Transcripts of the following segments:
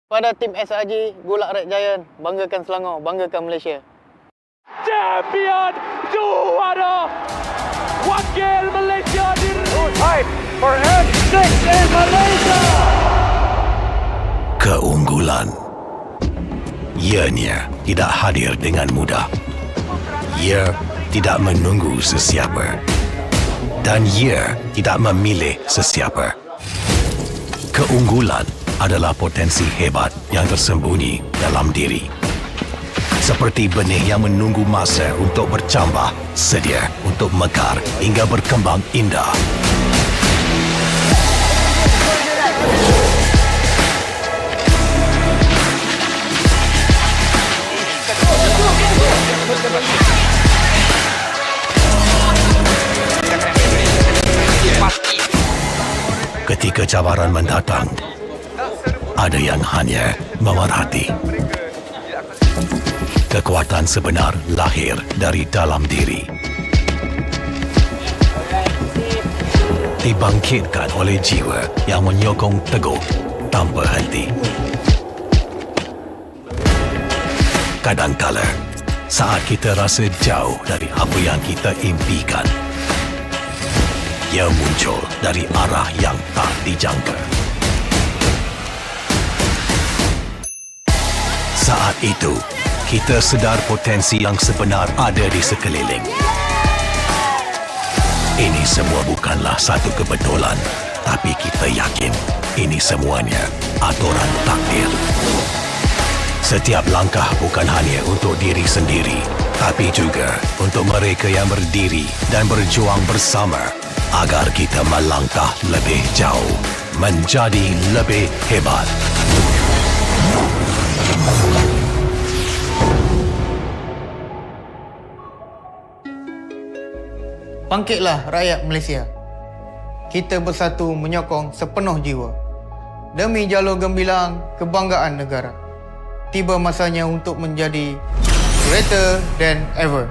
Pada tim SRG, Golak Red Giant, banggakan Selangor, banggakan Malaysia. Champion juara wakil Malaysia fight for F6 in Malaysia. Keunggulan ianya tidak hadir dengan mudah. Ia tidak menunggu sesiapa dan ia tidak memilih sesiapa. Keunggulan adalah potensi hebat yang tersembunyi dalam diri. Seperti benih yang menunggu masa untuk bercambah, sedia untuk mekar hingga berkembang indah. Ketika cabaran mendatang, ada yang hanya memerhati. Kekuatan sebenar lahir dari dalam diri. Dibangkitkan oleh jiwa yang menyokong teguh tanpa henti. Kadangkala, saat kita rasa jauh dari apa yang kita impikan, ia muncul dari arah yang tak dijangka. Saat itu, kita sedar potensi yang sebenar ada di sekeliling. Ini semua bukanlah satu kebetulan, tapi kita yakin ini semuanya aturan takdir. Setiap langkah bukan hanya untuk diri sendiri, tapi juga untuk mereka yang berdiri dan berjuang bersama agar kita melangkah lebih jauh, menjadi lebih hebat. Bangkitlah rakyat Malaysia. Kita bersatu menyokong sepenuh jiwa. Demi jalur gemilang kebanggaan negara. Tiba masanya untuk menjadi greater than ever.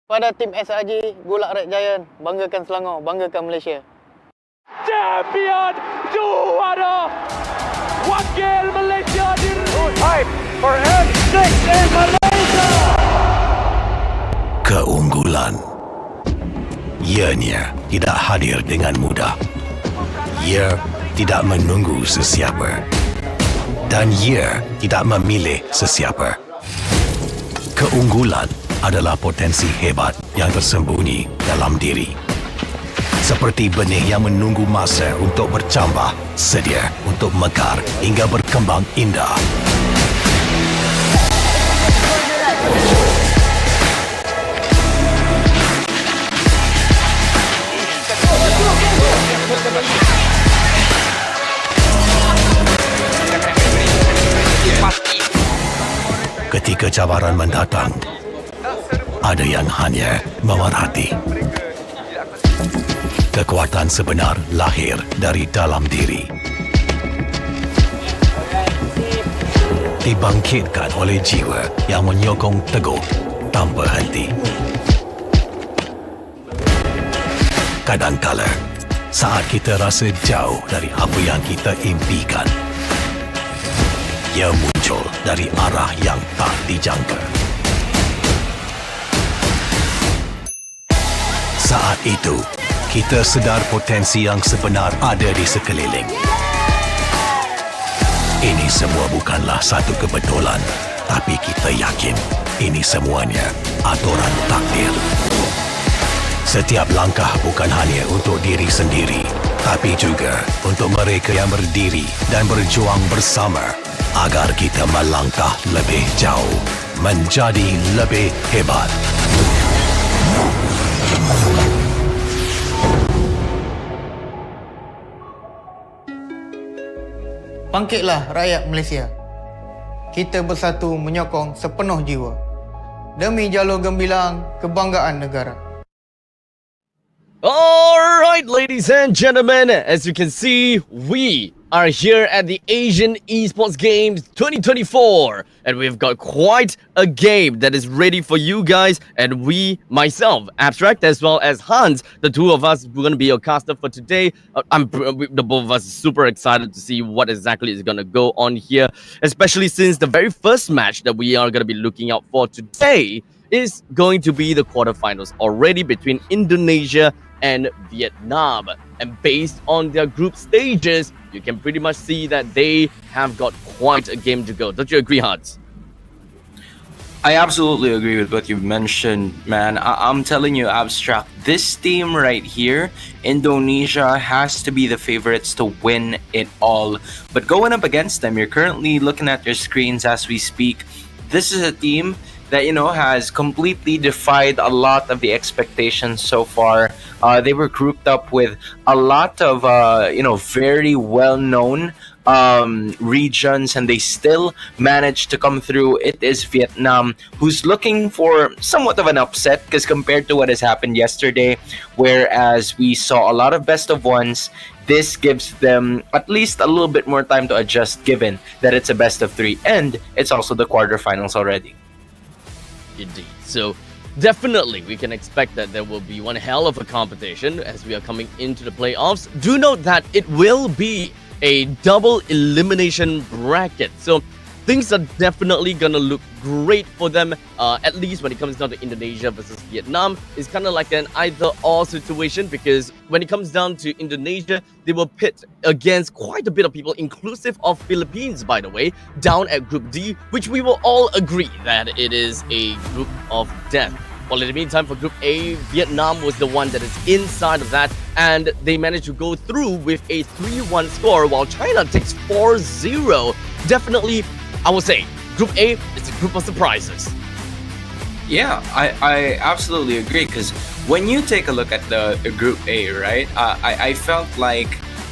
Pada tim SRG, Gulak Red Giant, banggakan Selangor, banggakan Malaysia. Champion juara wakil Malaysia di time for M6 in Malaysia. Keunggulan. Ianya tidak hadir dengan mudah. Ia tidak menunggu sesiapa. Dan ia tidak memilih sesiapa. Keunggulan adalah potensi hebat yang tersembunyi dalam diri. Seperti benih yang menunggu masa untuk bercambah, sedia untuk mekar hingga berkembang indah. Ketika cabaran mendatang, ada yang hanya memerhati. Kekuatan sebenar lahir dari dalam diri. Dibangkitkan oleh jiwa yang menyokong teguh tanpa henti. Kadangkala, saat kita rasa jauh dari apa yang kita impikan, ia muncul dari arah yang tak dijangka. Saat itu, kita sedar potensi yang sebenar ada di sekeliling. Ini semua bukanlah satu kebetulan, tapi kita yakin ini semuanya aturan takdir. Setiap langkah bukan hanya untuk diri sendiri, tapi juga untuk mereka yang berdiri dan berjuang bersama agar kita melangkah lebih jauh, menjadi lebih hebat. Bangkitlah rakyat Malaysia. Kita bersatu menyokong sepenuh jiwa demi jalur gembilang kebanggaan negara. Alright, ladies and gentlemen, as you can see, we are here at the Asian Esports Games 2024, and we've got quite a game that is ready for you guys, and we, myself, Abstract, as well as Hans, the two of us, we're going to be your caster for today. The both of us are super excited to see what exactly is going to go on here, especially since the very first match that we are going to be looking out for today is going to be the quarterfinals already between Indonesia and Vietnam. And based on their group stages, you can pretty much see that they have got quite a game to go. Don't you agree, Hans? I absolutely agree with what you've mentioned, man. I'm telling you, Abstract, this team right here, Indonesia, has to be the favorites to win it all. But going up against them, you're currently looking at your screens as we speak. This is a team that, you know, has completely defied a lot of the expectations so far. They were grouped up with a lot of, very well-known regions, and they still managed to come through. It is Vietnam, who's looking for somewhat of an upset, because compared to what has happened yesterday, whereas we saw a lot of best of ones, this gives them at least a little bit more time to adjust, given that it's a best of 3 and it's also the quarterfinals already. Indeed. So definitely we can expect that there will be one hell of a competition as we are coming into the playoffs. Do note that it will be a double elimination bracket. So things are definitely gonna look great for them, at least when it comes down to Indonesia versus Vietnam. It's kind of like an either-or situation, because when it comes down to Indonesia, they will pit against quite a bit of people, inclusive of Philippines, by the way, down at Group D, which we will all agree that it is a group of death. Well, in the meantime, for Group A, Vietnam was the one that is inside of that, and they managed to go through with a 3-1 score, while China takes 4-0. Definitely, I would say, Group A is a group of surprises. Yeah, I absolutely agree, because when you take a look at the Group A, right, I felt like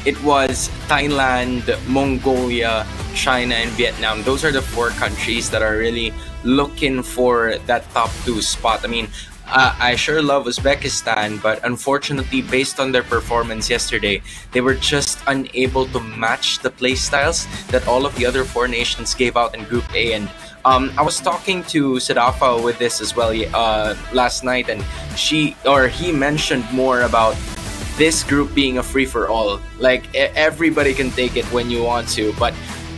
it was Thailand, Mongolia, China, and Vietnam. Those are the 4 countries that are really looking for that top 2 spot. I mean, I sure love Uzbekistan, but unfortunately, based on their performance yesterday, they were just unable to match the play styles that all of the other 4 nations gave out in Group A. And I was talking to Sadafa with this as well last night, and he mentioned more about this group being a free for all. Like everybody can take it when you want to, but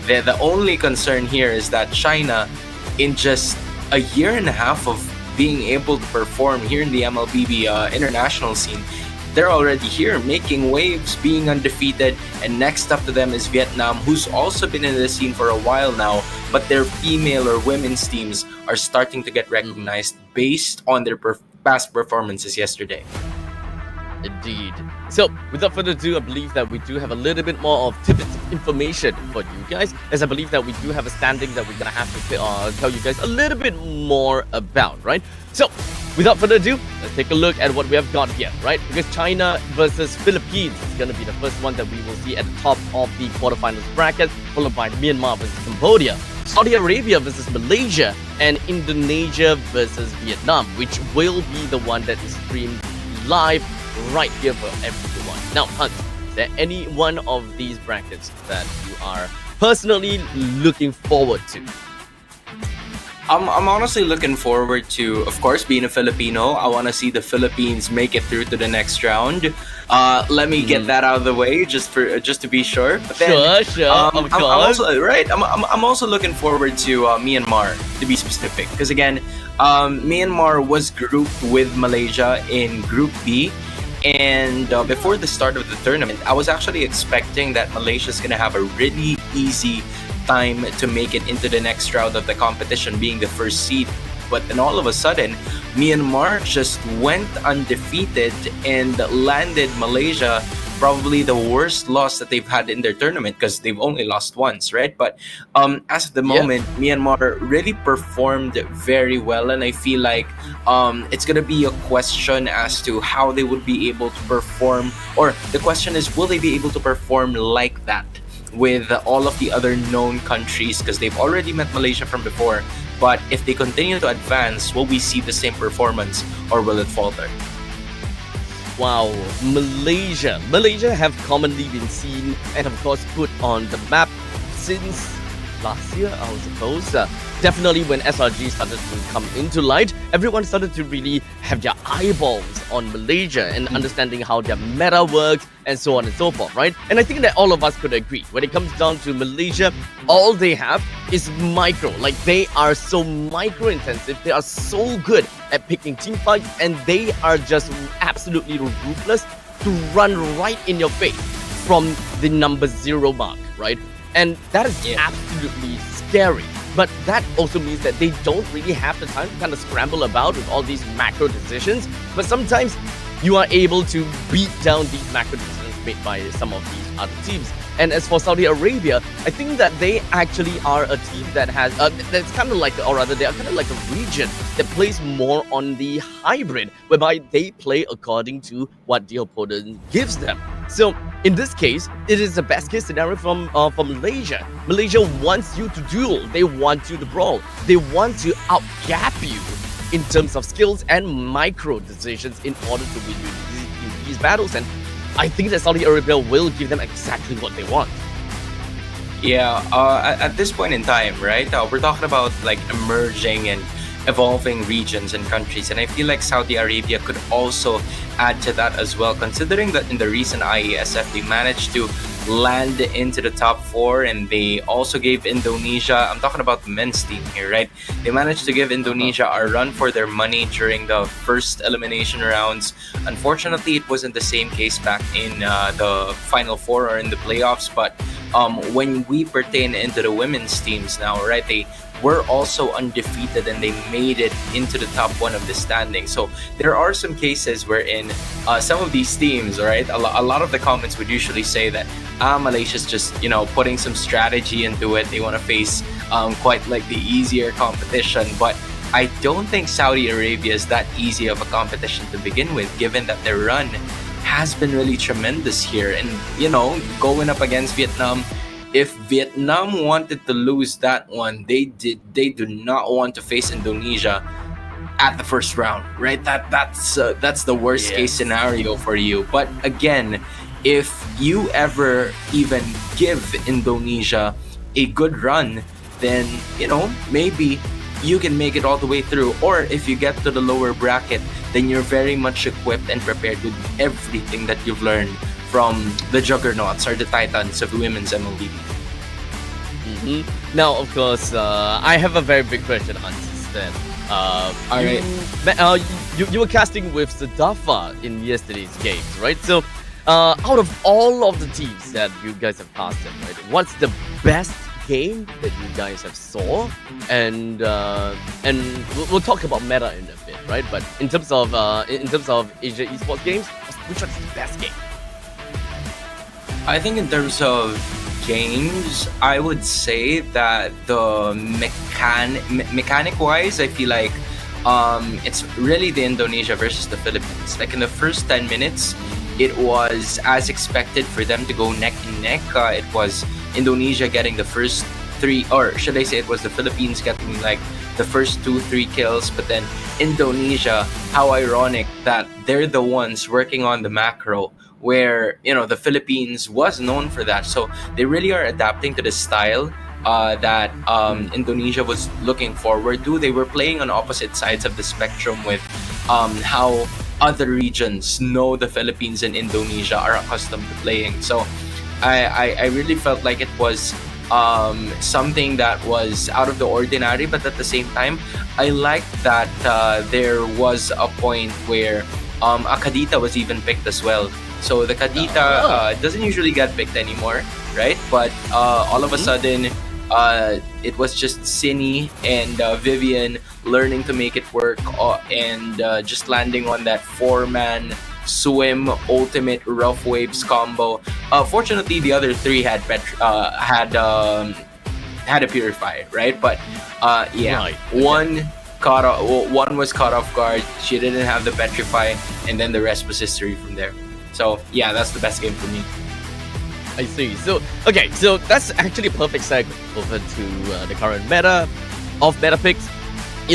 the only concern here is that China, in just a year and a half of being able to perform here in the MLBB international scene, they're already here making waves, being undefeated, and next up to them is Vietnam, who's also been in the scene for a while now, but their female or women's teams are starting to get recognized based on their past performances yesterday. Indeed. So, without further ado, I believe that we do have a little bit more of tidbits of information for you guys, as I believe that we do have a standing that we're gonna have to tell you guys a little bit more about, right? So, without further ado, let's take a look at what we have got here, right? Because China versus Philippines is gonna be the first one that we will see at the top of the quarterfinals bracket, followed by Myanmar versus Cambodia, Saudi Arabia versus Malaysia, and Indonesia versus Vietnam, which will be the one that is streamed live right here for everyone. Now, Hans, is there any one of these brackets that you are personally looking forward to? I'm honestly looking forward to, of course, being a Filipino. I want to see the Philippines make it through to the next round. Let me get that out of the way, just to be sure. But then, Sure, of course. I'm also looking forward to Myanmar, to be specific, because again, Myanmar was grouped with Malaysia in Group B. And before the start of the tournament, I was actually expecting that Malaysia is going to have a really easy time to make it into the next round of the competition, being the first seed. But then all of a sudden, Myanmar just went undefeated and landed Malaysia probably the worst loss that they've had in their tournament, because they've only lost once, right? But as of the moment, Myanmar really performed very well, and I feel like it's gonna be a question as to how they would be able to perform, or the question is, will they be able to perform like that with all of the other known countries, because they've already met Malaysia from before. But if they continue to advance, will we see the same performance, or will it falter? Wow, Malaysia have commonly been seen and of course put on the map since last year, I suppose. Definitely when SRG started to come into light, everyone started to really have their eyeballs on Malaysia and understanding how their meta works and so on and so forth, right? And I think that all of us could agree, when it comes down to Malaysia, all they have is micro. Like, they are so micro intensive, they are so good at picking team fights, and they are just absolutely ruthless to run right in your face from the number 0 mark, right? And that is absolutely scary. But that also means that they don't really have the time to kind of scramble about with all these macro decisions. But sometimes you are able to beat down these macro decisions made by some of these other teams. And as for Saudi Arabia, I think that they actually are a team that has, that's kind of like, or rather they are kind of like a region that plays more on the hybrid, whereby they play according to what the opponent gives them. So in this case, it is the best case scenario from Malaysia. Malaysia wants you to duel. They want you to brawl. They want to outgap you in terms of skills and micro decisions in order to win in these battles. And I think that Saudi Arabia will give them exactly what they want. Yeah, at this point in time, right, we're talking about like emerging and evolving regions and countries, and I feel like Saudi Arabia could also add to that as well, considering that in the recent IESF they managed to land into the top 4, and they also gave Indonesia, I'm talking about the men's team here, right? They managed to give Indonesia a run for their money during the first elimination rounds. Unfortunately, it wasn't the same case back in the Final Four or in the playoffs, but when we pertain into the women's teams now, right, they were also undefeated and they made it into the top 1 of the standing. So there are some cases wherein some of these teams, right, a lot of the comments would usually say that Malaysia's just, putting some strategy into it. They want to face quite like the easier competition, but I don't think Saudi Arabia is that easy of a competition to begin with, given that their run has been really tremendous here. And going up against Vietnam, if Vietnam wanted to lose that one, they do not want to face Indonesia at the first round, right? That's the worst case scenario for you. But again, if you ever even give Indonesia a good run, then maybe you can make it all the way through. Or if you get to the lower bracket, then you're very much equipped and prepared with everything that you've learned from the juggernauts or the titans of women's MLBB. Now, of course, I have a very big question on this then. Alright. You were casting with Sadafa in yesterday's games, right? So, out of all of the teams that you guys have casted, right, what's the best game that you guys have saw? And we'll talk about meta in a bit, right? But in terms of Asia Esports games, which one's the best game? I think in terms of games, I would say that the mechanic wise, I feel like it's really the Indonesia versus the Philippines. Like in the first 10 minutes, it was as expected for them to go neck and neck. It was Indonesia getting the first 3, or should I say it was the Philippines getting like the first 2-3 kills, but then Indonesia, how ironic that they're the ones working on the macro, where the Philippines was known for that. So they really are adapting to the style that Indonesia was looking forward to. They were playing on opposite sides of the spectrum with how other regions know the Philippines and Indonesia are accustomed to playing. So I really felt like it was something that was out of the ordinary, but at the same time, I liked that there was a point where a Kadita was even picked as well. So the Kadita doesn't usually get picked anymore, right? But all of a sudden, it was just Cine and Vivian learning to make it work and just landing on that 4-man swim ultimate rough waves combo. Fortunately, the other 3 had a purifier, right? But Right. one was caught off guard. She didn't have the petrify, and then the rest was history from there. So yeah, that's the best game for me. I see. So that's actually a perfect segue over to the current meta picks.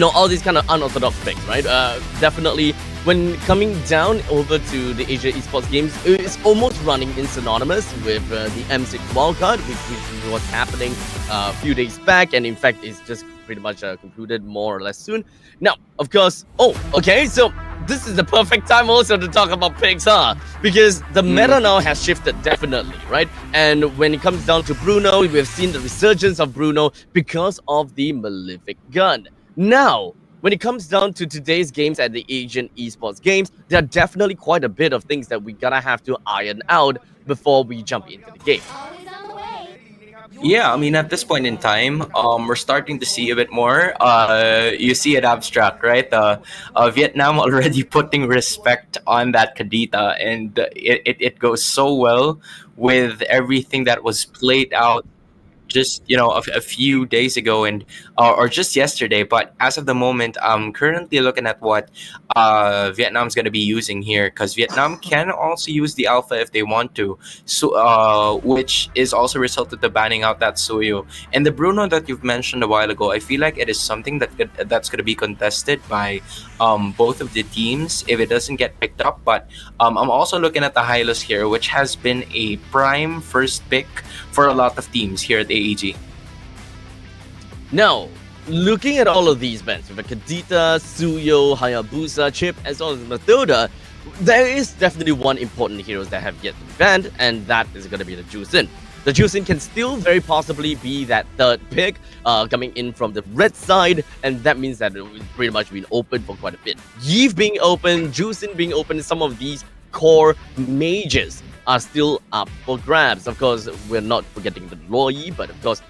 All these kind of unorthodox picks, right? Definitely, when coming down over to the Asia Esports games, it's almost running in synonymous with the M6 wildcard, which was happening a few days back, and in fact, it's just pretty much concluded more or less soon. Now, of course, so this is the perfect time also to talk about picks, huh? Because the meta now has shifted, definitely, right? And when it comes down to Bruno, we've seen the resurgence of Bruno because of the Malefic gun. Now, when it comes down to today's games at the Asian Esports games, there are definitely quite a bit of things that we gotta have to iron out before we jump into the game. Yeah, I mean, at this point in time, we're starting to see a bit more. You see it abstract, right? Vietnam already putting respect on that Kadita, and it goes so well with everything that was played out just a few days ago and or just yesterday. But as of the moment, I'm currently looking at what Vietnam's going to be using here, because Vietnam can also use the alpha if they want to, so which is also resulted to banning out that Suyo. And the Bruno that you've mentioned a while ago, I feel like it is something that's going to be contested by both of the teams if it doesn't get picked up. But I'm also looking at the Hylos here, which has been a prime first pick for a lot of teams here at AEG. Now, looking at all of these bans, with Kadita, Suyo, Hayabusa, Chip, as well as Matilda, there is definitely one important hero that have yet to be banned, and that is going to be the Jusin. The Jusin can still very possibly be that third pick coming in from the red side, and that means that it's pretty much been open for quite a bit. Yves being open, Jusin being open, some of these core mages are still up for grabs. Of course, we're not forgetting the Loi, but of course,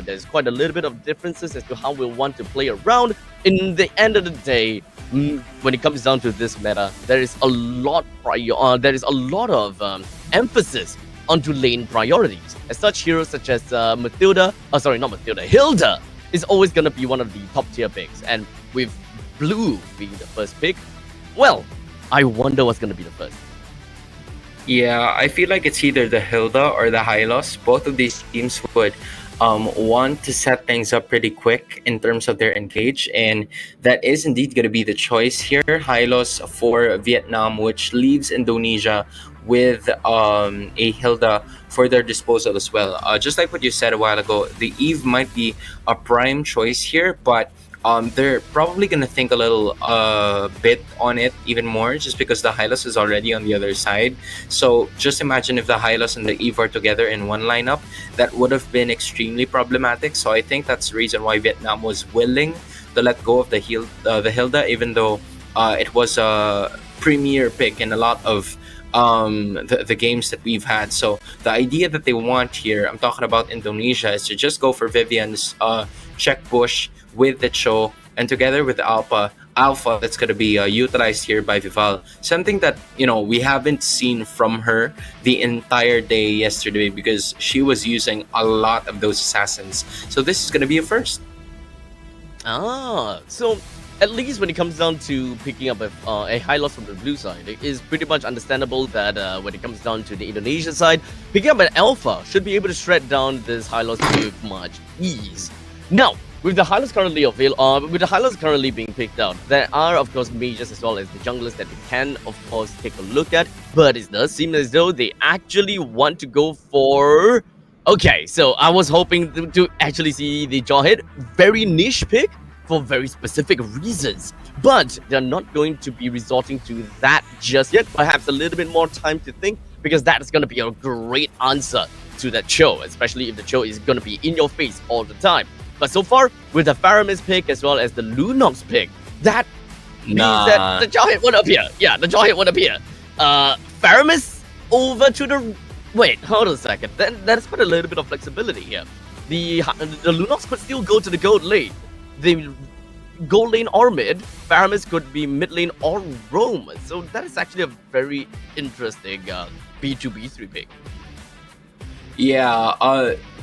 there's quite a little bit of differences as to how we want to play around. In the end of the day, when it comes down to this meta, there is a lot of emphasis onto lane priorities. As such, heroes such as Hilda is always going to be one of the top tier picks. And with Blue being the first pick, well, I wonder what's going to be the first. Yeah, I feel like it's either the Hilda or the Hylos. Both of these teams would want to set things up pretty quick in terms of their engage, and that is indeed going to be the choice here. Hylos for Vietnam, which leaves Indonesia with a Hilda for their disposal as well. Just like what you said a while ago, the Eve might be a prime choice here, but they're probably gonna think a little bit on it even more, just because the Hylos is already on the other side. So just imagine if the Hylos and the Eve are together in one lineup, that would have been extremely problematic. So I think that's the reason why Vietnam was willing to let go of the Hilda, even though it was a premier pick in a lot of the games that we've had. So the idea that they want here, I'm talking about Indonesia, is to just go for Vivian's check push with the Cho, and together with the Alpha that's going to be utilized here by Vival. Something that, you know, we haven't seen from her the entire day yesterday, because she was using a lot of those assassins. So this is going to be a first. So at least when it comes down to picking up a high loss from the blue side, it is pretty much understandable that when it comes down to the Indonesia side, picking up an Alpha should be able to shred down this high loss with much ease. Now, with the high loss currently being picked out, there are of course mages as well as the junglers that we can of course take a look at, but it does seem as though they actually want to go for... Okay, so I was hoping to actually see the Jawhead, very niche pick for very specific reasons, but they're not going to be resorting to that just yet. Perhaps a little bit more time to think, because that is going to be a great answer to that Cho, especially if the Cho is going to be in your face all the time. But so far, with the Faramis pick as well as the Lunox pick, that means that the Jawhead would appear. Yeah, the Jawhead would appear. Faramis over to the... Wait, hold on a second. That's quite a little bit of flexibility here. The Lunox could still go to the gold lane. The gold lane or mid, Faramis could be mid lane or roam. So that is actually a very interesting B2B3 pick. Yeah,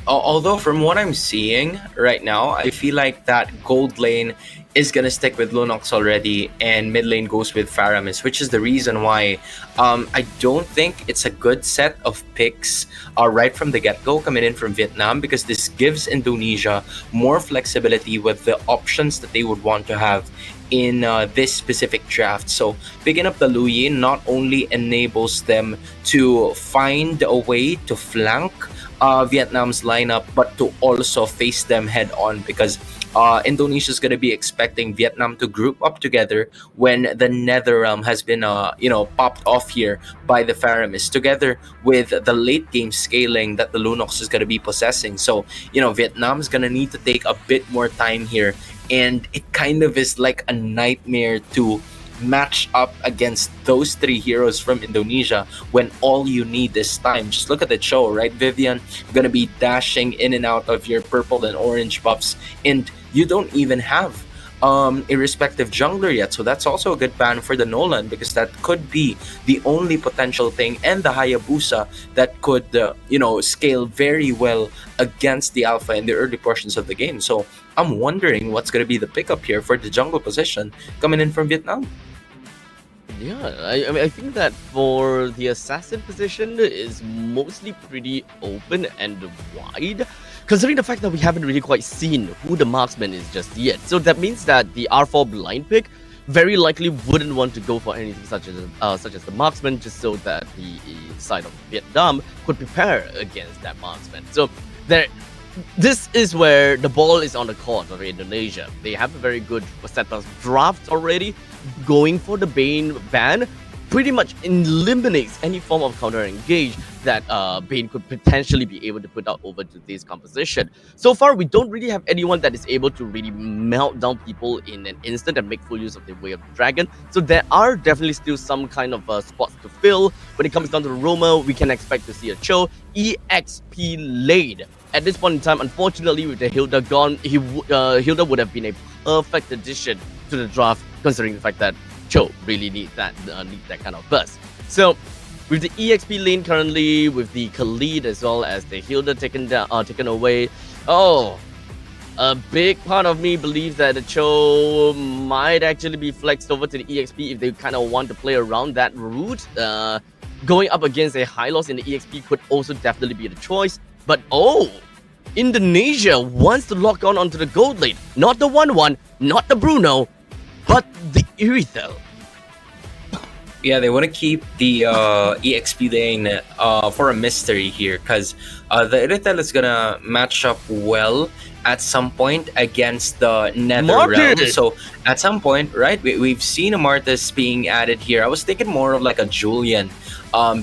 although from what I'm seeing right now, I feel like that gold lane is gonna stick with Lunox already, and mid lane goes with Faramis, which is the reason why I don't think it's a good set of picks right from the get-go coming in from Vietnam, because this gives Indonesia more flexibility with the options that they would want to have in this specific draft. So picking up the Lu Yin not only enables them to find a way to flank Vietnam's lineup, but to also face them head on, because Indonesia is going to be expecting Vietnam to group up together when the Netherrealm has been popped off here by the Faramis, together with the late game scaling that the Lunox is going to be possessing. So Vietnam is going to need to take a bit more time here, and it kind of is like a nightmare to match up against those three heroes from Indonesia when all you need is time. Just look at the show, right? Vivian gonna be dashing in and out of your purple and orange buffs, and you don't even have a respective jungler yet. So that's also a good ban for the Nolan, because that could be the only potential thing, and the Hayabusa that could scale very well against the Alpha in the early portions of the game. So I'm wondering what's going to be the pickup here for the jungle position coming in from Vietnam. Yeah, I think that for the assassin position is mostly pretty open and wide, considering the fact that we haven't really quite seen who the marksman is just yet. So that means that the R4 blind pick very likely wouldn't want to go for anything such as the marksman, just so that the side of Vietnam could prepare against that marksman. So this is where the ball is on the court of Indonesia. They have a very good set of drafts already. Going for the Bane ban pretty much eliminates any form of counter engage that Bane could potentially be able to put out over to this composition. So far, we don't really have anyone that is able to really melt down people in an instant and make full use of the Way of the Dragon. So there are definitely still some kind of spots to fill. When it comes down to the Roma, we can expect to see a Cho EXP lane. At this point in time, unfortunately, with the Hilda gone, Hilda would have been a perfect addition to the draft, considering the fact that Cho really needs that kind of burst. So with the EXP lane currently, with the Khalid as well as the Hilda taken away, a big part of me believes that the Cho might actually be flexed over to the EXP if they kind of want to play around that route. Going up against a high loss in the EXP could also definitely be the choice. But Indonesia wants to lock on onto the gold lane. Not the 1-1, not the Bruno, but the Irithel. Yeah, they want to keep the EXP lane for a mystery here, because the Irithel is gonna match up well at some point against the Nether Realm. Marcus! So at some point, right, we've seen a Martis being added here. I was thinking more of like a Julian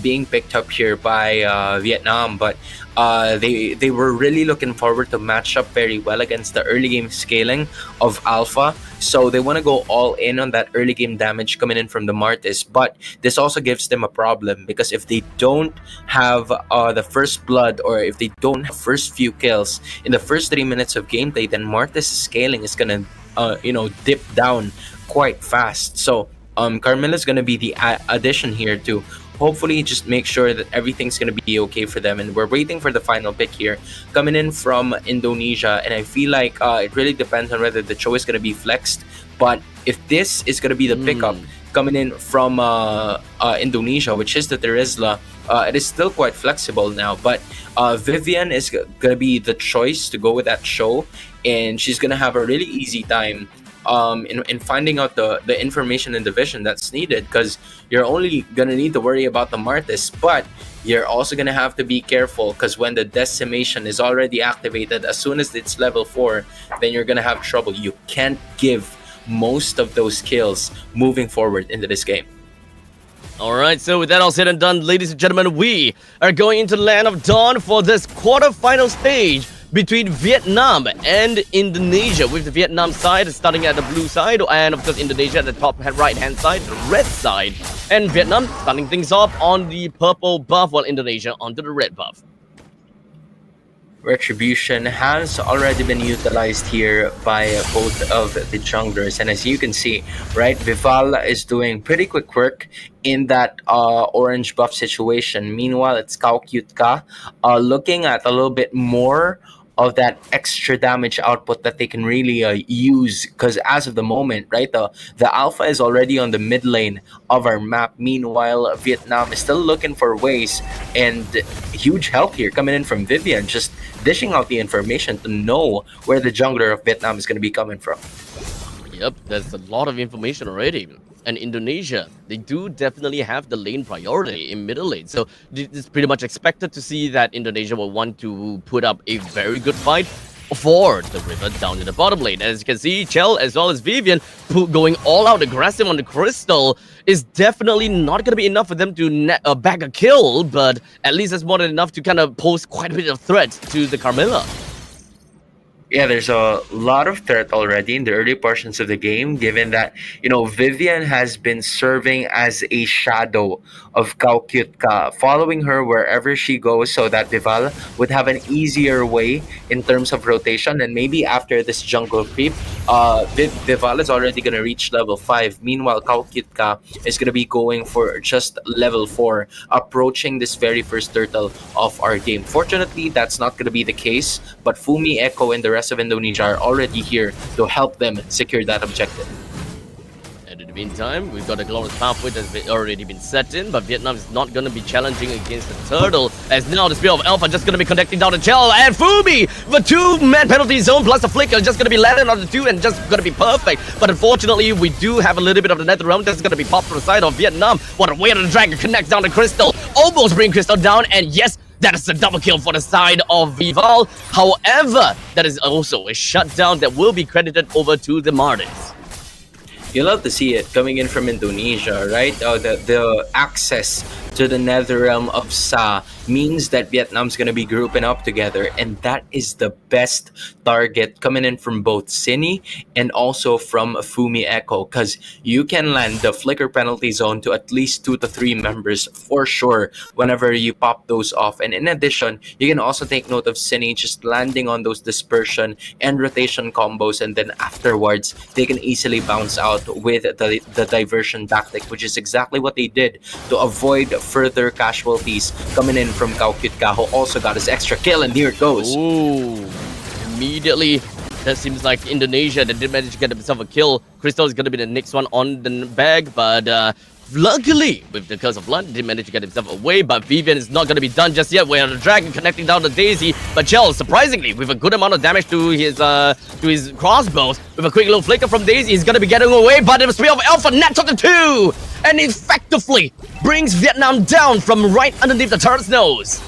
being picked up here by Vietnam, but they were really looking forward to match up very well against the early game scaling of Alpha. So they want to go all in on that early game damage coming in from the Martis. But this also gives them a problem, because if they don't have the first blood, or if they don't have first few kills in the first 3 minutes of gameplay, then Martis scaling is gonna dip down quite fast. So Carmilla is gonna be the addition here to hopefully just make sure that everything's going to be okay for them. And we're waiting for the final pick here coming in from Indonesia, and I feel like it really depends on whether the Cho is going to be flexed. But if this is going to be the pickup coming in from Indonesia, which is the Terizla, it is still quite flexible now. But Vivian is going to be the choice to go with that Cho, and she's going to have a really easy time in finding out the information and division that's needed, because you're only gonna need to worry about the Martis, but you're also gonna have to be careful, because when the decimation is already activated, as soon as it's level 4, then you're gonna have trouble. You can't give most of those kills moving forward into this game. Alright, so with that all said and done, ladies and gentlemen, we are going into the Land of Dawn for this quarterfinal stage between Vietnam and Indonesia, with the Vietnam side starting at the blue side, and of course Indonesia at the top right hand side, the red side, and Vietnam starting things off on the purple buff, while Indonesia onto the red buff. Retribution has already been utilized here by both of the junglers, and as you can see, right, Vival is doing pretty quick work in that orange buff situation. Meanwhile, it's Kao Cute Ka looking at a little bit more of that extra damage output that they can really use, because as of the moment, right, the alpha is already on the mid lane of our map. Meanwhile, Vietnam is still looking for ways, and huge help here coming in from Vivian, just dishing out the information to know where the jungler of Vietnam is going to be coming from. Yep, there's a lot of information already. And Indonesia, they do definitely have the lane priority in middle lane. So it's pretty much expected to see that Indonesia will want to put up a very good fight for the river down in the bottom lane. As you can see, Chell as well as Vivian going all out aggressive on the Crystal is definitely not going to be enough for them to bag a kill, but at least that's more than enough to kind of pose quite a bit of threat to the Carmilla. Yeah, there's a lot of threat already in the early portions of the game, given that, Vivian has been serving as a shadow of Kao Cute Ka, following her wherever she goes, so that Vival would have an easier way in terms of rotation. And maybe after this jungle creep, Vival is already going to reach level 5. Meanwhile, Kao Cute Ka is going to be going for just level 4, approaching this very first turtle of our game. Fortunately, that's not going to be the case, but Fumi, Echo, and the rest of Indonesia are already here to help them secure that objective. And in the meantime, we've got a glorious pathway that's already been set in, but Vietnam is not going to be challenging against the turtle, as now the Spear of Alpha just going to be connecting down the Chell, and Fumi, the 2-man penalty zone plus a flicker just going to be landed on the 2 and just going to be perfect. But unfortunately, we do have a little bit of the Nether Realm that's going to be popped from the side of Vietnam. What a way to drag and connect down the Crystal, almost bring Crystal down, and yes, that is a double kill for the side of Vival. However, that is also a shutdown that will be credited over to the Martins. You love to see it coming in from Indonesia, right? The access to the Nether Realm of Sa means that Vietnam's going to be grouping up together, and that is the best target coming in from both Cine and also from Fumi Echo, because you can land the flicker penalty zone to at least 2 to 3 members for sure whenever you pop those off. And in addition, you can also take note of Cine just landing on those dispersion and rotation combos, and then afterwards they can easily bounce out with the diversion tactic, which is exactly what they did to avoid further casualties coming in from Kao Cute Ka, who also got his extra kill, and here it goes. Ooh, immediately, that seems like Indonesia that did manage to get himself a kill. Crystal is going to be the next one on the bag, but luckily, with the Curse of Blood, did manage to get himself away, but Vivian is not going to be done just yet. We're the Dragon connecting down the Daisy, but Chell, surprisingly, with a good amount of damage to his crossbows, with a quick little flicker from Daisy, he's going to be getting away, but the Spear of Alpha nets on the 2! and effectively brings Vietnam down from right underneath the turret's nose.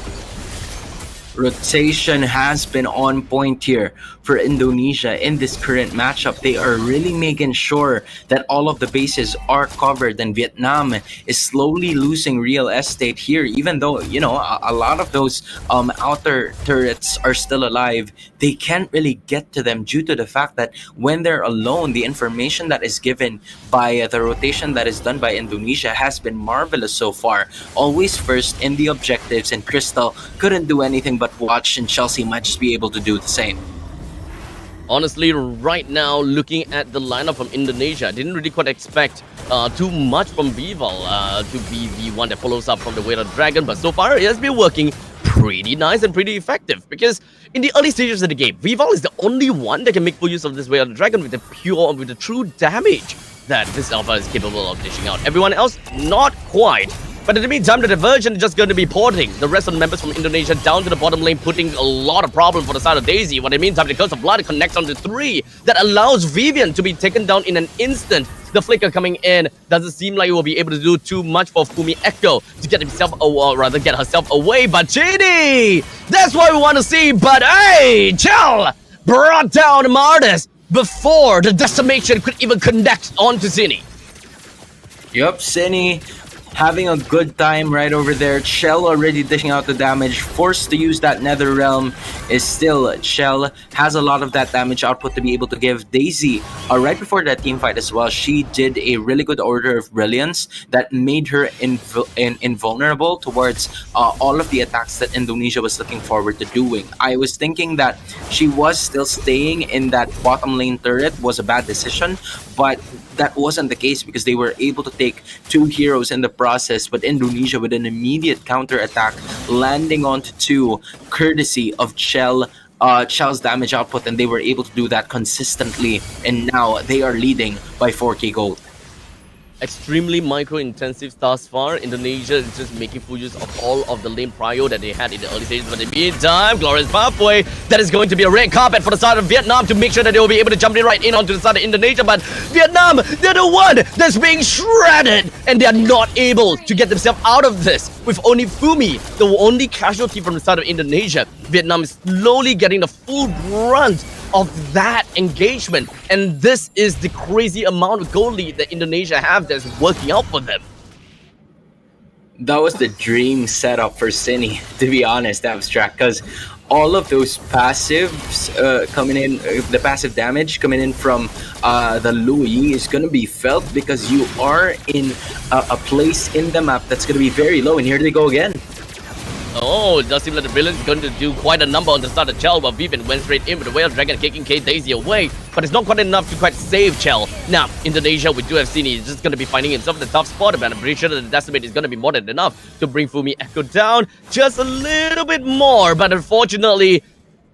Rotation has been on point here for Indonesia in this current matchup. They are really making sure that all of the bases are covered, and Vietnam is slowly losing real estate here, even though, you know, a lot of those outer turrets are still alive. They can't really get to them due to the fact that when they're alone, the information that is given by the rotation that is done by Indonesia has been marvelous so far. Always first in the objectives, and Crystal couldn't do anything but watch, and Chelsea might just be able to do the same. Honestly, right now, looking at the lineup from Indonesia, I didn't really quite expect too much from Vival to be the one that follows up from the Weight of Dragon, but so far it has been working pretty nice and pretty effective, because in the early stages of the game, Vival is the only one that can make full use of this Weight of Dragon with the true damage that this Alpha is capable of dishing out. Everyone else, not quite. But in the meantime, the Diversion is just going to be porting the rest of the members from Indonesia down to the bottom lane, putting a lot of problem for the side of Daisy. But in the meantime, the Curse of Blood connects onto 3 that allows Vivian to be taken down in an instant. The Flicker coming in doesn't seem like it will be able to do too much for Fumi Echo to get himself, or rather get herself away. But Chidi, that's what we want to see. But hey, Chell brought down Martis before the decimation could even connect onto Zini. Yup, Cine having a good time right over there. Shell already dishing out the damage, forced to use that Nether Realm. Is still, Shell has a lot of that damage output to be able to give. Daisy, right before that team fight as well, she did a really good Order of Brilliance that made her invulnerable towards all of the attacks that Indonesia was looking forward to doing. I was thinking that she was still staying in that bottom lane turret was a bad decision, but that wasn't the case because they were able to take 2 heroes in the process. But Indonesia with an immediate counter attack landing onto 2, courtesy of Chell's damage output, and they were able to do that consistently, and now they are leading by 4k gold. Extremely micro-intensive thus far. Indonesia is just making full use of all of the lane prio that they had in the early stages. But in the meantime, Glorious Pathway, that is going to be a red carpet for the side of Vietnam to make sure that they will be able to jump right in onto the side of Indonesia. But Vietnam, they're the one that's being shredded, and they're not able to get themselves out of this. With only Fumi, the only casualty from the side of Indonesia, Vietnam is slowly getting the full brunt of that engagement, and this is the crazy amount of goal lead that Indonesia have that's working out for them. That was the dream setup for Cine, to be honest, Abstract, because all of those passives coming in, the passive damage coming in from the Louis is going to be felt because you are in a place in the map that's going to be very low, and here they go again. Oh, it does seem like the Brilliant is going to do quite a number on the start of Chell, but Vivian went straight in with the Whale Dragon, kicking Daisy away, but it's not quite enough to quite save Chell. Now, Indonesia, we do have seen he's just going to be finding himself in the tough spot, but I'm pretty sure that the Decimate is going to be more than enough to bring Fumi Echo down just a little bit more, but unfortunately,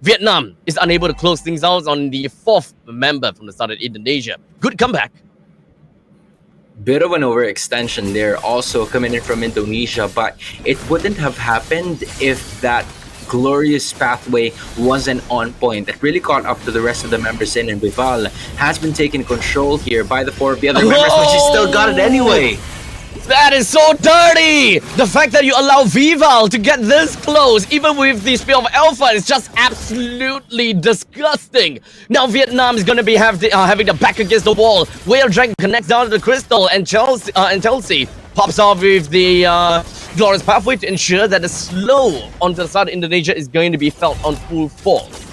Vietnam is unable to close things out on the 4th member from the start of Indonesia. Good comeback. Bit of an overextension there also coming in from Indonesia, but it wouldn't have happened if that glorious pathway wasn't on point. It really caught up to the rest of the members in, and Vival has been taking control here by the 4 of the other members, but she still got it anyway. That is so dirty! The fact that you allow Vival to get this close, even with the Spear of Alpha, is just absolutely disgusting. Now Vietnam is going to be having the back against the wall. Whale Dragon connects down to the Crystal, and Chelsea pops off with the Glorious Pathway to ensure that the slow onto the side of Indonesia is going to be felt on full force.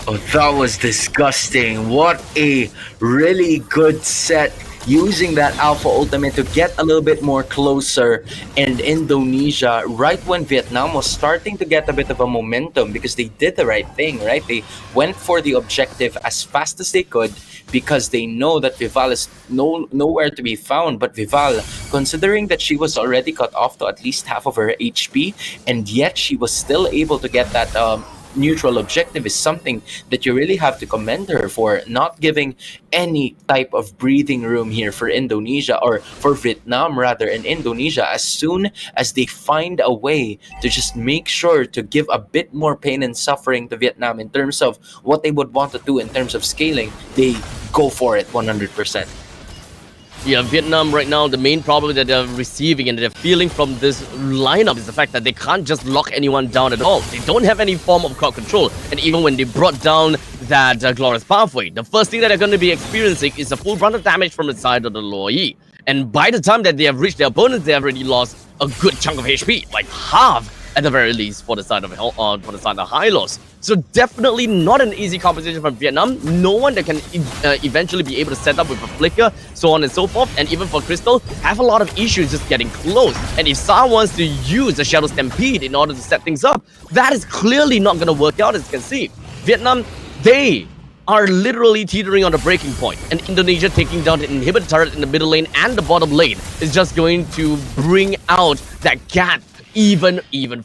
Oh, that was disgusting. What a really good set, using that Alpha Ultimate to get a little bit more closer. And Indonesia, right when Vietnam was starting to get a bit of a momentum, because they did the right thing, right? They went for the objective as fast as they could because they know that Vival is nowhere to be found. But Vival, considering that she was already cut off to at least half of her HP, and yet she was still able to get that neutral objective, is something that you really have to commend her for, not giving any type of breathing room here for Indonesia, or for Vietnam rather, and Indonesia. As soon as they find a way to just make sure to give a bit more pain and suffering to Vietnam in terms of what they would want to do in terms of scaling, they go for it 100%. Yeah, Vietnam right now, the main problem that they're receiving and they're feeling from this lineup is the fact that they can't just lock anyone down at all. They don't have any form of crowd control. And even when they brought down that Glorious Pathway, the first thing that they're going to be experiencing is a full round of damage from the side of the Lower Yi. And by the time that they have reached their opponents, they have already lost a good chunk of HP, like half at the very least for the side of Hylos. So definitely not an easy competition from Vietnam. No one that can eventually be able to set up with a flicker, so on and so forth. And even for Crystal, have a lot of issues just getting close. And if Sa wants to use the Shadow Stampede in order to set things up, that is clearly not going to work out, as you can see. Vietnam, they are literally teetering on the breaking point, and Indonesia taking down the inhibitor turret in the middle lane and the bottom lane is just going to bring out that gap even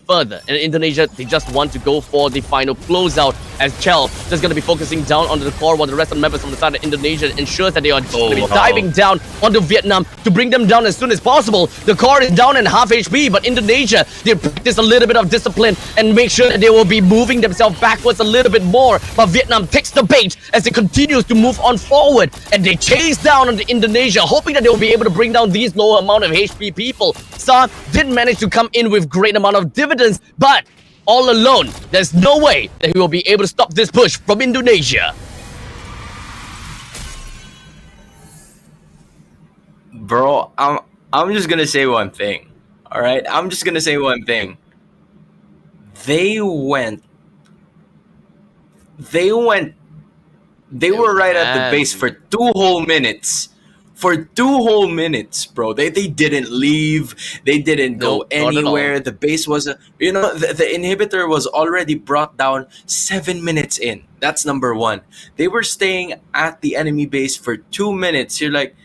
further. And Indonesia, they just want to go for the final closeout, as Chell just going to be focusing down onto the core, while the rest of the members from the side of Indonesia ensures that they are going to be diving down onto Vietnam to bring them down as soon as possible. The core is down in half HP, but Indonesia, they practice a little bit of discipline and make sure that they will be moving themselves backwards a little bit more. But Vietnam takes the bait as it continues to move on forward, and they chase down onto Indonesia, hoping that they will be able to bring down these lower amount of HP people. Sa did manage to come in with great amount of dividends, but all alone, there's no way that he will be able to stop this push from Indonesia. Bro, I'm just gonna say one thing. All right, I'm just gonna say one thing. They were right at the base for 2 whole minutes. For 2 whole minutes, bro. They didn't leave. They didn't go anywhere. The base was, the inhibitor was already brought down 7 minutes in. That's number one. They were staying at the enemy base for 2 minutes. You're like,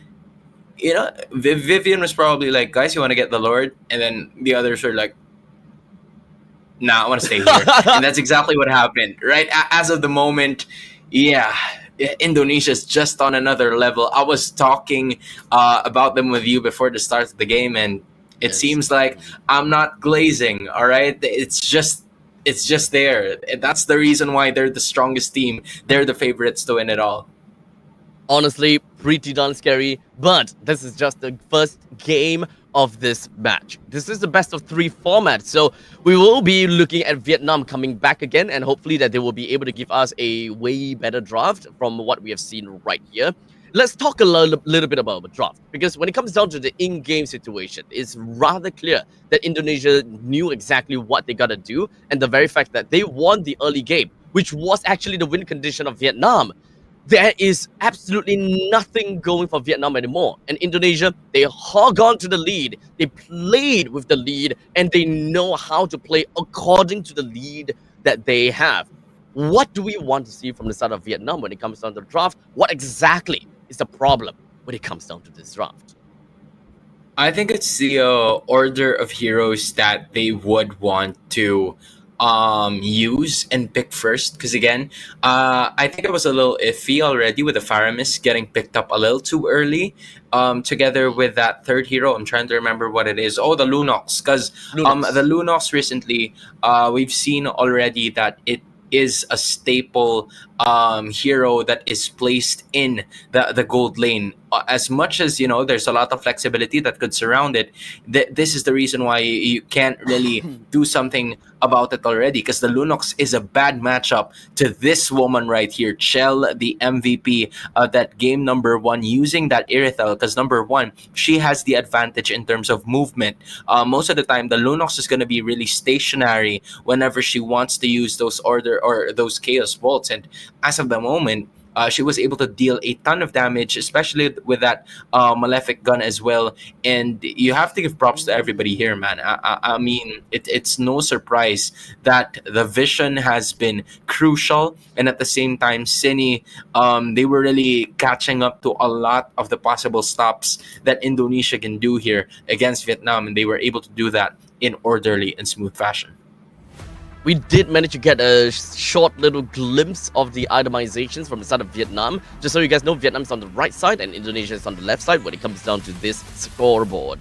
Vivian was probably like, guys, you want to get the Lord? And then the others were like, nah, I want to stay here. And that's exactly what happened, right? As of the moment, yeah. Indonesia's just on another level. I was talking about them with you before the start of the game, and it seems like I'm not glazing. All right, it's just there. That's the reason why they're the strongest team. They're the favorites to win it all. Honestly, pretty darn scary, but this is just the first game of this match. This is the best of 3 format, so we will be looking at Vietnam coming back again, and hopefully that they will be able to give us a way better draft from what we have seen right here. Let's talk a little bit about the draft, because when it comes down to the in-game situation, it's rather clear that Indonesia knew exactly what they gotta do, and the very fact that they won the early game, which was actually the win condition of Vietnam. There is absolutely nothing going for Vietnam anymore. And Indonesia, they hog on to the lead. They played with the lead, and they know how to play according to the lead that they have. What do we want to see from the side of Vietnam when it comes down to the draft? What exactly is the problem when it comes down to this draft? I think it's the order of heroes that they would want to use and pick first, because again, I think it was a little iffy already with the Faramis getting picked up a little too early, together with that third hero. I'm trying to remember what it is. The Lunox, because the Lunox recently, we've seen already that it is a staple hero that is placed in the gold lane. As much as there's a lot of flexibility that could surround it, this is the reason why you can't really do something about it already, because the Lunox is a bad matchup to this woman right here, Chell, the MVP, that game number 1, using that Irithel, because number 1, she has the advantage in terms of movement. Most of the time, the Lunox is going to be really stationary whenever she wants to use those those Chaos Bolts, and as of the moment, she was able to deal a ton of damage, especially with that Malefic gun as well. And you have to give props to everybody here, man. I mean, it's no surprise that the vision has been crucial. And at the same time, Cine, they were really catching up to a lot of the possible stops that Indonesia can do here against Vietnam. And they were able to do that in orderly and smooth fashion. We did manage to get a short little glimpse of the itemizations from the side of Vietnam. Just so you guys know, Vietnam's on the right side and Indonesia is on the left side when it comes down to this scoreboard.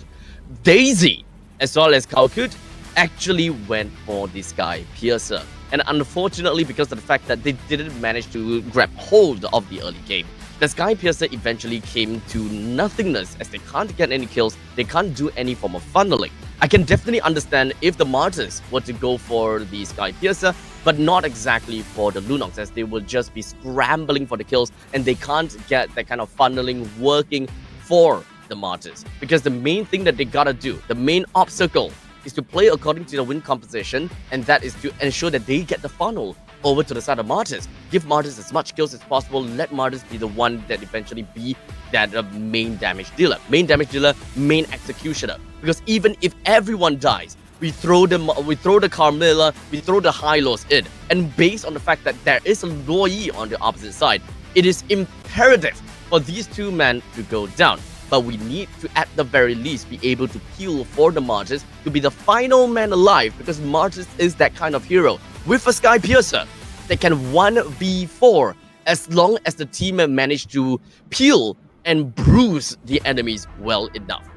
Daisy, as well as Kalkut, actually went for this guy, Piercer. And unfortunately, because of the fact that they didn't manage to grab hold of the early game, the Sky Piercer eventually came to nothingness as they can't get any kills, they can't do any form of funneling. I can definitely understand if the Martyrs were to go for the Sky Piercer, but not exactly for the Lunox, as they will just be scrambling for the kills and they can't get that kind of funneling working for the Martyrs. Because the main thing that they gotta do, the main obstacle, is to play according to the win composition, and that is to ensure that they get the funnel over to the side of Martyrs. Give Martyrs as much kills as possible, let Martyrs be the one that eventually be that main damage dealer. Main damage dealer, main executioner. Because even if everyone dies, we throw the Carmilla, we throw the Hylos in. And based on the fact that there is a Loi on the opposite side, it is imperative for these two men to go down. But we need to, at the very least, be able to peel for the Martyrs to be the final man alive, because Martyrs is that kind of hero. With a Sky Piercer, they can 1v4 as long as the team manage to peel and bruise the enemies well enough.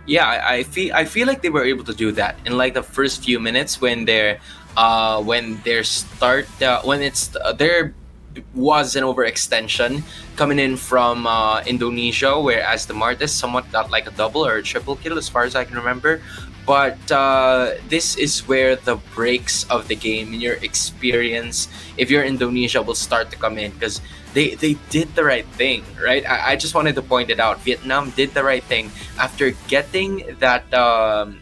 Yeah, I feel like they were able to do that in like the first few minutes when there was an overextension coming in from Indonesia, whereas the Martyrs somewhat got like a double or a triple kill as far as I can remember. But this is where the breaks of the game, in your experience, if you're Indonesia, will start to come in, because they did the right thing, right? I just wanted to point it out. Vietnam did the right thing. After getting that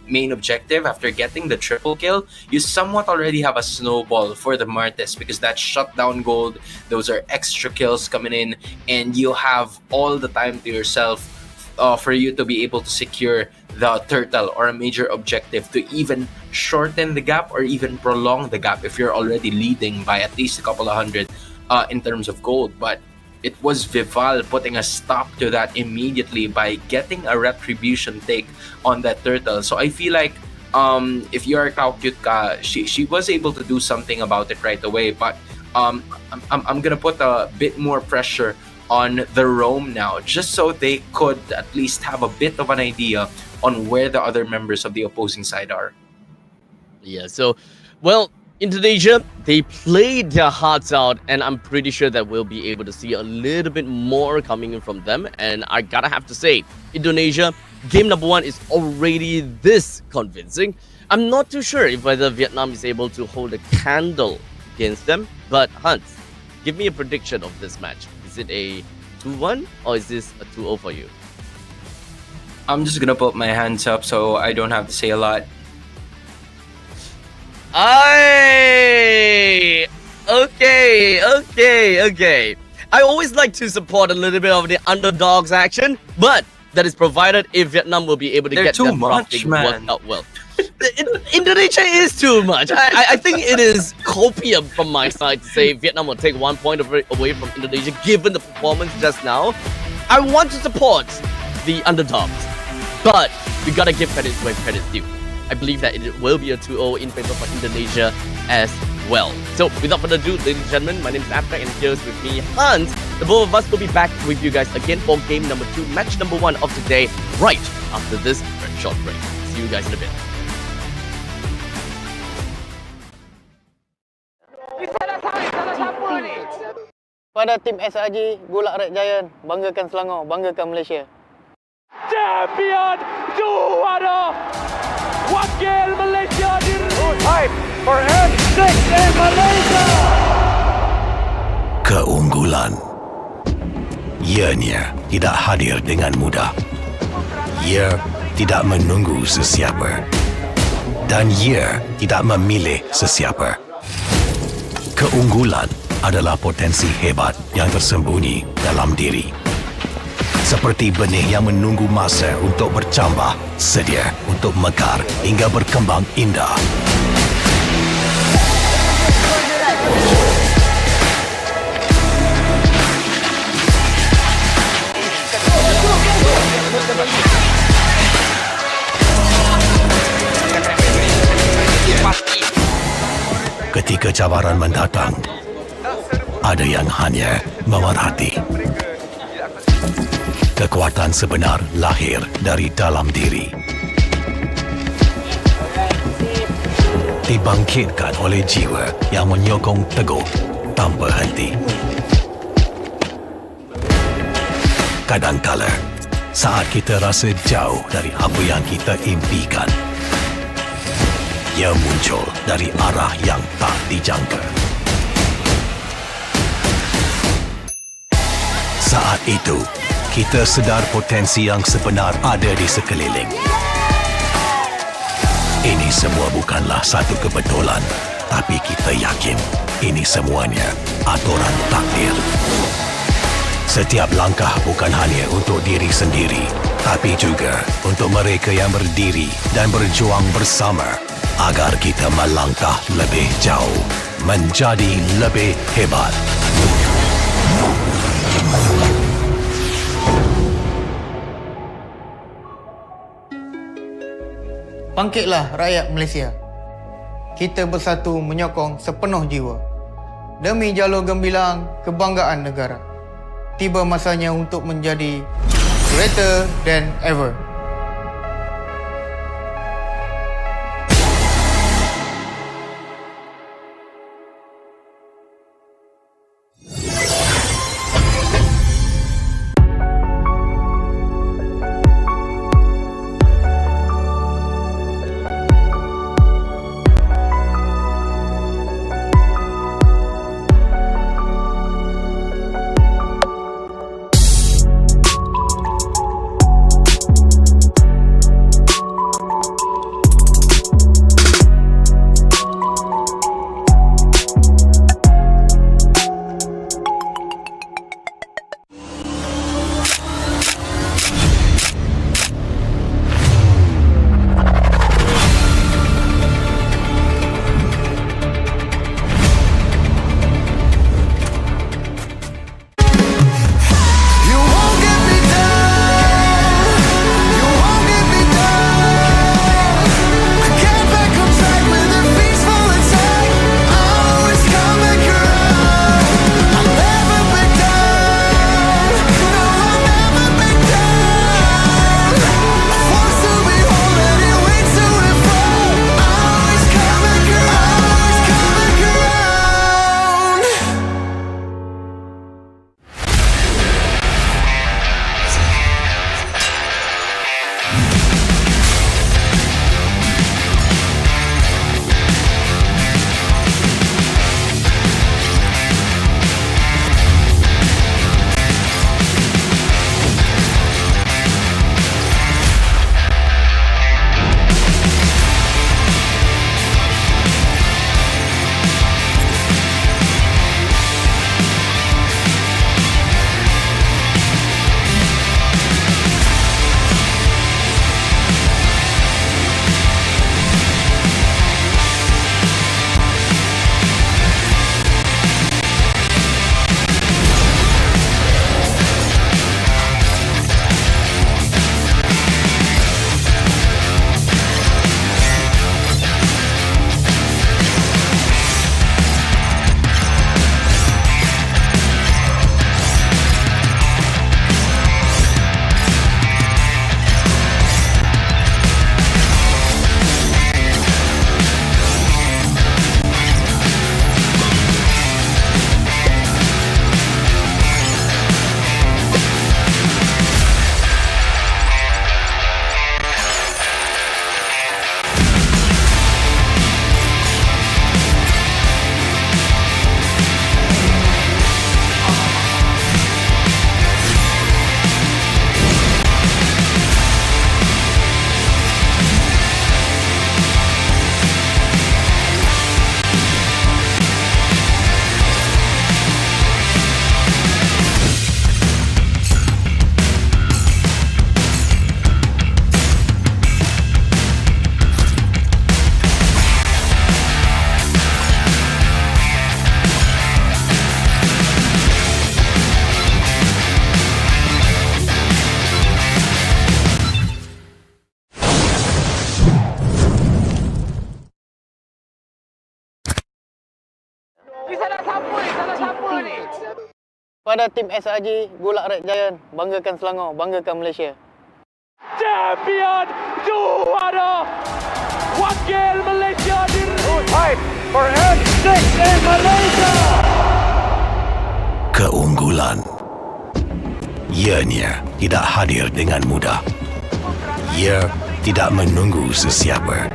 main objective, after getting the triple kill, you somewhat already have a snowball for the Martyrs, because that shutdown gold, those are extra kills coming in, and you have all the time to yourself for you to be able to secure the turtle or a major objective, to even shorten the gap or even prolong the gap if you're already leading by at least a couple of hundred in terms of gold. But it was Vival putting a stop to that immediately by getting a retribution take on that turtle. So I feel like if you're Kaukyutka, she was able to do something about it right away. But I'm gonna put a bit more pressure on the Rome now, just so they could at least have a bit of an idea on where the other members of the opposing side are. Yeah, so, well, Indonesia, they played their hearts out, and I'm pretty sure that we'll be able to see a little bit more coming in from them. And I gotta have to say, Indonesia, game number 1 is already this convincing. I'm not too sure if whether Vietnam is able to hold a candle against them, but Hans, give me a prediction of this match. Is it a 2-1 or is this a 2-0 for you? I'm just gonna put my hands up so I don't have to say a lot. Okay. I always like to support a little bit of the underdogs action, but that is provided if Vietnam will be able to get that drafting worked out well. Indonesia is too much. I think it is copium from my side to say Vietnam will take 1 point away from Indonesia given the performance just now. I want to support the underdogs, but we gotta give credit where credit's due. I believe that it will be a 2-0 in favor for Indonesia as well. So without further ado, ladies and gentlemen, my name is Abstract, and here's with me Hans. The both of us will be back with you guys again for game number 2, match number 1 of today, right after this very short break. See you guys in a bit. Pada tim SRG, Gulak Red Giant, banggakan Selangor, banggakan Malaysia. Champion juara wakil Malaysia time for M6 in Malaysia. Keunggulan. Ianya tidak hadir dengan mudah. Ia tidak menunggu sesiapa. Dan ia tidak memilih sesiapa. Keunggulan adalah potensi hebat yang tersembunyi dalam diri. Seperti benih yang menunggu masa untuk bercambah, sedia untuk mekar hingga berkembang indah. Ketika cabaran mendatang, ada yang hanya memerhati. Kekuatan sebenar lahir dari dalam diri. Dibangkitkan oleh jiwa yang menyokong teguh tanpa henti. Kadangkala, saat kita rasa jauh dari apa yang kita impikan, ia muncul dari arah yang tak dijangka. Saat itu, kita sedar potensi yang sebenar ada di sekeliling. Ini semua bukanlah satu kebetulan, tapi kita yakin ini semuanya aturan takdir. Setiap langkah bukan hanya untuk diri sendiri, tapi juga untuk mereka yang berdiri dan berjuang bersama agar kita melangkah lebih jauh, menjadi lebih hebat. Bangkitlah rakyat Malaysia. Kita bersatu menyokong sepenuh jiwa. Demi jalur gemilang kebanggaan negara. Tiba masanya untuk menjadi greater than ever. Pada tim SRG, Golak Red Giant, banggakan Selangor, banggakan Malaysia. Champion juara wakil Malaysia fight for N6 in Malaysia. Keunggulan Ianya tidak hadir dengan mudah. Ia tidak menunggu sesiapa.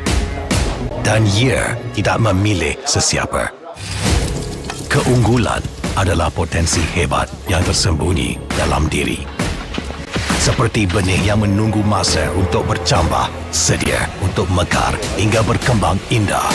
Dan ia tidak memilih sesiapa. Keunggulan adalah potensi hebat yang tersembunyi dalam diri. Seperti benih yang menunggu masa untuk bercambah, sedia untuk mekar hingga berkembang indah.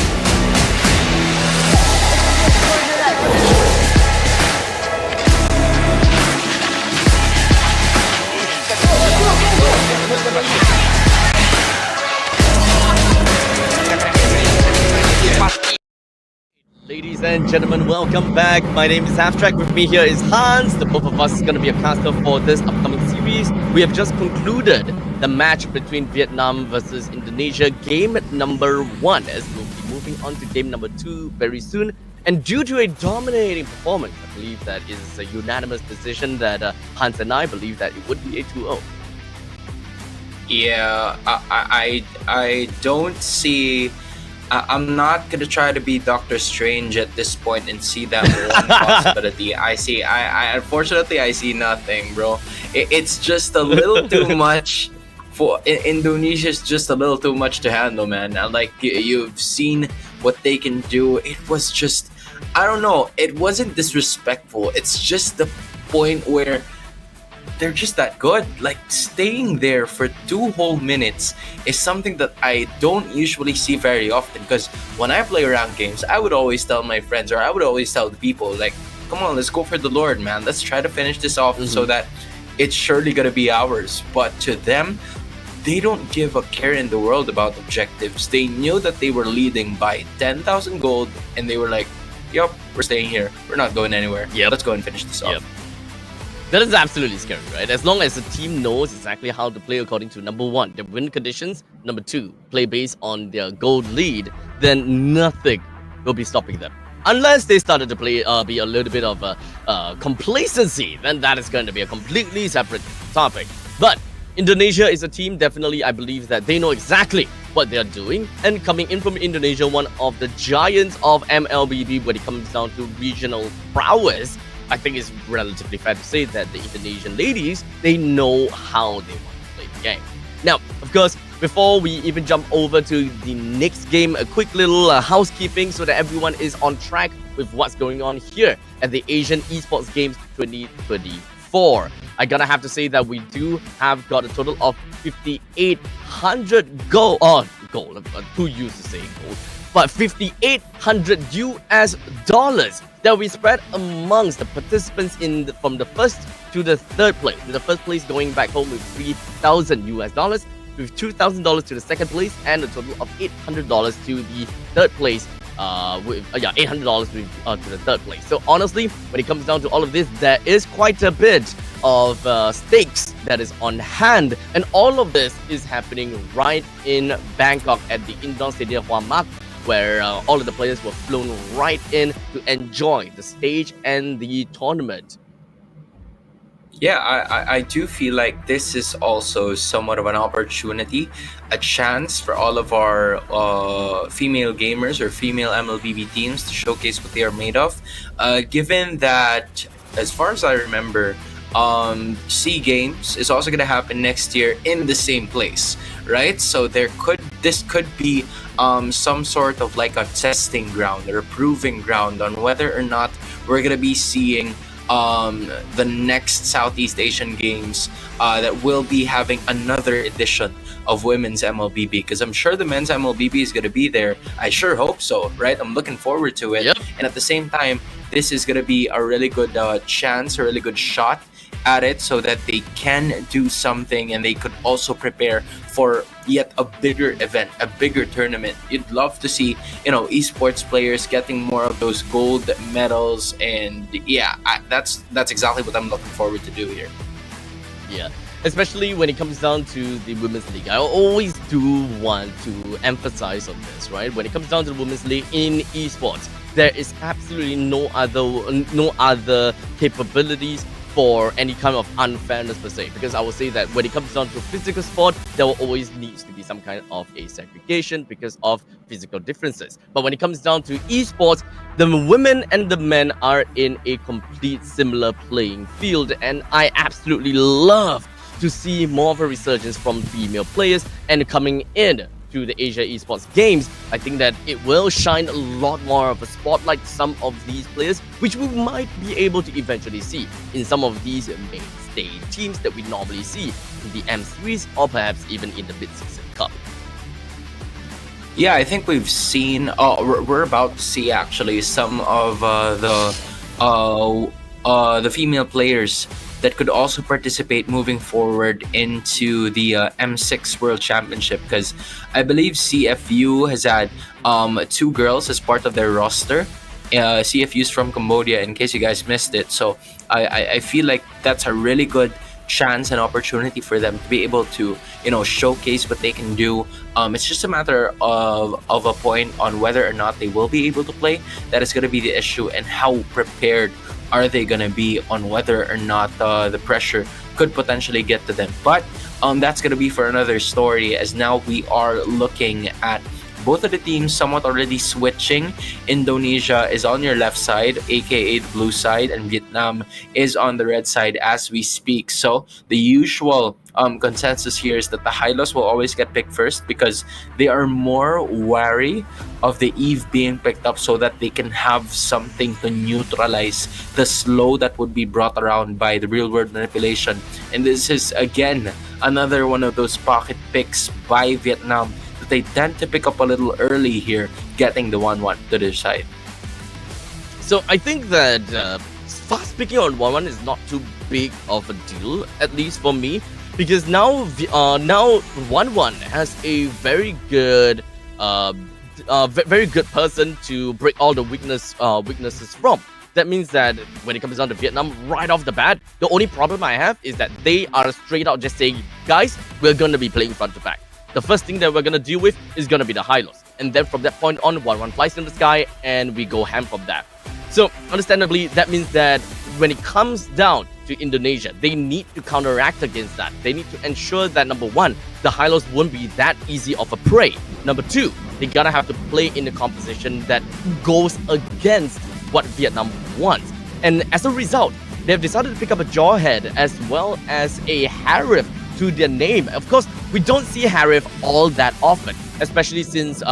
Ladies and gentlemen, welcome back. My name is Abstract. With me here is Hans. The both of us is going to be a caster for this upcoming series. We have just concluded the match between Vietnam versus Indonesia, game number 1, as we'll be moving on to game number 2 very soon. And due to a dominating performance, I believe that is a unanimous decision that Hans and I believe that it would be a 2-0. Yeah, I don't see. I'm not gonna try to be Doctor Strange at this point and see that one possibility. I unfortunately I see nothing, bro. It's just a little too much for Indonesia's just a little too much to handle, man. And like you've seen what they can do. It was just, I don't know. It wasn't disrespectful. It's just the point where they're just that good. Like staying there for 2 whole minutes is something that I don't usually see very often, because when I play ranked games, I would always tell my friends, or I would always tell the people, like, come on, let's go for the Lord, man. Let's try to finish this off so that it's surely gonna be ours. But to them, they don't give a care in the world about objectives. They knew that they were leading by 10,000 gold, and they were like, yep, we're staying here. We're not going anywhere. Yep. Let's go and finish this off. Yep. That is absolutely scary, right? As long as the team knows exactly how to play according to number 1, their win conditions, number 2, play based on their gold lead, then nothing will be stopping them. Unless they started to play, be a little bit of complacency, then that is going to be a completely separate topic. But Indonesia is a team, definitely, I believe that they know exactly what they are doing. And coming in from Indonesia, one of the giants of MLBB when it comes down to regional prowess, I think it's relatively fair to say that the Indonesian ladies, they know how they want to play the game. Now, of course, before we even jump over to the next game, a quick little housekeeping so that everyone is on track with what's going on here at the Asian Esports Games 2024. I gotta have to say that we do have got a total of 5,800 gold. Who used to say gold? But 5,800 US dollars that we spread amongst the participants from the first to the third place. With the first place going back home with 3,000 US dollars, with $2,000 to the second place, and a total of $800 to the third place. $800 to the third place. So honestly, when it comes down to all of this, there is quite a bit of stakes that is on hand, and all of this is happening right in Bangkok at the indoor stadium Hua Mak, where all of the players were flown right in to enjoy the stage and the tournament. Yeah, I do feel like this is also somewhat of an opportunity, a chance for all of our female gamers or female MLBB teams to showcase what they are made of. Given that, as far as I remember, SEA Games is also going to happen next year in the same place, right? So this could be some sort of like a testing ground or a proving ground on whether or not we're going to be seeing the next Southeast Asian Games that will be having another edition of women's MLBB, because I'm sure the men's MLBB is going to be there. I sure hope so, right? I'm looking forward to it. Yep. And at the same time, this is going to be a really good chance, a really good shot at it, so that they can do something and they could also prepare for yet a bigger event, a bigger tournament. You'd love to see, esports players getting more of those gold medals, and yeah, that's exactly what I'm looking forward to do here. Yeah, especially when it comes down to the Women's League. I always do want to emphasize on this, right? When it comes down to the Women's League in esports, there is absolutely no other capabilities for any kind of unfairness per se, because I will say that when it comes down to physical sport, there will always needs to be some kind of a segregation because of physical differences. But when it comes down to esports, the women and the men are in a complete similar playing field, and I absolutely love to see more of a resurgence from female players and coming in to the Asia Esports Games. I think that it will shine a lot more of a spotlight some of these players, which we might be able to eventually see in some of these mainstay teams that we normally see in the M Series or perhaps even in the Mid-Season Cup. Yeah, I think we've seen. We're about to see actually some of the female players that could also participate moving forward into the M6 World Championship, because I believe CFU has had 2 girls as part of their roster. CFU's from Cambodia, in case you guys missed it. So I feel like that's a really good chance and opportunity for them to be able to, showcase what they can do. It's just a matter of a point on whether or not they will be able to play. That is going to be the issue, and how prepared are they going to be on whether or not the pressure could potentially get to them. But that's going to be for another story, as now we are looking at both of the teams somewhat already switching. Indonesia is on your left side, aka the blue side, and Vietnam is on the red side as we speak. So the usual consensus here is that the Hylos will always get picked first, because they are more wary of the Eve being picked up, so that they can have something to neutralize the slow that would be brought around by the real world manipulation. And this is again another one of those pocket picks by Vietnam that they tend to pick up a little early here, getting the 1-1 to their side. So I think that fast picking on 1-1 is not too big of a deal, at least for me, because now 1-1 has a very good person to break all the weaknesses from. That means that when it comes down to Vietnam, right off the bat, the only problem I have is that they are straight out just saying, guys, we're going to be playing front to back. The first thing that we're going to deal with is going to be the Hylos. And then from that point on, 1-1 flies in the sky, and we go ham from that. So, understandably, that means that when it comes down to Indonesia, they need to counteract against that. They need to ensure that, number one, the Hylos won't be that easy of a prey. Number two, they gotta have to play in a composition that goes against what Vietnam wants. And as a result, they've decided to pick up a Jawhead as well as a Harif to their name. Of course, we don't see Harif all that often, especially since the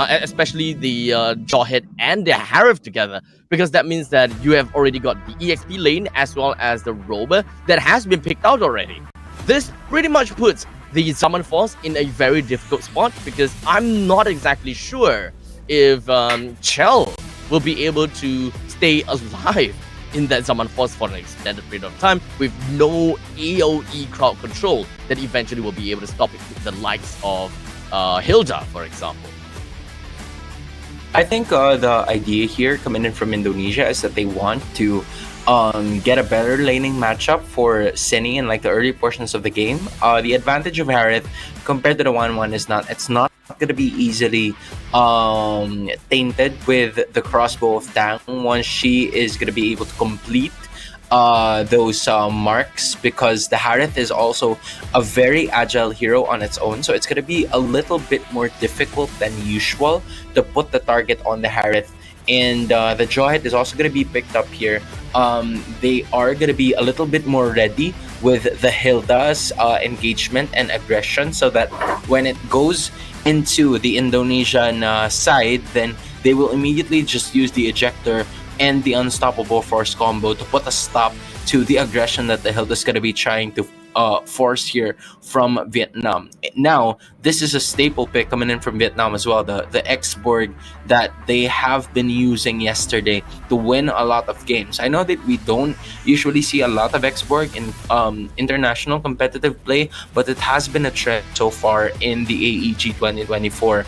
Jawhead and the Harif together, because that means that you have already got the EXP lane as well as the Rover that has been picked out already. This pretty much puts the Summon Force in a very difficult spot, because I'm not exactly sure if Chell will be able to stay alive in that Summon Force for an extended period of time with no AoE crowd control that eventually will be able to stop it with the likes of Hilda, for example. I think the idea here coming in from Indonesia is that they want to get a better laning matchup for Cine in like the early portions of the game. The advantage of Harith compared to the 1-1 is it's not going to be easily tainted with the crossbow of Tang once she is going to be able to complete those marks, because the Harith is also a very agile hero on its own, so it's going to be a little bit more difficult than usual to put the target on the Harith. And the Jawhead is also going to be picked up here. They are going to be a little bit more ready with the Hilda's engagement and aggression, so that when it goes into the Indonesian side, then they will immediately just use the ejector and the unstoppable force combo to put a stop to the aggression that the Hilda's going to be trying to force here from Vietnam. Now, this is a staple pick coming in from Vietnam as well, the X-Borg that they have been using yesterday to win a lot of games. I know that we don't usually see a lot of X-Borg in international competitive play, but it has been a trend so far in the AEG 2024,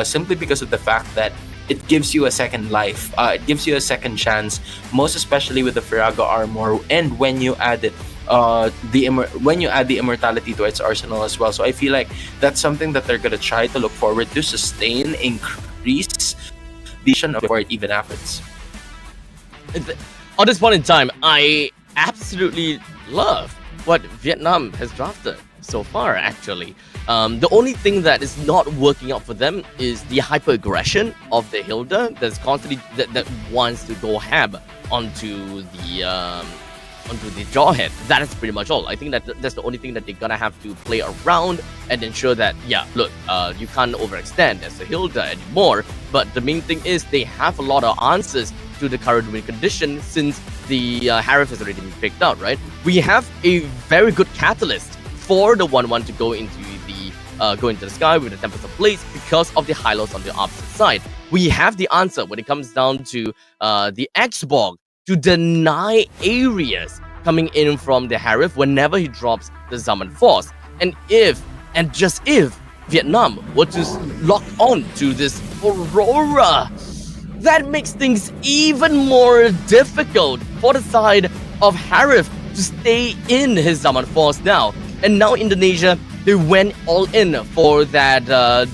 simply because of the fact that it gives you a second life. It gives you a second chance, most especially with the Firaga armor, and when you add it, when you add the immortality to its arsenal as well. So I feel like that's something that they're gonna try to look forward to sustain, increase the before it even happens. On this point in time, I absolutely love what Vietnam has drafted so far, actually. The only thing that is not working out for them is the hyper aggression of the Hilda that's constantly that wants to go ham onto the jawhead. That is pretty much all. I think that's the only thing that they're gonna have to play around and ensure that, yeah, look, you can't overextend as a Hilda anymore. But the main thing is they have a lot of answers to the current win condition since the Harif has already been picked out, right? We have a very good catalyst for the 1-1 to go into the sky with the Tempest of Blades because of the Hylos on the opposite side. We have the answer when it comes down to the X-Borg to deny areas coming in from the Harif whenever he drops the Zaman Force. And just if Vietnam were to lock on to this Aurora, that makes things even more difficult for the side of Harif to stay in his Zaman Force now. And now Indonesia, they went all in for that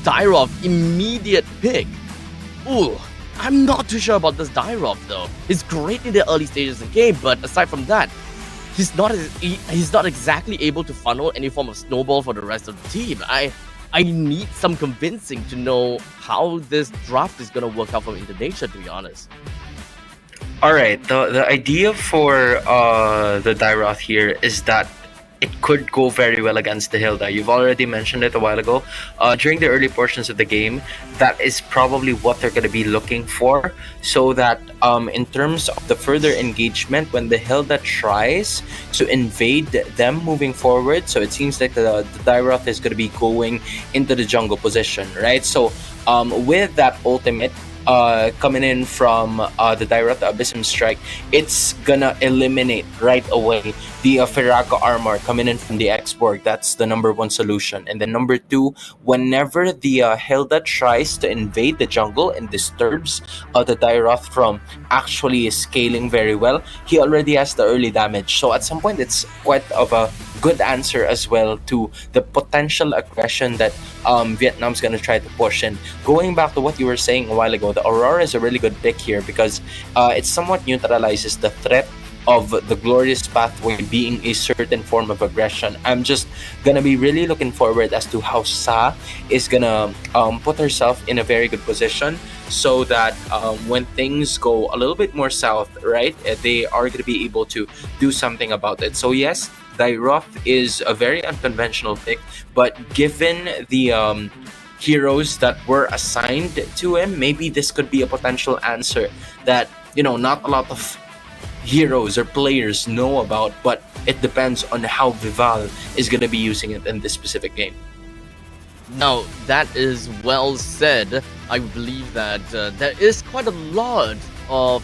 Dyrov immediate pick. Ooh, I'm not too sure about this Dyrov though. He's great in the early stages of the game, but aside from that, he's not exactly able to funnel any form of snowball for the rest of the team. I need some convincing to know how this draft is gonna work out for Indonesia, to be honest. All right, the idea for the Dyroth here is that it could go very well against the Hilda. You've already mentioned it a while ago. During the early portions of the game, that is probably what they're going to be looking for, so that in terms of the further engagement, when the Hilda tries to invade them moving forward, so it seems like the Dyroth is going to be going into the jungle position, right? So with that ultimate coming in from the Dyroth Abysm Strike, it's gonna eliminate right away the Ferraga armor coming in from the X-Borg. That's the number one solution. And then number two, whenever the Hilda tries to invade the jungle and disturbs the Dyroth from actually scaling very well, he already has the early damage. So at some point, it's quite of a good answer as well to the potential aggression that Vietnam's going to try to push. And going back to what you were saying a while ago, the Aurora is a really good pick here because it somewhat neutralizes the threat of the glorious pathway being a certain form of aggression. I'm just gonna be really looking forward as to how Sa is gonna put herself in a very good position so that when things go a little bit more south, right, they are gonna be able to do something about it. So yes, Dyroth is a very unconventional pick, but given the heroes that were assigned to him, maybe this could be a potential answer that, you know, not a lot of heroes or players know about, but it depends on how Vival is going to be using it in this specific game. Now, that is well said. I believe that there is quite a lot of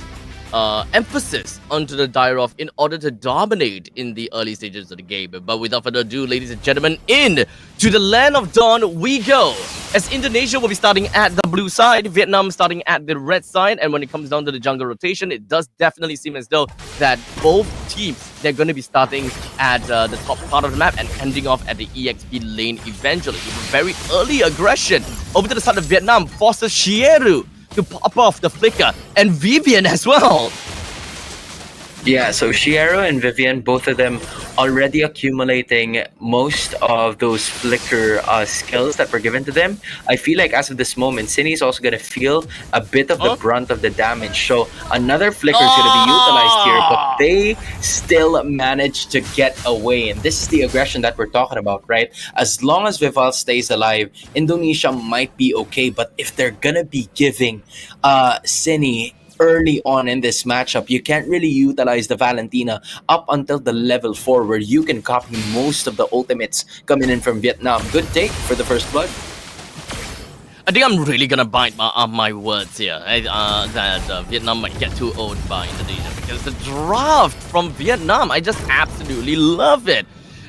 emphasis onto the Dyroth in order to dominate in the early stages of the game. But without further ado, ladies and gentlemen, in to the land of dawn we go. As Indonesia will be starting at the blue side, Vietnam starting at the red side, and when it comes down to the jungle rotation, it does definitely seem as though that both teams, they're going to be starting at the top part of the map and ending off at the EXP lane eventually. With a very early aggression over to the side of Vietnam forces Shieru to pop off the flicker, and Vivian as well. Yeah, so Shiero and Vivian, both of them already accumulating most of those flicker skills that were given to them. I feel like as of this moment, Cine is also going to feel a bit of the brunt of the damage. So another flicker is going to be utilized here, but they still managed to get away. And this is the aggression that we're talking about, right? As long as Vival stays alive, Indonesia might be okay. But if they're going to be giving Cine early on in this matchup, you can't really utilize the Valentina up until the level 4 where you can copy most of the ultimates coming in from Vietnam. Good take for the first blood. I think I'm really gonna bite my words here. That Vietnam might get too old by Indonesia because the draft from Vietnam, I just absolutely love it.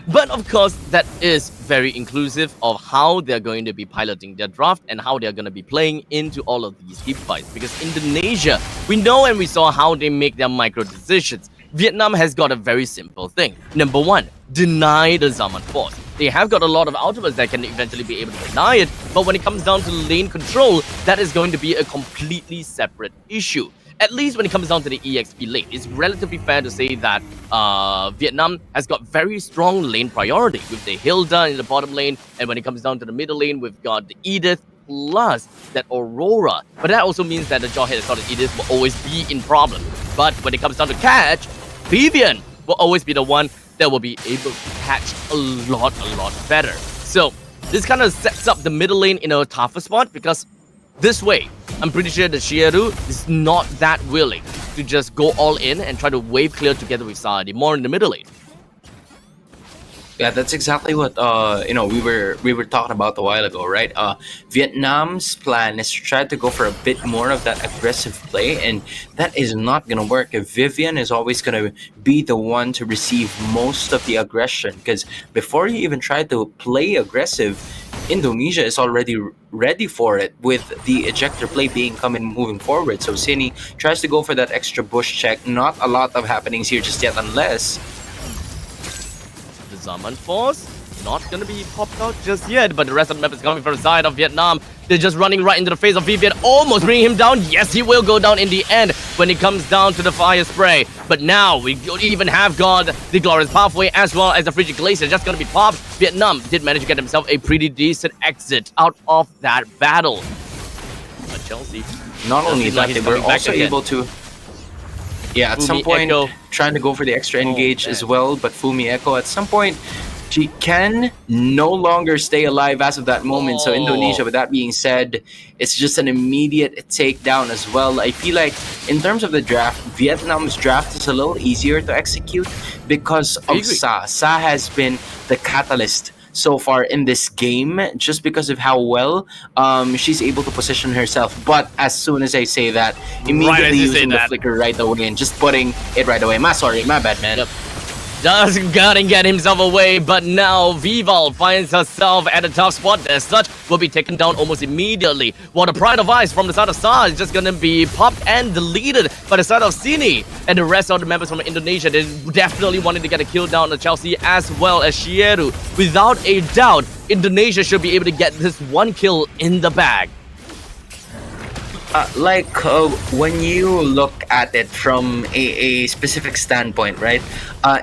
But of course, that is very inclusive of how they're going to be piloting their draft and how they're going to be playing into all of these team fights. Because Indonesia, we know and we saw how they make their micro decisions. Vietnam has got a very simple thing. Number one, deny the Zaman Force. They have got a lot of ultimates that can eventually be able to deny it, but when it comes down to lane control, that is going to be a completely separate issue. at least when it comes down to the EXP lane, it's relatively fair to say that Vietnam has got very strong lane priority with the Hilda in the bottom lane, and when it comes down to the middle lane, we've got the Edith plus that Aurora. But that also means that the Jawhead Assault Edith will always be in problem. But when it comes down to catch, Vivian will always be the one that will be able to catch a lot better. So this kind of sets up the middle lane in a tougher spot, because this way, I'm pretty sure that Shieru is not that willing to just go all in and try to wave clear together with Saadi, more in the middle lane. Yeah, that's exactly what we were talking about a while ago, right? Vietnam's plan is to try to go for a bit more of that aggressive play, and that is not gonna work if Vivian is always gonna be the one to receive most of the aggression. Because before you even try to play aggressive, Indonesia is already ready for it with the ejector play being coming moving forward. So Cine tries to go for that extra bush check. Not a lot of happenings here just yet, unless The Zaman Force not gonna be popped out just yet, but the rest of the map is coming from the side of Vietnam. They're just running right into the face of Vivian, almost bringing him down. Yes, he will go down in the end when it comes down to the fire spray. But now we even have got the Glorious Pathway as well as the Frigid Glacier just gonna be popped. Vietnam did manage to get himself a pretty decent exit out of that battle. But Chelsea, not only that, he's they were coming back also again. able to, yeah, at some Fumi point Echo. trying to go for the extra engage man. as well. But Fumi Echo, at some point, she can no longer stay alive as of that moment. So Indonesia, with that being said, it's just an immediate takedown as well. I feel like in terms of the draft, Vietnam's draft is a little easier to execute because of Sa. Sa has been the catalyst so far in this game, just because of how well she's able to position herself. But as soon as I say that, immediately using the flicker right away and just putting it right away. My bad, man. Yep. Just gotta get himself away, but now Vival finds herself at a tough spot. As such, will be taken down almost immediately. While the Pride of Ice from the side of Sa is just gonna be popped and deleted by the side of Cine. And the rest of the members from Indonesia, they definitely wanted to get a kill down on Chelsea as well as Shieru. Without a doubt, Indonesia should be able to get this one kill in the bag. When you look at it from a specific standpoint, right?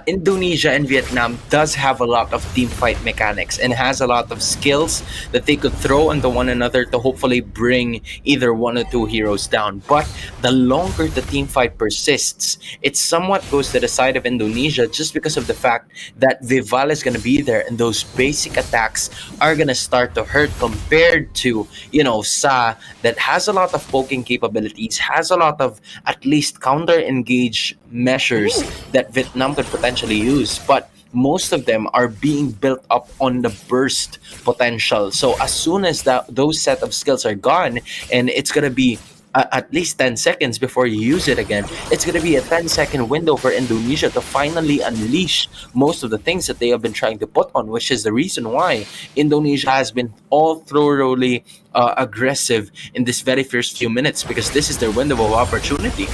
Indonesia and Vietnam does have a lot of team fight mechanics and has a lot of skills that they could throw into one another to hopefully bring either one or two heroes down. But the longer the team fight persists, it somewhat goes to the side of Indonesia, just because of the fact that Vival is going to be there and those basic attacks are going to start to hurt compared to, Sa, that has a lot of poking capabilities, has a lot of at least counter engage measures that Vietnam could potentially use, but most of them are being built up on the burst potential. So as soon as those set of skills are gone, and it's gonna be at least 10 seconds before you use it again, it's going to be a 10-second window for Indonesia to finally unleash most of the things that they have been trying to put on, which is the reason why Indonesia has been all thoroughly aggressive in this very first few minutes, because this is their window of opportunity.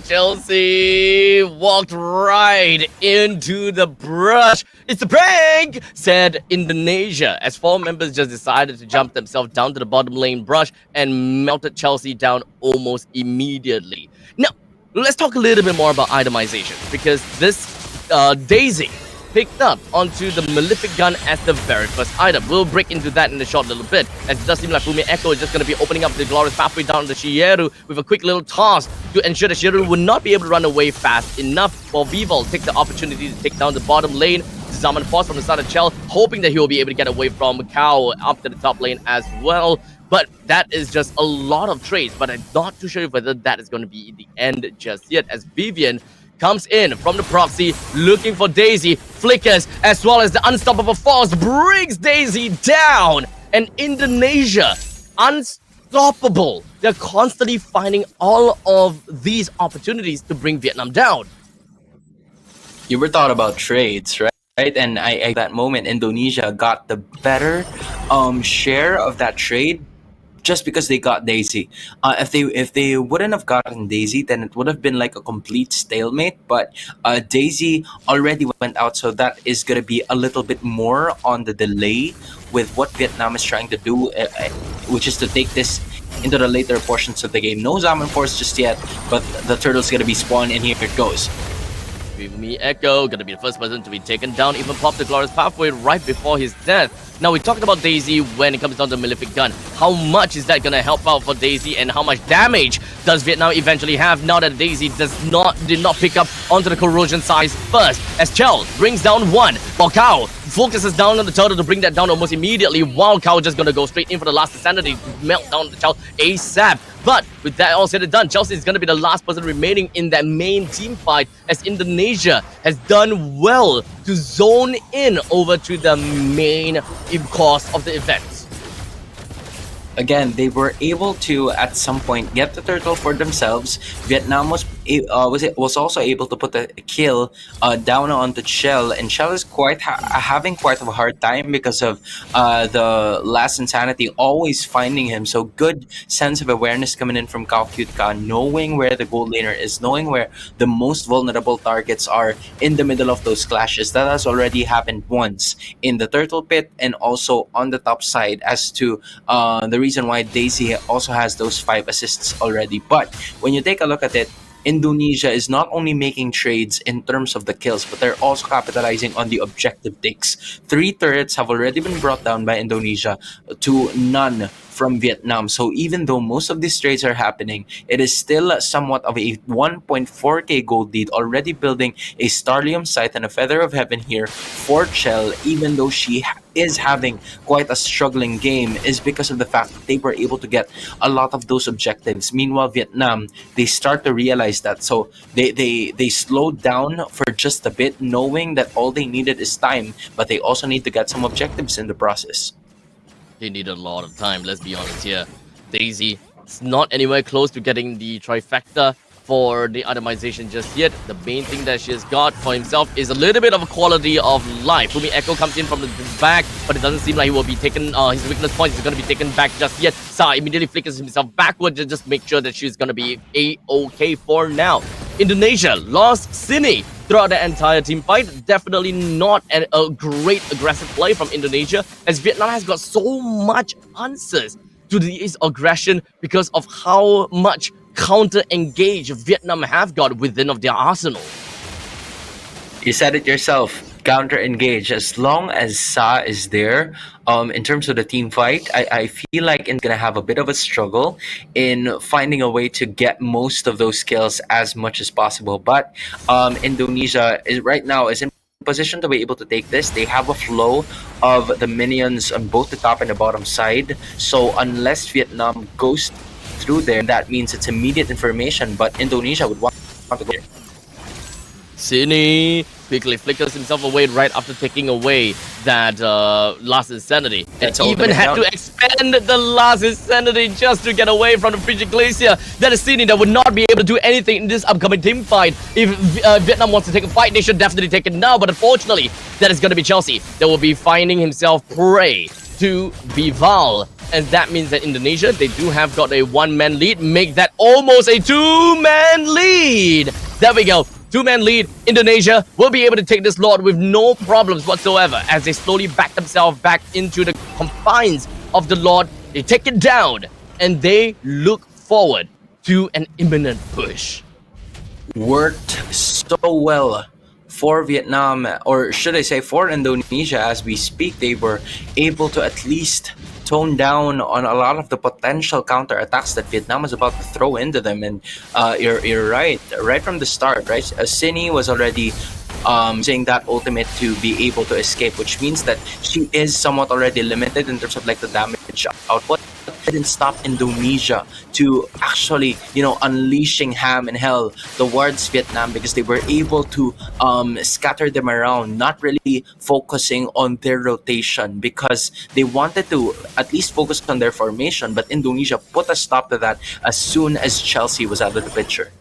Chelsea walked right into the brush. It's a prank, said Indonesia, as 4 members just decided to jump themselves down to the bottom lane brush and melted Chelsea down almost immediately. Now, let's talk a little bit more about itemization, because this Daisy picked up onto the Malefic Gun as the very first item. We'll break into that in a short little bit, as it does seem like Fumi Echo is just going to be opening up the Glorious Pathway down to Shieru with a quick little toss to ensure that Shieru would not be able to run away fast enough, while Vival takes the opportunity to take down the bottom lane. Zaman Force from the side of Chell, hoping that he will be able to get away from Macau up to the top lane as well. But that is just a lot of trades, but I'm not too sure whether that is going to be the end just yet, as Vivian comes in from the proxy, looking for Daisy, flickers, as well as the Unstoppable Force brings Daisy down. And Indonesia, unstoppable. They're constantly finding all of these opportunities to bring Vietnam down. You were thought about trades, right? And at that moment, Indonesia got the better share of that trade, just because they got Daisy. If they wouldn't have gotten Daisy, then it would have been like a complete stalemate. But Daisy already went out, so that is going to be a little bit more on the delay with what Vietnam is trying to do, which is to take this into the later portions of the game. No Zaman Force just yet, but the turtle's gonna be spawned, and here it goes. Me Echo gonna be the first person to be taken down, even popped the Glorious Pathway right before his death. Now we talked about Daisy when it comes down to Malefic Gun. How much is that gonna help out for Daisy, and how much damage does Vietnam eventually have now that Daisy did not pick up onto the corrosion size first? As Chell brings down one, while Cow focuses down on the turtle to bring that down almost immediately, while Cow just gonna go straight in for the last Insanity to melt down the Chell ASAP. But with that all said and done, Chelsea is going to be the last person remaining in that main team fight, as Indonesia has done well to zone in over to the main course of the event. Again, they were able to at some point get the turtle for themselves. Vietnam was also able to put a kill down onto Shell, and Shell is having quite of a hard time because of the last Insanity always finding him. So good sense of awareness coming in from Kao Cute Ka, knowing where the gold laner is, knowing where the most vulnerable targets are in the middle of those clashes. That has already happened once in the turtle pit and also on the top side, as to the reason why Daisy also has those 5 assists already. But when you take a look at it, Indonesia is not only making trades in terms of the kills, but they're also capitalizing on the objective takes. 3 turrets have already been brought down by Indonesia to none from Vietnam. So even though most of these trades are happening, it is still somewhat of a 1.4k gold lead, already building a Starlium Scythe and a Feather of Heaven here for Chell, even though she is having quite a struggling game, is because of the fact that they were able to get a lot of those objectives. Meanwhile, Vietnam, they start to realize that, so they slowed down for just a bit, knowing that all they needed is time, but they also need to get some objectives in the process. They need a lot of time, let's be honest here. Daisy is not anywhere close to getting the trifecta for the itemization just yet. The main thing that she has got for himself is a little bit of a quality of life. Fumi Echo comes in from the back, but it doesn't seem like he will be taken, his weakness points is going to be taken back just yet. Sa immediately flickers himself backward to just make sure that she's going to be A-okay for now. Indonesia lost Sini throughout the entire team fight. Definitely not a great aggressive play from Indonesia, as Vietnam has got so much answers to this aggression because of how much counter-engage Vietnam have got within of their arsenal. You said it yourself, counter-engage. As long as Sa is there, in terms of the team fight, I feel like it's gonna have a bit of a struggle in finding a way to get most of those kills as much as possible. But Indonesia right now is in position to be able to take this. They have a flow of the minions on both the top and the bottom side. So unless Vietnam goes through there, that means it's immediate information, but Indonesia would want to go. Sini quickly flickers himself away right after taking away that last Insanity. And even had to expand the last Insanity just to get away from the Frigid Glacier. That is Sini that would not be able to do anything in this upcoming team fight. If Vietnam wants to take a fight, they should definitely take it now. But unfortunately, that is going to be Chelsea that will be finding himself prey to Bival. And that means that Indonesia, they do have got a 1-man lead. Make that almost a 2-man lead. There we go. 2-man lead. Indonesia will be able to take this Lord with no problems whatsoever, as they slowly back themselves back into the confines of the Lord. They take it down, and they look forward to an imminent push. Worked so well for Vietnam, or should I say for Indonesia as we speak. They were able to at least tone down on a lot of the potential counterattacks that Vietnam was about to throw into them. And you're right from the start, right? Sini was already using that ultimate to be able to escape, which means that she is somewhat already limited in terms of like the damage output. Didn't stop Indonesia to actually, unleashing ham and hell towards Vietnam, because they were able to scatter them around, not really focusing on their rotation, because they wanted to at least focus on their formation. But Indonesia put a stop to that as soon as Chelsea was out of the picture.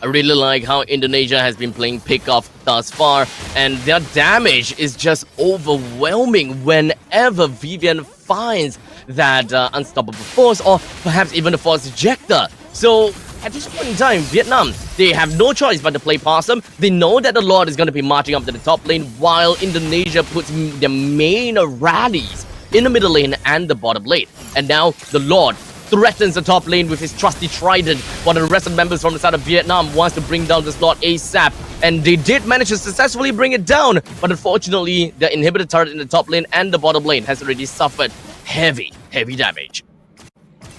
I really like how Indonesia has been playing pick-off thus far, and their damage is just overwhelming whenever Vivian finds that unstoppable force, or perhaps even the force ejector. So at this point in time, Vietnam, they have no choice but to play possum. They know that the Lord is going to be marching up to the top lane, while Indonesia puts their main rallies in the middle lane and the bottom lane. And now the Lord threatens the top lane with his trusty trident, while the rest of the members from the side of Vietnam wants to bring down this Lord ASAP. And they did manage to successfully bring it down, but unfortunately, the inhibitor turret in the top lane and the bottom lane has already suffered heavy damage.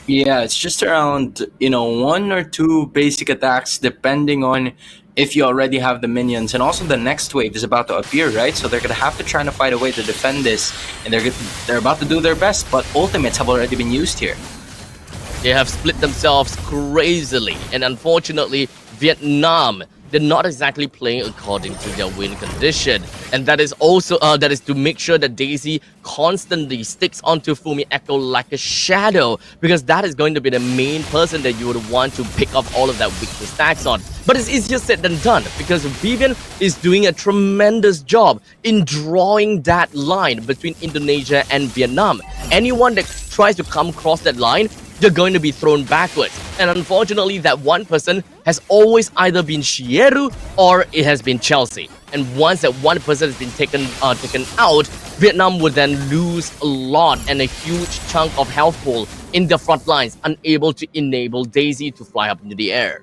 Yeah, it's just around, one or two basic attacks depending on if you already have the minions. And also the next wave is about to appear, right? So they're going to have to try to find a way to defend this. And they're about to do their best, but ultimates have already been used here. They have split themselves crazily, and unfortunately, Vietnam, they're not exactly playing according to their win condition. And that is also that is to make sure that Daisy constantly sticks onto Fumi Echo like a shadow, because that is going to be the main person that you would want to pick up all of that weakness stacks on. But it's easier said than done, because Vivian is doing a tremendous job in drawing that line between Indonesia and Vietnam. Anyone that tries to come across that line, you're going to be thrown backwards. And unfortunately, that one person has always either been Shieru or it has been Chelsea. And once that one person has been taken out, Vietnam would then lose a lot and a huge chunk of health pool in the front lines, unable to enable Daisy to fly up into the air.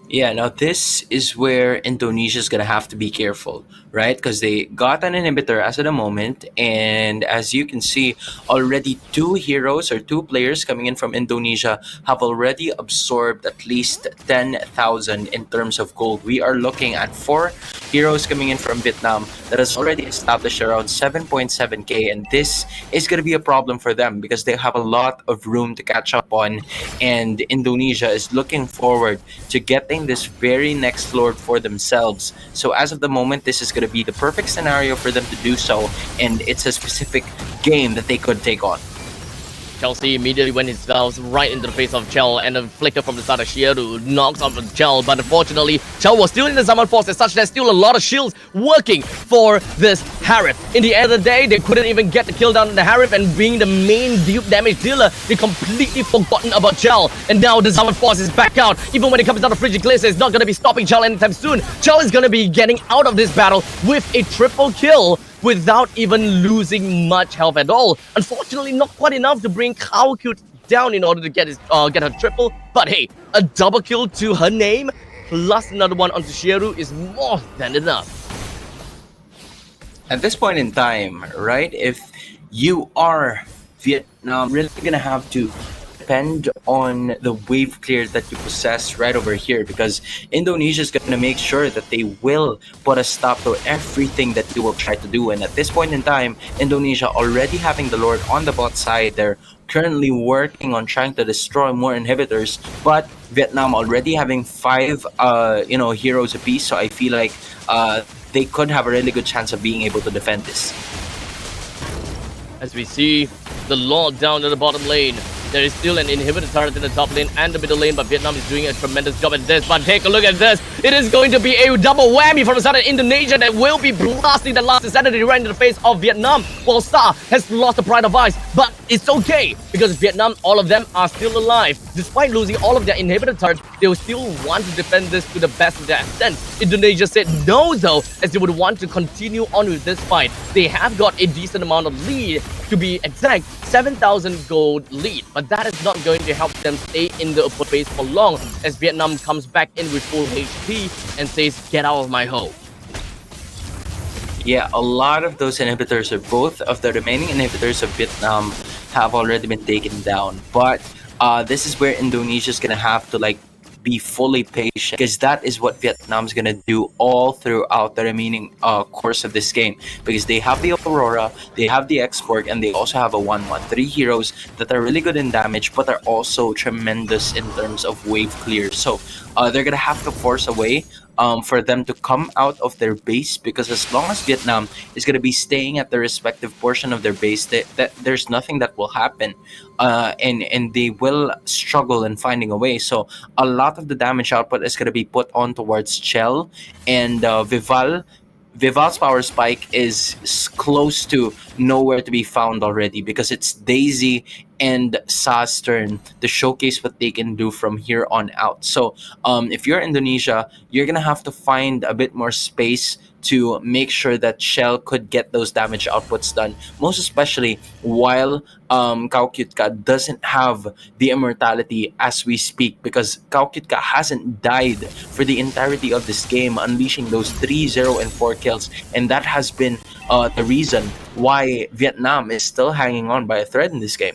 Yeah, now this is where Indonesia is going to have to be careful, right? Because they got an inhibitor as of the moment. And as you can see, already two heroes or two players coming in from Indonesia have already absorbed at least 10,000 in terms of gold. We are looking at 4 heroes coming in from Vietnam that has already established around 7.7k. And this is going to be a problem for them because they have a lot of room to catch up on. And Indonesia is looking forward to getting this very next lord for themselves. So as of the moment, this is going to be the perfect scenario for them to do so, and it's a specific game that they could take on. Chelsea immediately went himself right into the face of Chell, and a flicker from the side of Shieru knocks off Chell. But unfortunately, Chell was still in the Zaman Force, as such there's still a lot of shields working for this Harif. In the end of the day, they couldn't even get the kill down on the Harif, and being the main damage dealer, they completely forgotten about Chell. And now the Zaman Force is back out. Even when it comes down to Frigid Glacier, it's not going to be stopping Chell anytime soon. Chell is going to be getting out of this battle with a triple kill, without even losing much health at all. Unfortunately, not quite enough to bring Kaoku down in order to get her triple. But hey, a double kill to her name, plus another one onto Shieru is more than enough. At this point in time, right, if you are Vietnam, really gonna have to depend on the wave clear that you possess right over here, because Indonesia is going to make sure that they will put a stop to everything that you will try to do. And at this point in time, Indonesia already having the Lord on the bot side, they're currently working on trying to destroy more inhibitors, but Vietnam already having 5 heroes apiece, so I feel like they could have a really good chance of being able to defend this. As we see the Lord down in the bottom lane, there is still an inhibitor turret in the top lane and the middle lane, but Vietnam is doing a tremendous job at this. But take a look at this. It is going to be a double whammy from the side of Indonesia that will be blasting the last insanity right into the face of Vietnam, while Star has lost the pride of ice. But it's okay, because Vietnam, all of them are still alive. Despite losing all of their inhibitor turrets, they will still want to defend this to the best of their extent. Indonesia said no though, as they would want to continue on with this fight. They have got a decent amount of lead, to be exact, 7,000 gold lead. But that is not going to help them stay in the upper phase for long, as Vietnam comes back in with full HP and says, get out of my hole. Yeah, a lot of those inhibitors, or both of the remaining inhibitors of Vietnam, have already been taken down. But this is where Indonesia is going to have to be fully patient, because that is what Vietnam's gonna do all throughout the remaining course of this game, because they have the Aurora, they have the Export, and they also have a 1-1. 3 heroes that are really good in damage, but are also tremendous in terms of wave clear. So they're gonna have to force a way for them to come out of their base, because as long as Vietnam is going to be staying at the respective portion of their base, that there's nothing that will happen, and they will struggle in finding a way. So a lot of the damage output is going to be put on towards Chell and Vival. Vival's power spike is close to nowhere to be found already, because it's Daisy and Sa's turn to showcase what they can do from here on out. So if you're Indonesia, you're gonna have to find a bit more space to make sure that Shell could get those damage outputs done, most especially while Kaukyutka doesn't have the immortality as we speak, because Kaukyutka hasn't died for the entirety of this game, unleashing those 3, 0, and 4 kills, and that has been the reason why Vietnam is still hanging on by a thread in this game.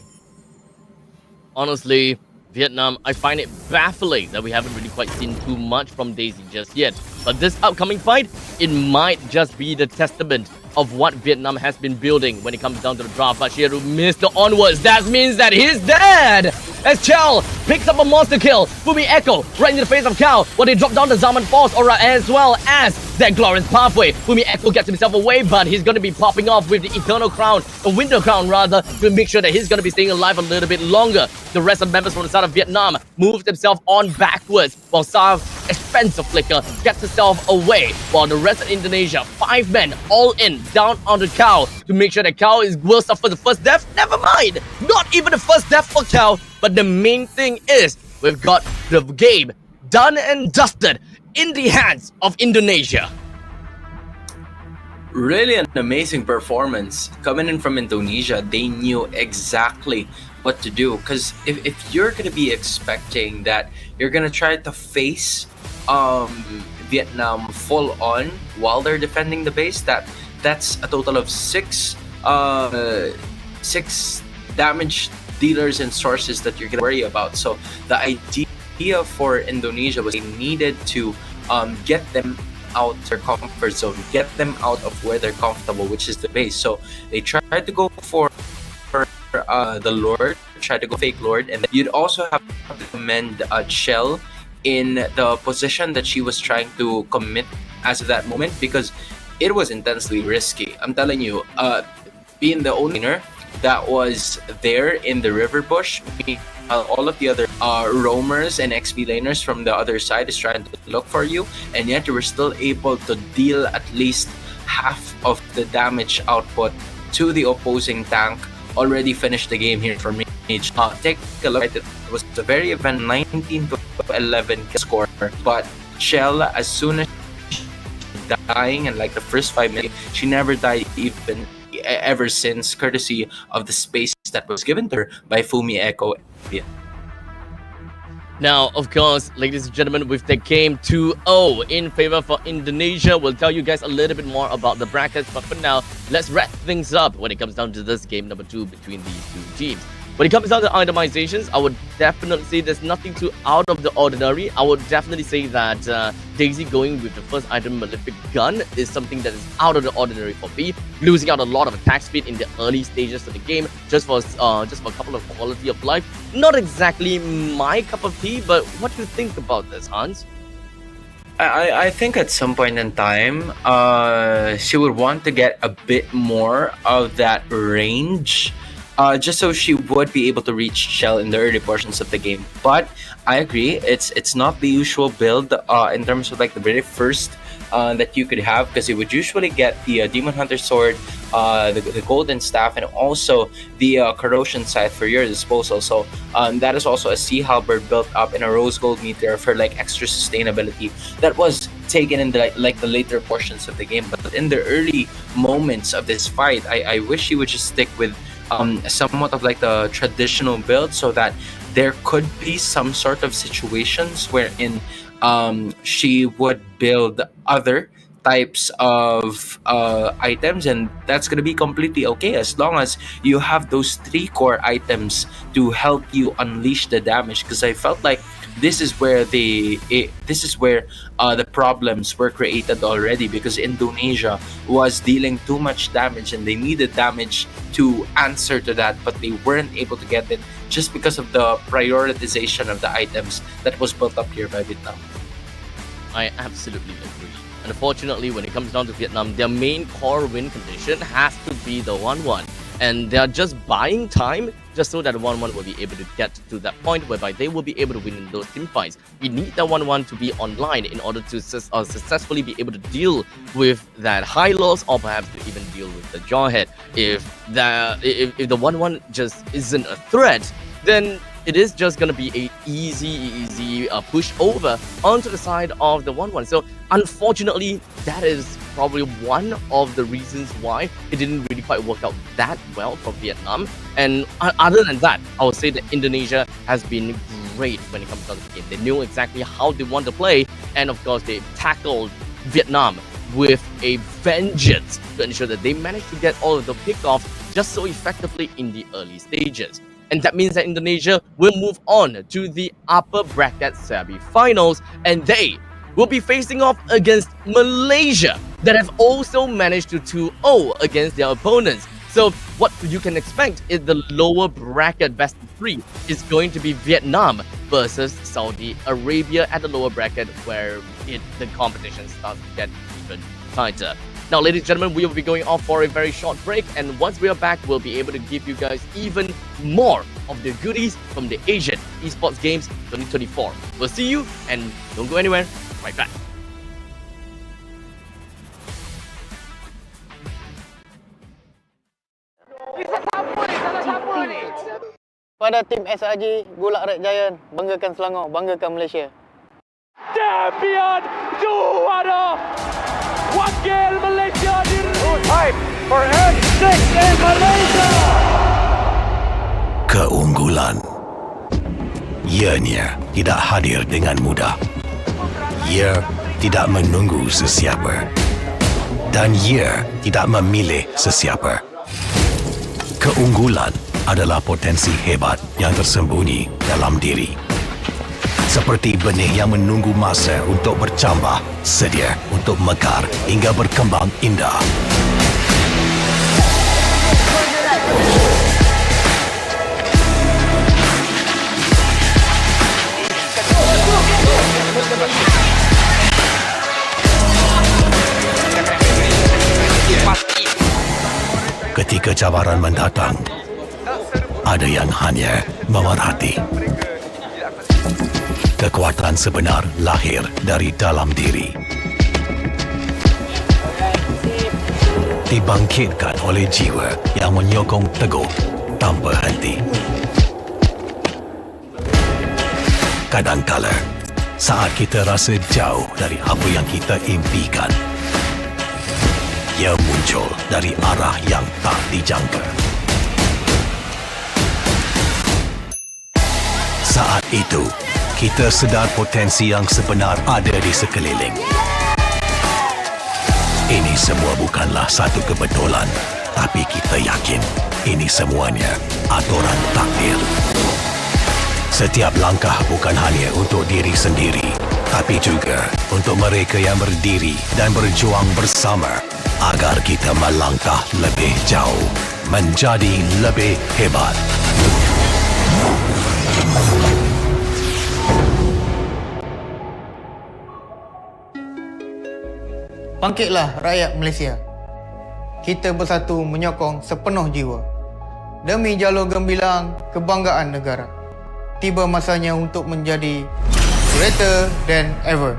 Honestly, Vietnam, I find it baffling that we haven't really quite seen too much from Daisy just yet. But this upcoming fight, it might just be the testament of what Vietnam has been building when it comes down to the draft. But Shiru missed the onwards. That means that he's dead! As Chell picks up a monster kill. Fumi Echo right in the face of Kao. While they drop down the Zaman Force Aura as well as that glorious pathway. Fumi Echo gets himself away, but he's going to be popping off with the Eternal Crown, the Winter Crown rather, to make sure that he's going to be staying alive a little bit longer. The rest of the members from the side of Vietnam moves themselves on backwards, while Sa expensive flicker gets herself away, while the rest of Indonesia, 5 men all in down on the Cow to make sure that Cow will suffer the first death. Never mind, not even the first death for Cow, but the main thing is we've got the game done and dusted in the hands of Indonesia. Really an amazing performance coming in from Indonesia. They knew exactly what to do, because if you're going to be expecting that you're going to try to face Vietnam full on while they're defending the base, that's a total of 6 damage dealers and sources that you're going to worry about. So the idea for Indonesia was they needed to get them out their comfort zone, get them out of where they're comfortable, which is the base. So they tried to go for the Lord, tried to go fake Lord, and you'd also have to commend Shell in the position that she was trying to commit as of that moment, because it was intensely risky. I'm telling you, being the only laner that was there in the river bush, all of the other roamers and XP laners from the other side is trying to look for you, and yet you were still able to deal at least half of the damage output to the opposing tank. Already finished the game here for me. Take a look at it. It was a very even 19 to 11 score, but Shell, as soon as dying in like the first 5 minutes, she never died even ever since, courtesy of the space that was given to her by Fumi Echo. Now, of course, ladies and gentlemen, with the game 2-0 in favor for Indonesia, we'll tell you guys a little bit more about the brackets. But for now, let's wrap things up when it comes down to this game number 2 between these two teams. When it comes down to itemizations, I would definitely say there's nothing too out of the ordinary. I would definitely say that Daisy going with the first item, Malefic Gun, is something that is out of the ordinary for me. Losing out a lot of attack speed in the early stages of the game, just for a couple of quality of life. Not exactly my cup of tea, but what do you think about this, Hans? I think at some point in time, she would want to get a bit more of that range, just so she would be able to reach Shell in the early portions of the game. But I agree, it's not the usual build in terms of like the very first that you could have, because you would usually get the Demon Hunter Sword, the Golden Staff, and also the Corrosion Scythe for your disposal. So that is also a Sea Halberd built up in a Rose Gold Meteor for like extra sustainability. That was taken in the like the later portions of the game, but in the early moments of this fight, I wish you would just stick with somewhat of like the traditional build, so that there could be some sort of situations wherein she would build other types of items, and that's going to be completely okay as long as you have those 3 core items to help you unleash the damage. Because I felt like this is where the problems were created already, because Indonesia was dealing too much damage and they needed damage to answer to that, but they weren't able to get it just because of the prioritization of the items that was built up here by Vietnam. I absolutely agree. Unfortunately, when it comes down to Vietnam, their main core win condition has to be the 1-1. And they're just buying time just so that 1-1 will be able to get to that point whereby they will be able to win in those team fights. We need that 1-1 to be online in order to successfully be able to deal with that high loss, or perhaps to even deal with the jawhead. If the 1-1 just isn't a threat, then it is just going to be a easy push over onto the side of the 1-1. So unfortunately, that is probably one of the reasons why it didn't really quite work out that well for Vietnam. And other than that, I would say that Indonesia has been great when it comes down to the game. They knew exactly how they want to play, and of course they tackled Vietnam with a vengeance to ensure that they managed to get all of the pickoffs just so effectively in the early stages. And that means that Indonesia will move on to the upper bracket semi-finals, and they will be facing off against Malaysia that have also managed to 2-0 against their opponents. So what you can expect is the lower bracket best of 3 is going to be Vietnam versus Saudi Arabia at the lower bracket, where the competition starts to get even tighter. Now, ladies and gentlemen, we will be going off for a very short break, and once we are back, we'll be able to give you guys even more of the goodies from the Asian Esports Games 2024. We'll see you, and don't go anywhere. Right back. Pada tim SRG, Gulak Red Giant, banggakan Selangor, banggakan Malaysia. Champion juara wakil Malaysia Time for N6 in Malaysia. Keunggulan ianya tidak hadir dengan mudah. Ia tidak menunggu sesiapa, dan ia tidak memilih sesiapa. Keunggulan adalah potensi hebat yang tersembunyi dalam diri. Seperti benih yang menunggu masa untuk bercambah, sedia untuk mekar hingga berkembang indah. Ketika cabaran mendatang, ada yang hanya memerhati. Kekuatan sebenar lahir dari dalam diri. Dibangkitkan oleh jiwa yang menyokong teguh tanpa henti. Kadangkala, saat kita rasa jauh dari apa yang kita impikan, ia muncul dari arah yang tak dijangka. Saat itu, kita sedar potensi yang sebenar ada di sekeliling. Ini semua bukanlah satu kebetulan, tapi kita yakin ini semuanya aturan takdir. Setiap langkah bukan hanya untuk diri sendiri, tapi juga untuk mereka yang berdiri dan berjuang bersama agar kita melangkah lebih jauh, menjadi lebih hebat. Bangkitlah rakyat Malaysia. Kita bersatu menyokong sepenuh jiwa. Demi jalur gemilang kebanggaan negara. Tiba masanya untuk menjadi greater than ever.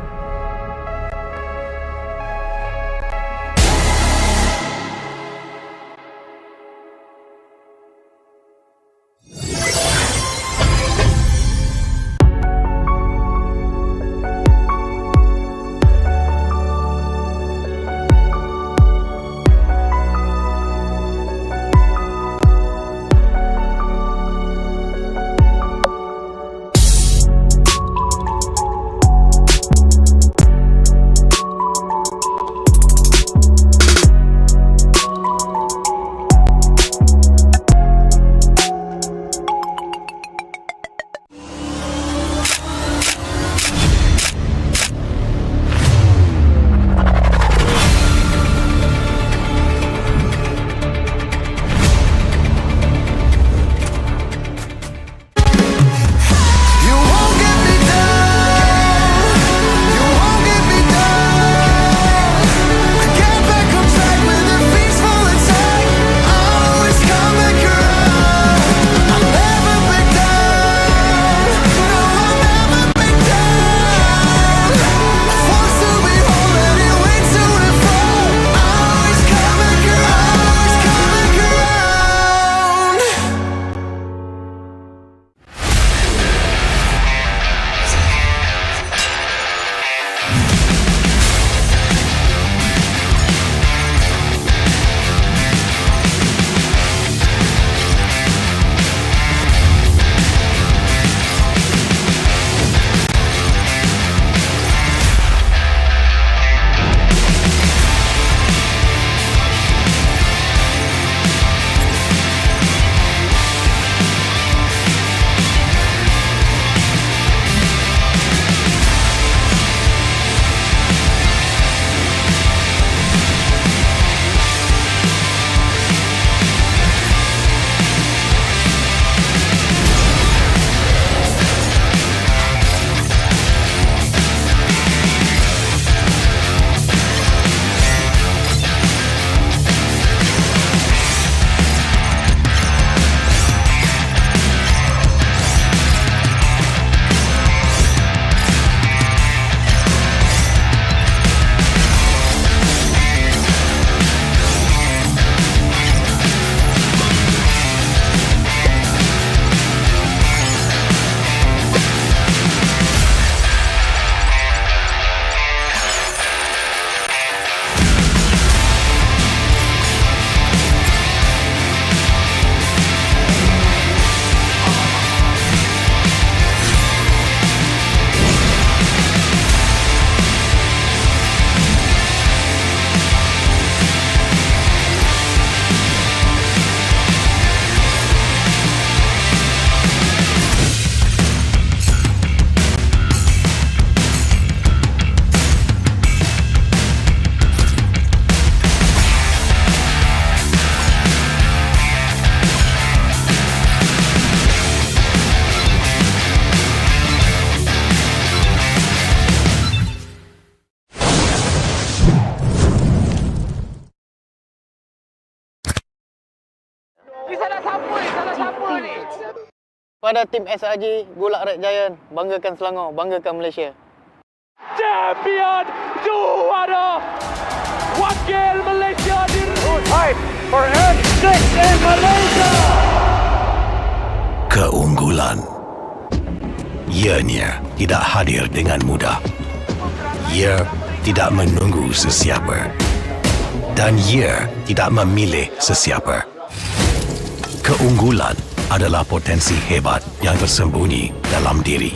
Pada tim SRG, Gulak Red Giant, banggakan Selangor, banggakan Malaysia. Champion juara wakil Malaysia Hype for N6 in Malaysia. Keunggulan. Ianya tidak hadir dengan mudah. Ia tidak menunggu sesiapa. Dan ia tidak memilih sesiapa. Keunggulan adalah potensi hebat yang tersembunyi dalam diri.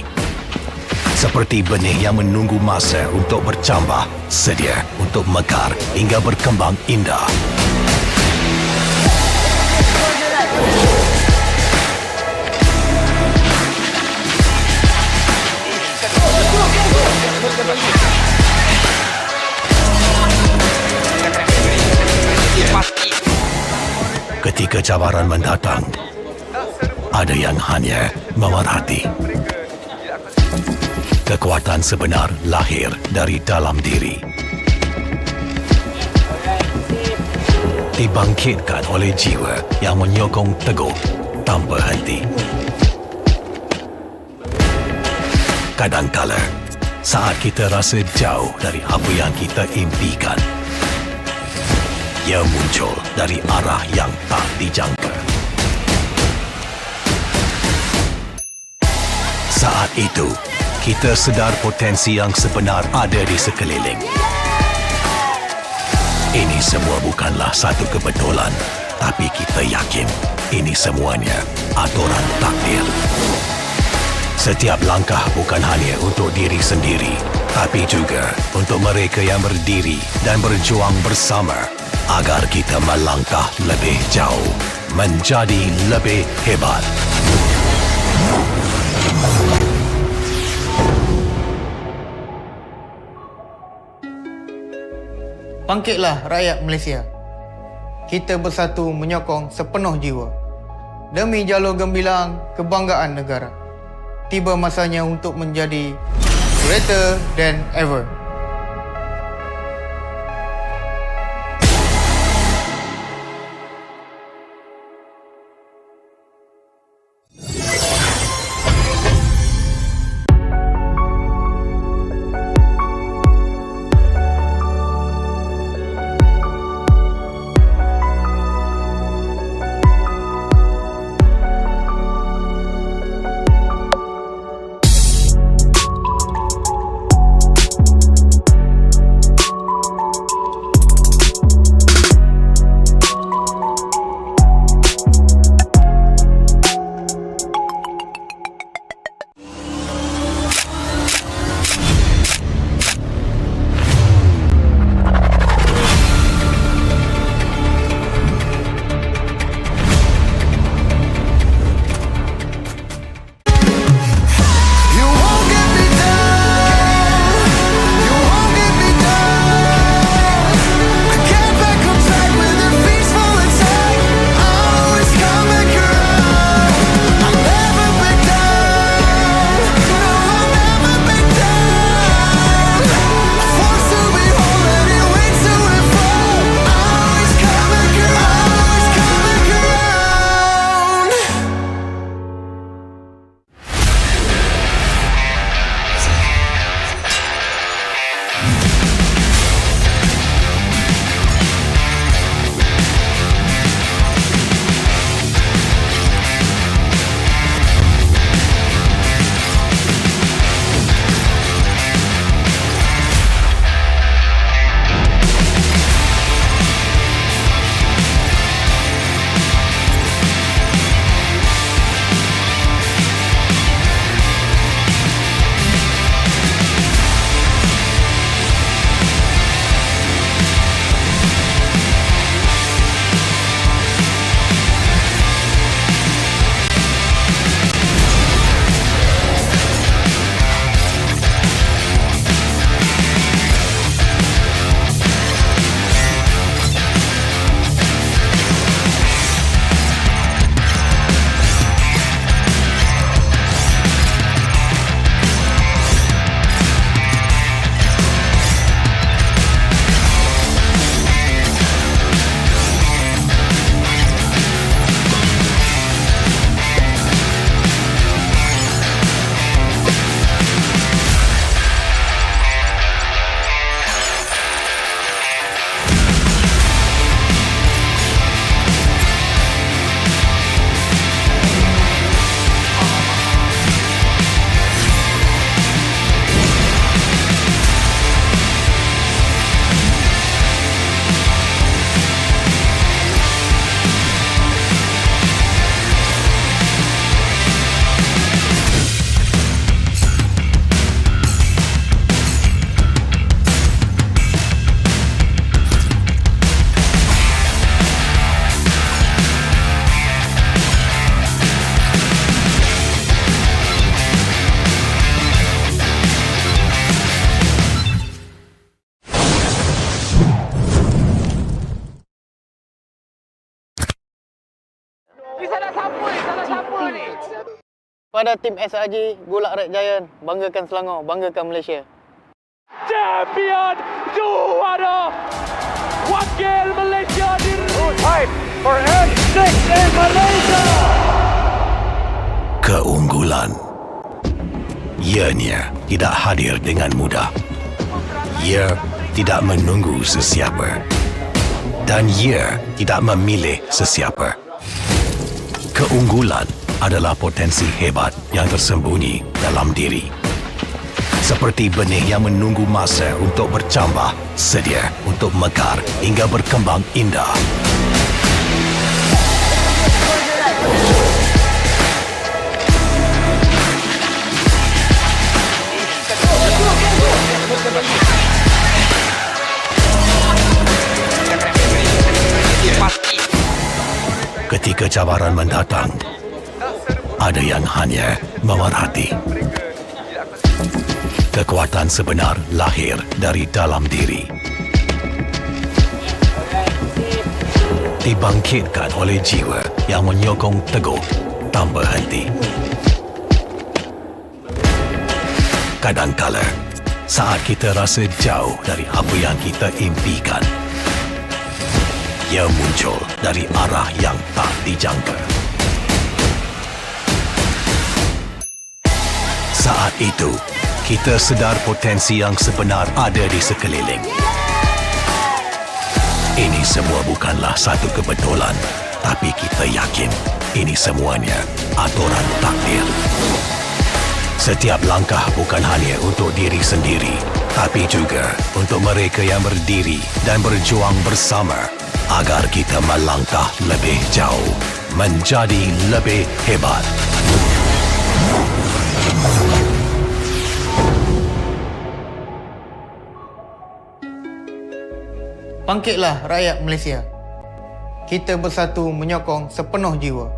Seperti benih yang menunggu masa untuk bercambah, sedia untuk mekar hingga berkembang indah. Ketika cabaran mendatang, ada yang hanya memerhati. Kekuatan sebenar lahir dari dalam diri. Dibangkitkan oleh jiwa yang menyokong teguh tanpa henti. Kadangkala, saat kita rasa jauh dari apa yang kita impikan, ia muncul dari arah yang tak dijangka. Saat itu, kita sedar potensi yang sebenar ada di sekeliling. Ini semua bukanlah satu kebetulan, tapi kita yakin ini semuanya aturan takdir. Setiap langkah bukan hanya untuk diri sendiri, tapi juga untuk mereka yang berdiri dan berjuang bersama agar kita melangkah lebih jauh, menjadi lebih hebat. Bangkitlah rakyat Malaysia. Kita bersatu menyokong sepenuh jiwa. Demi jalur gemilang kebanggaan negara. Tiba masanya untuk menjadi greater than ever. Pada tim SRG, Golak Red Giant, banggakan Selangor, banggakan Malaysia. Champion juara wakil Malaysia fight for N6 in Malaysia. Keunggulan. Ianya tidak hadir dengan mudah. Ia tidak menunggu sesiapa. Dan ia tidak memilih sesiapa. Keunggulan adalah potensi hebat yang tersembunyi dalam diri. Seperti benih yang menunggu masa untuk bercambah, sedia untuk mekar hingga berkembang indah. Ketika cabaran mendatang, ada yang hanya memerhati. Kekuatan sebenar lahir dari dalam diri. Dibangkitkan oleh jiwa yang menyokong teguh tanpa henti. Kadangkala, saat kita rasa jauh dari apa yang kita impikan, ia muncul dari arah yang tak dijangka. Saat itu, kita sedar potensi yang sebenar ada di sekeliling. Ini semua bukanlah satu kebetulan, tapi kita yakin ini semuanya aturan takdir. Setiap langkah bukan hanya untuk diri sendiri, tapi juga untuk mereka yang berdiri dan berjuang bersama agar kita melangkah lebih jauh, menjadi lebih hebat. Bangkitlah rakyat Malaysia. Kita bersatu menyokong sepenuh jiwa.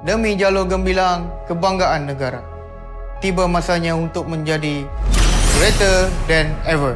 Demi jalur gemilang kebanggaan negara. Tiba masanya untuk menjadi greater than ever.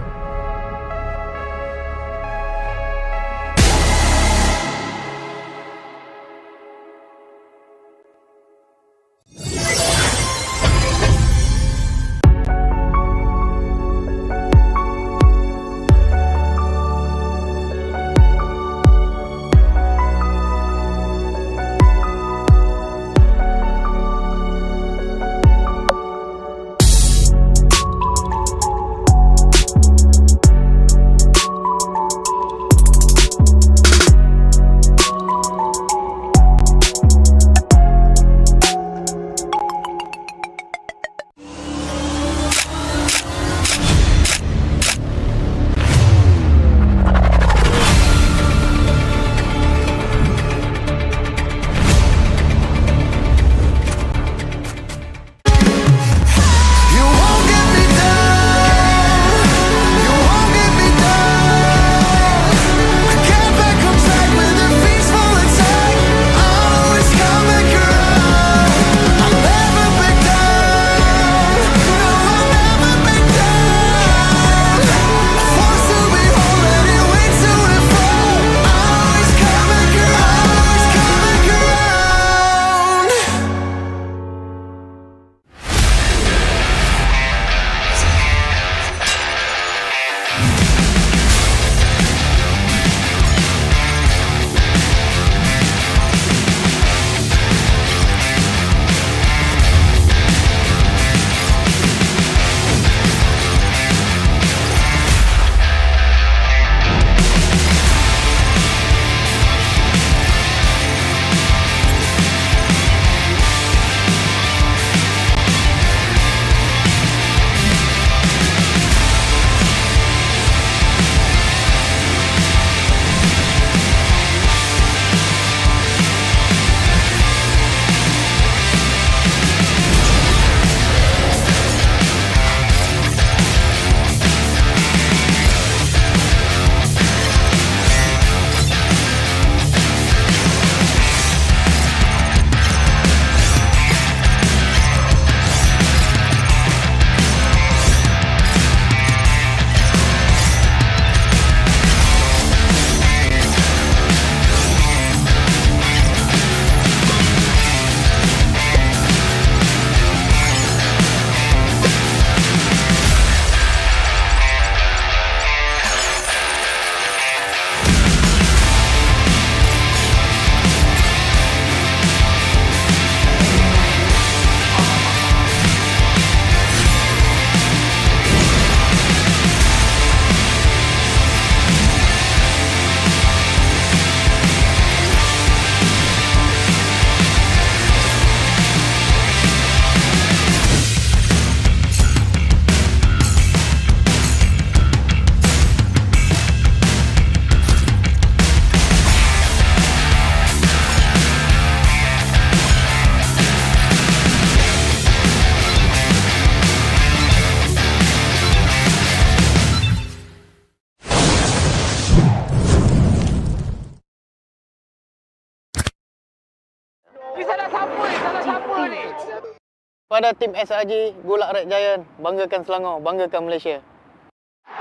Pada tim SRG, Golak Red Giant, banggakan Selangor, banggakan Malaysia.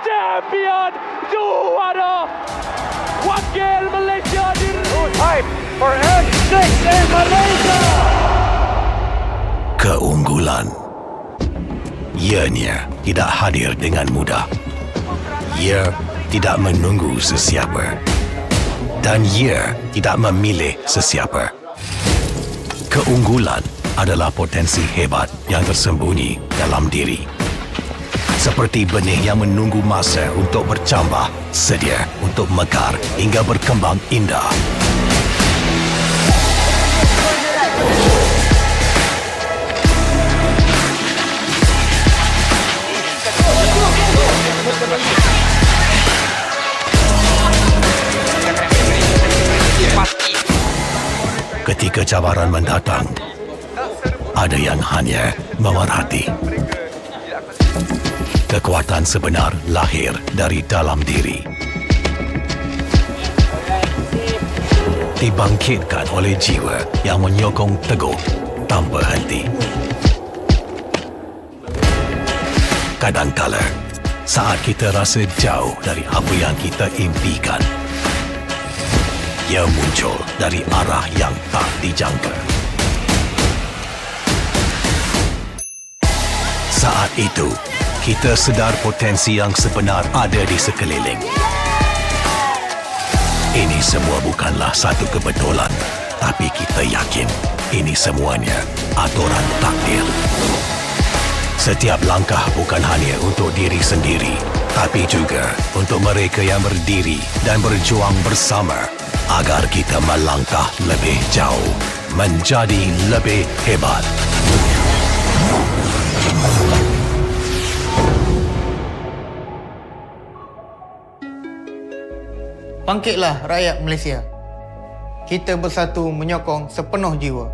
Champion juara wakil Malaysia Fight for N6 in Malaysia. Keunggulan. Ianya tidak hadir dengan mudah. Ia tidak menunggu sesiapa. Dan ia tidak memilih sesiapa. Keunggulan adalah potensi hebat yang tersembunyi dalam diri. Seperti benih yang menunggu masa untuk bercambah, sedia untuk mekar hingga berkembang indah. Ketika cabaran mendatang, ada yang hanya memerhati. Kekuatan sebenar lahir dari dalam diri. Dibangkitkan oleh jiwa yang menyokong teguh tanpa henti. Kadangkala, saat kita rasa jauh dari apa yang kita impikan, ia muncul dari arah yang tak dijangka. Saat itu, kita sedar potensi yang sebenar ada di sekeliling. Ini semua bukanlah satu kebetulan, tapi kita yakin ini semuanya aturan takdir. Setiap langkah bukan hanya untuk diri sendiri, tapi juga untuk mereka yang berdiri dan berjuang bersama agar kita melangkah lebih jauh, menjadi lebih hebat. Bangkitlah rakyat Malaysia. Kita bersatu menyokong sepenuh jiwa.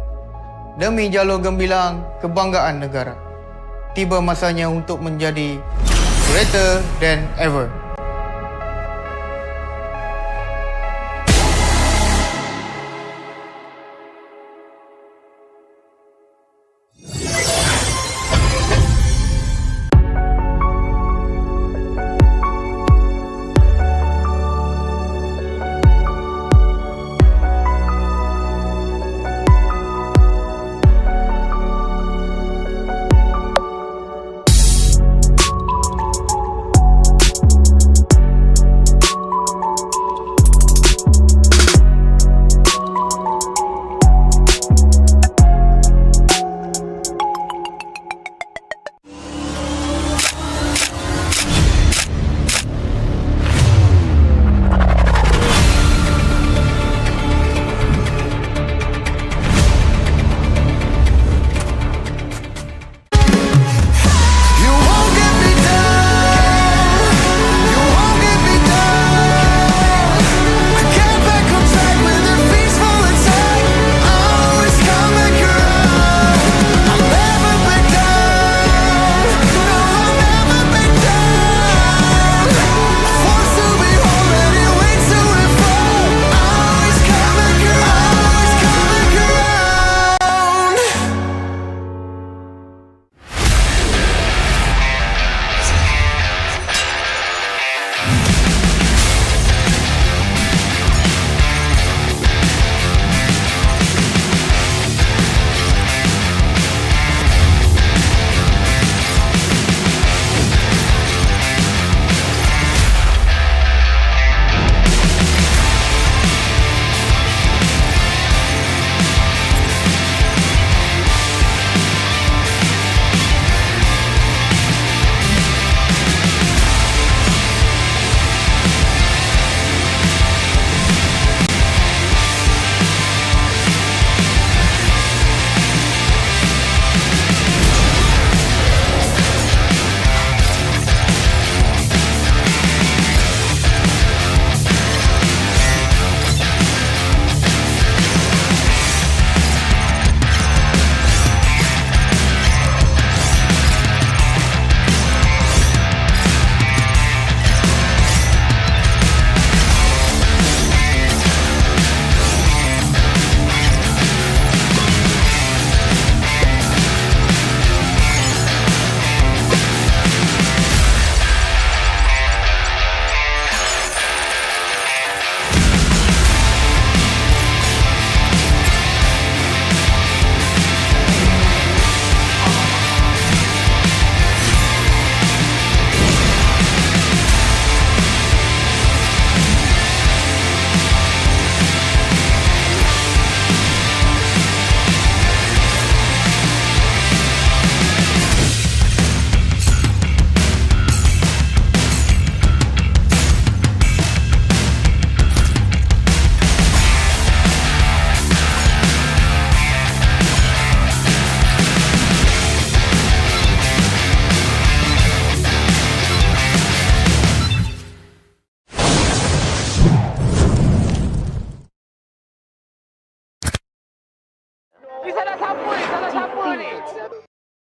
Demi jalur gemilang kebanggaan negara. Tiba masanya untuk menjadi greater than ever.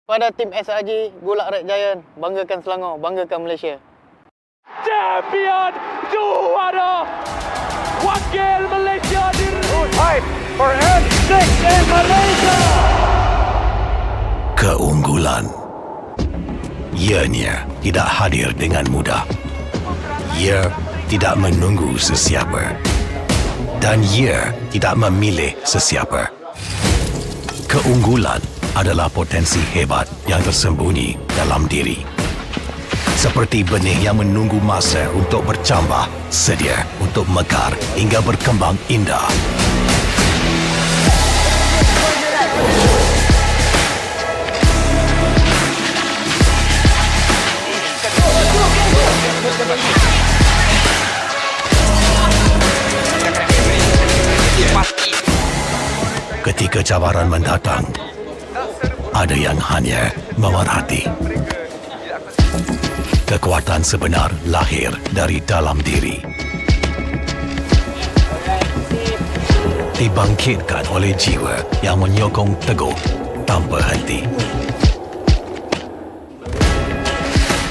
Pada tim SRG, Gulak Red Giant, banggakan Selangor, banggakan Malaysia. Champion juara wakil Malaysia fight for M6 in Malaysia. Keunggulan ianya tidak hadir dengan mudah. Ia tidak menunggu sesiapa. Dan ia tidak memilih sesiapa. Keunggulan adalah potensi hebat yang tersembunyi dalam diri. Seperti benih yang menunggu masa untuk bercambah, sedia untuk mekar hingga berkembang indah. Ketika cabaran mendatang, ada yang hanya memerhati. Kekuatan sebenar lahir dari dalam diri. Dibangkitkan oleh jiwa yang menyokong teguh tanpa henti.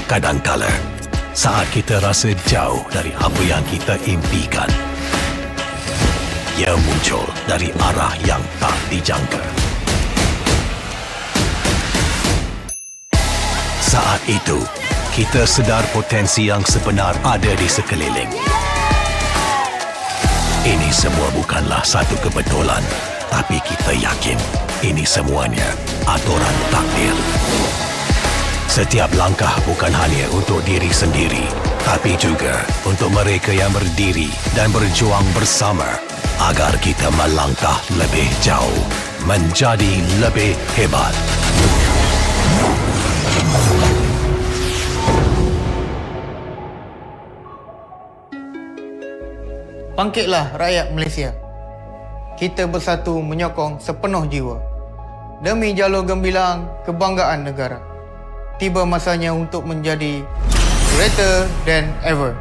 Kadangkala, saat kita rasa jauh dari apa yang kita impikan, ia muncul dari arah yang tak dijangka. Saat itu, kita sedar potensi yang sebenar ada di sekeliling. Ini semua bukanlah satu kebetulan, tapi kita yakin ini semuanya aturan takdir. Setiap langkah bukan hanya untuk diri sendiri, tapi juga untuk mereka yang berdiri dan berjuang bersama agar kita melangkah lebih jauh, menjadi lebih hebat. Bangkitlah rakyat Malaysia. Kita bersatu menyokong sepenuh jiwa. Demi jalur gemilang kebanggaan negara. Tiba masanya untuk menjadi greater than ever.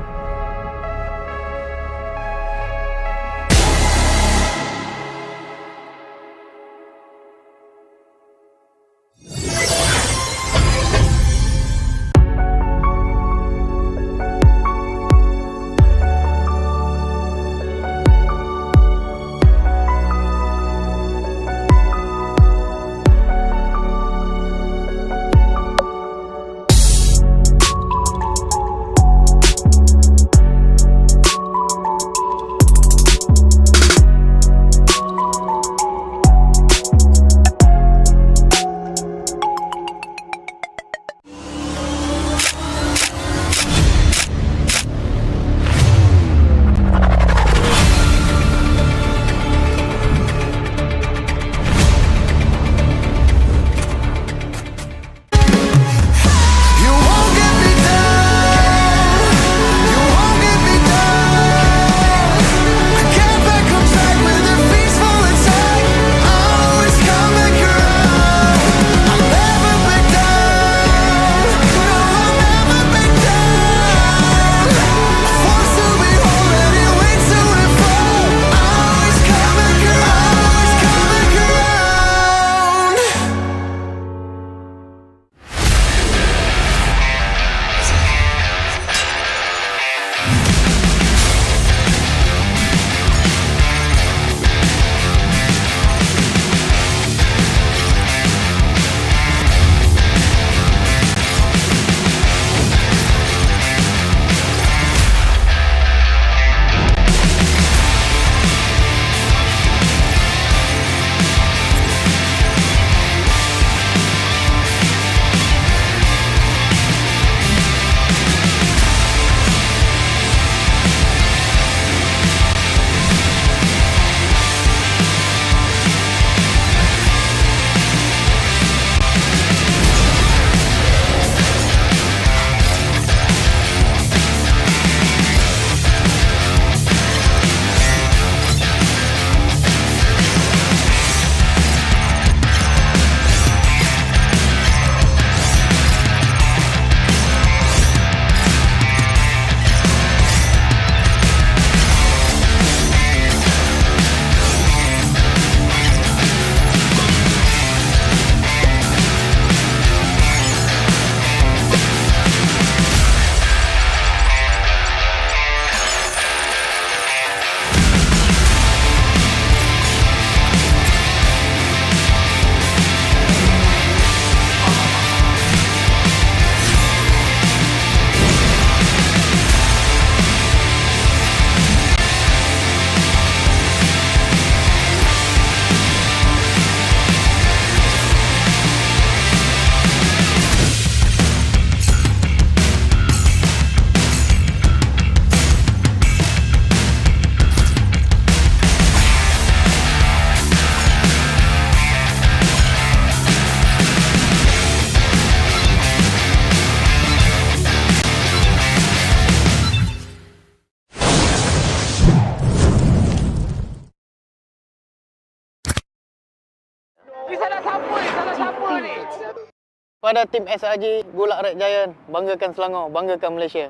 pada tim SRG Golak Red Giant. Banggakan Selangor, banggakan Malaysia.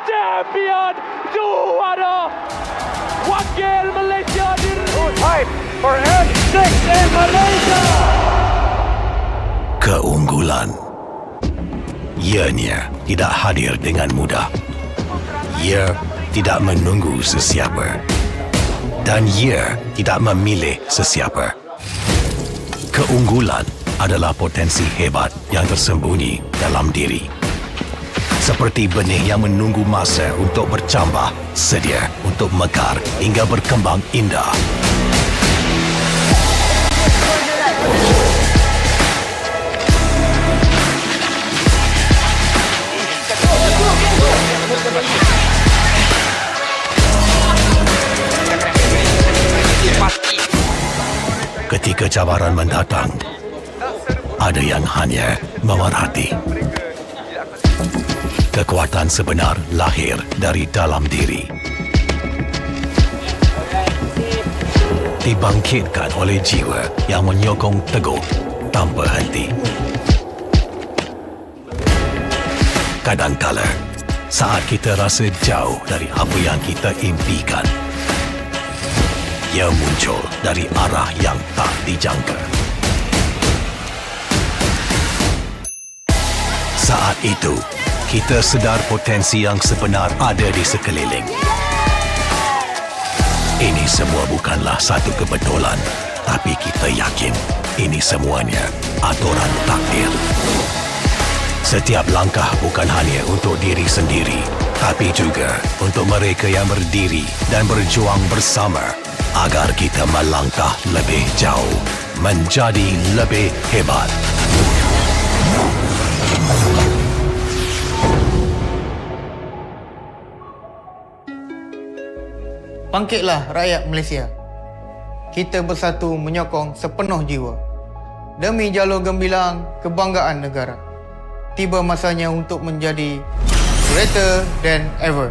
Champion juara wakil Malaysia fight for N6 in Malaysia. Keunggulan ianya tidak hadir dengan mudah. Ia tidak menunggu sesiapa dan ia tidak memilih sesiapa. Keunggulan adalah potensi hebat yang tersembunyi dalam diri. Seperti benih yang menunggu masa untuk bercambah, sedia untuk mekar hingga berkembang indah. Ketika cabaran mendatang, ada yang hanya memerhati. Kekuatan sebenar lahir dari dalam diri. Dibangkitkan oleh jiwa yang menyokong teguh tanpa henti. Kadangkala, saat kita rasa jauh dari apa yang kita impikan, ia muncul dari arah yang tak dijangka. Saat itu, kita sedar potensi yang sebenar ada di sekeliling. Ini semua bukanlah satu kebetulan, tapi kita yakin ini semuanya aturan takdir. Setiap langkah bukan hanya untuk diri sendiri, tapi juga untuk mereka yang berdiri dan berjuang bersama agar kita melangkah lebih jauh, menjadi lebih hebat. Bangkitlah rakyat Malaysia. Kita bersatu menyokong sepenuh jiwa. Demi jalur gemilang kebanggaan negara. Tiba masanya untuk menjadi greater than ever.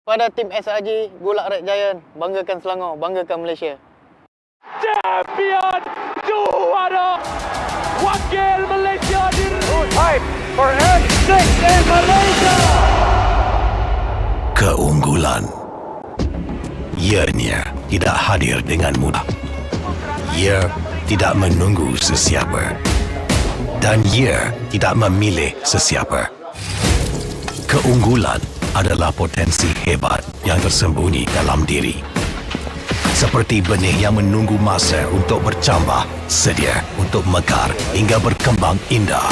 Pada tim SRG, Gulak Red Giant, banggakan Selangor, banggakan Malaysia. Champion juara wakil Malaysia Time for N6 in Malaysia. Keunggulan ianya tidak hadir dengan mudah. Ia tidak menunggu sesiapa dan ia tidak memilih sesiapa. Keunggulan adalah potensi hebat yang tersembunyi dalam diri. Seperti benih yang menunggu masa untuk bercambah, sedia untuk mekar hingga berkembang indah.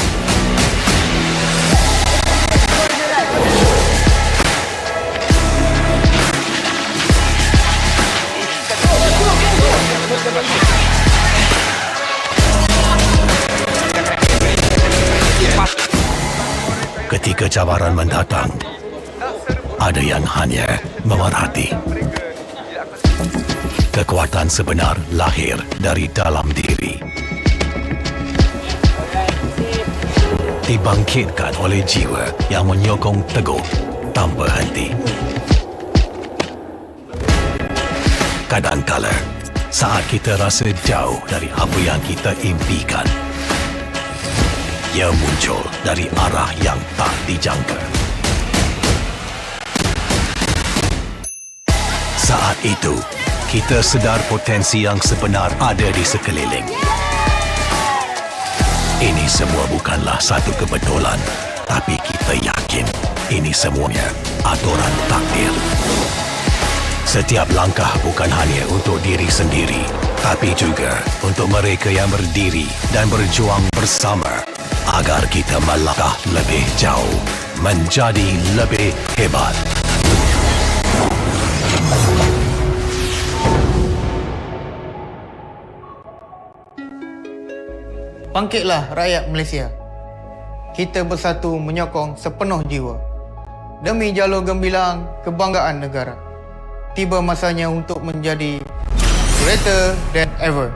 Ketika cabaran mendatang, ada yang hanya memerhati. Kekuatan sebenar lahir dari dalam diri. Dibangkitkan oleh jiwa yang menyokong teguh tanpa henti. Kadangkala, saat kita rasa jauh dari apa yang kita impikan, ia muncul dari arah yang tak dijangka. Saat itu, kita sedar potensi yang sebenar ada di sekeliling. Ini semua bukanlah satu kebetulan, tapi kita yakin ini semuanya aturan takdir. Setiap langkah bukan hanya untuk diri sendiri, tapi juga untuk mereka yang berdiri dan berjuang bersama agar kita melangkah lebih jauh, menjadi lebih hebat. Bangkitlah rakyat Malaysia. Kita bersatu menyokong sepenuh jiwa. Demi jalur gemilang kebanggaan negara. Tiba masanya untuk menjadi greater than ever.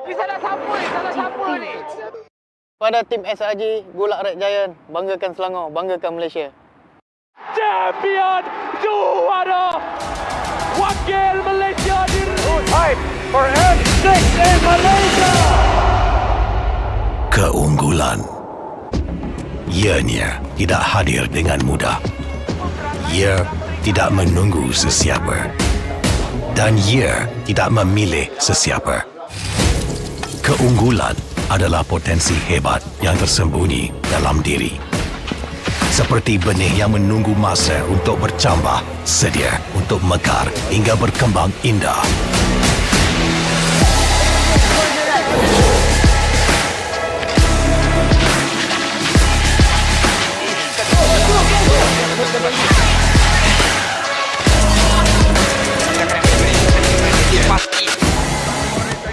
Ni salah siapa ni? Pada tim SRG, Gulak Red Giant, banggakan Selangor, banggakan Malaysia. Champion juara wakil Malaysia diri. Time for N6 in Malaysia. Keunggulan. Ianya tidak hadir dengan mudah. Ia tidak menunggu sesiapa. Dan ia tidak memilih sesiapa. Keunggulan adalah potensi hebat yang tersembunyi dalam diri. Seperti benih yang menunggu masa untuk bercambah, sedia untuk mekar hingga berkembang indah.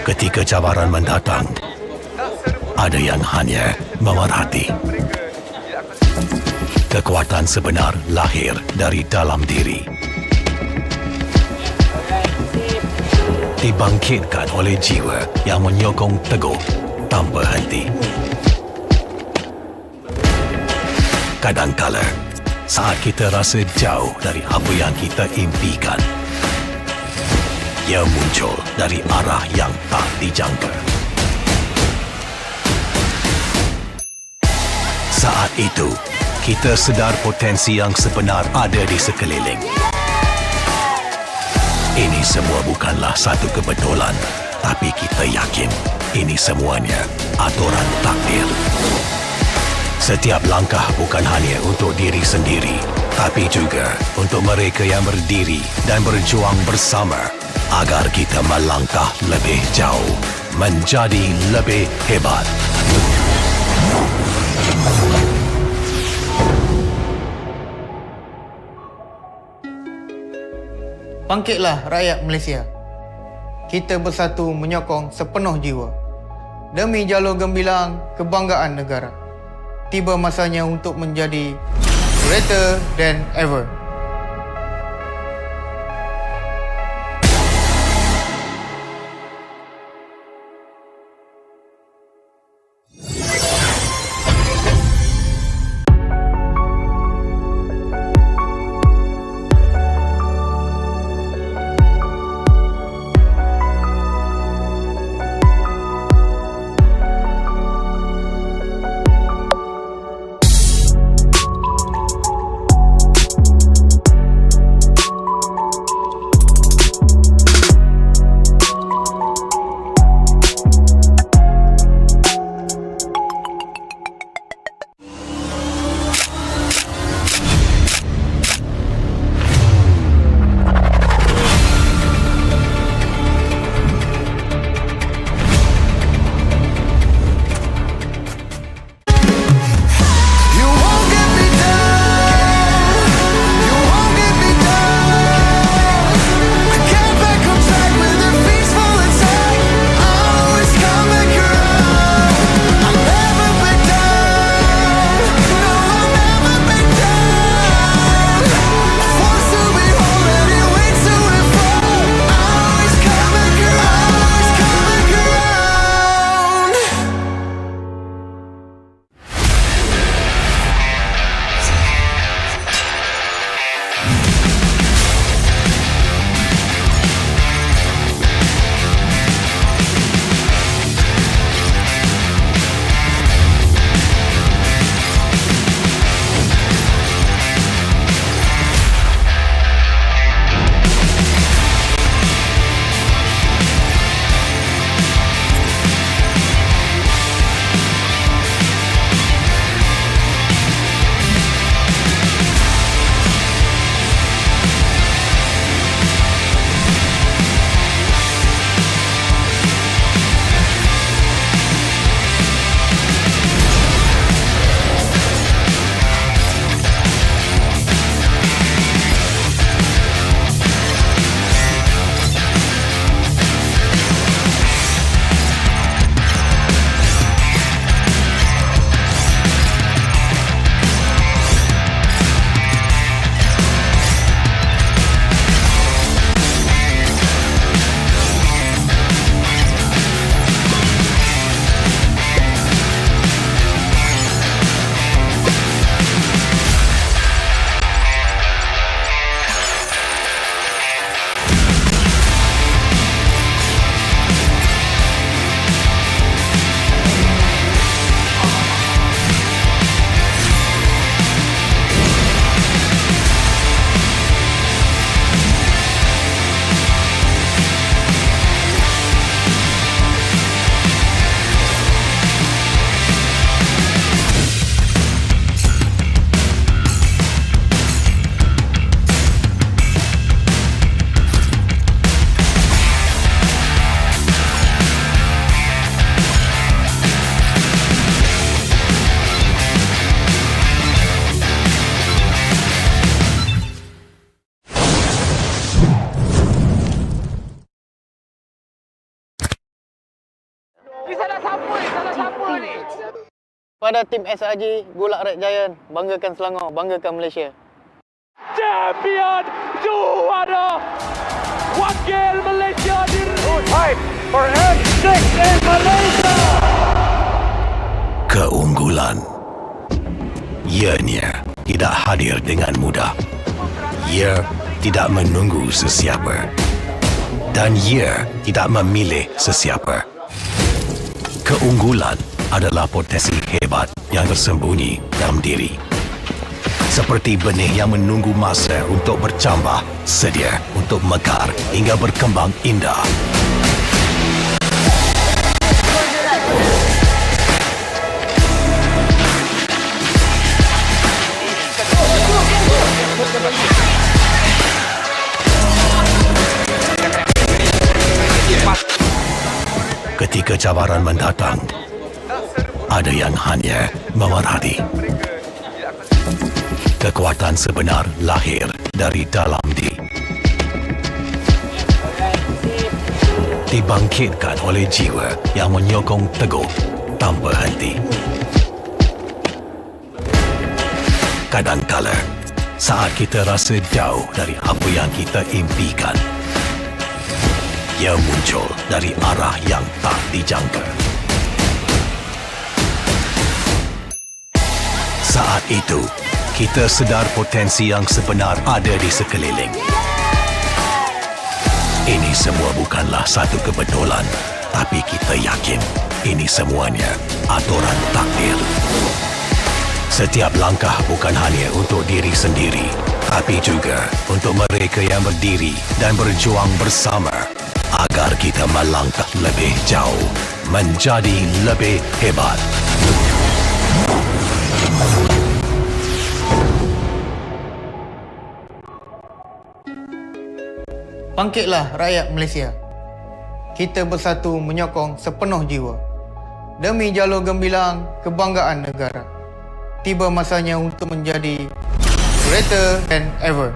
Ketika cabaran mendatang, ada yang hanya memerhati. Kekuatan sebenar lahir dari dalam diri. Dibangkitkan oleh jiwa yang menyokong teguh tanpa henti. Kadangkala, saat kita rasa jauh dari apa yang kita impikan, ia muncul dari arah yang tak dijangka. Saat itu, kita sedar potensi yang sebenar ada di sekeliling. Ini semua bukanlah satu kebetulan, tapi kita yakin ini semuanya aturan takdir. Setiap langkah bukan hanya untuk diri sendiri, tapi juga untuk mereka yang berdiri dan berjuang bersama agar kita melangkah lebih jauh, menjadi lebih hebat. Bangkitlah rakyat Malaysia. Kita bersatu menyokong sepenuh jiwa. Demi jalur gemilang kebanggaan negara. Tiba masanya untuk menjadi greater than ever. Ni salah siapa ni? Salah siapa ni? Pada tim SRG, Golak Red Giant, banggakan Selangor, banggakan Malaysia. Champion juara wakil Malaysia di time for N6 in Malaysia. Keunggulan. Ianya tidak hadir dengan mudah. Ia tidak menunggu sesiapa. Dan ia tidak memilih sesiapa. Keunggulan adalah potensi hebat yang tersembunyi dalam diri. Seperti benih yang menunggu masa untuk bercambah, sedia untuk mekar hingga berkembang indah. Ketika cabaran mendatang, ada yang hanya memerhati. Kekuatan sebenar lahir dari dalam diri. Dibangkitkan oleh jiwa yang menyokong teguh tanpa henti. Kadangkala, saat kita rasa jauh dari apa yang kita impikan, ia muncul dari arah yang tak dijangka. Saat itu, kita sedar potensi yang sebenar ada di sekeliling. Ini semua bukanlah satu kebetulan, tapi kita yakin ini semuanya aturan takdir. Setiap langkah bukan hanya untuk diri sendiri, tapi juga untuk mereka yang berdiri dan berjuang bersama agar kita melangkah lebih jauh, menjadi lebih hebat. Bangkitlah rakyat Malaysia. Kita bersatu menyokong sepenuh jiwa. Demi jalur gemilang kebanggaan negara. Tiba masanya untuk menjadi greater than ever.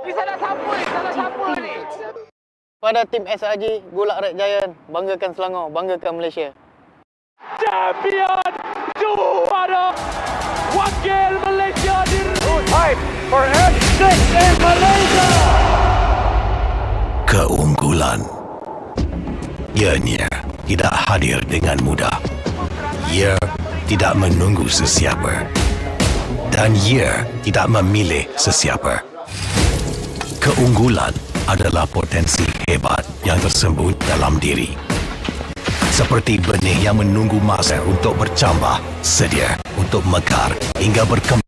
Ni salah siapa ni? Salah siapa ni? Pada tim SRG, Gulak Red Giant, banggakan Selangor, banggakan Malaysia. Champion juara wakil Malaysia Time for N6 in Malaysia. Keunggulan. Ianya tidak hadir dengan mudah. Ia tidak menunggu sesiapa. Dan ia tidak memilih sesiapa. Keunggulan adalah potensi hebat yang tersembunyi dalam diri. Seperti benih yang menunggu masa untuk bercambah, sedia untuk mekar hingga berkembang.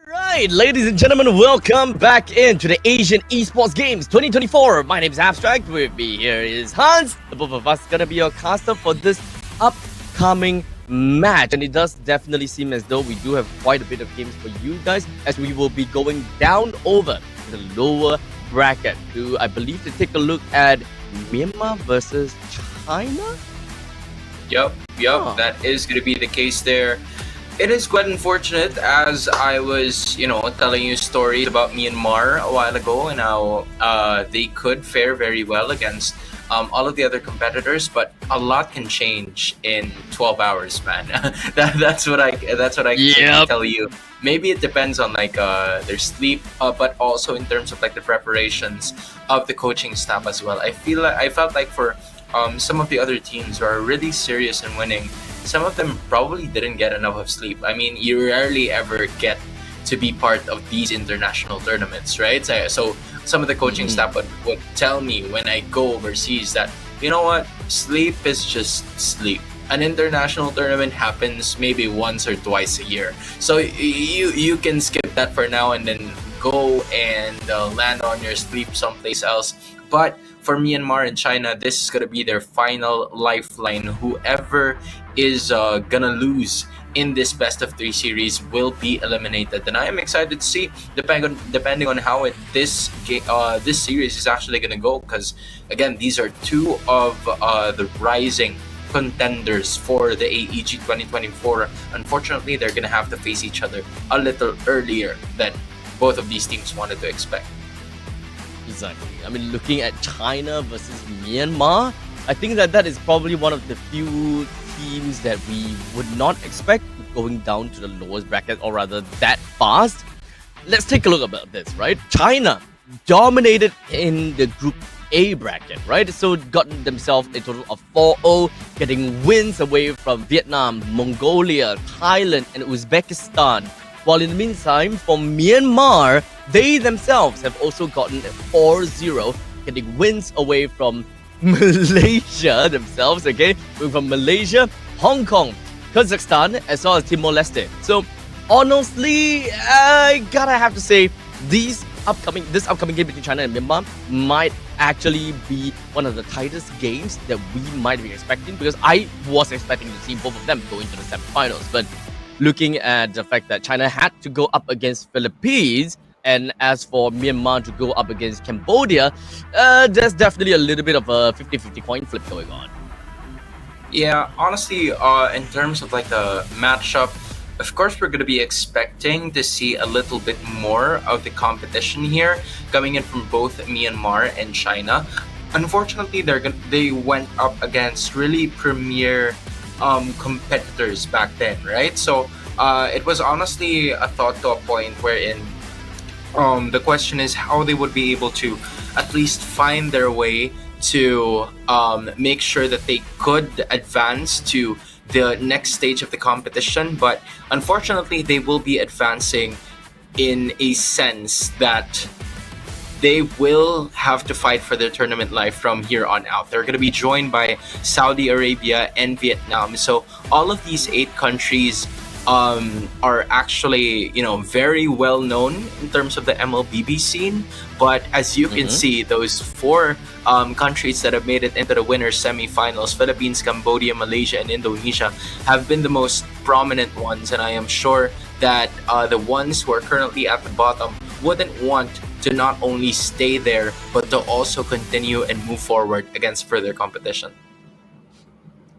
Right, ladies and gentlemen, welcome back into the Asian Esports Games 2024. My name is Abstract. With me here is Hans. The both of us gonna be your caster for this upcoming match, and it does definitely seem as though we do have quite a bit of games for you guys, as we will be going down over the lower bracket to, I believe, to take a look at Myanmar versus China. Yep, Oh. that is going to be the case there. It is quite unfortunate, as I was, telling you stories about Myanmar a while ago, and how they could fare very well against all of the other competitors, but a lot can change in 12 hours, man. That's what I can tell you. Maybe it depends on their sleep, but also in terms of the preparations of the coaching staff as well. I felt like for some of the other teams who are really serious in winning, some of them probably didn't get enough of sleep. I mean, you rarely ever get to be part of these international tournaments, right? So some of the coaching staff would tell me when I go overseas that, you know what, sleep is just sleep. An international tournament happens maybe once or twice a year. So you can skip that for now and then go and land on your sleep someplace else. But for Myanmar and China, this is going to be their final lifeline. Whoever is going to lose in this best of 3 series will be eliminated. And I am excited to see, depending on how this series is actually going to go. Because, again, these are two of the rising contenders for the AEG 2024. Unfortunately, they're going to have to face each other a little earlier than both of these teams wanted to expect. Exactly. I mean, looking at China versus Myanmar, I think that is probably one of the few teams that we would not expect going down to the lowest bracket, or rather that fast. Let's take a look about this, right? China dominated in the Group A bracket, right? So gotten themselves a total of 4-0, getting wins away from Vietnam, Mongolia, Thailand, and Uzbekistan. While in the meantime, for Myanmar, they themselves have also gotten a 4-0, getting wins away from Malaysia themselves, okay? From Malaysia, Hong Kong, Kazakhstan, as well as Timor-Leste. So, honestly, I gotta have to say, this upcoming game between China and Myanmar might actually be one of the tightest games that we might be expecting, because I was expecting to see both of them go into the semifinals. But looking at the fact that China had to go up against Philippines, and as for Myanmar to go up against Cambodia, there's definitely a little bit of a 50-50 coin flip going on. Yeah, honestly, in terms of the matchup, of course, we're going to be expecting to see a little bit more of the competition here coming in from both Myanmar and China. Unfortunately, they went up against really premier competitors back then, right? So it was honestly a thought to a point wherein the question is how they would be able to at least find their way to make sure that they could advance to the next stage of the competition. But unfortunately, they will be advancing in a sense that they will have to fight for their tournament life from here on out. They're going to be joined by Saudi Arabia and Vietnam. So all of these 8 countries are actually, very well known in terms of the MLBB scene. But as you can see, those 4 countries that have made it into the winners semifinals, Philippines, Cambodia, Malaysia, and Indonesia, have been the most prominent ones. And I am sure that the ones who are currently at the bottom wouldn't want to not only stay there, but to also continue and move forward against further competition.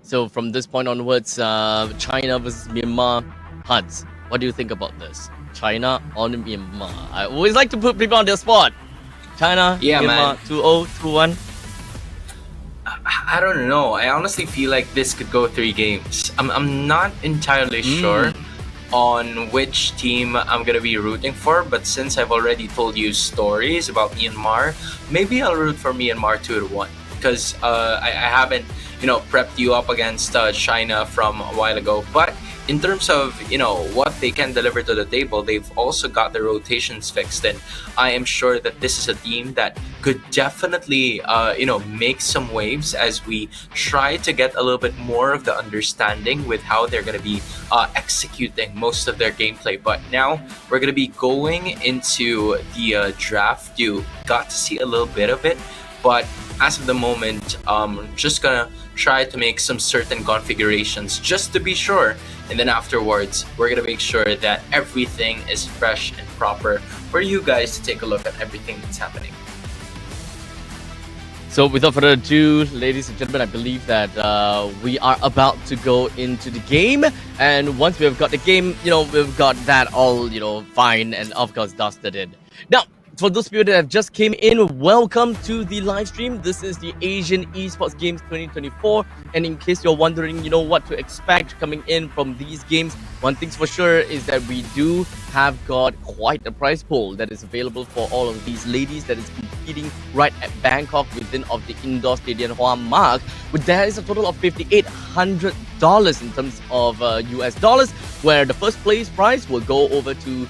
So from this point onwards, China versus Myanmar, Hans, what do you think about this? China on Myanmar? I always like to put people on their spot. China, Yeah, Myanmar, man. 2-0, 2-1. I don't know. I honestly feel like this could go 3 games. I'm not entirely sure on which team I'm gonna be rooting for, but since I've already told you stories about Myanmar, maybe I'll root for Myanmar 2-1 because I haven't prepped you up against China from a while ago. But in terms of what they can deliver to the table, they've also got their rotations fixed, and I am sure that this is a team that could definitely make some waves as we try to get a little bit more of the understanding with how they're going to be executing most of their gameplay. But now we're going to be going into the draft. You got to see a little bit of it, but as of the moment, just gonna try to make some certain configurations just to be sure, and then afterwards we're gonna make sure that everything is fresh and proper for you guys to take a look at everything that's happening. So without further ado, ladies and gentlemen, I believe that we are about to go into the game. And once we've got the game, we've got that all, fine and of course dusted in. Now, for those people that have just came in, welcome to the live stream. This is the Asian Esports Games 2024. And in case you're wondering, what to expect coming in from these games, one thing's for sure is that we do have got quite a prize pool that is available for all of these ladies that is competing right at Bangkok within of the indoor stadium Hua Mark. But there is a total of $5,800 in terms of US dollars, where the first place prize will go over to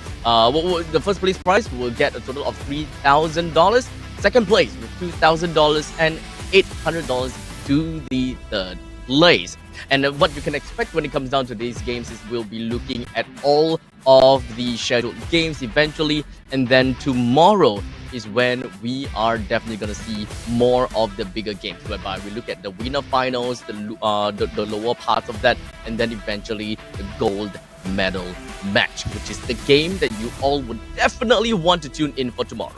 the first place prize will get a total of $3,000. Second place with $2,000 and $800 to the third place. And what you can expect when it comes down to these games is we'll be looking at all of the scheduled games eventually, and then tomorrow is when we are definitely going to see more of the bigger games, whereby we look at the winner finals, the lower parts of that, and then eventually the gold medal match, which is the game that you all would definitely want to tune in for tomorrow.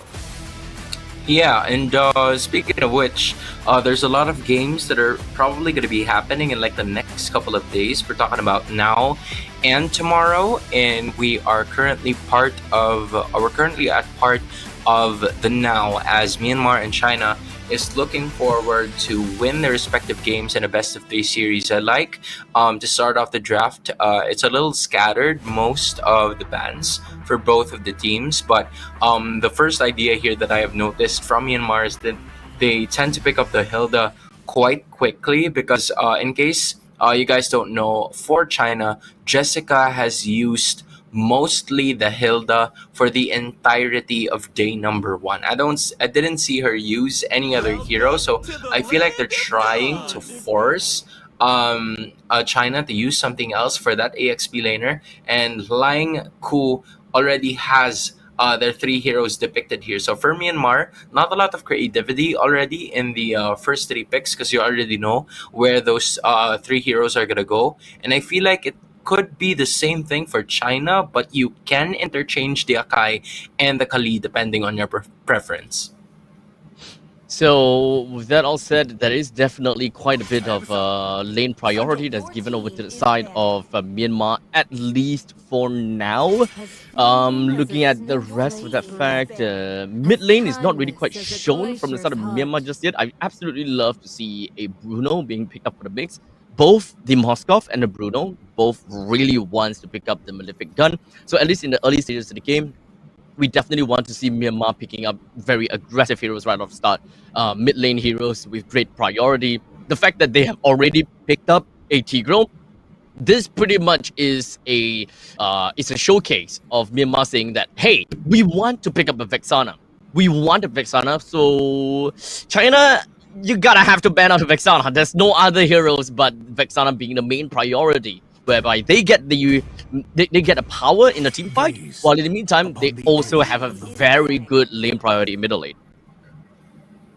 Yeah, and speaking of which, there's a lot of games that are probably going to be happening in like the next couple of days. We're talking about now and tomorrow, and we are currently at part of the now, as Myanmar and China is looking forward to win their respective games in a best of 3 series. I like to start off the draft. It's a little scattered, most of the bans for both of the teams, but the first idea here that I have noticed from Myanmar is that they tend to pick up the Hilda quite quickly because in case you guys don't know, for China, Jessica has used mostly the Hilda for the entirety of day number 1. I didn't see her use any other hero, so I feel like they're trying to force China to use something else for that AXP laner, and Lang Ku already has their 3 heroes depicted here. So for Myanmar, not a lot of creativity already in the first 3 picks because you already know where those 3 heroes are gonna go, and I feel like it could be the same thing for China, but you can interchange the Akai and the Kali depending on your preference. So with that all said, there is definitely quite a bit of lane priority that's given over to the side of Myanmar, at least for now. Looking at the rest of that fact, mid lane is not really quite shown from the side of Myanmar just yet. I absolutely love to see a Bruno being picked up for the mix. Both the Moskov and the Bruno both really wants to pick up the Malefic gun. So at least in the early stages of the game, we definitely want to see Myanmar picking up very aggressive heroes right off the start. Mid lane heroes with great priority. The fact that they have already picked up a Tigro, this pretty much is it's a showcase of Myanmar saying that, hey, we want to pick up a Vexana. We want a Vexana. So China, you gotta have to ban out Vexana. There's no other heroes but Vexana being the main priority, whereby they get the power in the team fight, while in the meantime they also have a very good lane priority in middle lane.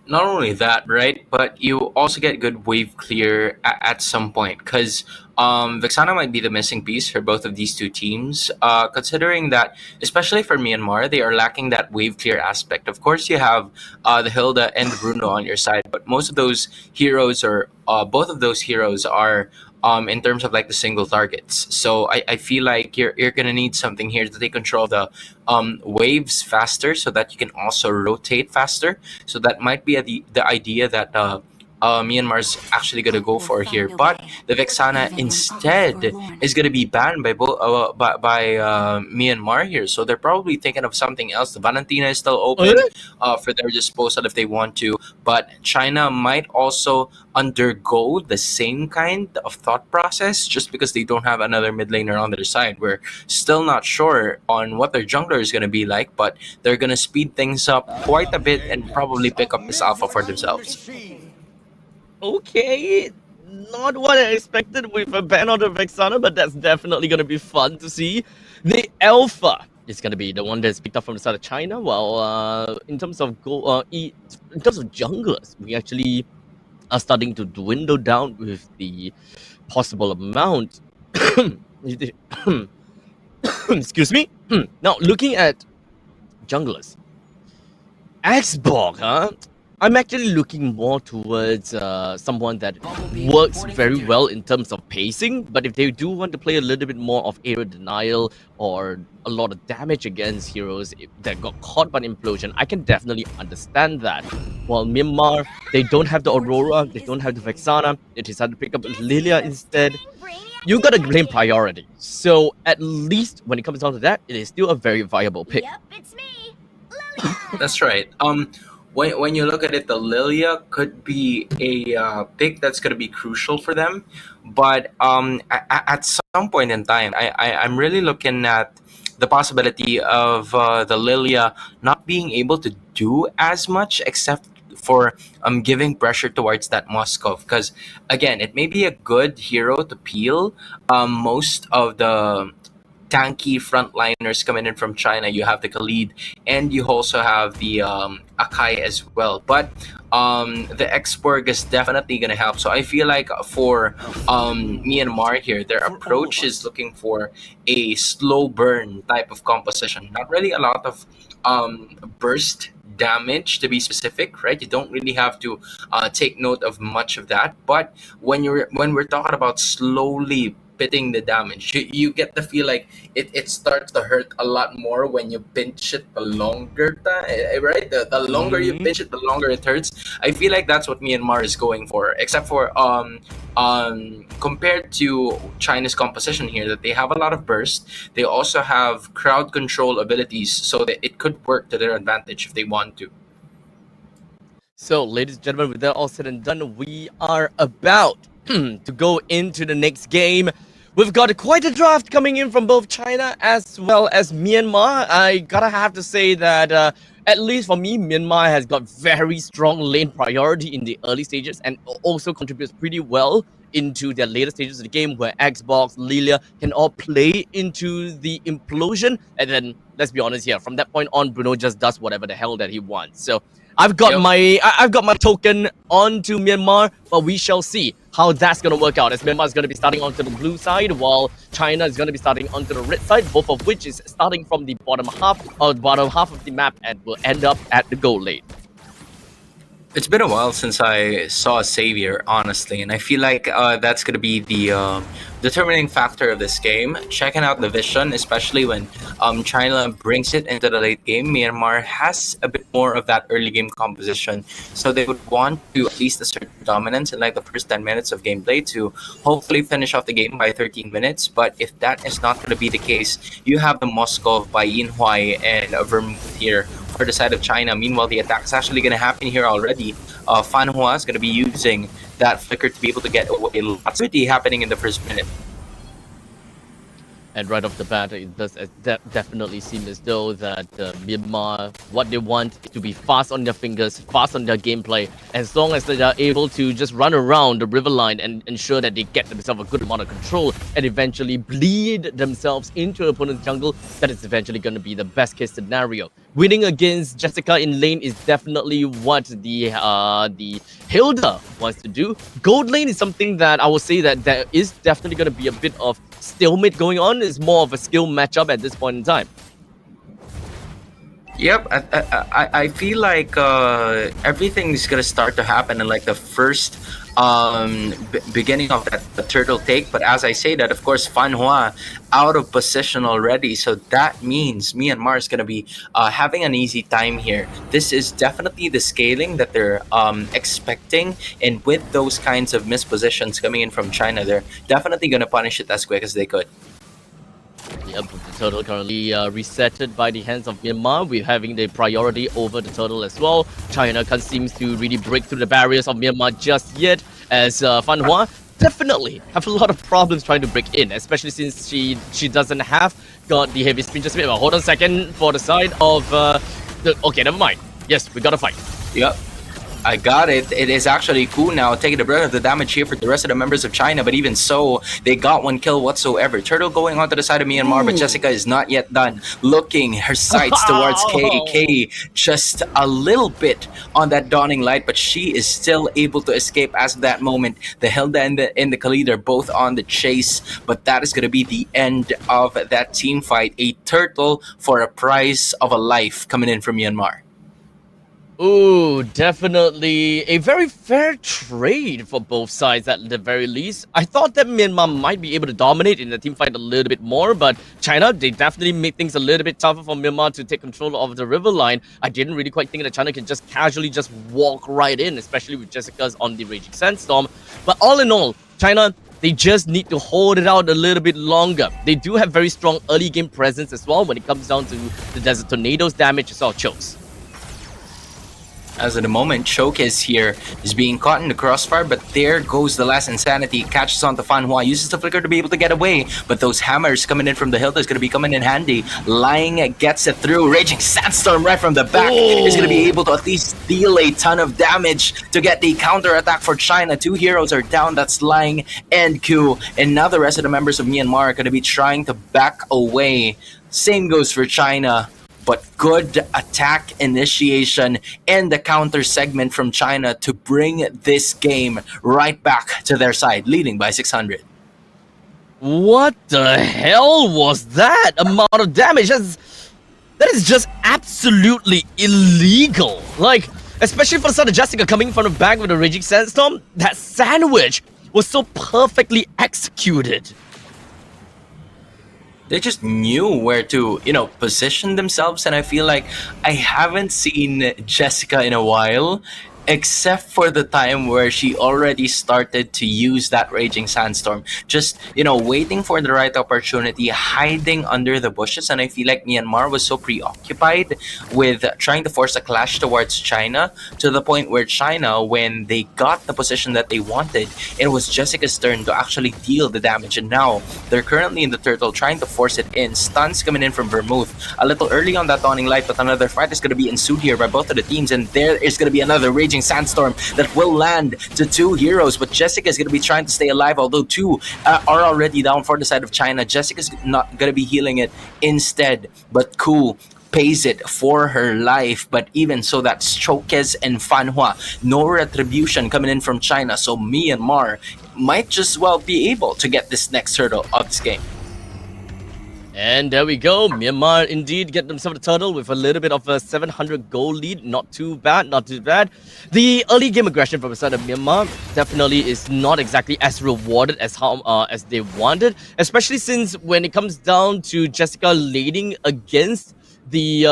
Not only that, right, but you also get good wave clear at some point, because Vexana might be the missing piece for both of these 2 teams, considering that, especially for Myanmar, they are lacking that wave clear aspect. Of course, you have the Hilda and the Bruno on your side, but most of those heroes, or both of those heroes, are in terms of like the single targets. So I feel like you're gonna need something here to take control of the waves faster, so that you can also rotate faster. So that might be the idea that Myanmar's actually gonna go for here. But the Vexana instead is gonna be banned by Myanmar here. So they're probably thinking of something else. The Valentina is still open for their disposal if they want to. But China might also undergo the same kind of thought process, just because they don't have another mid laner on their side. We're still not sure on what their jungler is gonna be like, but they're gonna speed things up quite a bit and probably pick up this alpha for themselves. Okay, not what I expected with a ban on the Vexana, but that's definitely going to be fun to see. The Alpha is going to be the one that's picked up from the side of China. Well, in terms of in terms of junglers, we actually are starting to dwindle down with the possible amount. Excuse me. Now, looking at junglers, Xbox, huh? I'm actually looking more towards someone that works very well in terms of pacing, but if they do want to play a little bit more of area denial or a lot of damage against heroes that got caught by an implosion, I can definitely understand that. While Myanmar, they don't have the Aurora, they don't have the Vexana, they decided to pick up Lilia instead. You gotta blame priority. So at least when it comes down to that, it is still a very viable pick. Yep, it's me. That's right. When you look at it, the Lilia could be a pick that's going to be crucial for them. But at some point in time, I'm really looking at the possibility of the Lilia not being able to do as much, except for giving pressure towards that Moscow. Because, again, it may be a good hero to peel most of the tanky frontliners coming in from China. You have the Khalid, and you also have the Akai as well. But the Exporg is definitely going to help. So I feel like for Myanmar here, their approach is looking for a slow burn type of composition. Not really a lot of burst damage, to be specific, right? You don't really have to take note of much of that. But when we're talking about slowly pitting the damage, you get the feel like it starts to hurt a lot more when you pinch it the longer time, right? The longer you pinch it, the longer it hurts. I feel like that's what Myanmar is going for, except for compared to China's composition here, that they have a lot of burst. They also have crowd control abilities, so that it could work to their advantage if they want to. So, ladies and gentlemen, with that all said and done, we are about to go into the next game. We've got quite a draft coming in from both China as well as Myanmar. I gotta have to say that, at least for me, Myanmar has got very strong lane priority in the early stages and also contributes pretty well into their later stages of the game, where Xbox, Lilia can all play into the implosion. And then, let's be honest here, from that point on, Bruno just does whatever the hell that he wants. So I've got my token onto Myanmar, but we shall see how that's gonna work out, as Myanmar is gonna be starting onto the blue side, while China is gonna be starting onto the red side, both of which is starting from the bottom half of the map and will end up at the goal lane. It's been a while since I saw a savior, honestly, and I feel like that's going to be the determining factor of this game. Checking out the vision, especially when China brings it into the late game. Myanmar has a bit more of that early game composition, so they would want to at least assert dominance in like the first 10 minutes of gameplay to hopefully finish off the game by 13 minutes. But if that is not going to be the case, you have the Moscow by Yinhuai and Vermouth here for the side of China. Meanwhile, the attack is actually going to happen here already. Fanhua is going to be using that flicker to be able to get away. Lots of activity happening in the first minute. And right off the bat, it does definitely seem as though that Myanmar, what they want is to be fast on their fingers, fast on their gameplay, as long as they are able to just run around the riverline and ensure that they get themselves a good amount of control and eventually bleed themselves into the opponent's jungle. That is eventually going to be the best case scenario. Winning against Jessica in lane is definitely what the Hilda wants to do. Gold lane is something that I will say that there is definitely going to be a bit of stalemate going on. It's more of a skill matchup at this point in time. Yep, I feel like everything's gonna start to happen in like the first beginning of that the turtle take. But as I say that, of course, Fan Hua out of position already, so that means Myanmar is going to be having an easy time here. This is definitely the scaling that they're expecting, and with those kinds of mispositions coming in from China, they're definitely going to punish it as quick as they could. Yep, the turtle currently resetted by the hands of Myanmar. We're having the priority over the turtle as well. China can't seem to really break through the barriers of Myanmar just yet, as Fan Hua definitely have a lot of problems trying to break in, especially since she doesn't have got the heavy spin. Just wait, hold on a second for the side of okay, never mind. Yes, we got to fight. Yep. I got it. It is actually cool now, taking the brunt of the damage here for the rest of the members of China, but even so, they got one kill whatsoever. Turtle going onto the side of Myanmar, but Jessica is not yet done. Looking her sights towards KK, just a little bit on that dawning light, but she is still able to escape as of that moment. The Hilda and the Khalid are both on the chase, but that is going to be the end of that team fight. A turtle for a price of a life coming in from Myanmar. Ooh, definitely a very fair trade for both sides at the very least. I thought that Myanmar might be able to dominate in the team fight a little bit more, but China, they definitely made things a little bit tougher for Myanmar to take control of the river line. I didn't really quite think that China can just casually just walk right in, especially with Jessica's on the Raging Sandstorm. But all in all, China, they just need to hold it out a little bit longer. They do have very strong early game presence as well when it comes down to the Desert Tornadoes damage as well, chokes. As of the moment, Choke is here, is being caught in the crossfire, but there goes the last insanity. Catches on to Fan Hua, uses the flicker to be able to get away, but those hammers coming in from the Hilda is going to be coming in handy. Lying gets it through. Raging Sandstorm right from the back is going to be able to at least deal a ton of damage to get the counter attack for China. Two heroes are down, that's Lying and Q, and now the rest of the members of Myanmar are going to be trying to back away. Same goes for China. But good attack initiation and the counter segment from China to bring this game right back to their side, leading by 600. What the hell was that amount of damage? That is just absolutely illegal. Like, especially for the side of Jessica coming from the back with a Raging Sandstorm, that sandwich was so perfectly executed. They just knew where to, position themselves. And I feel like I haven't seen Jessica in a while, except for the time where she already started to use that Raging Sandstorm. Just, waiting for the right opportunity, hiding under the bushes. And I feel like Myanmar was so preoccupied with trying to force a clash towards China, to the point where China, when they got the position that they wanted, it was Jessica's turn to actually deal the damage. And now they're currently in the turtle trying to force it in. Stuns coming in from Vermouth a little early on that dawning light, but another fight is going to be ensued here by both of the teams. And there is going to be another Raging Sandstorm that will land to two heroes, but Jessica is going to be trying to stay alive, although two are already down for the side of China. Jessica's not going to be healing it instead, but Ku pays it for her life. But even so, that's Chokes and Fan Hua. No retribution coming in from China, so Myanmar might just well be able to get this next hurdle of this game. And there we go. Myanmar indeed get themselves a turtle with a little bit of a 700 goal lead. Not too bad, not too bad. The early game aggression from the side of Myanmar definitely is not exactly as rewarded as as they wanted, especially since when it comes down to Jessica leading against the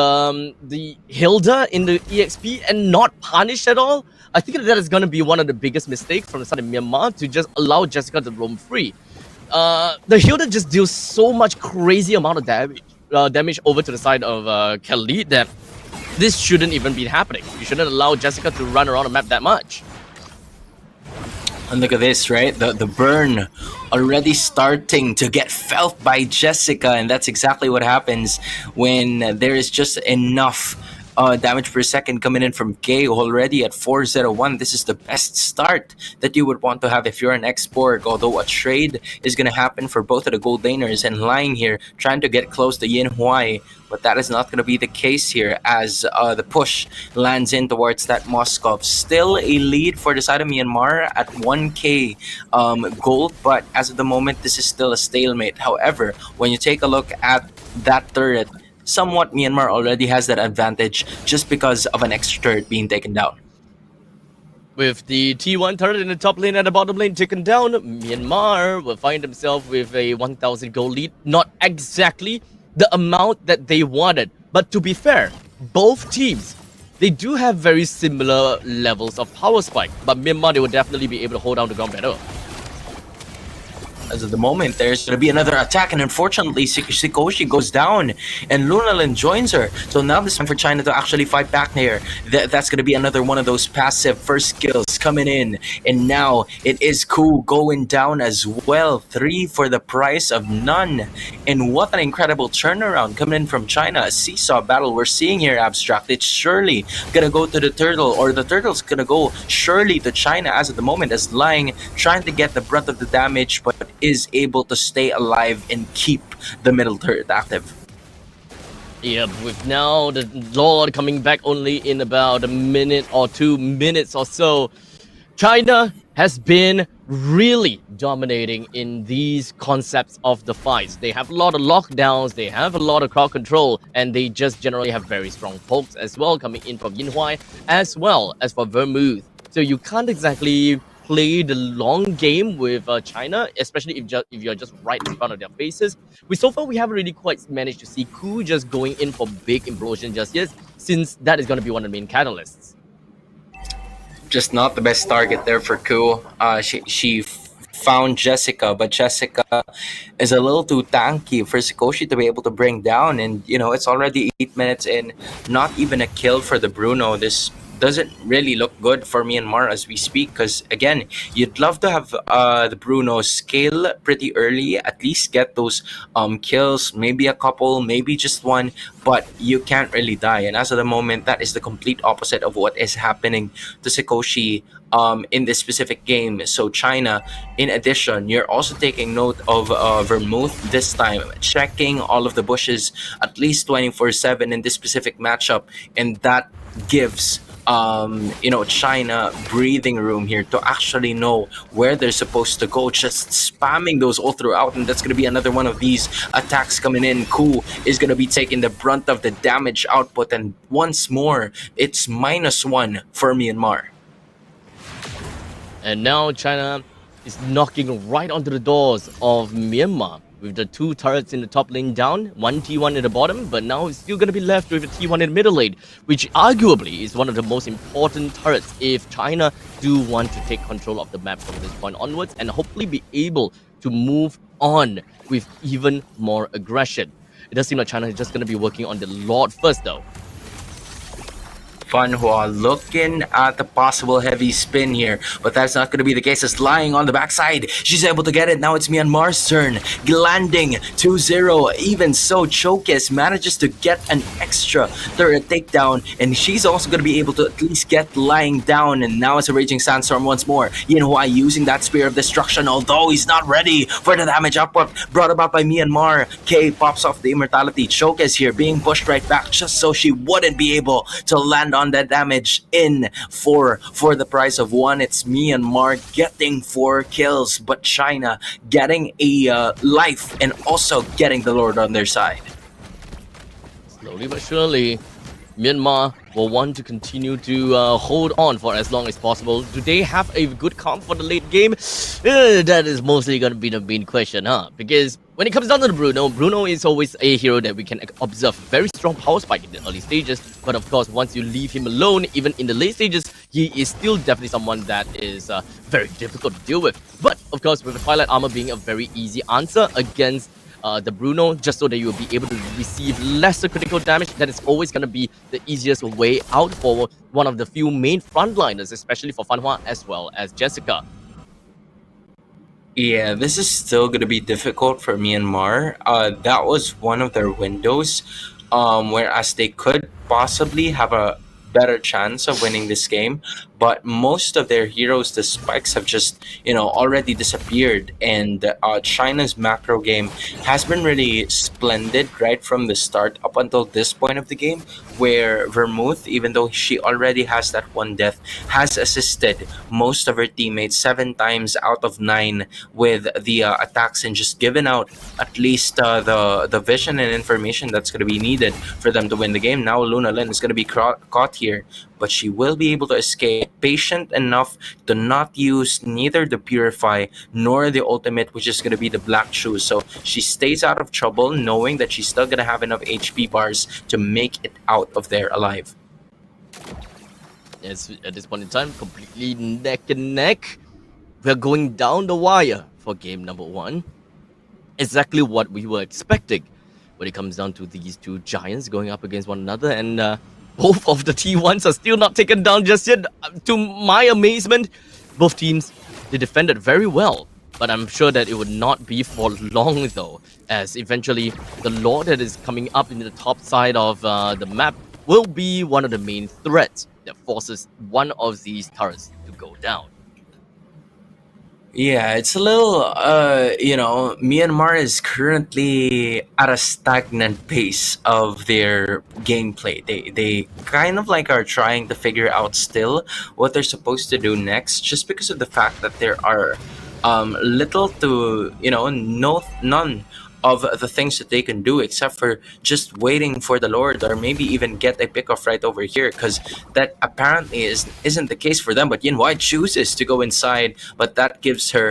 Hilda in the EXP and not punished at all. I think that is going to be one of the biggest mistakes from the side of Myanmar, to just allow Jessica to roam free. The Hilda just deals so much crazy amount of damage over to the side of Khalid that this shouldn't even be happening. You shouldn't allow Jessica to run around the map that much. And look at this, right? The burn already starting to get felt by Jessica, and that's exactly what happens when there is just enough damage per second coming in from Gay, already at 401. This is the best start that you would want to have if you're an X-Borg, although a trade is going to happen for both of the gold laners, and Lying here trying to get close to Yin Huai, but that is not going to be the case here as the push lands in towards that Moskov. Still a lead for the side of Myanmar at 1k gold, but as of the moment, this is still a stalemate. However, when you take a look at that turret, somewhat Myanmar already has that advantage just because of an extra turret being taken down. With the T1 turret in the top lane and the bottom lane taken down, Myanmar will find themselves with a 1,000 gold lead. Not exactly the amount that they wanted, but to be fair, both teams, they do have very similar levels of power spike, but Myanmar, they will definitely be able to hold down the ground better. As of the moment, there's going to be another attack, and unfortunately, Sikoshi goes down, and Lunalin joins her. So now it's time for China to actually fight back here. That's going to be another one of those passive first kills coming in, and now it is Ku going down as well. 3 for the price of none, and what an incredible turnaround coming in from China. A seesaw battle we're seeing here, Abstract. It's surely going to go to the turtle, or the turtle's going to go surely to China as of the moment, as Lying trying to get the brunt of the damage, but is able to stay alive and keep the middle turret active. Yep, with now the Lord coming back only in about a minute or 2 minutes or so, China has been really dominating in these concepts of the fights. They have a lot of lockdowns, they have a lot of crowd control, and they just generally have very strong pokes as well coming in from Yinhuai as well as for Vermouth. So you can't exactly play the long game with China, especially if you're just right in front of their faces. So far, we haven't really quite managed to see Ku just going in for big implosion just yet, since that is going to be one of the main catalysts. Just not the best target there for Ku. She found Jessica, but Jessica is a little too tanky for Sikoshi to be able to bring down, and it's already 8 minutes in, not even a kill for the Bruno. This doesn't really look good for Myanmar as we speak, because again, you'd love to have the Bruno scale pretty early, at least get those kills, maybe a couple, maybe just one, but you can't really die. And as of the moment, that is the complete opposite of what is happening to Sikoshi in this specific game. So China, in addition, you're also taking note of Vermouth this time, checking all of the bushes at least 24/7 in this specific matchup, and that gives China breathing room here to actually know where they're supposed to go, just spamming those all throughout. And that's going to be another one of these attacks coming in. Ku is going to be taking the brunt of the damage output, and once more it's -1 for Myanmar. And now China is knocking right onto the doors of Myanmar with the 2 turrets in the top lane down, 1 T1 in the bottom, but now it's still going to be left with a T1 in the middle lane, which arguably is one of the most important turrets if China do want to take control of the map from this point onwards and hopefully be able to move on with even more aggression. It does seem like China is just going to be working on the Lord first though. Fanhua looking at the possible heavy spin here, but that's not going to be the case. It's Lying on the backside. She's able to get it. Now it's Myanmar's turn. Landing 2-0. Even so, Chokes manages to get an extra turret takedown, and she's also going to be able to at least get Lying down. And now it's a Raging Sandstorm once more. Yinhuai using that Spear of Destruction, although he's not ready for the damage output brought about by Myanmar. K pops off the Immortality. Chokes here being pushed right back just so she wouldn't be able to land on that damage in for the price of 1. It's Myanmar getting 4 kills, but China getting a life and also getting the Lord on their side. Slowly but surely, Myanmar will want to continue to hold on for as long as possible. Do they have a good comp for the late game? That is mostly going to be the main question, huh? Because when it comes down to the Bruno is always a hero that we can observe very strong power spike in the early stages. But of course, once you leave him alone, even in the late stages, he is still definitely someone that is very difficult to deal with. But of course, with the Twilight Armor being a very easy answer against the Bruno, just so that you will be able to receive lesser critical damage, that is always going to be the easiest way out for one of the few main frontliners, especially for Fanhua as well as Jessica. Yeah, this is still going to be difficult for Myanmar. That was one of their windows, whereas they could possibly have a better chance of winning this game, but most of their heroes, the spikes, have just already disappeared, and China's macro game has been really splendid right from the start up until this point of the game, where Vermouth, even though she already has that 1 death, has assisted most of her teammates 7 times out of 9 with the attacks, and just given out at least the vision and information that's going to be needed for them to win the game. Now Luna Lin is going to be caught here, but she will be able to escape. patient enough to not use neither the Purify nor the ultimate, which is going to be the Black Shoes. So she stays out of trouble knowing that she's still going to have enough HP bars to make it out of there alive. Yes, at this point in time, completely neck and neck. We're going down the wire for game number 1. Exactly what we were expecting when it comes down to these two giants going up against one another, and both of the T1s are still not taken down just yet. To my amazement, both teams, they defended very well, but I'm sure that it would not be for long though, as eventually the Lord that is coming up in the top side of the map will be one of the main threats that forces one of these turrets to go down. Yeah, it's a little, Myanmar is currently at a stagnant pace of their gameplay. They kind of like are trying to figure out still what they're supposed to do next, just because of the fact that there are little to, none of the things that they can do except for just waiting for the Lord, or maybe even get a pickoff right over here, because that apparently isn't the case for them. But Yin White chooses to go inside, but that gives her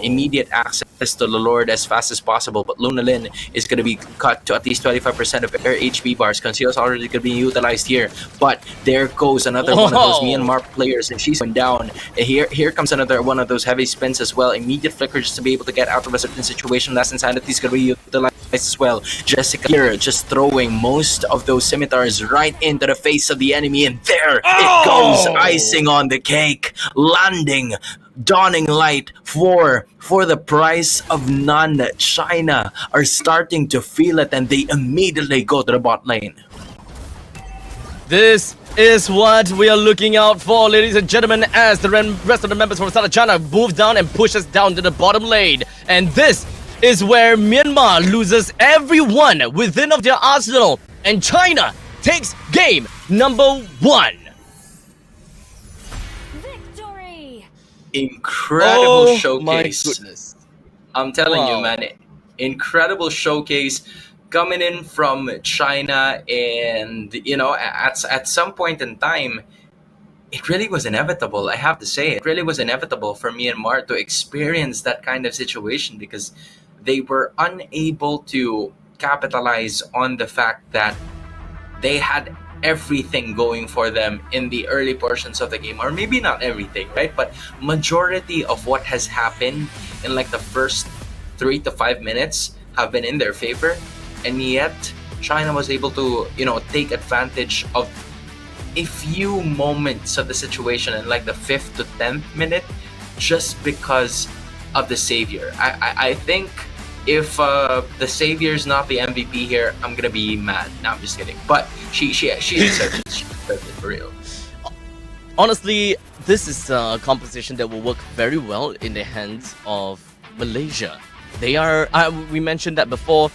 immediate access to the Lord as fast as possible. But Luna Lin is going to be cut to at least 25% of her HP bars. Conceal's already going to be utilized here, but there goes another one of those Myanmar players, and she's going down. Here comes another one of those heavy spins as well. Immediate flicker just to be able to get out of a certain situation. Last Insanity is going to be utilized as well. Jessica here just throwing most of those scimitars right into the face of the enemy, and there it goes, icing on the cake, landing dawning light for the price of none. China are starting to feel it, and they immediately go to the bot lane. This is what we are looking out for, ladies and gentlemen, as the rest of the members from South China move down and push us down to the bottom lane. And this is where Myanmar loses everyone within of their arsenal, and China takes game number 1. Victory! Incredible showcase. My goodness. I'm telling you, man, incredible showcase coming in from China. And at some point in time, it really was inevitable. I have to say, it really was inevitable for Myanmar to experience that kind of situation, because they were unable to capitalize on the fact that they had everything going for them in the early portions of the game. Or maybe not everything, right? But majority of what has happened in like the first 3 to 5 minutes have been in their favor. And yet China was able to, take advantage of a few moments of the situation in like the 5th to 10th minute, just because of the Savior. I think if the Savior's not the MVP here, I'm gonna be mad. No, I'm just kidding. But she deserves it. She deserves it for real. Honestly, this is a composition that will work very well in the hands of Malaysia. They are, we mentioned that before,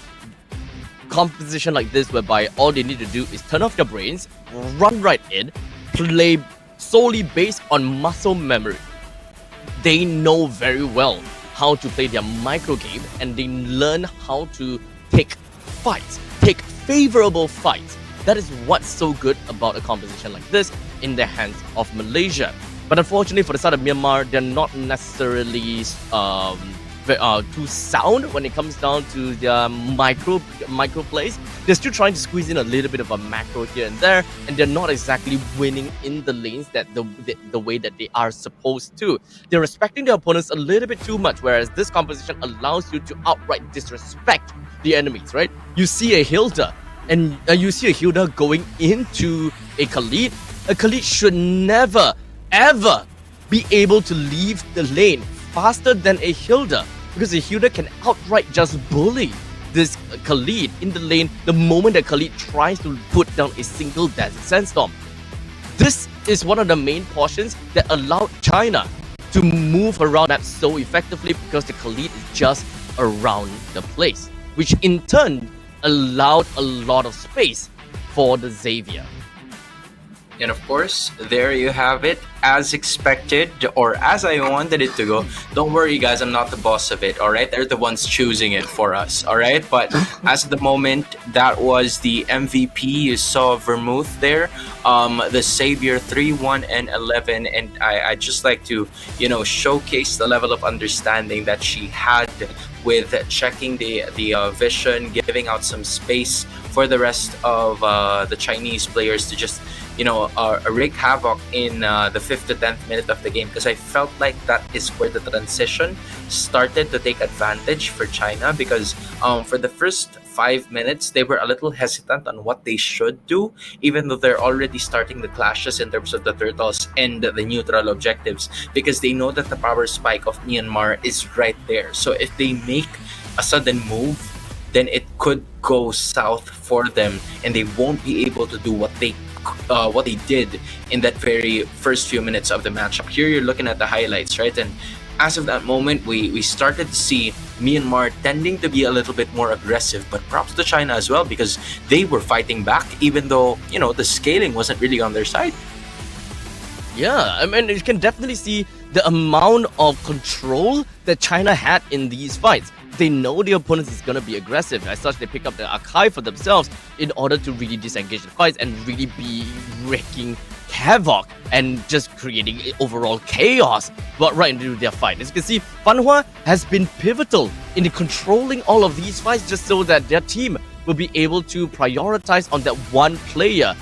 composition like this whereby all they need to do is turn off their brains, run right in, play solely based on muscle memory. They know very well how to play their micro game, and they learn how to take fights, take favorable fights. That is what's so good about a composition like this in the hands of Malaysia. But unfortunately for the side of Myanmar, they're not necessarily too sound when it comes down to their micro plays. They're still trying to squeeze in a little bit of a macro here and there, and they're not exactly winning in the lanes that the way that they are supposed to. They're respecting their opponents a little bit too much, whereas this composition allows you to outright disrespect the enemies, right? You see a Hilda, and you see a Hilda going into a Khalid. A Khalid should never, ever be able to leave the lane faster than a Hilda, because a Hilda can outright just bully this Khalid in the lane the moment that Khalid tries to put down a single Desert Sandstorm. This is one of the main portions that allowed China to move around that so effectively, because the Khalid is just around the place, which in turn allowed a lot of space for the Xavier. And of course, there you have it, as expected, or as I wanted it to go. Don't worry, guys, I'm not the boss of it, all right? They're the ones choosing it for us, all right? But as of the moment, that was the MVP. You saw Vermouth there, the Savior 3-1 and 11. And I just like to, showcase the level of understanding that she had with checking the vision, giving out some space for the rest of the Chinese players to just wreak havoc in the 5th to 10th minute of the game, because I felt like that is where the transition started to take advantage for China, because for the first 5 minutes they were a little hesitant on what they should do, even though they're already starting the clashes in terms of the turtles and the neutral objectives, because they know that the power spike of Myanmar is right there. So if they make a sudden move, then it could go south for them, and they won't be able to do what they did in that very first few minutes of the matchup. Here you're looking at the highlights, right? And as of that moment, we started to see Myanmar tending to be a little bit more aggressive, but props to China as well, because they were fighting back, even though, the scaling wasn't really on their side. Yeah, I mean, you can definitely see the amount of control that China had in these fights. They know the opponent is going to be aggressive. As such, they pick up the archive for themselves in order to really disengage the fights and really be wreaking havoc and just creating overall chaos right into their fight. As you can see, Fanhua has been pivotal in controlling all of these fights, just so that their team will be able to prioritize on that one player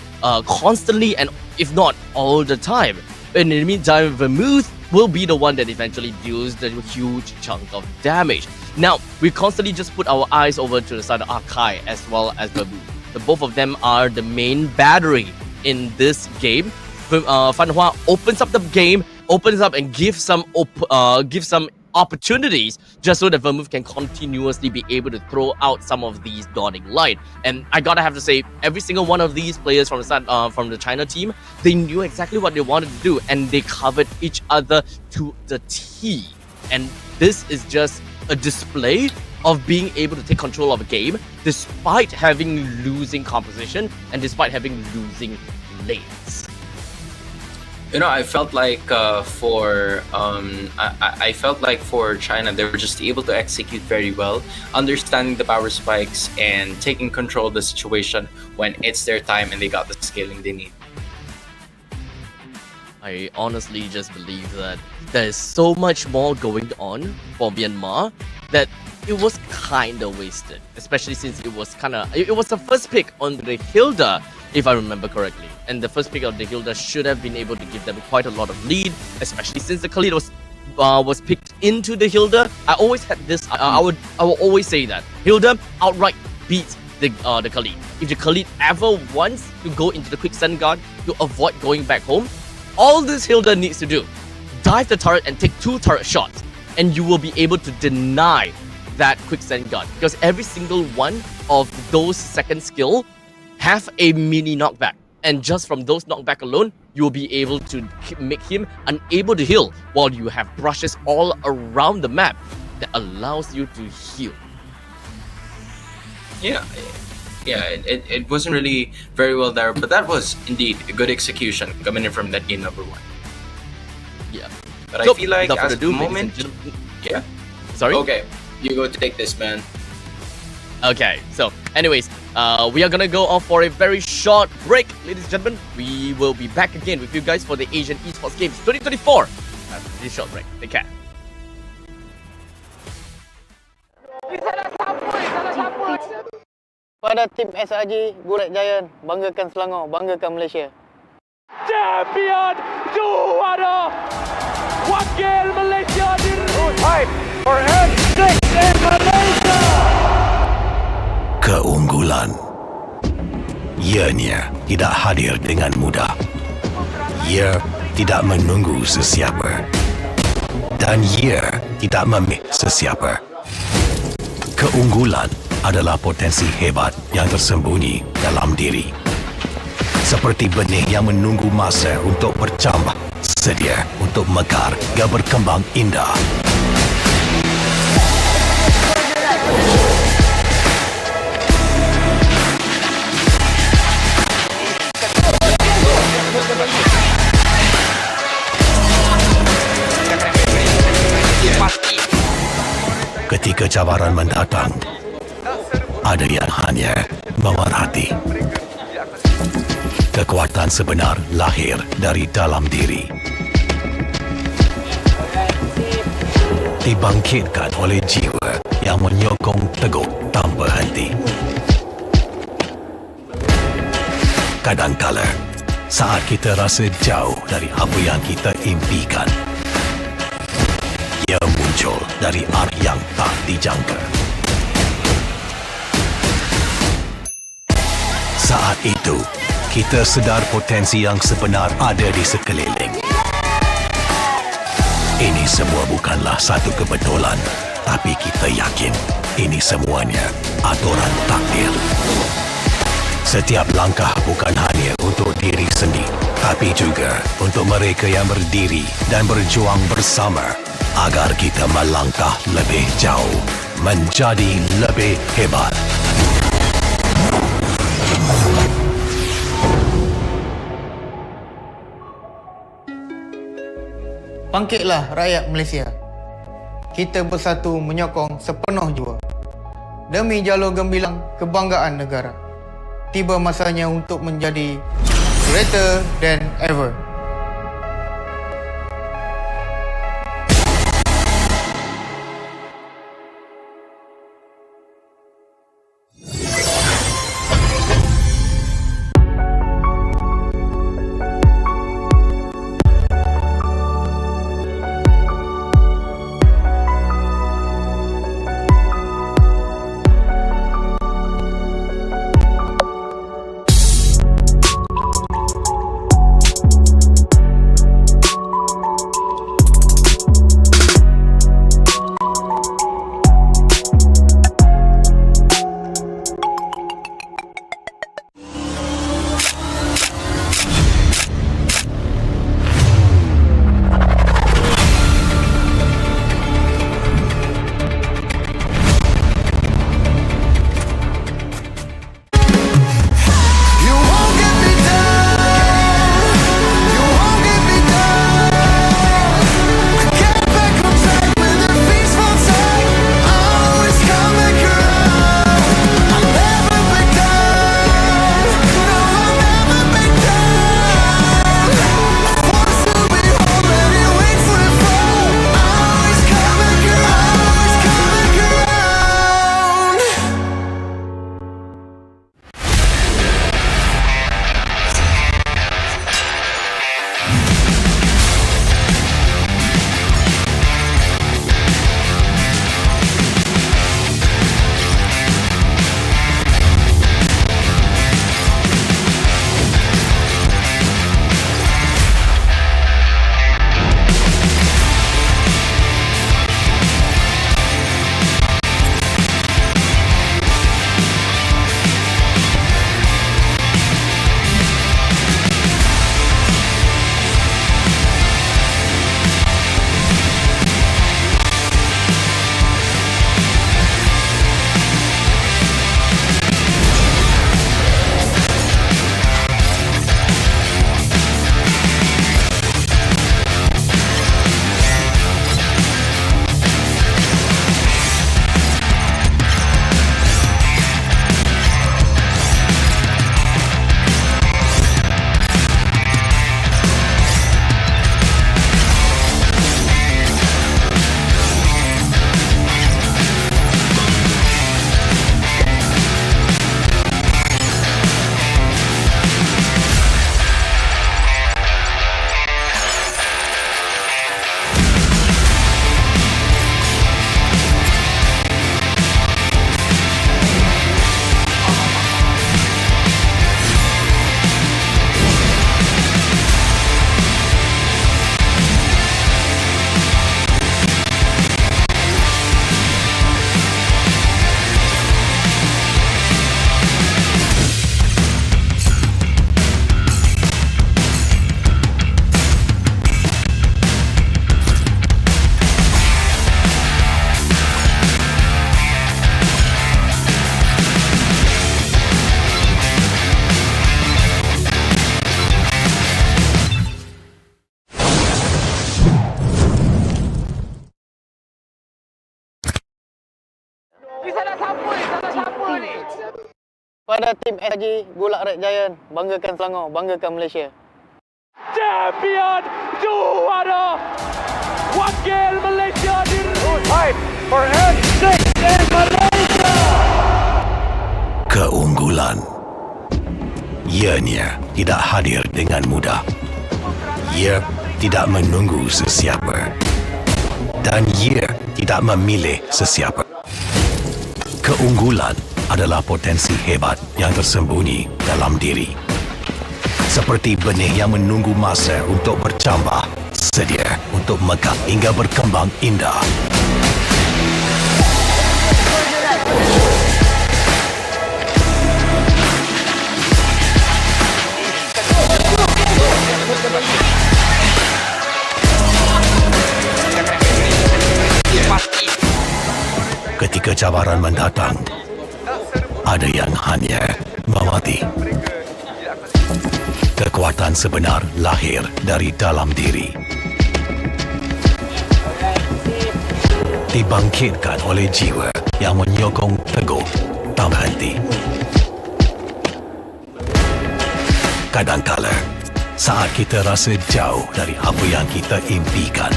constantly, and if not all the time. In the meantime, Vermouth will be the one that eventually deals the huge chunk of damage. Now, we constantly just put our eyes over to the side of Arkai as well as Vermouth. The both of them are the main battery in this game. Fanhua opens up the game, opens up and gives some opportunities just so that Vermouth can continuously be able to throw out some of these dawning light. And I gotta have to say, every single one of these players from the China team, they knew exactly what they wanted to do, and they covered each other to the T. And this is just a display of being able to take control of a game despite having losing composition and despite having losing lanes. I felt like I felt like for China, they were just able to execute very well, understanding the power spikes and taking control of the situation when it's their time and they got the scaling they need. I honestly just believe that there's so much more going on for Myanmar that it was kinda wasted, especially since it was the first pick on the Hilda, if I remember correctly. And the first pick of the Hilda should have been able to give them quite a lot of lead, especially since the Khalid was picked into the Hilda. I always had this. I will always say that Hilda outright beats the Khalid. If the Khalid ever wants to go into the quicksand guard to avoid going back home, all this Hilda needs to do, dive the turret and take 2 turret shots, and you will be able to deny that quicksand guard, because every single one of those second skill have a mini knockback, and just from those knockback alone, you will be able to make him unable to heal, while you have brushes all around the map that allows you to heal. Yeah, it wasn't really very well there, but that was indeed a good execution coming in from that game number 1. Yeah. But So, I feel like without at further the ado, ladies and moment, gentlemen- yeah. Sorry? Okay, you go to take this, man. Okay, so anyways, we are gonna go off for a very short break, ladies and gentlemen. We will be back again with you guys for the Asian Esports Games 2024 after this short break. Take care. Salah siapa ni? Pada tim SRG, Gulak Giant, banggakan Selangor, banggakan Malaysia. Champion juara wakil Malaysia time for M6 in Malaysia. Keunggulan ianya tidak hadir dengan mudah. Ia tidak menunggu sesiapa. Dan ia tidak memilih sesiapa. Keunggulan adalah potensi hebat yang tersembunyi dalam diri. Seperti benih yang menunggu masa untuk bercambah, sedia untuk mekar dan berkembang indah. kecabaran mendatang, ada yang hanya memerhati. Kekuatan sebenar lahir dari dalam diri, dibangkitkan oleh jiwa yang menyokong teguh tanpa henti. Kadangkala, saat kita rasa jauh dari apa yang kita impikan, ia muncul dari arah yang tak dijangka. Saat itu, kita sedar potensi yang sebenar ada di sekeliling. Ini semua bukanlah satu kebetulan, tapi kita yakin ini semuanya aturan takdir. Setiap langkah bukan hanya untuk diri sendiri, tapi juga untuk mereka yang berdiri dan berjuang bersama agar kita melangkah lebih jauh, menjadi lebih hebat. Bangkitlah rakyat Malaysia. Kita bersatu menyokong sepenuh jiwa. Demi jalur gemilang kebanggaan negara. Tiba masanya untuk menjadi greater than ever. Pada tim SG Gulak Red Giant, banggakan Selangor, banggakan Malaysia. Champion juara wakil Malaysia fight for N6 in Malaysia. Keunggulan. Ianya tidak hadir dengan mudah. Ia tidak menunggu sesiapa. Dan ia tidak memilih sesiapa. Keunggulan adalah potensi hebat yang tersembunyi dalam diri. Seperti benih yang menunggu masa untuk bercambah, sedia untuk mekar hingga berkembang indah. Ketika cabaran mendatang, ada yang hanya memati. Kekuatan sebenar lahir dari dalam diri. Dibangkitkan oleh jiwa yang menyokong teguh tanpa henti. Kadangkala, saat kita rasa jauh dari apa yang kita impikan,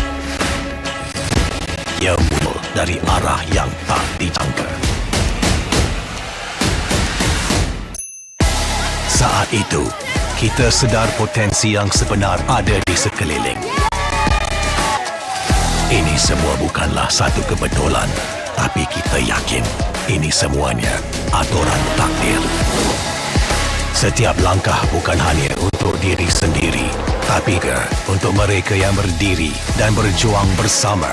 ia muncul dari arah yang tak dijangka. Saat itu, kita sedar potensi yang sebenar ada di sekeliling. Ini semua bukanlah satu kebetulan, tapi kita yakin ini semuanya aturan takdir. Setiap langkah bukan hanya untuk diri sendiri, tapi juga untuk mereka yang berdiri dan berjuang bersama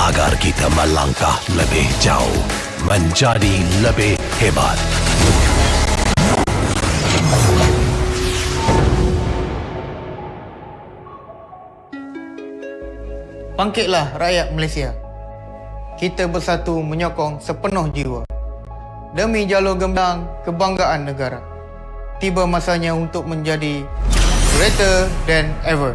agar kita melangkah lebih jauh, menjadi lebih hebat. Bangkitlah rakyat Malaysia. Kita bersatu menyokong sepenuh jiwa. Demi jalur gemilang kebanggaan negara. Tiba masanya untuk menjadi greater than ever.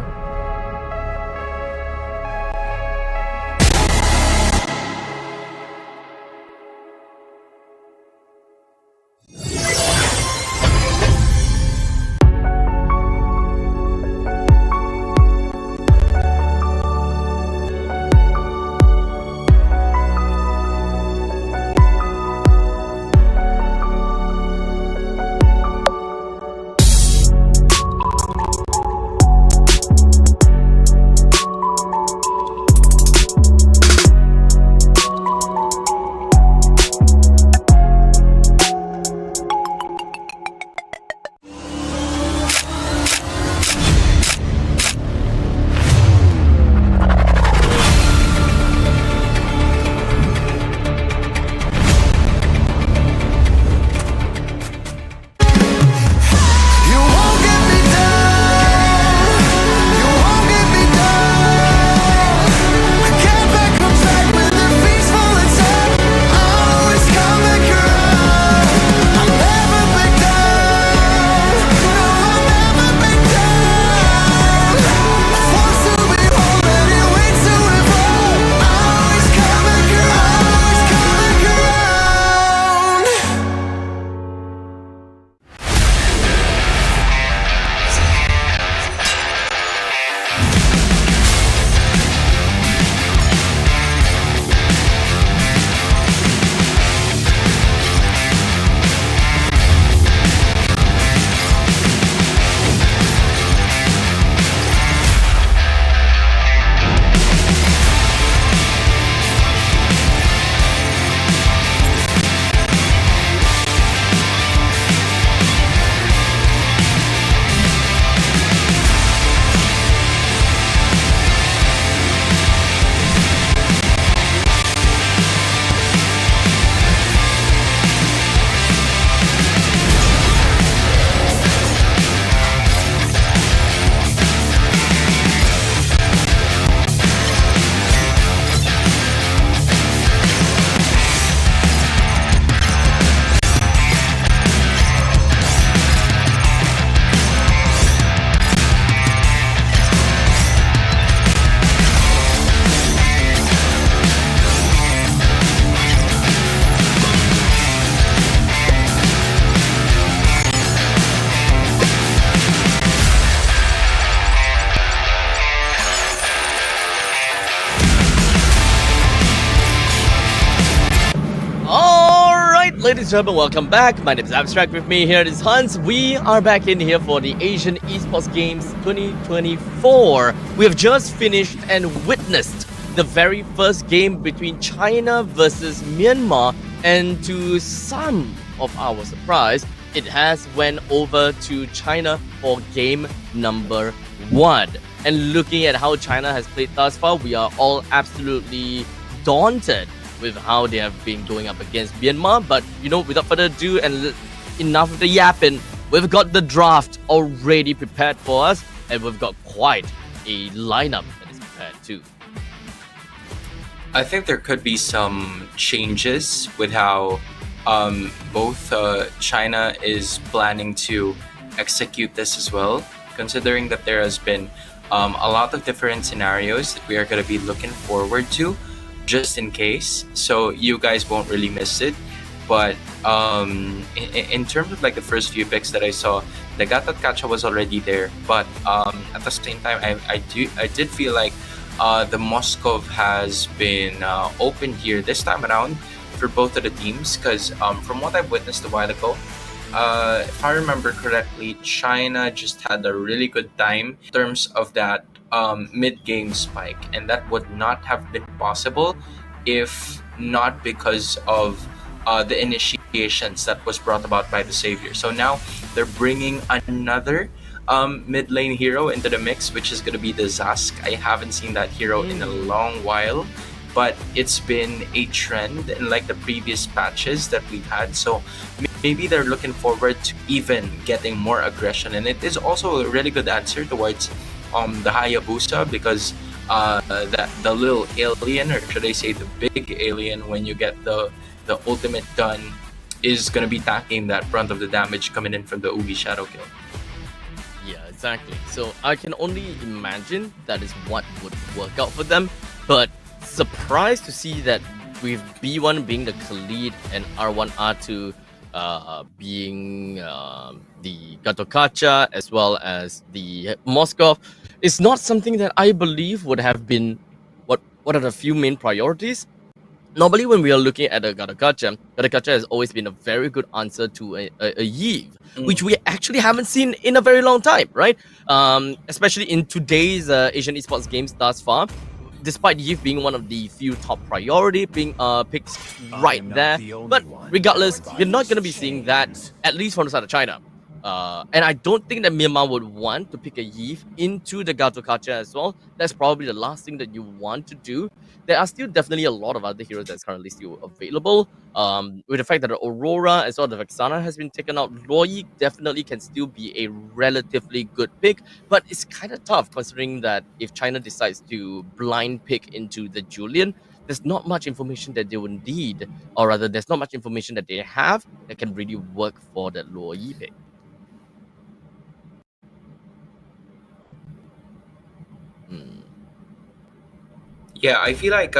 ladies and gentlemen, welcome back. My name is Abstract. With me here is Hans. We are back in here for the Asian Esports Games 2024. We have just finished and witnessed the very first game between China versus Myanmar, and to some of our surprise, it has went over to China for game number 1. And looking at how China has played thus far, we are all absolutely daunted with how they have been going up against Myanmar. But, you know, without further ado and enough of the yapping, we've got the draft already prepared for us, and we've got quite a lineup that is prepared too. I think there could be some changes with how both China is planning to execute this as well, considering that there has been a lot of different scenarios that we are going to be looking forward to, just in case, so you guys won't really miss it. But in terms of like the first few picks that I saw, the Gatot Kacha was already there, but at the same time, I did feel like the Moscow has been open here this time around for both of the teams, because from what I've witnessed a while ago, if I remember correctly, China just had a really good time in terms of that mid-game spike, and that would not have been possible if not because of the initiations that was brought about by the Savior. So now they're bringing another mid lane hero into the mix, which is going to be the Zask. I haven't seen that hero in a long while, but it's been a trend in like the previous patches that we've had. So maybe they're looking forward to even getting more aggression, and it is also a really good answer towards the Hayabusa, because the little alien, or should I say the big alien, when you get the ultimate gun, is going to be tanking that brunt of the damage coming in from the Ubi Shadow Kill. Yeah, exactly. So I can only imagine that is what would work out for them. But surprised to see that with B1 being the Khalid and R1, R2 being the Gatokacha as well as the Moskov, is not something that I believe would have been what are the few main priorities. Normally, when we are looking at a Gatokacha has always been a very good answer to a Yve, which we actually haven't seen in a very long time, right? Especially in today's Asian Esports games thus far. Despite Yve being one of the few top priority being picks right there, but regardless, you're not going to be seeing that, at least from the side of China. And I don't think that Myanmar would want to pick a Yve into the Gatokacha as well. That's probably the last thing that you want to do. There are still definitely a lot of other heroes that's currently still available. With the fact that the Aurora as well as the Vexana has been taken out, Loi definitely can still be a relatively good pick, but it's kind of tough considering that if China decides to blind pick into the Julian, there's not much information that they would need, or rather there's not much information that they have that can really work for that Loi pick. Yeah, I feel like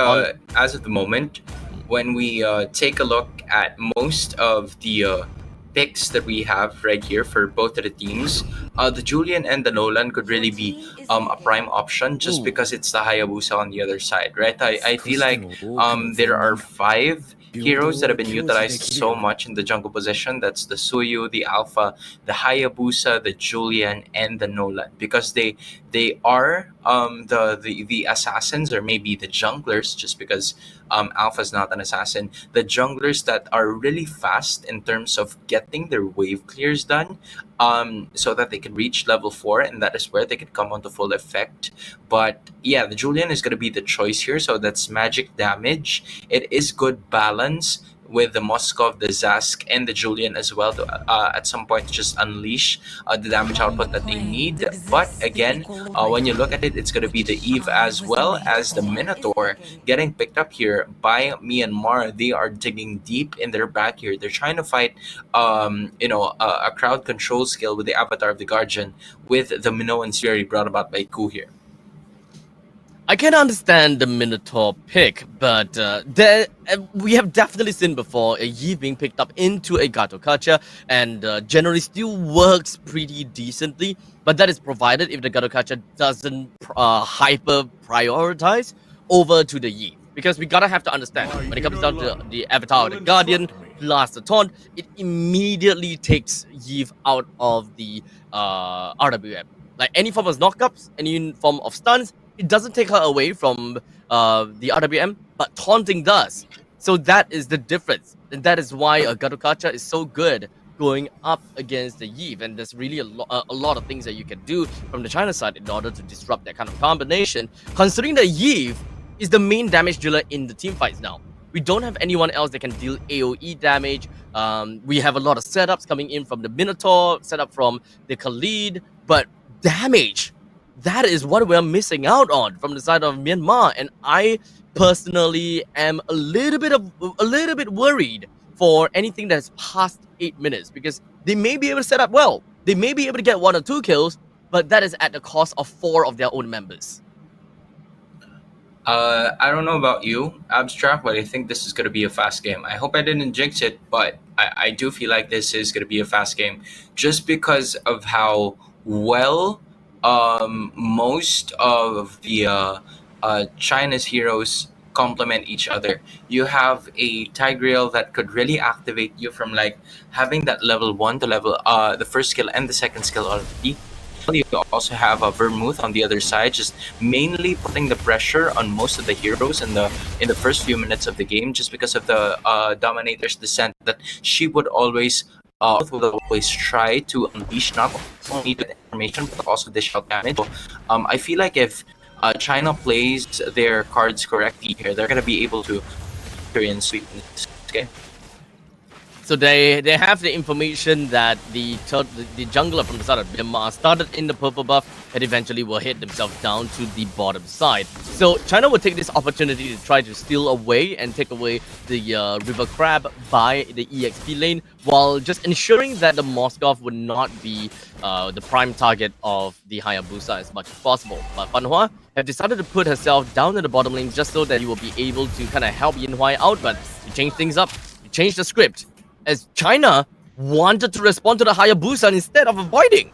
as of the moment, when we take a look at most of the picks that we have right here for both of the teams, the Julian and the Nolan could really be a prime option, just because it's the Hayabusa on the other side, right? I feel like there are 5 heroes that have been utilized so much in the jungle position. That's the Suyu, the Alpha, the Hayabusa, the Julian, and the Nolan, because they are the assassins, or maybe the junglers, just because Alpha's not an assassin. The junglers that are really fast in terms of getting their wave clears done, so that they can reach level 4, and that is where they can come onto full effect. But yeah, the Julian is going to be the choice here, so that's magic damage. It is good balance with the Moskov, the Zask, and the Julian as well to at some point just unleash the damage output that they need. But again, when you look at it, it's going to be the Eve as well as the Minotaur getting picked up here by Myanmar. They are digging deep in their back here. They're trying to fight a crowd control skill with the Avatar of the Guardian with the Minoan Fury brought about by Ku here. I can understand the Minotaur pick, but we have definitely seen before a Yve being picked up into a Gatokacha, and generally still works pretty decently, but that is provided if the Gatokacha doesn't hyper prioritize over to the Yve. Because we gotta have to understand, when it comes down to the Avatar of the Guardian, plus the taunt, it immediately takes Eve out of the RWM. Like any form of knockups, any form of stuns, it doesn't take her away from the RWM, but taunting does. So that is the difference, and that is why Garukacha is so good going up against the Eve, and there's really a lot of things that you can do from the China side in order to disrupt that kind of combination, considering that Eve is the main damage dealer in the team fights now. We don't have anyone else that can deal AoE damage. We have a lot of setups coming in from the Minotaur, setup from the Khalid, but damage, that is what we're missing out on from the side of Myanmar, and I personally am a little bit worried for anything that's past 8 minutes, because they may be able to set up well, they may be able to get 1 or 2 kills, but that is at the cost of 4 of their own members. I don't know about you, Abstract, but I think this is going to be a fast game. I hope I didn't jinx it, but I do feel like this is going to be a fast game just because of how well most of the China's heroes complement each other. You have a Tigreal that could really activate you from like having that level 1 to level the first skill and the second skill already. You also have a Vermouth on the other side, just mainly putting the pressure on most of the heroes in the first few minutes of the game, just because of the Dominator's descent that she would always try to unleash not only the information but also dish out damage. So, I feel like if China plays their cards correctly here, they're gonna be able to experience sweep in this game. So they have the information that the jungler from the side of Myanmar started in the purple buff and eventually will hit themselves down to the bottom side. So China will take this opportunity to try to steal away and take away the River Crab by the EXP lane, while just ensuring that the Moskov would not be the prime target of the Hayabusa as much as possible. But Fan Hua have decided to put herself down in the bottom lane just so that you will be able to kind of help Yin Huai out, but to change things up, to change the script, as China wanted to respond to the Hayabusa instead of avoiding.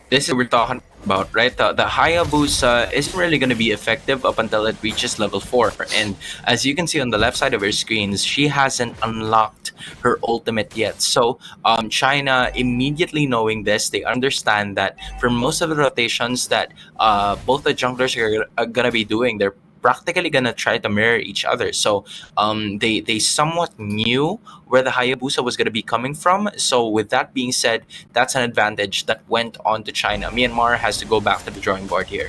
This is what we're talking about, right? The Hayabusa isn't really going to be effective up until it reaches level 4. And as you can see on the left side of her screens, she hasn't unlocked her ultimate yet. So China, immediately knowing this, they understand that for most of the rotations that both the junglers are going to be doing, they're practically gonna try to mirror each other. So they somewhat knew where the Hayabusa was gonna be coming from. So with that being said, that's an advantage that went on to China. Myanmar has to go back to the drawing board here.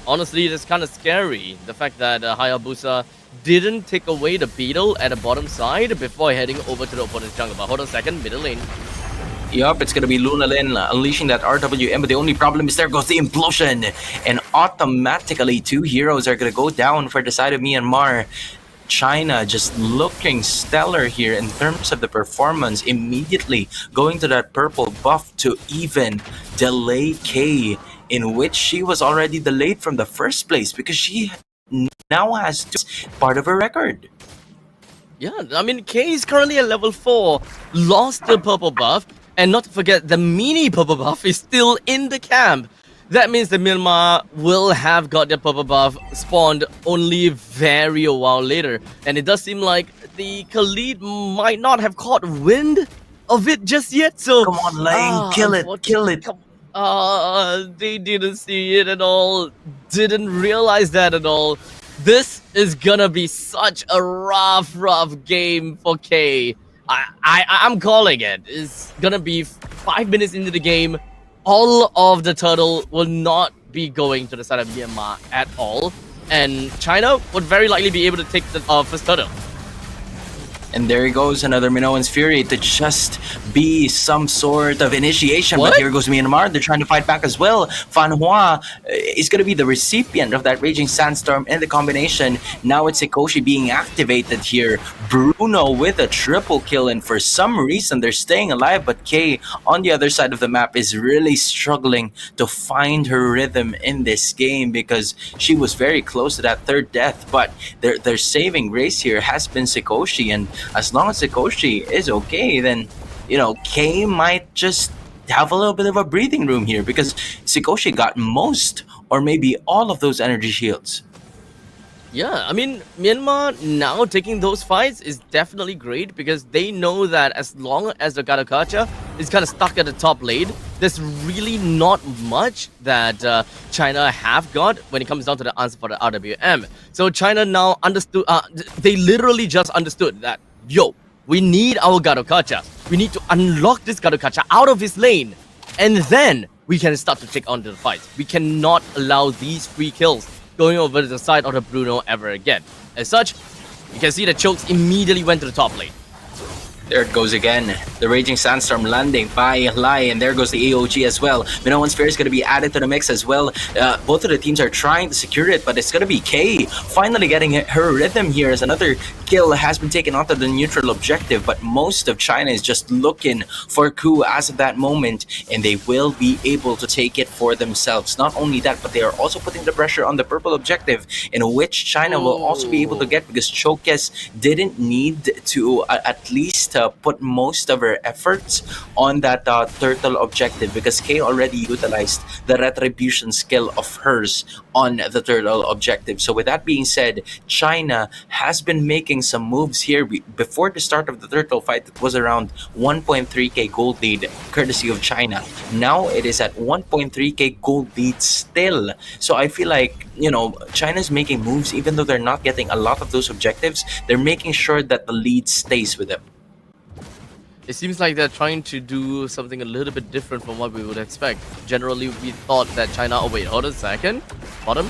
Honestly, it's kind of scary, the fact that Hayabusa didn't take away the beetle at the bottom side before heading over to the opponent's jungle. But hold on a second, middle lane. Yup, it's gonna be Luna Lin unleashing that RWM, but the only problem is there goes the implosion, and automatically 2 heroes are gonna go down for the side of Myanmar. China just looking stellar here in terms of the performance, immediately going to that purple buff to even delay K, in which she was already delayed from the first place because she now has part of her record. Yeah, I mean, K is currently at level 4, lost the purple buff, and not to forget, the mini purple buff is still in the camp. That means that Myanmar will have got their purple buff spawned only very a while later. And it does seem like the Khalid might not have caught wind of it just yet. So come on, Lane, kill it. They didn't see it at all. Didn't realize that at all. This is gonna be such a rough game for K. I'm calling it. It's gonna be 5 minutes into the game. All of the turtle will not be going to the side of Myanmar at all. And China would very likely be able to take the first turtle. And there goes another Minoan's Fury to just be some sort of initiation. What? But here goes Myanmar. They're trying to fight back as well. Fan Hua is going to be the recipient of that Raging Sandstorm in the combination. Now it's Sikoshi being activated here. Bruno with a triple kill. And for some reason, they're staying alive. But Kay on the other side of the map is really struggling to find her rhythm in this game because she was very close to that third death. But their saving grace here has been Sikoshi. And as long as Sikoshi is okay, then, Kay might just have a little bit of a breathing room here because Sikoshi got most or maybe all of those energy shields. Yeah, I mean, Myanmar now taking those fights is definitely great because they know that as long as the Garukacha is kind of stuck at the top lane, there's really not much that China have got when it comes down to the answer for the RWM. So China now understood, they literally just understood that, yo, we need our Garukacha. We need to unlock this Garukacha out of his lane, and then we can start to take on the fight. We cannot allow these free kills going over to the side of the Bruno ever again. As such, you can see the chokes immediately went to the top lane. There it goes again. The Raging Sandstorm landing by Lai, and there goes the AOG as well. Minoan Sphere is going to be added to the mix as well. Both of the teams are trying to secure it, but it's going to be Kay finally getting her rhythm here as another kill has been taken onto the neutral objective, but most of China is just looking for Ku as of that moment, and they will be able to take it for themselves. Not only that, but they are also putting the pressure on the purple objective, in which China will also be able to get, because Chokes didn't need to at least put most of her efforts on that turtle objective, because Kay already utilized the retribution skill of hers on the turtle objective. So with that being said, China has been making some moves here. Before the start of the turtle fight, it was around 1.3k gold lead courtesy of China. Now it is at 1.3k gold lead still. So I feel like, you know, China's making moves even though they're not getting a lot of those objectives. They're making sure that the lead stays with them. It seems like they're trying to do something a little bit different from what we would expect. Generally, we thought that China... Oh wait, hold on a second. Bottom.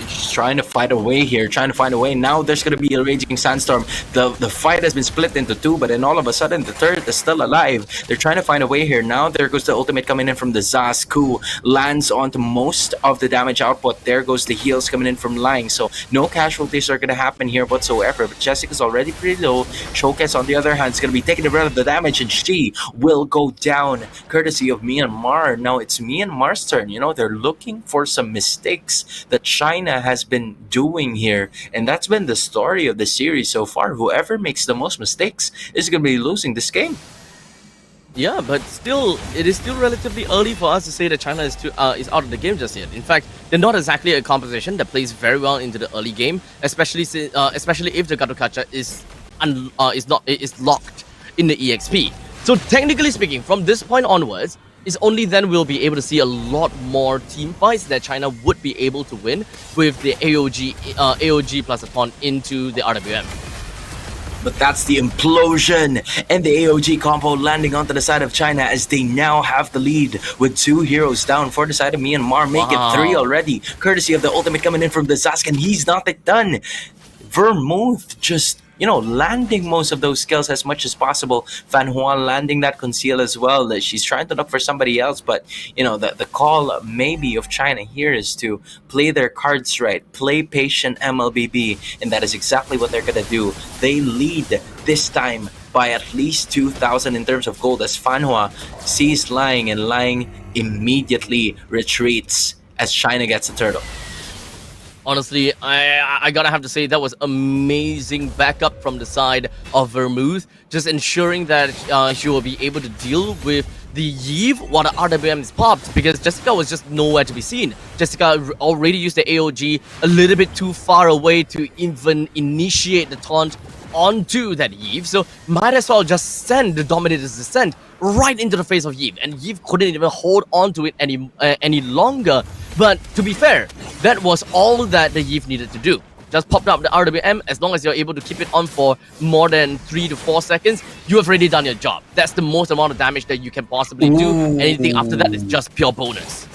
Just trying to fight away here, trying to find a way. Now there's going to be a Raging Sandstorm. The fight has been split into two, but then all of a sudden the third is still alive. They're trying to find a way here. Now there goes the ultimate coming in from the Zaz. Ku lands onto most of the damage output. There goes the heals coming in from Lying. So no casualties are going to happen here whatsoever. But Jessica's already pretty low. Chokes, on the other hand, is going to be taking the brunt of the damage, and she will go down courtesy of Myanmar. Now it's Myanmar's turn. You know, they're looking for some mistakes that China has been doing here, and that's been the story of the series so far. Whoever makes the most mistakes is going to be losing this game. Yeah, but still, it is still relatively early for us to say that China is out of the game just yet. In fact, they're not exactly a composition that plays very well into the early game, especially if the Garukacha is locked in the EXP. So technically speaking, from this point onwards, it's only then we'll be able to see a lot more team fights that China would be able to win with the AOG plus a pawn into the RWM. But that's the implosion, and the AOG combo landing onto the side of China as they now have the lead with 2 heroes down for the side of Myanmar. Make it 3 already, courtesy of the ultimate coming in from the Zask, and he's not done. Vermouth just, you know, landing most of those skills as much as possible. Fan Huan landing that conceal as well. She's trying to look for somebody else, but you know, the call maybe of China here is to play their cards right, play patient MLBB, and that is exactly what they're gonna do. They lead this time by at least 2,000 in terms of gold as Fan Hua sees Lying, and Lying immediately retreats as China gets a turtle. Honestly, I gotta have to say that was amazing backup from the side of Vermouth, just ensuring that she will be able to deal with the Yve while the RWM is popped, because Jessica was just nowhere to be seen. Jessica already used the AOG a little bit too far away to even initiate the taunt onto that Yve, so might as well just send the Dominator's Descent right into the face of Yve, and Yve couldn't even hold on to it any longer. But to be fair, that was all that the Yve needed to do. Just popped up the RWM. As long as you're able to keep it on for more than 3 to 4 seconds, you have already done your job. That's the most amount of damage that you can possibly do. Anything after that is just pure bonus.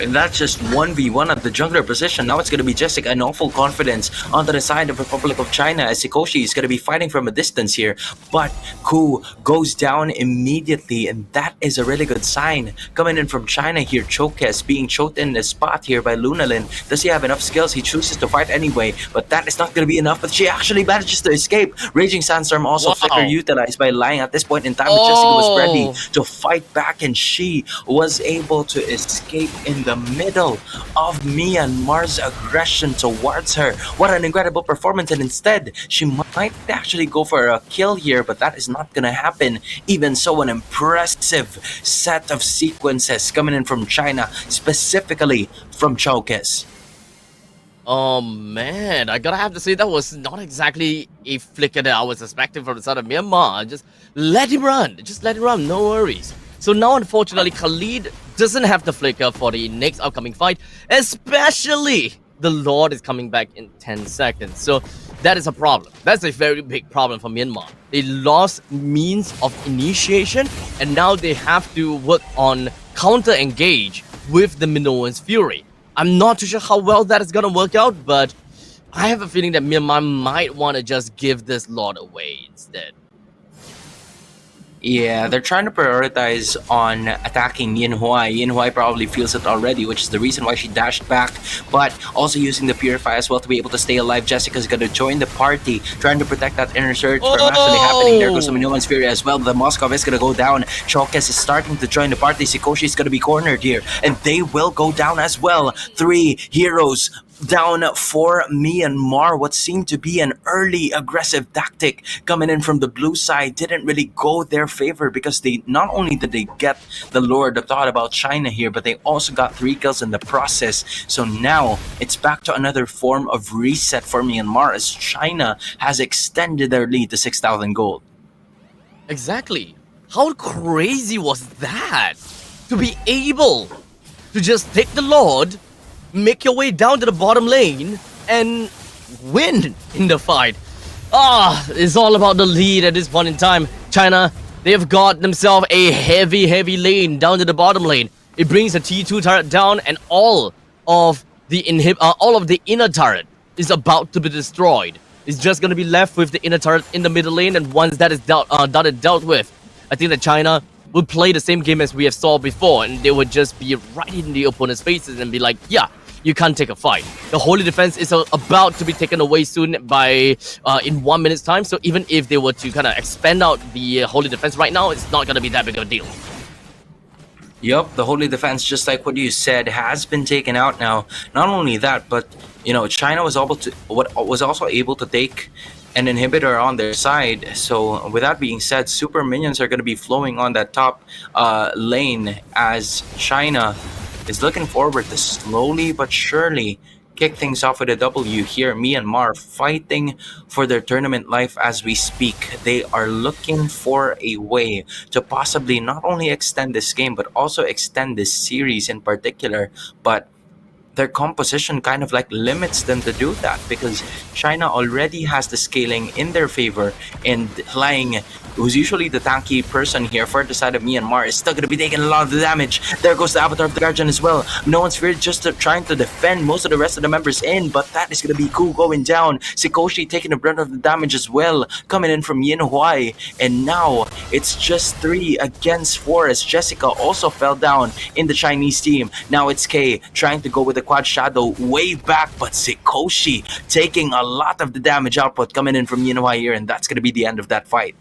And that's just 1v1 at the jungler position. Now it's going to be Jessica in all full confidence onto the side of Republic of China as Sikoshi is going to be fighting from a distance here. But Ku goes down immediately, and that is a really good sign. Coming in from China here, Chokes being choked in the spot here by Lunalin. Does he have enough skills? He chooses to fight anyway, but that is not going to be enough. But she actually manages to escape. Raging Sandstorm also flicker utilized by Lying at this point in time, but Jessica was ready to fight back, and she was able to escape in the middle of Myanmar's aggression towards her. What an incredible performance, and instead she might actually go for a kill here, but that is not gonna happen. Even so, an impressive set of sequences coming in from China, specifically from Chokes. Oh man, I gotta have to say that was not exactly a flicker that I was expecting from the side of Myanmar. Just let him run. Just let him run. No worries. So now, unfortunately, Khalid doesn't have the flicker for the next upcoming fight, especially the Lord is coming back in 10 seconds. So that is a problem. That's a very big problem for Myanmar. They lost means of initiation, and now they have to work on counter-engage with the Minoan's Fury. I'm not too sure how well that is gonna work out, but I have a feeling that Myanmar might want to just give this Lord away instead. Yeah, they're trying to prioritize on attacking Yin Huai. Yin Huai probably feels it already, which is the reason why she dashed back, but also using the Purify as well to be able to stay alive. Jessica's gonna join the party, trying to protect that inner surge from actually happening. There goes the Minoan's Fury as well. The Moskov is gonna go down. Chokes is starting to join the party. Sikoshi is gonna be cornered here, and they will go down as well. 3 heroes down for Myanmar. What seemed to be an early aggressive tactic coming in from the blue side didn't really go their favor, because they not only did they get the Lord, the thought about China here, but they also got 3 kills in the process. So now it's back to another form of reset for Myanmar, as China has extended their lead to 6,000 gold. Exactly. How crazy was that? To be able to just take the Lord, make your way down to the bottom lane, and win in the fight. It's all about the lead at this point in time. China, they've got themselves a heavy lane down to the bottom lane. It brings the T2 turret down, and all of the inner turret is about to be destroyed. It's just going to be left with the inner turret in the middle lane, and once that is done and dealt with, I think that China would play the same game as we have saw before, and they would just be right in the opponent's faces and be like, yeah, you can't take a fight. The Holy Defense is about to be taken away soon by in 1 minute's time, so even if they were to kind of expand out the Holy Defense right now, it's not going to be that big of a deal. Yup, the Holy Defense, just like what you said, has been taken out now. Not only that, but China was also able to take an inhibitor on their side. So with that being said, super minions are going to be flowing on that top lane, as China is looking forward to slowly but surely kick things off with a W here. Myanmar fighting for their tournament life as we speak. They are looking for a way to possibly not only extend this game, but also extend this series in particular. But their composition kind of like limits them to do that, because China already has the scaling in their favor, and Lang, who's usually the tanky person here for the side of Myanmar, is still going to be taking a lot of the damage. There goes the Avatar of the Guardian as well. No one's feared, just trying to defend most of the rest of the members in, but that is going to be Ku going down. Sikoshi taking the brunt of the damage as well, coming in from Yin Huai, and now it's just 3 against 4 as Jessica also fell down in the Chinese team. Now it's K trying to go with the Quad Shadow way back, but Sikoshi taking a lot of the damage output coming in from Yin Huai here, and that's going to be the end of that fight.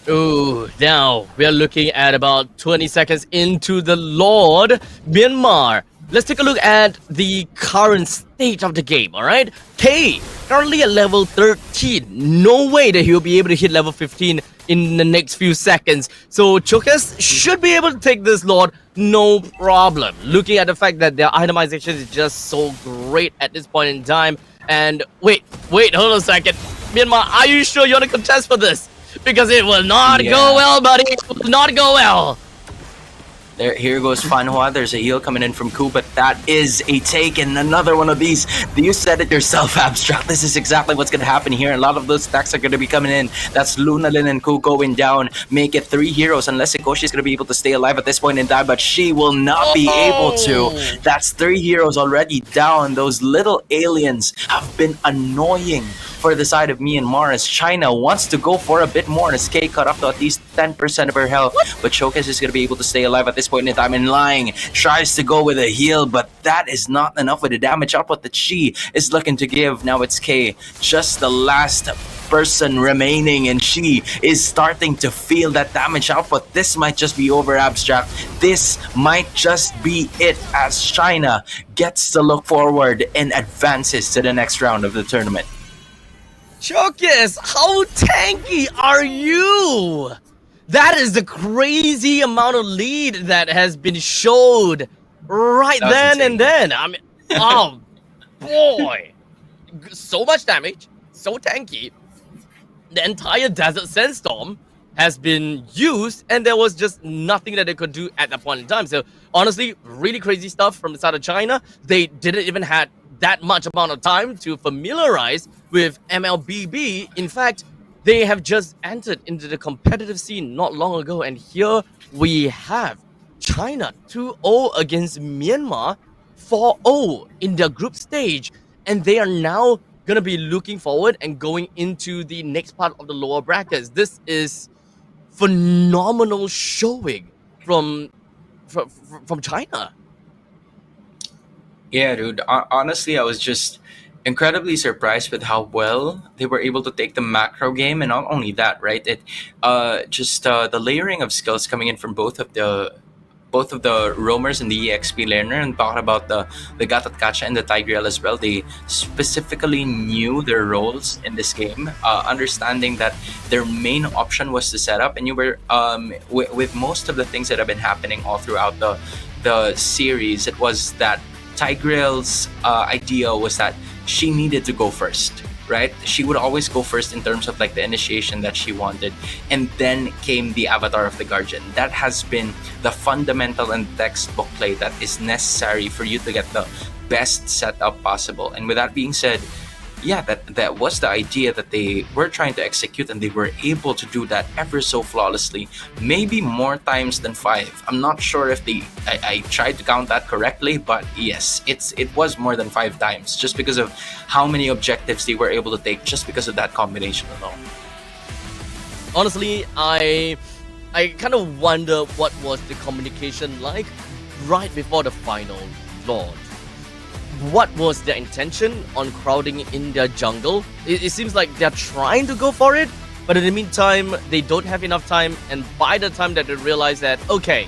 Ooh, now we are looking at about 20 seconds into the Lord. Myanmar, let's take a look at the current state of the game, alright? K, currently at level 13. No way that he'll be able to hit level 15 in the next few seconds. So Chokas should be able to take this Lord, no problem. Looking at the fact that their itemization is just so great at this point in time. And wait, hold on a second. Myanmar, are you sure you want to contest for this? Because it will not go well, buddy. It will not go well. Here goes Fanhua. There's a heal coming in from Ku, but that is a take, and another one of these. You said it yourself, Abstract. This is exactly what's going to happen here. A lot of those stacks are going to be coming in. That's Lunalin and Ku going down. Make it 3 heroes, unless Sikoshi is going to be able to stay alive at this point in time, but she will not be able to. That's 3 heroes already down. Those little aliens have been annoying for the side of Myanmar, as China wants to go for a bit more, as K cut off to at least 10% of her health. But Showcase is going to be able to stay alive at this point in time, and Lying tries to go with a heal, but that is not enough with the damage output that she is looking to give. Now it's K, just the last person remaining, and she is starting to feel that damage output. This might just be over, Abstract. This might just be it, as China gets to look forward and advances to the next round of the tournament. Chokis, how tanky are you? That is the crazy amount of lead that has been showed right then and then. I mean, boy, so much damage, so tanky. The entire Desert Sandstorm has been used, and there was just nothing that they could do at that point in time. So honestly, really crazy stuff from the side of China. They didn't even had that much amount of time to familiarize with MLBB. In fact, they have just entered into the competitive scene not long ago, and here we have China 2-0 against Myanmar 4-0 in their group stage, and they are now gonna be looking forward and going into the next part of the lower brackets. This is phenomenal showing from China. Yeah, dude. Honestly, I was just incredibly surprised with how well they were able to take the macro game, and not only that, right? The layering of skills coming in from both of the roamers and the EXP learner, and talking about the Gatot Kacha and the Tigreal as well. They specifically knew their roles in this game, understanding that their main option was to set up. And you were with most of the things that have been happening all throughout the series, it was that Tigreal's idea was that she needed to go first, right? She would always go first in terms of like the initiation that she wanted, and then came the Avatar of the Guardian. That has been the fundamental and textbook play that is necessary for you to get the best setup possible. And with that being said, yeah, that was the idea that they were trying to execute, and they were able to do that ever so flawlessly, maybe more times than 5. I'm not sure if I tried to count that correctly, but yes, it was more than 5 times, just because of how many objectives they were able to take, just because of that combination alone. Honestly, I kind of wonder what was the communication like right before the final launch. What was their intention on crowding in their jungle? It seems like they're trying to go for it, but in the meantime, they don't have enough time, and by the time that they realize that, okay,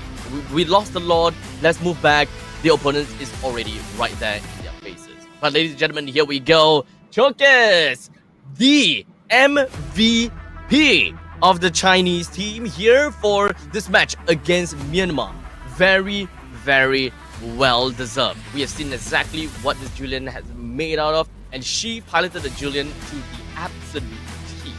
we lost the Lord, let's move back, the opponent is already right there in their faces. But ladies and gentlemen, here we go. Chokes, the MVP of the Chinese team here for this match against Myanmar. Very, very well deserved. We have seen exactly what this Julian has made out of, and she piloted the Julian to the absolute T.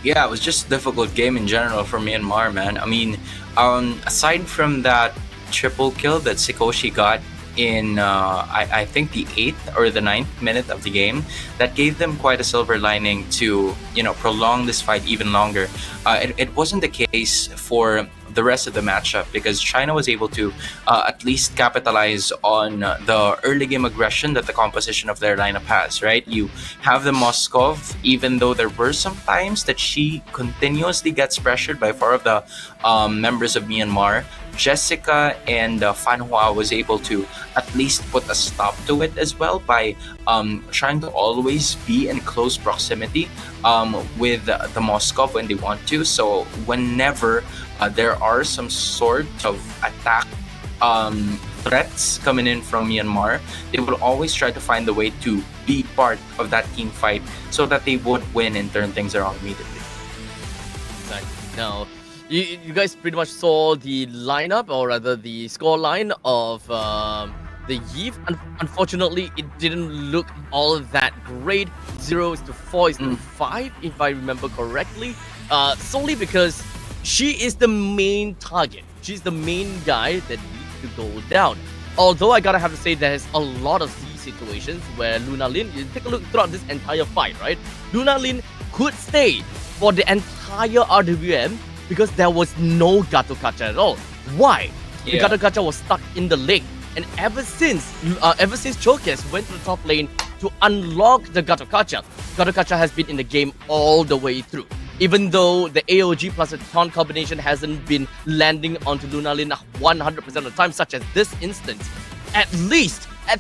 Yeah, it was just a difficult game in general for Myanmar, man. I mean, aside from that triple kill that Sikoshi got in, I think the 8th or the 9th minute of the game, that gave them quite a silver lining to, prolong this fight even longer. It wasn't the case for the rest of the matchup, because China was able to at least capitalize on the early game aggression that the composition of their lineup has, right? You have the Moskov, even though there were some times that she continuously gets pressured by 4 of the members of Myanmar. Jessica and Fanhua was able to at least put a stop to it as well by trying to always be in close proximity with the Moskov when they want to. So whenever there are some sort of attack threats coming in from Myanmar, they will always try to find a way to be part of that team fight so that they would win and turn things around immediately. Exactly. Now, you guys pretty much saw the lineup, or rather the score line of the Yves. Unfortunately, it didn't look all that great. 0-4-5, if I remember correctly. Solely because she is the main target. She's the main guy that needs to go down. Although I gotta have to say, there's a lot of these situations where Luna Lin, you take a look throughout this entire fight, right? Luna Lin could stay for the entire RWM because there was no Gatot Kacha at all. Why? The Gatot Kacha was stuck in the lane. And ever since Chokes went to the top lane to unlock the Gatot Kacha has been in the game all the way through. Even though the AOG plus a taunt combination hasn't been landing onto Luna Lin 100% of the time, such as this instance, at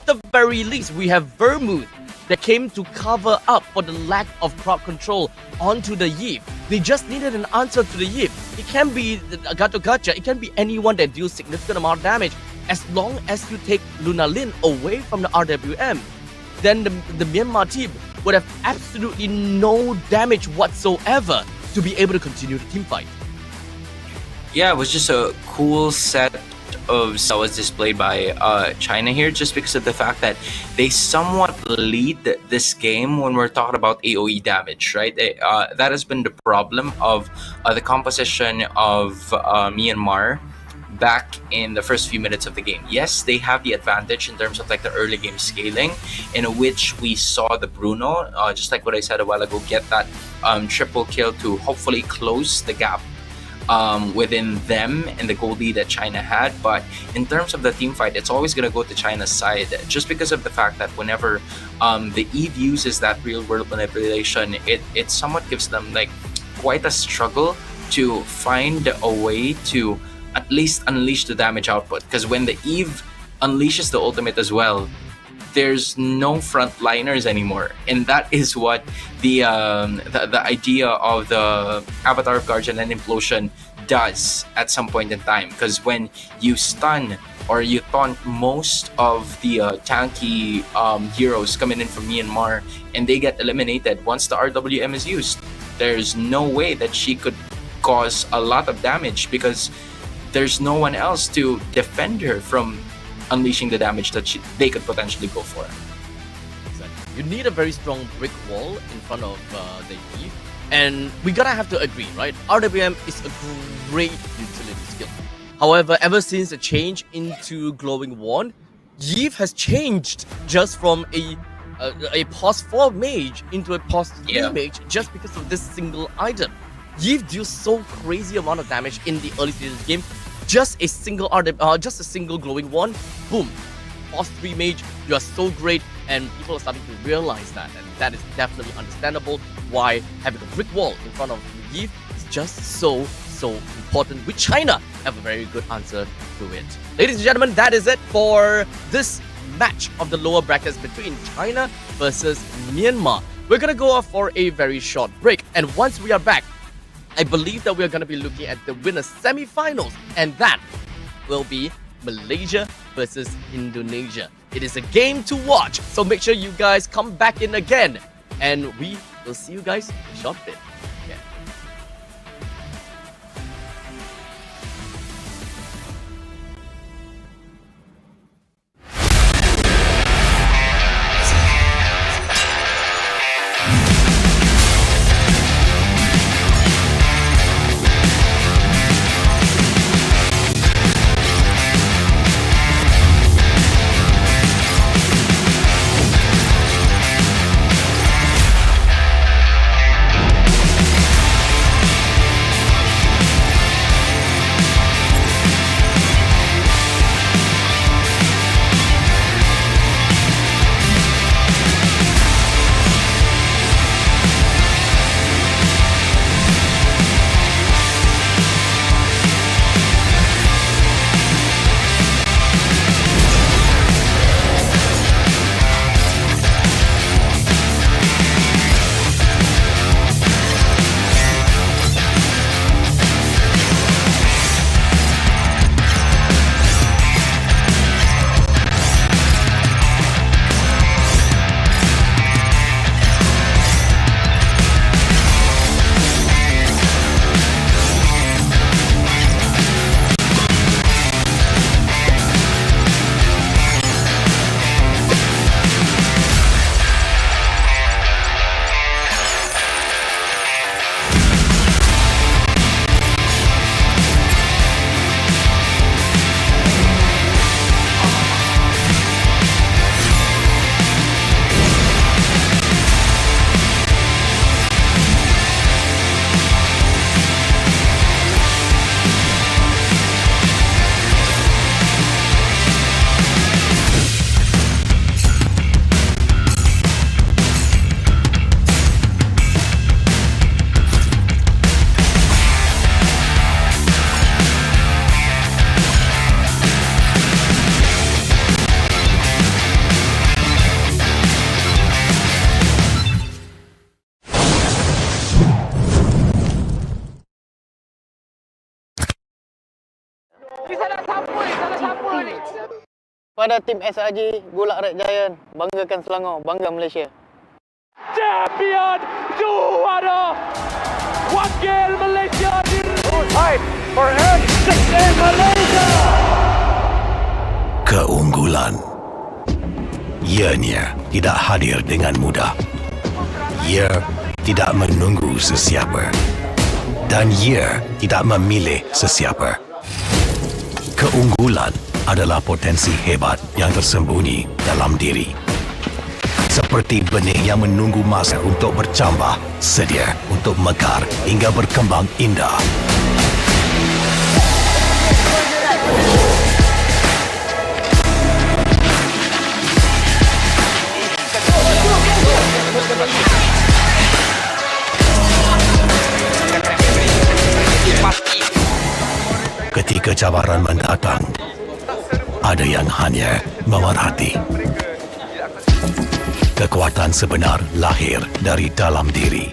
the very least, we have Vermouth that came to cover up for the lack of crowd control onto the Yves. They just needed an answer to the Yves. It can be Gatot Kacha, it can be anyone that deals significant amount of damage. As long as you take Luna Lin away from the RWM, then the Myanmar team would have absolutely no damage whatsoever to be able to continue the team fight. Yeah, it was just a cool set of that was displayed by China here, just because of the fact that they somewhat lead this game when we're talking about AoE damage, right? That has been the problem of the composition of Myanmar back in the first few minutes of the game. Yes, they have the advantage in terms of like the early game scaling, in which we saw the Bruno, just like what I said a while ago, get that triple kill to hopefully close the gap within them and the goal lead that China had. But in terms of the team fight, it's always going to go to China's side, just because of the fact that whenever the Eve uses that real world manipulation, it somewhat gives them like quite a struggle to find a way to at least unleash the damage output. Because when the Eve unleashes the ultimate as well, there's no frontliners anymore, and that is what the idea of the Avatar of Guardian and Implosion does at some point in time. Because when you stun or you taunt most of the tanky heroes coming in from Myanmar and they get eliminated once the RWM is used, there's no way that she could cause a lot of damage, because there's no one else to defend her from unleashing the damage that they could potentially go for. Exactly. You need a very strong brick wall in front of the Eve, and we gotta have to agree, right? RWM is a great utility skill. However, ever since the change into Glowing Wand, Eve has changed just from a pos 4 mage into a pos 3 mage just because of this single item. Eve deals so crazy amount of damage in the early stages of the game. Just a single Glowing Wand, boom, pos 3 mage, you are so great, and people are starting to realize that, and that is definitely understandable why having a brick wall in front of Eve is just so important, with China have a very good answer to it. Ladies and gentlemen, that is it for this match of the lower brackets between China versus Myanmar. We're gonna go off for a very short break, and once we are back, I believe that we're going to be looking at the winners semi-finals, and that will be Malaysia versus Indonesia. It is a game to watch, so make sure you guys come back in again, and we will see you guys in a short bit. Yeah. Pada tim SRG, Gulak Red Giant, banggakan Selangor, bangga Malaysia. Champion juara Wakil Malaysia. Fight for N6 in Malaysia. Ianya tidak hadir dengan mudah. Ia tidak menunggu sesiapa. Dan ia tidak memilih sesiapa. Keunggulan adalah potensi hebat yang tersembunyi dalam diri. Seperti benih yang menunggu masa untuk bercambah, sedia untuk mekar hingga berkembang indah. Ketika cabaran mendatang, ada yang hanya memerhati. Kekuatan sebenar lahir dari dalam diri.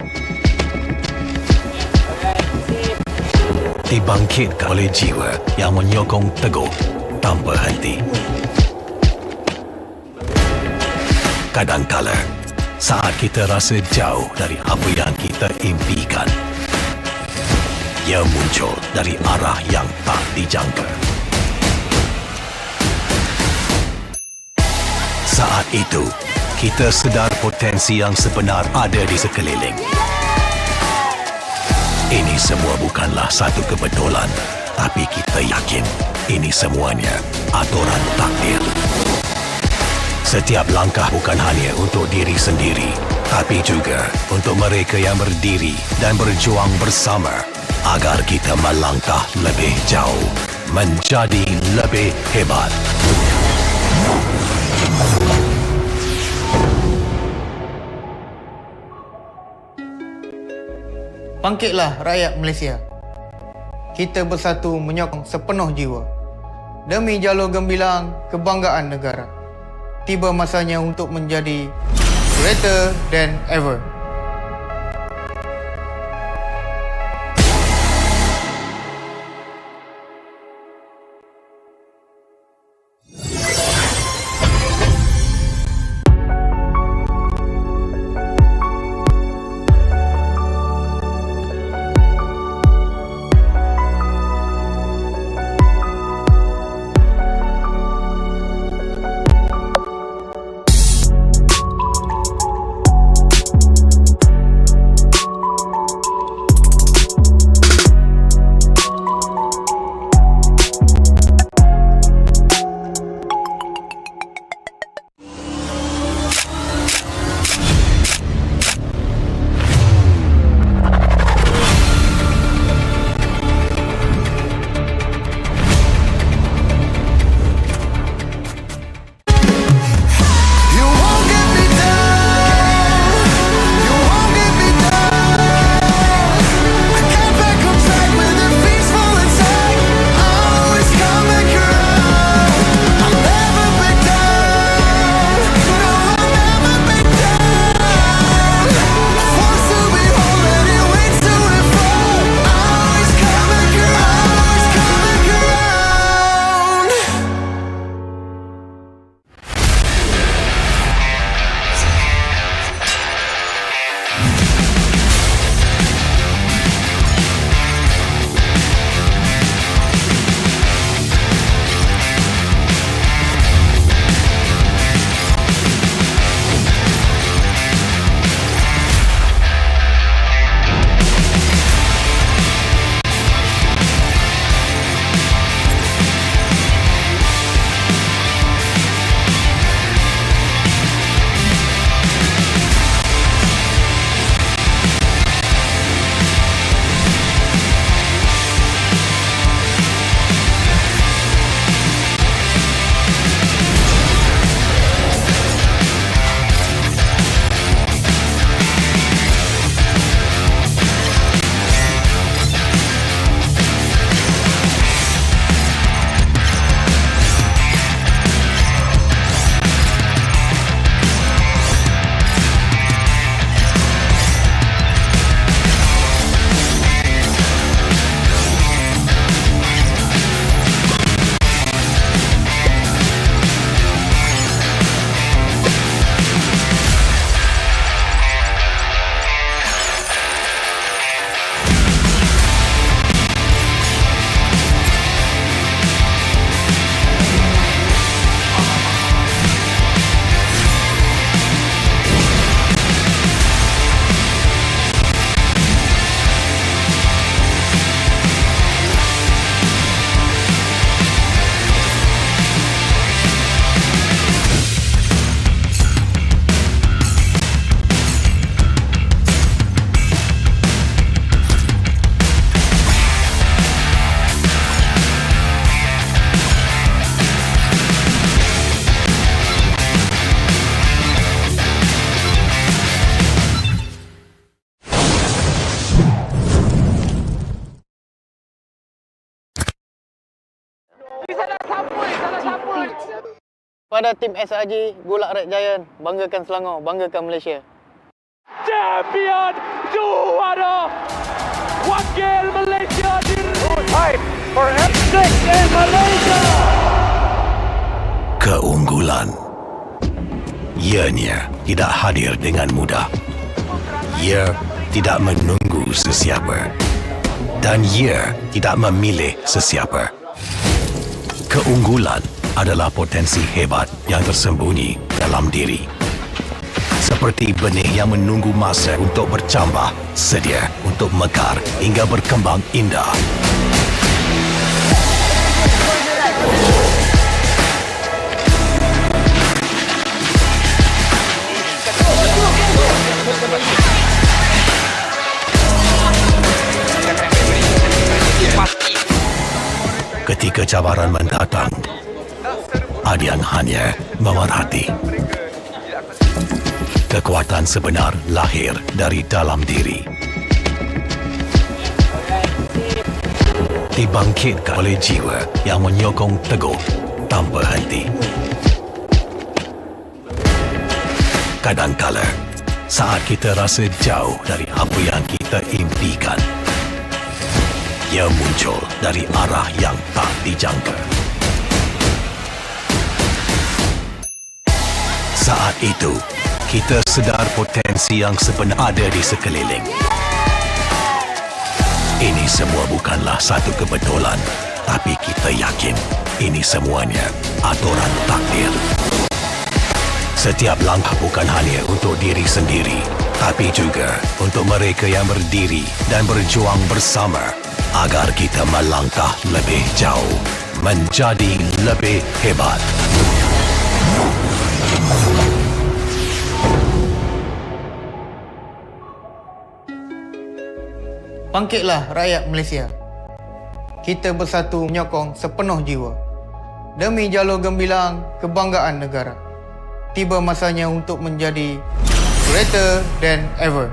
Dibangkitkan oleh jiwa yang menyokong teguh tanpa henti. Kadangkala, saat kita rasa jauh dari apa yang kita impikan, ia muncul dari arah yang tak dijangka. Saat itu, kita sedar potensi yang sebenar ada di sekeliling. Ini semua bukanlah satu kebetulan, tapi kita yakin ini semuanya aturan takdir. Setiap langkah bukan hanya untuk diri sendiri, tapi juga untuk mereka yang berdiri dan berjuang bersama agar kita melangkah lebih jauh, menjadi lebih hebat. Bangkitlah rakyat Malaysia. Kita bersatu menyokong sepenuh jiwa. Demi jalur gemilang kebanggaan negara. Tiba masanya untuk menjadi greater than ever. Pada tim SRG, Gulak Red Giant, banggakan Selangor, banggakan Malaysia. Champion juara wakil Malaysia time for F6 in Malaysia. Keunggulan. Ianya tidak hadir dengan mudah. Ia tidak menunggu sesiapa. Dan ia tidak memilih sesiapa. Keunggulan adalah potensi hebat yang tersembunyi dalam diri. Seperti benih yang menunggu masa untuk bercambah, sedia untuk mekar hingga berkembang indah. Ketika cabaran mendatang, Adian hanya memerhati. Kekuatan sebenar lahir dari dalam diri. Dibangkitkan oleh jiwa yang menyokong teguh tanpa henti. Kadangkala, saat kita rasa jauh dari apa yang kita impikan, ia muncul dari arah yang tak dijangka. Saat itu, kita sedar potensi yang sebenar ada di sekeliling. Ini semua bukanlah satu kebetulan, tapi kita yakin ini semuanya aturan takdir. Setiap langkah bukan hanya untuk diri sendiri, tapi juga untuk mereka yang berdiri dan berjuang bersama agar kita melangkah lebih jauh, menjadi lebih hebat. Bangkitlah rakyat Malaysia. Kita bersatu menyokong sepenuh jiwa. Demi jalur gemilang kebanggaan negara. Tiba masanya untuk menjadi greater than ever.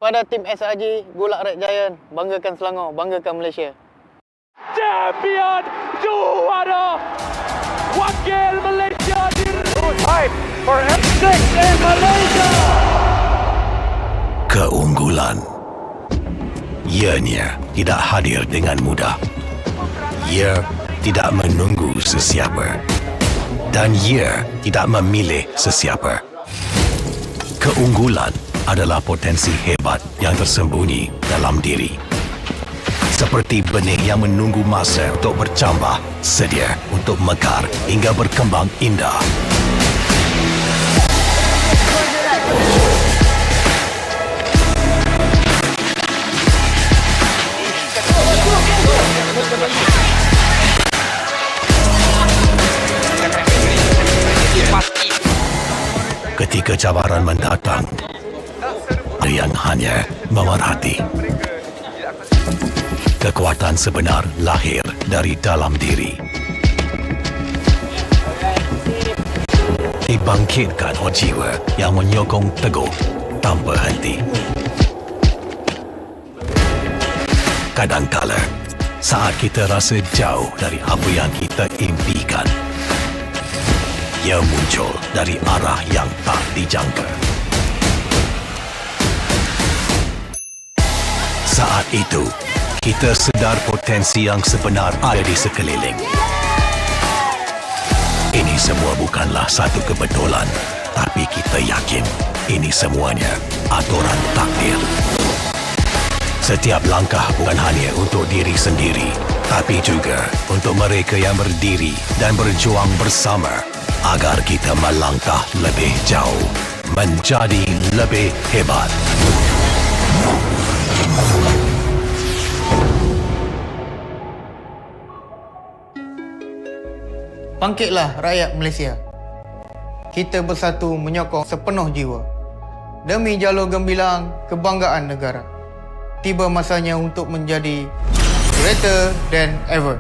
Pada tim SRG, Golak Red Giant, banggakan Selangor, banggakan Malaysia. Champion juara wakil Malaysia time for M6 in Malaysia. Keunggulan. Ianya tidak hadir dengan mudah. Ia tidak menunggu sesiapa. Dan ia tidak memilih sesiapa. Keunggulan adalah potensi hebat yang tersembunyi dalam diri. Seperti benih yang menunggu masa untuk bercambah, sedia untuk mekar hingga berkembang indah. Ketika cabaran mendatang, yang hanya memerhati. Kekuatan sebenar lahir dari dalam diri. Dibangkitkan oleh jiwa yang menyokong teguh tanpa henti. Kadangkala, saat kita rasa jauh dari apa yang kita impikan, ia muncul dari arah yang tak dijangka. Saat itu, kita sedar potensi yang sebenar ada di sekeliling. Ini semua bukanlah satu kebetulan, tapi kita yakin ini semuanya aturan takdir. Setiap langkah bukan hanya untuk diri sendiri, tapi juga untuk mereka yang berdiri dan berjuang bersama agar kita melangkah lebih jauh, menjadi lebih hebat. Bangkitlah rakyat Malaysia. Kita bersatu menyokong sepenuh jiwa. Demi jalur gemilang kebanggaan negara. Tiba masanya untuk menjadi greater than ever.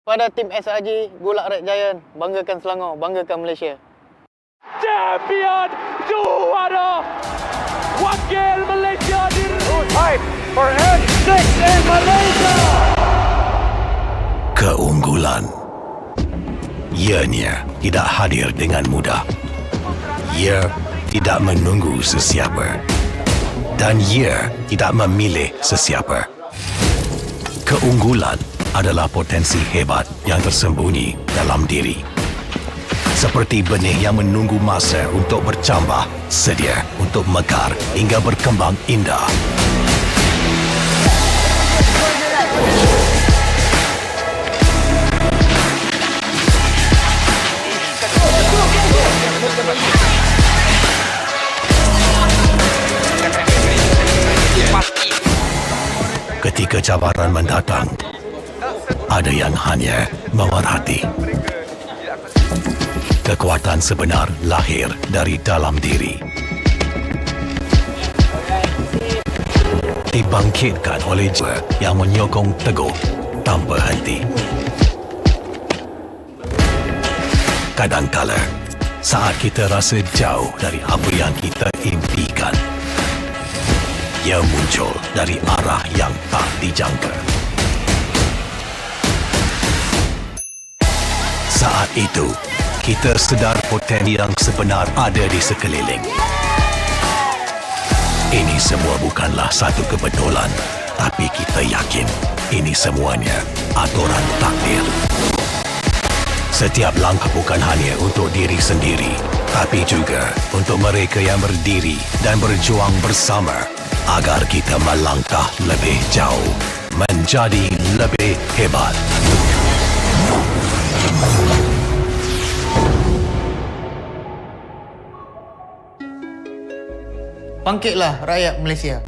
Pada tim SRG, Gulak Red Giant, banggakan Selangor, banggakan Malaysia. Champion juara wakil Malaysia Time for M6 in Malaysia. Keunggulan. Ianya tidak hadir dengan mudah. Ia tidak menunggu sesiapa. Dan ia tidak memilih sesiapa. Keunggulan adalah potensi hebat yang tersembunyi dalam diri. Seperti benih yang menunggu masa untuk bercambah, sedia untuk mekar hingga berkembang indah. Ketika cabaran mendatang, ada yang hanya memerhati. Kekuatan sebenar lahir dari dalam diri. Dibangkitkan oleh jiwa yang menyokong teguh tanpa henti. Kadangkala, saat kita rasa jauh dari apa yang kita impikan, ia muncul dari arah yang tak dijangka. Saat itu, kita sedar potensi yang sebenar ada di sekeliling. Ini semua bukanlah satu kebetulan, tapi kita yakin ini semuanya aturan takdir. Setiap langkah bukan hanya untuk diri sendiri, tapi juga untuk mereka yang berdiri dan berjuang bersama agar kita melangkah lebih jauh, menjadi lebih hebat. Bangkitlah rakyat Malaysia.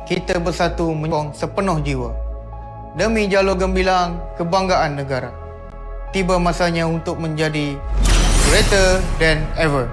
Kita bersatu menyokong sepenuh jiwa. Demi jalur gemilang kebanggaan negara. Tiba masanya untuk menjadi greater than ever.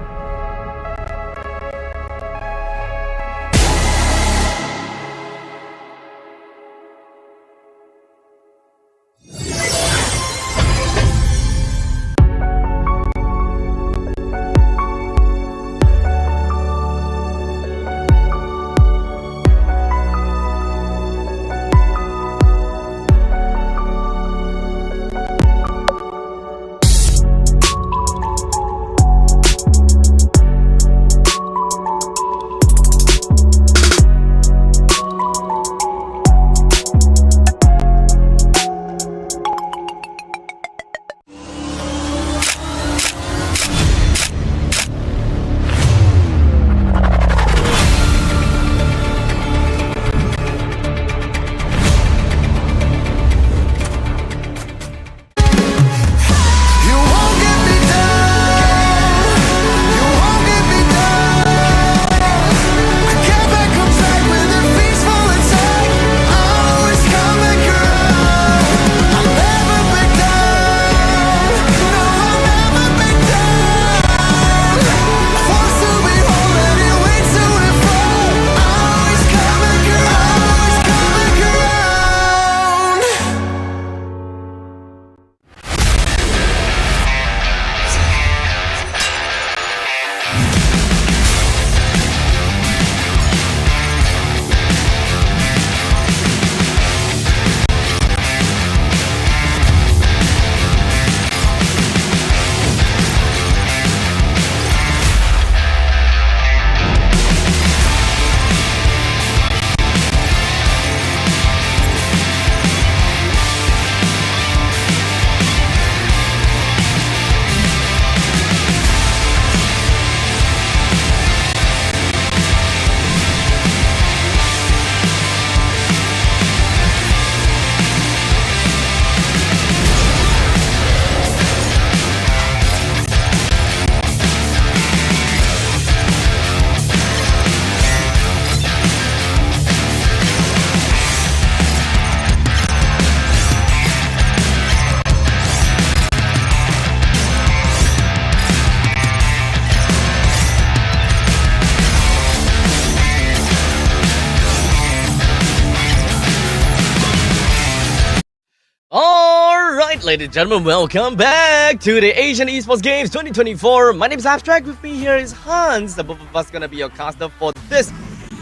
Alright, ladies and gentlemen, welcome back to the Asian Esports Games 2024. My name is Abstract, with me here is Hans. The both of us gonna be your caster for this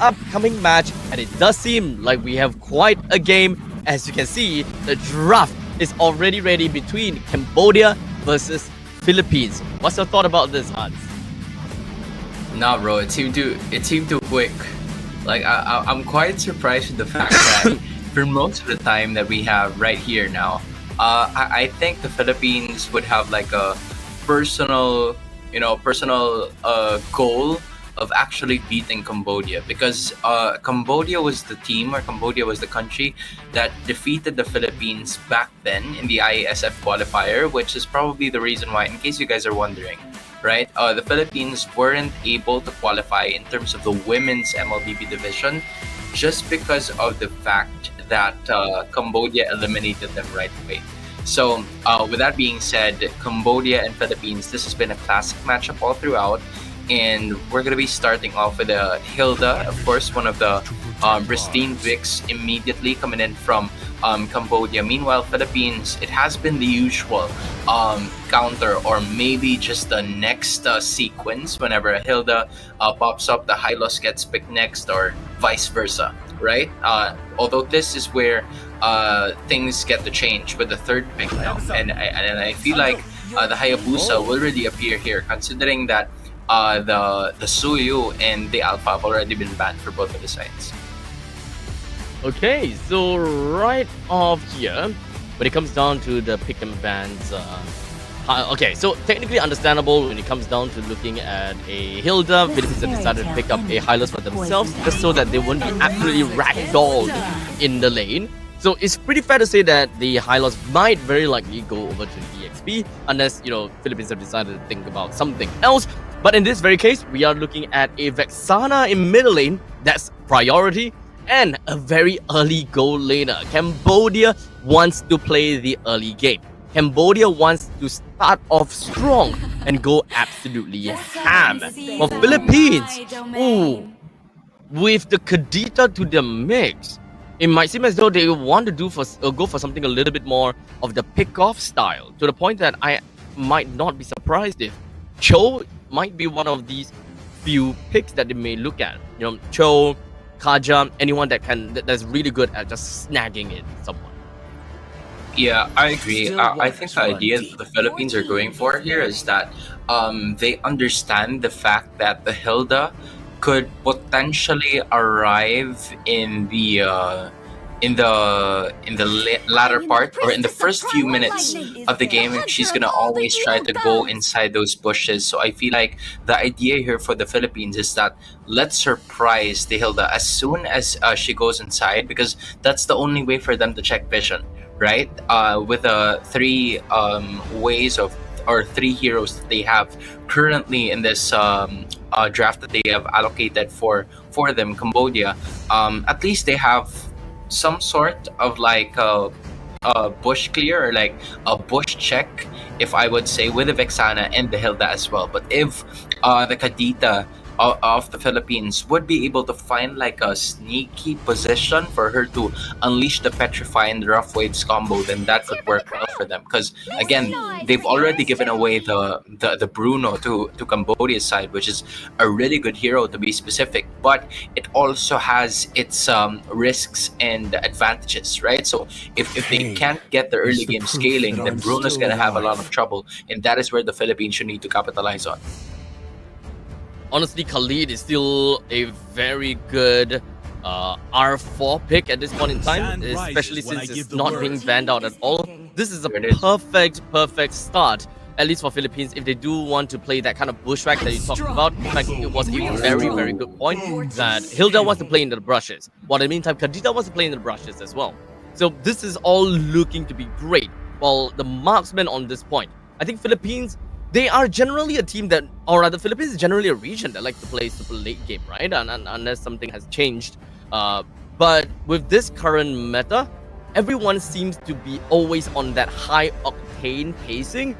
upcoming match, and it does seem like we have quite a game. As you can see, the draft is already ready between Cambodia versus Philippines. What's your thought about this, Hans? Nah, bro, it seemed too quick. Like I'm quite surprised with the fact that for most of the time that we have right here now, I think the Philippines would have like a personal goal of actually beating Cambodia, because Cambodia was the team, or Cambodia was the country that defeated the Philippines back then in the IASF qualifier, which is probably the reason why, in case you guys are wondering, right? The Philippines weren't able to qualify in terms of the women's MLBB division just because of the fact that Cambodia eliminated them right away. So with that being said, Cambodia and Philippines, this has been a classic matchup all throughout, and we're going to be starting off with Hilda, of course, one of the pristine Vicks immediately coming in from Cambodia. Meanwhile, Philippines, it has been the usual counter, or maybe just the next sequence. Whenever Hilda pops up, the Hylos gets picked next, or vice versa, right? Although this is where things get to change with the third pick now, and I feel like the Hayabusa will really appear here, considering that the Suyu and the Alpha have already been banned for both of the sides. Okay, so right off here, when it comes down to the pick and bans, okay, so technically understandable when it comes down to looking at a Hilda. Philippines have decided to pick up a Hylos for themselves, just so that they won't be absolutely ragdolled in the lane. So it's pretty fair to say that the Hylos might very likely go over to the EXP, unless, you know, Philippines have decided to think about something else. But in this very case, we are looking at a Vexana in middle lane, that's priority, and a very early goal laner. Cambodia wants to play the early game. Cambodia wants to start off strong and go absolutely ham. For Philippines, ooh, with the Kadita to the mix, it might seem as though they want to go for something a little bit more of the pick-off style, to the point that I might not be surprised if Cho might be one of these few picks that they may look at. You know, Cho, Kaja, anyone that's really good at just snagging it someone. Yeah, I agree. I think the idea that the Philippines are going for here is that they understand the fact that the Hilda could potentially arrive in the latter part, or in the first few minutes of the game. She's gonna always try to go inside those bushes. So I feel like the idea here for the Philippines is that let's surprise the Hilda as soon as she goes inside, because that's the only way for them to check vision, right? With the three ways of, or three heroes that they have currently in this draft that they have allocated for them, Cambodia, at least they have some sort of like a bush clear, or like a bush check, if I would say, with the Vexana and the Hilda as well. But if the Kadita of the Philippines would be able to find like a sneaky position for her to unleash the Petrify and the Rough Waves combo, then that could work well for them. Because again, they've already given away the Bruno to Cambodia's side, which is a really good hero to be specific, but it also has its risks and advantages, right? So if they can't get the early game scaling, then Bruno's gonna have a lot of trouble, and that is where the Philippines should need to capitalize on. Honestly, Khalid is still a very good R4 pick at this point in time, especially since it's not being banned out at all. This is a perfect start, at least for Philippines, if they do want to play that kind of bushwhack that you talked about. In fact, it was a very good point that Hilda wants to play in the brushes, while in the meantime, Kadita wants to play in the brushes as well. So this is all looking to be great. While the marksmen on this point, I think Philippines, they are generally a team that, or rather, Philippines is generally a region that like to play super late game, right? And unless something has changed. But with this current meta, everyone seems to be always on that high octane pacing,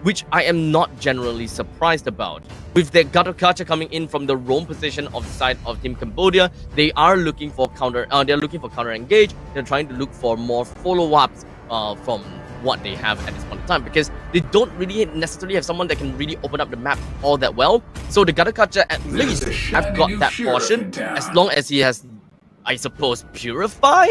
which I am not generally surprised about. With their Gatokacha coming in from the roam position of the side of Team Cambodia, they are looking for counter. They're looking for counter engage. They're trying to look for more follow-ups from what they have at this point in time, because they don't really necessarily have someone that can really open up the map all that well. So the Gatakacha at least have got that portion, as long as he has, I suppose, Purify.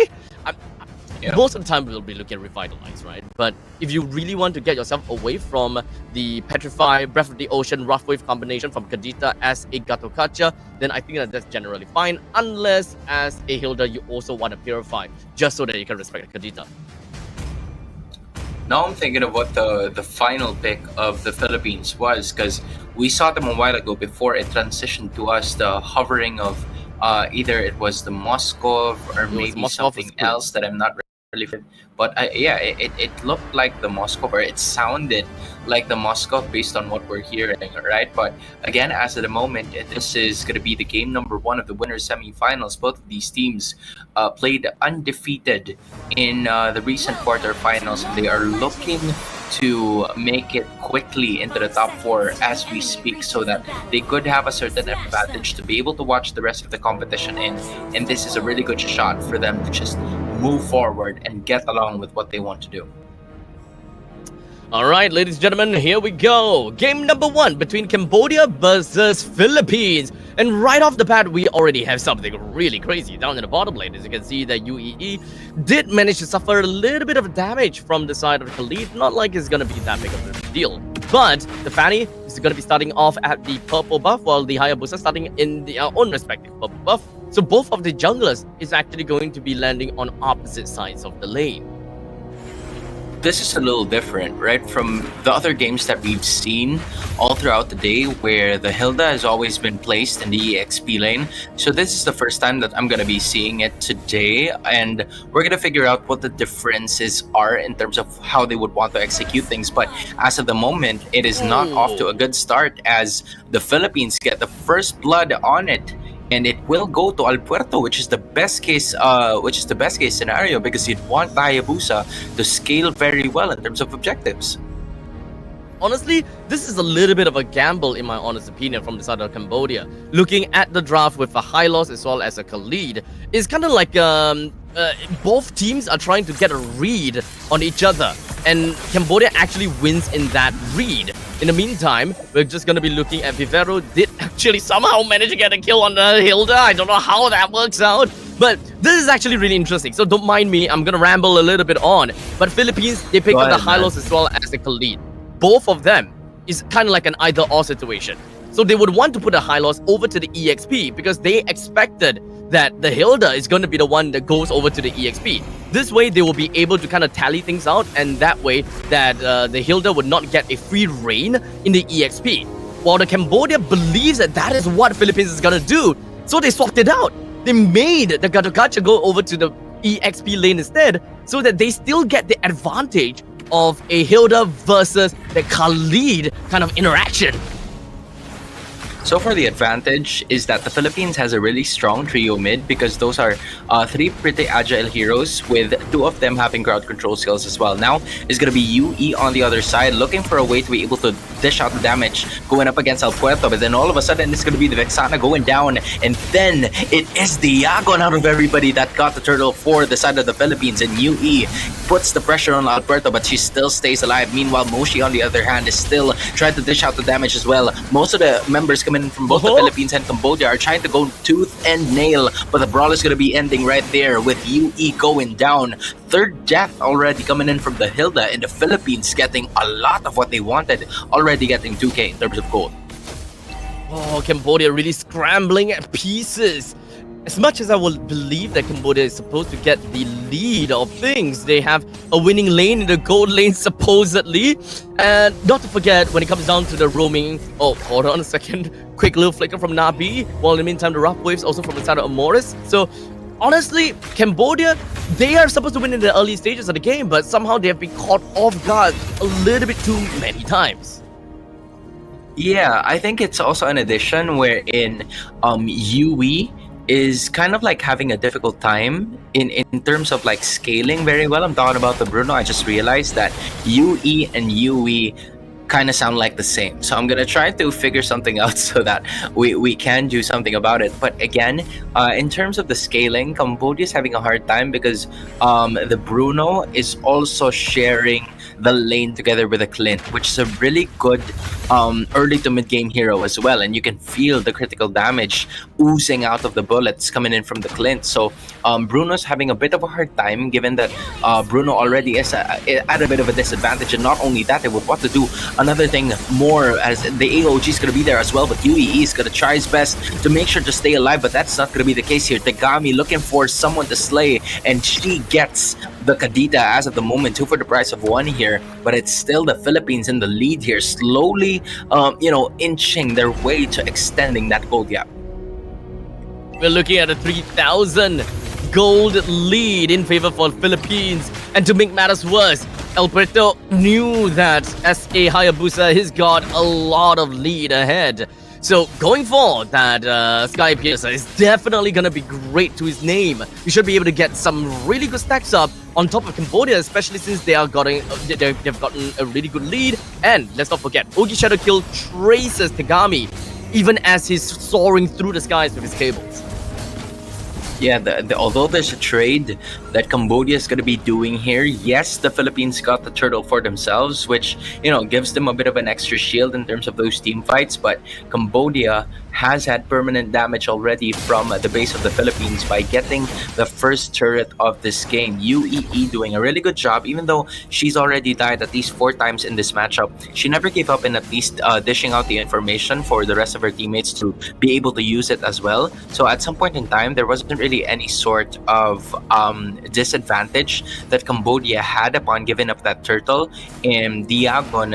Most of the time we'll be looking at Revitalize, right? But if you really want to get yourself away from the Petrify, Breath of the Ocean, Rough Wave combination from Kadita as a Gatokacha, then I think that that's generally fine, unless as a Hilda you also want to Purify, just so that you can respect Kadita. Now I'm thinking of what the final pick of the Philippines was, because we saw them a while ago before it transitioned to us, the hovering of either it was the Moskov or maybe Moskov something else that I'm not really fit. But it looked like the Moskov, or it sounded like the Moskov based on what we're hearing, right? But again, as of the moment, this is going to be the game number 1 of the winners semifinals. Both of these teams played undefeated in the recent quarterfinals. They are looking to make it quickly into the top 4 as we speak, so that they could have a certain advantage to be able to watch the rest of the competition in. And this is a really good shot for them to just move forward and get along with what they want to do. All right, ladies and gentlemen, here we go. Game number 1 between Cambodia versus Philippines. And right off the bat, we already have something really crazy down in the bottom lane. As you can see, that UEE did manage to suffer a little bit of damage from the side of Khalid. Not like it's going to be that big of a deal. But the Fanny is going to be starting off at the purple buff, while the Hayabusa starting in their own respective purple buff. So both of the junglers is actually going to be landing on opposite sides of the lane. This is a little different, right, from the other games that we've seen all throughout the day, where the Hilda has always been placed in the EXP lane. So this is the first time that I'm going to be seeing it today, and we're going to figure out what the differences are in terms of how they would want to execute things. But as of the moment, it is not off to a good start, as the Philippines get the first blood on it. And it will go to Al Puerto, which is the best case scenario, because you'd want the Hayabusa to scale very well in terms of objectives. Honestly, this is a little bit of a gamble, in my honest opinion, from the side of Cambodia. Looking at the draft with a Hylos as well as a Khalid, it's kind of like both teams are trying to get a read on each other, and Cambodia actually wins in that read. In the meantime, we're just going to be looking at Vivero did actually somehow manage to get a kill on the Hilda. I don't know how that works out, but this is actually really interesting. So don't mind me, I'm going to ramble a little bit on. But Philippines, they picked up the Hylos as well as the Khalid. Both of them is kind of like an either-or situation. So they would want to put a Hylos over to the EXP, because they expected that the Hilda is going to be the one that goes over to the EXP. This way, they will be able to kind of tally things out, and that way that the Hilda would not get a free reign in the EXP. While the Cambodia believes that that is what Philippines is going to do, so they swapped it out. They made the Gatakacha go over to the EXP lane instead, so that they still get the advantage of a Hilda versus the Khalid kind of interaction. So far, the advantage is that the Philippines has a really strong trio mid, because those are 3 pretty agile heroes, with 2 of them having crowd control skills as well. Now is going to be UE on the other side, looking for a way to be able to dish out the damage going up against El Puerto. But then all of a sudden, it's going to be the Vexana going down, and then it is the Yagon out of everybody that got the turtle for the side of the Philippines, and UE puts the pressure on El Puerto, but she still stays alive. Meanwhile, Moshi on the other hand is still trying to dish out the damage as well. Most of the members coming in from both the Philippines and Cambodia are trying to go tooth and nail, but the brawl is going to be ending right there with UE going down. 3rd death already coming in from the Hilda, and the Philippines getting a lot of what they wanted, already getting 2k in terms of gold. Oh, Cambodia really scrambling at pieces. As much as I will believe that Cambodia is supposed to get the lead of things, they have a winning lane in the gold lane, supposedly. And not to forget, when it comes down to the roaming... Oh, hold on a second. Quick little flicker from Nabi. While in the meantime, the rough waves also from the side of Amoris. So, honestly, Cambodia, they are supposed to win in the early stages of the game, but somehow they have been caught off guard a little bit too many times. Yeah, I think it's also an addition wherein UE is kind of like having a difficult time in terms of like scaling very well. I'm talking about the Bruno. I just realized that UE and UE kind of sound like the same. So I'm gonna try to figure something out so that we can do something about it. But again, in terms of the scaling, Cambodia is having a hard time because the Bruno is also sharing the lane together with the Clint, which is a really good early to mid game hero as well. And you can feel the critical damage oozing out of the bullets coming in from the Clint. So Bruno's having a bit of a hard time, given that Bruno already is at a bit of a disadvantage. And not only that, they would want to do another thing more, as the AOG is going to be there as well. But UEE is going to try his best to make sure to stay alive, but that's not going to be the case here. Tegami looking for someone to slay, and she gets the Kadita as of the moment, 2 for the price of 1 here. But it's still the Philippines in the lead here, slowly inching their way to extending that gold gap. We're looking at a 3,000 gold lead in favor for Philippines. And to make matters worse, Alberto knew that SA Hayabusa has got a lot of lead ahead. So going forward, that Sky Piercer is definitely going to be great to his name. You should be able to get some really good stacks up on top of Cambodia, especially since they've gotten a really good lead. And let's not forget, Ogi Shadow Kill traces Tegami even as he's soaring through the skies with his cables. Yeah, although there's a trade that Cambodia is going to be doing here, yes, the Philippines got the turtle for themselves, which, gives them a bit of an extra shield in terms of those team fights. But Cambodia has had permanent damage already from the base of the Philippines by getting the first turret of this game. UEE doing a really good job, even though she's already died at least 4 times in this matchup. She never gave up in at least dishing out the information for the rest of her teammates to be able to use it as well. So at some point in time, there wasn't really any sort of disadvantage that Cambodia had upon giving up that turtle. And Diagon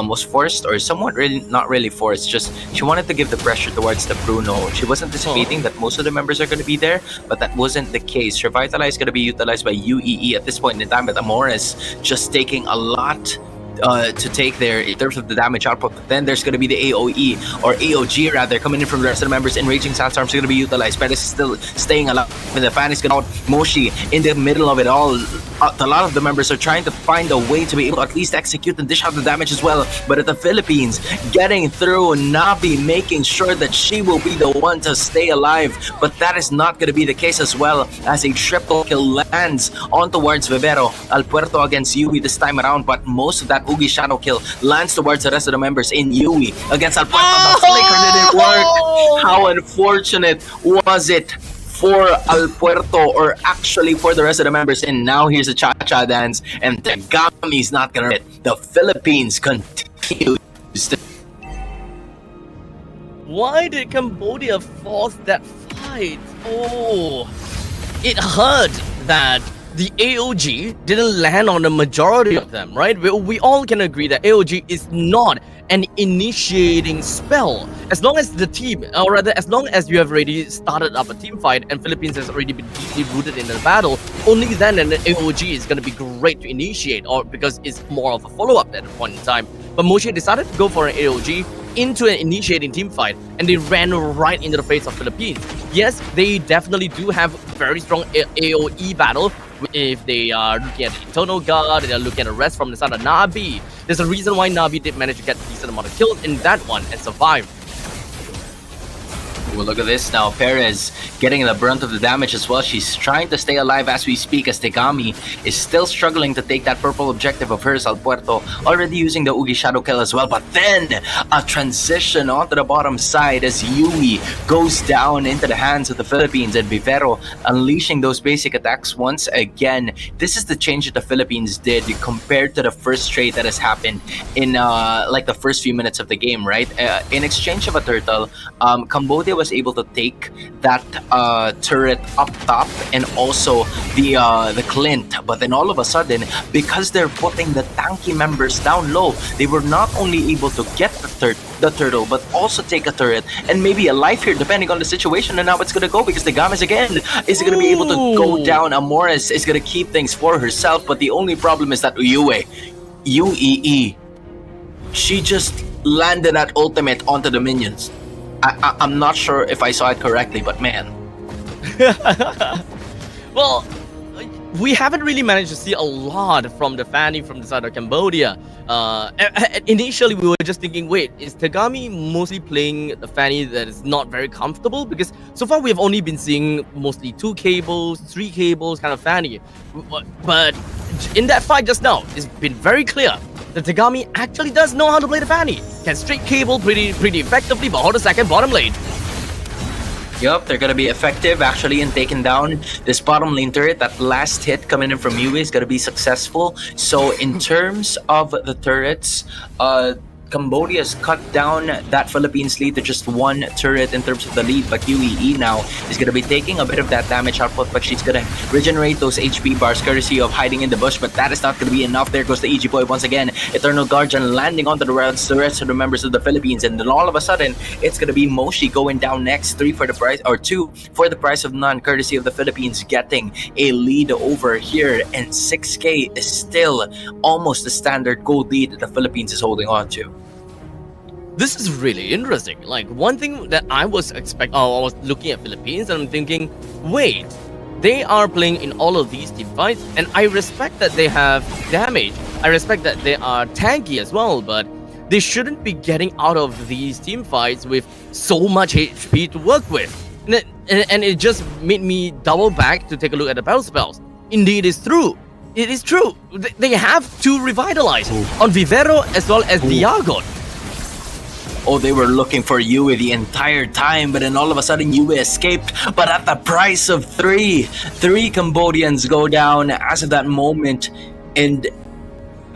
was forced, or somewhat really not really forced, just she wanted to give the pressure towards the Bruno. She wasn't anticipating that most of the members are going to be there, but that wasn't the case. Revitalize is going to be utilized by UEE at this point in time, but Amores just taking a lot to take there in terms of the damage output. But then there's going to be the AOE, or AOG rather, coming in from the rest of the members. Enraging Sandstorms are going to be utilized. Perez is still staying alive, and the fan is going out. Moshi in the middle of it all. A lot of the members are trying to find a way to be able to at least execute and dish out the damage as well. But at the Philippines, getting through, Nabi making sure that she will be the one to stay alive. But that is not going to be the case as well, as a triple kill lands on towards Vivero. Alpuerto against Yui this time around, but most of that Ugi shadow kill lands towards the rest of the members in Yui against Alpuerto. The flicker didn't work. How unfortunate was it for Alpuerto, or actually for the rest of the members? And now here's a cha-cha dance, and Tegami's not gonna hit. The Philippines continues to... Why did Cambodia force that fight? Oh, it hurt that the AOG didn't land on the majority of them, right? We all can agree that AOG is not an initiating spell. As long as the team, or rather, as long as you have already started up a team fight and Philippines has already been deeply rooted in the battle, only then an AOG is going to be great to initiate, or because it's more of a follow-up at a point in time. But Moshe decided to go for an AOG into an initiating team fight, and they ran right into the face of Philippines. Yes, they definitely do have very strong AOE battle. If they are looking at the internal guard, they are looking at the rest from the side of Nabi. There's a reason why Nabi did manage to get a decent amount of kills in that one and survive. Well, look at this now. Perez getting the brunt of the damage as well. She's trying to stay alive as we speak, as Tegami is still struggling to take that purple objective of hers. Alpuerto already using the Ugi shadow kill as well. But then a transition onto the bottom side as Yui goes down into the hands of the Philippines, and Vivero unleashing those basic attacks once again. This is the change that the Philippines did compared to the first trade that has happened in like the first few minutes of the game, right? In exchange of a turtle, Cambodia was able to take that turret up top and also the Clint. But then all of a sudden, because they're putting the tanky members down low, they were not only able to get the turtle, but also take a turret and maybe a life here, depending on the situation and how it's going to go, because the Games again is going to be able to go down. Amores is going to keep things for herself, but the only problem is that UEE, she just landed that ultimate onto the minions. I'm not sure if I saw it correctly, but man. Well, we haven't really managed to see a lot from the Fanny from the side of Cambodia. Initially, we were just thinking, wait, is Tagami mostly playing the Fanny that is not very comfortable? Because so far we have only been seeing mostly 2 cables, 3 cables kind of Fanny. But in that fight just now, it's been very clear that Tagami actually does know how to play the Fanny. Can straight cable pretty effectively, but hold a second, bottom lane. Yup, they're gonna be effective actually in taking down this bottom lane turret. That last hit coming in from Yui is gonna be successful. So in terms of the turrets, Cambodia's cut down that Philippines lead to just 1 turret in terms of the lead, but UEE now is going to be taking a bit of that damage output, but she's going to regenerate those HP bars courtesy of hiding in the bush, but that is not going to be enough. There goes the EG Boy once again. Eternal Guardian landing onto the rest of the members of the Philippines, and then all of a sudden, it's going to be Moshi going down next, 2 for the price of none, courtesy of the Philippines getting a lead over here, and 6k is still almost the standard gold lead that the Philippines is holding on to. This is really interesting. Like, one thing that I was looking at Philippines and I'm thinking, wait, they are playing in all of these team fights, and I respect that they have damage. I respect that they are tanky as well, but they shouldn't be getting out of these team fights with so much HP to work with. And it just made me double back to take a look at the battle spells. Indeed, it's true. It is true. They have to revitalize on Vivero as well as Diagon. Oh, they were looking for Yui the entire time, but then all of a sudden Yui escaped, but at the price of 3. 3 Cambodians go down as of that moment, and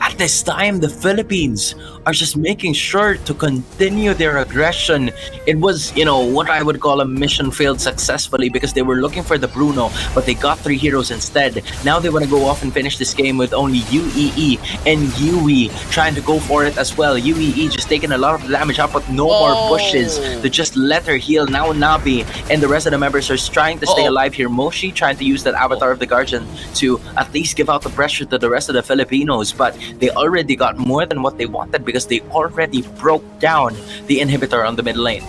at this time, the Philippines are just making sure to continue their aggression. It was, what I would call a mission failed successfully because they were looking for the Bruno, but they got 3 heroes instead. Now they want to go off and finish this game with only UEE and Yui trying to go for it as well. UEE just taking a lot of damage up, but no more pushes to just let her heal. Now Nabi and the rest of the members are trying to stay alive here. Moshi trying to use that avatar of the Guardian to at least give out the pressure to the rest of the Filipinos, but they already got more than what they wanted because they already broke down the inhibitor on the mid lane.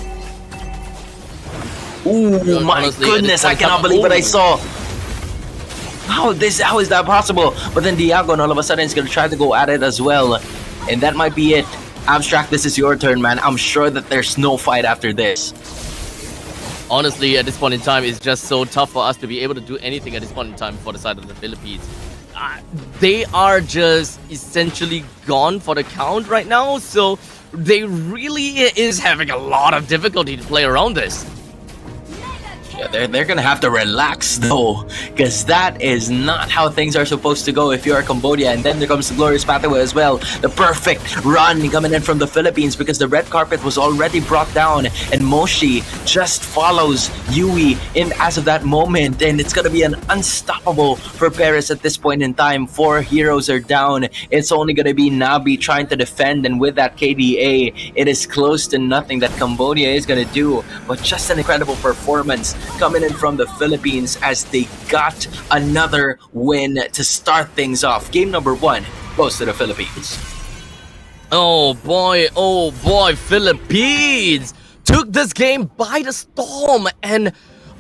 Oh my goodness, I cannot believe what I saw. How is that possible? But then Diagon all of a sudden is going to try to go at it as well. And that might be it. Abstract, this is your turn, man. I'm sure that there's no fight after this. Honestly, at this point in time, it's just so tough for us to be able to do anything at this point in time for the side of the Philippines. They are just essentially gone for the count right now, so they really is having a lot of difficulty to play around this. Yeah, they're gonna have to relax though, because that is not how things are supposed to go if you're Cambodia. And then there comes the glorious pathway as well. The perfect run coming in from the Philippines because the red carpet was already brought down, and Moshi just follows Yui in as of that moment, and it's gonna be an unstoppable for Paris at this point in time. 4 heroes are down. It's only gonna be Nabi trying to defend, and with that KDA, it is close to nothing that Cambodia is gonna do. But just an incredible performance coming in from the Philippines as they got another win to start things off. Game number 1 goes to the Philippines. Oh boy, Philippines took this game by the storm, and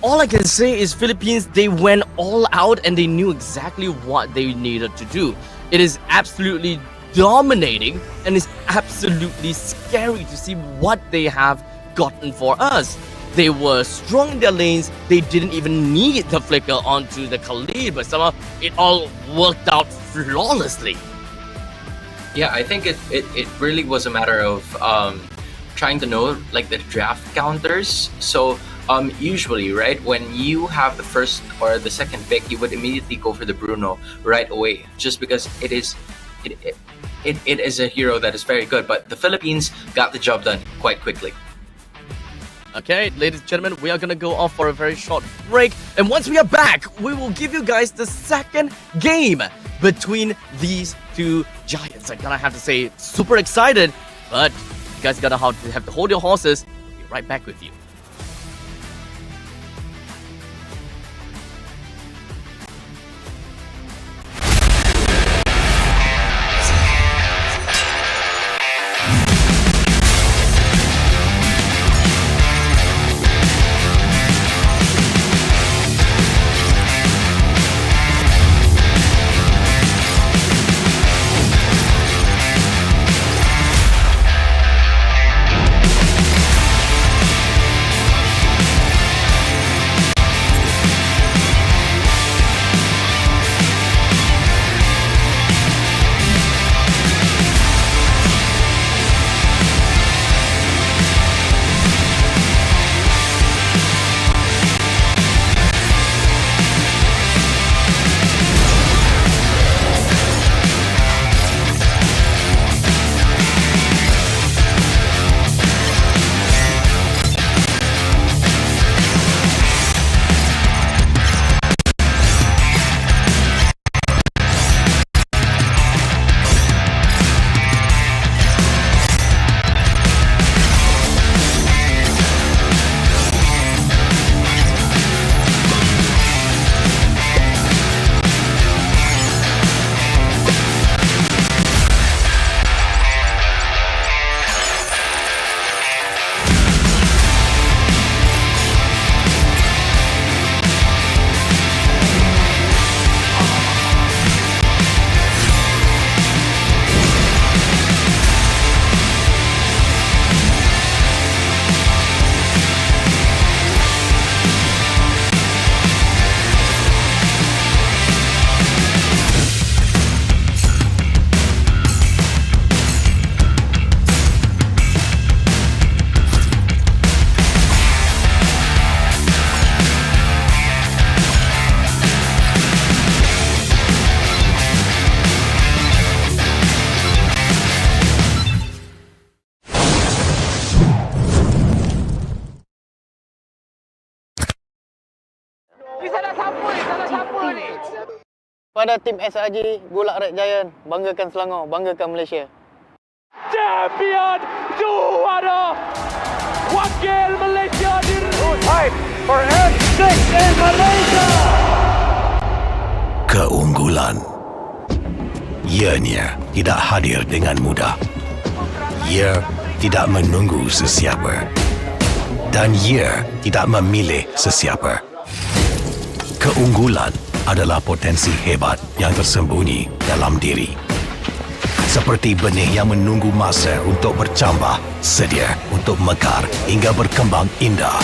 all I can say is Philippines, they went all out and they knew exactly what they needed to do. It is absolutely dominating, and it's absolutely scary to see what they have gotten for us. They were strong in their lanes. They didn't even need the flicker onto the Khalid, but somehow it all worked out flawlessly. Yeah, I think it really was a matter of trying to know like the draft counters. So usually, right, when you have the first or the second pick, you would immediately go for the Bruno right away, just because it is a hero that is very good. But the Philippines got the job done quite quickly. Okay, ladies and gentlemen, we are going to go off for a very short break. And once we are back, we will give you guys the second game between these 2 giants. I'm going to have to say, super excited, but you guys got to have to hold your horses. We'll be right back with you. Kepada tim SRG, Bulak Red Giant, banggakan Selangor, banggakan Malaysia. Champion juara wakil Malaysia diri. Time for N6 in Malaysia. Keunggulan. Ianya tidak hadir dengan mudah. Ia tidak menunggu sesiapa. Dan ia tidak memilih sesiapa. Keunggulan adalah potensi hebat yang tersembunyi dalam diri. Seperti benih yang menunggu masa untuk bercambah, sedia untuk mekar hingga berkembang indah.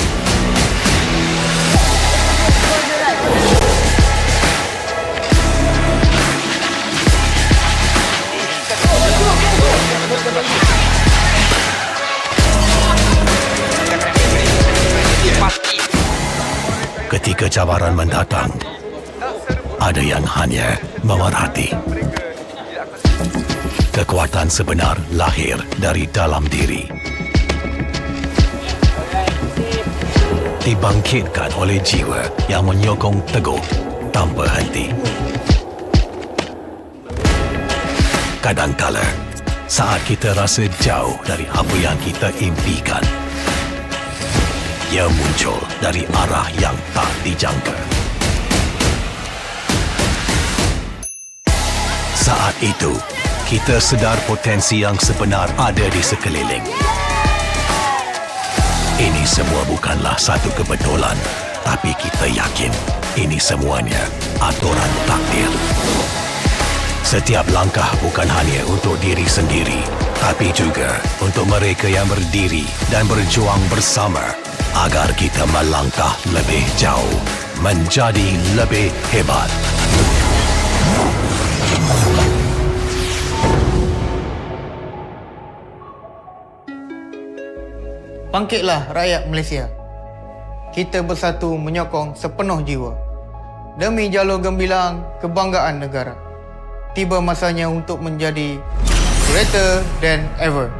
Ketika cabaran mendatang, ada yang hanya memerhati. Kekuatan sebenar lahir dari dalam diri. Dibangkitkan oleh jiwa yang menyokong teguh tanpa henti. Kadangkala, saat kita rasa jauh dari apa yang kita impikan, ia muncul dari arah yang tak dijangka. Saat itu, kita sedar potensi yang sebenar ada di sekeliling. Ini semua bukanlah satu kebetulan, tapi kita yakin ini semuanya aturan takdir. Setiap langkah bukan hanya untuk diri sendiri, tapi juga untuk mereka yang berdiri dan berjuang bersama agar kita melangkah lebih jauh, menjadi lebih hebat. Bangkitlah rakyat Malaysia. Kita bersatu menyokong sepenuh jiwa. Demi jalur gemilang kebanggaan negara. Tiba masanya untuk menjadi greater than ever.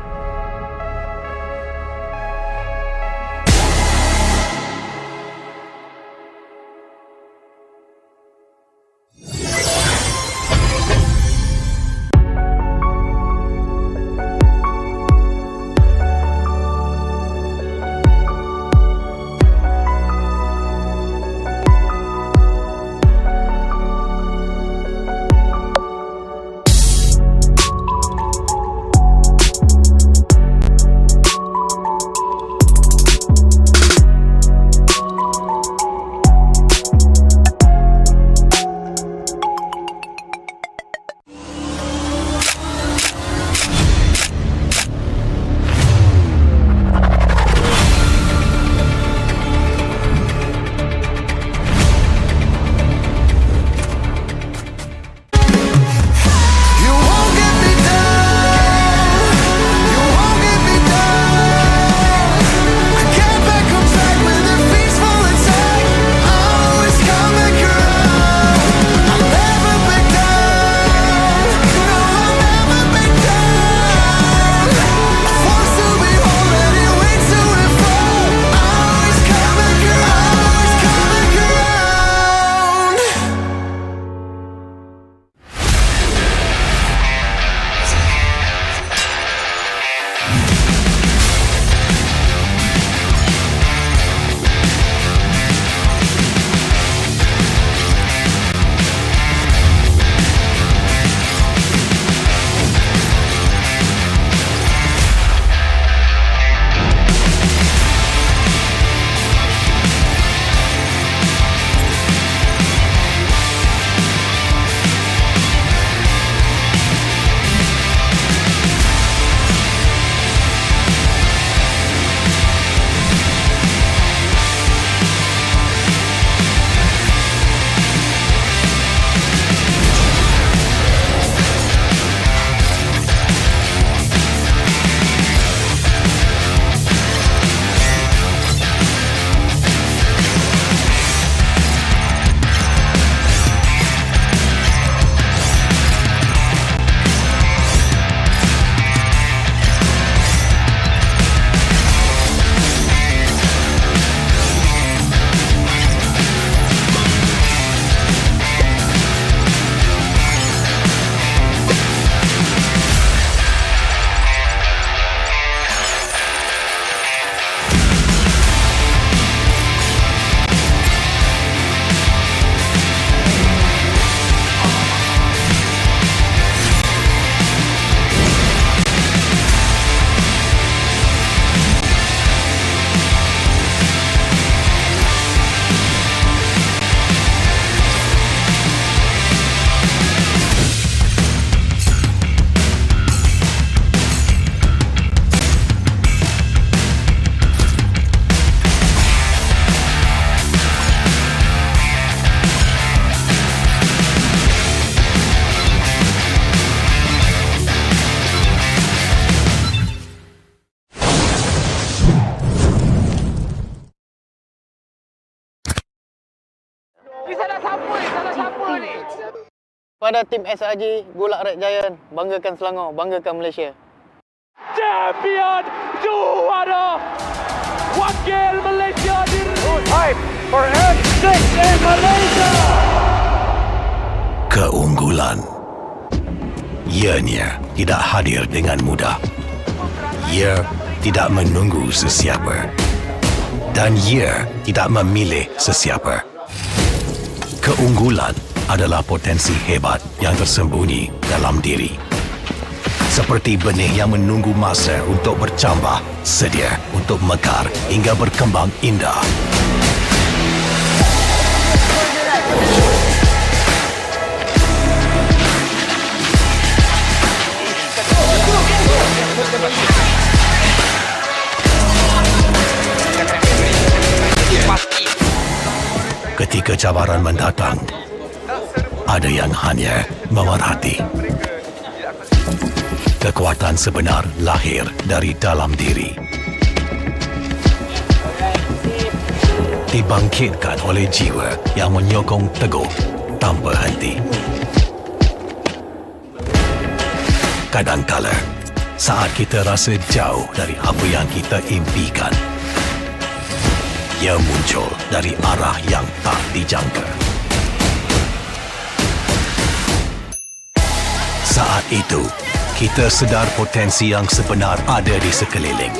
Pada tim SRG, Golak Red Giant, banggakan Selangor, banggakan Malaysia. Champion juara wakil Malaysia Hype for N6 in Malaysia. Keunggulan ianya tidak hadir dengan mudah. Ia tidak menunggu sesiapa. Dan ia tidak memilih sesiapa. Keunggulan adalah potensi hebat yang tersembunyi dalam diri. Seperti benih yang menunggu masa untuk bercambah, sedia untuk mekar hingga berkembang indah. Ketika cabaran mendatang, ada yang hanya memerhati. Kekuatan sebenar lahir dari dalam diri. Dibangkitkan oleh jiwa yang menyokong teguh tanpa henti. Kadangkala, saat kita rasa jauh dari apa yang kita impikan, ia muncul dari arah yang tak dijangka. Saat itu, kita sedar potensi yang sebenar ada di sekeliling.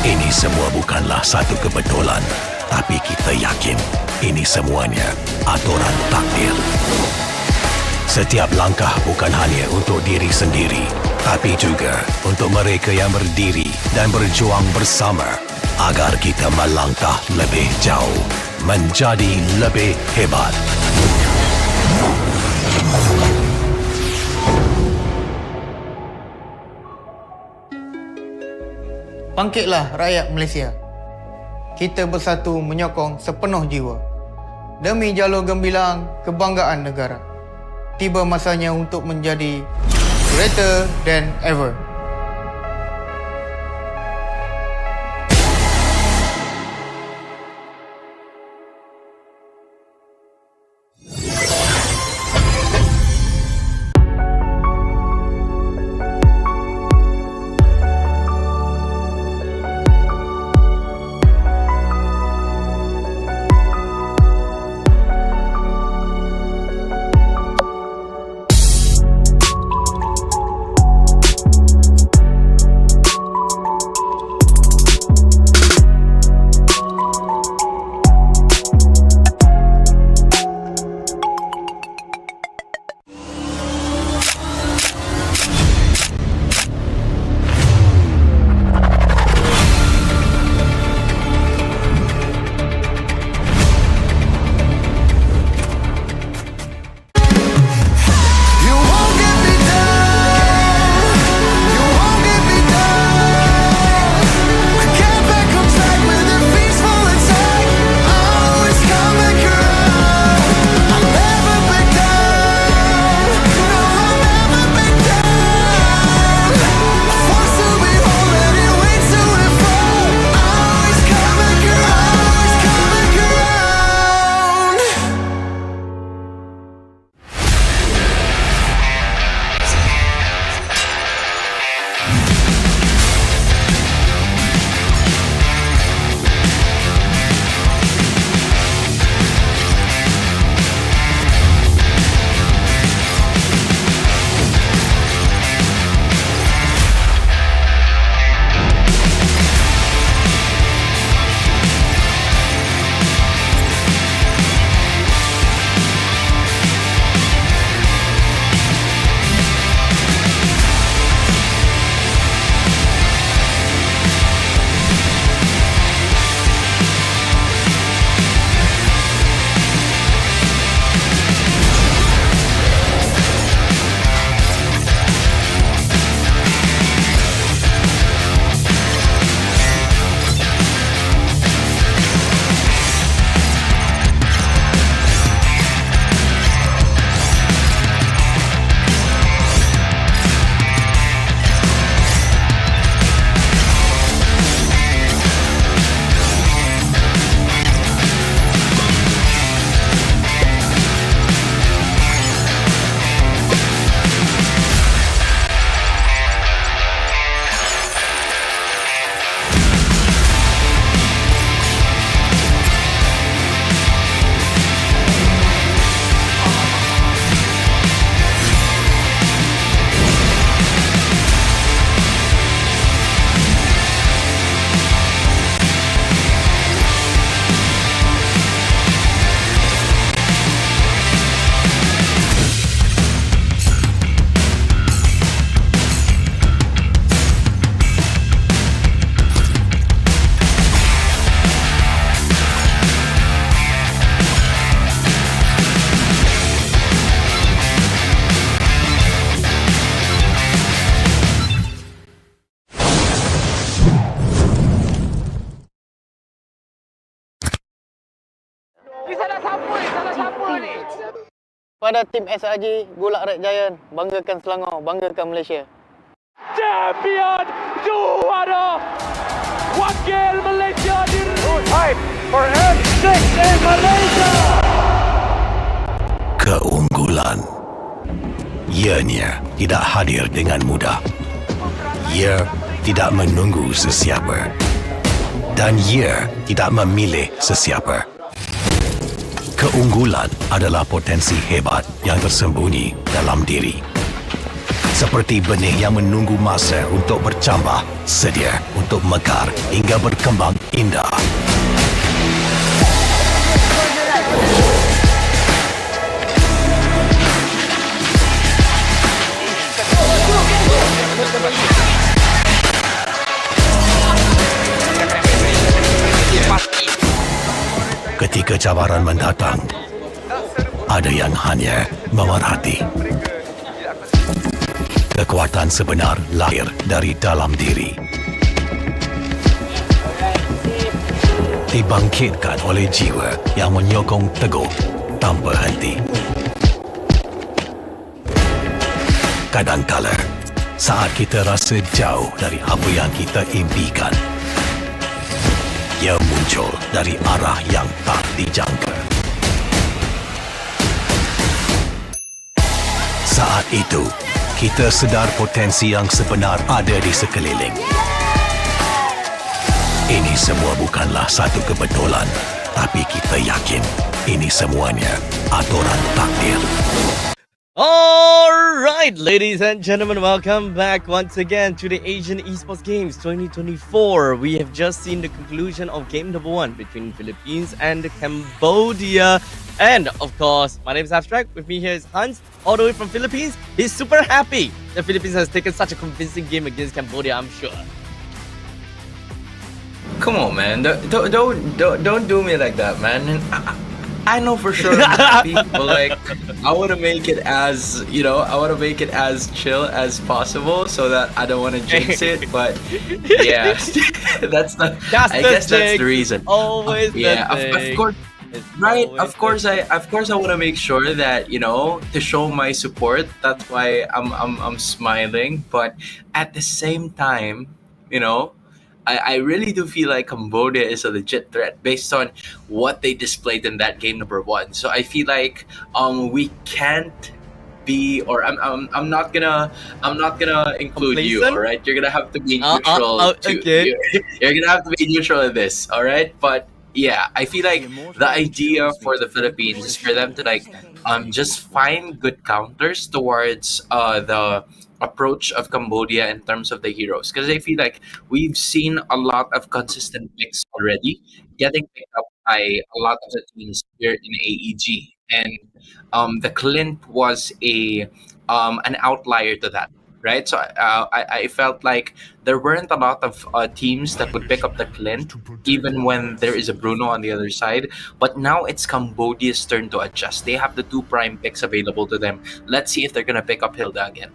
Ini semua bukanlah satu kebetulan, tapi kita yakin ini semuanya aturan takdir. Setiap langkah bukan hanya untuk diri sendiri, tapi juga untuk mereka yang berdiri dan berjuang bersama agar kita melangkah lebih jauh, menjadi lebih hebat. Bangkitlah rakyat Malaysia. Kita bersatu menyokong sepenuh jiwa. Demi jalur gemilang kebanggaan negara. Tiba masanya untuk menjadi greater than ever. pada tim SRG Golak Red Giant. Banggakan Selangor, banggakan Malaysia. Champion juara wakil Malaysia di time for M6 in Malaysia. Keunggulan. Ianya tidak hadir dengan mudah. Ia tidak menunggu sesiapa. Dan ia tidak memilih sesiapa. Keunggulan adalah potensi hebat yang tersembunyi dalam diri. Seperti benih yang menunggu masa untuk bercambah, sedia untuk mekar hingga berkembang indah. Ketika cabaran mendatang, ada yang hanya memerhati. Kekuatan sebenar lahir dari dalam diri. Dibangkitkan oleh jiwa yang menyokong teguh tanpa henti. Kadangkala, saat kita rasa jauh dari apa yang kita impikan, ia muncul dari arah yang tak dijangka. Saat itu, kita sedar potensi yang sebenar ada di sekeliling. Ini semua bukanlah satu kebetulan, tapi kita yakin ini semuanya aturan takdir. Alright, ladies and gentlemen, welcome back once again to the Asian Esports Games 2024. We have just seen the conclusion of game number 1 between Philippines and Cambodia. And of course, my name is Abstract. With me here is Hans, all the way from Philippines. He's super happy that Philippines has taken such a convincing game against Cambodia, I'm sure. Come on, man. Don't do me like that, man. And I know for sure I'm happy, but like I want to make it as chill as possible so that I don't want to jinx it. But yeah, that's the. I guess that's the reason. Always, yeah, of course. Right, of course I want to make sure that to show my support. That's why I'm smiling. But at the same time, I really do feel like Cambodia is a legit threat based on what they displayed in that game number 1. So I feel like we can't be, or I'm not gonna include you. All right, you're gonna have to be neutral. Okay. You're gonna have to be neutral in this. All right, but yeah, I feel like the idea for the Philippines is for them to just find good counters towards the approach of Cambodia in terms of the heroes, because I feel like we've seen a lot of consistent picks already getting picked up by a lot of the teams here in AEG, and the Clint was an outlier to that, right? So I felt like there weren't a lot of teams that would pick up the Clint even when there is a Bruno on the other side. But now it's Cambodia's turn to adjust. They have the 2 prime picks available to them. Let's see if they're gonna pick up Hilda again.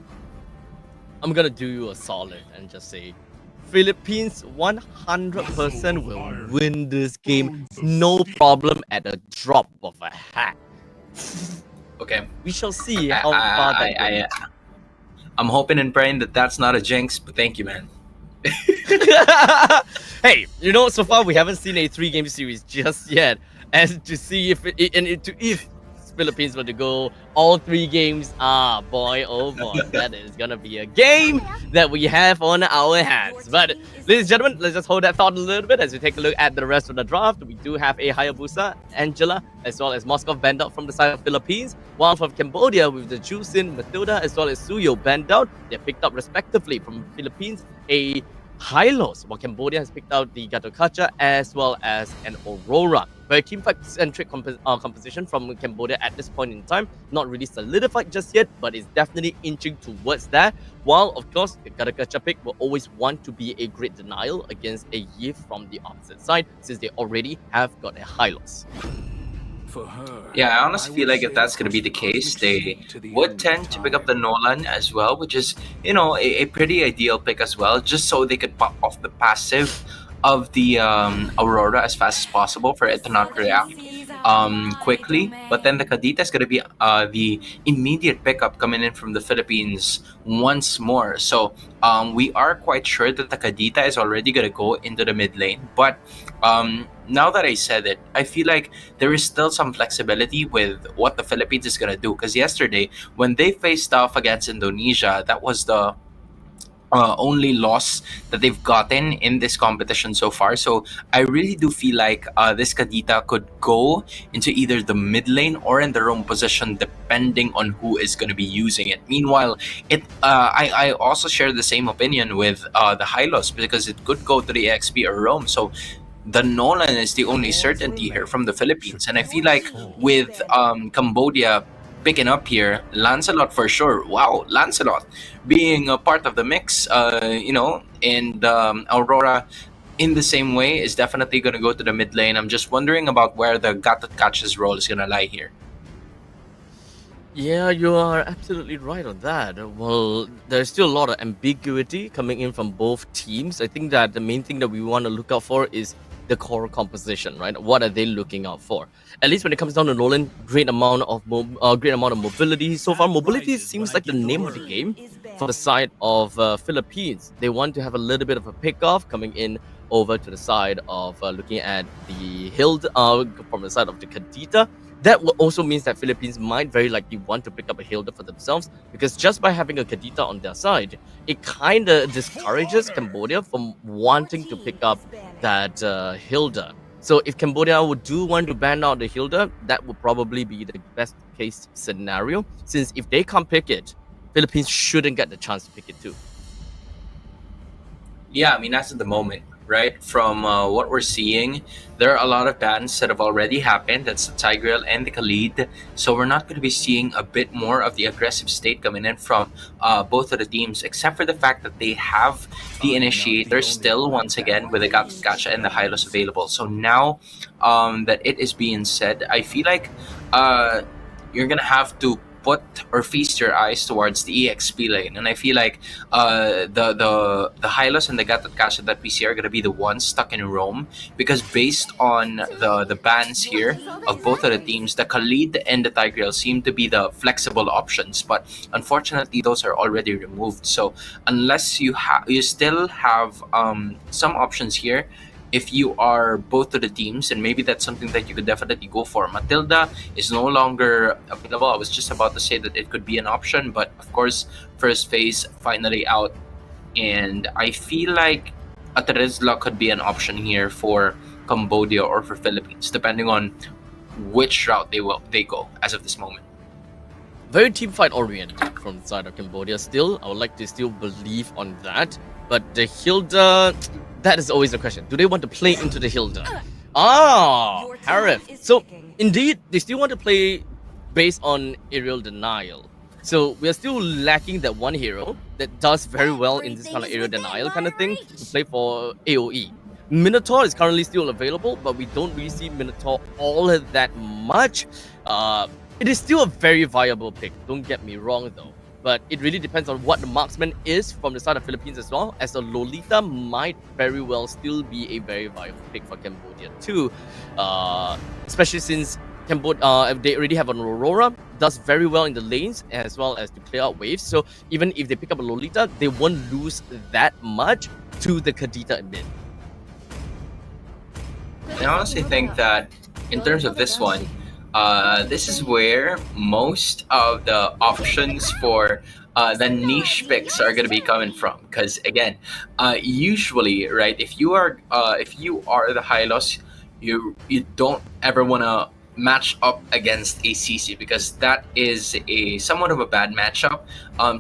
I'm gonna do you a solid and just say Philippines 100% will win this game, no problem, at a drop of a hat. Okay. We shall see how far that goes. I'm hoping and praying that that's not a jinx, but thank you, man. Hey, so far we haven't seen a 3-game series just yet, and to see if Philippines were to go all 3 games, boy, oh boy, that is gonna be a game that we have on our hands. But ladies and gentlemen, let's just hold that thought a little bit as we take a look at the rest of the draft. We do have a Hayabusa, Angela, as well as Moskov banned out from the side of Philippines, while from Cambodia with the Jusin, Matilda, as well as Suyo banned out. They picked up respectively from Philippines a Hylos, while Cambodia has picked out the Gatokacha as well as an Aurora. Very team fight-centric composition from Cambodia at this point in time. Not really solidified just yet, but it's definitely inching towards that. While, of course, the Gatokacha pick will always want to be a great denial against a Yi from the opposite side, since they already have got a Hylos. Yeah, I honestly feel like if that's going to be the case, they would tend to pick up the Nolan as well, which is, a pretty ideal pick as well, just so they could pop off the passive of the Aurora as fast as possible for it to not react quickly. But then the Kadita is going to be the immediate pickup coming in from the Philippines once more. So we are quite sure that the Kadita is already going to go into the mid lane. But now that I said it, I feel like there is still some flexibility with what the Philippines is going to do. Because yesterday, when they faced off against Indonesia, that was the only loss that they've gotten in this competition so far. So I really do feel like this Kadita could go into either the mid lane or in the roam position, depending on who is going to be using it. Meanwhile, I also share the same opinion with the Hylos, because it could go to the XP or roam. So the Nolan is the only certainty here from the Philippines. And I feel like with Cambodia picking up here, Lancelot for sure. Wow, Lancelot being a part of the mix, and Aurora in the same way is definitely going to go to the mid lane. I'm just wondering about where the Gatot Catch's role is going to lie here. Yeah, you are absolutely right on that. Well, there's still a lot of ambiguity coming in from both teams. I think that the main thing that we want to look out for is the core composition, right? What are they looking out for? At least when it comes down to Nolan, great amount of mobility. So far, mobility seems like the name of the game for the side of Philippines. They want to have a little bit of a pick-off coming in over to the side of looking at the Hild from the side of the Kadita. That also means that Philippines might very likely want to pick up a Hilda for themselves, because just by having a Kadita on their side, it kind of discourages Cambodia from wanting to pick up that Hilda. So if Cambodia would do want to ban out the Hilda, that would probably be the best case scenario, since if they can't pick it, Philippines shouldn't get the chance to pick it too. Yeah, I mean, as of the moment, right? From what we're seeing, there are a lot of bans that have already happened. That's the Tigreal and the Khalid. So we're not going to be seeing a bit more of the aggressive state coming in from both of the teams, except for the fact that they have the initiator still, once again, with the Gacha and the Hylos available. So now that it is being said, I feel like you're going to have to put or feast your eyes towards the EXP lane, and I feel like the Hylos and the Gatot Kasha that we see are going to be the ones stuck in Rome, because based on the bans here of both of the teams, the Khalid and the Tigreal seem to be the flexible options, but unfortunately those are already removed. So unless you still have some options here, if you are both of the teams, and maybe that's something that you could definitely go for. Matilda is no longer available. I was just about to say that it could be an option, but of course, first phase finally out, and I feel like a Terizla could be an option here for Cambodia or for Philippines, depending on which route they go as of this moment. Very team fight oriented from the side of Cambodia. Still, I would like to still believe on that, but the Hilda, that is always the question. Do they want to play into the Hilda? Harif. So, indeed, they still want to play based on aerial denial. So, we are still lacking that one hero that does very well in this kind of aerial denial kind of thing to play for AoE. Minotaur is currently still available, but we don't really see Minotaur all that much. It is still a very viable pick, don't get me wrong though. But it really depends on what the marksman is from the side of Philippines as well, as a Lolita might very well still be a very viable pick for Cambodia too. Especially since Cambodia, they already have an Aurora, does very well in the lanes as well as to clear out waves. So even if they pick up a Lolita, they won't lose that much to the Kadita in mid. I honestly think that in terms of this one, this is where most of the options for the niche picks are going to be coming from. Because again, usually, right, if you are the Hylos, you don't ever want to match up against a CC, because that is a somewhat of a bad matchup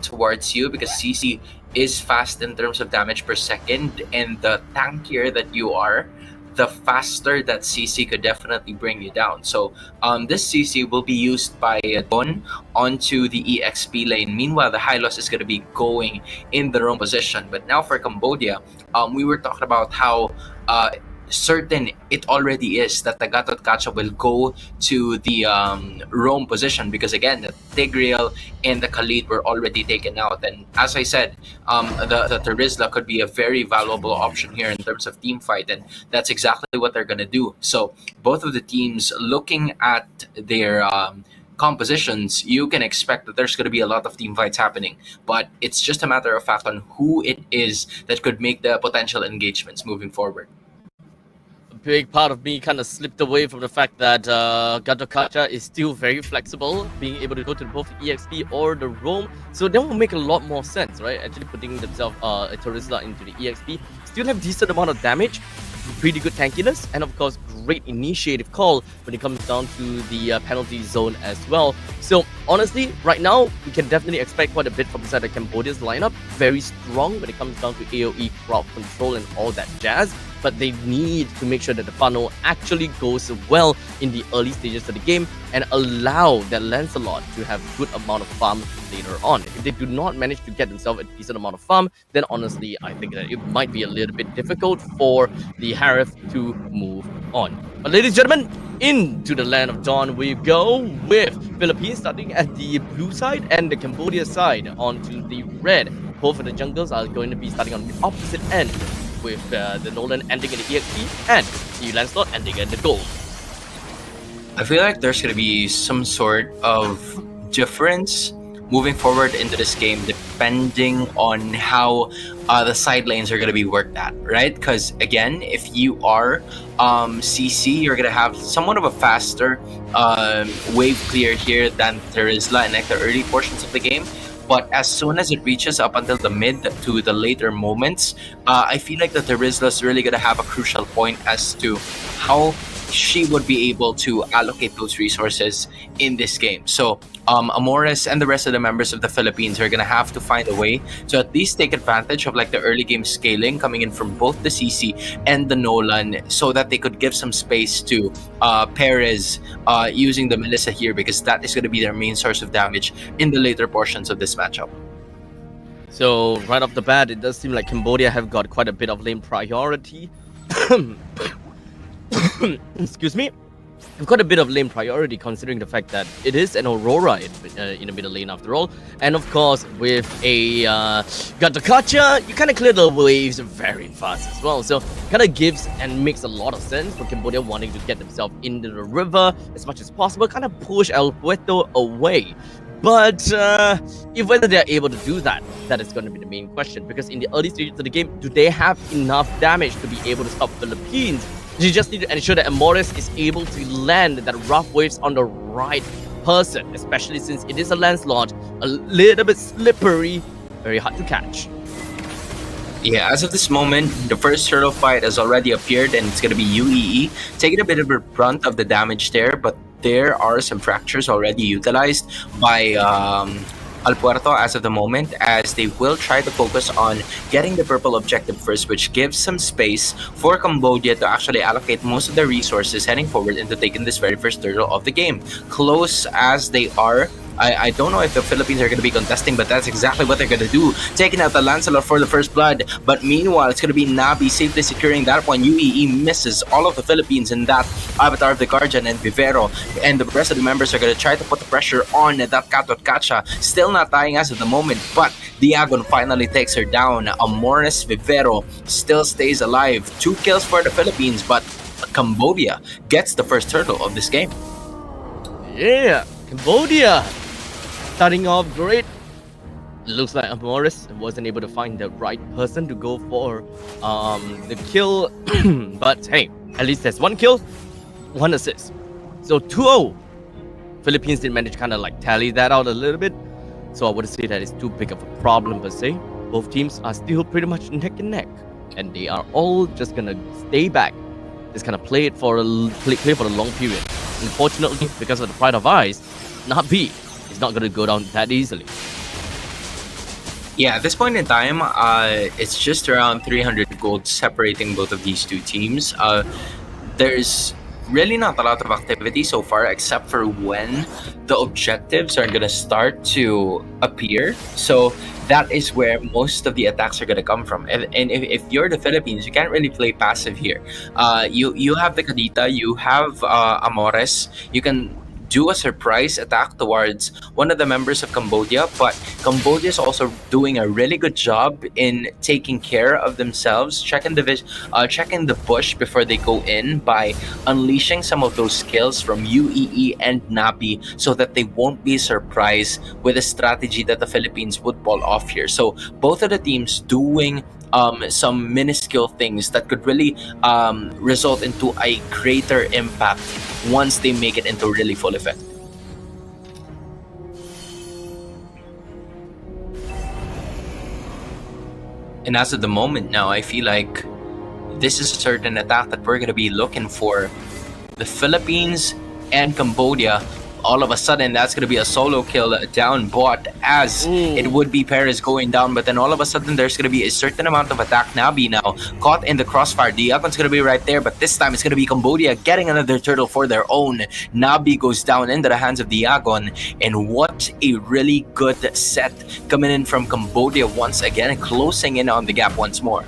towards you, because CC is fast in terms of damage per second, and the tankier that you are, the faster that CC could definitely bring you down. So this CC will be used by Don onto the EXP lane. Meanwhile, the Hylos is going to be going in the wrong position. But now for Cambodia, we were talking about how certain it already is that the Gatot Kacha will go to the roam position, because again, the Tigreal and the Khalid were already taken out. And as I said, the Terizla could be a very valuable option here in terms of team fight, and that's exactly what they're gonna do. So both of the teams, looking at their compositions, you can expect that there's going to be a lot of team fights happening, but it's just a matter of fact on who it is that could make the potential engagements moving forward. A big part of me kind of slipped away from the fact that Gatot Kacha is still very flexible, being able to go to both the EXP or the roam, so that will make a lot more sense, right? Actually putting themselves a Terizla into the EXP, still have decent amount of damage, pretty good tankiness, and of course great initiative call when it comes down to the penalty zone as well. So honestly, right now we can definitely expect quite a bit from inside the Cambodia's lineup. Very strong when it comes down to AoE crowd control and all that jazz, but they need to make sure that the funnel actually goes well in the early stages of the game and allow that Lancelot to have good amount of farm later on. If they do not manage to get themselves a decent amount of farm, then honestly I think that it might be a little bit difficult for the Harith to move on. But ladies and gentlemen, into the land of dawn we go, with Philippines starting at the blue side and the Cambodia side onto the red. Both of the jungles are going to be starting on the opposite end, with the Nolan ending in the EXP and the Lancelot ending in the gold. I feel like there's going to be some sort of difference moving forward into this game depending on how the side lanes are going to be worked at, right? Because again, if you are CC, you're going to have somewhat of a faster wave clear here than Terizla in like the early portions of the game. But as soon as it reaches up until the mid to the later moments, I feel like the Terizla is really going to have a crucial point as to how she would be able to allocate those resources in this game. So Amores and the rest of the members of the Philippines are going to have to find a way to at least take advantage of like the early game scaling coming in from both the CC and the Nolan, so that they could give some space to Perez using the Melissa here, because that is going to be their main source of damage in the later portions of this matchup. So right off the bat, it does seem like Cambodia have got quite a bit of lane priority. Excuse me. We've got a bit of lane priority considering the fact that it is an Aurora in the middle lane after all. And of course, with a Gatot Kacha, you kind of clear the waves very fast as well. So kind of gives and makes a lot of sense for Cambodia wanting to get themselves into the river as much as possible, kind of push El Puerto away. But if whether they're able to do that, that is going to be the main question. Because in the early stages of the game, do they have enough damage to be able to stop Philippines? You just need to ensure that Amores is able to land that rough waves on the right person, especially since it is a Lancelot, a little bit slippery, very hard to catch. Yeah, as of this moment, the first turtle fight has already appeared, and it's going to be UEE taking a bit of a brunt of the damage there, but there are some fractures already utilized by El Puerto as of the moment, as they will try to focus on getting the purple objective first, which gives some space for Cambodia to actually allocate most of their resources heading forward into taking this very first turtle of the game. Close as they are, I don't know if the Philippines are going to be contesting, but that's exactly what they're going to do. Taking out the Lancelot for the first blood, but meanwhile, it's going to be Nabi safely securing that one. UEE misses all of the Philippines in that Avatar of the Guardian and Vivero, and the rest of the members are going to try to put the pressure on that Gatot Kacha. Still not dying as of the moment, but Diagon finally takes her down. Amores Vivero still stays alive. 2 kills for the Philippines, but Cambodia gets the first turtle of this game. Yeah, Cambodia starting off great. Looks like Amores wasn't able to find the right person to go for the kill. But hey, at least there's 1 kill, 1 assist. So 2-0. Philippines did manage to kind of like tally that out a little bit. So I wouldn't say that it's too big of a problem per se. Both teams are still pretty much neck and neck. And they are all just gonna stay back. Just kind of play it for play for a long period. Unfortunately, because of the pride of eyes, Nabi is not going to go down that easily. Yeah, at this point in time, it's just around 300 gold separating both of these two teams. There's really not a lot of activity so far, except for when the objectives are gonna start to appear. So that is where most of the attacks are gonna come from. And if you're the Philippines, you can't really play passive here. You have the Kadita, you have Amores. You can do a surprise attack towards one of the members of Cambodia, but Cambodia is also doing a really good job in taking care of themselves, checking the bush before they go in by unleashing some of those skills from UEE and Nabi, so that they won't be surprised with the strategy that the Philippines would pull off here. So both of the teams doing some minuscule things that could really result into a greater impact once they make it into really full effect. And as of the moment now, I feel like this is a certain attack that we're going to be looking for. The Philippines and Cambodia, all of a sudden, that's going to be a solo kill down bot, as it would be Paris going down. But then all of a sudden, there's going to be a certain amount of attack. Nabi now caught in the crossfire. Diagon's going to be right there, but this time it's going to be Cambodia getting another turtle for their own. Nabi goes down into the hands of Diagon, and what a really good set coming in from Cambodia once again, closing in on the gap once more.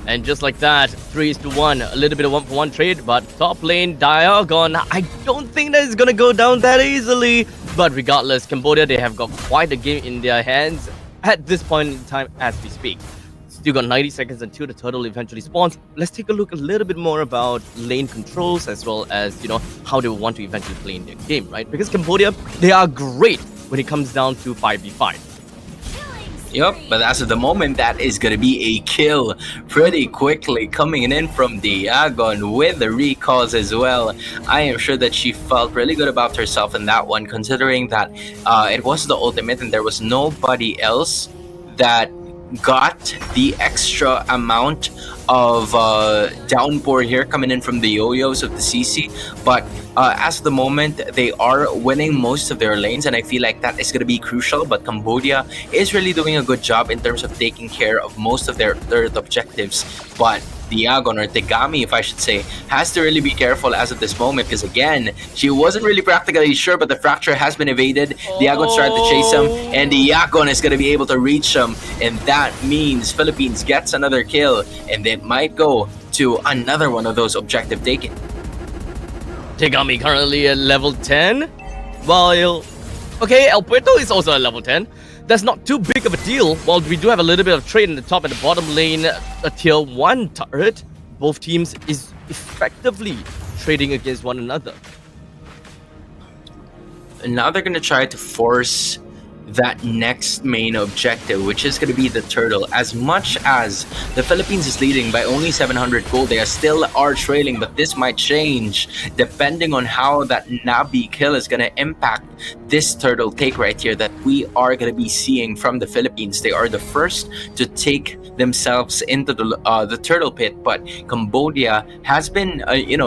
And just like that, 3-1, a little bit of 1-for-1 trade, but top lane Diagon, I don't think that is gonna go down that easily. But regardless, Cambodia, they have got quite a game in their hands at this point in time as we speak. Still got 90 seconds until the turtle eventually spawns. Let's take a look a little bit more about lane controls, as well as, you know, how they want to eventually play in their game, right? Because Cambodia, they are great when it comes down to 5v5. Yep, but as of the moment, that is going to be a kill pretty quickly coming in from Diagon with the recalls as well. I am sure that she felt really good about herself in that one, considering that it was the ultimate and there was nobody else that got the extra amount of downpour here coming in from the yo-yos of the CC. But as of the moment, they are winning most of their lanes, and I feel like that is going to be crucial. But Cambodia is really doing a good job in terms of taking care of most of their third objectives. But Diagon, or Tegami if I should say, has to really be careful as of this moment, because again, she wasn't really practically sure, but the fracture has been evaded. Diagon's trying to chase him, and Diagon is going to be able to reach him, and that means Philippines gets another kill, and they might go to another one of those objective taken. Tegami currently at level 10, while okay, El Puerto is also at level 10. That's not too big of a deal. While we do have a little bit of trade in the top and the bottom lane, a tier 1 turret, both teams is effectively trading against one another. And now they're going to try to force that next main objective, which is going to be the turtle. As much as the Philippines is leading by only 700 gold, they still are trailing, but this might change depending on how that Nabi kill is going to impact this turtle take right here that we are going to be seeing from the Philippines. They are the first to take themselves into the turtle pit, but Cambodia has been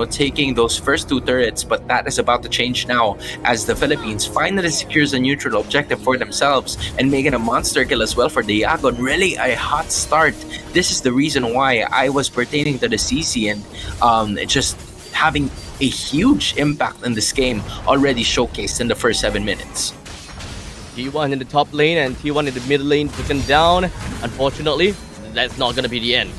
taking those first two turrets, but that is about to change now as the Philippines finally secures a neutral objective for themselves and making a monster kill as well for Diagon. Really a hot start. This is the reason why I was pertaining to the CC and just having a huge impact in this game already showcased in the first 7 minutes. T1 in the top lane and T1 in the mid lane taken down. Unfortunately, that's not going to be the end.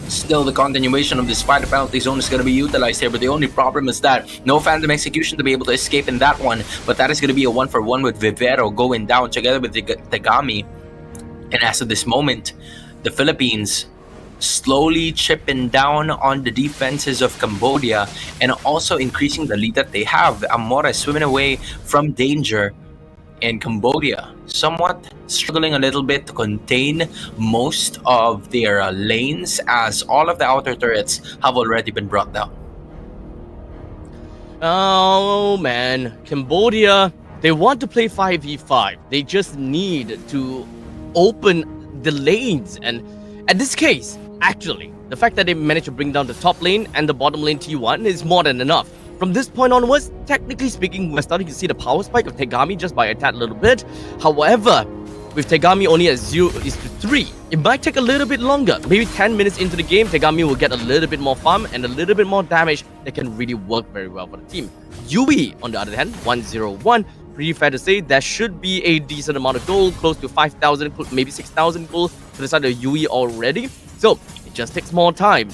Still, the continuation of this fight, the penalty zone is going to be utilized here, but the only problem is that no Phantom Execution to be able to escape in that one, but that is going to be a 1-for-1 with Vivero going down together with Tegami. And as of this moment, the Philippines slowly chipping down on the defenses of Cambodia and also increasing the lead that they have. Amora swimming away from danger, and Cambodia somewhat struggling a little bit to contain most of their lanes, as all of the outer turrets have already been brought down. Oh man, Cambodia, they want to play 5v5. They just need to open the lanes, and in this case, actually, the fact that they managed to bring down the top lane and the bottom lane T1 is more than enough. From this point onwards, technically speaking, we're starting to see the power spike of Tegami just by a tad little bit. However, with Tegami only at 0:3, it might take a little bit longer. Maybe 10 minutes into the game, Tegami will get a little bit more farm and a little bit more damage that can really work very well for the team. Yui, on the other hand, 101. Pretty fair to say, there should be a decent amount of gold, close to 5,000, maybe 6,000 gold to the side of Yui already. So, it just takes more time.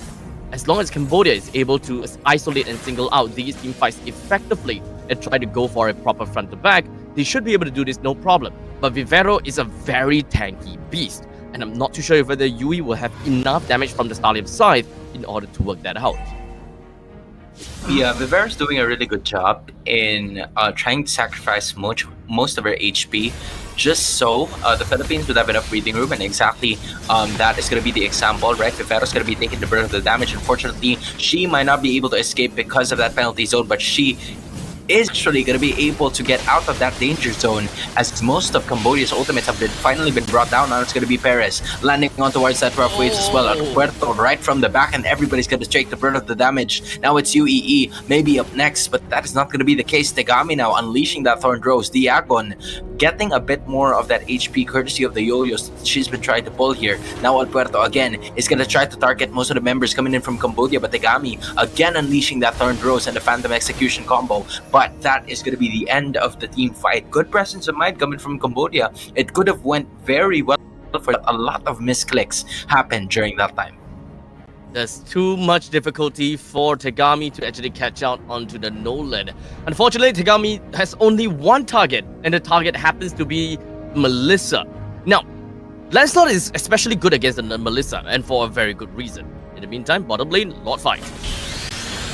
As long as Cambodia is able to isolate and single out these team fights effectively and try to go for a proper front to back, they should be able to do this no problem. But Vivero is a very tanky beast, and I'm not too sure if whether Yui will have enough damage from the Stallion side in order to work that out. Yeah, Vivero's doing a really good job in trying to sacrifice most of her HP, just so the Philippines would have enough breathing room, and exactly that is going to be the example, right? Vivero's going to be taking the brunt of the damage. Unfortunately, she might not be able to escape because of that penalty zone, but she is actually going to be able to get out of that danger zone, as most of Cambodia's ultimates have finally been brought down. Now it's going to be Perez landing on towards that rough waves as well. Puerto right from the back, and everybody's going to take the brunt of the damage. Now it's UEE maybe up next, but that is not going to be the case. Tegami now unleashing that Thorned Rose. Diagon getting a bit more of that HP courtesy of the yo-yos she's been trying to pull here. Now El Puerto again is going to try to target most of the members coming in from Cambodia, but Tegami again unleashing that Thorned Rose and the Phantom Execution combo. But that is going to be the end of the team fight. Good presence of mind coming from Cambodia. It could have went very well, for a lot of misclicks happened during that time. There's too much difficulty for Tegami to actually catch out onto the no-lead. Unfortunately, Tegami has only one target, and the target happens to be Melissa. Now, Lancelot is especially good against the Melissa, and for a very good reason. In the meantime, bottom lane, Lord fight.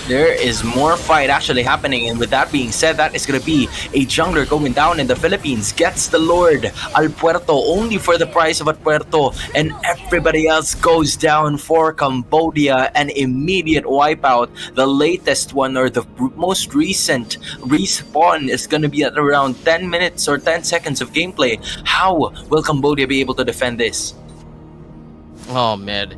There is more fight actually happening, and with that being said, that is going to be a jungler going down in the Philippines. Gets the Lord Al Puerto only for the price of Al Puerto, and everybody else goes down for Cambodia. An immediate wipeout. The latest one, or the most recent respawn, is going to be at around 10 minutes or 10 seconds of gameplay. How will Cambodia be able to defend this? Oh man.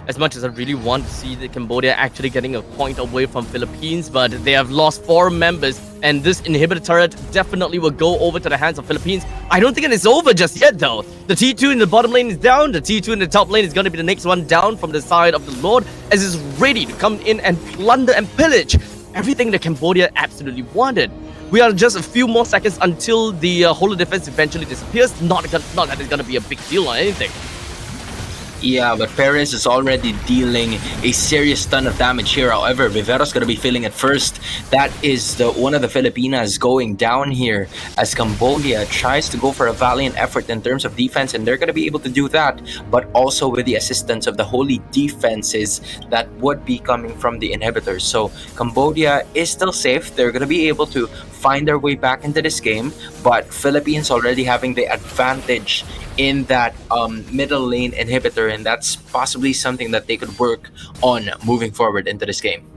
As much as I really want to see the Cambodia actually getting a point away from Philippines, but they have lost 4 members, and this inhibitor turret definitely will go over to the hands of Philippines. I don't think it is over just yet though. The T2 in the bottom lane is down, the T2 in the top lane is going to be the next one down from the side of the Lord, as it's ready to come in and plunder and pillage everything that Cambodia absolutely wanted. We are just a few more seconds until the Holo defense eventually disappears. Not that it's going to be a big deal or anything. Yeah, but Perez is already dealing a serious ton of damage here. However, Vivero's going to be feeling it first. That is one of the Filipinas going down here, as Cambodia tries to go for a valiant effort in terms of defense, and they're going to be able to do that, but also with the assistance of the holy defenses that would be coming from the inhibitors. So Cambodia is still safe. They're going to be able to find their way back into this game, but Philippines already having the advantage in that middle lane inhibitor, and that's possibly something that they could work on moving forward into this game.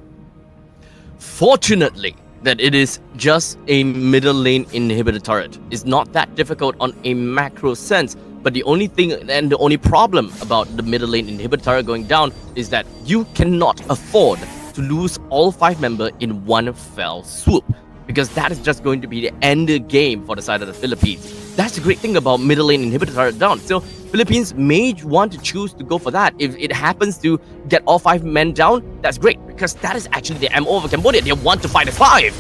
Fortunately, that it is just a middle lane inhibitor turret. It's not that difficult on a macro sense, but the only thing and the only problem about the middle lane inhibitor turret going down is that you cannot afford to lose all 5 members in one fell swoop, because that is just going to be the end game for the side of the Philippines. That's the great thing about middle lane inhibitor turret down. So Philippines may want to choose to go for that. If it happens to get all 5 men down, that's great, because that is actually the MO of Cambodia. They want to fight at 5.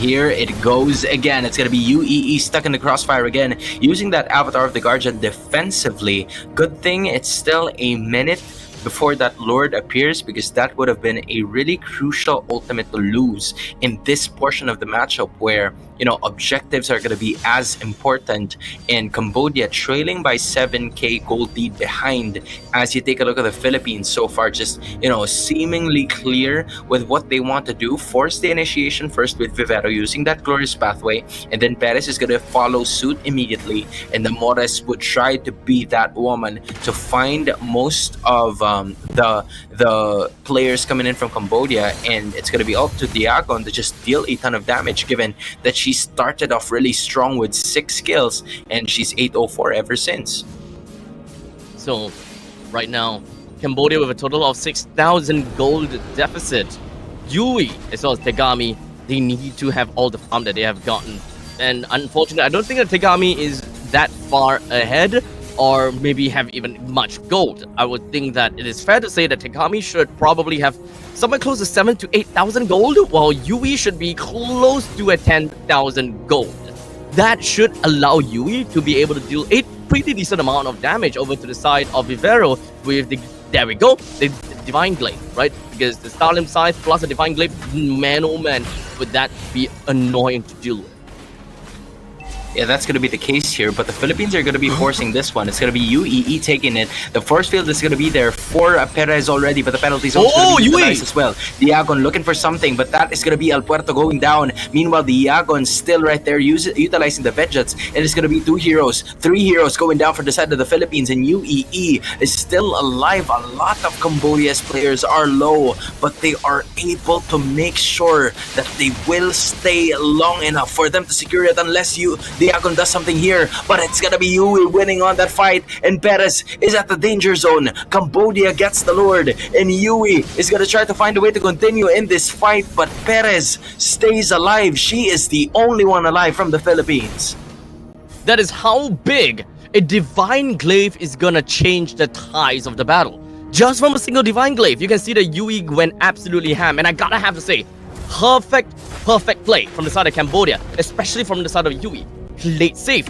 Here it goes again. It's going to be UEE stuck in the crossfire again, using that Avatar of the Guardian defensively. Good thing it's still a minute before that Lord appears, because that would have been a really crucial ultimate to lose in this portion of the matchup, where, you know, objectives are going to be as important, and Cambodia trailing by 7k gold lead behind. As you take a look at the Philippines so far, just, you know, seemingly clear with what they want to do. Force the initiation first with Vivero using that glorious pathway, and then Perez is going to follow suit immediately, and the Mores would try to be that woman to find most of the players coming in from Cambodia, and it's going to be up to Diagon to just deal a ton of damage, given that she started off really strong with 6 kills, and she's 804 ever since. So right now, Cambodia with a total of 6,000 gold deficit. Yui as well as Tegami, they need to have all the farm that they have gotten, and unfortunately I don't think that Tegami is that far ahead, or maybe have even much gold. I would think that it is fair to say that Tegami should probably have somewhere close to 7 to 8,000 gold, while Yui should be close to a 10,000 gold. That should allow Yui to be able to deal a pretty decent amount of damage over to the side of Vivero with the, there we go, the Divine Glaive, right? Because the Starlim size plus the Divine Glaive, man oh man, would that be annoying to deal with. Yeah, that's going to be the case here, but the Philippines are going to be forcing this one. It's going to be UEE taking it. The force field is going to be there for Perez already, but the penalties also going to be utilized as well. Diagon looking for something, but that is going to be El Puerto going down. Meanwhile, Diagon still right there utilizing the Vegets. It is going to be 2 heroes, 3 heroes going down for the side of the Philippines, and UEE is still alive. A lot of Cambodia's players are low, but they are able to make sure that they will stay long enough for them to secure it unless Diagon does something here, but it's gonna be Yui winning on that fight, and Perez is at the danger zone. Cambodia gets the Lord, and Yui is gonna try to find a way to continue in this fight, but Perez stays alive. She is the only one alive from the Philippines. That is how big a Divine Glaive is gonna change the tides of the battle. Just from a single Divine Glaive, you can see that Yui went absolutely ham, and I gotta have to say, perfect play from the side of Cambodia, especially from the side of Yui. Played safe,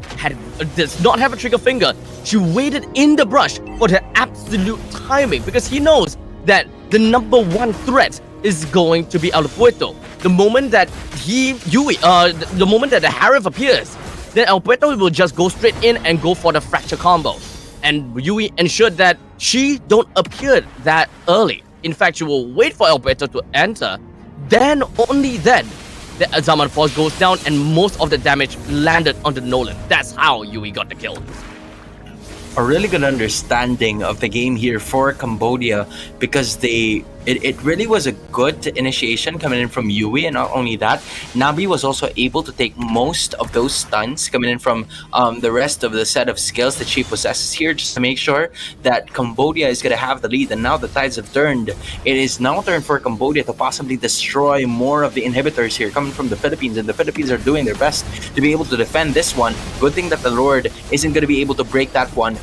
does not have a trigger finger. She waited in the brush for the absolute timing because he knows that the number one threat is going to be El Puerto. The moment that the moment that the Harif appears, then El Puerto will just go straight in and go for the fracture combo. And Yui ensured that she don't appear that early. In fact, she will wait for El Puerto to enter. Then, only then, the Zaman Force goes down and most of the damage landed onto Nolan. That's how Yui got the kill. A really good understanding of the game here for Cambodia, because it really was a good initiation coming in from Yui, and not only that, Nabi was also able to take most of those stuns coming in from the rest of the set of skills that she possesses here, just to make sure that Cambodia is going to have the lead. And now the tides have turned. It is now turn for Cambodia to possibly destroy more of the inhibitors here coming from the Philippines, and the Philippines are doing their best to be able to defend this one. Good thing that the Lord isn't going to be able to break that one.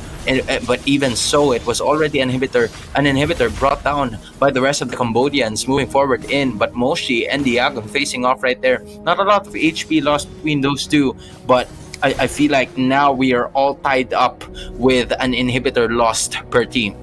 But even so, it was already an inhibitor brought down by the rest of the Cambodians moving forward in. But Moshi and Diagon facing off right there. Not a lot of HP lost between those two, but I feel like now we are all tied up with an inhibitor lost per team.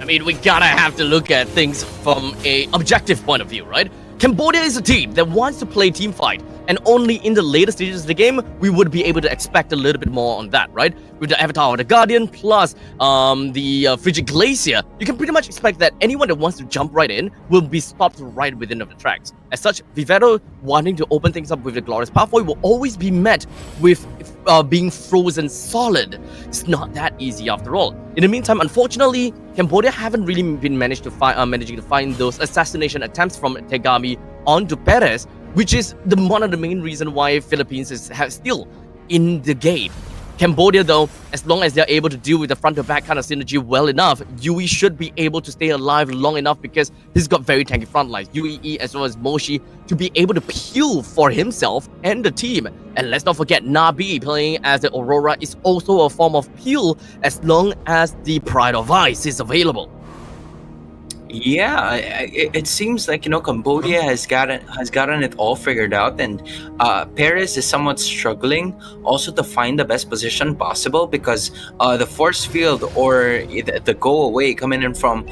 I mean, we gotta have to look at things from a objective point of view, right? Cambodia is a team that wants to play team fight, and only in the later stages of the game we would be able to expect a little bit more on that, right? With the Avatar of the Guardian plus the Frigid Glacier, you can pretty much expect that anyone that wants to jump right in will be stopped right within the tracks. As such, Vivero wanting to open things up with the Glorious Pathway will always be met with being frozen solid. It's not that easy after all. In the meantime, unfortunately, Cambodia haven't really been managing to find those assassination attempts from Tegami onto Perez, which is one of the main reasons why Philippines is still in the game. Cambodia, though, as long as they're able to deal with the front-to-back kind of synergy well enough, Yui should be able to stay alive long enough because he's got very tanky front lines. UEE as well as Moshi to be able to peel for himself and the team. And let's not forget, Nabi playing as the Aurora is also a form of peel as long as the Pride of Ice is available. Yeah, it seems like, Cambodia has gotten it all figured out, and Perez is somewhat struggling also to find the best position possible because the force field or the go away coming in from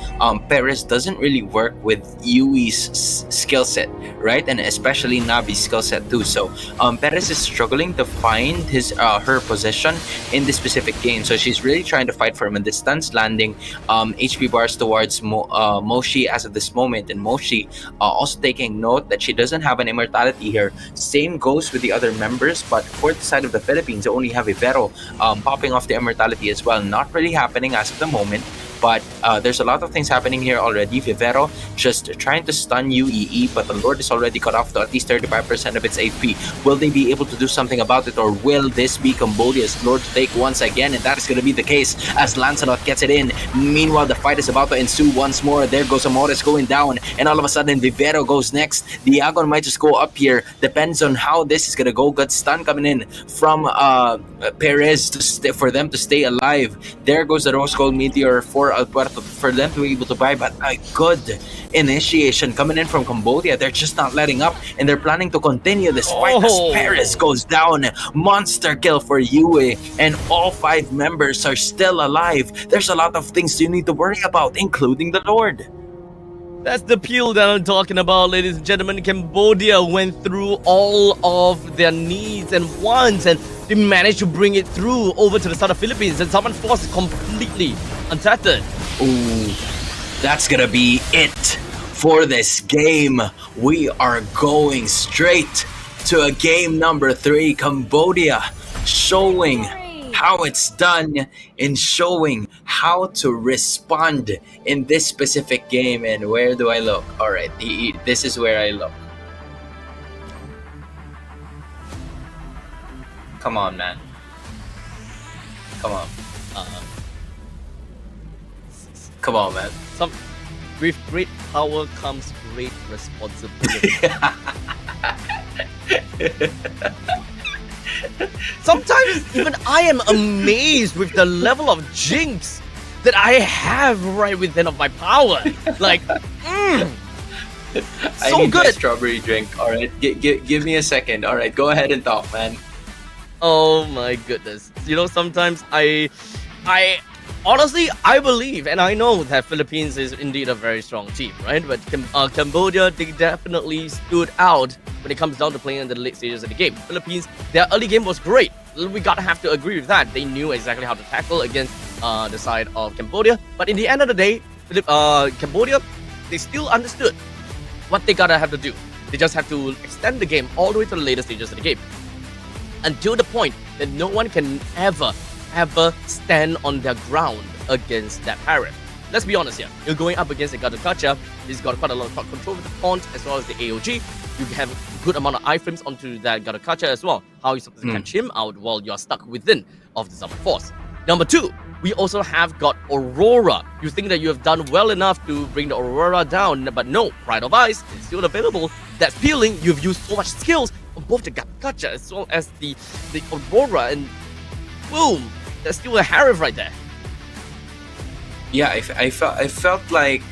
Perez doesn't really work with Yui's skill set, right? And especially Nabi's skill set too. So Perez is struggling to find her position in this specific game. So she's really trying to fight for him in distance, landing HP bars towards Moshi as of this moment, and Moshi also taking note that she doesn't have an immortality here. Same goes with the other members, but for the side of the Philippines, they only have Vivero popping off the immortality as well. Not really happening as of the moment, But there's a lot of things happening here already. Vivero just trying to stun UEE, but the Lord is already cut off to at least 35% of its AP. Will they be able to do something about it, or will this be Cambodia's Lord to take once again? And that is going to be the case as Lancelot gets it in. Meanwhile, the fight is about to ensue once more. There goes Amores going down, and all of a sudden Vivero goes next. Diagon might just go up here. Depends on how this is going to go. Good stun coming in from Perez for them to stay alive. There goes the Rose Gold Meteor for Alberto for them to be able to buy, but a good initiation coming in from Cambodia. They're just not letting up, and they're planning to continue this fight as Perez goes down. Monster kill for Yue, and all 5 members are still alive. There's a lot of things you need to worry about, including the Lord. That's the peel that I'm talking about, ladies and gentlemen. Cambodia went through all of their needs and wants, and they managed to bring it through over to the south of Philippines, and Southern Force is completely untethered. Ooh, that's gonna be it for this game. We are going straight to a game number 3. Cambodia showing how it's done and showing how to respond in this specific game. And where do I look? All right, this is where I look. Come on, man. Come on. Come on, man. With great power comes great responsibility. Sometimes even I am amazed with the level of jinx that I have right within of my power. Like, I need my strawberry drink. All right, give me a second. All right, go ahead and talk, man. Oh my goodness. You know, sometimes I honestly, I believe and I know that Philippines is indeed a very strong team, right? But Cambodia, they definitely stood out when it comes down to playing in the late stages of the game. Philippines, their early game was great. We gotta have to agree with that. They knew exactly how to tackle against the side of Cambodia. But in the end of the day, Cambodia, they still understood what they gotta have to do. They just have to extend the game all the way to the later stages of the game, until the point that no one can ever stand on their ground against that parrot. Let's be honest here. You're going up against a Garukacha. He's got quite a lot of control with the taunt as well as the AOG. You have a good amount of iframes onto that Garukacha as well. How are you supposed to catch him out while you're stuck within of the Summer Force? Number 2, we also have got Aurora. You think that you have done well enough to bring the Aurora down, but no, Pride of Ice is still available. That's peeling. You've used so much skills on both the Garukacha as well as the Aurora, and boom, there's still a Harif right there. Yeah, I felt like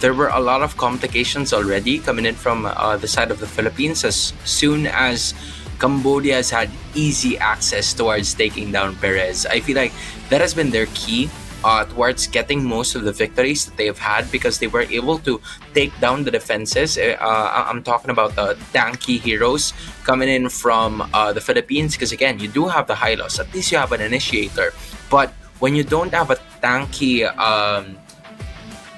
there were a lot of complications already coming in from the side of the Philippines as soon as Cambodia has had easy access towards taking down Perez. I feel like that has been their key towards getting most of the victories that they have had, because they were able to take down the defenses. I'm talking about the tanky heroes coming in from the Philippines, because again, you do have the Hylos. At least you have an initiator. But when you don't have a tanky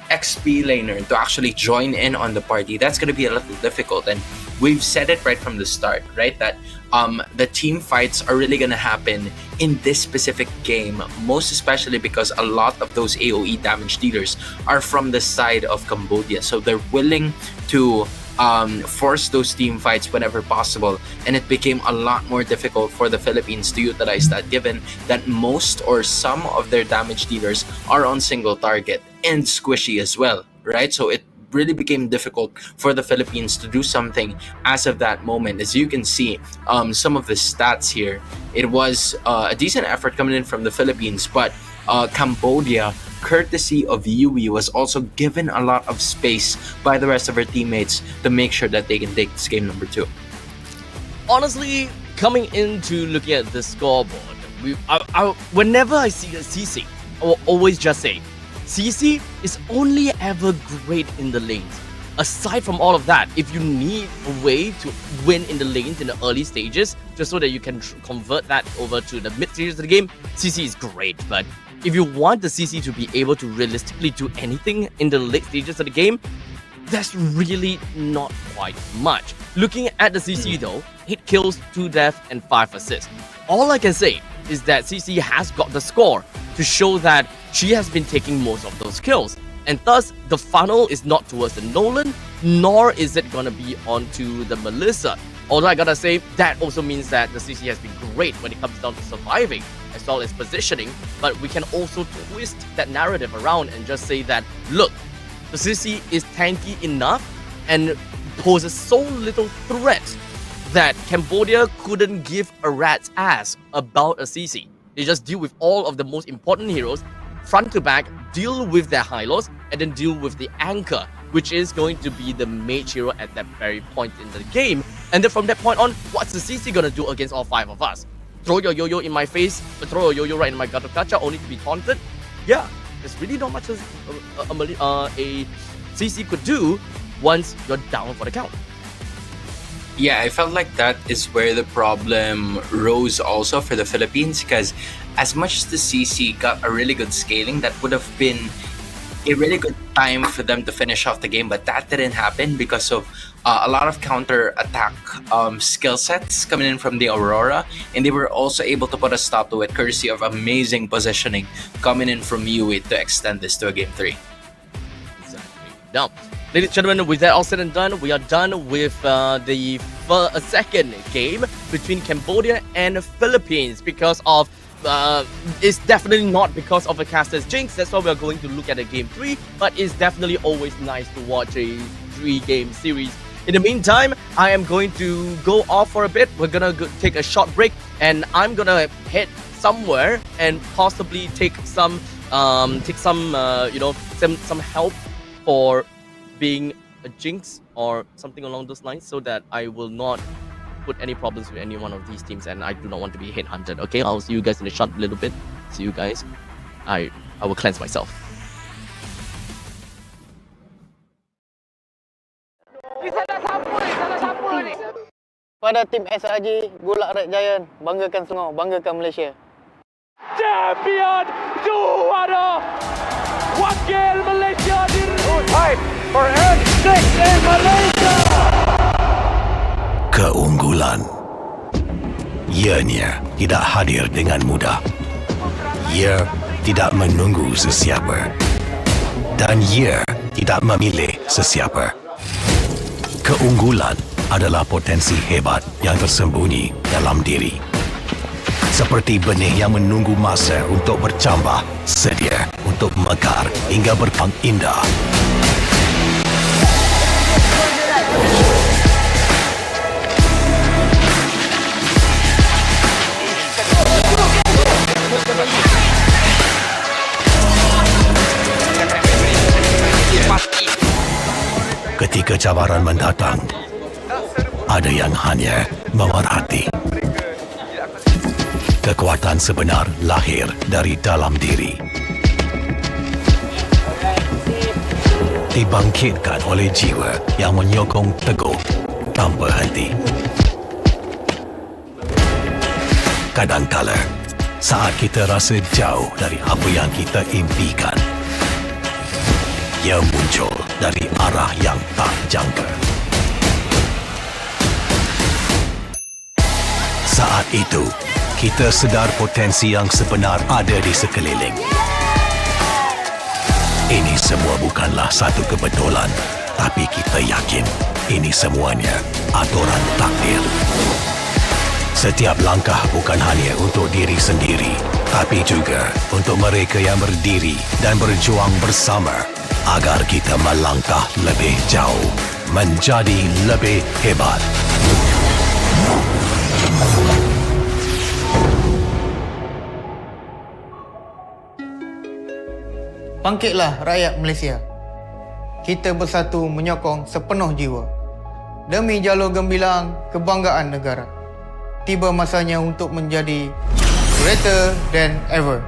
XP laner to actually join in on the party, that's going to be a little difficult. And we've said it right from the start, right? That the team fights are really going to happen in this specific game, most especially because a lot of those AoE damage dealers are from the side of Cambodia. So they're willing to force those team fights whenever possible, and it became a lot more difficult for the Philippines to utilize that, given that most or some of their damage dealers are on single target and squishy as well, right? So it really became difficult for the Philippines to do something as of that moment. As you can see, some of the stats here, it was a decent effort coming in from the Philippines, but Cambodia, courtesy of Yui, was also given a lot of space by the rest of her teammates to make sure that they can take this game number 2. Honestly, coming into looking at the scoreboard, whenever I see a CC, I will always just say, CC is only ever great in the lanes. Aside from all of that, if you need a way to win in the lanes in the early stages, just so that you can convert that over to the mid stages of the game, CC is great. But if you want the CC to be able to realistically do anything in the late stages of the game, that's really not quite much. Looking at the CC though, 8 kills, 2 deaths, and 5 assists. All I can say is that CC has got the score to show that she has been taking most of those kills. And thus, the funnel is not towards the Nolan, nor is it going to be onto the Melissa. Although I gotta say, that also means that the CC has been great when it comes down to surviving as well as positioning. But we can also twist that narrative around and just say that, look, the CC is tanky enough and poses so little threat that Cambodia couldn't give a rat's ass about a CC. They just deal with all of the most important heroes, front to back, deal with their Hylos, and then deal with the anchor, which is going to be the mage hero at that very point in the game. And then from that point on, what's the CC gonna do against all 5 of us? Throw your yo-yo in my face, throw your yo-yo right in my gato kacha, only to be taunted? Yeah, there's really not much a CC could do once you're down for the count. Yeah, I felt like that is where the problem rose also for the Philippines, because as much as the CC got a really good scaling, that would have been a really good time for them to finish off the game, but that didn't happen because of a lot of counter attack skill sets coming in from the Aurora, and they were also able to put a stop to it courtesy of amazing positioning coming in from Yui to extend this to a game 3. Exactly. Now, ladies and gentlemen, with that all said and done, we are done with the second game between Cambodia and Philippines because of it's definitely not because of a caster's jinx. That's why we are going to look at a game 3, but it's definitely always nice to watch a 3-game series. In the meantime, I am going to go off for a bit. We're gonna take a short break, and I'm gonna head somewhere and possibly take some some help for being a jinx or something along those lines, so that I will not put any problems with any one of these teams, and I do not want to be headhunted. Okay, I'll see you guys in a short little bit. See you guys. I will cleanse myself. Pada tim SRG, Gulak Red Giant, banggakan Selangor, banggakan Malaysia. Champion juara wakil Malaysia fight for N6 in Malaysia. Keunggulan. Ianya tidak hadir dengan mudah. Ia tidak menunggu sesiapa. Dan ia tidak memilih sesiapa. Keunggulan adalah potensi hebat yang tersembunyi dalam diri. Seperti benih yang menunggu masa untuk bercambah, sedia untuk mekar hingga berkembang indah. Ketika cabaran mendatang, ada yang hanya memerhati. Kekuatan sebenar lahir dari dalam diri. Dibangkitkan oleh jiwa yang menyokong teguh tanpa henti. Kadangkala, saat kita rasa jauh dari apa yang kita impikan, ia muncul dari arah yang tak jangka. Saat itu, kita sedar potensi yang sebenar ada di sekeliling. Ini semua bukanlah satu kebetulan, tapi kita yakin ini semuanya aturan takdir. Setiap langkah bukan hanya untuk diri sendiri, tapi juga untuk mereka yang berdiri dan berjuang bersama agar kita melangkah lebih jauh, menjadi lebih hebat. Bangkitlah rakyat Malaysia. Kita bersatu menyokong sepenuh jiwa. Demi jalur gemilang kebanggaan negara. Tiba masanya untuk menjadi greater than ever.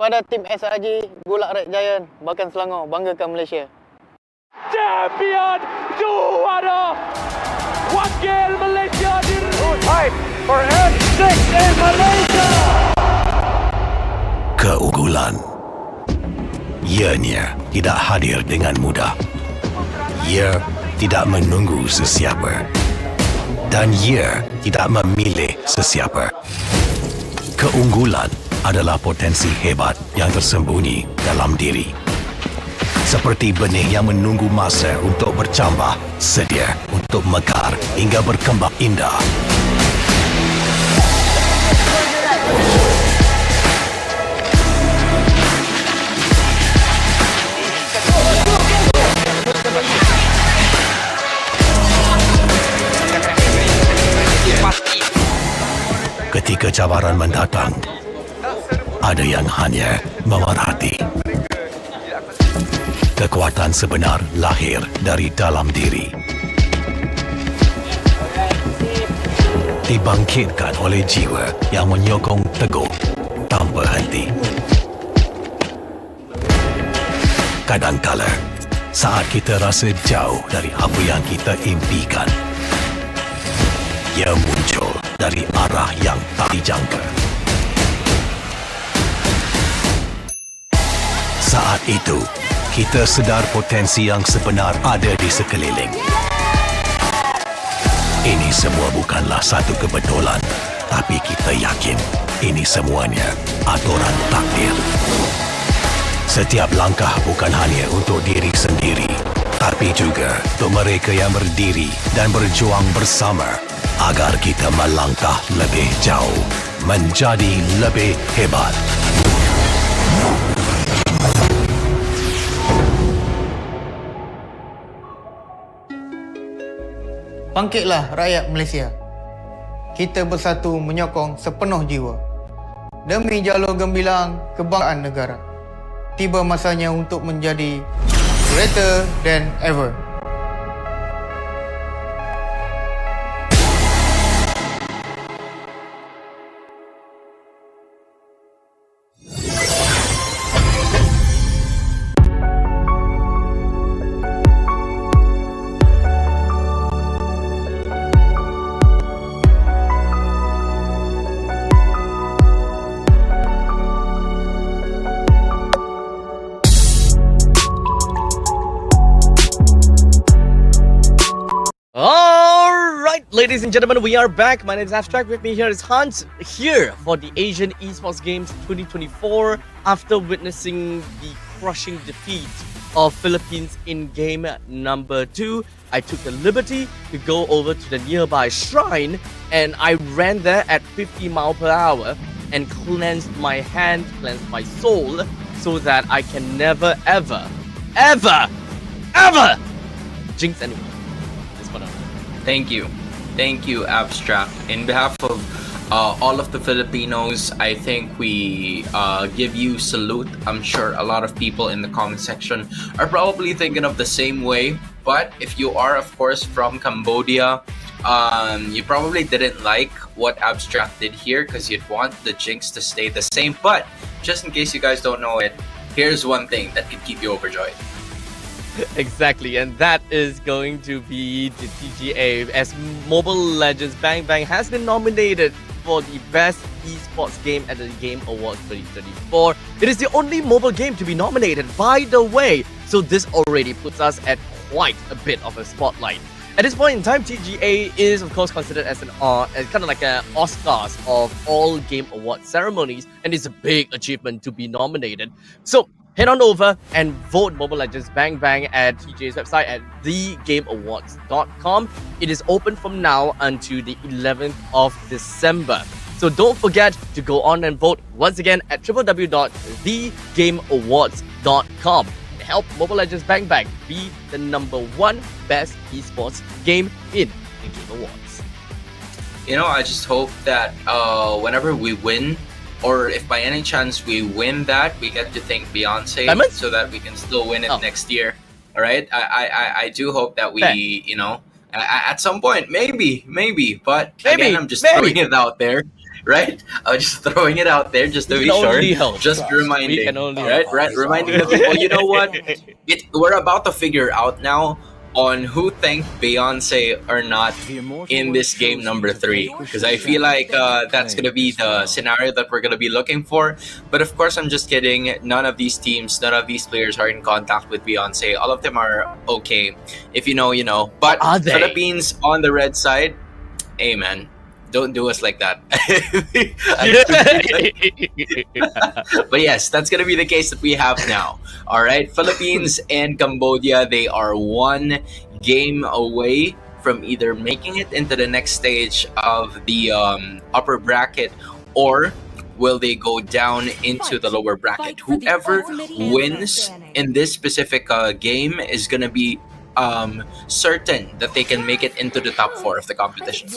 Pada tim SRG, Bulak Red Giant, bahkan Selangor banggakan Malaysia. Champion juara wakil Malaysia fight for N6 in Malaysia. Keunggulan. Ianya tidak hadir dengan mudah. Ia tidak menunggu sesiapa. Dan ia tidak memilih sesiapa. Keunggulan adalah potensi hebat yang tersembunyi dalam diri. Seperti benih yang menunggu masa untuk bercambah, sedia untuk mekar hingga berkembang indah. Ketika cabaran mendatang, ada yang hanya memerhati. Kekuatan sebenar lahir dari dalam diri. Dibangkitkan oleh jiwa yang menyokong teguh tanpa henti. Kadangkala, saat kita rasa jauh dari apa yang kita impikan, ia muncul dari arah yang tak dijangka. Saat itu, kita sedar potensi yang sebenar ada di sekeliling. Ini semua bukanlah satu kebetulan, tapi kita yakin ini semuanya aturan takdir. Setiap langkah bukan hanya untuk diri sendiri, tapi juga untuk mereka yang berdiri dan berjuang bersama agar kita melangkah lebih jauh, menjadi lebih hebat. Bangkitlah rakyat Malaysia. Kita bersatu menyokong sepenuh jiwa. Demi jalur gemilang kebanggaan negara. Tiba masanya untuk menjadi greater than ever. Ladies and gentlemen, we are back. My name is Abstract. With me here is Hans, here for the Asian Esports Games 2024 after witnessing the crushing defeat of Philippines in game number 2. I took the liberty to go over to the nearby shrine and I ran there at 50 miles per hour and cleansed my hand, cleansed my soul so that I can never ever jinx anyone. That's what I'm doing. Thank you, Abstract. In behalf of all of the Filipinos, I think we give you salute. I'm sure a lot of people in the comment section are probably thinking of the same way. But if you are, of course, from Cambodia, you probably didn't like what Abstract did here because you'd want the jinx to stay the same. But just in case you guys don't know it, here's one thing that could keep you overjoyed. Exactly, and that is going to be the TGA, as Mobile Legends Bang Bang has been nominated for the Best Esports Game at the Game Awards 2024. It is the only mobile game to be nominated, by the way, so this already puts us at quite a bit of a spotlight. At this point in time, TGA is of course considered as as kind of like an Oscars of all game award ceremonies, and it's a big achievement to be nominated. So head on over and vote Mobile Legends Bang Bang at TJ's website at thegameawards.com. It is open from now until the 11th of December. So don't forget to go on and vote once again at www.thegameawards.com. Help Mobile Legends Bang Bang be the #1 best esports game in the Game Awards. You know, I just hope that whenever we win, or if by any chance we win that, we get to thank Beyonce Diamonds? so that we can still win it next year. All right, I do hope that we, you know, at some point, maybe, but again, I'm just throwing it out there. right? Just throwing it out there just to We be can sure. only help. Just We reminding, can only right? help. Right? Reminding the people, you know what? We're about to figure out now on who thanked Beyonce or not in this game number 3, because I feel like that's going to be the scenario that we're going to be looking for. But of course, I'm just kidding. None of these teams, none of these players are in contact with Beyonce. All of them are okay. If you know, you know. But Are they? Philippines on the red side, hey man, don't do us like that. But yes, that's gonna be the case that we have now. All right, Philippines and Cambodia, they are one game away from either making it into the next stage of the upper bracket, or will they go down into the lower bracket? Whoever wins in this specific game is gonna be certain that they can make it into the top 4 of the competition.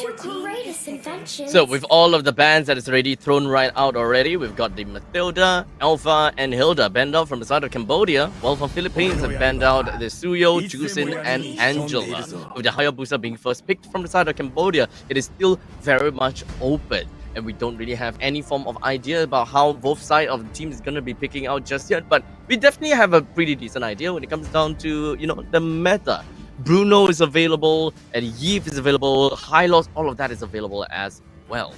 So with all of the bands that is already thrown right out already, we've got the Matilda, Alpha, and Hilda banned out from the side of Cambodia, while from Philippines have banned out the Suyo, Jusin, and Angela. With the Hayabusa being first picked from the side of Cambodia, it is still very much open. And we don't really have any form of idea about how both sides of the team is going to be picking out just yet. But we definitely have a pretty decent idea when it comes down to, you know, the meta. Bruno is available, and Yeef is available, Hylos, all of that is available as well.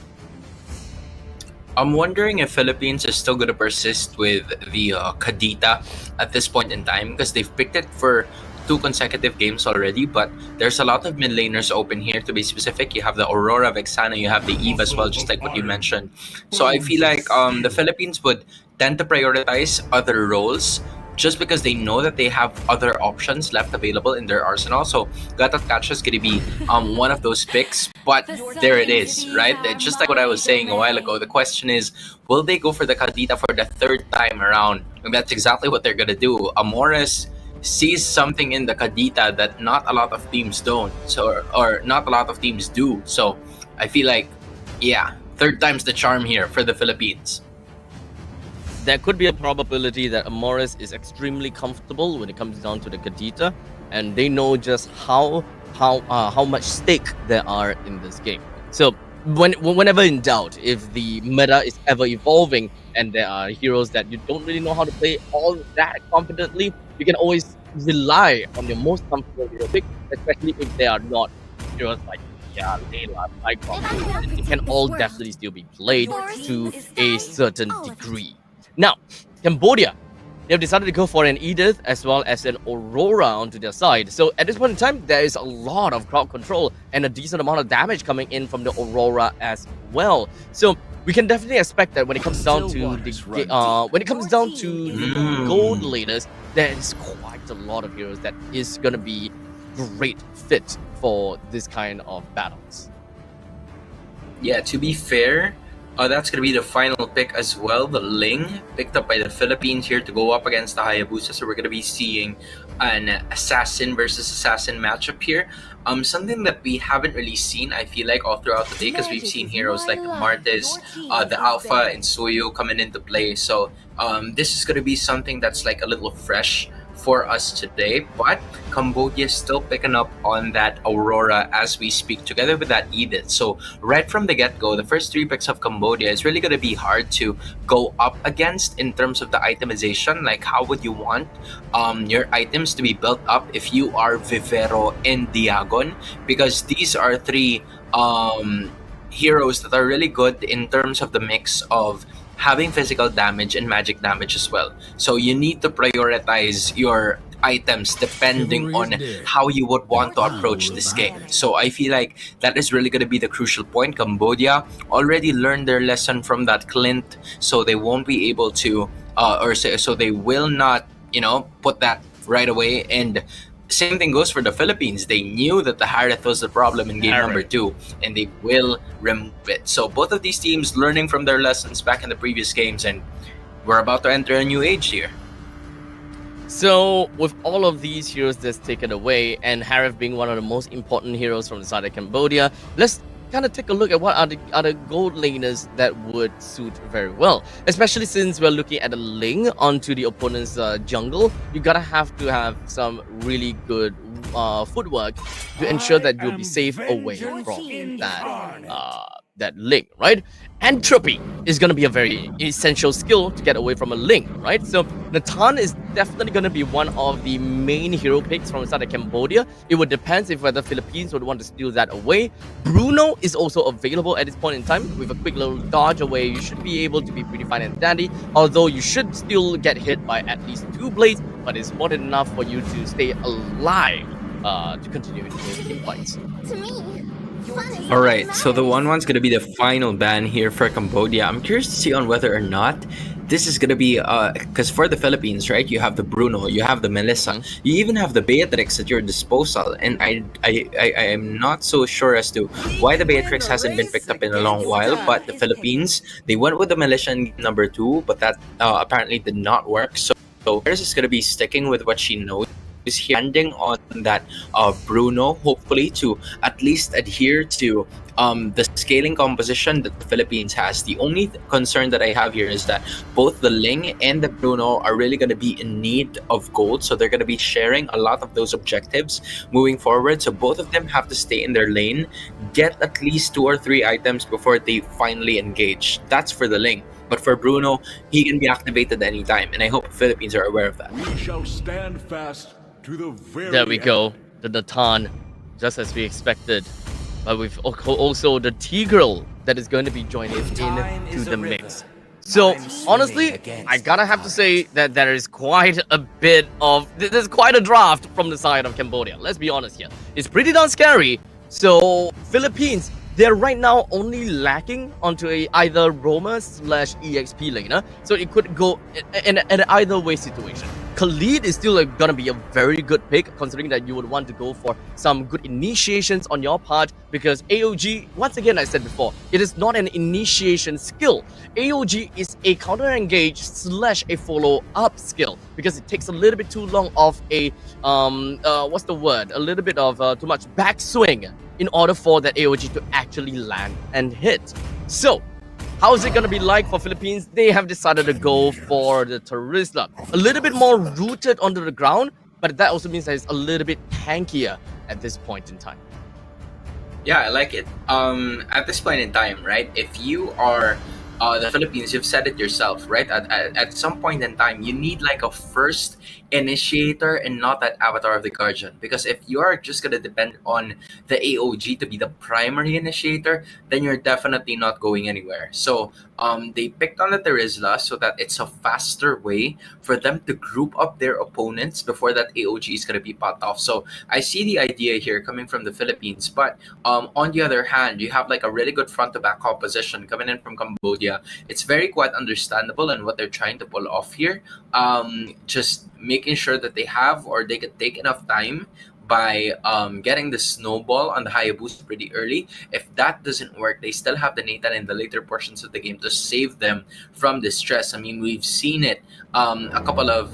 I'm wondering if Philippines is still going to persist with the Kadita at this point in time, because they've picked it for 2 consecutive games already, but there's a lot of mid laners open here. To be specific, you have the Aurora, Vexana, you have the Eve as well, just like what you mentioned. So I feel like the Philippines would tend to prioritize other roles just because they know that they have other options left available in their arsenal. So Gatot Kacha is going to be one of those picks, but there it is, right? Just like what I was saying a while ago, the question is, will they go for the Kadita for the 3rd time around? And that's exactly what they're going to do. Amores sees something in the Kadita that not a lot of teams don't, so or not a lot of teams do. So I feel like, yeah, 3rd time's the charm here for the Philippines. There could be a probability that Amoris is extremely comfortable when it comes down to the Kadita, and they know just how much stake there are in this game. So whenever in doubt, if the meta is ever evolving and there are heroes that you don't really know how to play all that confidently, you can always rely on your most comfortable hero pick, especially if they are not heroes like Layla, Cyclops. It can all definitely still be played to a certain degree. Now, Cambodia, they've decided to go for an Edith as well as an Aurora onto their side. So at this point in time, there is a lot of crowd control and a decent amount of damage coming in from the Aurora as well. So we can definitely expect that when it comes down to the gold laners, there is quite a lot of heroes that is gonna be great fit for this kind of battles. Yeah, to be fair, that's going to be the final pick as well. The Ling picked up by the Philippines here to go up against the Hayabusa. So we're going to be seeing an assassin versus assassin matchup here. Something that we haven't really seen, I feel like, all throughout the day, because we've seen heroes like Martes, the Alpha, and Suyo coming into play. So this is going to be something that's like a little fresh for us today, but Cambodia is still picking up on that Aurora as we speak, together with that Edith. So right from the get-go, the first 3 picks of Cambodia is really going to be hard to go up against in terms of the itemization. Like, how would you want your items to be built up if you are Vivero and Diagon? Because these are 3 heroes that are really good in terms of the mix of having physical damage and magic damage as well. So you need to prioritize your items depending on how you would want to approach this game. So I feel like that is really going to be the crucial point. Cambodia already learned their lesson from that Clint, so they won't be able to so they will not, put that right away. And same thing goes for the Philippines. They knew that the Harith was the problem in game number 2, and they will remove it. So both of these teams learning from their lessons back in the previous games, and we're about to enter a new age here. So with all of these heroes that's taken away, and Harith being one of the most important heroes from the side of Cambodia, let's kind of take a look at what are the gold laners that would suit very well, especially since we're looking at a Ling onto the opponent's jungle. You gotta have to have some really good footwork to ensure that you'll be safe away from that that Ling, right? Entropy is going to be a very essential skill to get away from a Ling, right? So Nathan is definitely going to be one of the main hero picks from inside of Cambodia. It would depend if whether Philippines would want to steal that away. Bruno is also available at this point in time. With a quick little dodge away, you should be able to be pretty fine and dandy, although you should still get hit by at least 2 blades, but it's more than enough for you to stay alive to continue in those team fights. To me, fun is All right, so the 1-1's gonna be the final ban here for Cambodia. I'm curious to see on whether or not this is gonna be because for the Philippines, right? You have the Bruno, you have the Melissa, you even have the Beatrix at your disposal, and I am not so sure as to why the Beatrix hasn't been picked up in a long while. But the Philippines, they went with the Melissa in number 2, but that apparently did not work. So Paris is gonna be sticking with what she knows. Is handing on that Bruno, hopefully to at least adhere to the scaling composition that the Philippines has. The only concern that I have here is that both the Ling and the Bruno are really going to be in need of gold, so they're going to be sharing a lot of those objectives moving forward. So both of them have to stay in their lane, get at least 2 or 3 items before they finally engage. That's for the Ling. But for Bruno, he can be activated anytime, and I hope the Philippines are aware of that. We shall stand fast to the very There we end. go. The Nathan, just as we expected. But with also the Tigreal that is going to be joining into the mix. So honestly, I gotta have to say that there is quite a bit of, there's quite a draft from the side of Cambodia. Let's be honest here. It's pretty darn scary. So Philippines, they're right now only lacking onto a either Roma/EXP laner. So it could go in an either way situation. Khalid is still gonna be a very good pick, considering that you would want to go for some good initiations on your part, because AOG, once again I said before, it is not an initiation skill. AOG is a counter engage / a follow up skill, because it takes a little bit too long of a what's the word? A little bit of too much backswing in order for that AOG to actually land and hit. So how is it going to be like for Philippines? They have decided to go for the Terizla. A little bit more rooted onto the ground, but that also means that it's a little bit tankier at this point in time. Yeah, I like it. At this point in time, right? If you are the Philippines, you've said it yourself, right? At some point in time, you need like a first initiator and not that avatar of the guardian. Because if you are just gonna depend on the AOG to be the primary initiator, then you're definitely not going anywhere. So they picked on the Terizla so that it's a faster way for them to group up their opponents before that AOG is gonna be popped off. So I see the idea here coming from the Philippines, but on the other hand, you have like a really good front to back composition coming in from Cambodia. It's very quite understandable and what they're trying to pull off here. Just making sure that they have, or they could take enough time by getting the snowball on the Hayabusa pretty early. If that doesn't work, they still have the Nathan in the later portions of the game to save them from distress. I mean, we've seen it a couple of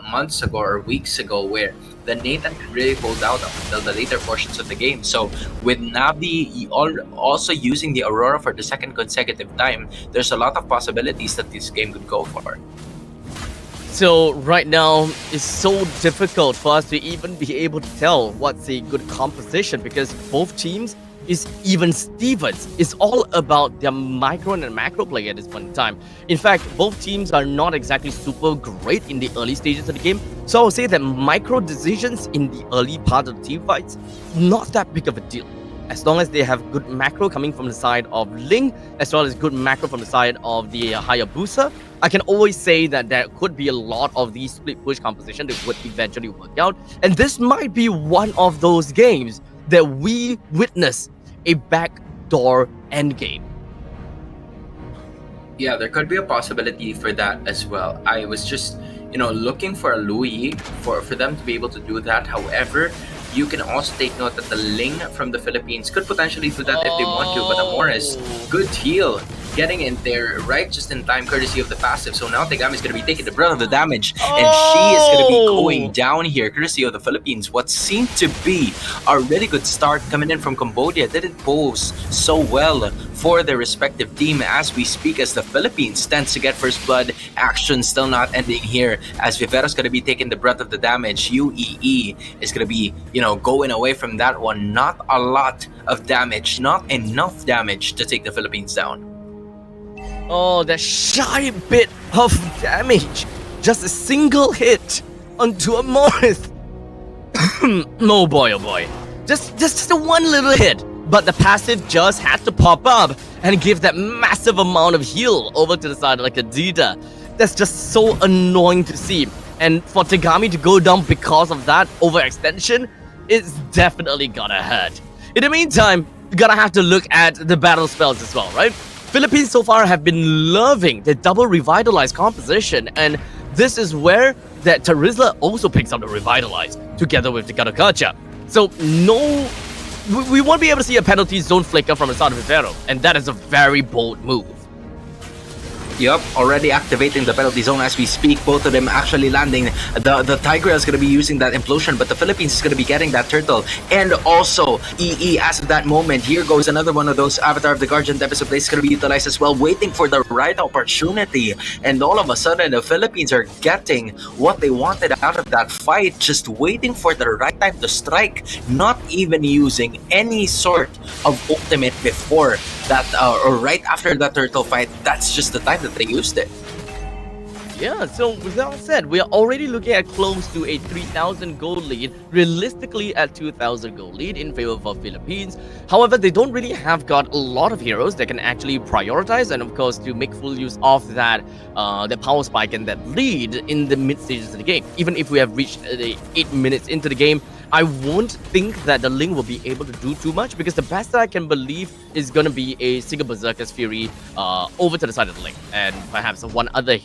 months ago or weeks ago where the Nathan could really hold out up until the later portions of the game. So with Navi also using the Aurora for the second consecutive time, there's a lot of possibilities that this game could go for. So right now, it's so difficult for us to even be able to tell what's a good composition, because both teams is even Stevens. It's all about their micro and macro play at this point in time. In fact, both teams are not exactly super great in the early stages of the game. So I would say that micro decisions in the early part of the team fights, not that big of a deal. As long as they have good macro coming from the side of Ling, as well as good macro from the side of the Hayabusa, I can always say that there could be a lot of these split push composition that would eventually work out. And this might be one of those games that we witness a backdoor endgame. Yeah, there could be a possibility for that as well. I was just, looking for a Louis for them to be able to do that. However, you can also take note that the Ling from the Philippines could potentially do that if they want to. But Amoris, good heal getting in there right just in time, courtesy of the passive. So now Tegami is going to be taking the brunt of the damage, and she is going to be going down here, courtesy of the Philippines. What seemed to be a really good start coming in from Cambodia didn't pose so well for their respective team as we speak, as the Philippines tends to get first blood. Action still not ending here, as Vivero's going to be taking the brunt of the damage. UEE is going to be, going away from that one. Not a lot of damage, not enough damage to take the Philippines down. Oh, that shy bit of damage. Just a single hit onto a Morris. Oh boy, oh boy. Just a one little hit. But the passive just had to pop up and give that massive amount of heal over to the side like a Dita. That's just so annoying to see. And for Tegami to go down because of that overextension, it's definitely gonna hurt. In the meantime, you gotta have to look at the battle spells as well, right? Philippines so far have been loving the double revitalize composition, and this is where that Terizla also picks up the revitalize together with the Gadokacha. So we won't be able to see a penalty zone flicker from the side of Vivero, and that is a very bold move. Yup, already activating the penalty zone as we speak. Both of them actually landing. The Tiger is going to be using that implosion, but the Philippines is going to be getting that turtle. And also, EE as of that moment. Here goes another one of those Avatar of the Guardian Tempest Blaze is going to be utilized as well, waiting for the right opportunity. And all of a sudden, the Philippines are getting what they wanted out of that fight, just waiting for the right time to strike, not even using any sort of ultimate before that or right after that turtle fight. That's just the time that they used it. Yeah, so with that said, we are already looking at close to a 3,000 goal lead, realistically at 2,000 goal lead in favor of the Philippines. However, they don't really have got a lot of heroes that can actually prioritize, and of course to make full use of that the power spike and that lead in the mid stages of the game. Even if we have reached the 8 minutes into the game, I won't think that the Ling will be able to do too much, because the best that I can believe is going to be a single Berserker's Fury over to the side of the Ling, and perhaps one other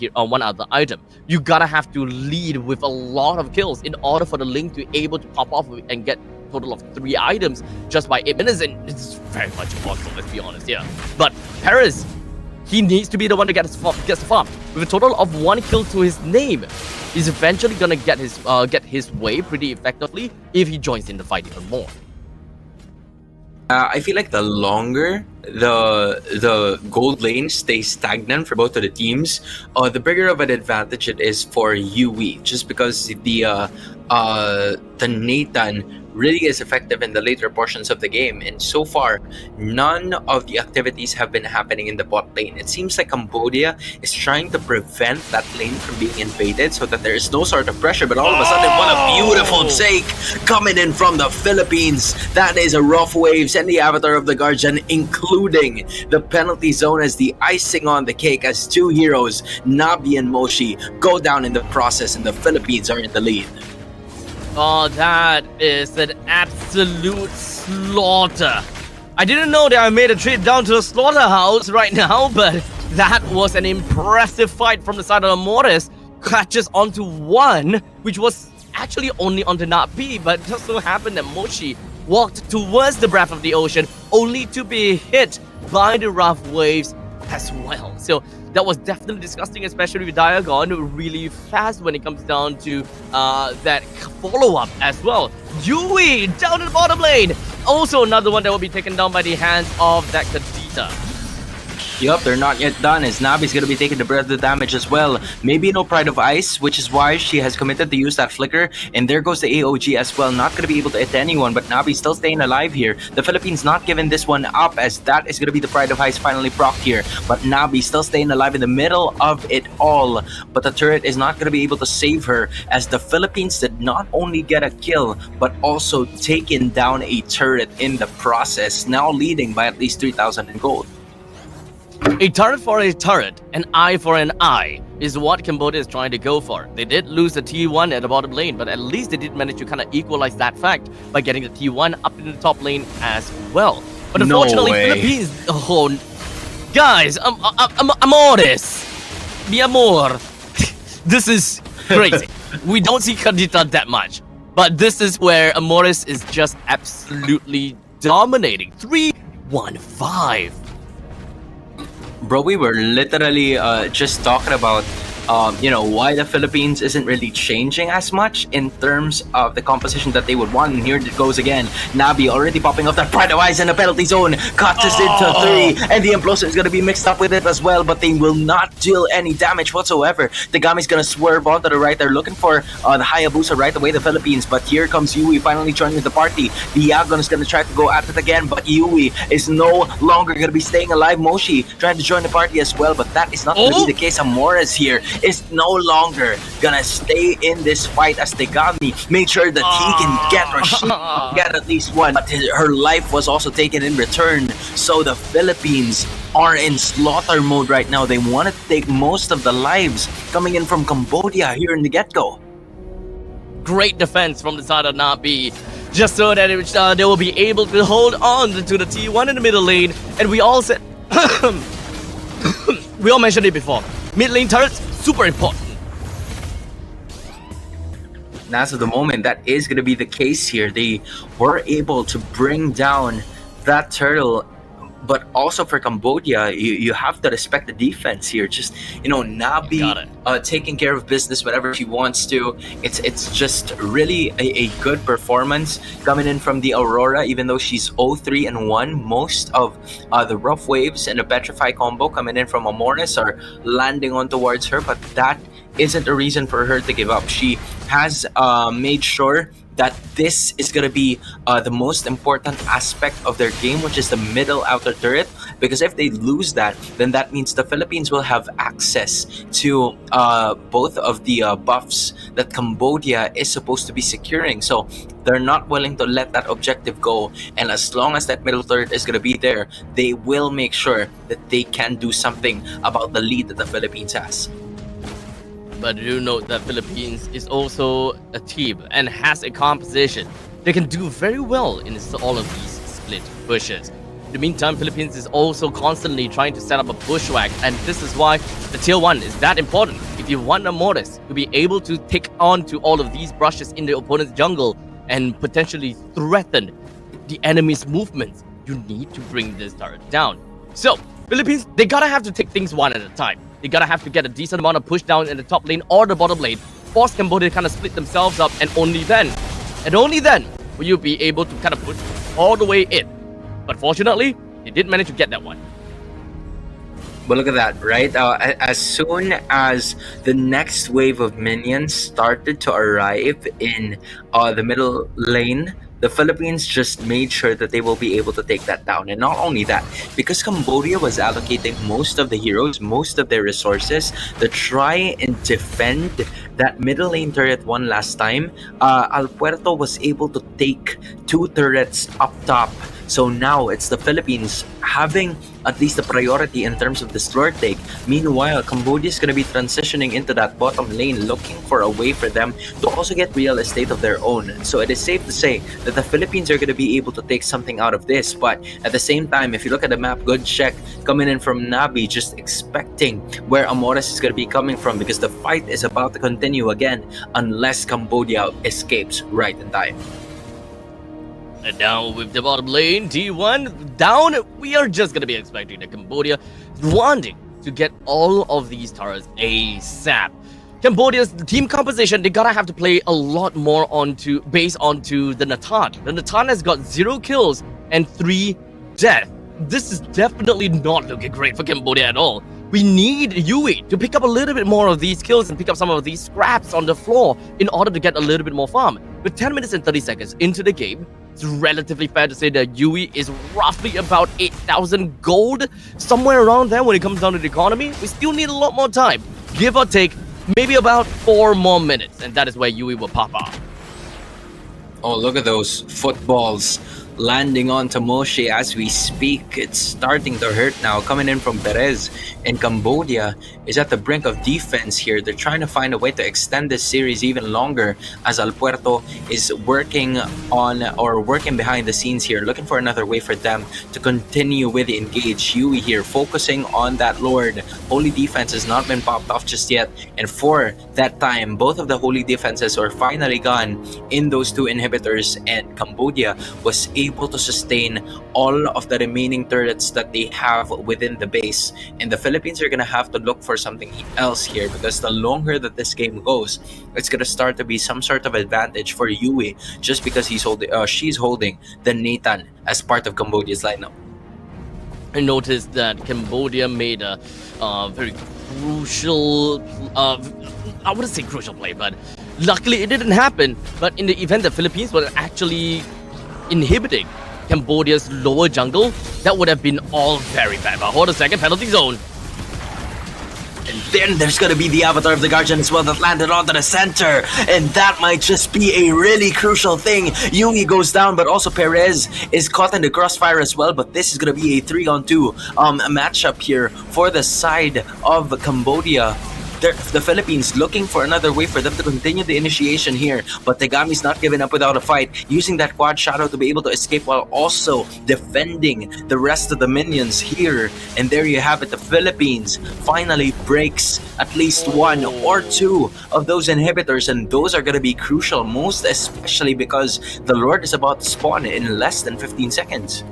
item. You gotta have to lead with a lot of kills in order for the Ling to be able to pop off and get a total of 3 items just by 8 minutes, and it's very much impossible, let's be honest here. But Paris, he needs to be the one to gets the farm. With a total of 1 kill to his name, he's eventually gonna get his way pretty effectively if he joins in the fight even more. I feel like the longer the gold lane stays stagnant for both of the teams, the bigger of an advantage it is for UE, just because the Nathan really is effective in the later portions of the game, and so far none of the activities have been happening in the bot lane. It seems like Cambodia is trying to prevent that lane from being invaded so that there is no sort of pressure, but all of a sudden what a beautiful take coming in from the Philippines. That is a rough waves and the Avatar of the Guardian, including the penalty zone as the icing on the cake, as 2 heroes, Nabi and Moshi, go down in the process, and the Philippines are in the lead. Oh, that is an absolute slaughter. I didn't know that I made a trip down to the slaughterhouse right now, but that was an impressive fight from the side of Morris. Catches onto 1, which was actually only onto Nabi, but just so happened that Moshi walked towards the breath of the ocean, only to be hit by the rough waves as well. So that was definitely disgusting, especially with Diagon really fast when it comes down to that follow-up as well. Yui down in the bottom lane. Also another one that will be taken down by the hands of that Kadita. Yup, they're not yet done, as Nabi's gonna be taking the brunt of the damage as well. Maybe no Pride of Ice, which is why she has committed to use that flicker. And there goes the AOG as well, not gonna be able to hit anyone, but Nabi still staying alive here. The Philippines not giving this one up, as that is gonna be the Pride of Ice finally procced here. But Nabi still staying alive in the middle of it all. But the turret is not gonna be able to save her, as the Philippines did not only get a kill, but also taken down a turret in the process, now leading by at least 3,000 in gold. A turret for a turret, an eye for an eye, is what Cambodia is trying to go for. They did lose the T1 at the bottom lane, but at least they did manage to kind of equalize that fact by getting the T1 up in the top lane as well. But unfortunately, Philippines... Oh, guys, amores. Mi amor. This is crazy. We don't see Kadita that much, but this is where Amores is just absolutely dominating. 3-1-5. Bro, we were literally just talking about why the Philippines isn't really changing as much in terms of the composition that they would want. And here it goes again. Nabi already popping off that Pride of Ice in the penalty zone. Cuts us into 3. And the Implosion is going to be mixed up with it as well. But they will not deal any damage whatsoever. Tagami's going to swerve onto the right. They're looking for the Hayabusa right away, the Philippines. But here comes Yui finally joining the party. The Yagon is going to try to go at it again. But Yui is no longer going to be staying alive. Moshi trying to join the party as well. But that is not going to be the case. Amoris here is no longer gonna stay in this fight as Tegami made sure that he can get or she can get at least one, but her life was also taken in return. So the Philippines are in slaughter mode right now. They want to take most of the lives coming in from Cambodia here in the get-go. Great defense from the side of Nabi, just so that they will be able to hold on to the T1 in the middle lane. And we all said we all mentioned it before, mid lane turrets super important. And as of the moment, that is going to be the case here. They were able to bring down that turtle, but also for Cambodia, you have to respect the defense here. Just, Nabi taking care of business whenever she wants to. It's just really a good performance coming in from the Aurora, even though she's 0-3-1. Most of the rough waves and the Petrify combo coming in from Amoris are landing on towards her, but that isn't a reason for her to give up. She has made sure that this is going to be the most important aspect of their game, which is the middle outer turret, because if they lose that, then that means the Philippines will have access to both of the buffs that Cambodia is supposed to be securing. So they're not willing to let that objective go, and as long as that middle turret is going to be there, they will make sure that they can do something about the lead that the Philippines has. But do note that Philippines is also a team and has a composition. They can do very well in all of these split pushes. In the meantime, Philippines is also constantly trying to set up a bushwhack, and this is why the tier 1 is that important. If you want Amoris to be able to take on to all of these brushes in the opponent's jungle and potentially threaten the enemy's movements, you need to bring this turret down. So, Philippines, they gotta have to take things one at a time. They gotta have to get a decent amount of push down in the top lane or the bottom lane, force Cambodia to kind of split themselves up, and only then will you be able to kind of push all the way in. But fortunately, they did manage to get that one. But look at that, right? As soon as the next wave of minions started to arrive in the middle lane, the Philippines just made sure that they will be able to take that down. And not only that, because Cambodia was allocating most of the heroes, most of their resources to try and defend that middle lane turret one last time, Al Puerto was able to take 2 turrets up top. So now it's the Philippines having at least a priority in terms of the slur take. Meanwhile, Cambodia is going to be transitioning into that bottom lane, looking for a way for them to also get real estate of their own. So it is safe to say that the Philippines are going to be able to take something out of this. But at the same time, if you look at the map, good check coming in from Nabi, just expecting where Amoris is going to be coming from, because the fight is about to continue again unless Cambodia escapes right in time. And down with the bottom lane, T1 down. We are just gonna be expecting the Cambodia wanting to get all of these turrets ASAP. Cambodia's team composition, they gotta have to play a lot more based onto the Natan. The Natan has got 0 kills and 3 deaths. This is definitely not looking great for Cambodia at all. We need Yui to pick up a little bit more of these kills and pick up some of these scraps on the floor in order to get a little bit more farm. With 10 minutes and 30 seconds into the game, it's relatively fair to say that Yui is roughly about 8,000 gold, somewhere around there when it comes down to the economy. We still need a lot more time, give or take maybe about 4 more minutes, and that is where Yui will pop off. Oh, look at those footballs landing on Moshi as we speak. It's starting to hurt now. Coming in from Perez, and Cambodia is at the brink of defense here. They're trying to find a way to extend this series even longer as Al Puerto is working behind the scenes here, looking for another way for them to continue with the engage. Yui here focusing on that Lord. Holy defense has not been popped off just yet, and for that time, both of the holy defenses were finally gone in those 2 inhibitors, and Cambodia was able to sustain all of the remaining turrets that they have within the base. And the Philippines are going to have to look for something else here, because the longer that this game goes, it's going to start to be some sort of advantage for Yui, just because she's holding the Nathan as part of Cambodia's lineup. I noticed that Cambodia made a very crucial, I wouldn't say crucial play, but luckily it didn't happen. But in the event the Philippines were actually inhibiting Cambodia's lower jungle, that would have been all very bad. But hold a second, penalty zone. And then there's going to be the Avatar of the Guardian as well that landed onto the center. And that might just be a really crucial thing. Yui goes down, but also Perez is caught in the crossfire as well. But this is going to be a 3-on-2 matchup here for the side of Cambodia. The Philippines looking for another way for them to continue the initiation here, but Tegami's not giving up without a fight, using that quad shadow to be able to escape while also defending the rest of the minions here. And there you have it, the Philippines finally breaks at least one or two of those inhibitors, and those are going to be crucial, most especially because the Lord is about to spawn in less than 15 seconds.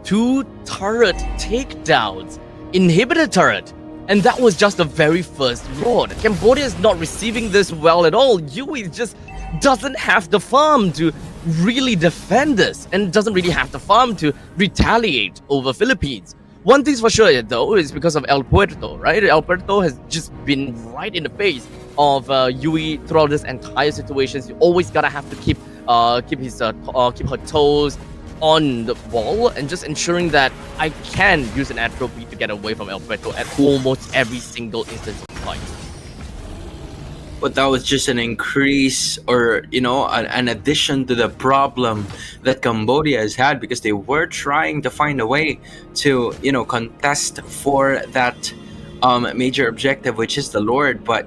2 turret takedowns, inhibitor turret. And that was just the very first Lord. Cambodia is not receiving this well at all. Yui just doesn't have the farm to really defend this, and doesn't really have the farm to retaliate over Philippines. One thing's for sure though is because of El Puerto, right? El Puerto has just been right in the face of Yui throughout this entire situation. You always gotta have to keep her toes on the ball, and just ensuring that I can use an atrophy to get away from El Puerto at almost every single instance of fight. But that was just an increase, or an addition to the problem that Cambodia has had, because they were trying to find a way to contest for that major objective, which is the Lord, but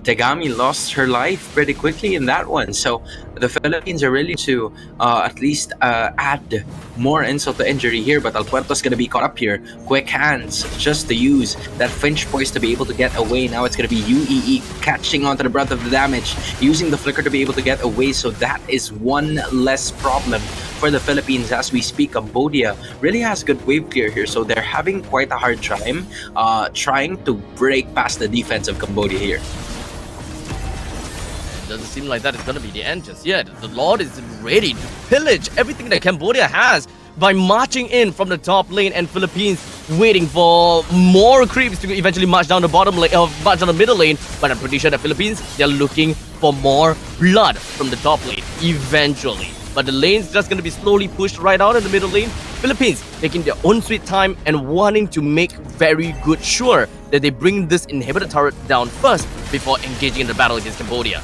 Tegami lost her life pretty quickly in that one. So the Philippines are ready to at least add more insult to injury here, but El Puerto's going to be caught up here. Quick hands just to use that Finch poise to be able to get away. Now it's going to be UEE catching onto the brunt of the damage, using the flicker to be able to get away. So that is one less problem for the Philippines as we speak. Cambodia really has good wave clear here, so they're having quite a hard time trying to break past the defense of Cambodia here. Doesn't seem like that is going to be the end just yet. The Lord is ready to pillage everything that Cambodia has by marching in from the top lane, and Philippines waiting for more creeps to eventually march down the bottom lane, march down the middle lane. But I'm pretty sure the Philippines, they're looking for more blood from the top lane eventually. But the lane's just going to be slowly pushed right out in the middle lane. Philippines taking their own sweet time and wanting to make very good sure that they bring this inhibitor turret down first before engaging in the battle against Cambodia.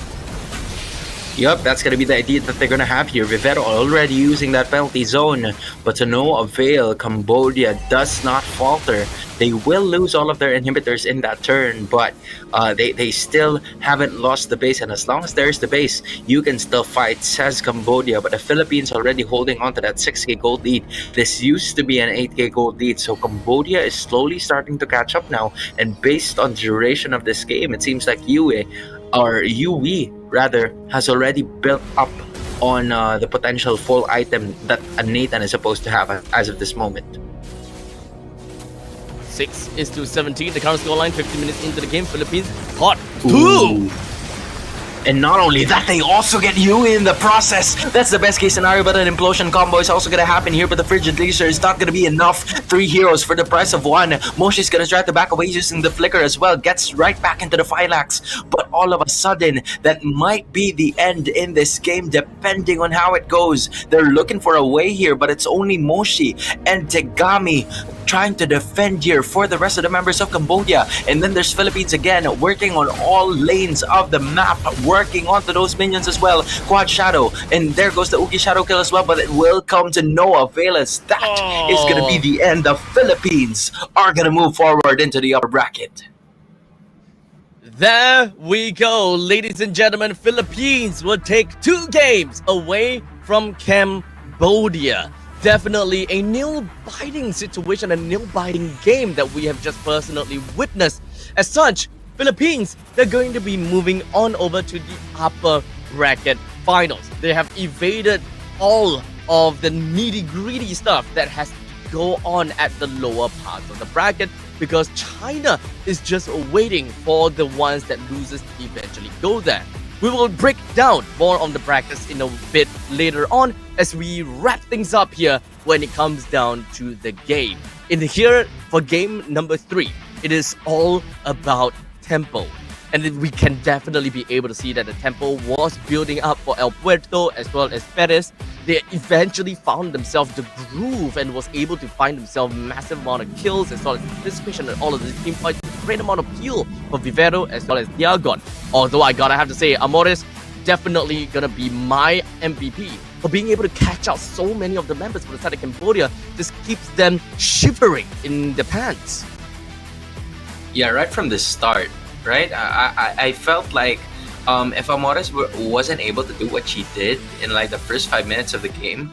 Yup, that's going to be the idea that they're going to have here. Vivero already using that penalty zone, but to no avail. Cambodia does not falter. They will lose all of their inhibitors in that turn, but they still haven't lost the base, and as long as there's the base, you can still fight, says Cambodia. But the Philippines already holding on to that 6k gold lead. This used to be an 8k gold lead, so Cambodia is slowly starting to catch up now, and based on duration of this game, it seems like Yui rather has already built up on the potential full item that a Nathan is supposed to have as of this moment. 6-17, the current scoreline, 15 minutes into the game. Philippines hot 2. Ooh. And not only that, they also get Yui in the process. That's the best case scenario, but an implosion combo is also going to happen here. But the Frigid Laser is not going to be enough. 3 heroes for the price of 1. Moshi's going to try to back away using the flicker as well. Gets right back into the Phylax. But all of a sudden, that might be the end in this game, depending on how it goes. They're looking for a way here, but it's only Moshi and Tegami trying to defend here for the rest of the members of Cambodia. And then there's Philippines again, working on all lanes of the map, working onto those minions as well. Quad Shadow, and there goes the Uki Shadow kill as well, but it will come to no avail, as that is going to be the end. The Philippines are going to move forward into the upper bracket. There we go, ladies and gentlemen. Philippines will take 2 games away from Cambodia. Definitely a nail-biting situation, a nail-biting game that we have just personally witnessed. As such, Philippines, they're going to be moving on over to the upper bracket finals. They have evaded all of the nitty-gritty stuff that has to go on at the lower parts of the bracket, because China is just waiting for the ones that loses to eventually go there. We will break down more on the brackets in a bit later on as we wrap things up here when it comes down to the game. In here, for game number 3, it is all about tempo. And we can definitely be able to see that the tempo was building up for El Puerto as well as Perez. They eventually found themselves the groove and was able to find themselves massive amount of kills as well as participation in all of the team fights. Great amount of heal for Vivero as well as Diagon. Although I gotta have to say, Amores definitely gonna be my MVP for being able to catch out so many of the members from the side of Cambodia. Just keeps them shivering in the pants. Yeah, right from the start, right? I felt like if Amores wasn't able to do what she did in like the first 5 minutes of the game,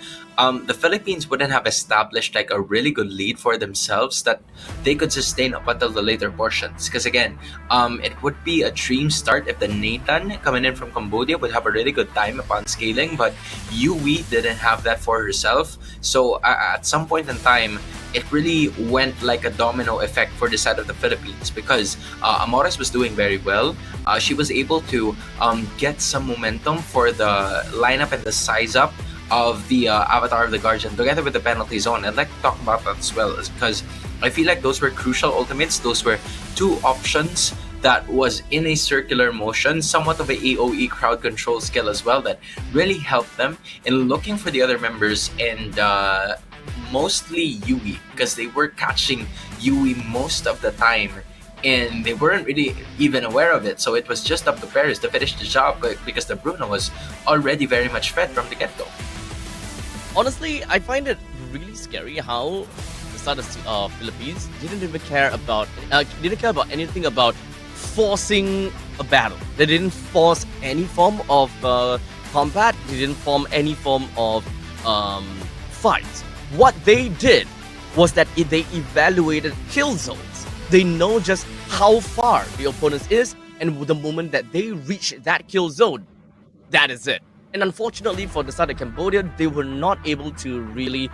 the Philippines wouldn't have established like a really good lead for themselves that they could sustain up until the later portions. Because again, it would be a dream start if the Nathan coming in from Cambodia would have a really good time upon scaling, but Yui didn't have that for herself. So at some point in time, it really went like a domino effect for the side of the Philippines, because Amores was doing very well. She was able to get some momentum for the lineup and the size up of the Avatar of the Guardian together with the penalty zone. I'd like to talk about that as well, because I feel like those were crucial ultimates. Those were two options that was in a circular motion, somewhat of a AoE crowd control skill as well, that really helped them in looking for the other members, and mostly Yui, because they were catching Yui most of the time and they weren't really even aware of it. So it was just up to Paris to finish the job, because the Bruno was already very much fed from the get-go. Honestly, I find it really scary how the side of Philippines didn't even care about anything about forcing a battle. They didn't force any form of combat. They didn't form any form of fights. What they did was that they evaluated kill zones. They know just how far the opponent is, and the moment that they reach that kill zone, that is it. And unfortunately for the side of Cambodia, they were not able to really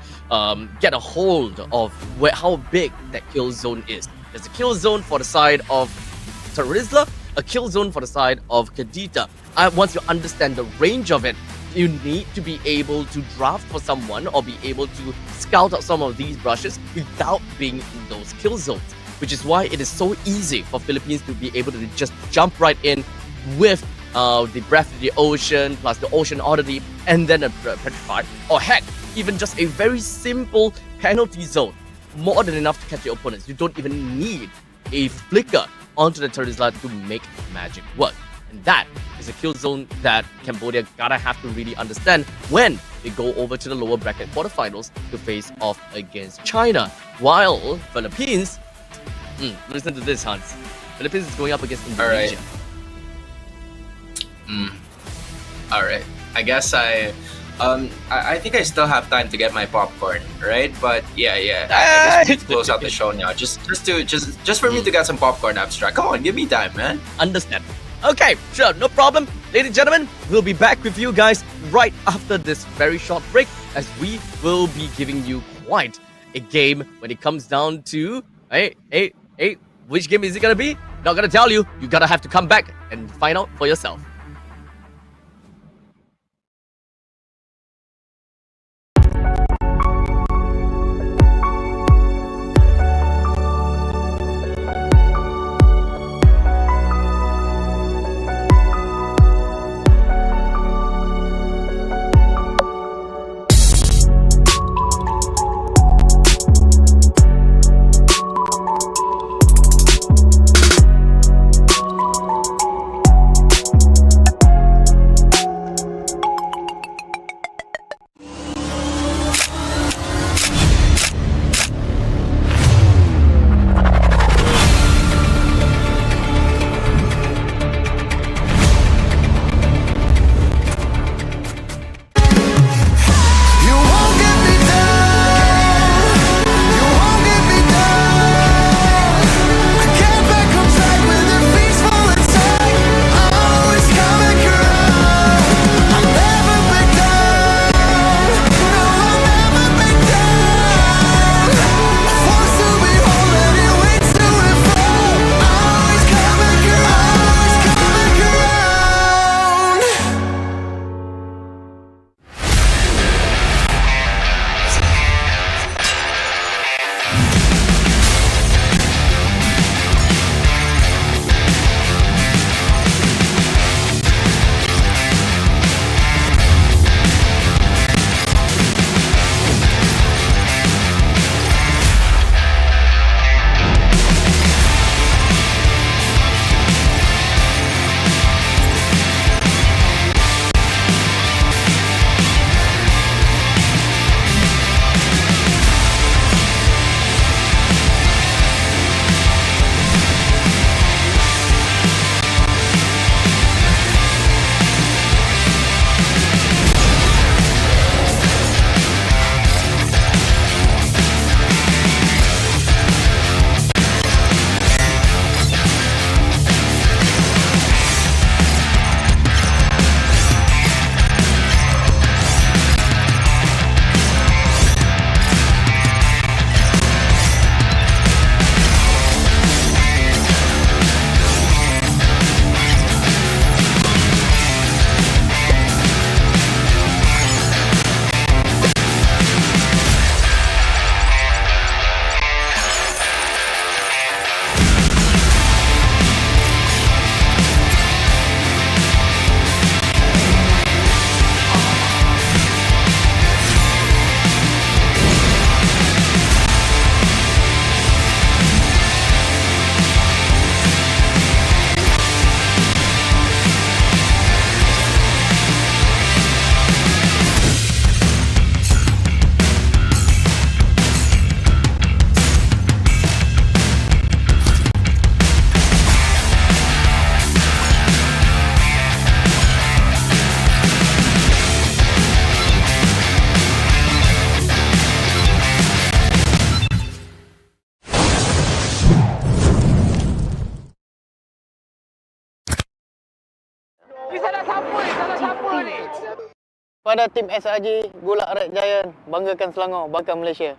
get a hold of how big that kill zone is. There's a kill zone for the side of Tarizla, a kill zone for the side of Kadita. Once you understand the range of it, you need to be able to draft for someone or be able to scout out some of these brushes without being in those kill zones, which is why it is so easy for Philippines to be able to just jump right in with the Breath of the Ocean plus the Ocean Oddity and then a Petrified, or heck, even just a very simple penalty zone. More than enough to catch your opponents. You don't even need a flicker onto the Tarizla to make magic work. And that is a kill zone that Cambodia gotta have to really understand when they go over to the lower bracket quarterfinals to face off against China. While Philippines, listen to this, Hans. Philippines is going up against Indonesia. All right. I guess I think I still have time to get my popcorn, right? But yeah. I guess we can close out the show now. Just for me to get some popcorn, Abstract. Come on, give me time, man. Understand. Okay, sure, no problem. Ladies and gentlemen, we'll be back with you guys right after this very short break, as we will be giving you quite a game when it comes down to which game is it gonna be? Not gonna tell you. You gotta have to come back and find out for yourself. Pada tim SRG, Gulak Red Giant, banggakan Selangor, banggakan Malaysia.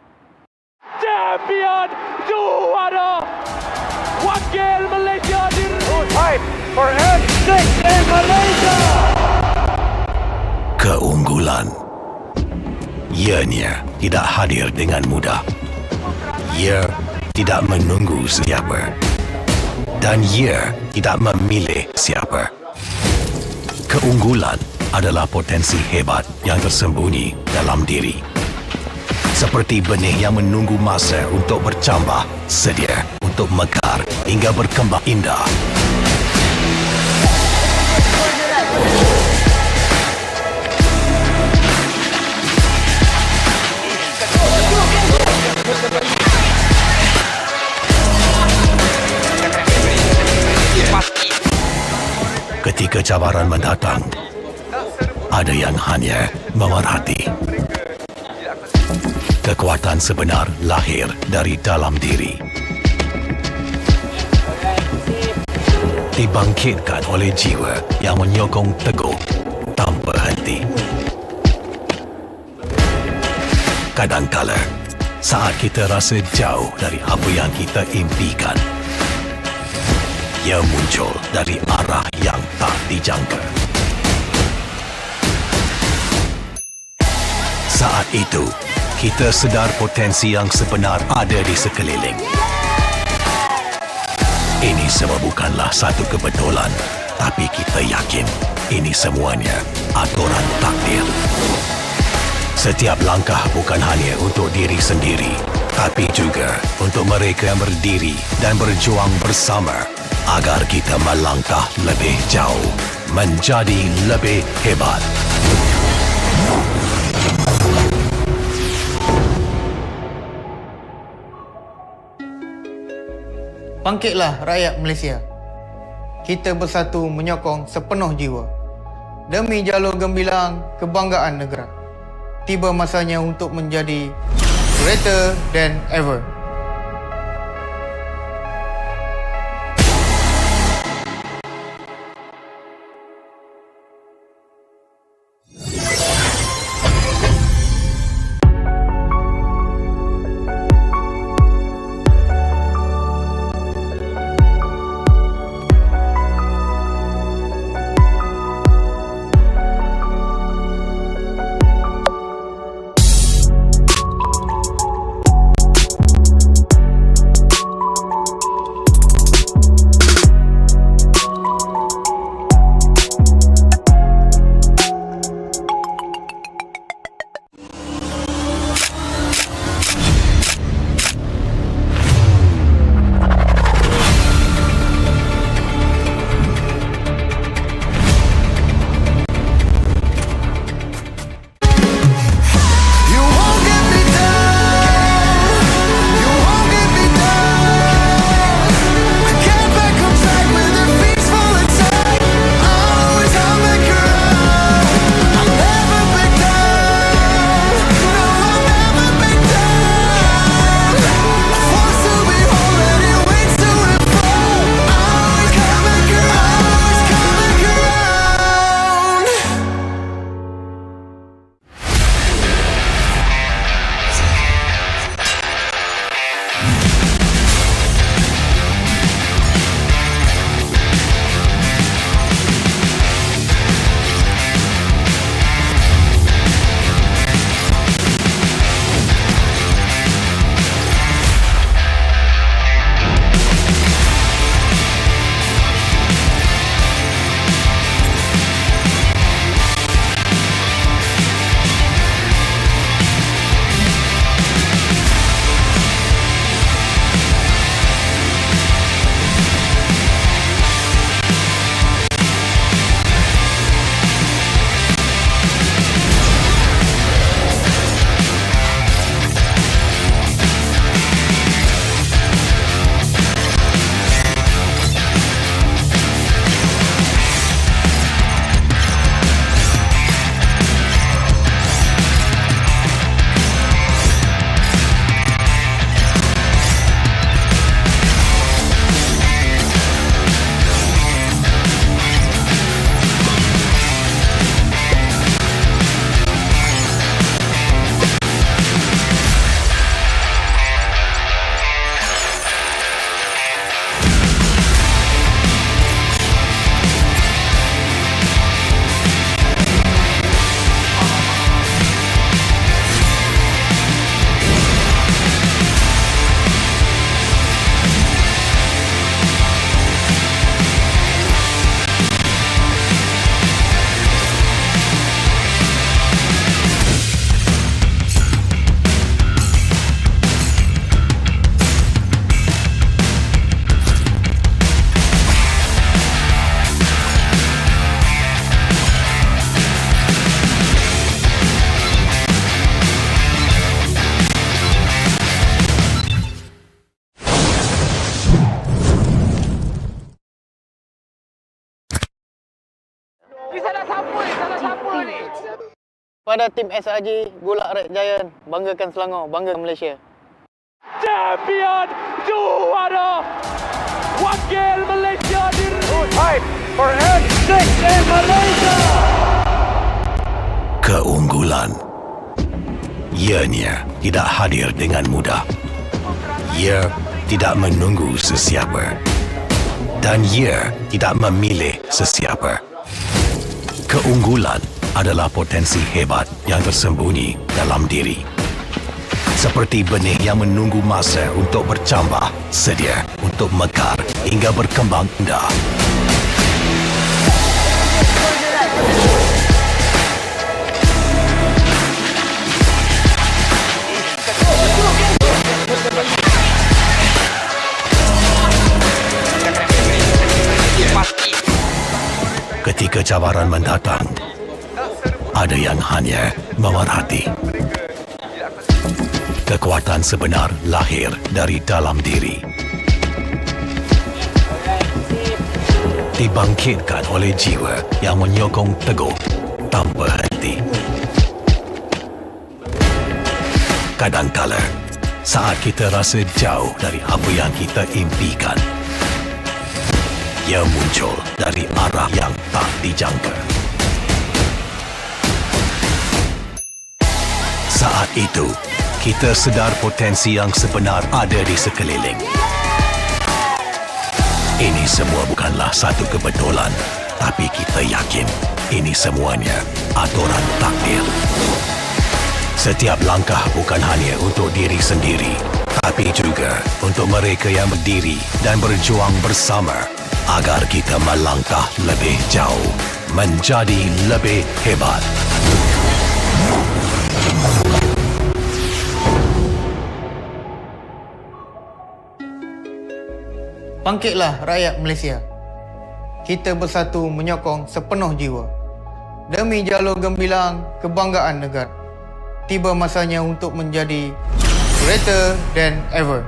Champion juara wakil Malaysia time for N6 in Malaysia. Keunggulan. Ianya tidak hadir dengan mudah. Ia tidak menunggu siapa. Dan ia tidak memilih siapa. Keunggulan adalah potensi hebat yang tersembunyi dalam diri. Seperti benih yang menunggu masa untuk bercambah, sedia untuk mekar hingga berkembang indah. Ketika cabaran mendatang, ada yang hanya memerhati. Kekuatan sebenar lahir dari dalam diri. Dibangkitkan oleh jiwa yang menyokong teguh tanpa henti. Kadangkala, saat kita rasa jauh dari apa yang kita impikan, ia muncul dari arah yang tak dijangka. Saat itu, kita sedar potensi yang sebenar ada di sekeliling. Ini semua bukanlah satu kebetulan, tapi kita yakin ini semuanya aturan takdir. Setiap langkah bukan hanya untuk diri sendiri, tapi juga untuk mereka yang berdiri dan berjuang bersama agar kita melangkah lebih jauh, menjadi lebih hebat. Bangkitlah rakyat Malaysia. Kita bersatu menyokong sepenuh jiwa. Demi jalur gemilang kebanggaan negara. Tiba masanya untuk menjadi greater than ever. Pada tim SRG, Golak Red Giant, banggakan Selangor, banggakan Malaysia. Champion juara wakil Malaysia diri. Time for N6 in Malaysia. Keunggulan. Ianya tidak hadir dengan mudah. Ia tidak menunggu sesiapa. Dan ia tidak memilih sesiapa. Keunggulan adalah potensi hebat yang tersembunyi dalam diri. Seperti benih yang menunggu masa untuk bercambah, sedia untuk mekar hingga berkembang indah. Ketika cabaran mendatang, ada yang hanya memerhati. Kekuatan sebenar lahir dari dalam diri. Dibangkitkan oleh jiwa yang menyokong teguh tanpa henti. Kadangkala, saat kita rasa jauh dari apa yang kita impikan, ia muncul dari arah yang tak dijangka. Saat itu, kita sedar potensi yang sebenar ada di sekeliling. Ini semua bukanlah satu kebetulan, tapi kita yakin ini semuanya aturan takdir. Setiap langkah bukan hanya untuk diri sendiri, tapi juga untuk mereka yang berdiri dan berjuang bersama agar kita melangkah lebih jauh, menjadi lebih hebat. Bangkitlah rakyat Malaysia. Kita bersatu menyokong sepenuh jiwa. Demi jalur gemilang kebanggaan negara. Tiba masanya untuk menjadi greater than ever.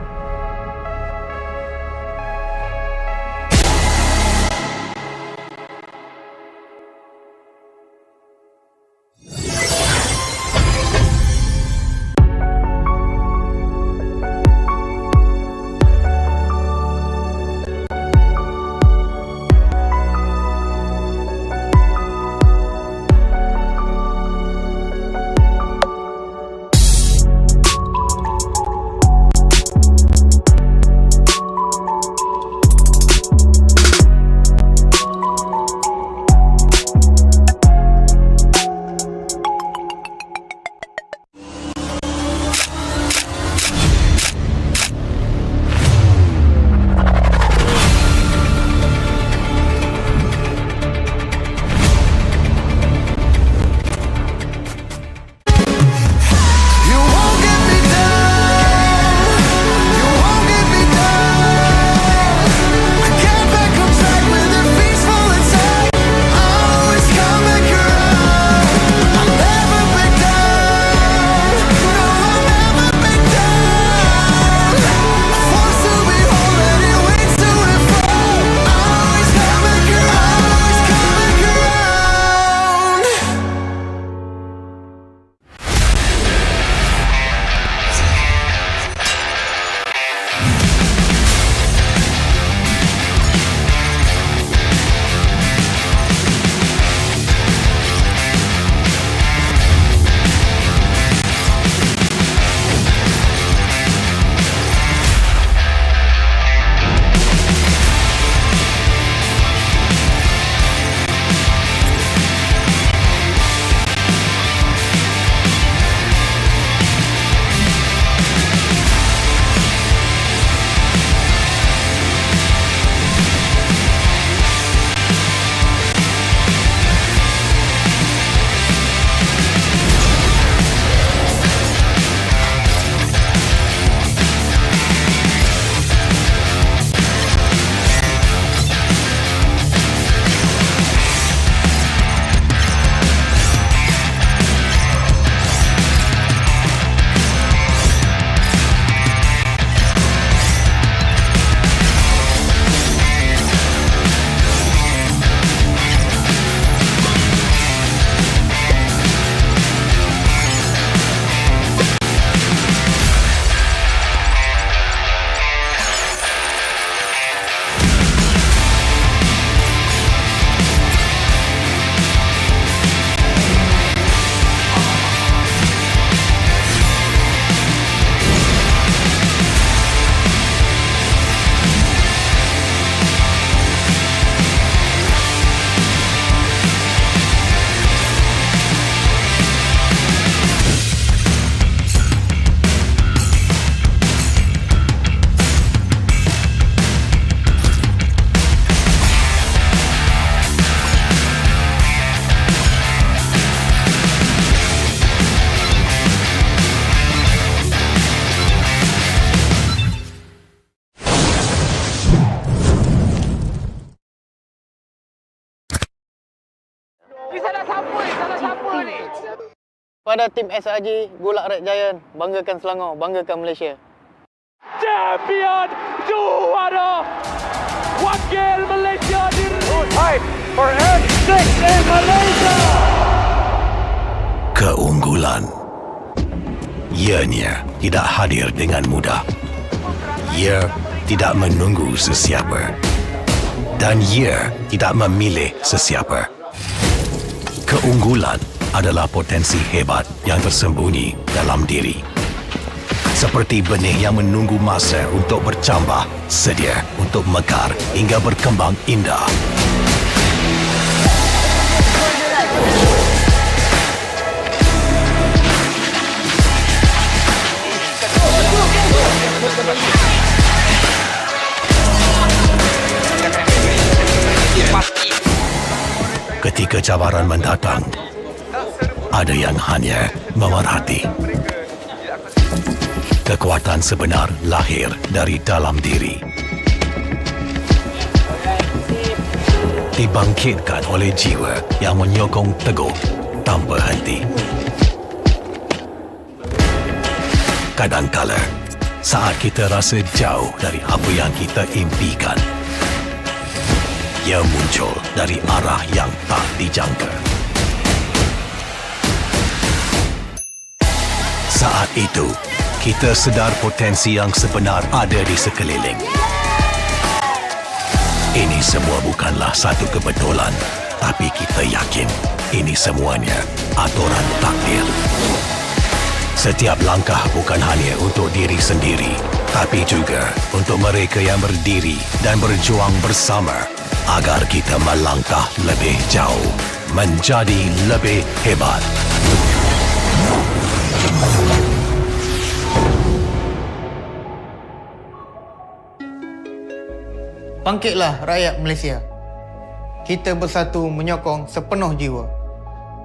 Pada tim SRG, Golak Red Giant, banggakan Selangor, banggakan Malaysia. Champion juara wakil Malaysia fight for N6 in Malaysia. Keunggulan. Ianya tidak hadir dengan mudah. Ia tidak menunggu sesiapa. Dan ia tidak memilih sesiapa. Keunggulan adalah potensi hebat yang tersembunyi dalam diri. Seperti benih yang menunggu masa untuk bercambah, sedia untuk mekar hingga berkembang indah. Ketika cabaran mendatang, ada yang hanya memerhati. Kekuatan sebenar lahir dari dalam diri. Dibangkitkan oleh jiwa yang menyokong teguh tanpa henti. Kadangkala, saat kita rasa jauh dari apa yang kita impikan, ia muncul dari arah yang tak dijangka. Saat itu, kita sedar potensi yang sebenar ada di sekeliling. Ini semua bukanlah satu kebetulan, tapi kita yakin ini semuanya aturan takdir. Setiap langkah bukan hanya untuk diri sendiri, tapi juga untuk mereka yang berdiri dan berjuang bersama agar kita melangkah lebih jauh, menjadi lebih hebat. Bangkitlah rakyat Malaysia. Kita bersatu menyokong sepenuh jiwa.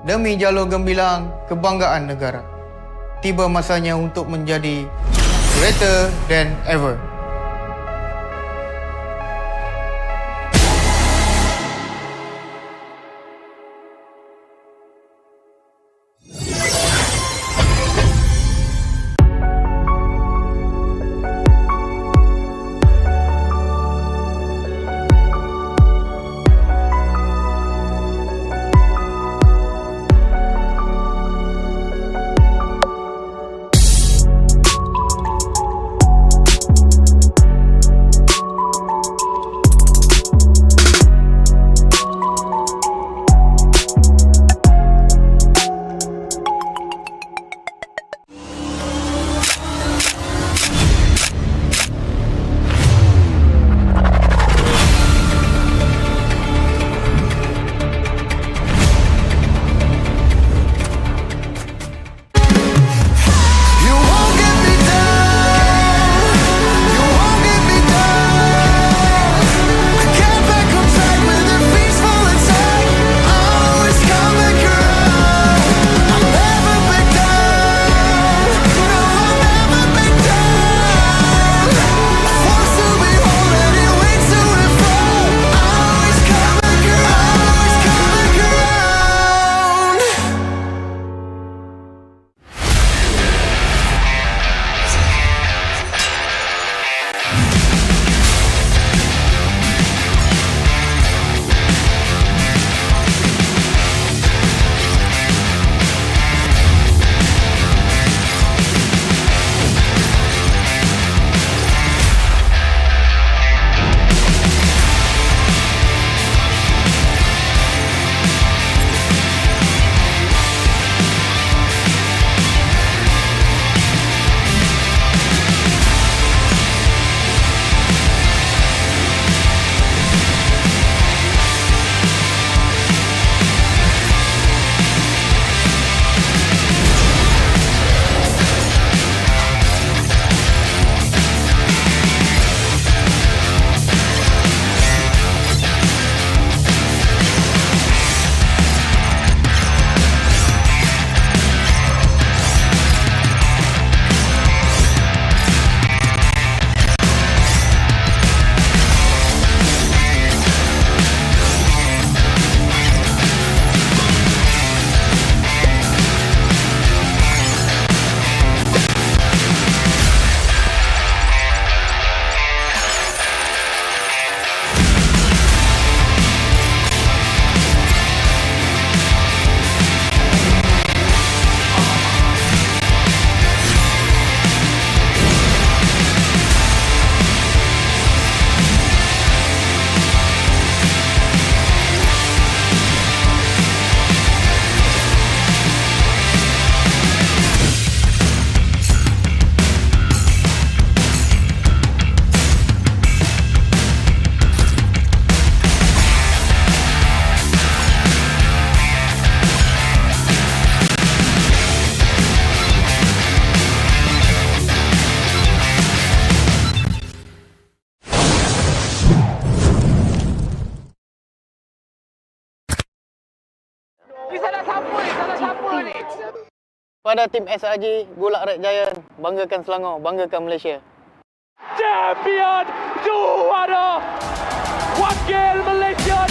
Demi jalur gemilang kebanggaan negara. Tiba masanya untuk menjadi greater than ever. Pada tim SRG, Golak Red Giant, banggakan Selangor, banggakan Malaysia. Champion juara wakil Malaysia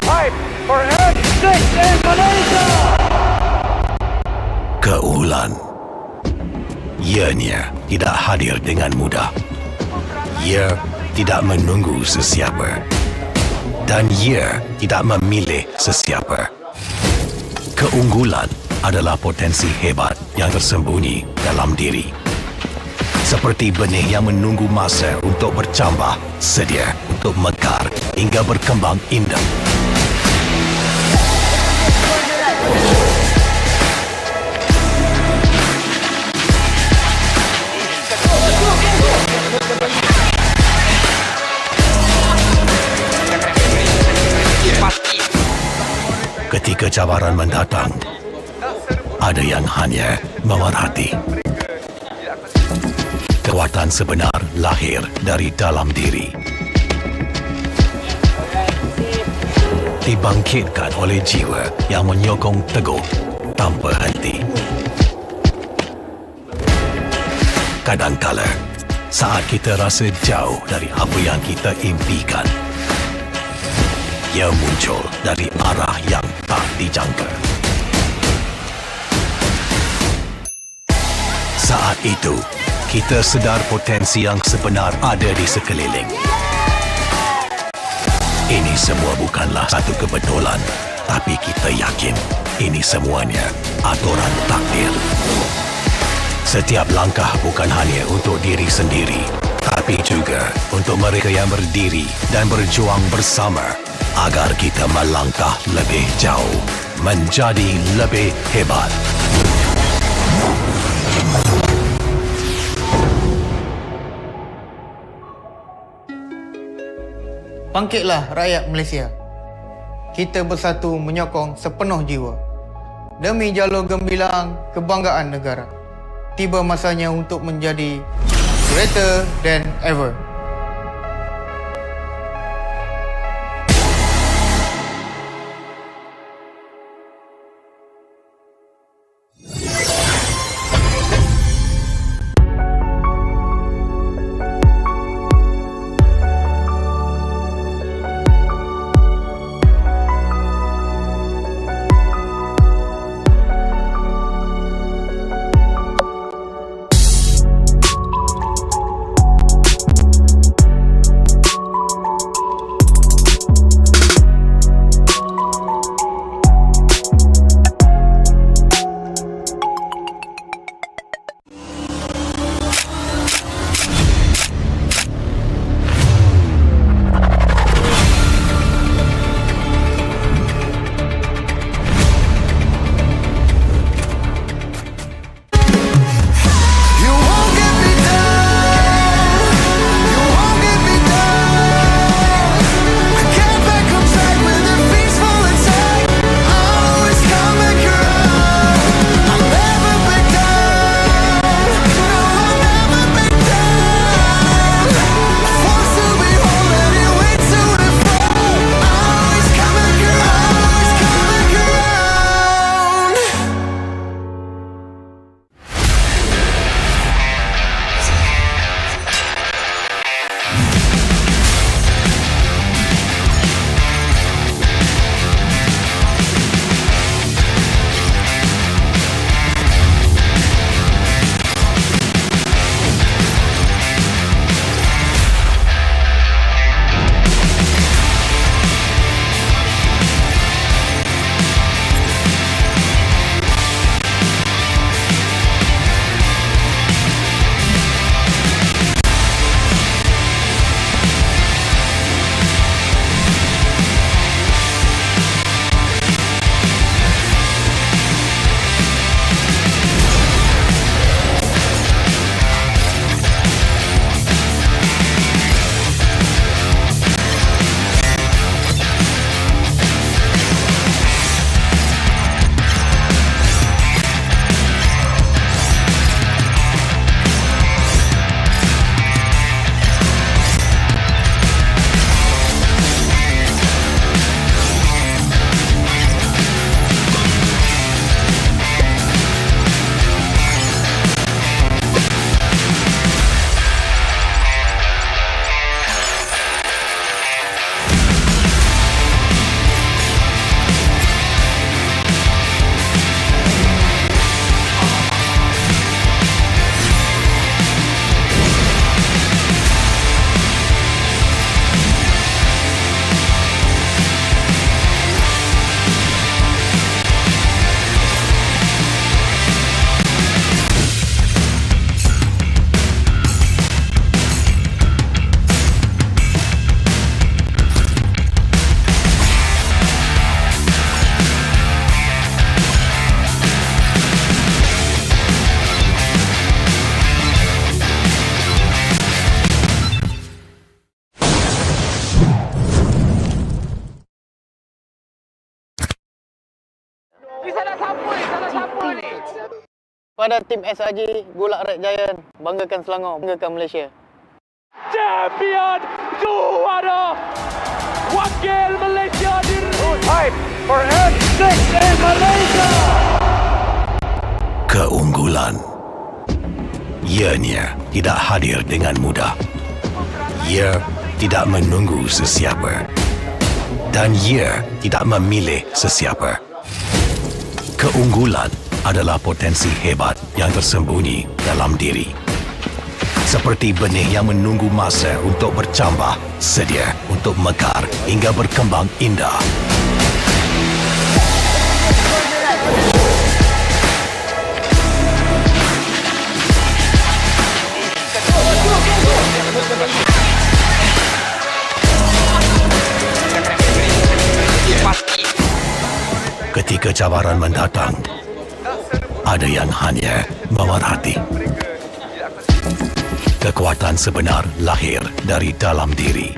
Time for N6 in Malaysia. Keulan. Ianya tidak hadir dengan mudah. Ia tidak menunggu sesiapa. Dan ia tidak memilih sesiapa. Keunggulan adalah potensi hebat yang tersembunyi dalam diri. Seperti benih yang menunggu masa untuk bercambah, sedia untuk mekar hingga berkembang indah. Ketika cabaran mendatang, ada yang hanya memerhati. Kekuatan sebenar lahir dari dalam diri. Dibangkitkan oleh jiwa yang menyokong teguh tanpa henti. Kadangkala, saat kita rasa jauh dari apa yang kita impikan, ia muncul dari arah yang tak dijangka. Saat itu, kita sedar potensi yang sebenar ada di sekeliling. Ini semua bukanlah satu kebetulan, tapi kita yakin ini semuanya aturan takdir. Setiap langkah bukan hanya untuk diri sendiri, tapi juga untuk mereka yang berdiri dan berjuang bersama agar kita melangkah lebih jauh, menjadi lebih hebat. Bangkitlah rakyat Malaysia. Kita bersatu menyokong sepenuh jiwa. Demi jalur gemilang kebanggaan negara. Tiba masanya untuk menjadi greater than ever. Pada tim SRG, Golak Red Giant, banggakan Selangor, banggakan Malaysia. Champion juara wakil Malaysia time for F6 in Malaysia. Keunggulan. Ianya tidak hadir dengan mudah. Ia tidak menunggu sesiapa. Dan ia tidak memilih sesiapa. Keunggulan adalah potensi hebat yang tersembunyi dalam diri. Seperti benih yang menunggu masa untuk bercambah, sedia untuk mekar hingga berkembang indah. Ketika cabaran mendatang, ada yang hanya memerhati. Kekuatan sebenar lahir dari dalam diri.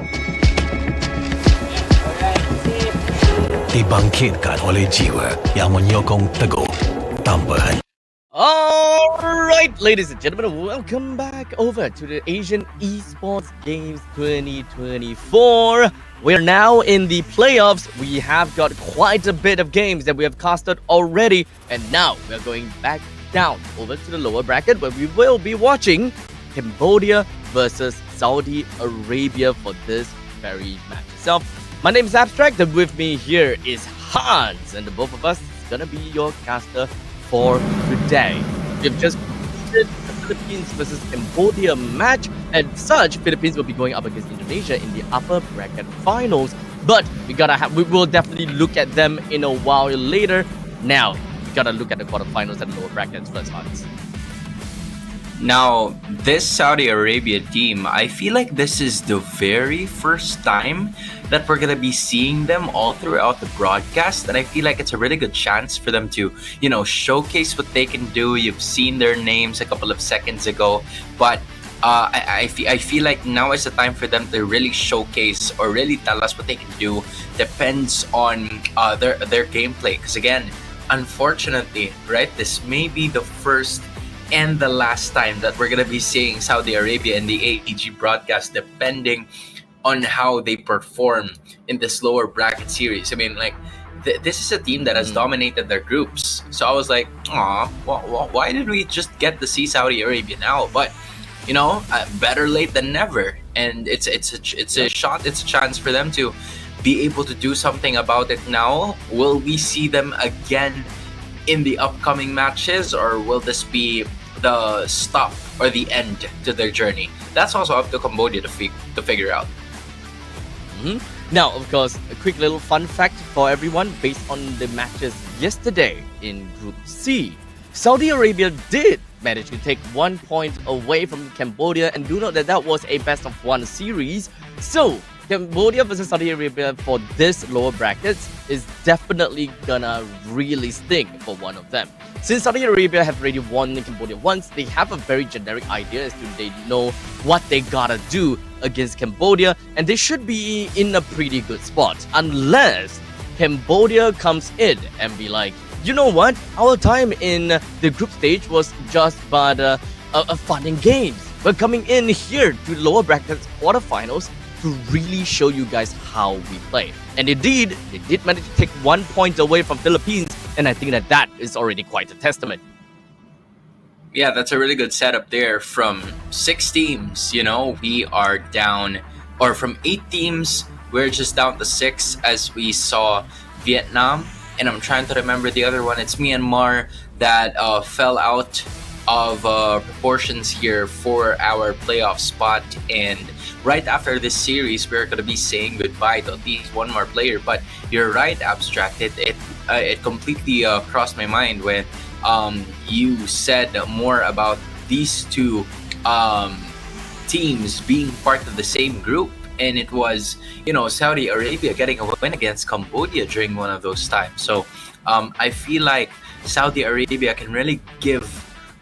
Dibangkitkan oleh jiwa yang menyokong teguh tanpa henti. Alright, ladies and gentlemen, welcome back over to the Asian Esports Games 2024. We're now in the playoffs. We have got quite a bit of games that we have casted already. And now we're going back down over to the lower bracket where we will be watching Cambodia versus Saudi Arabia for this very match itself. My name is Abstract, and with me here is Hans, and the both of us is gonna be your caster for today. We've just completed the Philippines versus Cambodia match, and such Philippines will be going up against Indonesia in the upper bracket finals. But we will definitely look at them in a while later. Now we gotta look at the quarterfinals and lower brackets first, Hans. Now, this Saudi Arabia team, I feel like this is the very first time that we're going to be seeing them all throughout the broadcast. And I feel like it's a really good chance for them to, showcase what they can do. You've seen their names a couple of seconds ago. But I feel like now is the time for them to really showcase or really tell us what they can do. Depends on their gameplay. Because again, unfortunately, right, this may be the first and the last time that we're going to be seeing Saudi Arabia in the AEG broadcast, depending on how they perform in this lower bracket series. I mean, like, this is a team that has dominated their groups. So I was like, why did we just get to see Saudi Arabia now? But, better late than never. And it's a shot, it's a chance for them to be able to do something about it now. Will we see them again in the upcoming matches, or will this be the stop or the end to their journey? That's also up to Cambodia to figure out. Now, of course, a quick little fun fact for everyone based on the matches yesterday in Group C. Saudi Arabia did manage to take 1 point away from Cambodia, and do note that that was a best of one series. So Cambodia versus Saudi Arabia for this lower brackets is definitely gonna really sting for one of them. Since Saudi Arabia have already won Cambodia once, they have a very generic idea as to they know what they gotta do against Cambodia, and they should be in a pretty good spot. Unless Cambodia comes in and be like, you know what, our time in the group stage was just but a fun and games. We're coming in here to lower brackets quarterfinals to really show you guys how we play. And indeed, they did manage to take 1 point away from Philippines, and I think that is already quite a testament. Yeah, that's a really good setup there. From 6 teams, we are down, or from 8 teams, we're just down to 6 as we saw Vietnam. And I'm trying to remember the other one. It's Myanmar that fell out of proportions here for our playoff spot. And right after this series, we're going to be saying goodbye to at least one more player. But you're right, Abstract. It completely crossed my mind when you said more about these two teams being part of the same group. And it was, Saudi Arabia getting a win against Cambodia during one of those times. So I feel like Saudi Arabia can really give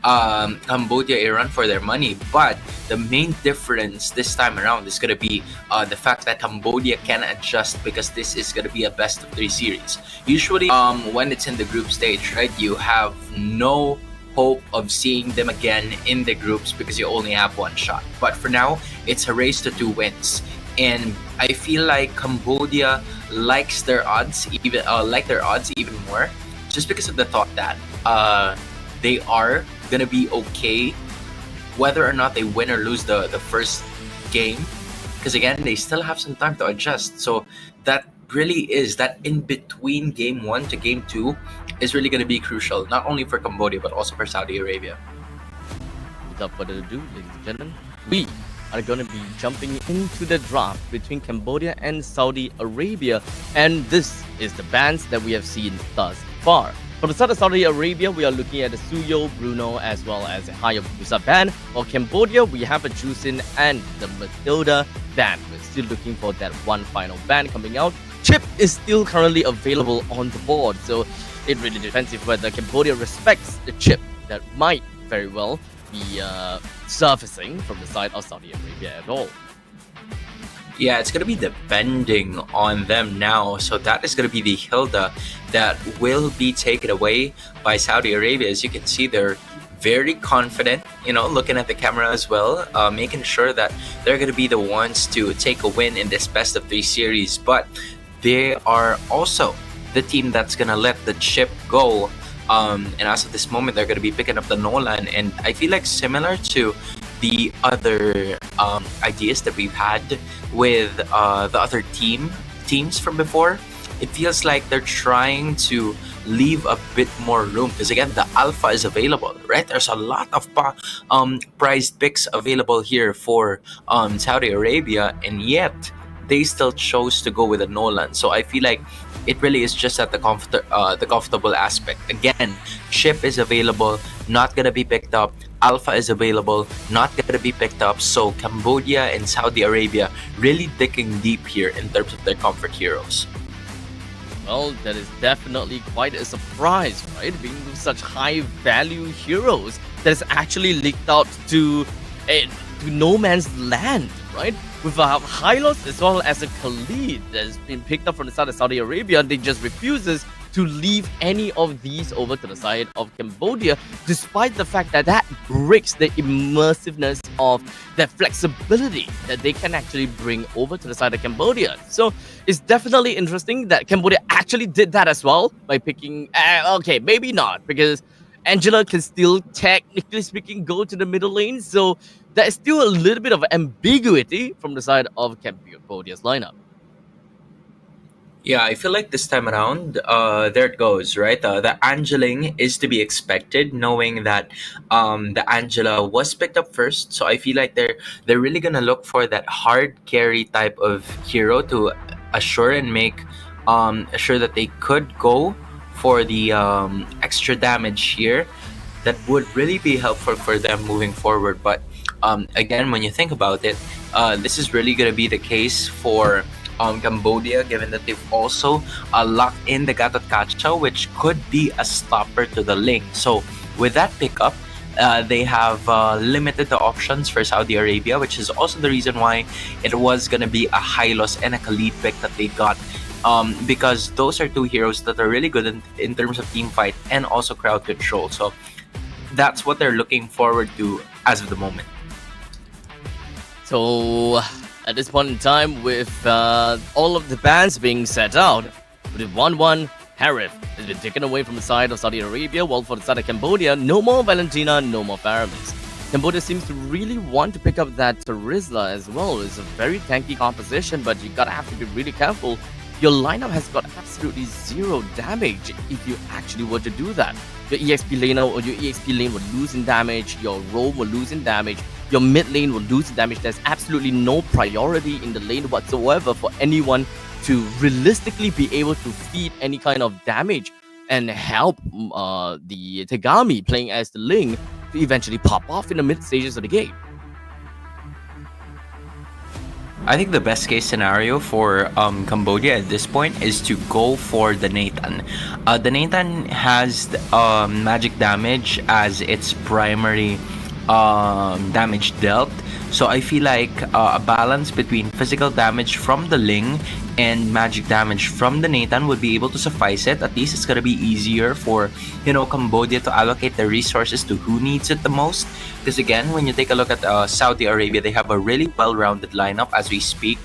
Cambodia a run for their money. But the main difference this time around is going to be the fact that Cambodia can adjust, because this is going to be a best of 3 series. Usually when it's in the group stage, right, you have no hope of seeing them again in the groups because you only have one shot. But for now, it's a race to 2 wins. And I feel like Cambodia likes their odds even more, just because of the thought that they are gonna be okay whether or not they win or lose the first game, because again they still have some time to adjust. So that really is that in between game 1 to game 2 is really going to be crucial, not only for Cambodia but also for Saudi Arabia. Without further ado, ladies and gentlemen, we are going to be jumping into the draft between Cambodia and Saudi Arabia, and this is the bans that we have seen thus far. For the side of Saudi Arabia, we are looking at the Suyo, Bruno, as well as a Hayabusa ban. For Cambodia, we have a Jusin and the Matilda ban. We're still looking for that one final ban coming out. Chip is still currently available on the board, so it really depends if whether Cambodia respects the chip that might very well be surfacing from the side of Saudi Arabia at all. Yeah, it's going to be depending on them now. So that is going to be the Hilda that will be taken away by Saudi Arabia. As you can see, they're very confident, looking at the camera as well, making sure that they're going to be the ones to take a win in this best of 3 series. But they are also the team that's going to let the chip go. And as of this moment, they're going to be picking up the Nolan. And I feel like similar to the other ideas that we've had with the other teams from before, it feels like they're trying to leave a bit more room, because again, the alpha is available, right? There's a lot of prized picks available here for Saudi Arabia, and yet they still chose to go with a Nolan. So I feel like it really is just at the comfortable aspect. Again, chip is available, not gonna be picked up. Alpha is available, not gonna be picked up. So Cambodia and Saudi Arabia really digging deep here in terms of their comfort heroes. Well, that is definitely quite a surprise, right? Being such high value heroes that is actually leaked out to no man's land, right? With a Hylos as well as a Khalid that has been picked up from the side of Saudi Arabia, they just refuses to leave any of these over to the side of Cambodia, despite the fact that that breaks the immersiveness of the flexibility that they can actually bring over to the side of Cambodia. So it's definitely interesting that Cambodia actually did that as well by picking, okay, maybe not, because Angela can still, technically speaking, go to the middle lane. So there is still a little bit of ambiguity from the side of Cambodia's lineup. Yeah, I feel like this time around, there it goes, right? The Angeling is to be expected, knowing that the Angela was picked up first. So I feel like they're really gonna look for that hard carry type of hero to assure and make assure that they could go for the extra damage here. That would really be helpful for them moving forward. But again, when you think about it, this is really gonna be the case for Cambodia, given that they've also locked in the Gatot Kacha, which could be a stopper to the link. So with that pickup, they have limited the options for Saudi Arabia, which is also the reason why it was going to be a Hylos and a Khalid pick that they got, because those are two heroes that are really good in terms of team fight and also crowd control. So that's what they're looking forward to as of the moment. So at this point in time, with all of the bans being set out, with 1-1, Harith has been taken away from the side of Saudi Arabia, while for the side of Cambodia, no more Valentina, no more Faramis. Cambodia seems to really want to pick up that Terizla as well. It's a very tanky composition, but you gotta have to be really careful. Your lineup has got absolutely zero damage if you actually were to do that. Your EXP laner or your EXP lane will lose in damage, your roam will lose in damage, your mid lane will lose in damage. There's absolutely no priority in the lane whatsoever for anyone to realistically be able to feed any kind of damage and help the Tegami playing as the Ling to eventually pop off in the mid stages of the game. I think the best case scenario for Cambodia at this point is to go for the Nathan. The Nathan has magic damage as its primary damage dealt. So I feel like a balance between physical damage from the Ling and magic damage from the Nathan would be able to suffice it. At least it's gonna be easier for, Cambodia to allocate their resources to who needs it the most. Because again, when you take a look at Saudi Arabia, they have a really well-rounded lineup as we speak.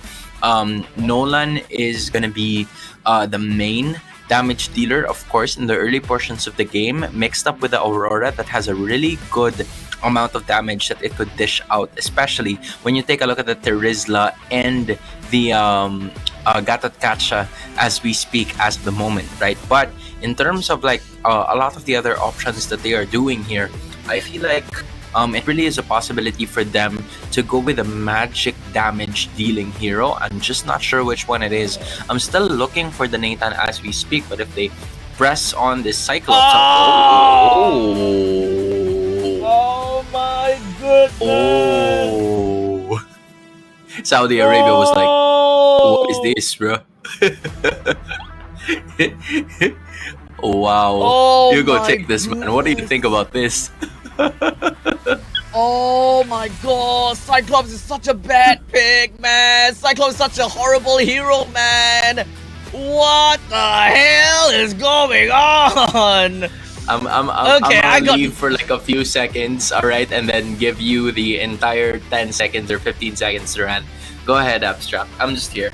Nolan is gonna be the main damage dealer, of course, in the early portions of the game, mixed up with the Aurora that has a really good amount of damage that it could dish out, especially when you take a look at the Terizla and the Gatot Kacha as we speak as of the moment, right? But in terms of like a lot of the other options that they are doing here, I feel like it really is a possibility for them to go with a magic damage dealing hero. I'm just not sure which one it is. I'm still looking for the Nathan as we speak, but if they press on this Cyclops, Oh my goodness! Oh, Saudi Arabia was like, what is this, bro? Wow. Oh You go my take this, man. What do you think about this? Oh my god, Cyclops is such a bad pick, man. Cyclops is such a horrible hero, man. What the hell is going on? I'm Okay, I gonna got- leave for like a few seconds, alright, and then give you the entire 10 seconds or 15 seconds to rant. Go ahead, Abstract. I'm just here.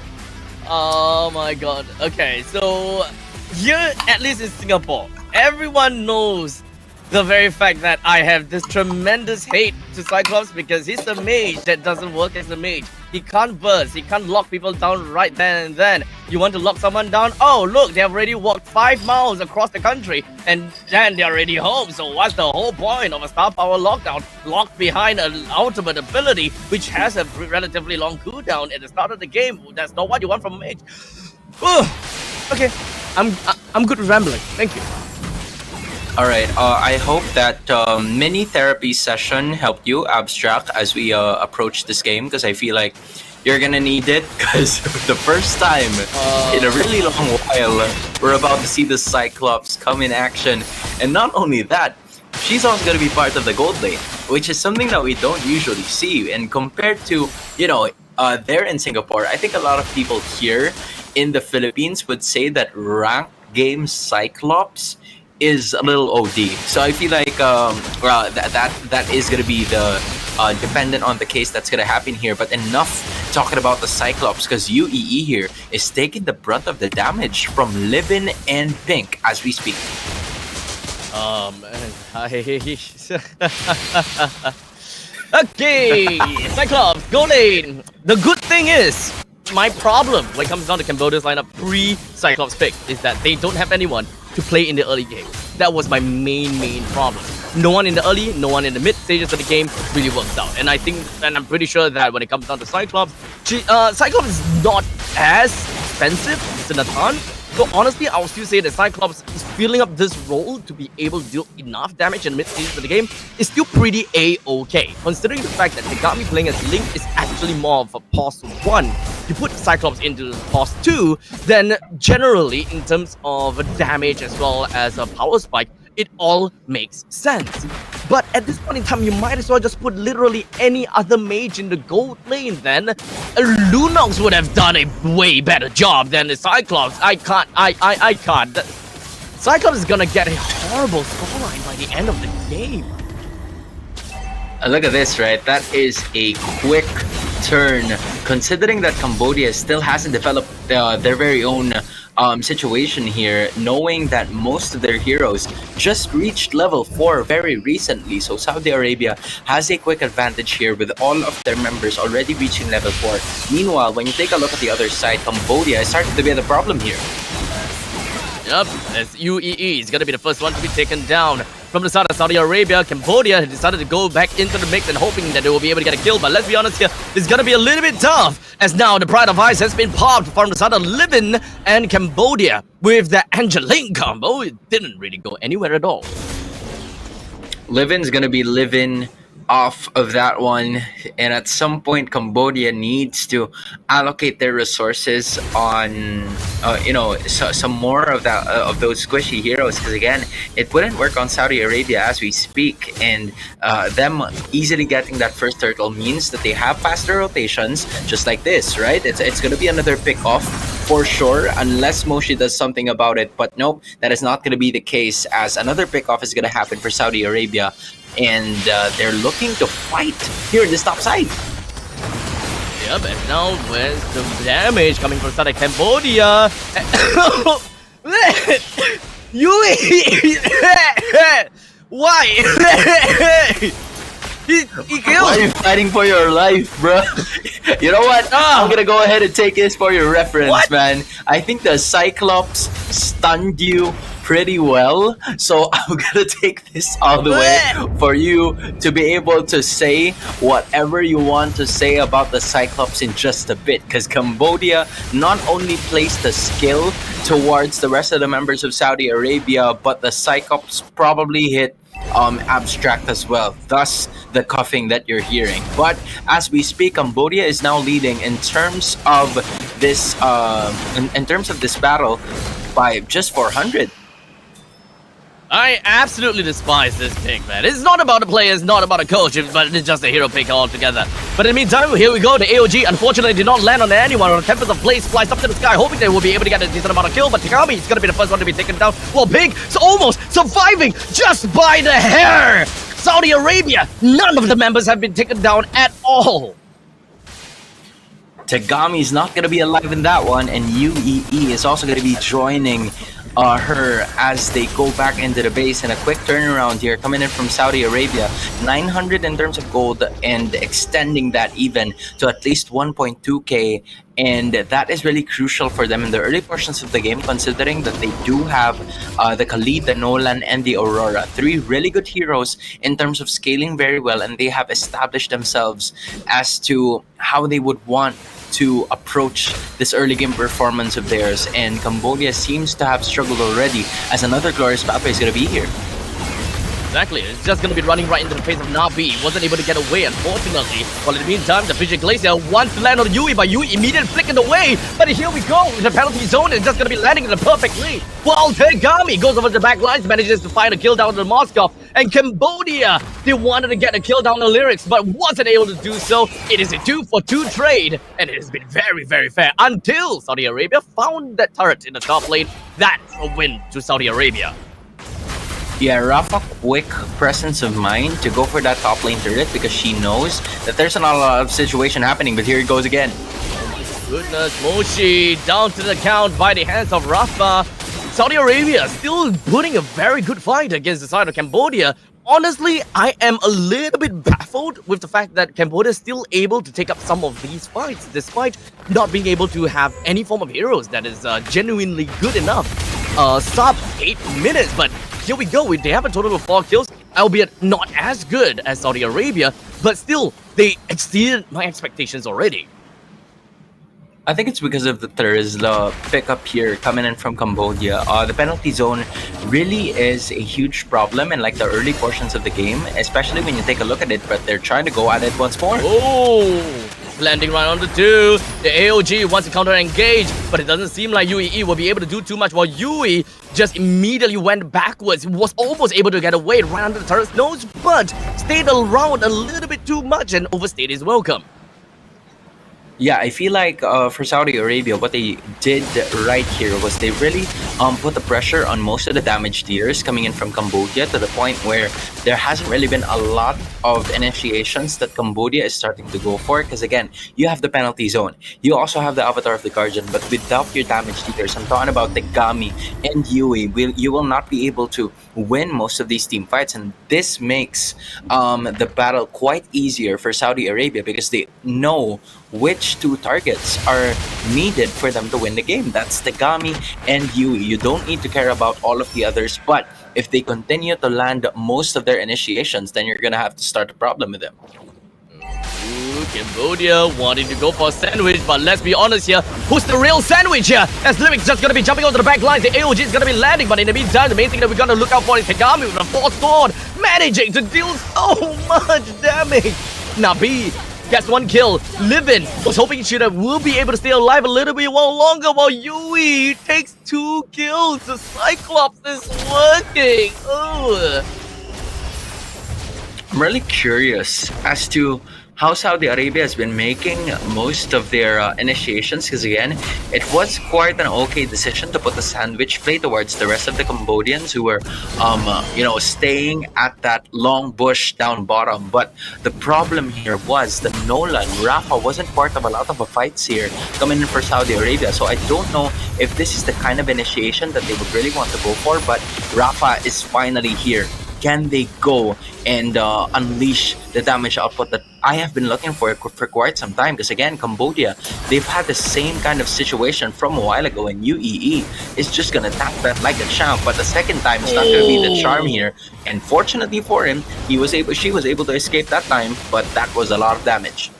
Oh my god. Okay, so here, at least in Singapore, everyone knows the very fact that I have this tremendous hate to Cyclops because he's a mage that doesn't work as a mage. He can't burst, he can't lock people down right then and then. You want to lock someone down? Oh, look, they have already walked 5 miles across the country and then they're already home. So what's the whole point of a star power lockdown locked behind an ultimate ability which has a relatively long cooldown at the start of the game? That's not what you want from a mage. Okay, I'm good with rambling. Thank you. All right. I hope that mini therapy session helped you, Abstract, as we approach this game, because I feel like you're gonna need it. Because the first time in a really long while, we're about to see the Cyclops come in action, and not only that, she's also gonna be part of the gold lane, which is something that we don't usually see. And compared to there in Singapore, I think a lot of people here in the Philippines would say that rank game Cyclops is a little OD. So I feel like that is gonna be the dependent on the case that's gonna happen here. But enough talking about the Cyclops, because UEE here is taking the brunt of the damage from Livin and Pink as we speak. Okay, Cyclops, go lane. The good thing is, my problem when it comes down to Cambodia's lineup pre-Cyclops pick is that they don't have anyone to play in the early game. That was my main problem. No one in the early, no one in the mid stages of the game really works out. And I'm pretty sure that when it comes down to Cyclops, Cyclops is not as expensive as Nathan. So honestly, I would still say that Cyclops is filling up this role to be able to deal enough damage in the mid stages of the game is still pretty A-okay. Considering the fact that Tegami playing as Link is actually more of a pause 1. You put Cyclops into pause 2, then generally in terms of damage as well as a power spike, it all makes sense. But at this point in time, you might as well just put literally any other mage in the gold lane then. Lunox would have done a way better job than the Cyclops. I can't. Cyclops is gonna get a horrible scoreline by the end of the game. Look at this, right? That is a quick turn, considering that Cambodia still hasn't developed their very own situation here, knowing that most of their heroes just reached level 4 very recently. So Saudi Arabia has a quick advantage here with all of their members already reaching level 4. Meanwhile, when you take a look at the other side, Cambodia is starting to be the problem here. Yep, as UEE is gonna be the first one to be taken down. From the side of Saudi Arabia, Cambodia has decided to go back into the mix and hoping that they will be able to get a kill. But let's be honest here, it's gonna be a little bit tough, as now the Pride of Ice has been popped from the side of Livin and Cambodia. With the Angeline combo, it didn't really go anywhere at all. Livin's gonna be living off of that one, and at some point Cambodia needs to allocate their resources on some more of that of those squishy heroes, because again it wouldn't work on Saudi Arabia as we speak, and them easily getting that first turtle means that they have faster rotations, just like this, right? It's going to be another pick off for sure, unless Moshi does something about it, but nope, that is not going to be the case, as another pick off is going to happen for Saudi Arabia, and they're looking to fight here in this top side. Yep, and now where's the damage coming from Southern Cambodia? Yui! Why? He Why killed! are you fighting for your life, bro? You know what? I'm gonna go ahead and take this for your reference, What? man. I think the Cyclops stunned you pretty well, so I'm gonna take this all the way for you to be able to say whatever you want to say about the Cyclops in just a bit, because Cambodia not only placed the skill towards the rest of the members of Saudi Arabia, but the Cyclops probably hit abstract as well, thus the coughing that you're hearing. But as we speak, Cambodia is now leading in terms of this in terms of this battle by just 400. I absolutely despise this pick, man. It's not about a player, it's not about a coach, but it's just a hero pick altogether. But in the meantime, here we go. The AOG unfortunately did not land on anyone. On Tempest of Blaze flies up to the sky, hoping they will be able to get a decent amount of kill. But Takami is going to be the first one to be taken down. Well, Pig is almost surviving just by the hair. Saudi Arabia, none of the members have been taken down at all. Tagami is not going to be alive in that one, and UEE is also going to be joining her as they go back into the base. And a quick turnaround here coming in from Saudi Arabia, 900 in terms of gold, and extending that even to at least 1.2k, and that is really crucial for them in the early portions of the game, considering that they do have the Khalid, the Nolan, and the Aurora, three really good heroes in terms of scaling very well, and they have established themselves as to how they would want to approach this early game performance of theirs. And Cambodia seems to have struggled already, as another glorious pathway is going to be here. Exactly, it's just going to be running right into the face of Nabi. Wasn't able to get away, unfortunately. Well, in the meantime, the Fidget Glacier wants to land on Yui, but Yui immediately flicking away. But here we go, the penalty zone is just going to be landing in the perfect way. While Tegami goes over the back lines, manages to find a kill down to Moscow. And Cambodia, they wanted to get a kill down the Lyrics, but wasn't able to do so. It is a 2-for-2 trade, and it has been very, very fair until Saudi Arabia found that turret in the top lane. That's a win to Saudi Arabia. Yeah, Rafa, quick presence of mind to go for that top lane turret, because she knows that there's not a lot of situation happening, but here it goes again. Goodness, Moshi down to the count by the hands of Rafa. Saudi Arabia still putting a very good fight against the side of Cambodia. Honestly, I am a little bit baffled with the fact that Cambodia is still able to take up some of these fights, despite not being able to have any form of heroes that is genuinely good enough. Sub 8 minutes, but here we go. They have a total of 4 kills, albeit not as good as Saudi Arabia, but still, they exceeded my expectations already. I think it's because of the Terizla pickup here coming in from Cambodia. The penalty zone really is a huge problem in like the early portions of the game, especially when you take a look at it, but they're trying to go at it once more. Oh, landing right on the 2. The AOG wants to counter engage, but it doesn't seem like UEE will be able to do too much, while Yui just immediately went backwards. Was almost able to get away right under the turret's nose, but stayed around a little bit too much and overstayed his welcome. Yeah, I feel like for Saudi Arabia, what they did right here was they really put the pressure on most of the damage dealers coming in from Cambodia, to the point where there hasn't really been a lot of initiations that Cambodia is starting to go for. Because again, you have the penalty zone, you also have the Avatar of the Guardian, but without your damage dealers, I'm talking about the Gami and Yui, you will not be able to win most of these team fights. And this makes the battle quite easier for Saudi Arabia, because they know which 2 targets are needed for them to win the game. That's Tagami and Yui. You don't need to care about all of the others, but if they continue to land most of their initiations, then you're gonna have to start a problem with them. Ooh, Cambodia wanting to go for a sandwich, but let's be honest here. Who's the real sandwich here? As Lyric's just gonna be jumping onto the back lines, the AOG is gonna be landing, but in the meantime, the main thing that we're gonna look out for is Kagami with a force sword, managing to deal so much damage. Nabi gets one kill. Livin was hoping she will be able to stay alive a little bit longer, while Yui takes 2 kills. The Cyclops is working. Oh. I'm really curious as to how Saudi Arabia has been making most of their initiations, because again, it was quite an okay decision to put the sandwich play towards the rest of the Cambodians who were, staying at that long bush down bottom. But the problem here was that Nolan, Rafa wasn't part of a lot of the fights here coming in for Saudi Arabia. So I don't know if this is the kind of initiation that they would really want to go for, but Rafa is finally here. Can they go and unleash the damage output that I have been looking for quite some time? Because again, Cambodia, they've had the same kind of situation from a while ago, and UEE is just gonna tap that like a champ. But the second time, it's not gonna be the charm here. And fortunately for him, she was able to escape that time, but that was a lot of damage.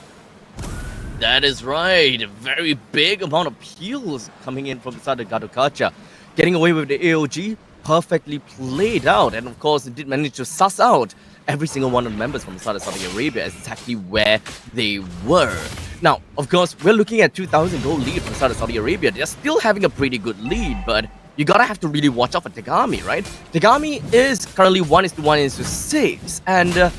That is right. A very big amount of heals coming in from the side of Gadokacha. Getting away with the AOG. Perfectly played out, and of course it did manage to suss out every single one of the members from the side of Saudi Arabia as exactly where they were. Now, of course, we're looking at 2,000 gold lead from the side of Saudi Arabia. They're still having a pretty good lead, but you gotta have to really watch out for Tegami, right? Tegami is currently 1:1:6, and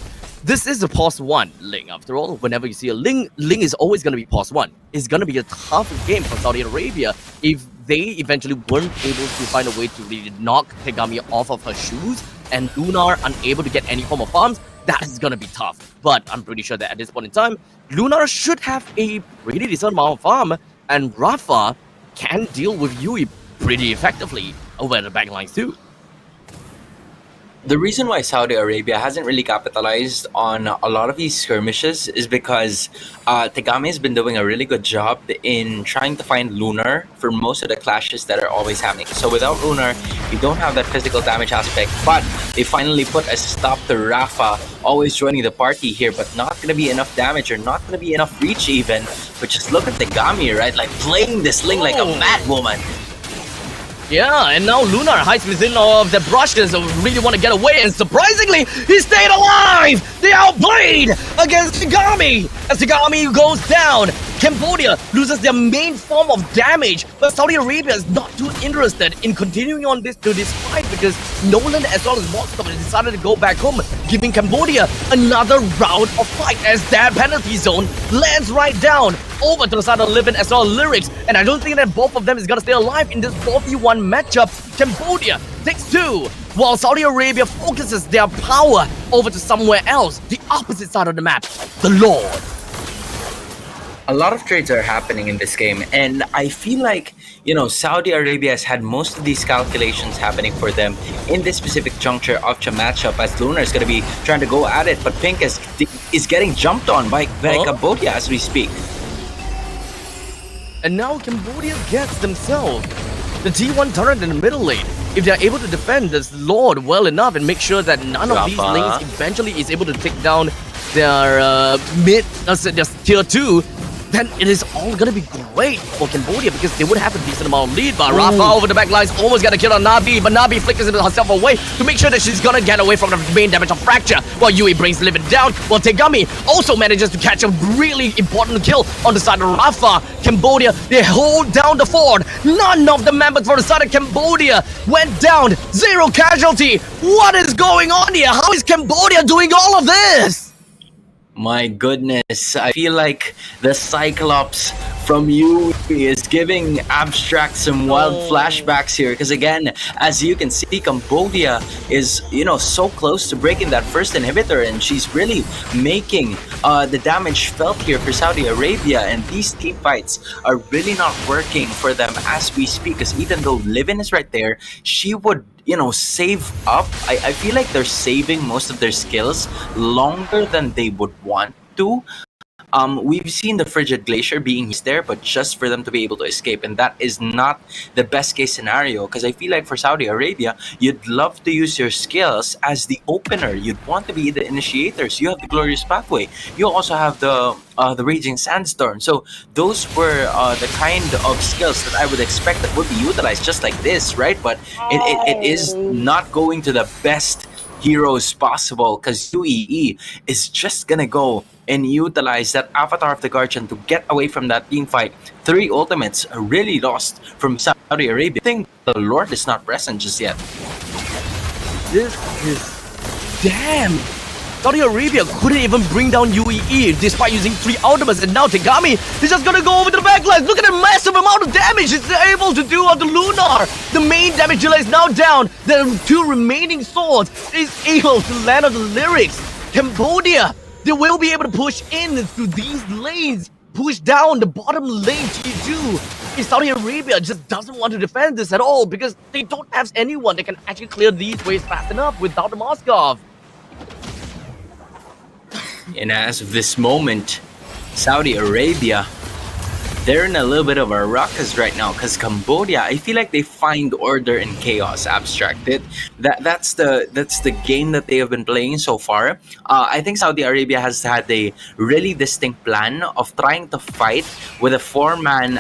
this is a pause 1 Ling. After all, whenever you see a Ling is always gonna be pause 1. It's gonna be a tough game for Saudi Arabia if they eventually weren't able to find a way to really knock Tegami off of her shoes, and Lunar unable to get any form of farms. That is gonna be tough. But I'm pretty sure that at this point in time, Lunar should have a pretty decent amount of farm, and Rafa can deal with Yui pretty effectively over the backlines too. The reason why Saudi Arabia hasn't really capitalized on a lot of these skirmishes is because Tegami has been doing a really good job in trying to find Lunar for most of the clashes that are always happening. So without Lunar, you don't have that physical damage aspect, but they finally put a stop to Rafa always joining the party here, but not going to be enough damage or not going to be enough reach even. But just look at Tegami, right? Like playing this Ling like a mad woman. Yeah, and now Lunar hides within of the brushes and really want to get away, and surprisingly, he stayed alive! They outplayed against Tegami! As Tegami goes down, Cambodia loses their main form of damage, but Saudi Arabia is not too interested in continuing on this fight because Nolan as well as Monster decided to go back home, giving Cambodia another round of fight as their penalty zone lands right down over to the side of Livin as well as Lyrics, and I don't think that both of them is gonna stay alive in this 4v1 matchup. Cambodia takes 2, while Saudi Arabia focuses their power over to somewhere else, the opposite side of the map, the Lord. A lot of trades are happening in this game, and I feel like, Saudi Arabia has had most of these calculations happening for them in this specific juncture of the matchup, as Lunar is going to be trying to go at it, but Pink is getting jumped on by Cambodia as we speak. And now Cambodia gets themselves the T1 turret in the middle lane. If they're able to defend this Lord well enough and make sure that none of these lanes eventually is able to take down their their tier 2, then it is all gonna be great for Cambodia because they would have a decent amount of lead. But Rafa over the back lines almost got a kill on Nabi, but Nabi flickers herself away to make sure that she's gonna get away from the main damage of Fracture, while Yui brings Livin down, while Tegami also manages to catch a really important kill on the side of Rafa. Cambodia, they hold down the fort. None of the members for the side of Cambodia went down. 0 casualty. What is going on here? How is Cambodia doing all of this? My goodness, I feel like the Cyclops from you is giving Abstract some wild flashbacks here, because again, as you can see, Cambodia is, so close to breaking that first inhibitor, and she's really making the damage felt here for Saudi Arabia, and these team fights are really not working for them as we speak, because even though Livin is right there, she would save up. I feel like they're saving most of their skills longer than they would want to, We've seen the frigid glacier being used there, but just for them to be able to escape, and that is not the best case scenario. Because I feel like for Saudi Arabia, you'd love to use your skills as the opener. You'd want to be the initiators. You have the glorious pathway. You also have the raging sandstorm. So those were the kind of skills that I would expect that would be utilized just like this, right? But it is not going to the best heroes possible, because UEE is just gonna go and utilize that Avatar of the Guardian to get away from that team fight. 3 ultimates are really lost from Saudi Arabia. I think the Lord is not present just yet. This is damn. Saudi Arabia couldn't even bring down UEE despite using 3 ultimates, and now Tegami is just gonna go over to the backlines. Look at the massive amount of damage it's able to do on the Lunar. The main damage dealer is now down. The 2 remaining swords is able to land on the lyrics. Cambodia, they will be able to push in through these lanes, push down the bottom lane T2. Saudi Arabia just doesn't want to defend this at all because they don't have anyone that can actually clear these ways fast enough without the Moskov. And as of this moment, Saudi Arabia, they're in a little bit of a ruckus right now, because Cambodia, I feel like they find order in chaos. Abstracted. That's the game that they have been playing so far. I think Saudi Arabia has had a really distinct plan of trying to fight with a 4-man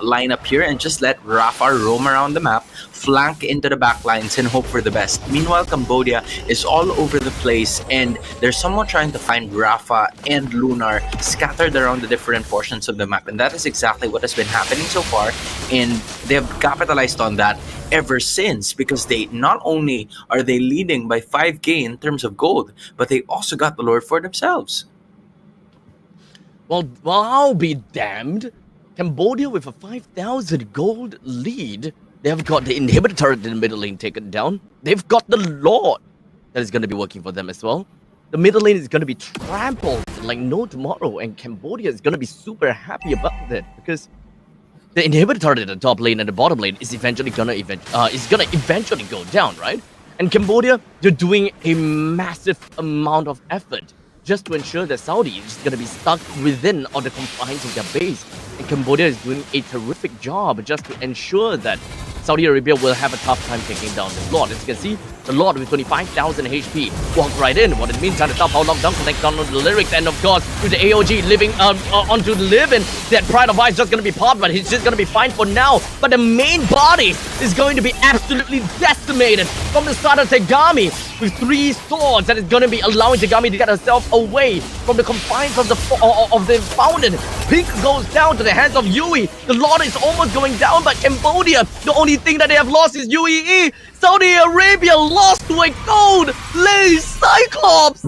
lineup here and just let Rafa roam around the map, flank into the backlines, and hope for the best. Meanwhile, Cambodia is all over the place, and there's someone trying to find Rafa and Lunar scattered around the different portions of the map, and that is exactly what has been happening so far, and they have capitalized on that ever since, because they not only are they leading by 5k in terms of gold, but they also got the Lord for themselves. Well, I'll be damned. Cambodia with a 5,000 gold lead. They've got the inhibitor turret in the middle lane taken down. They've got the Lord that is going to be working for them as well. The middle lane is going to be trampled like no tomorrow, and Cambodia is going to be super happy about that because the inhibitor turret in the top lane and the bottom lane is eventually going to eventually go down, right? And Cambodia, they're doing a massive amount of effort just to ensure that Saudi is going to be stuck within or the confines of their base. And Cambodia is doing a terrific job just to ensure that Saudi Arabia will have a tough time taking down the Lord. As you can see, the Lord with 25,000 HP walked right in. What it means, trying to stop how lockdown connect down on the lyrics, and of course, with the AOG living onto the live, and that Pride of Ice just gonna be popped, but he's just gonna be fine for now. But the main body is going to be absolutely decimated from the side of Tegami with 3 swords that is gonna be allowing Tegami to get herself away from the confines of the fountain. Pink goes down to the hands of Yui. The Lord is almost going down, but Cambodia, the only thing that they have lost is UEE. Saudi Arabia lost to a gold lane Cyclops.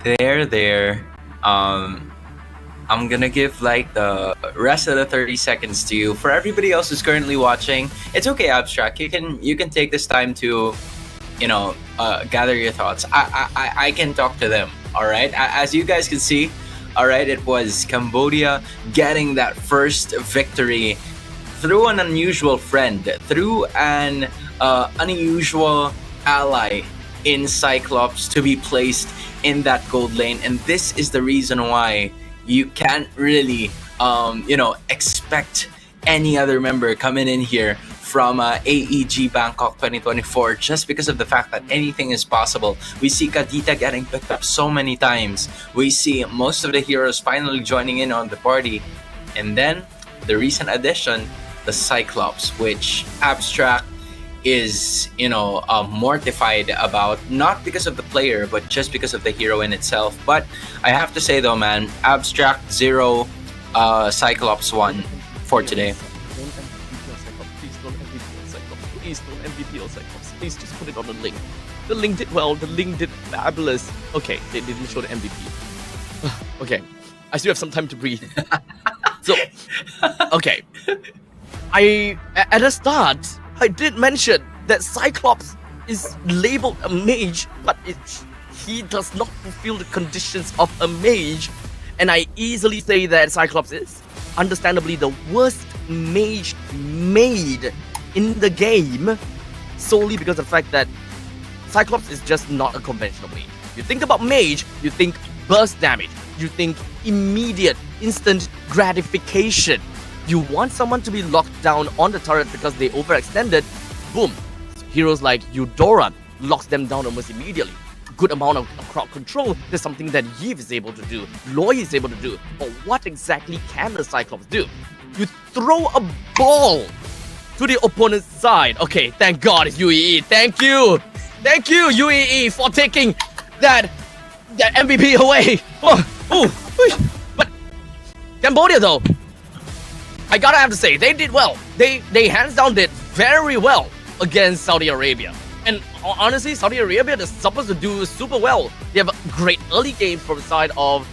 There. I'm gonna give like the rest of the 30 seconds to you. For everybody else who's currently watching, it's okay, Abstract. You can take this time to, gather your thoughts. I can talk to them. All right. As you guys can see, all right, it was Cambodia getting that first victory through an unusual friend, through an unusual ally in Cyclops to be placed in that gold lane. And this is the reason why you can't really, expect any other member coming in here from AEG Bangkok 2024, just because of the fact that anything is possible. We see Kadita getting picked up so many times. We see most of the heroes finally joining in on the party. And then the recent addition, the Cyclops, which Abstract is, mortified about, not because of the player, but just because of the hero in itself. But I have to say though, man, Abstract 0, Cyclops 1 for today. Please don't MVP Cyclops. Please just put it on the link. The link did well. The link did fabulous. Okay, they didn't show the MVP. Okay, I still have some time to breathe. So, okay. At the start, I did mention that Cyclops is labeled a mage, but he does not fulfill the conditions of a mage. And I easily say that Cyclops is understandably the worst mage made in the game, solely because of the fact that Cyclops is just not a conventional mage. You think about mage, you think burst damage, you think immediate, instant gratification. You want someone to be locked down on the turret because they overextended, boom. Heroes like Eudora locks them down almost immediately. Good amount of crowd control is something that Yves is able to do, Loy is able to do. But what exactly can the Cyclops do? You throw a ball to the opponent's side. Okay, thank God it's UEE. Thank you, UEE, for taking that MVP away. But Cambodia though, I gotta have to say they did well. They hands down did very well against Saudi Arabia. And honestly, Saudi Arabia is supposed to do super well. They have great early games from the side of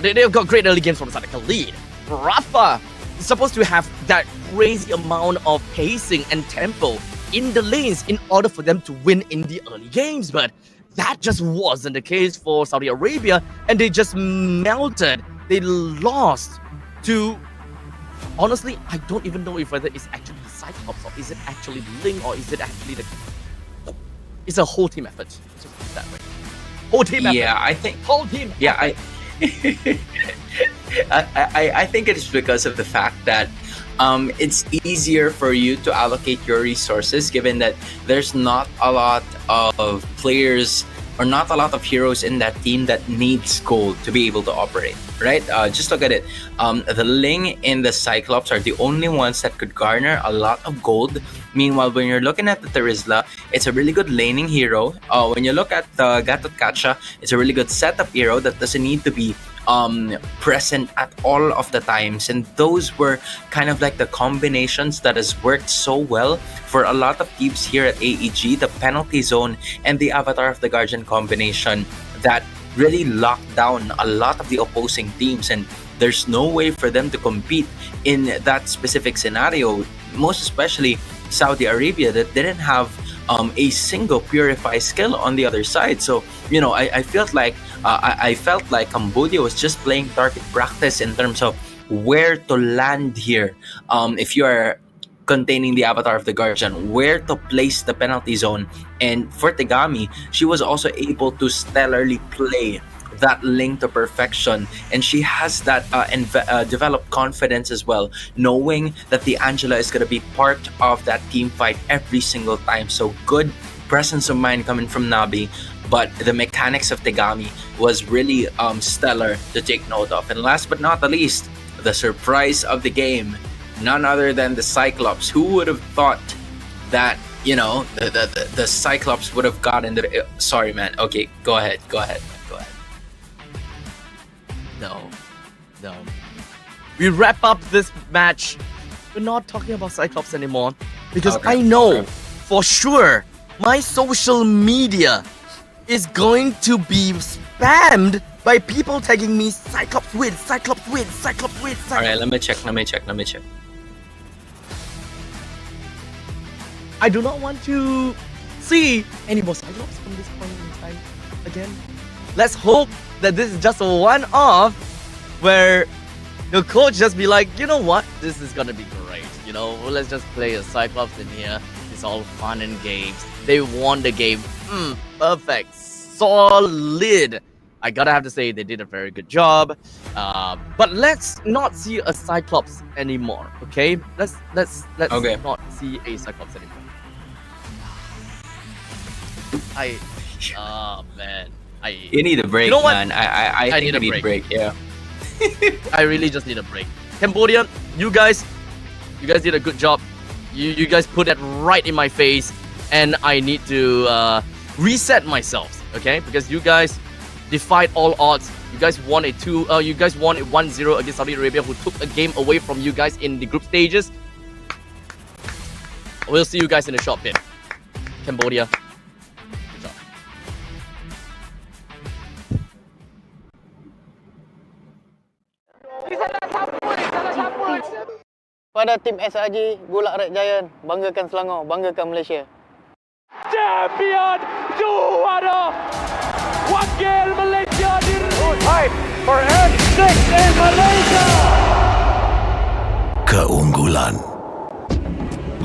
they've got great early games from the side of Khalid. Rafa is supposed to have that crazy amount of pacing and tempo in the lanes in order for them to win in the early games, but that just wasn't the case for Saudi Arabia, and they just melted. They lost to, honestly, I don't even know if whether it's actually the Cyclops or is it actually the Ling or is it actually the, it's a whole team effort. Just put it that way. Whole team effort. Yeah, I think. Whole team. Yeah, effort. I think it is because of the fact that it's easier for you to allocate your resources, given that there's not a lot of players or not a lot of heroes in that team that needs gold to be able to operate, right? Just look at it. The Ling and the Cyclops are the only ones that could garner a lot of gold. Meanwhile, when you're looking at the Terizla, it's a really good laning hero. When you look at the Gatot Kacha, it's a really good setup hero that doesn't need to be present at all of the times, and those were kind of like the combinations that has worked so well for a lot of teams here at AEG. The penalty zone and the Avatar of the Guardian combination that really locked down a lot of the opposing teams, and there's no way for them to compete in that specific scenario, most especially Saudi Arabia that didn't have a single purify skill on the other side. So I felt like Cambodia was just playing target practice in terms of where to land here. If you are containing the Avatar of the Guardian, where to place the penalty zone. And for Tegami, she was also able to stellarly play that Ling to perfection, and she has that developed confidence as well, knowing that the Angela is going to be part of that team fight every single time. So good presence of mind coming from Nabi, but the mechanics of Tegami was really stellar to take note of. And last but not the least, the surprise of the game, none other than the Cyclops. Who would have thought that the Cyclops would have gotten the sorry man, okay, go ahead. No. We wrap up this match. We're not talking about Cyclops anymore because I know for sure my social media is going to be spammed by people tagging me Cyclops wins. Alright, let me check. I do not want to see any more Cyclops from this point in time again. Let's hope that this is just a one-off where the coach just be like, you know what, this is gonna be great. Let's just play a Cyclops in here. It's all fun and games. They won the game. Perfect. Solid. I gotta have to say they did a very good job. But let's not see a Cyclops anymore. Okay? Let's not see a Cyclops anymore. Man. You need a break, you know what? man. I think need you need a break. Yeah. I really just need a break. Cambodia, you guys did a good job. You guys put that right in my face, and I need to reset myself, okay? Because you guys defied all odds. You guys won a 1-0 against Saudi Arabia, who took a game away from you guys in the group stages. We'll see you guys in a short bit. Cambodia. Good job. Pada tim SRG, Gulak Red Giant, banggakan Selangor, banggakan Malaysia. Champion juara wakil Malaysia time for N6 in Malaysia. Keunggulan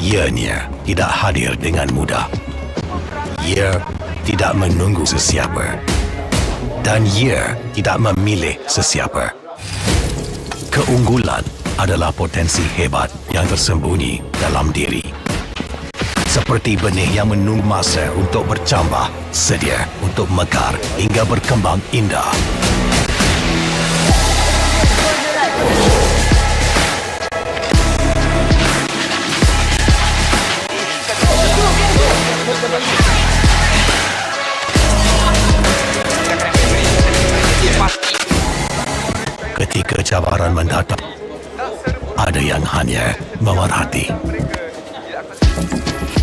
ianya tidak hadir dengan mudah. Ia tidak menunggu sesiapa. Dan ia tidak memilih sesiapa. Keunggulan adalah potensi hebat yang tersembunyi dalam diri. Seperti benih yang menunggu masa untuk bercambah, sedia untuk mekar hingga berkembang indah. Ketika cabaran mendatang, ada yang hanya memerhati.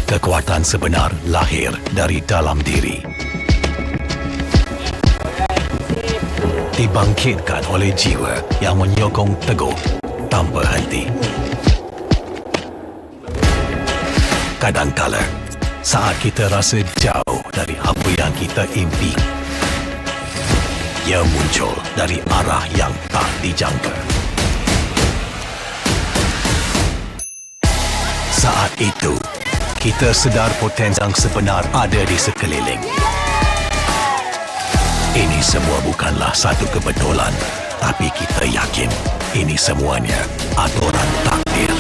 Kekuatan sebenar lahir dari dalam diri. Dibangkitkan oleh jiwa yang menyokong teguh tanpa henti. Kadangkala, saat kita rasa jauh dari apa yang kita impi, ia muncul dari arah yang tak dijangka. Saat itu, kita sedar potensi yang sebenar ada di sekeliling. Ini semua bukanlah satu kebetulan, tapi kita yakin ini semuanya aturan takdir.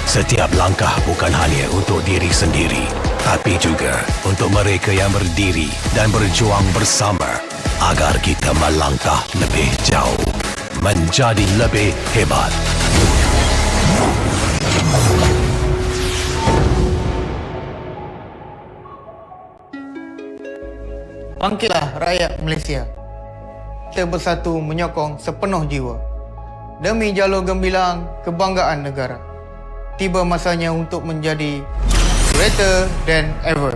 Setiap langkah bukan hanya untuk diri sendiri, tapi juga untuk mereka yang berdiri dan berjuang bersama agar kita melangkah lebih jauh, menjadi lebih hebat. Bangkitlah rakyat Malaysia. Kita bersatu menyokong sepenuh jiwa. Demi jalur gemilang kebanggaan negara. Tiba masanya untuk menjadi greater than ever.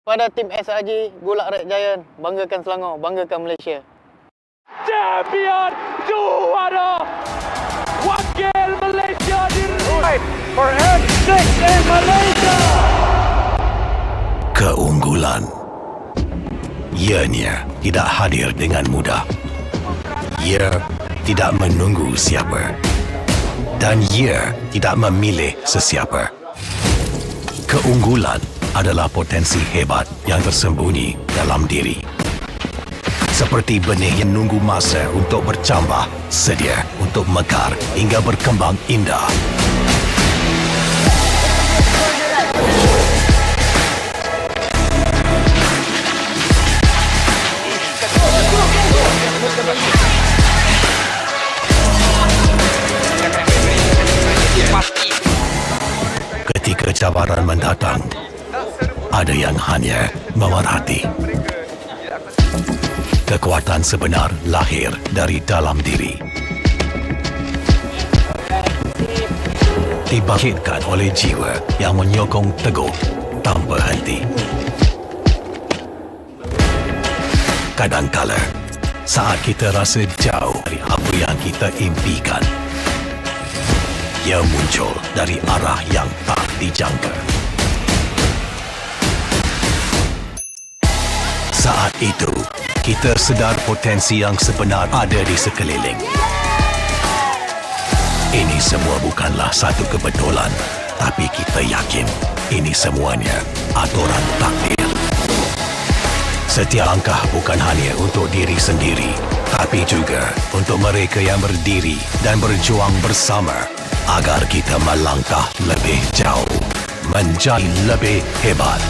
Pada tim SRG, Gulak Red Giant, banggakan Selangor, banggakan Malaysia. Champion juara wakil Malaysia diraih for N6 in Malaysia. Keunggulan ianya tidak hadir dengan mudah. Ia tidak menunggu siapa dan ia tidak memilih sesiapa. Keunggulan adalah potensi hebat yang tersembunyi dalam diri. Seperti benih yang menunggu masa untuk bercambah, sedia untuk mekar hingga berkembang indah. Ketika cabaran mendatang, ada yang hanya memerhati. Kekuatan sebenar lahir dari dalam diri. Dibangkitkan oleh jiwa yang menyokong teguh tanpa henti. Kadangkala, saat kita rasa jauh dari apa yang kita impikan, ia muncul dari arah yang tak dijangka. Saat itu, kita sedar potensi yang sebenar ada di sekeliling. Ini semua bukanlah satu kebetulan, tapi kita yakin ini semuanya aturan takdir. Setiap langkah bukan hanya untuk diri sendiri, tapi juga untuk mereka yang berdiri dan berjuang bersama agar kita melangkah lebih jauh, menjadi lebih hebat.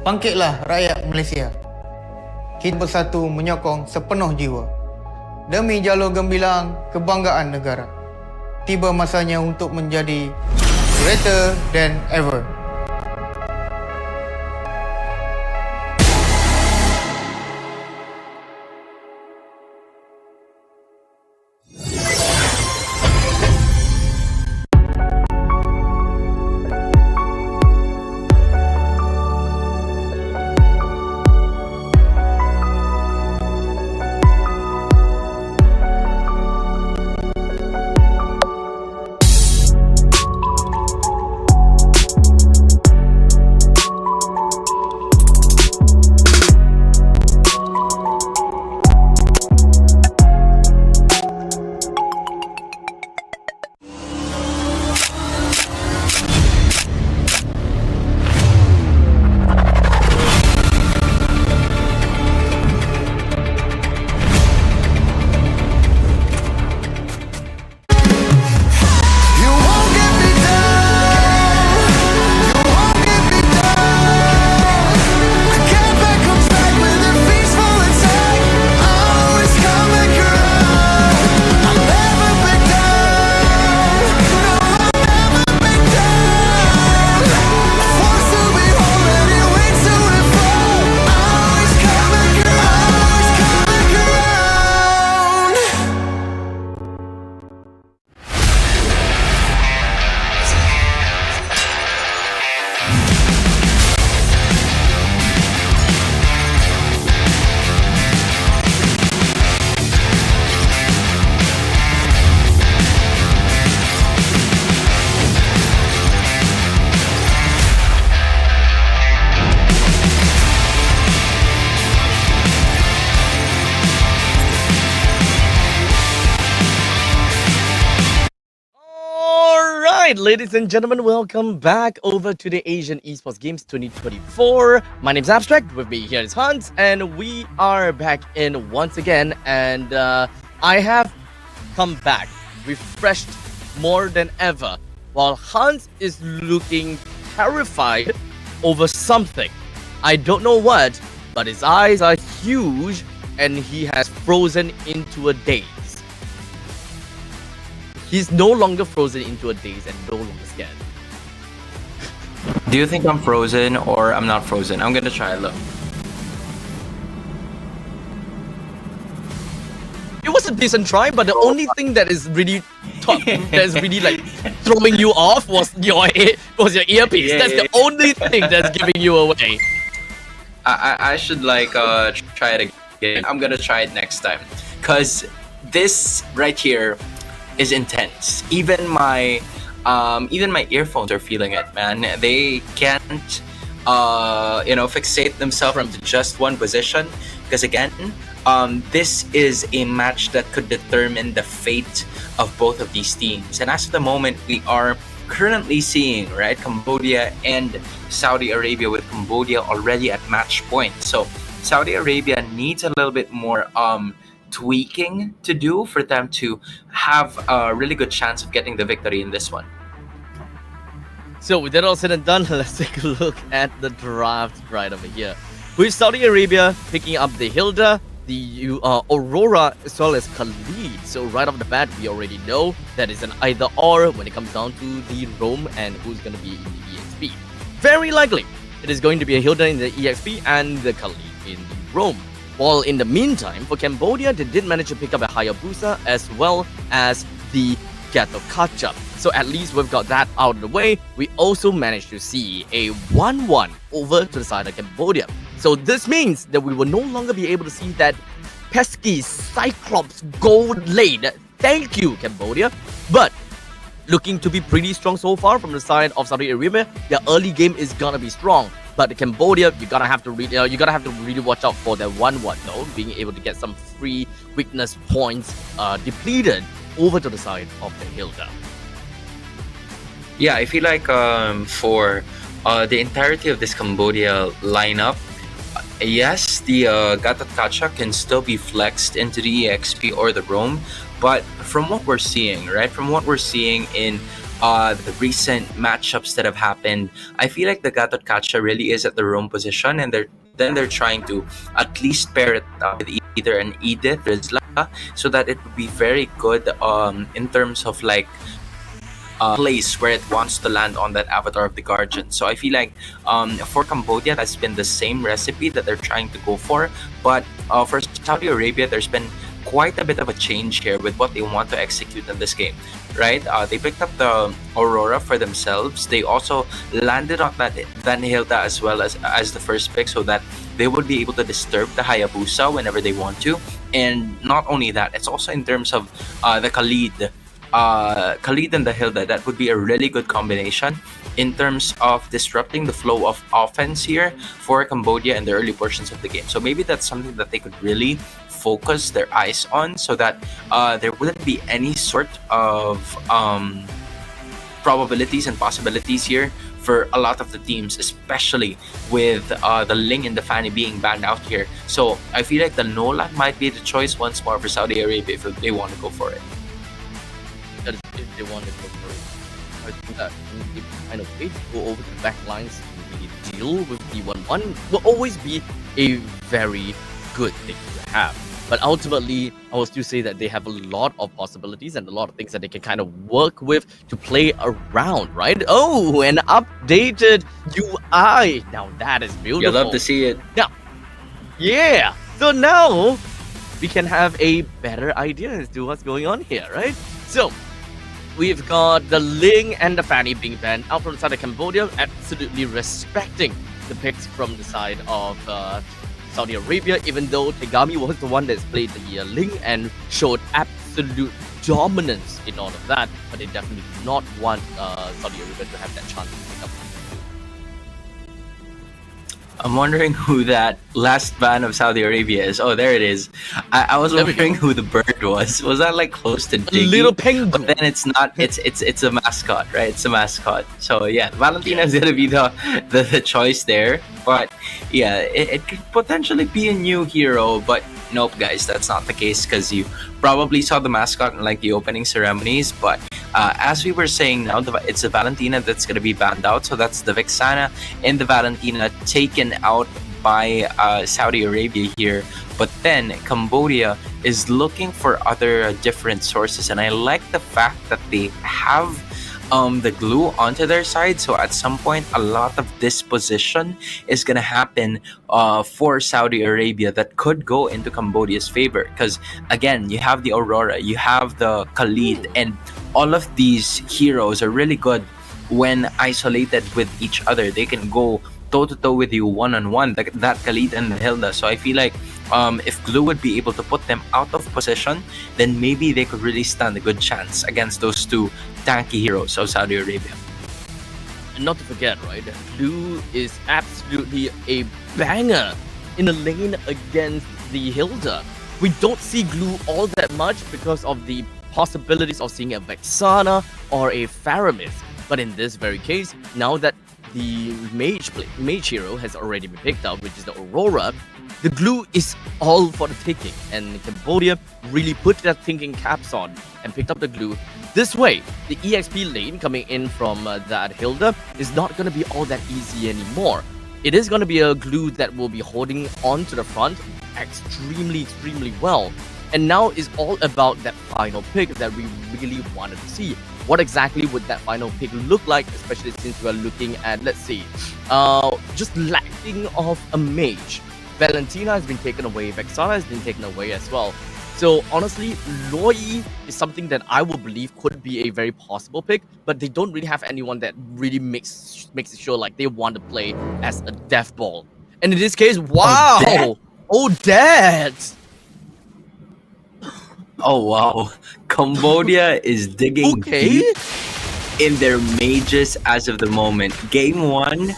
Bangkitlah rakyat Malaysia. Kita bersatu menyokong sepenuh jiwa. Demi jalur gemilang kebanggaan negara. Tiba masanya untuk menjadi greater than ever. Ladies and gentlemen, welcome back over to the Asian Esports Games 2024. My name's Abstract, with me here is Hans, and we are back in once again, and I have come back, refreshed more than ever, while Hans is looking terrified over something. I don't know what, but his eyes are huge, and he has frozen into a daze. He's no longer frozen into a daze and no longer scared. Do you think I'm frozen or I'm not frozen? I'm gonna try. Look. It was a decent try, but the only thing that is really that's really like throwing you off was your earpiece. That's the only thing that's giving you away. I should like try it again. I'm gonna try it next time, cause this right here is intense. Even my earphones are feeling it, man. They can't fixate themselves into just one position, because again, this is a match that could determine the fate of both of these teams. And as of the moment, we are currently seeing, right, Cambodia and Saudi Arabia, with Cambodia already at match point. So Saudi Arabia needs a little bit more tweaking to do for them to have a really good chance of getting the victory in this one. So with that all said and done, let's take a look at the draft right over here. With Saudi Arabia picking up the Hilda, the Aurora, as well as Khalid. So right off the bat, we already know that it's an either or when it comes down to the Rome and who's going to be in the EXP. Very likely, it is going to be a Hilda in the EXP and the Khalid in the Rome. While in the meantime, for Cambodia, they did manage to pick up a Hayabusa as well as the Gatotkaca. So at least we've got that out of the way. We also managed to see a 1-1 over to the side of Cambodia. So this means that we will no longer be able to see that pesky Cyclops gold lane. Thank you, Cambodia. But looking to be pretty strong so far from the side of Saudi Arabia. Their early game is gonna be strong. But Cambodia, you're gonna have to really watch out for that 1-1 though, being able to get some free weakness points depleted over to the side of the Hilda. Yeah, I feel like for the entirety of this Cambodia lineup, yes, the Gatotkaca can still be flexed into the EXP or the Rome, but from what we're seeing, right, from what we're seeing in the recent matchups that have happened, I feel like the Gatotkaca really is at the Rome position, and they're trying to at least pair it up with either an Edith Rizla, so that it would be very good in terms of like place where it wants to land on that avatar of the Guardian. So I feel like for Cambodia, that's been the same recipe that they're trying to go for. But for Saudi Arabia, there's been quite a bit of a change here with what they want to execute in this game, right? They picked up the Aurora for themselves. They also landed on that Van Hilda as well as the first pick, so that they would be able to disturb the Hayabusa whenever they want to. And not only that, it's also in terms of the Khalid and the Hilda. That would be a really good combination in terms of disrupting the flow of offense here for Cambodia in the early portions of the game. So maybe that's something that they could really focus their eyes on, so that there wouldn't be any sort of probabilities and possibilities here for a lot of the teams, especially with the Ling and the Fanny being banned out here. So I feel like the Nolan might be the choice once more for Saudi Arabia if they want to go for it. That is if they want to go for it. I think that if kind of wait to go over the back lines to really deal with the 1-1 will always be a very good thing to have. But ultimately, I will still say that they have a lot of possibilities and a lot of things that they can kind of work with to play around, right? Oh, an updated UI. Now that is beautiful. You love to see it. Now, yeah. So now we can have a better idea as to what's going on here, right? So we've got the Ling and the Fanny being banned out from the side of Cambodia, absolutely respecting the picks from the side of Saudi Arabia, even though Tegami was the one that's played the Ling and showed absolute dominance in all of that, but they definitely do not want Saudi Arabia to have that chance to pick up. I'm wondering who that last ban of Saudi Arabia is. Oh, there it is. I was wondering who the bird was. Was that like close to Diggy? Little penguin. But then it's not. It's a mascot, right? It's a mascot. So yeah, Valentina is gonna be the choice there. But yeah, it could potentially be a new hero. But nope, guys, that's not the case, because you probably saw the mascot in like the opening ceremonies. But as we were saying now, it's the Valentina that's going to be banned out. So that's the Vexana and the Valentina taken out by Saudi Arabia here. But then Cambodia is looking for other different sources. And I like the fact that they have the glue onto their side. So at some point, a lot of disposition is gonna happen for Saudi Arabia that could go into Cambodia's favor. Because again, you have the Aurora, you have the Khalid, and all of these heroes are really good when isolated with each other. They can go toe to toe with you one on one. That Khalid and Hilda. So I feel like if Glue would be able to put them out of position, then maybe they could really stand a good chance against those two tanky heroes of Saudi Arabia. And not to forget, right, Blue is absolutely a banger in the lane against the Hilda. We don't see Glue all that much because of the possibilities of seeing a Vexana or a Faramis. But in this very case, now that the mage hero has already been picked up, which is the Aurora, the Glue is all for the taking, and Cambodia really put their thinking caps on and picked up the Glue. This way, the EXP lane coming in from that Hilda is not going to be all that easy anymore. It is going to be a Glue that will be holding on to the front extremely well. And now is all about that final pick that we really wanted to see. What exactly would that final pick look like, especially since we are looking at, let's see, just lacking of a mage. Valentina has been taken away, Vexana has been taken away as well. So honestly, Loi is something that I will believe could be a very possible pick, but they don't really have anyone that really makes it sure like they want to play as a death ball. And in this case, wow! Dad! Oh wow, Cambodia is digging deep in their mages as of the moment. Game 1,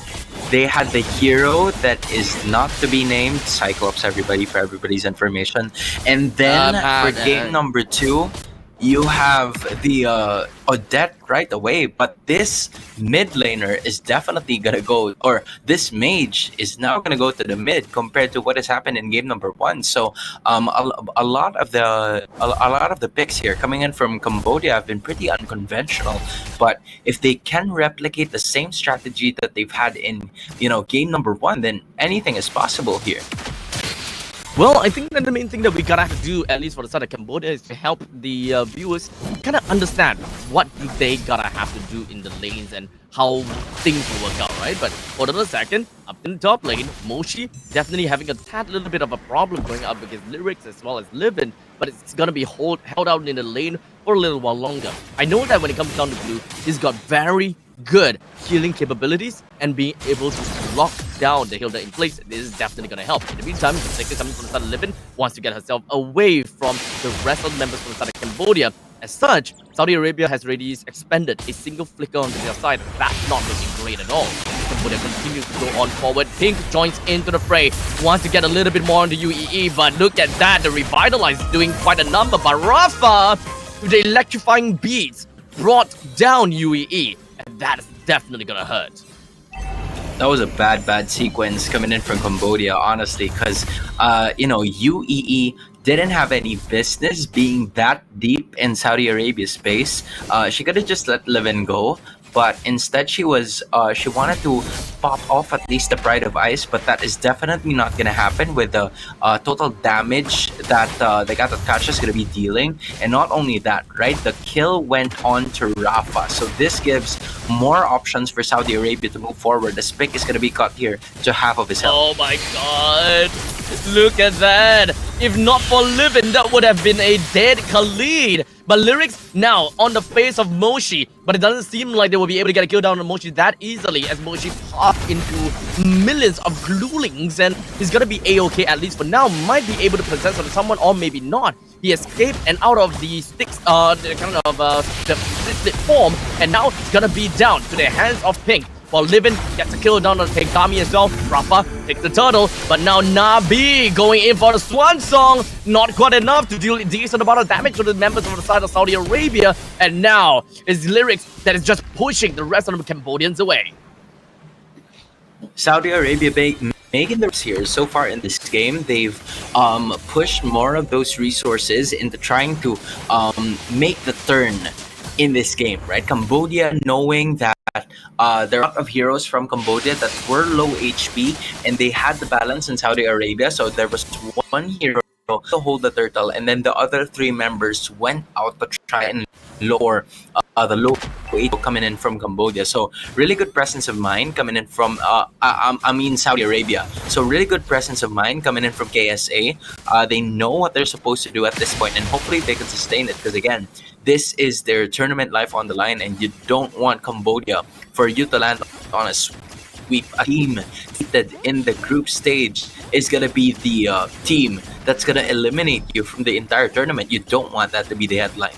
they had the hero that is not to be named, Cyclops, everybody, for everybody's information. And then for game number 2, you have the Odette right away, but this mid laner is definitely gonna go, or this mage is now gonna go to the mid compared to what has happened in game number 1. So a lot of the picks here coming in from Cambodia have been pretty unconventional, but if they can replicate the same strategy that they've had in game number 1, then anything is possible here. Well, I think that the main thing that we gotta have to do, at least for the side of Cambodia, is to help the viewers kind of understand what do they gotta have to do in the lanes and how things will work out, right? But hold on a second, up in the top lane, Moshi definitely having a tad little bit of a problem going up against Lyrics as well as Livin, but it's gonna be held out in the lane for a little while longer. I know that when it comes down to Blue, he's got very good healing capabilities, and being able to lock down the Hilda in place, this is definitely going to help. In the meantime, the second coming from the side of Livin wants to get herself away from the rest of the members from the side of Cambodia. As such, Saudi Arabia has already expended a single flicker onto their side. That's not looking great at all. Cambodia continues to go on forward. Pink joins into the fray, wants to get a little bit more on the UEE, but look at that, the Revitalize is doing quite a number. But Rafa, with the electrifying beats, brought down UEE. And that is definitely gonna hurt. That was a bad sequence coming in from Cambodia, honestly, because UEE didn't have any business being that deep in Saudi Arabia's space. She could have just let Livin go, but instead she wanted to pop off at least the Pride of Ice, but that is definitely not gonna happen with the total damage that the Gatotkacha is gonna be dealing. And not only that, right, the kill went on to Rafa, so this gives more options for Saudi Arabia to move forward. The Spick is gonna be cut here to half of his health. Oh my god, look at that. If not for Livin, that would have been a dead Khalid. But Lyrics now on the face of Moshi, but it doesn't seem like they will be able to get a kill down on Moshi that easily, as Moshi popped into millions of glulings, and he's gonna be A-okay at least for now. Might be able to possess on someone, or maybe not. He escaped and out of the sticks, the kind of the split form, and now he's gonna be down to the hands of Pink. While Livin gets a kill down on Tenkami as well. Rafa takes the turtle, but now Nabi going in for the swan song. Not quite enough to deal a decent amount of damage to the members of the side of Saudi Arabia. And now it's Lyrics that is just pushing the rest of the Cambodians away. Saudi Arabia making the here so far in this game. They've pushed more of those resources into trying to make the turn in this game, right? Cambodia knowing that there are a lot of heroes from Cambodia that were low HP, and they had the balance in Saudi Arabia. So there was one hero to hold the turtle, and then the other 3 members went out to try and lower the low coming in from Cambodia. So really good presence of mind coming in from Saudi Arabia. So really good presence of mind coming in from KSA. They know what they're supposed to do at this point, and hopefully they can sustain it, because again, this is their tournament life on the line, and you don't want Cambodia for you to land on a sweep. A team seated in the group stage is gonna be the team that's gonna eliminate you from the entire tournament. You don't want that to be the headline.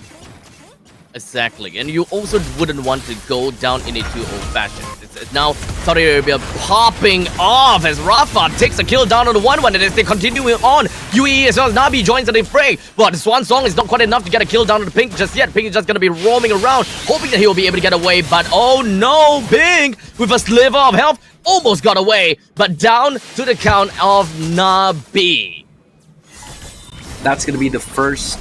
Exactly, and you also wouldn't want to go down in a 2-0 fashion. It's now Saudi Arabia popping off as Rafa takes a kill down on the 1-1, and as they continue on, UAE as well as Nabi joins the fray. But Swan Song is not quite enough to get a kill down on the Pink just yet. Pink is just going to be roaming around, hoping that he will be able to get away. But oh no, Pink with a sliver of health almost got away, but down to the count of Nabi. That's going to be the first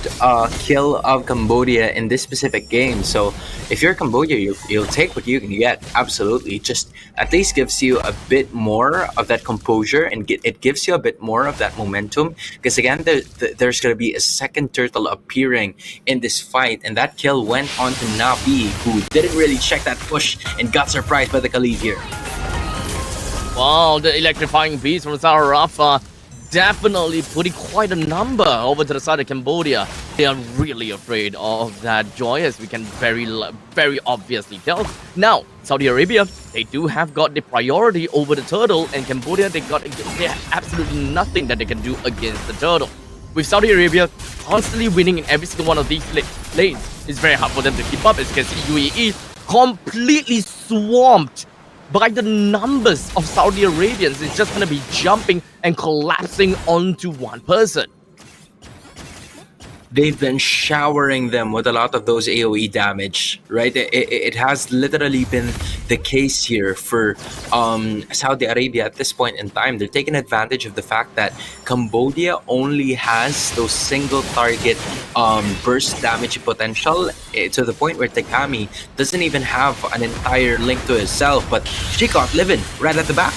kill of Cambodia in this specific game. So if you're Cambodia, you'll take what you can get. Absolutely. Just at least gives you a bit more of that composure, and it gives you a bit more of that momentum. Because again, there's going to be a second turtle appearing in this fight. And that kill went on to Nabi, who didn't really check that push and got surprised by the Khalid here. Wow, the electrifying beast from Sarah Rafa definitely putting quite a number over to the side of Cambodia. They are really afraid of that Joy, as we can very obviously tell. Now, Saudi Arabia, they do have got the priority over the turtle, and Cambodia, they have absolutely nothing that they can do against the turtle. With Saudi Arabia constantly winning in every single one of these lanes, it's very hard for them to keep up, as you can see UAE completely swamped by the numbers of Saudi Arabians. It's just going to be jumping and collapsing onto one person. They've been showering them with a lot of those AoE damage, right? It has literally been the case here for Saudi Arabia at this point in time. They're taking advantage of the fact that Cambodia only has those single target burst damage potential, to the point where Tekami doesn't even have an entire link to herself, but she got living right at the back.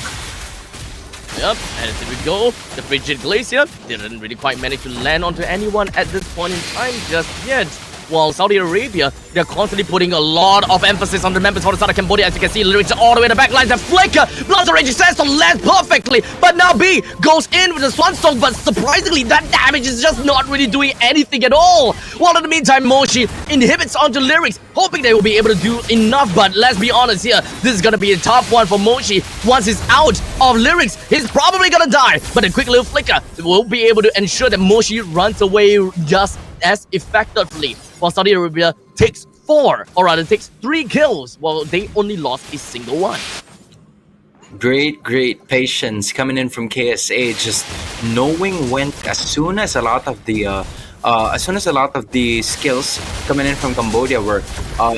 Yep, and here we go. The Frigid Glacier didn't really quite manage to land onto anyone at this point in time just yet. While Saudi Arabia, they're constantly putting a lot of emphasis on the members for the side of Cambodia. As you can see, lyrics all the way in the back lines. The flicker blocks the raging sandstorm, lands perfectly. But now B goes in with the Swan Song, but surprisingly, that damage is just not really doing anything at all. While in the meantime, Moshi inhibits onto lyrics, hoping they will be able to do enough. But let's be honest here, this is gonna be a tough one for Moshi. Once he's out of lyrics, he's probably gonna die. But a quick little flicker will be able to ensure that Moshi runs away just as effectively, while Saudi Arabia takes 3 kills, while they only lost a single one. Great patience coming in from KSA, just knowing when, as soon as a lot of the skills coming in from Cambodia were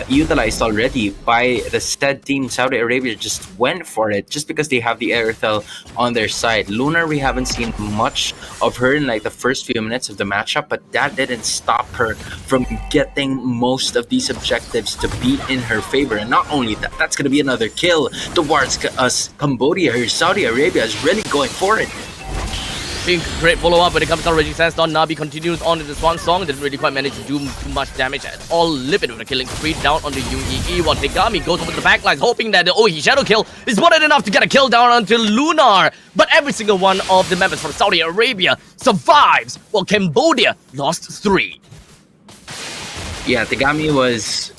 utilized already by the said team, Saudi Arabia just went for it, just because they have the Aerithel on their side. Lunar, we haven't seen much of her in like the first few minutes of the matchup, but that didn't stop her from getting most of these objectives to be in her favor. And not only that, that's going to be another kill towards Cambodia. Her Saudi Arabia is really going for it. Pink, great follow-up when it comes to Raging Sandstorm. Nabi continues on in the Swan Song. Didn't really quite manage to do too much damage at all. Livid with a killing spree down on the UEE. While Tegami goes over to the backlines, hoping that the Ohi Shadow kill is more than enough to get a kill down onto Lunar. But every single one of the members from Saudi Arabia survives, while Cambodia lost 3. Yeah, Tegami was,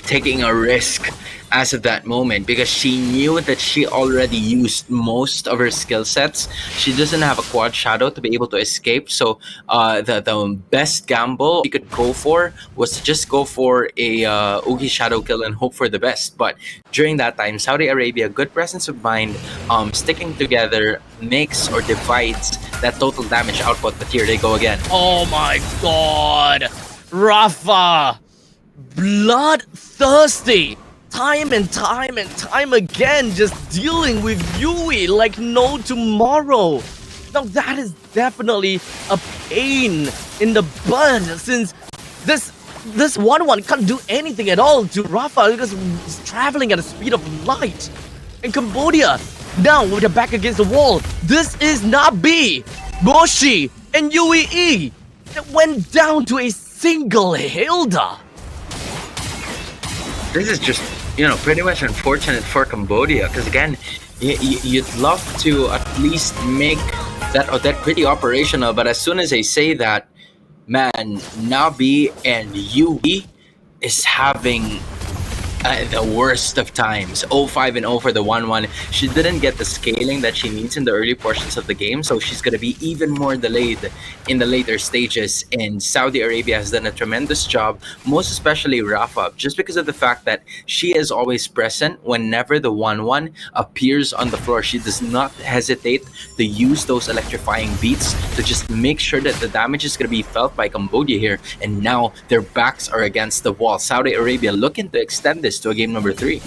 taking a risk as of that moment, because she knew that she already used most of her skill sets. She doesn't have a quad shadow to be able to escape, so the best gamble she could go for was to just go for a Ugi shadow kill and hope for the best. But during that time, Saudi Arabia, good presence of mind, sticking together makes or divides that total damage output. But here they go again. Oh my god, Rafa, bloodthirsty, time and time again, just dealing with Yui like no tomorrow. Now that is definitely a pain in the butt, since this 1-1 can't do anything at all to Rafa because he's traveling at the speed of light. And Cambodia, now with their back against the wall, this is Nabi, Moshi, and UEE that went down to a single Hilda. this is just, pretty much unfortunate for Cambodia, because again, you'd love to at least make that pretty operational, but as soon as I say that, man, Nabi and Yui is having the worst of times. 0-5 and 0 for the 1-1. She didn't get the scaling that she needs in the early portions of the game, so she's going to be even more delayed in the later stages. And Saudi Arabia has done a tremendous job, most especially Rafa, just because of the fact that she is always present whenever the 1-1 appears on the floor. She does not hesitate to use those electrifying beats to just make sure that the damage is going to be felt by Cambodia here. And now their backs are against the wall. Saudi Arabia looking to extend this to a game number 3.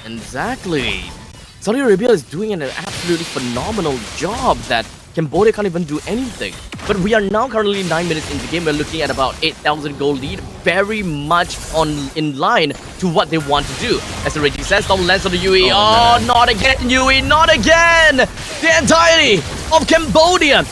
Exactly. Saudi Arabia is doing an absolutely phenomenal job that Cambodia can't even do anything. But we are now currently 9 minutes into the game. We're looking at about 8,000 goal lead, very much in line to what they want to do. As the Reggie says, don't lands on the UE. Oh, not again, UE, not again! The entirety of Cambodia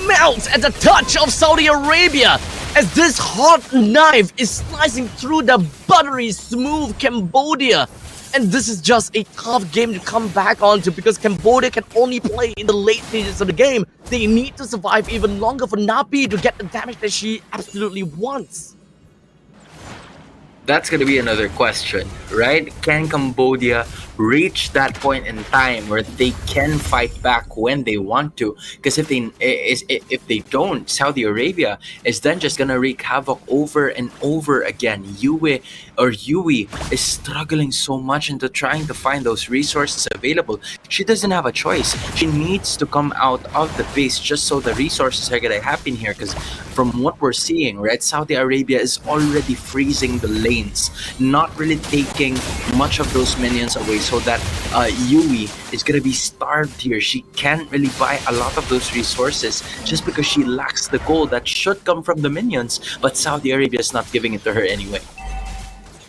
melts at the touch of Saudi Arabia, as this hot knife is slicing through the buttery smooth Cambodia. And this is just a tough game to come back onto, because Cambodia can only play in the late stages of the game. They need to survive even longer for Nabi to get the damage that she absolutely wants. That's going to be another question, right? Can Cambodia reach that point in time where they can fight back when they want to? Because if they don't, Saudi Arabia is then just going to wreak havoc over and over again. Yui is struggling so much into trying to find those resources available. She doesn't have a choice. She needs to come out of the base just so the resources are going to happen here. Because from what we're seeing, right, Saudi Arabia is already freezing the lanes, not really taking much of those minions away, so that Yui is going to be starved here. She can't really buy a lot of those resources just because she lacks the gold that should come from the minions, but Saudi Arabia is not giving it to her anyway.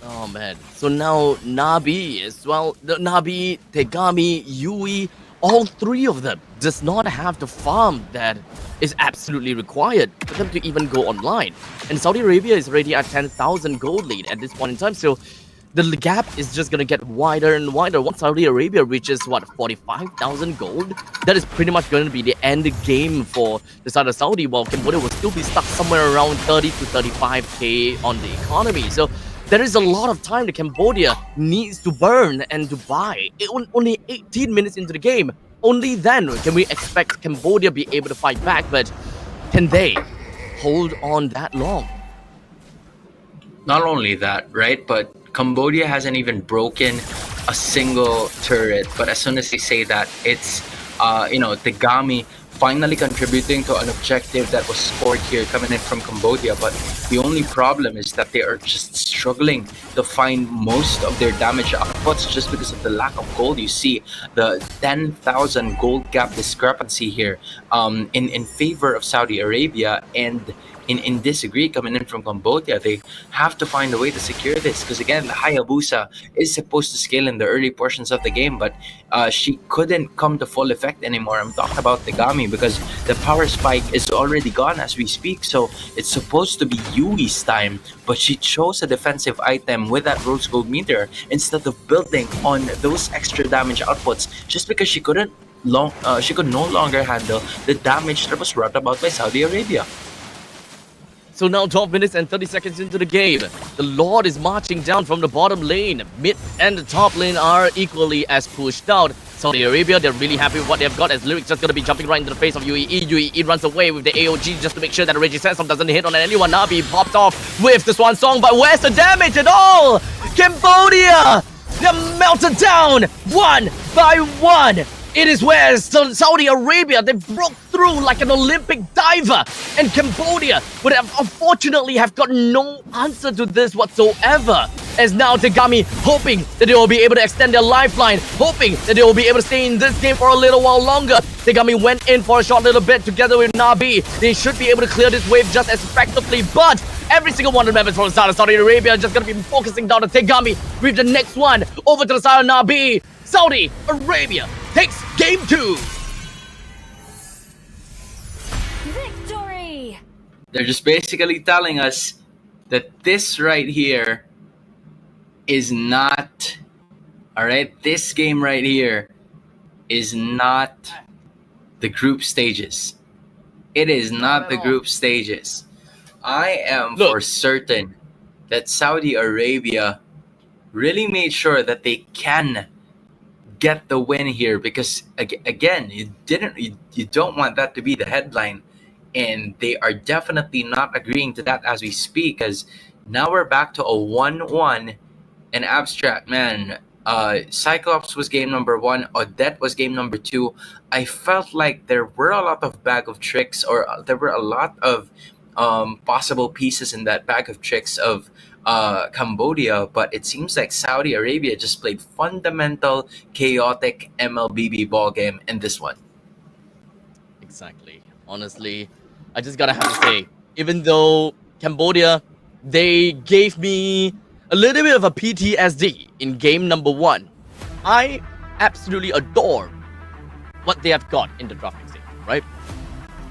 Oh man, so now Nabi as well, Nabi, Tegami, Yui, all three of them does not have the farm that is absolutely required for them to even go online. And Saudi Arabia is already at 10,000 gold lead at this point in time, so the gap is just gonna get wider and wider. Once Saudi Arabia reaches, 45,000 gold, that is pretty much going to be the end game for the side of Saudi, while Cambodia will still be stuck somewhere around 30 to 35k on the economy. So there is a lot of time that Cambodia needs to burn and to buy. Only 18 minutes into the game. Only then can we expect Cambodia be able to fight back, but can they hold on that long? Not only that, right, but Cambodia hasn't even broken a single turret. But as soon as they say that, it's Tegami finally contributing to an objective that was scored here coming in from Cambodia. But the only problem is that they are just struggling to find most of their damage outputs just because of the lack of gold. You see the 10,000 gold gap discrepancy here in favor of Saudi Arabia, and in disagree coming in from Cambodia. They have to find a way to secure this, because again, the Hayabusa is supposed to scale in the early portions of the game, but she couldn't come to full effect anymore. I'm talking about Tegami, because the power spike is already gone as we speak, so it's supposed to be Yui's time, but she chose a defensive item with that rose gold meter instead of building on those extra damage outputs, just because she could no longer handle the damage that was brought about by Saudi Arabia. So now 12 minutes and 30 seconds into the game. The Lord is marching down from the bottom lane. Mid and the top lane are equally as pushed out. Saudi Arabia, they're really happy with what they've got, as Lyric just going to be jumping right into the face of UAE. UAE runs away with the AOG just to make sure that Reggie Sansom doesn't hit on anyone. Nabi popped off with the Swan Song, but where's the damage at all? Cambodia! They're melted down one by one. It is where Saudi Arabia, they broke through like an Olympic diver, and Cambodia would have unfortunately have got no answer to this whatsoever. As now Tegami hoping that they will be able to extend their lifeline, hoping that they will be able to stay in this game for a little while longer. Tegami went in for a short little bit together with Nabi. They should be able to clear this wave just as effectively, but every single one of the members from the side of Saudi Arabia are just going to be focusing down on Tegami with the next one over to the side of Nabi. Saudi Arabia takes game 2. Victory! They're just basically telling us that this right here is not, all right, this game right here is not the group stages. It is not the group stages. I am Look. for certain that Saudi Arabia really made sure that they can get the win here, because again, you don't want that to be the headline, and they are definitely not agreeing to that as we speak, because now we're back to a 1-1. And Abstract, man, Cyclops was game number 1, Odette was game number 2. I felt like there were a lot of bag of tricks, or there were a lot of possible pieces in that bag of tricks of Cambodia, but it seems like Saudi Arabia just played fundamental, chaotic MLBB ball game in this one. Exactly. Honestly, I just gotta have to say, even though Cambodia, they gave me a little bit of a PTSD in game number 1, I absolutely adore what they have got in the drafting stage, right?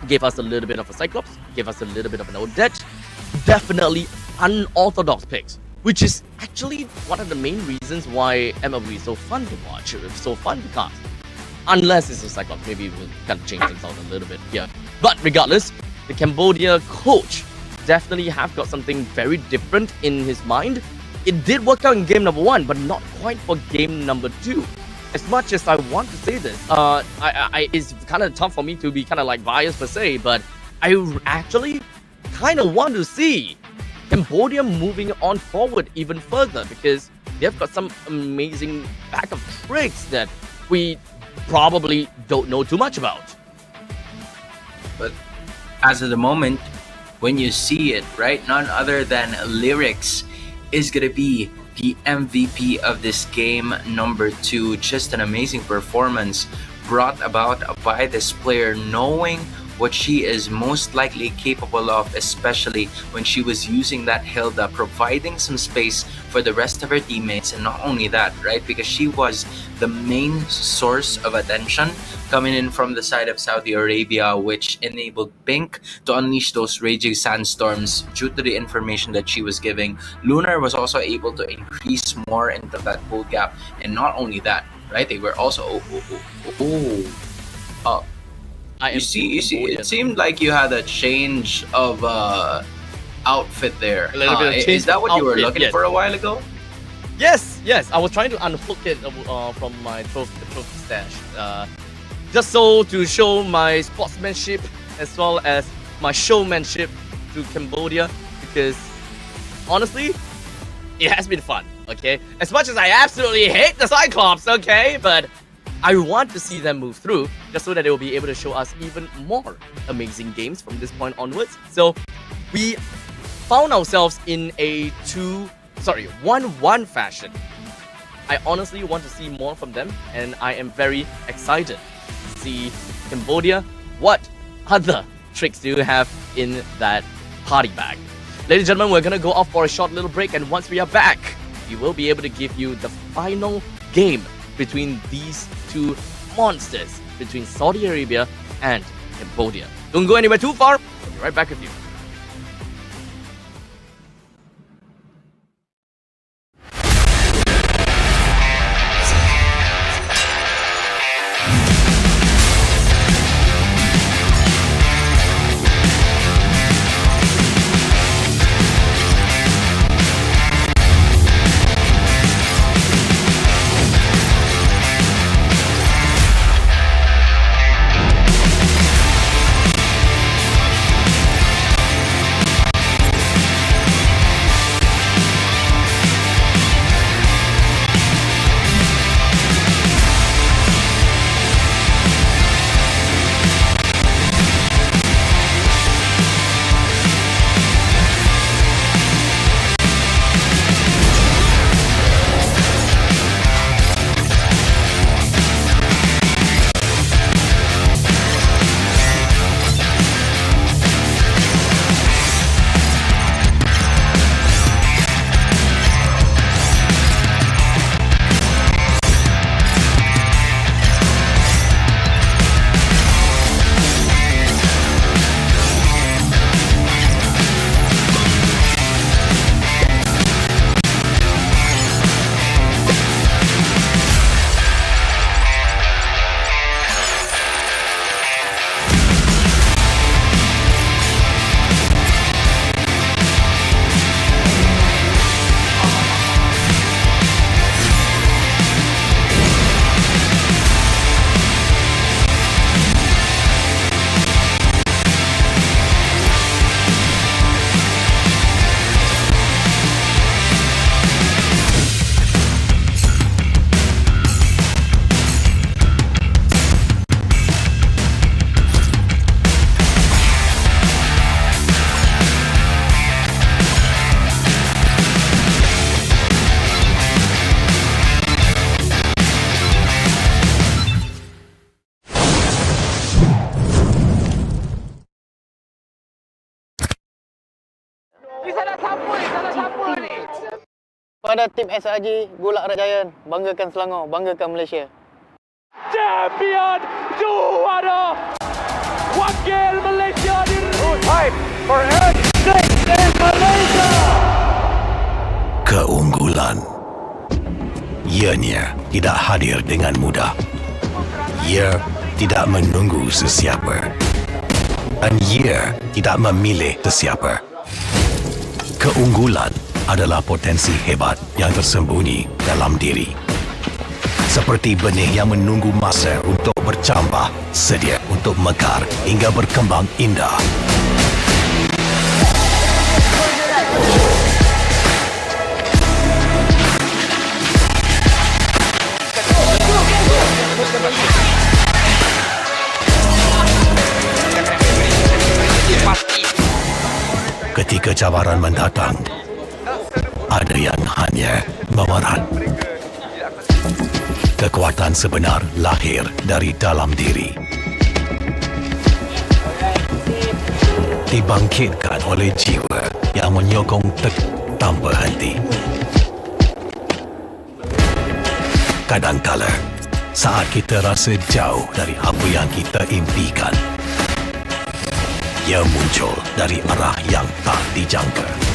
Gave us a little bit of a Cyclops, gave us a little bit of an Odette, definitely unorthodox picks, which is actually one of the main reasons why MLB is so fun to watch, so fun to cast. Unless it's a Cyclops, maybe we'll kind of change things out a little bit here. But regardless, the Cambodia coach definitely have got something very different in his mind. It did work out in game number 1, but not quite for game number 2. As much as I want to say this, it's kind of tough for me to be kind of like biased per se, but I actually kind of want to see Cambodia moving on forward even further, because they've got some amazing bag of tricks that we probably don't know too much about. But as of the moment, when you see it, right, none other than Lyrics is going to be the MVP of this game number 2. Just an amazing performance brought about by this player, knowing what she is most likely capable of, especially when she was using that Hilda, providing some space for the rest of her teammates. And not only that, right, because she was the main source of attention coming in from the side of Saudi Arabia, which enabled Pink to unleash those raging sandstorms due to the information that she was giving. Lunar was also able to increase more into that pull gap. And not only that, right, they were also you see, it seemed like you had a change of outfit there. A little bit of change is that what you were outfit, looking yes. for a while ago? Yes. I was trying to unhook it from my trophy stash, just so to show my sportsmanship as well as my showmanship to Cambodia, because honestly, it has been fun. Okay, as much as I absolutely hate the Cyclops, okay, but I want to see them move through, just so that they will be able to show us even more amazing games from this point onwards. So we found ourselves in a 1-1 fashion. I honestly want to see more from them, and I am very excited to see Cambodia. What other tricks do you have in that party bag? Ladies and gentlemen, we're going to go off for a short little break, and once we are back, we will be able to give you the final game between these two monsters, between Saudi Arabia and Cambodia. Don't go anywhere too far. We'll be right back with you. Kepada tim SRG, Gulak Rajayan, banggakan Selangor, banggakan Malaysia. Champion juara wakil Malaysia fight for N6 in Malaysia. Keunggulan ianya tidak hadir dengan mudah. Ia tidak menunggu sesiapa. Dan ia tidak memilih sesiapa. Keunggulan adalah potensi hebat yang tersembunyi dalam diri. Seperti benih yang menunggu masa untuk bercambah, sedia untuk mekar hingga berkembang indah. Ketika cabaran mendatang, ada yang hanya memerat. Kekuatan sebenar lahir dari dalam diri. Dibangkitkan oleh jiwa yang menyokong tanpa henti. Kadangkala, saat kita rasa jauh dari apa yang kita impikan, ia muncul dari arah yang tak dijangka.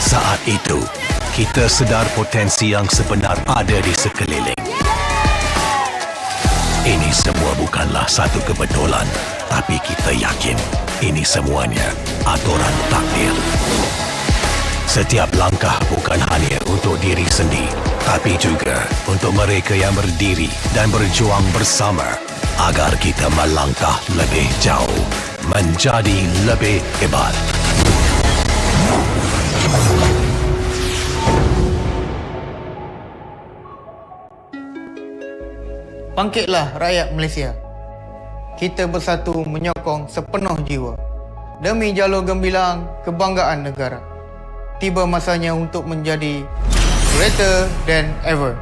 Saat itu, kita sedar potensi yang sebenar ada di sekeliling. Ini semua bukanlah satu kebetulan, tapi kita yakin ini semuanya aturan takdir. Setiap langkah bukan hanya untuk diri sendiri, tapi juga untuk mereka yang berdiri dan berjuang bersama agar kita melangkah lebih jauh, menjadi lebih hebat. Bangkitlah rakyat Malaysia. Kita bersatu menyokong sepenuh jiwa demi jalur gemilang kebanggaan negara. Tiba masanya untuk menjadi greater than ever.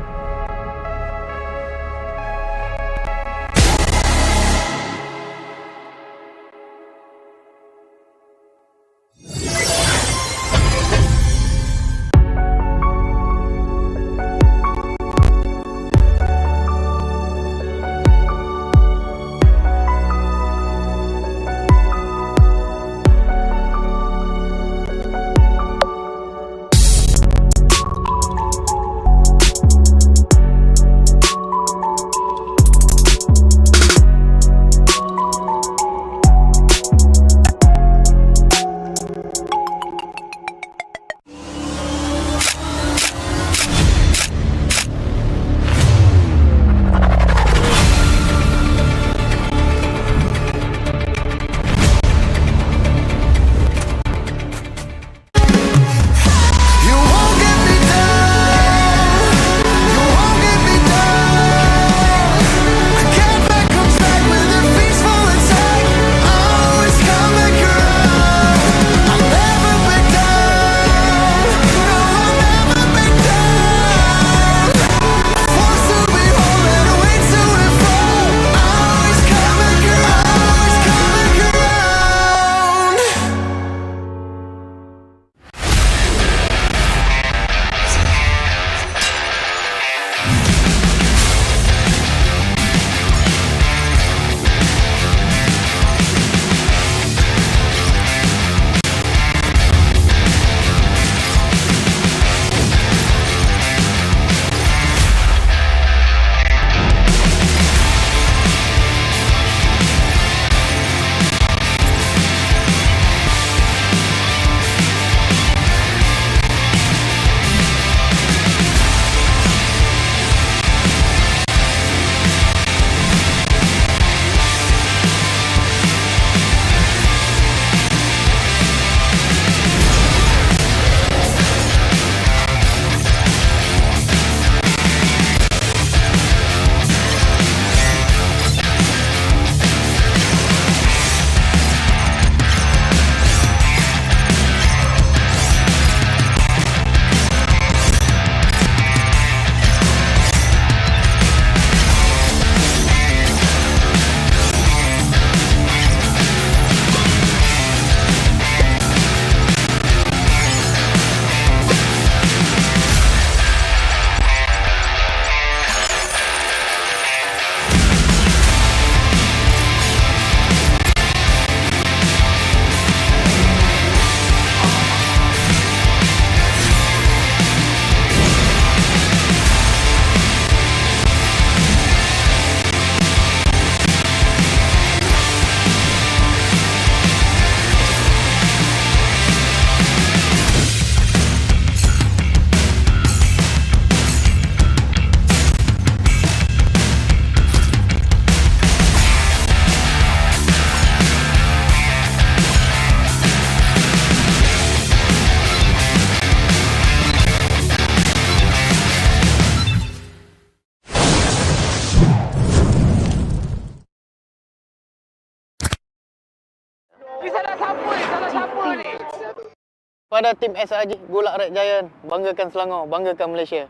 Pada tim SRG Golak Red Giant, banggakan Selangor, banggakan Malaysia.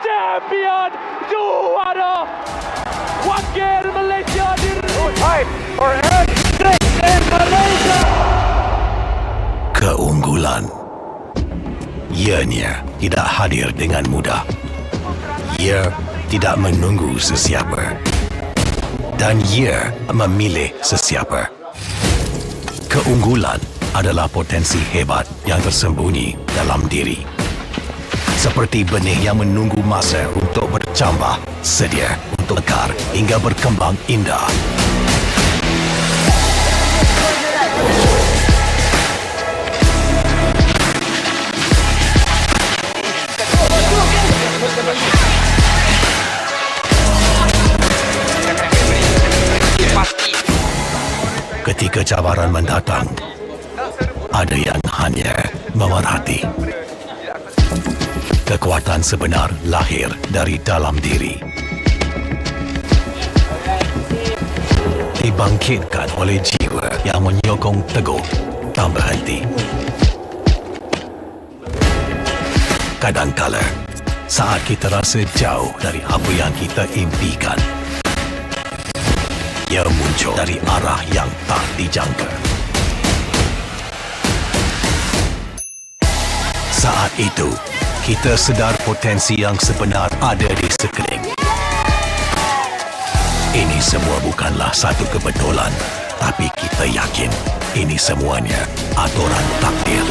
Champion juara wakil Malaysia time for exit in Malaysia. Keunggulan. Ianya tidak hadir dengan mudah. Ia tidak menunggu sesiapa. Dan ia memilih sesiapa. Keunggulan adalah potensi hebat yang tersembunyi dalam diri. Seperti benih yang menunggu masa untuk bercambah, sedia untuk mekar hingga berkembang indah. Ketika cabaran mendatang, ada yang hanya memerhati. Kekuatan sebenar lahir dari dalam diri. Dibangkitkan oleh jiwa yang menyokong teguh tak berhenti. Kadangkala, saat kita rasa jauh dari apa yang kita impikan, ia muncul dari arah yang tak dijangka. Saat itu, kita sedar potensi yang sebenar ada di sekeliling. Ini semua bukanlah satu kebetulan, tapi kita yakin ini semuanya aturan takdir.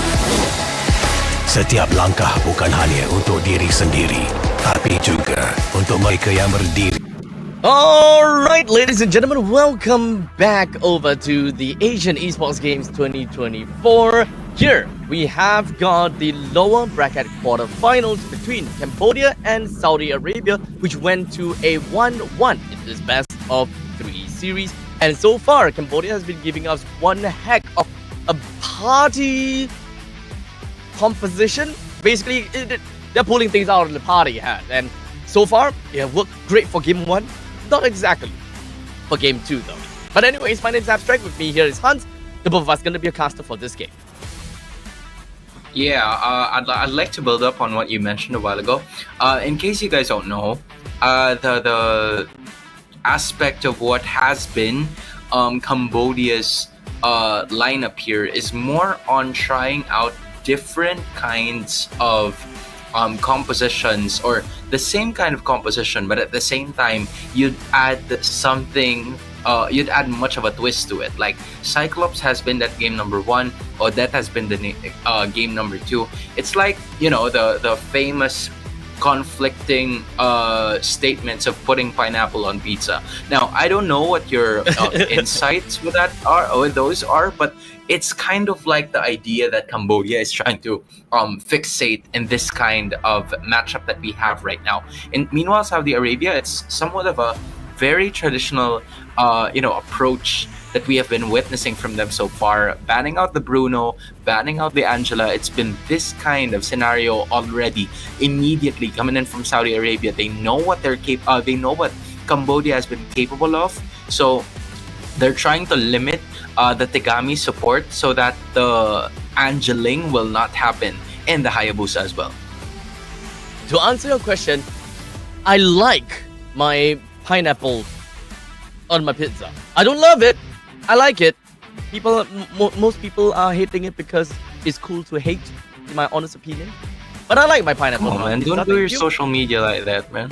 Setiap langkah bukan hanya untuk diri sendiri, tapi juga untuk mereka yang berdiri. Alright, ladies and gentlemen, welcome back over to the Asian Esports Games 2024. Here, we have got the lower bracket quarterfinals between Cambodia and Saudi Arabia, which went to a 1-1 in this best of 3 series. And so far, Cambodia has been giving us one heck of a party composition. Basically, they're pulling things out of the party hat. And so far, it worked great for game 1. Not exactly for game 2 though. But anyways, my name's Abstract. With me here is Hans. The both of us gonna be a caster for this game. Yeah, I'd like to build up on what you mentioned a while ago. In case you guys don't know, the aspect of what has been Cambodia's lineup here is more on trying out different kinds of compositions, or the same kind of composition, but at the same time you'd add something, you'd add much of a twist to it. Like Cyclops has been that game number 1, or that has been the game number 2. It's like, you know, the famous conflicting statements of putting pineapple on pizza. Now, I don't know what your insights with that are, or those are, but it's kind of like the idea that Cambodia is trying to fixate in this kind of matchup that we have right now. And meanwhile, Saudi Arabia, it's somewhat of a very traditional, approach that we have been witnessing from them so far. Banning out the Bruno, banning out the Angela. It's been this kind of scenario already. Immediately coming in from Saudi Arabia, they know what they know what Cambodia has been capable of. So they're trying to limit the Tegami support so that the Angeling will not happen in the Hayabusa as well. To answer your question, I like my pineapple on my pizza. I don't love it. I like it. Most people are hating it because it's cool to hate, in my honest opinion. But I like my pineapple. Oh man, don't do your social media like that, man.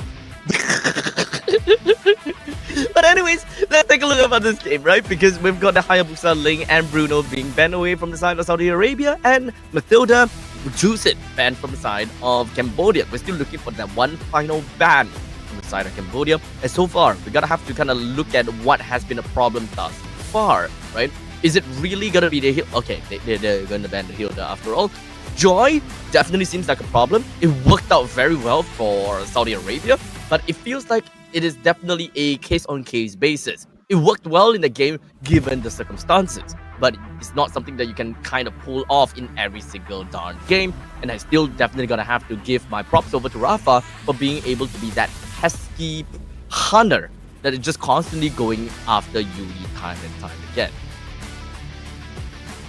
But anyways, let's take a look at this game, right? Because we've got the Hayabusa, Ling, and Bruno being banned away from the side of Saudi Arabia, and Matilda, Juiced, banned from the side of Cambodia. We're still looking for that one final ban from the side of Cambodia. And so far, we gotta have to kind of look at what has been a problem thus far, right? Is it really gonna be the heal? Okay, they're gonna ban the Hilda after all. Joy definitely seems like a problem. It worked out very well for Saudi Arabia, but it feels like it is definitely a case-on-case basis. It worked well in the game given the circumstances, but it's not something that you can kind of pull off in every single darn game. And I still definitely gonna have to give my props over to Rafa for being able to be that pesky hunter that is just constantly going after Yui time and time again.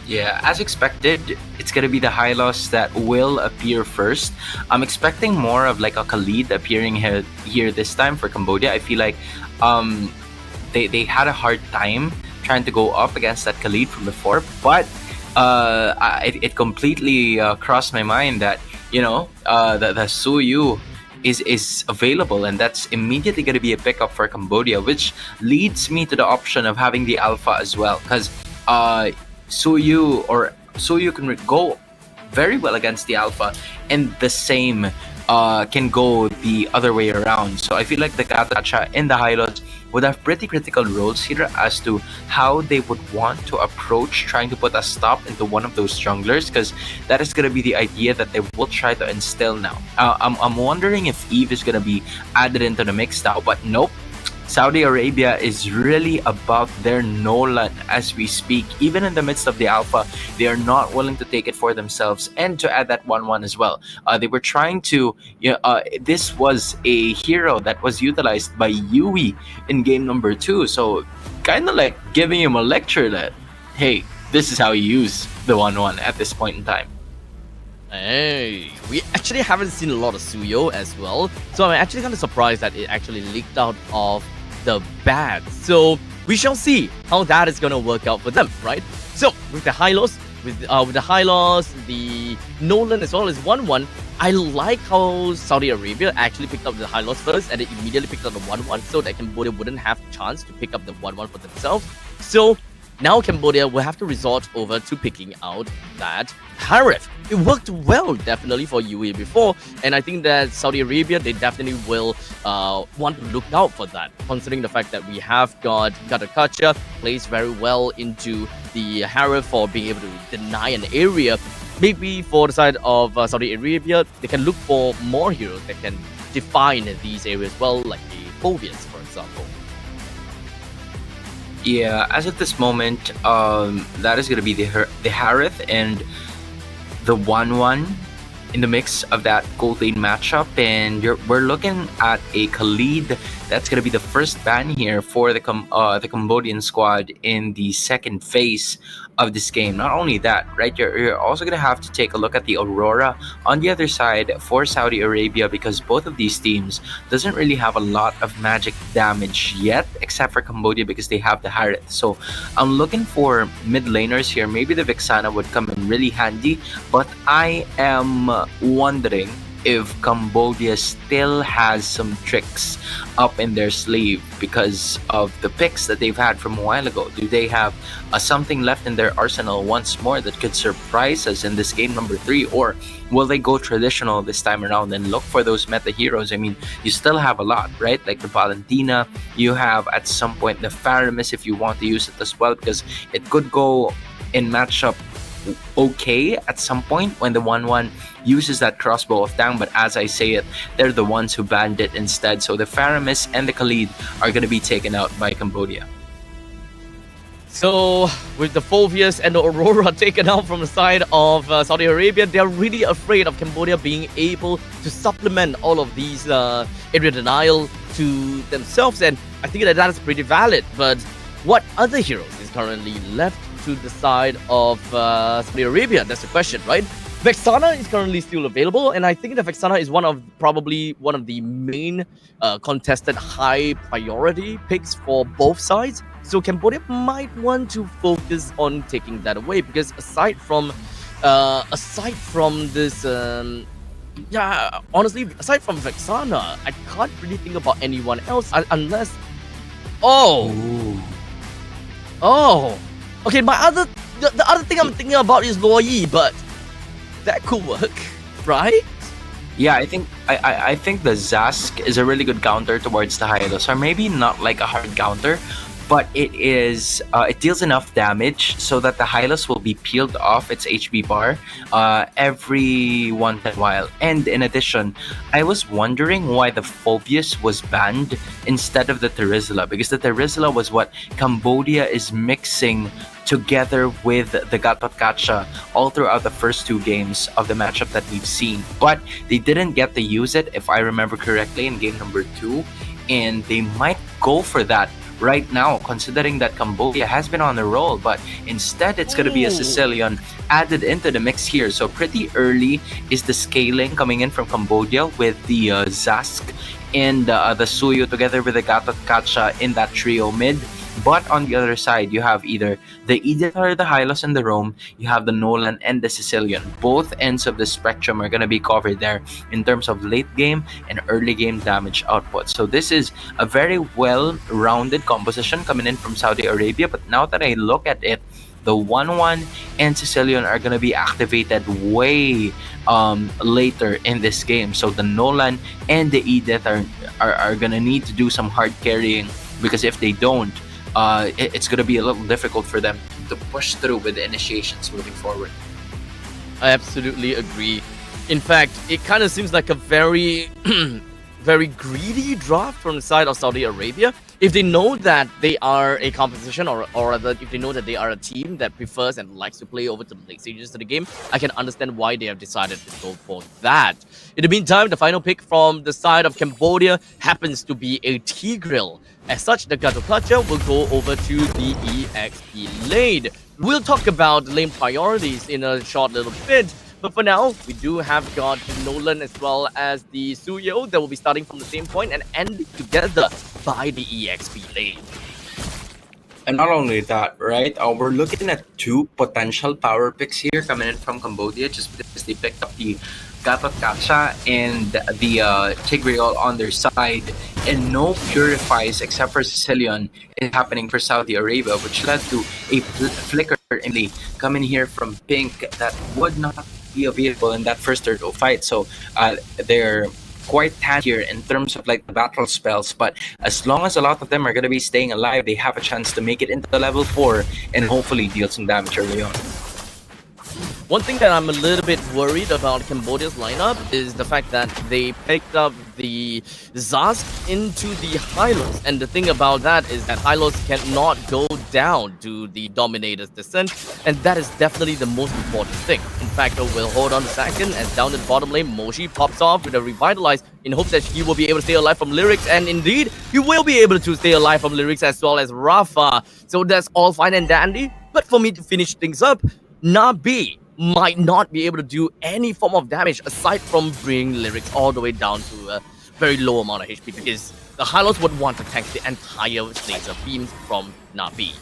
Yeah, as expected, it's gonna be the Hylos that will appear first. I'm expecting more of like a Khalid appearing here this time for Cambodia. I feel like um, they had a hard time trying to go up against that Khalid from before, but it completely crossed my mind that the Suyu is available, and that's immediately going to be a pickup for Cambodia, which leads me to the option of having the Alpha as well, because Suyu can go very well against the Alpha, and the same can go the other way around. So I feel like the Gatacha and the Hylos would have pretty critical roles here as to how they would want to approach trying to put a stop into one of those junglers, because that is going to be the idea that they will try to instill now. I'm wondering if Eve is going to be added into the mix now, but nope. Saudi Arabia is really about their Nolan as we speak. Even in the midst of the Alpha, they are not willing to take it for themselves and to add that 1-1 as well. They were trying to, this was a hero that was utilized by Yui in game number 2. So kind of like giving him a lecture that, hey, this is how you use the 1-1 at this point in time. Hey, we actually haven't seen a lot of Suyo as well. So I'm actually kind of surprised that it actually leaked out of the bag. So we shall see how that is going to work out for them, right? So with the Hylos, the Nolan as well as 1-1, I like how Saudi Arabia actually picked up the Hylos first and they immediately picked up the 1-1 so that Cambodia wouldn't have a chance to pick up the 1-1 for themselves. So now Cambodia will have to resort over to picking out that Harith. It worked well, definitely, for UAE before, and I think that Saudi Arabia, they definitely will want to look out for that, considering the fact that we have got Gatakacha plays very well into the Harith for being able to deny an area. Maybe for the side of Saudi Arabia, they can look for more heroes that can define these areas well, like the Phobias, for example. Yeah, as of this moment, that is going to be the Harith and the 1-1 in the mix of that gold lane matchup, and we're looking at a Khalid that's going to be the first ban here for the Cambodian squad in the second phase of this game. Not only that, right, you're also going to have to take a look at the Aurora on the other side for Saudi Arabia, because both of these teams doesn't really have a lot of magic damage yet, except for Cambodia because they have the Harith. So I'm looking for mid laners here. Maybe the Vexana would come in really handy, but I am wondering if Cambodia still has some tricks up in their sleeve because of the picks that they've had from a while ago. Do they have something left in their arsenal once more that could surprise us in this game number 3, or will they go traditional this time around and look for those meta heroes? I mean, you still have a lot, right? Like the Valentina, you have at some point the Faramis if you want to use it as well, because it could go in matchup okay at some point when the 1-1 uses that crossbow of Tang, but as I say it, they're the ones who banned it instead. So the Faramis and the Khalid are going to be taken out by Cambodia. So with the Phobias and the Aurora taken out from the side of Saudi Arabia, they're really afraid of Cambodia being able to supplement all of these area denial to themselves, and I think that is pretty valid. But what other heroes is currently left to the side of Saudi Arabia? That's the question, right? Vexana is currently still available, and I think that Vexana is probably one of the main contested high priority picks for both sides. So Cambodia might want to focus on taking that away, because aside from this, honestly, aside from Vexana, I can't really think about anyone else unless. Okay, the other thing I'm thinking about is Luo, but that could work, right? Yeah, I think the Zask is a really good counter towards the Hylos, or maybe not like a hard counter, but it deals enough damage so that the Hylos will be peeled off its HP bar every once in a while. And in addition, I was wondering why the Phobius was banned instead of the Terizla, because the Terizla was what Cambodia is mixing together with the Gatotkacha all throughout the first 2 games of the matchup that we've seen. But they didn't get to use it, if I remember correctly, in game number 2, and they might go for that right now, considering that Cambodia has been on a roll, but instead it's going to be a Sicilian added into the mix here. So pretty early is the scaling coming in from Cambodia with the Zask and the Suyo together with the Gatot Kacha in that trio mid. But on the other side, you have either the Edith or the Hylos and the Rome, you have the Nolan and the Sicilian. Both ends of the spectrum are going to be covered there in terms of late game and early game damage output. So this is a very well-rounded composition coming in from Saudi Arabia. But now that I look at it, the 1-1 and Sicilian are going to be activated way later in this game. So the Nolan and the Edith are going to need to do some hard carrying, because if they don't, it's going to be a little difficult for them to push through with the initiations moving forward. I absolutely agree. In fact, it kind of seems like a very, very greedy draft from the side of Saudi Arabia. If they know that they are a competition, or rather, if they know that they are a team that prefers and likes to play over to the late stages of the game, I can understand why they have decided to go for that. In the meantime, the final pick from the side of Cambodia happens to be a Tigreal. As such, the Gatokacha will go over to the EXP lane. We'll talk about lane priorities in a short little bit. But for now, we do have got Nolan as well as the Suyo that will be starting from the same point and ending together by the EXP lane. And not only that, right? We're looking at two potential power picks here coming in from Cambodia, just because they picked up the Gatot Kacha and the Tigreal on their side, and no purifies except for Sicilian is happening for Saudi Arabia, which led to a flicker in the coming here from Pink that would not be available in that first turtle fight. So they're quite tanky here in terms of like the battle spells, but as long as a lot of them are going to be staying alive, they have a chance to make it into the level 4 and hopefully deal some damage early on. One thing that I'm a little bit worried about Cambodia's lineup is the fact that they picked up the Zask into the Hylos. And the thing about that is that Hylos cannot go down to the Dominator's descent, and that is definitely the most important thing. In fact, we'll hold on a second as down in the bottom lane, Moshi pops off with a Revitalize in hopes that he will be able to stay alive from Lyrics, and indeed, he will be able to stay alive from Lyrics as well as Rafa. So that's all fine and dandy, but for me to finish things up, Nabi might not be able to do any form of damage aside from bringing Lyrics all the way down to a very low amount of HP, because the Hylos would want to tank the entire laser beams from Nabi.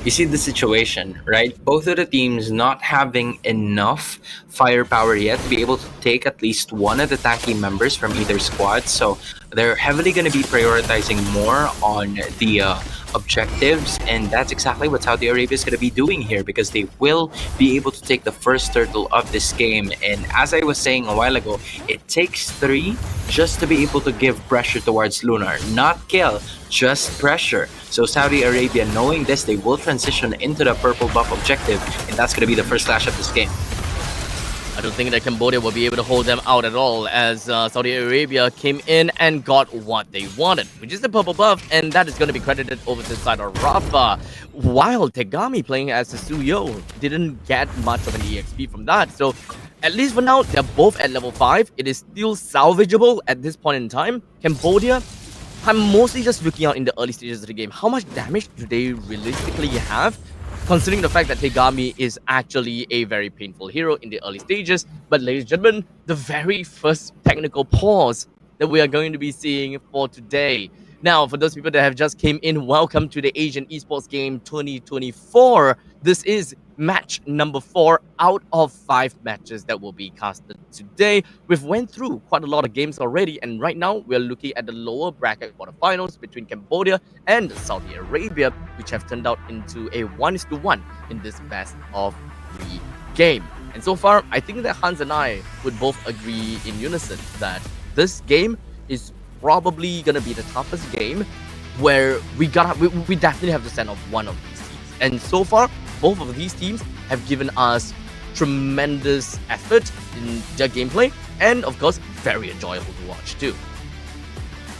You see the situation, right? Both of the teams not having enough firepower yet to be able to take at least one of the tanky members from either squad. So they're heavily going to be prioritizing more on the objectives, and that's exactly what Saudi Arabia is going to be doing here, because they will be able to take the first turtle of this game. And as I was saying a while ago, it takes 3 just to be able to give pressure towards Lunar, not kill, just pressure. So Saudi Arabia, knowing this, they will transition into the purple buff objective, and that's going to be the first clash of this game. I don't think that Cambodia will be able to hold them out at all, as Saudi Arabia came in and got what they wanted, which is the purple buff, and that is going to be credited over to the side of Rafa, while Tegami playing as the Suyo didn't get much of an EXP from that. So at least for now, they're both at level 5. It is still salvageable at this point in time. Cambodia, I'm mostly just looking out in the early stages of the game. How much damage do they realistically have? Considering the fact that Tegami is actually a very painful hero in the early stages. But ladies and gentlemen, the very first technical pause that we are going to be seeing for today. Now, for those people that have just came in, welcome to the Asian Esports Game 2024. This is match number 4 out of 5 matches that will be casted today. We've went through quite a lot of games already, and right now we're looking at the lower bracket quarterfinals between Cambodia and Saudi Arabia, which have turned out into a 1-1 in this best of 3 game. And so far, I think that Hans and I would both agree in unison that this game is probably gonna be the toughest game, where we definitely have to send off one of these teams. And so far, both of these teams have given us tremendous effort in their gameplay, and of course, very enjoyable to watch too.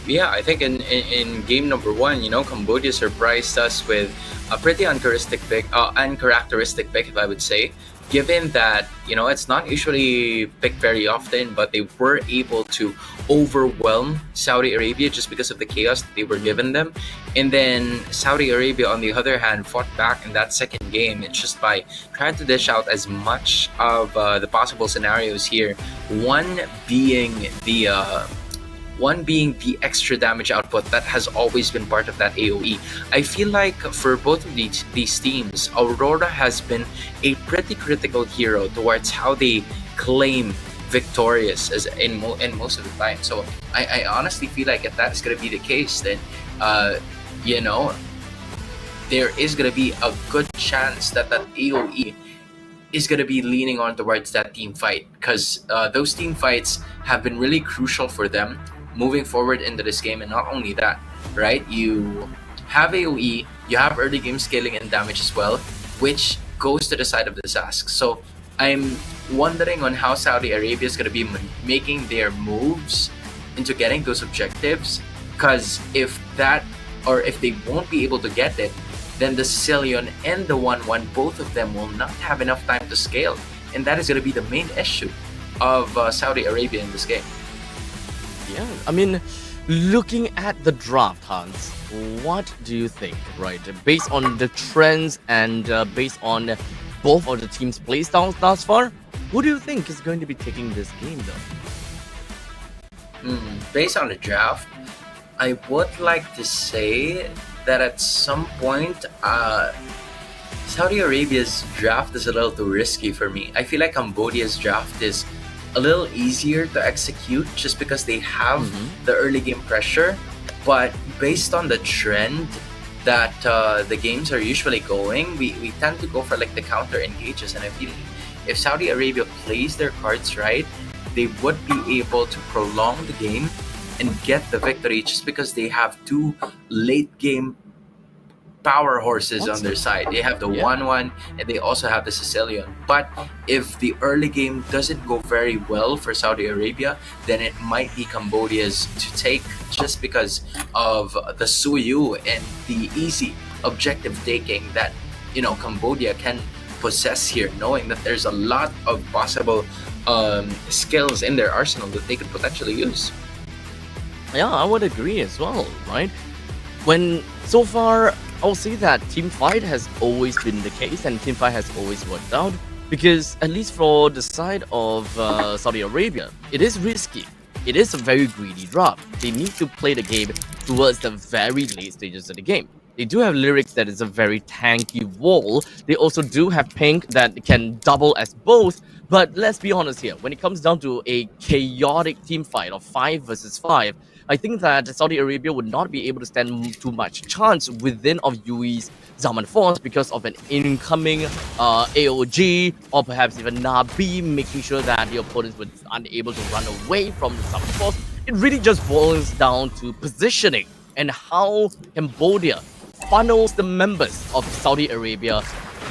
Yeah, I think in game number 1, you know, Cambodia surprised us with a pretty uncharacteristic pick, if I would say. given that, it's not usually picked very often, but they were able to overwhelm Saudi Arabia just because of the chaos that they were given them. And then Saudi Arabia, on the other hand, fought back in that second game. It's just by trying to dish out as much of the possible scenarios here. One being the extra damage output that has always been part of that AoE. I feel like for both of these teams, Aurora has been a pretty critical hero towards how they claim victorious as in most of the time. So I honestly feel like if that's going to be the case, then there is going to be a good chance that AoE is going to be leaning on towards that team fight, because those team fights have been really crucial for them moving forward into this game. And not only that, right, you have AoE, you have early game scaling and damage as well, which goes to the side of this ask. So I'm wondering on how Saudi Arabia is going to be making their moves into getting those objectives, because if they won't be able to get it, then the Sicilian and the 1-1, both of them will not have enough time to scale, and that is going to be the main issue of Saudi Arabia in this game. Yeah, I mean, looking at the draft, Hans, what do you think, right? Based on the trends and based on both of the teams' playstyles thus far, who do you think is going to be taking this game, though? Based on the draft, I would like to say that at some point, Saudi Arabia's draft is a little too risky for me. I feel like Cambodia's draft is a little easier to execute just because they have the early game pressure. But based on the trend that the games are usually going, we tend to go for like the counter engages. And I feel if Saudi Arabia plays their cards right, they would be able to prolong the game and get the victory just because they have two late game power horses on their side. They have the 1-1 and they also have the Sicilian. But if the early game doesn't go very well for Saudi Arabia, then it might be Cambodia's to take, just because of the Suyu and the easy objective taking that Cambodia can possess here, knowing that there's a lot of possible skills in their arsenal that they could potentially use. Yeah, I would agree as well, right? When so far, I'll say that team fight has always been the case and team fight has always worked out, because at least for the side of Saudi Arabia, it is risky. It is a very greedy draft. They need to play the game towards the very late stages of the game. They do have lyrics that is a very tanky wall. They also do have pink that can double as both. But let's be honest here, when it comes down to a chaotic team fight of 5 versus 5, I think that Saudi Arabia would not be able to stand too much chance within of UAE's Zaman Force because of an incoming AOG, or perhaps even Nabi, making sure that the opponents were unable to run away from the Zaman Force. It really just boils down to positioning and how Cambodia funnels the members of Saudi Arabia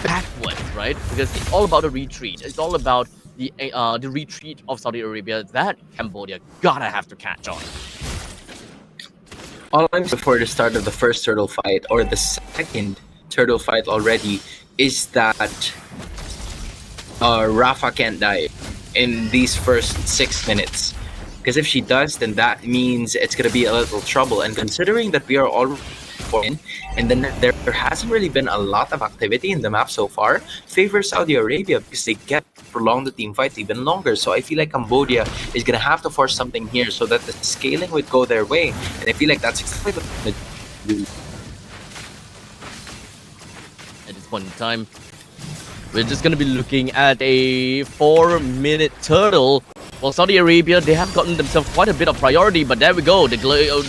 backwards, right? Because it's all about the retreat. It's all about the retreat of Saudi Arabia that Cambodia gotta have to catch on. All I'm before the start of the first turtle fight, or the second turtle fight already, is that Rafa can't die in these first 6 minutes. Because if she does, then that means it's going to be a little trouble. And considering that we are already in, and then there hasn't really been a lot of activity in the map so far, favors Saudi Arabia because they get prolong the team fights even longer. So I feel like Cambodia is going to have to force something here so that the scaling would go their way. And I feel like that's exactly what they're going to do. At this point in time, we're just going to be looking at a 4-minute turtle. Well, Saudi Arabia, they have gotten themselves quite a bit of priority, but there we go. The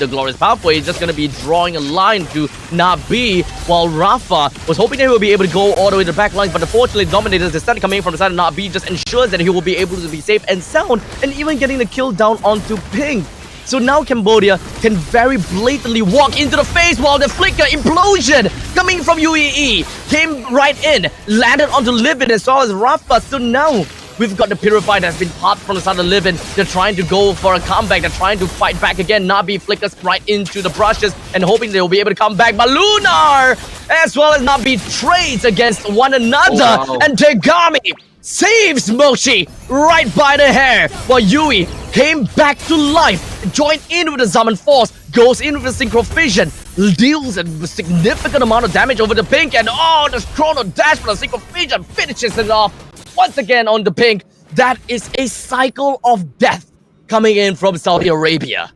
Glorious Pathway is just going to be drawing a line to Nabi, while Rafa was hoping they will be able to go all the way to the back lines, but unfortunately, Dominators, the stun coming from the side of Nabi just ensures that he will be able to be safe and sound, and even getting the kill down onto Pink. So now Cambodia can very blatantly walk into the face, while the flicker implosion coming from UAE came right in, landed onto Libin as well as Rafa. So now We've got the Purify that's been popped from the side of Livin. They're trying to go for a comeback. They're trying to fight back again. Nabi flickers right into the brushes and hoping they'll be able to come back. But Lunar, as well as Nabi, trades against one another. Oh, wow. And Tegami saves Moshi right by the hair, while Yui came back to life, joined in with the Summon Force, goes in with the Synchro Vision, deals a significant amount of damage over the Pink, and the Chrono Dash for the Synchro Vision finishes it off once again on the Pink. That is a cycle of death coming in from Saudi Arabia.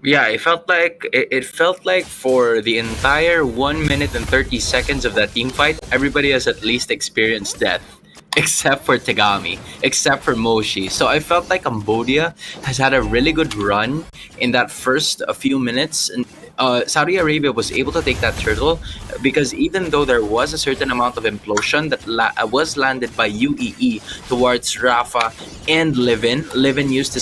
Yeah, it felt like for the entire 1 minute and 30 seconds of that team fight, everybody has at least experienced death. Except for Tegami, except for Moshi. So I felt like Cambodia has had a really good run in that first few minutes. And Saudi Arabia was able to take that turtle because even though there was a certain amount of implosion that was landed by UEE towards Rafa and Livin used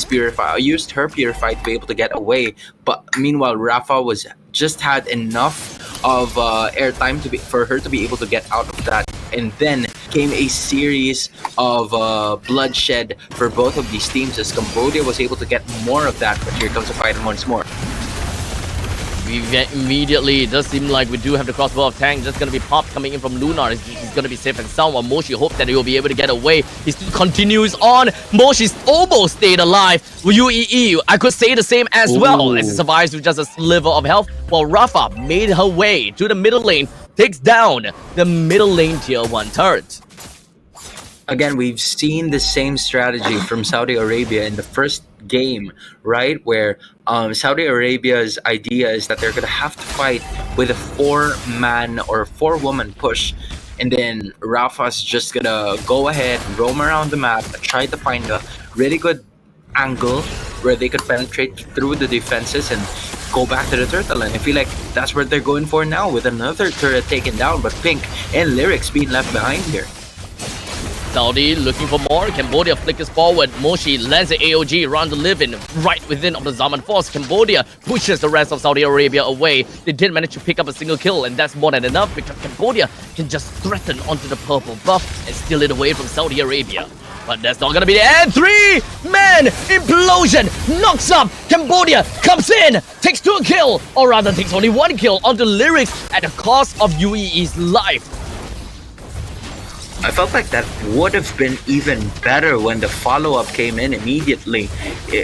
her Purify to be able to get away. But meanwhile, Rafa was just had enough of airtime for her to be able to get out of that, and then came a series of bloodshed for both of these teams as Cambodia was able to get more of that. But here comes the fight once more. Immediately, it does seem like we do have the crossbow of Tang just going to be popped coming in from Lunar. He's going to be safe and sound, while Moshi hopes that he will be able to get away. He still continues on. Moshi's almost stayed alive. UEE, I could say the same as well, as he survives with just a sliver of health, while Rafa made her way to the middle lane, takes down the middle lane tier 1 turret. Again, we've seen the same strategy from Saudi Arabia in the first game, right? Where Saudi Arabia's idea is that they're going to have to fight with a 4-man or 4-woman push. And then Rafa's just going to go ahead, roam around the map, try to find a really good angle where they could penetrate through the defenses and go back to the turtle. And I feel like that's what they're going for now, with another turret taken down, but Pink and Lyrics being left behind here. Saudi looking for more. Cambodia flickers forward. Moshi lands the AOG around the Livin right within of the Zaman Force. Cambodia pushes the rest of Saudi Arabia away. They did manage to pick up a single kill, and that's more than enough because Cambodia can just threaten onto the purple buff and steal it away from Saudi Arabia. But that's not gonna be the end. 3-man implosion knocks up. Cambodia comes in, takes 2 kill, or rather takes only 1 kill onto Lyrics at the cost of UEE's life. I felt like that would have been even better when the follow-up came in immediately.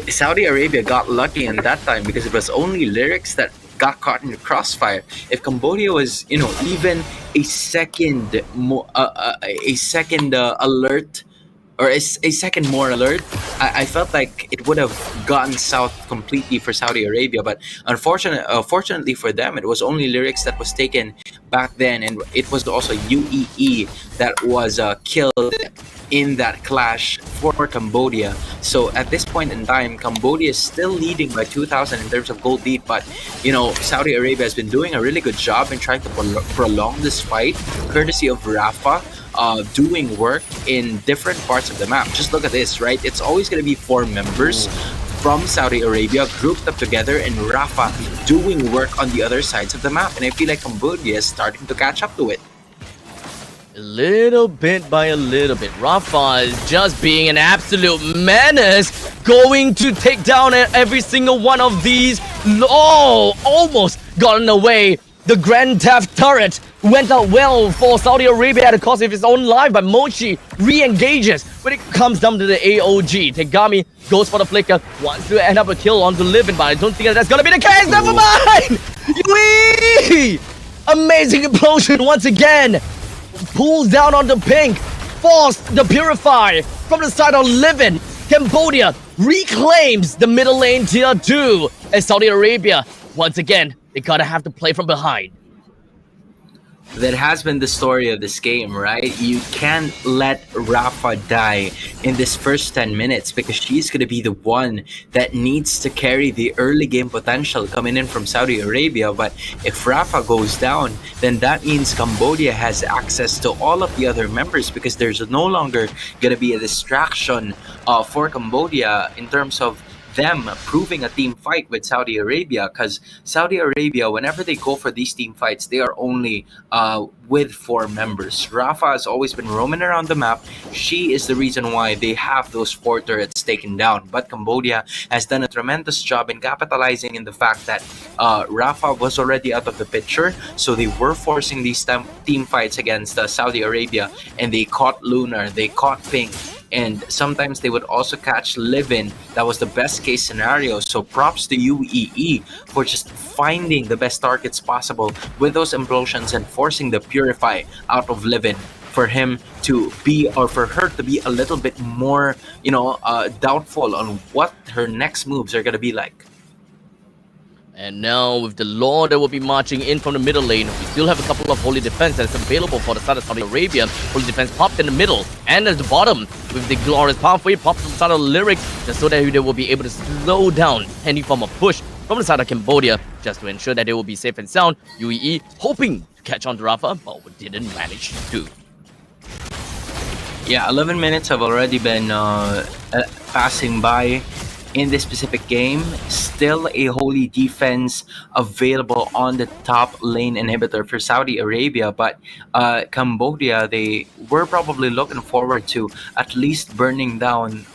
Saudi Arabia got lucky in that time because it was only Lyrics that got caught in the crossfire. If Cambodia was, even a second alert, or a second more alert, I felt like it would have gotten south completely for Saudi Arabia. But unfortunately for them, it was only Lyrics that was taken back then, and it was also UEE that was killed in that clash for Cambodia. So at this point in time, Cambodia is still leading by 2,000 in terms of gold lead, but Saudi Arabia has been doing a really good job in trying to prolong this fight, courtesy of Rafa doing work in different parts of the map. Just look at this, right? It's always going to be 4 members from Saudi Arabia grouped up together, and Rafa doing work on the other sides of the map. And I feel like Cambodia is starting to catch up to it. Little bit by a little bit. Rafa is just being an absolute menace, going to take down every single one of these. Almost gotten away. The Grand Theft turret went out well for Saudi Arabia at the cost of his own life, but Mochi re-engages when it comes down to the AOG. Tegami goes for the flicker, wants to end up a kill onto Livin, but I don't think that's gonna be the case. Never mind! Whee! Amazing implosion once again. Pulls down on the Pink, forced the Purify from the side of Livin. Cambodia reclaims the middle lane tier 2, and Saudi Arabia, once again, they gotta have to play from behind. That has been the story of this game, right? You can't let Rafa die in this first 10 minutes because she's going to be the one that needs to carry the early game potential coming in from Saudi Arabia. But if Rafa goes down, then that means Cambodia has access to all of the other members because there's no longer going to be a distraction for Cambodia in terms of them proving a team fight with Saudi Arabia, because Saudi Arabia, whenever they go for these team fights, they are only with 4 members. Rafa has always been roaming around the map. She is the reason why they have those 4 turrets taken down. But Cambodia has done a tremendous job in capitalizing in the fact that Rafa was already out of the picture, so they were forcing these team fights against Saudi Arabia, and they caught Lunar, they caught Pink, and sometimes they would also catch Livin. That was the best case scenario. So props to UEE for just finding the best targets possible with those implosions and forcing the Purify out of Livin for him to be, or for her to be a little bit more, doubtful on what her next moves are going to be like. And now with the Lord that will be marching in from the middle lane, we still have a couple of Holy Defense that's available for the side of Saudi Arabia. Holy Defense popped in the middle and at the bottom with the Glorious Pathway popped from the side of Lyrics, just so that they will be able to slow down any form of push from the side of Cambodia, just to ensure that they will be safe and sound. UEE hoping to catch on to Rafa, but didn't manage to. Yeah, 11 minutes have already been passing by in this specific game. Still a Holy Defense available on the top lane inhibitor for Saudi Arabia, but Cambodia, they were probably looking forward to at least burning down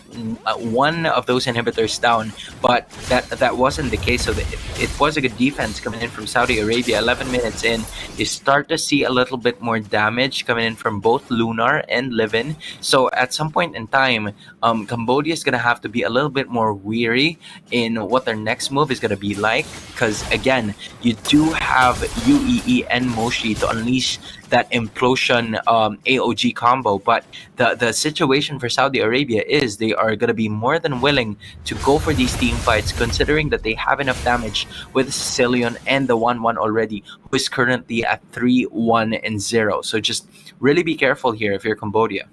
one of those inhibitors down, but that wasn't the case. So it was a good defense coming in from Saudi Arabia. 11 minutes in, you start to see a little bit more damage coming in from both Lunar and Livin. So at some point in time, Cambodia is going to have to be a little bit more weary in what their next move is going to be like, because again, you do have UEE and Moshi to unleash that implosion AOG combo, but the situation for Saudi Arabia is they are going to be more than willing to go for these team fights, considering that they have enough damage with Sicilian and the 1-1 already, who is currently at 3-1-0. So just really be careful here if you're Cambodia.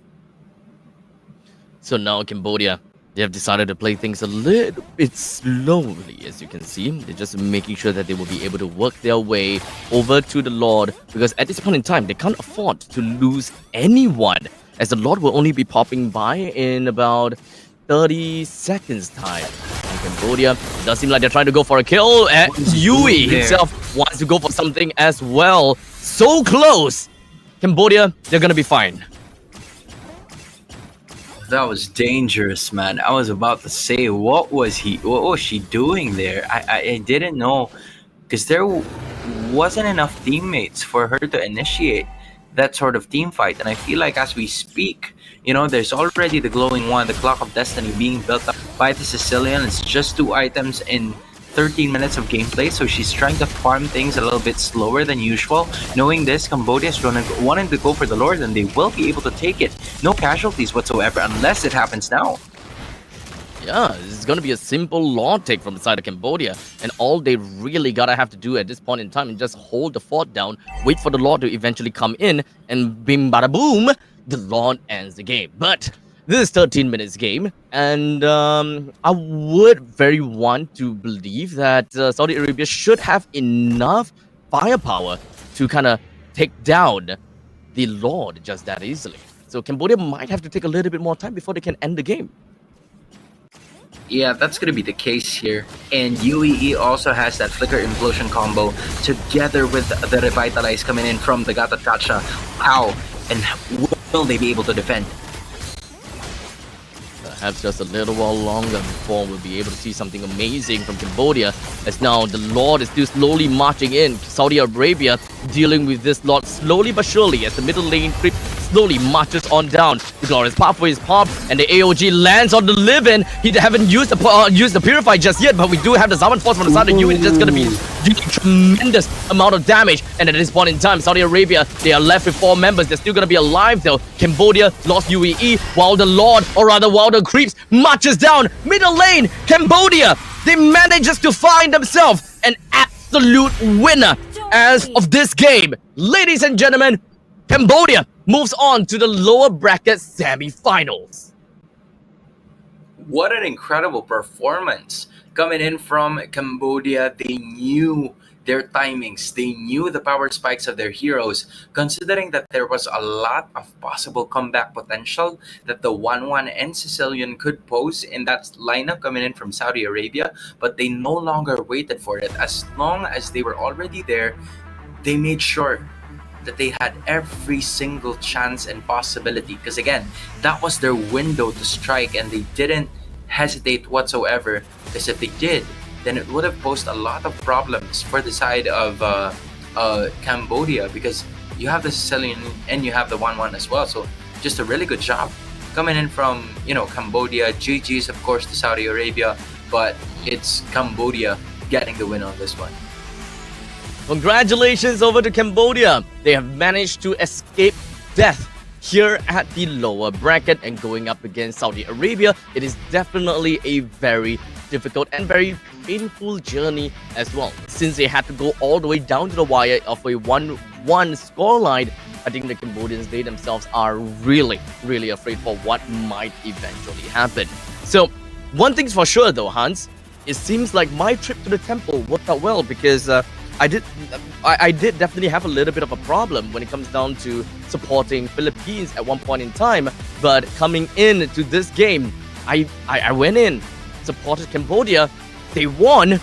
So now Cambodia, they have decided to play things a little bit slowly, as you can see. They're just making sure that they will be able to work their way over to the Lord, because at this point in time, they can't afford to lose anyone, as the Lord will only be popping by in about 30 seconds time. In Cambodia, it does seem like they're trying to go for a kill, and Yui himself wants to go for something as well. So close! Cambodia, they're gonna be fine. That was dangerous, man. I was about to say, what was she doing there? I didn't know, because there wasn't enough teammates for her to initiate that sort of team fight. And I feel like as we speak, there's already the glowing one, the Clock of Destiny, being built up by the Sicilian. It's just 2 items in 13 minutes of gameplay, so she's trying to farm things a little bit slower than usual. Knowing this, Cambodia's wanting to go for the Lord, and they will be able to take it. No casualties whatsoever, unless it happens now. Yeah, this is going to be a simple Lord take from the side of Cambodia, and all they really gotta have to do at this point in time is just hold the fort down, wait for the Lord to eventually come in, and bing bada boom, the Lord ends the game. But this is 13 minutes game, and I would very want to believe that Saudi Arabia should have enough firepower to kind of take down the Lord just that easily. So Cambodia might have to take a little bit more time before they can end the game. Yeah, that's going to be the case here. And UEE also has that Flicker Implosion combo together with the Revitalize coming in from the Gata Tacha. How and will they be able to defend? Perhaps just a little while longer before we'll be able to see something amazing from Cambodia, as now the Lord is still slowly marching in. Saudi Arabia dealing with this Lord slowly but surely as the middle lane creep slowly marches on down. The Glorious Pathway is popped, and the AOG lands on the Livin. He haven't used the Purify just yet, but we do have the Zaman Force from the side of you, and it's just going to be doing a tremendous amount of damage. And at this point in time, Saudi Arabia, they are left with 4 members. They're still going to be alive though. Cambodia lost UEE, while the Lord, or rather while the creeps, marches down middle lane. Cambodia, they manages to find themselves an absolute winner as of this game. Ladies and gentlemen, Cambodia moves on to the lower bracket semi-finals. What an incredible performance coming in from Cambodia. They knew their timings. They knew the power spikes of their heroes, considering that there was a lot of possible comeback potential that the 1-1 and Sicilian could pose in that lineup coming in from Saudi Arabia, but they no longer waited for it. As long as they were already there, they made sure that they had every single chance and possibility, because again, that was their window to strike, and they didn't hesitate whatsoever, because if they did, then it would have posed a lot of problems for the side of Cambodia, because you have the Sicilian and you have the 1-1 as well. So just a really good job coming in from, Cambodia. GG's of course to Saudi Arabia, but it's Cambodia getting the win on this one. Congratulations over to Cambodia. They have managed to escape death here at the lower bracket and going up against Saudi Arabia. It is definitely a very difficult and very painful journey as well, since they had to go all the way down to the wire of a 1-1 scoreline. I think the Cambodians, they themselves are really afraid for what might eventually happen. So one thing's for sure though, Hans, it seems like my trip to the temple worked out well, because I did definitely have a little bit of a problem when it comes down to supporting Philippines at one point in time, but coming into this game, I went in, supported Cambodia, they won,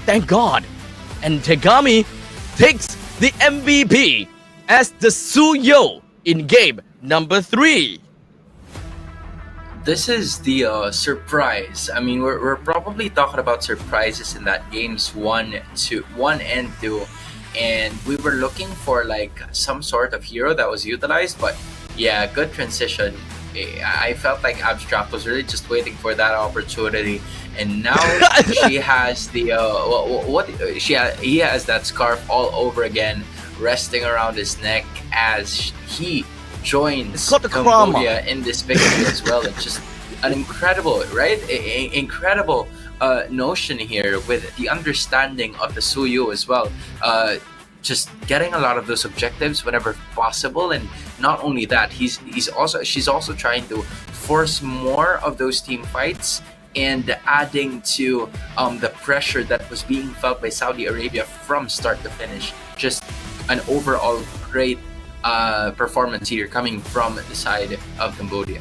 thank God, and Tegami takes the MVP as the Suyo in game number 3. This is the surprise. I mean, we're probably talking about surprises in that games 1 and 2, and we were looking for like some sort of hero that was utilized. But yeah, good transition. I felt like Abstract was really just waiting for that opportunity, and now she has the he has that scarf all over again, resting around his neck as he joins Cambodia in this victory as well. It's just an incredible, right? Incredible notion here with the understanding of the Suyu as well. Just getting a lot of those objectives whenever possible, and not only that, she's also trying to force more of those team fights and adding to the pressure that was being felt by Saudi Arabia from start to finish. Just an overall great performance here coming from the side of Cambodia.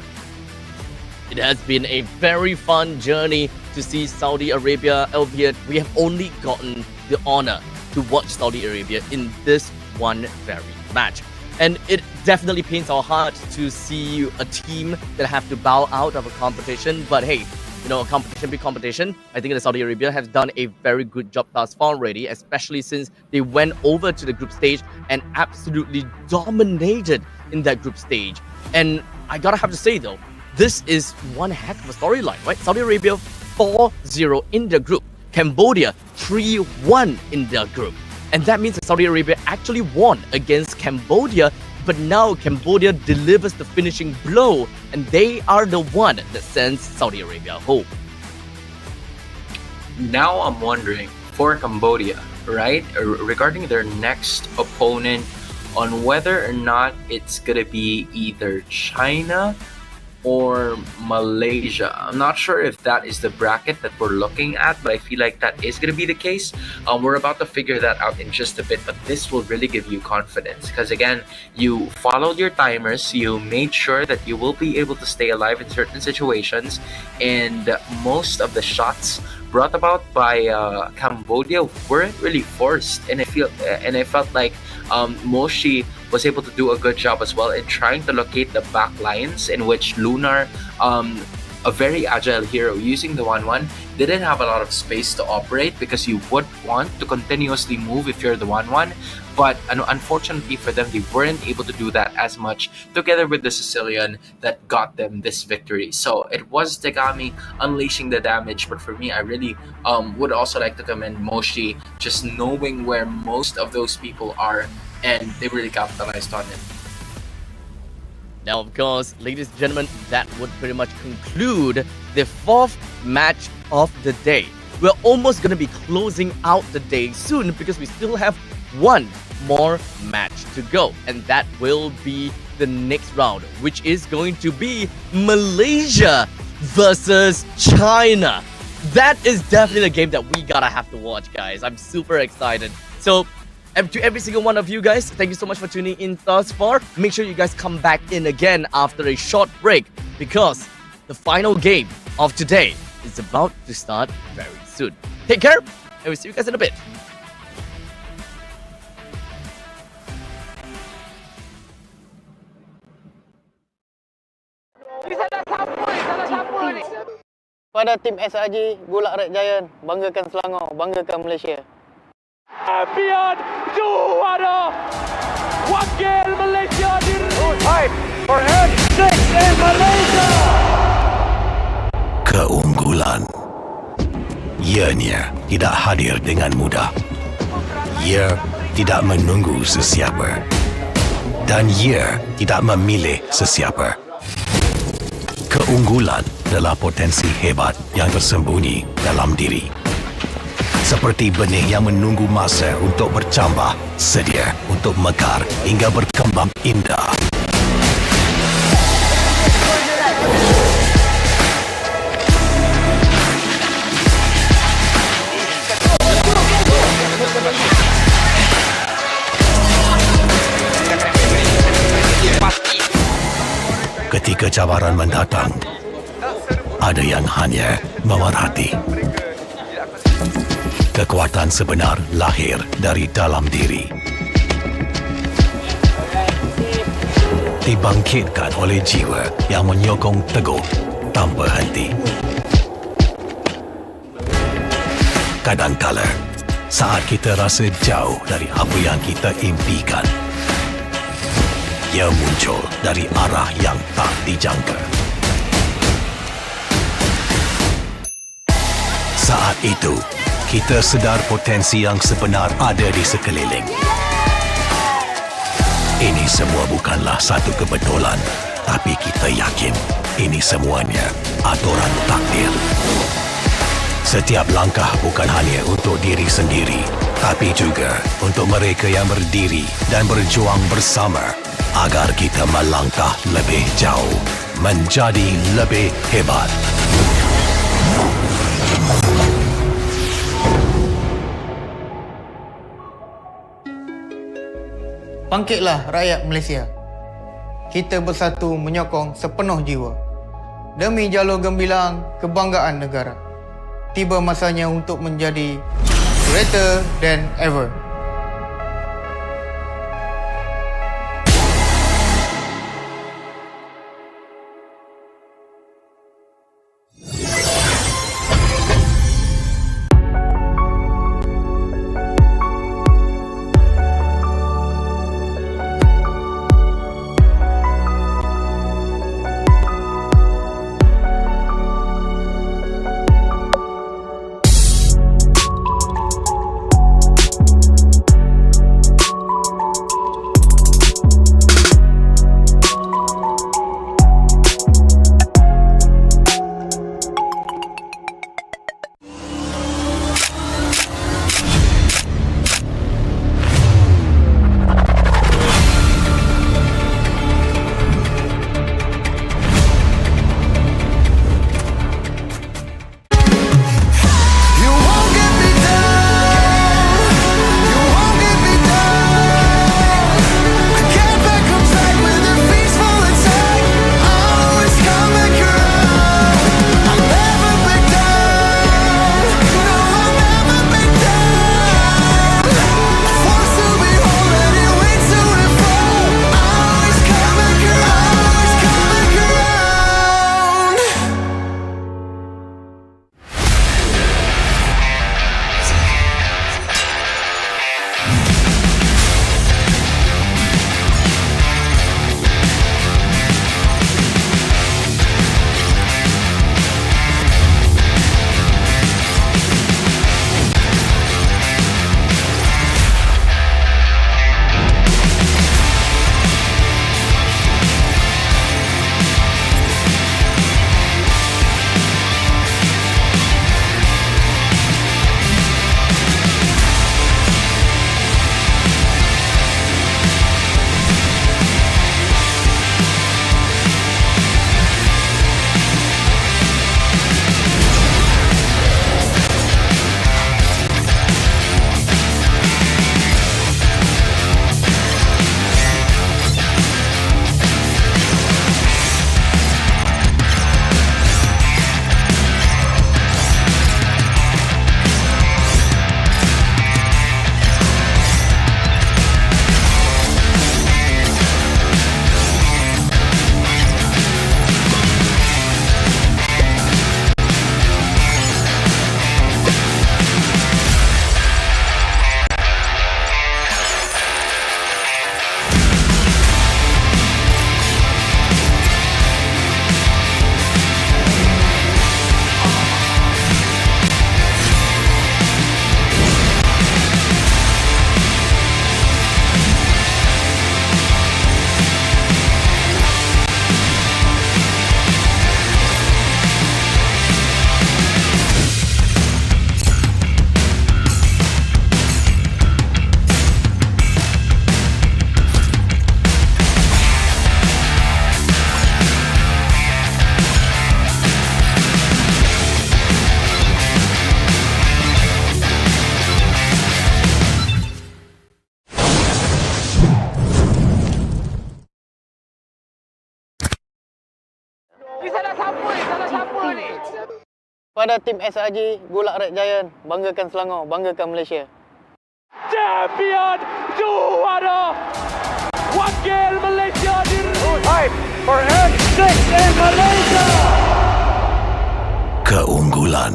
It has been a very fun journey to see Saudi Arabia, albeit we have only gotten the honor to watch Saudi Arabia in this one very match. And it definitely pains our hearts to see a team that have to bow out of a competition. But hey, a competition be competition. I think that Saudi Arabia has done a very good job thus far already, especially since they went over to the group stage and absolutely dominated in that group stage. And I gotta have to say though, this is one heck of a storyline, right? Saudi Arabia 4-0 in the group, Cambodia 3-1 in the group. And that means that Saudi Arabia actually won against Cambodia, but now Cambodia delivers the finishing blow, and they are the one that sends Saudi Arabia home. Now I'm wondering for Cambodia, right, regarding their next opponent, on whether or not it's gonna be either China or Malaysia. I'm not sure if that is the bracket that we're looking at, but I feel like that is going to be the case. We're about to figure that out in just a bit, but this will really give you confidence, because again, you followed your timers, you made sure that you will be able to stay alive in certain situations, and most of the shots brought about by Cambodia weren't really forced, and I felt like Moshi was able to do a good job as well in trying to locate the back lines, in which Lunar, a very agile hero using the 1-1, didn't have a lot of space to operate, because you would want to continuously move if you're the 1-1, but unfortunately for them, they weren't able to do that as much together with the Sicilian that got them this victory. So it was Tegami unleashing the damage, but for me, I really would also like to commend Moshi, just knowing where most of those people are, and they really capitalized on it. Now, of course, ladies and gentlemen, that would pretty much conclude the 4th match of the day. We're almost going to be closing out the day soon, because we still have one more match to go, and that will be the next round, which is going to be Malaysia versus China. that is definitely a game that we gotta have to watch, guys. I'm super excited. So, to every single one of you guys, thank you so much for tuning in thus far. Make sure you guys come back in again after a short break, because the final game of today is about to start very soon. Take care, and we'll see you guys in a bit. Pada tim SRG, Gulak Red Giant, banggakan Selangor, banggakan Malaysia. Champion juara wakil Malaysia fight for N6 in Malaysia. Keunggulan. Ianya tidak hadir dengan mudah. Ia tidak menunggu sesiapa. Dan ia tidak memilih sesiapa. Keunggulan adalah potensi hebat yang tersembunyi dalam diri. Seperti benih yang menunggu masa untuk bercambah, sedia untuk mekar hingga berkembang indah. Ketika cabaran mendatang, ada yang hanya memerhati. Kekuatan sebenar lahir dari dalam diri. Dibangkitkan oleh jiwa yang menyokong teguh tanpa henti. Kadangkala, saat kita rasa jauh dari apa yang kita impikan, ia muncul dari arah yang tak dijangka. Saat itu, kita sedar potensi yang sebenar ada di sekeliling. Ini semua bukanlah satu kebetulan, tapi kita yakin ini semuanya aturan takdir. Setiap langkah bukan hanya untuk diri sendiri, tapi juga untuk mereka yang berdiri dan berjuang bersama agar kita melangkah lebih jauh, menjadi lebih hebat. Bangkitlah rakyat Malaysia. Kita bersatu menyokong sepenuh jiwa. Demi jalur gemilang kebanggaan negara. Tiba masanya untuk menjadi greater than ever. Pada tim SRG, Gulak Red Giant, banggakan Selangor, banggakan Malaysia. Champion juara wakil Malaysia diraih for N6 in Malaysia. Keunggulan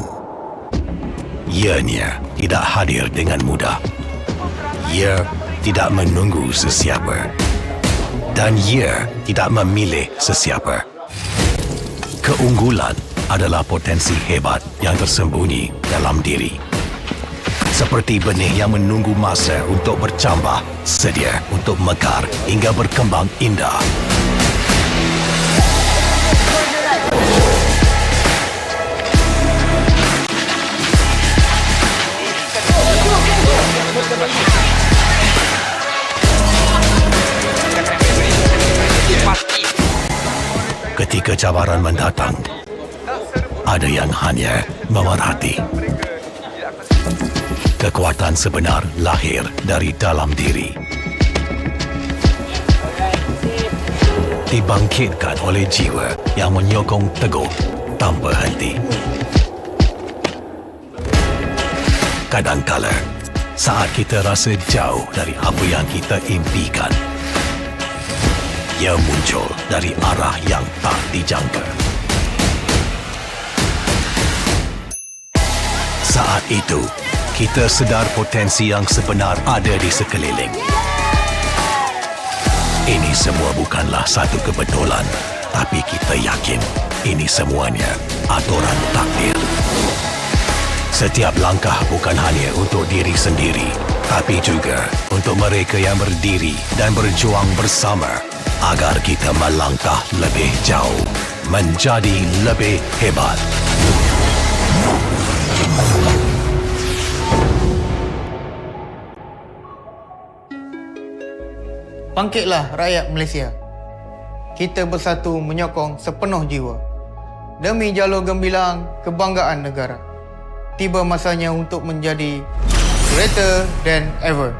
ianya tidak hadir dengan mudah. Ia tidak menunggu sesiapa. Dan ia tidak memilih sesiapa. Keunggulan adalah potensi hebat yang tersembunyi dalam diri. Seperti benih yang menunggu masa untuk bercambah, sedia untuk mekar hingga berkembang indah. Ketika cabaran mendatang, ada yang hanya memerhati. Kekuatan sebenar lahir dari dalam diri. Dibangkitkan oleh jiwa yang menyokong teguh tanpa henti. Kadangkala, saat kita rasa jauh dari apa yang kita impikan, ia muncul dari arah yang tak dijangka. Saat itu, kita sedar potensi yang sebenar ada di sekeliling. Ini semua bukanlah satu kebetulan, tapi kita yakin ini semuanya aturan takdir. Setiap langkah bukan hanya untuk diri sendiri, tapi juga untuk mereka yang berdiri dan berjuang bersama agar kita melangkah lebih jauh, menjadi lebih hebat. Bangkitlah rakyat Malaysia. Kita bersatu menyokong sepenuh jiwa. Demi jalur gemilang kebanggaan negara. Tiba masanya untuk menjadi greater than ever.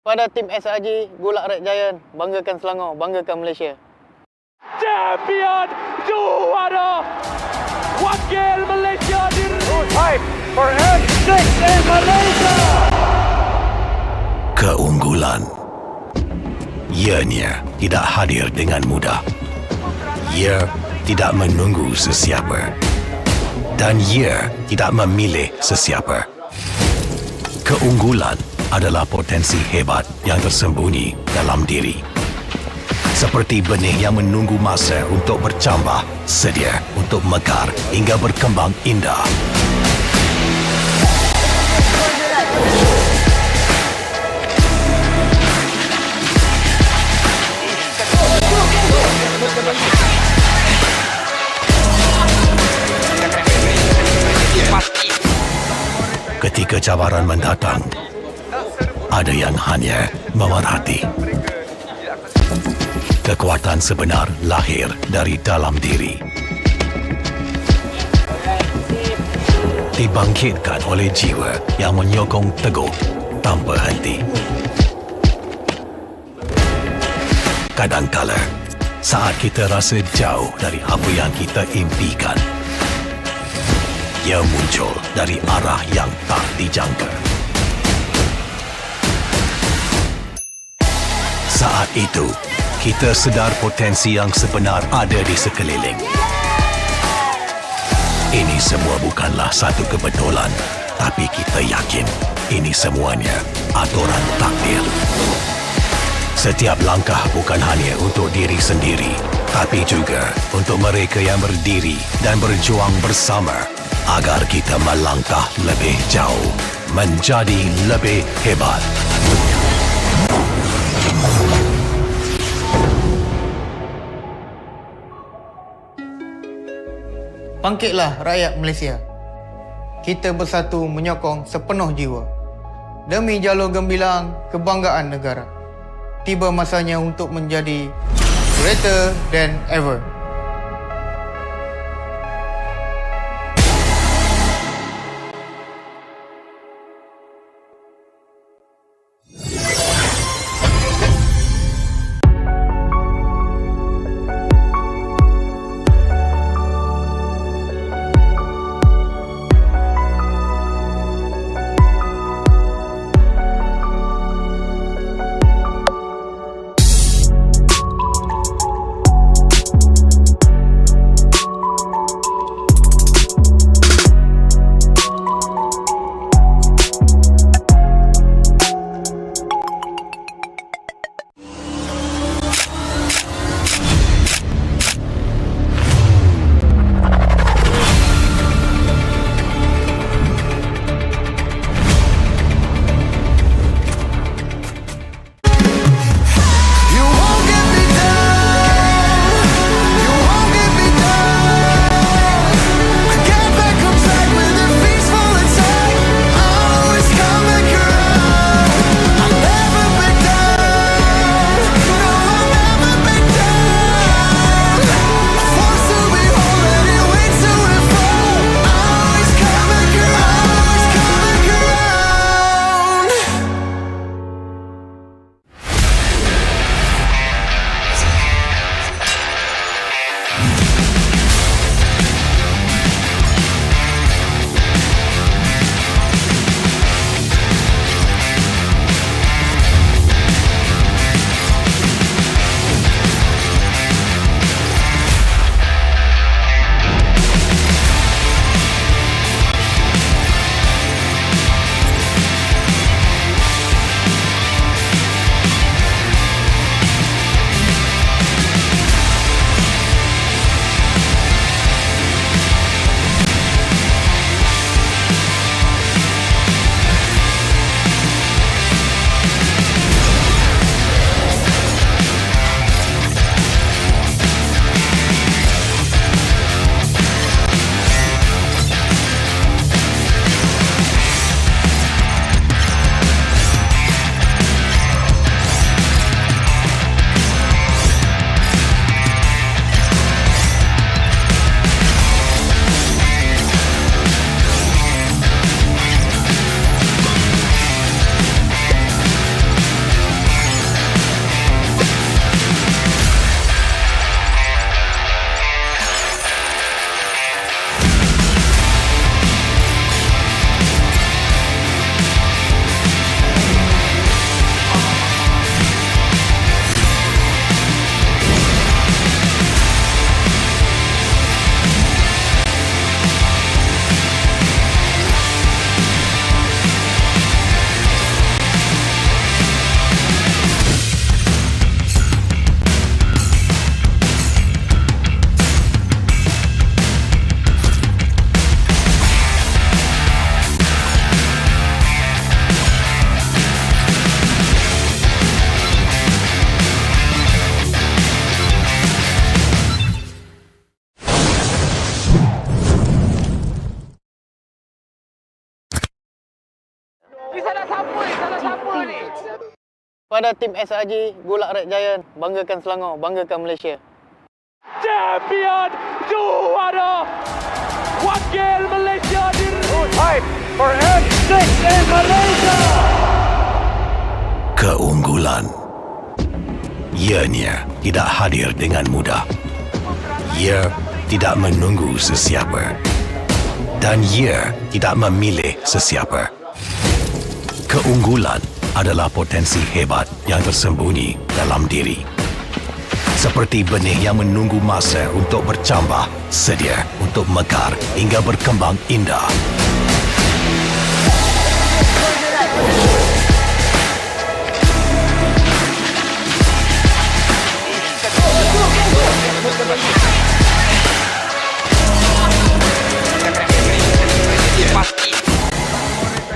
Pada tim SRG, Golak Red Giant, banggakan Selangor, banggakan Malaysia. Champion juara wakil Malaysia diraih for N6 in Malaysia. Keunggulan. Ianya tidak hadir dengan mudah. Ia tidak menunggu sesiapa. Dan ia tidak memilih sesiapa. Keunggulan adalah potensi hebat yang tersembunyi dalam diri. Seperti benih yang menunggu masa untuk bercambah, sedia untuk mekar hingga berkembang indah. Ketika cabaran mendatang, ada yang hanya memerhati. Kekuatan sebenar lahir dari dalam diri. Dibangkitkan oleh jiwa yang menyokong teguh tanpa henti. Kadangkala, saat kita rasa jauh dari apa yang kita impikan, ia muncul dari arah yang tak dijangka. Saat itu, kita sedar potensi yang sebenar ada di sekeliling. Ini semua bukanlah satu kebetulan, tapi kita yakin ini semuanya aturan takdir. Setiap langkah bukan hanya untuk diri sendiri, tapi juga untuk mereka yang berdiri dan berjuang bersama agar kita melangkah lebih jauh, menjadi lebih hebat. Bangkitlah rakyat Malaysia. Kita bersatu menyokong sepenuh jiwa. Demi jalur gemilang kebanggaan negara. Tiba masanya untuk menjadi greater than ever. Kepada tim SRG, Golak Red Giant, banggakan Selangor, banggakan Malaysia. Champion juara wakil Malaysia Fight for M6 in Malaysia. Keunggulan ianya tidak hadir dengan mudah. Ia tidak menunggu sesiapa dan ia tidak memilih sesiapa. Keunggulan adalah potensi hebat yang tersembunyi dalam diri. Seperti benih yang menunggu masa untuk bercambah, sedia untuk mekar hingga berkembang indah.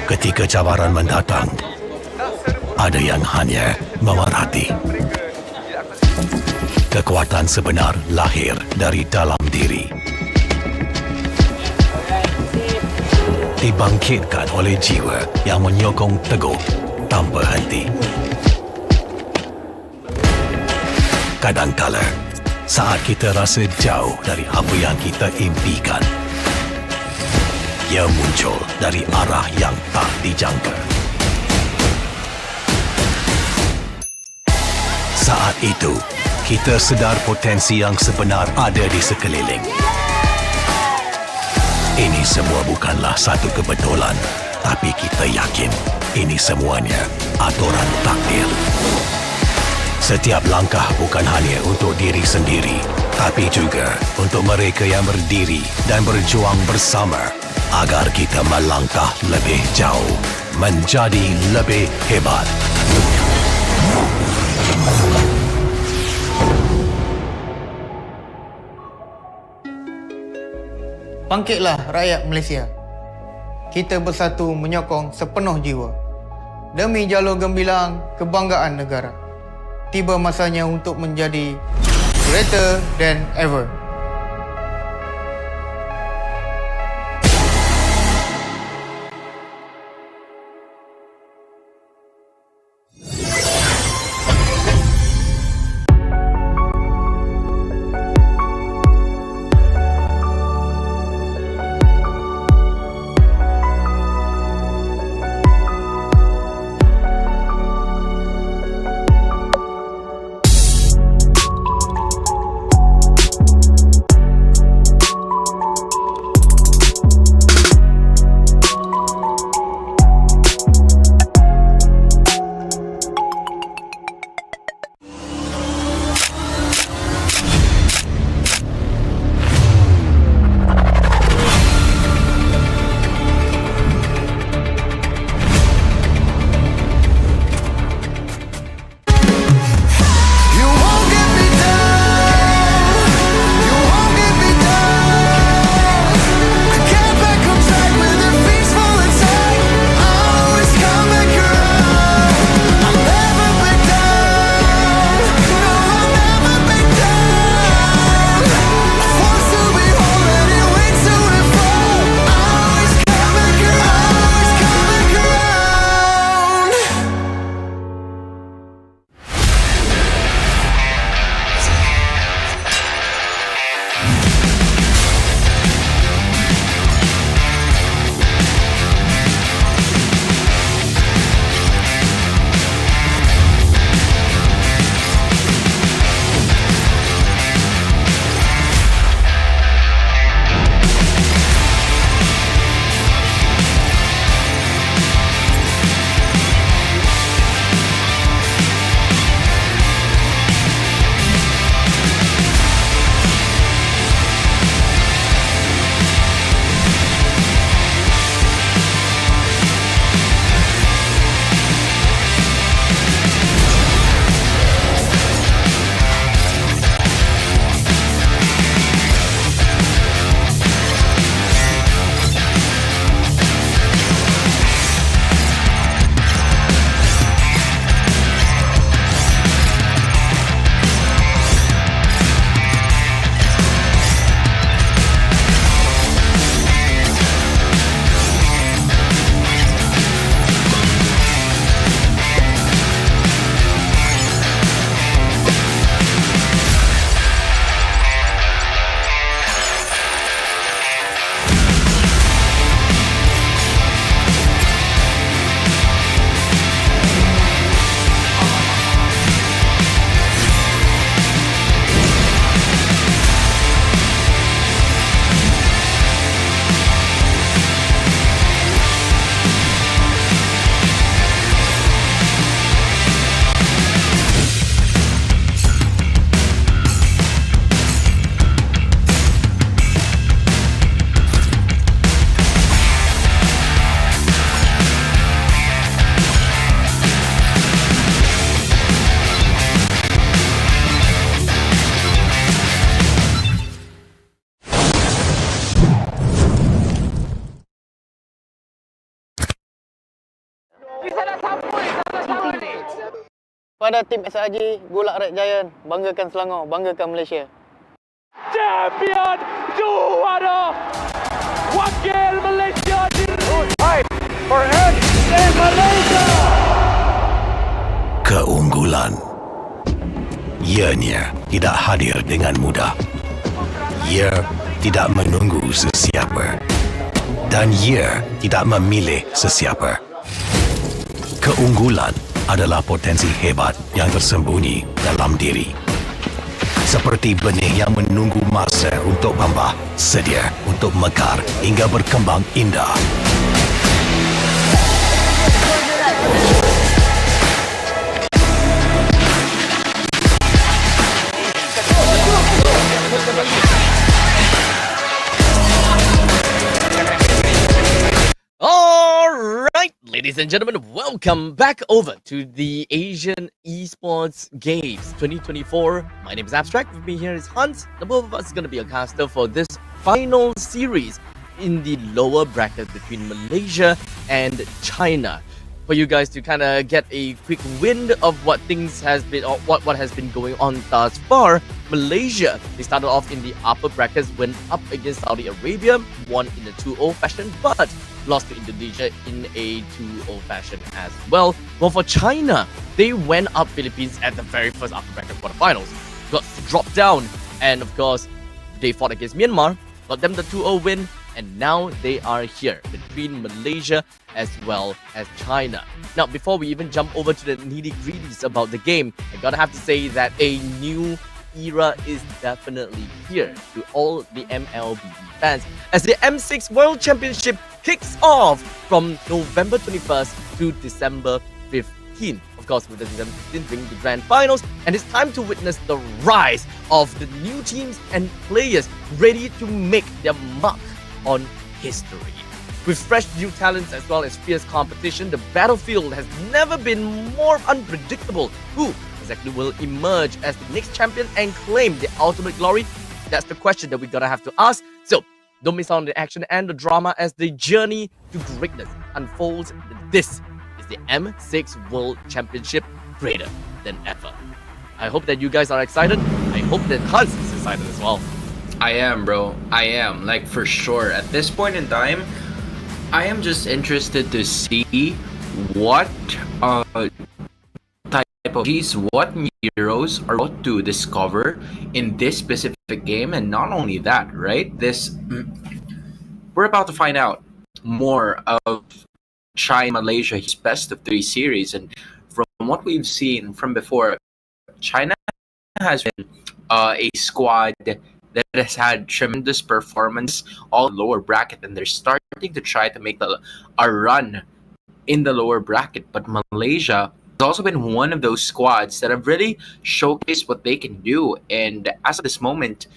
Ketika cabaran mendatang, ada yang hanya memerhati. Kekuatan sebenar lahir dari dalam diri. Dibangkitkan oleh jiwa yang menyokong teguh tanpa henti. Kadangkala, saat kita rasa jauh dari apa yang kita impikan, ia muncul dari arah yang tak dijangka. Saat itu, kita sedar potensi yang sebenar ada di sekeliling. Ini semua bukanlah satu kebetulan, tapi kita yakin ini semuanya aturan takdir. Setiap langkah bukan hanya untuk diri sendiri, tapi juga untuk mereka yang berdiri dan berjuang bersama agar kita melangkah lebih jauh, menjadi lebih hebat. Bangkitlah rakyat Malaysia. Kita bersatu menyokong sepenuh jiwa. Demi jalur gemilang kebanggaan negara. Tiba masanya untuk menjadi greater than ever. Pada tim SRG, Golak Red Giant, banggakan Selangor, banggakan Malaysia. Champion juara wakil Malaysia fight for Edge in Malaysia. Keunggulan. Ianya tidak hadir dengan mudah. Ia tidak menunggu sesiapa. Dan ia tidak memilih sesiapa. Keunggulan adalah potensi hebat yang tersembunyi dalam diri. Seperti benih yang menunggu masa untuk bambah, sedia untuk mekar hingga berkembang indah. Alright, ladies and gentlemen, welcome back over to the Asian Esports Games 2024. My name is Abstract, with me here is Hans. The both of us are going to be a caster for this final series in the lower bracket between Malaysia and China. For you guys to kind of get a quick wind of what things has been, or what has been going on thus far. Malaysia, they started off in the upper brackets, went up against Saudi Arabia, won in a 2-0 fashion, but lost to Indonesia in a 2-0 fashion as well. Well, for China, they went up Philippines at the very first upper bracket quarterfinals, got dropped down, and of course, they fought against Myanmar, got them the 2-0 win, and now they are here between Malaysia as well as China. Now, before we even jump over to the nitty-gritties about the game, I gotta have to say that a new era is definitely here to all the MLBB fans, as the M6 World Championship kicks off from November 21st to December 15th. Of course, with the December 15th being the grand finals, and it's time to witness the rise of the new teams and players ready to make their mark on history. With fresh new talents as well as fierce competition, the battlefield has never been more unpredictable. Who exactly will emerge as the next champion and claim the ultimate glory? That's the question that we're gonna have to ask. So, don't miss out on the action and the drama as the journey to greatness unfolds. This is the M6 World Championship, greater than ever. I hope that you guys are excited. I hope that Hans is excited as well. I am, bro. I am, like, for sure. At this point in time, I am just interested to see what type of G's, what heroes are about to discover in this specific game. And not only that, right? We're about to find out more of China Malaysia's best of 3 series. And from what we've seen from before, China has been a squad that has had tremendous performance all lower bracket, and they're starting to try to make a run in the lower bracket. But Malaysia has also been one of those squads that have really showcased what they can do, and as of this moment,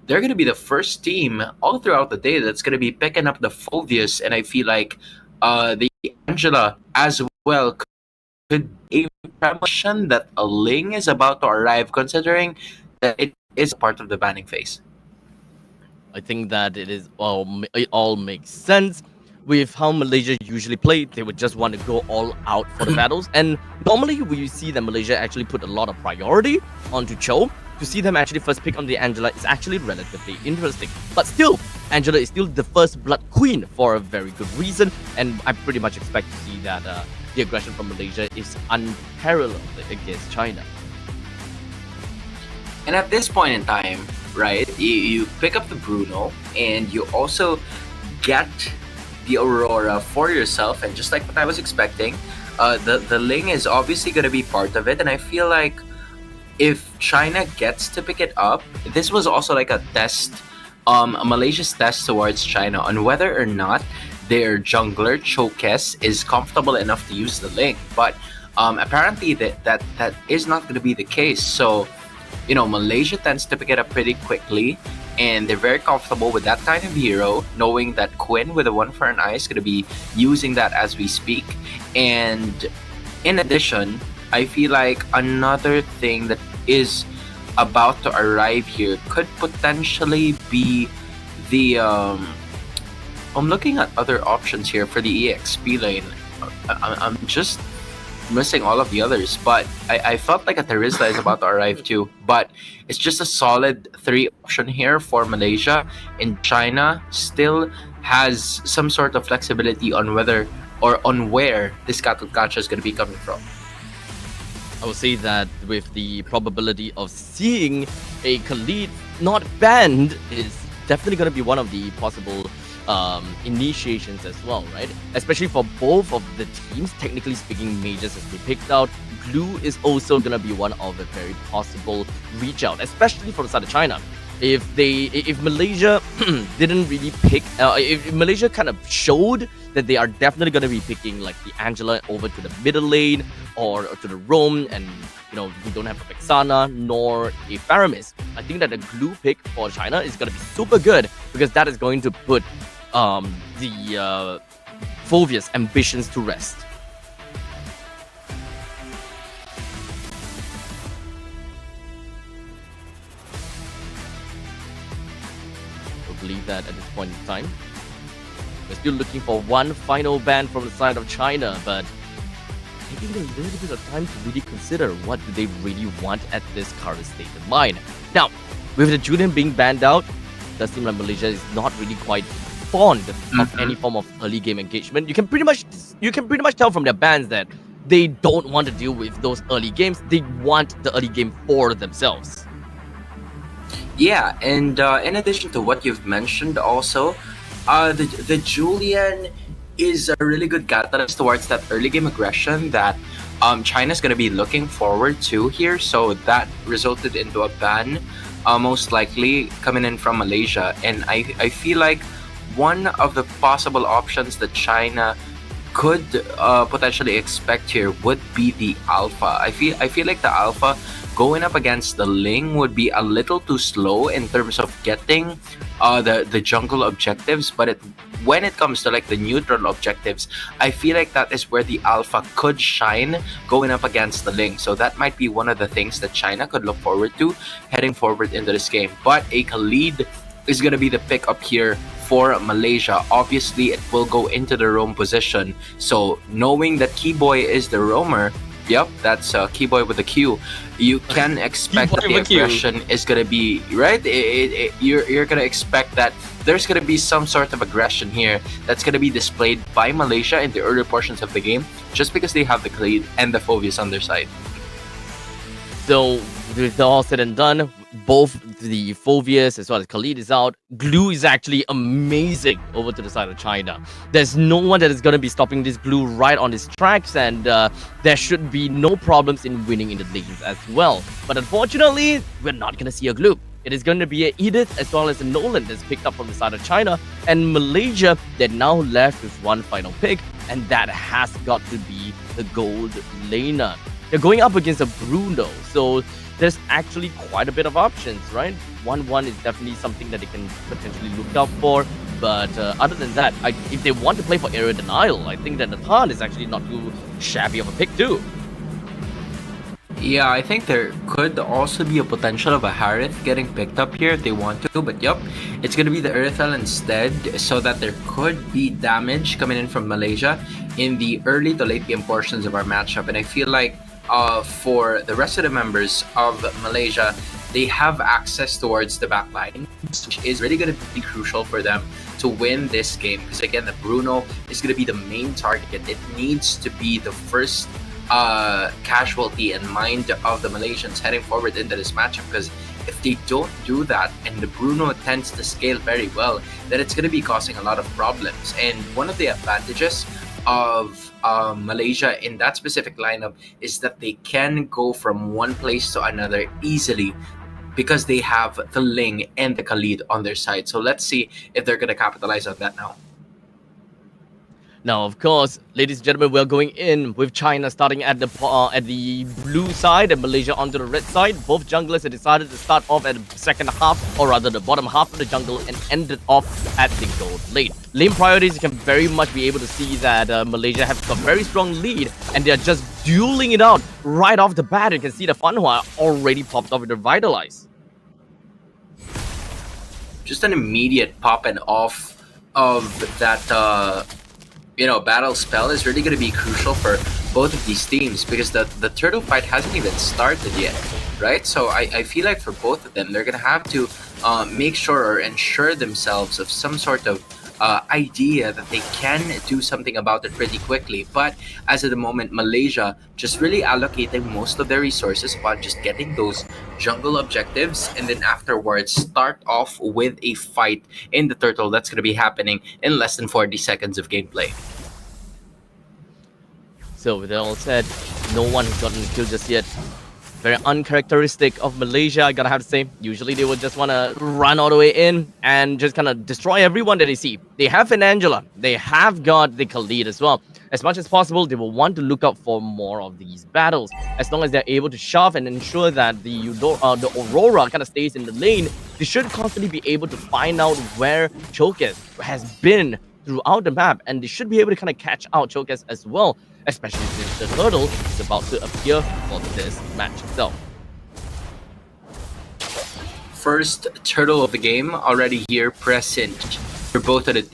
they're going to be the first team all throughout the day that's going to be picking up the Fulvius, and I feel like the Angela as well could be a premonition that a Ling is about to arrive, considering that it is part of the banning phase. I think that it all makes sense with how Malaysia usually play. They would just want to go all out for the battles, and normally we see that Malaysia actually put a lot of priority onto Cho. To see them actually first pick on the Angela is actually relatively interesting, but still, Angela is still the first blood queen for a very good reason, and I pretty much expect to see that the aggression from Malaysia is unparalleled against China. And at this point in time, right, you pick up the Bruno, and you also get the Aurora for yourself. And just like what I was expecting, the Ling is obviously going to be part of it. And I feel like if China gets to pick it up, this was also like a test, Malaysia's test towards China on whether or not their jungler, Chokes, is comfortable enough to use the Ling. But apparently that is not going to be the case. So, you know, Malaysia tends to pick it up pretty quickly, and they're very comfortable with that kind of hero, knowing that Quinn with a 1 for an eye is going to be using that as we speak. And in addition, I feel like another thing that is about to arrive here could potentially be the I'm looking at other options here for the EXP lane. I'm just missing all of the others. But I felt like a Teresa is about to arrive too. But it's just a solid 3 option here for Malaysia. And China still has some sort of flexibility on whether or on where this cattle catcher is going to be coming from. I would say that with the probability of seeing a Khalid not banned is definitely going to be one of the possible initiations as well, right? Especially for both of the teams, technically speaking, majors has been picked out. Glue is also going to be one of the very possible reach out, especially for the side of China. If Malaysia didn't really pick, if Malaysia kind of showed that they are definitely going to be picking like the Angela over to the middle lane or to the Rome, and we don't have a Vexana nor a Faramis, I think that the glue pick for China is going to be super good, because that is going to put the Phoveus ambitions to rest. Believe that at this point in time, we're still looking for one final ban from the side of China, but taking a little bit of time to really consider what do they really want at this current state of mind. Now, with the Julian being banned out, it does seem like Malaysia is not really quite fond of any form of early game engagement. You can pretty much tell from their bans that they don't want to deal with those early games. They want the early game for themselves. Yeah, and in addition to what you've mentioned, also, the Julian is a really good catalyst towards that early game aggression that China's going to be looking forward to here. So that resulted into a ban, most likely coming in from Malaysia. And I feel like one of the possible options that China could potentially expect here would be the Alpha. I feel like the Alpha going up against the Ling would be a little too slow in terms of getting the jungle objectives, but when it comes to like the neutral objectives, I feel like that is where the Alpha could shine going up against the Ling. So that might be one of the things that China could look forward to heading forward into this game. But a Khalid is going to be the pick up here for Malaysia. Obviously, it will go into the roam position. So knowing that Keyboy is the roamer, yep, that's Keyboy with a Q. You can expect that the aggression is going to be, right? You're going to expect that there's going to be some sort of aggression here that's going to be displayed by Malaysia in the early portions of the game, just because they have the Khalid and the Phoveus on their side. So, with all said and done, both the Phoveus as well as Khalid is out. Glue is actually amazing over to the side of China. There's no one that is going to be stopping this Glue right on his tracks, and there should be no problems in winning in the lanes as well. But unfortunately, we're not going to see a Glue. It is going to be an Edith as well as a Nolan that's picked up from the side of China, and Malaysia, they're now left with one final pick, and that has got to be the gold laner. They're going up against a Bruno, so there's actually quite a bit of options, right? 1-1 is definitely something that they can potentially look out for. But other than that, if they want to play for area denial, I think that Nathan is actually not too shabby of a pick too. Yeah, I think there could also be a potential of a Harith getting picked up here if they want to. But yep, it's going to be the Earthel instead, so that there could be damage coming in from Malaysia in the early to late game portions of our matchup. And I feel like for the rest of the members of Malaysia, they have access towards the back line, which is really going to be crucial for them to win this game. Because again, the Bruno is going to be the main target. It needs to be the first casualty in mind of the Malaysians heading forward into this matchup. Because if they don't do that, and the Bruno tends to scale very well, then it's going to be causing a lot of problems. And one of the advantages of Malaysia in that specific lineup is that they can go from one place to another easily, because they have the Ling and the Khalid on their side. So let's see if they're going to capitalize on that now. Now, of course, ladies and gentlemen, we're going in with China starting at the blue side and Malaysia onto the red side. Both junglers have decided to start off at the second half, or rather the bottom half of the jungle, and ended off at the gold lane. Lane priorities, you can very much be able to see that Malaysia have a very strong lead, and they're just dueling it out right off the bat. You can see the Fanhua already popped off with the Vitalize. Just an immediate pop and off of that battle spell is really going to be crucial for both of these teams because the turtle fight hasn't even started yet, right? So I feel like for both of them, they're gonna have to make sure or ensure themselves of some sort of idea that they can do something about it pretty quickly. But as of the moment, Malaysia just really allocating most of their resources about just getting those jungle objectives, and then afterwards start off with a fight in the turtle that's going to be happening in less than 40 seconds of gameplay. So with that all said, no one has gotten killed just yet. Very uncharacteristic of Malaysia, I gotta have to say. Usually they would just want to run all the way in and just kind of destroy everyone that they see. They have an Angela. They have got the Khalid as well. As much as possible, they will want to look out for more of these battles. As long as they're able to shove and ensure that the Aurora kind of stays in the lane, they should constantly be able to find out where Chokes has been throughout the map, and they should be able to kind of catch out Chokes as well, especially since the turtle is about to appear for this match itself. First turtle of the game already here present for both of the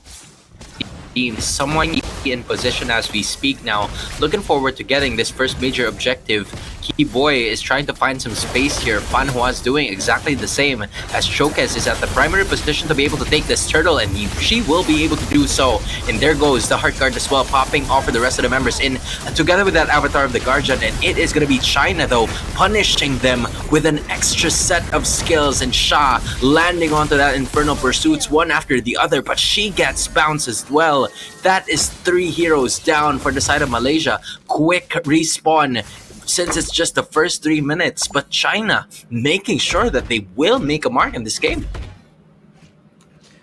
teams. Someone in position as we speak now. Looking forward to getting this first major objective. Key Boy is trying to find some space here. Fanhua is doing exactly the same as Chokes is at the primary position to be able to take this turtle, and she will be able to do so. And there goes the Heart Guard as well, popping off for the rest of the members in together with that avatar of the Guardian. And it is going to be China though, punishing them with an extra set of skills, and Sha landing onto that Infernal Pursuits one after the other, but she gets bounced as well. That is 3 heroes down for the side of Malaysia. Quick respawn since it's just the first 3 minutes, but China making sure that they will make a mark in this game.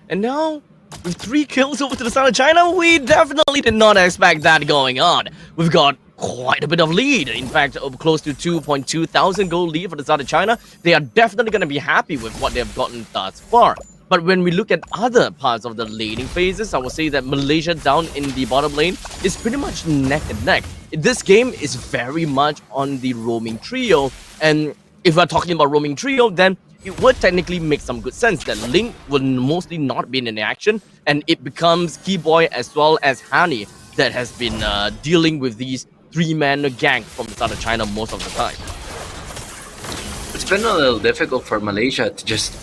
And now, with 3 kills over to the side of China, we definitely did not expect that going on. We've got quite a bit of lead. In fact, close to 2.2 thousand gold lead for the side of China. They are definitely going to be happy with what they've gotten thus far. But when we look at other parts of the laning phases, I would say that Malaysia down in the bottom lane is pretty much neck and neck. This game is very much on the roaming trio, and if we're talking about roaming trio, then it would technically make some good sense that Link will mostly not be in action, and it becomes Keyboy as well as Hani that has been dealing with these 3-man gang from the side of China most of the time. It's been a little difficult for Malaysia to just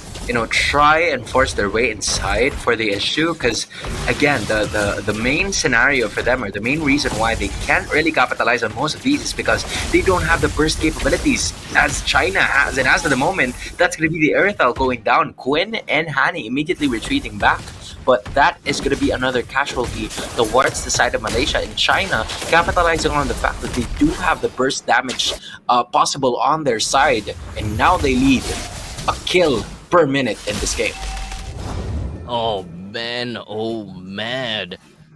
try and force their way inside for the issue, because again, the main scenario for them, or the main reason why they can't really capitalize on most of these, is because they don't have the burst capabilities as China has. And as of the moment, that's going to be the Earthal going down. Quinn and Hani immediately retreating back, but that is going to be another casualty towards the side of Malaysia. And China capitalizing on the fact that they do have the burst damage possible on their side, and now they lead a kill per minute in this game. Oh man,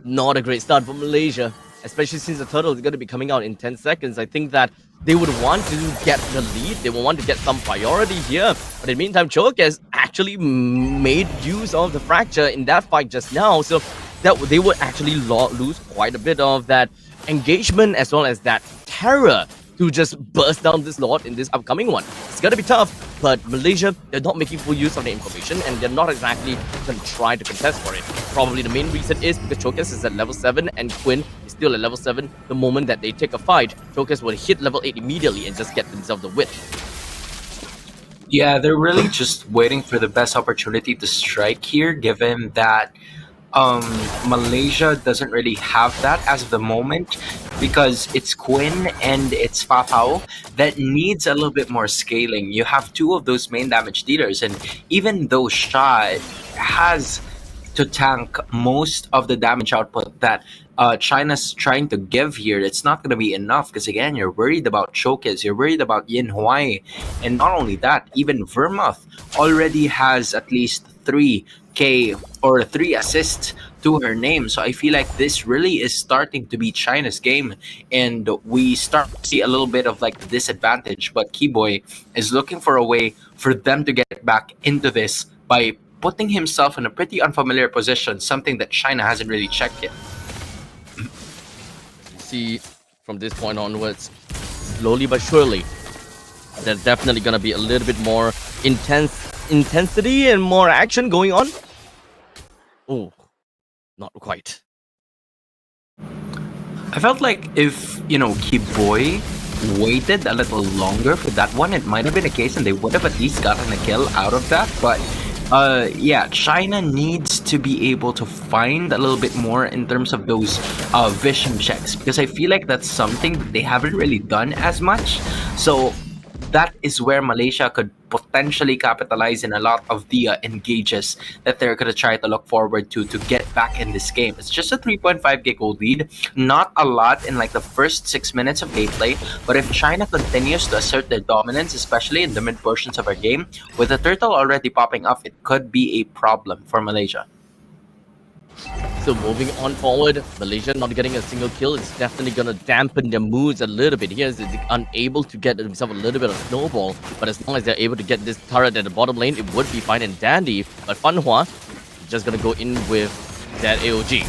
not a great start for Malaysia, especially since the turtle is going to be coming out in 10 seconds. I think that they would want to get the lead, they will want to get some priority here, but in the meantime, Choke has actually made use of the fracture in that fight just now, so that they would actually lose quite a bit of that engagement as well as that terror to just burst down this Lord in this upcoming one. It's gonna be tough, but Malaysia, they're not making full use of the information, and they're not exactly gonna try to contest for it. Probably the main reason is because Chokes is at level 7 and Quinn is still at level 7. The moment that they take a fight, Chokes will hit level 8 immediately and just get themselves the win. Yeah, they're really just waiting for the best opportunity to strike here, given that Malaysia doesn't really have that as of the moment, because it's Quinn and it's Fafao that needs a little bit more scaling. You have 2 of those main damage dealers, and even though Shah has to tank most of the damage output that China's trying to give here, it's not going to be enough, because again, you're worried about Chokes, you're worried about Yin Huai, and not only that, even Vermuth already has at least 3k or 3 assists to her name. So I feel like this really is starting to be China's game, and we start to see a little bit of like the disadvantage, but Keyboy is looking for a way for them to get back into this by putting himself in a pretty unfamiliar position, something that China hasn't really checked yet. See, from this point onwards, slowly but surely, there's definitely gonna be a little bit more intensity and more action going on. Oh, not quite. I felt like if, Kiboy waited a little longer for that one, it might have been a case and they would have at least gotten a kill out of that. But yeah, China needs to be able to find a little bit more in terms of those vision checks, because I feel like that's something that they haven't really done as much. So that is where Malaysia could potentially capitalize in a lot of the engages that they're going to try to look forward to get back in this game. It's just a 3.5k gold lead, not a lot in like the first 6 minutes of gameplay, but if China continues to assert their dominance, especially in the mid portions of our game, with the turtle already popping up, it could be a problem for Malaysia. So moving on forward, Malaysia not getting a single kill is definitely going to dampen their moods a little bit. Here is unable to get themselves a little bit of snowball, but as long as they're able to get this turret at the bottom lane, it would be fine and dandy. But Fanhua just going to go in with that AOG.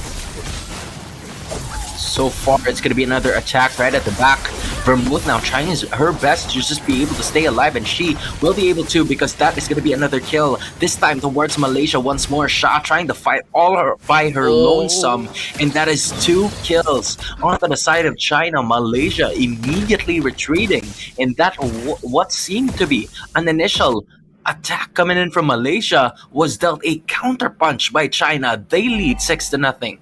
So far, it's going to be another attack right at the back. Vermouth now trying her best to just be able to stay alive, and she will be able to, because that is going to be another kill. This time towards Malaysia once more. Shah trying to fight by her lonesome, and that is 2 kills. Onto the side of China, Malaysia immediately retreating, and that what seemed to be an initial attack coming in from Malaysia was dealt a counter punch by China. They lead 6-0.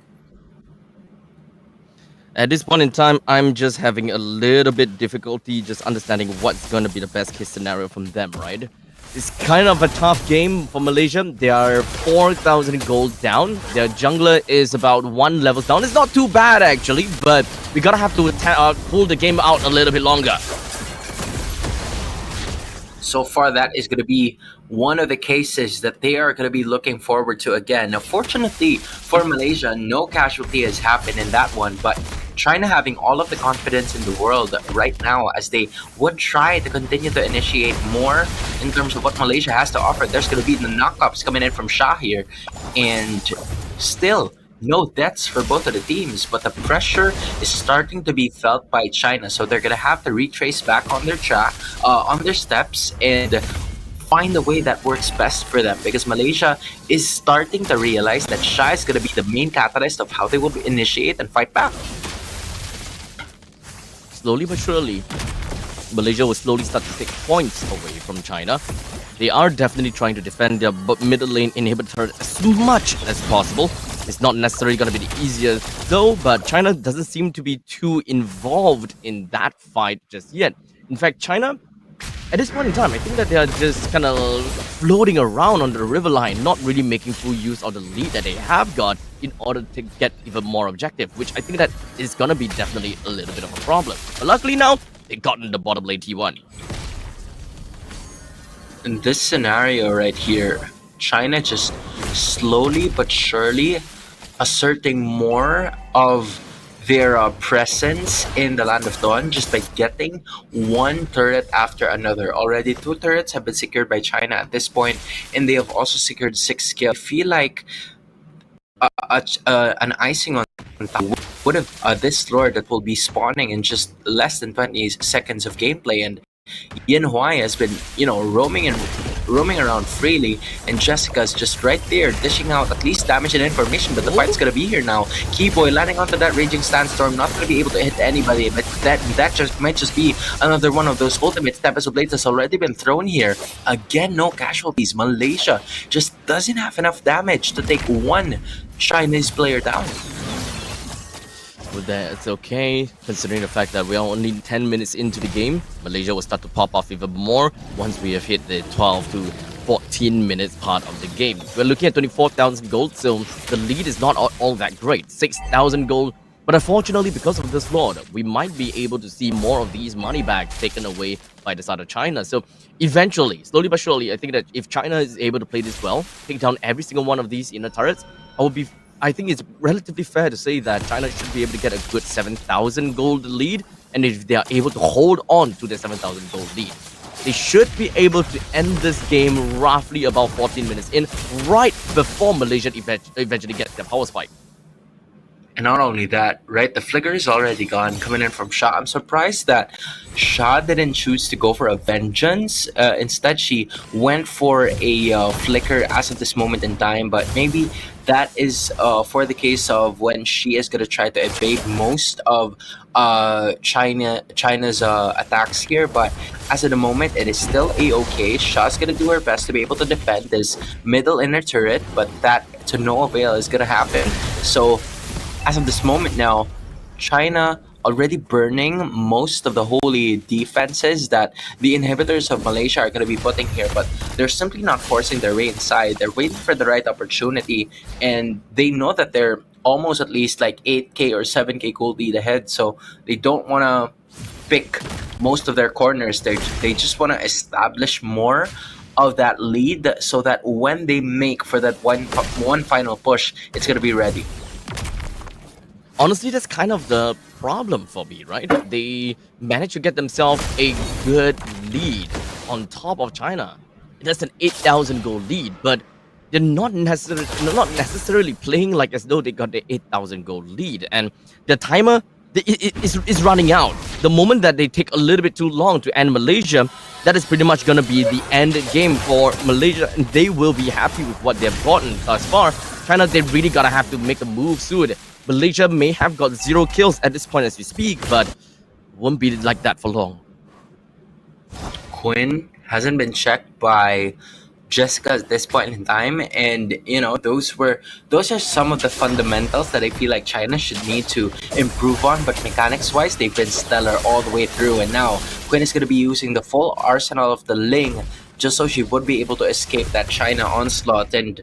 At this point in time, I'm just having a little bit difficulty just understanding what's going to be the best case scenario from them, right? It's kind of a tough game for Malaysia. They are 4,000 gold down. Their jungler is about 1 level down. It's not too bad actually, but we gotta have to pull the game out a little bit longer. So far, that is going to be one of the cases that they are going to be looking forward to again. Now, fortunately for Malaysia, no casualty has happened in that one, but China having all of the confidence in the world right now, as they would try to continue to initiate more in terms of what Malaysia has to offer. There's going to be the knockups coming in from Shah here, and still no deaths for both of the teams, but the pressure is starting to be felt by China, so they're gonna have to retrace back on their on their steps and find a way that works best for them, because Malaysia is starting to realize that Shah is gonna be the main catalyst of how they will initiate and fight back. Slowly but surely, Malaysia will slowly start to take points away from China. They are definitely trying to defend their middle lane inhibitor as much as possible. It's not necessarily going to be the easiest though, but China doesn't seem to be too involved in that fight just yet. In fact, China, at this point in time, I think that they are just kind of floating around on the river line, not really making full use of the lead that they have got in order to get even more objective, which I think that is going to be definitely a little bit of a problem. But luckily now, they got in the bottom lane T1. In this scenario right here, China just slowly but surely asserting more of their presence in the land of Dawn just by getting one turret after another. Already 2 turrets have been secured by China at this point, and they have also secured 6 kills. I feel like an icing on top would have this lord that will be spawning in just less than 20 seconds of gameplay, and Yin Huai has been, roaming around freely, and Jessica's just right there dishing out at least damage and information, but the fight's gonna be here now. Keyboy landing onto that Raging Sandstorm, not gonna be able to hit anybody, but that just might just be another one of those ultimate Tempest of Blades has already been thrown here. Again, no casualties. Malaysia just doesn't have enough damage to take one Chinese player down. With that, it's okay, considering the fact that we are only 10 minutes into the game. Malaysia will start to pop off even more once we have hit the 12 to 14 minutes part of the game. We're looking at 24,000 gold, so the lead is not all that great. 6,000 gold, but unfortunately, because of this lord, we might be able to see more of these money bags taken away by the side of China. So eventually, slowly but surely, I think that if China is able to play this well, take down every single one of these inner turrets, I think it's relatively fair to say that China should be able to get a good 7,000 gold lead, and if they are able to hold on to the 7,000 gold lead, they should be able to end this game roughly about 14 minutes in, right before Malaysia eventually gets their power spike. And not only that, right? The flicker is already gone coming in from Sha. I'm surprised that Sha didn't choose to go for a vengeance. Instead, she went for a flicker as of this moment in time. But maybe that is for the case of when she is gonna try to evade most of China's attacks here. But as of the moment, it is still a-okay. Sha's gonna do her best to be able to defend this middle inner turret, but that to no avail is gonna happen. So as of this moment now, China already burning most of the holy defenses that the inhibitors of Malaysia are going to be putting here, but they're simply not forcing their way inside. They're waiting for the right opportunity, and they know that they're almost at least like 8k or 7k gold lead ahead, so they don't want to pick most of their corners. They just want to establish more of that lead so that when they make for that one final push, it's going to be ready. Honestly, that's kind of the problem for me, right? They managed to get themselves a good lead on top of China. That's an 8,000 goal lead, but they're not necessarily playing like as though they got the 8,000 goal lead, and the timer is running out. The moment that they take a little bit too long to end Malaysia, that is pretty much gonna be the end game for Malaysia, and they will be happy with what they've gotten thus far. China, they really gotta have to make a move soon. Malaysia may have got 0 kills at this point as we speak, but won't be like that for long. Quinn hasn't been checked by Jessica at this point in time, and you know those are some of the fundamentals that I feel like China should need to improve on. But mechanics wise, they've been stellar all the way through, and now Quinn is going to be using the full arsenal of the Ling just so she would be able to escape that China onslaught, and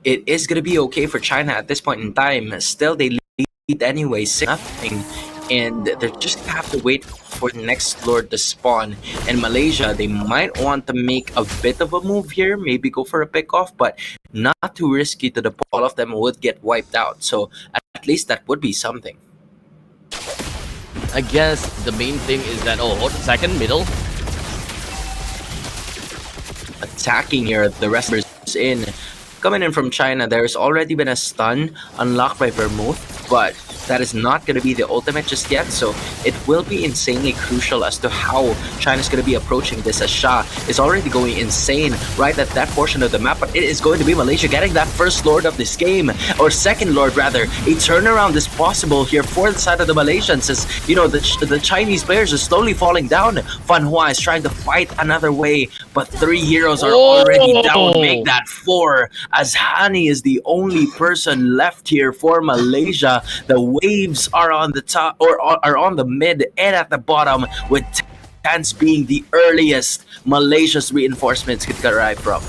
it is going to be okay for China at this point in time. Still, they lead anyway, 6-0, and they're just going to have to wait for the next Lord to spawn. And Malaysia, they might want to make a bit of a move here, maybe go for a pick-off, but not too risky to the point all of them would get wiped out. So at least that would be something. I guess the main thing is that, second, middle. Attacking here, the rest is in. Coming in from China, there's already been a stun unlocked by Vermouth, but that is not going to be the ultimate just yet, so it will be insanely crucial as to how China's going to be approaching this, as Sha is already going insane right at that portion of the map, but it is going to be Malaysia getting that first Lord of this game, or second Lord rather. A turnaround is possible here for the side of the Malaysians, as you know, the Chinese players are slowly falling down. Fan Hua is trying to fight another way, but 3 heroes are already down. Make that 4, as Hani is the only person left here for Malaysia. The waves are on the top, or are on the mid and at the bottom, with Tans being the earliest Malaysia's reinforcements could arrive from.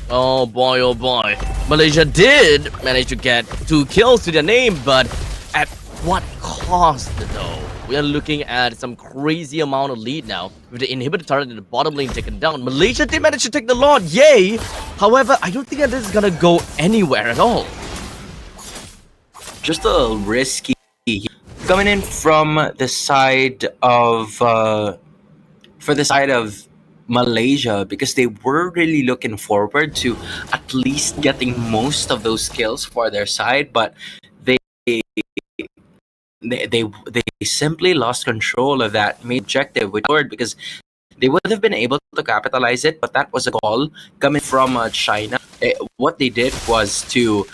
Oh boy, oh boy. Malaysia did manage to get 2 kills to their name, but at what cost though? We are looking at some crazy amount of lead now, with the inhibitor turret in the bottom lane taken down. Malaysia did manage to take the Lord, yay! However, I don't think that this is gonna go anywhere at all. Just a little risky coming in from the side of Malaysia, because they were really looking forward to at least getting most of those kills for their side, but they simply lost control of that main objective with Lord, because they would have been able to capitalize it, but that was a call coming from China. What they did was to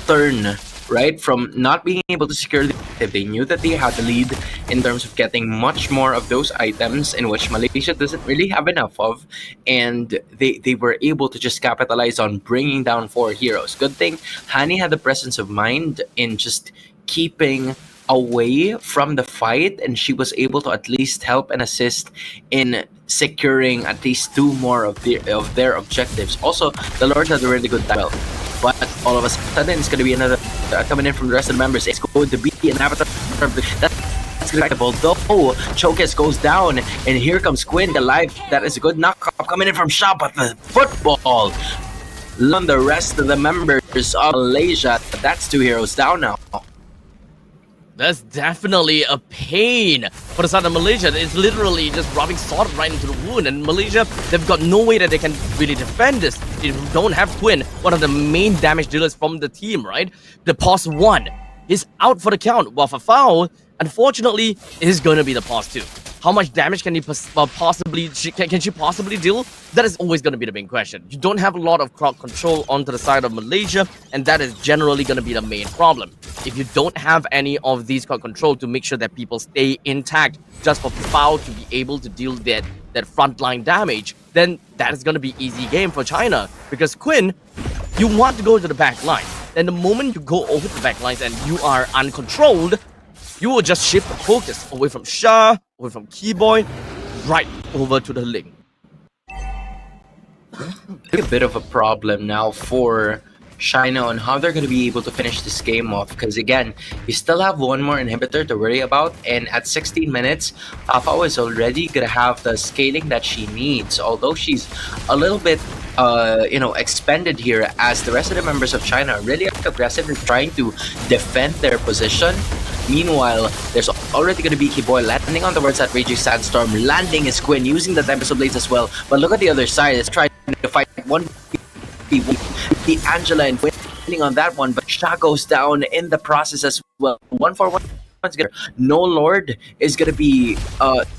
turn right from not being able to secure the objective. They knew that they had the lead in terms of getting much more of those items, in which Malaysia doesn't really have enough of, and they were able to just capitalize on bringing down 4 heroes. Good thing Hani had the presence of mind in just keeping away from the fight, and she was able to at least help and assist in securing at least 2 more of their objectives. Also, the Lord had a really good time, but all of a sudden it's going to be another coming in from the rest of the members. It's going to be an avatar. That's correctable. Though Chokes goes down, and here comes Quinn alive. That is a good knockoff coming in from Sha, but the football on the rest of the members of Malaysia. That's 2 heroes down now. That's definitely a pain for the side of Malaysia. It's literally just rubbing salt right into the wound. And Malaysia, they've got no way that they can really defend this. They don't have Quinn, one of the main damage dealers from the team, right? The pause 1 is out for the count, while for foul, unfortunately, is going to be the pause 2. How much damage can can she possibly deal? That is always going to be the main question. You don't have a lot of crowd control onto the side of Malaysia, and that is generally going to be the main problem. If you don't have any of these crowd control to make sure that people stay intact just for foul to be able to deal that frontline damage, then that is going to be easy game for China. Because Quinn, you want to go to the back line. And the moment you go over the back lines and you are uncontrolled, you will just shift the focus away from Shah, away from Keyboy, right over to the Ling. A bit of a problem now for China on how they're going to be able to finish this game off, because again, you still have one more inhibitor to worry about, and at 16 minutes, Fafao is already going to have the scaling that she needs, although she's a little bit expended here, as the rest of the members of China are really aggressive in trying to defend their position. Meanwhile, there's already going to be Keyboy landing on the words at Raging Sandstorm, landing his Quinn, using the Tempest of Blades as well. But look at the other side, it's trying to fight one the Angela and winning on that one, but Shah goes down in the process as well. 1-for-1. No Lord is going to be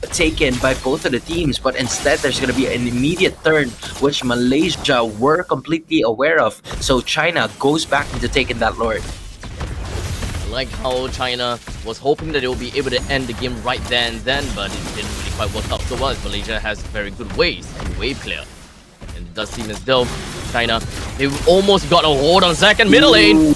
taken by both of the teams, but instead there's going to be an immediate turn, which Malaysia were completely aware of. So China goes back into taking that Lord. Like how China was hoping that they will be able to end the game right then, but it didn't really quite work out so well. Malaysia has very good ways and wave clear. And it does seem as though China, they've almost got a hold on second middle lane.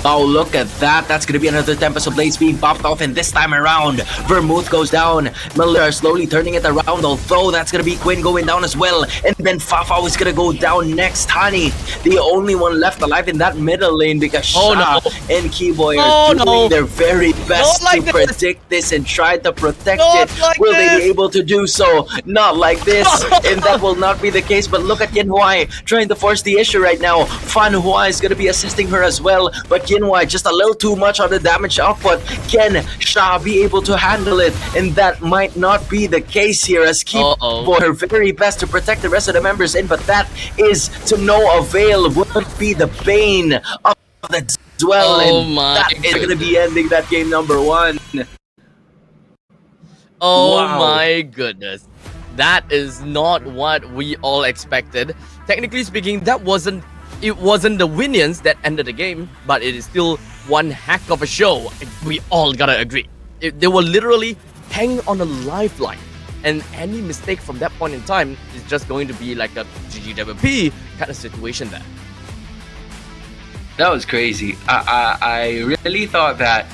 Oh, look at that. That's going to be another Tempest of Blades being popped off, and this time around, Vermouth goes down. Miller slowly turning it around, although that's going to be Quinn going down as well. And then Fafao is going to go down next. Honey, the only one left alive in that middle lane, because Shah and Keyboy are doing their very best to predict this and try to protect it. Will they be able to do so? Not like this, and that will not be the case. But look at Yin Huai trying to force the issue right now. Fan Hua is going to be assisting her as well, but Jinwai just a little too much on the damage output. Can Shah be able to handle it? And that might not be the case here, as Keyboy her very best to protect the rest of the members in, but that is to no avail. Will be the bane of the duel, and that is going to be ending that game number 1. My goodness. That is not what we all expected. Technically speaking, it wasn't the Winions that ended the game, but it is still one heck of a show. We all gotta agree. They were literally hanging on a lifeline, and any mistake from that point in time is just going to be like a GGWP kind of situation there. That was crazy. I really thought that.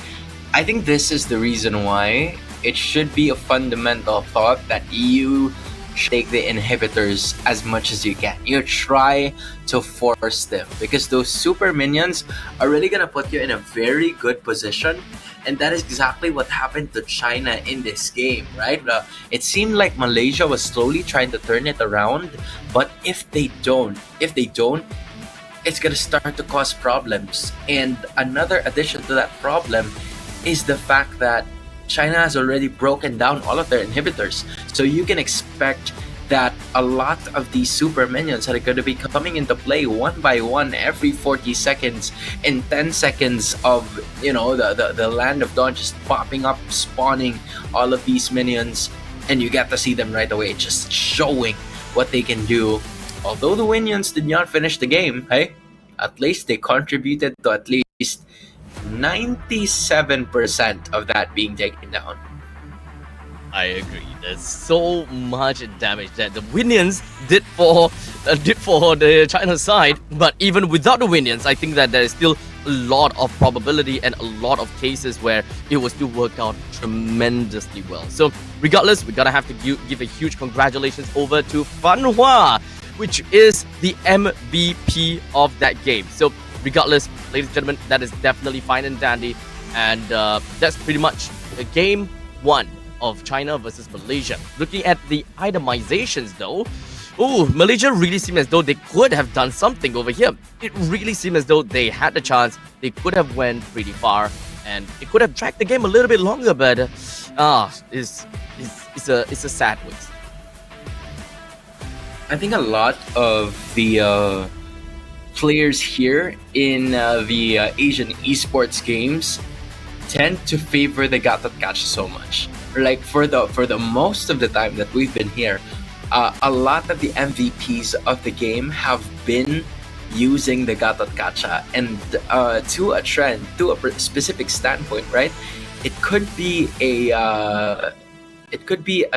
I think this is the reason why it should be a fundamental thought that EU should take the inhibitors as much as you can. You try to force them, because those super minions are really gonna put you in a very good position, and that is exactly what happened to China in this game, right? It seemed like Malaysia was slowly trying to turn it around, but if they don't, it's gonna start to cause problems. And another addition to that problem is the fact that China has already broken down all of their inhibitors. So you can expect that a lot of these super minions are going to be coming into play one by one every 40 seconds and 10 seconds of, the Land of Dawn just popping up, spawning all of these minions, and you get to see them right away, just showing what they can do. Although the Winions did not finish the game, hey, at least they contributed to at least 97% of that being taken down. I agree. There's so much damage that the Winions did for the China side, but even without the Winions, I think that there is still a lot of probability and a lot of cases where it will still work out tremendously well. So regardless, we gotta have to give a huge congratulations over to Fan Hua, which is the MVP of that game. So regardless, ladies and gentlemen, that is definitely fine and dandy. And that's pretty much game 1 of China versus Malaysia. Looking at the itemizations though, Malaysia really seemed as though they could have done something over here. It really seemed as though they had the chance. They could have went pretty far. and it could have dragged the game a little bit longer, but it's a sad waste. I think a lot of the players here in the Asian esports games tend to favor the gatot gacha so much. Like for the most of the time that we've been here, a lot of the MVPs of the game have been using the gatot gacha, and to a trend, to a specific standpoint, right? It could be a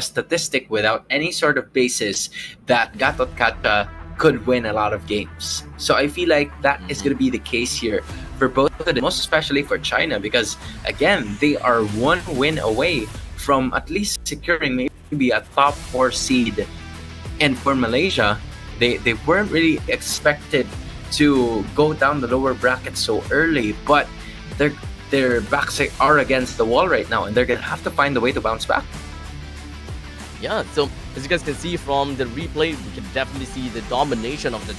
statistic without any sort of basis that gatot gacha could win a lot of games. So I feel like that is going to be the case here for both of them, most especially for China, because again, they are one win away from at least securing maybe a top 4 seed. And for Malaysia, they weren't really expected to go down the lower bracket so early, but their backs are against the wall right now, and they're gonna have to find a way to bounce back. Yeah, so as you guys can see from the replay, we can definitely see the domination of the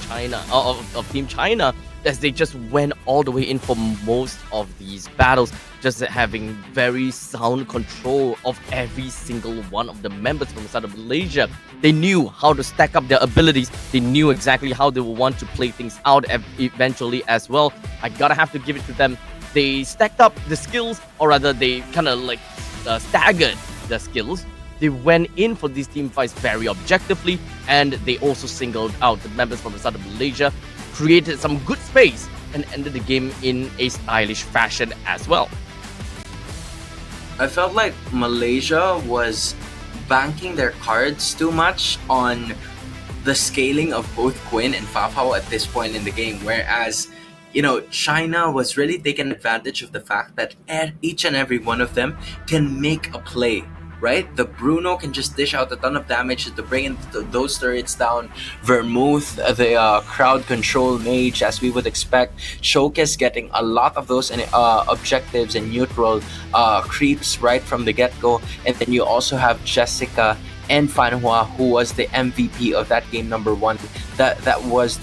of Team China, as they just went all the way in for most of these battles, just having very sound control of every single one of the members from the side of Malaysia. They knew how to stack up their abilities. They knew exactly how they would want to play things out eventually as well. I gotta have to give it to them. They stacked up the skills, or rather they kind of like staggered the skills. They went in for these team fights very objectively, and they also singled out the members from the side of Malaysia, created some good space, and ended the game in a stylish fashion as well. I felt like Malaysia was banking their cards too much on the scaling of both Quinn and Fafao at this point in the game, whereas China was really taking advantage of the fact that each and every one of them can make a play. Right? The Bruno can just dish out a ton of damage to bring in those turrets down. Vermouth, the crowd control mage, as we would expect. Showcase getting a lot of those objectives and neutral creeps right from the get-go. And then you also have Jessica and Fanhua, who was the MVP of that game number 1. That was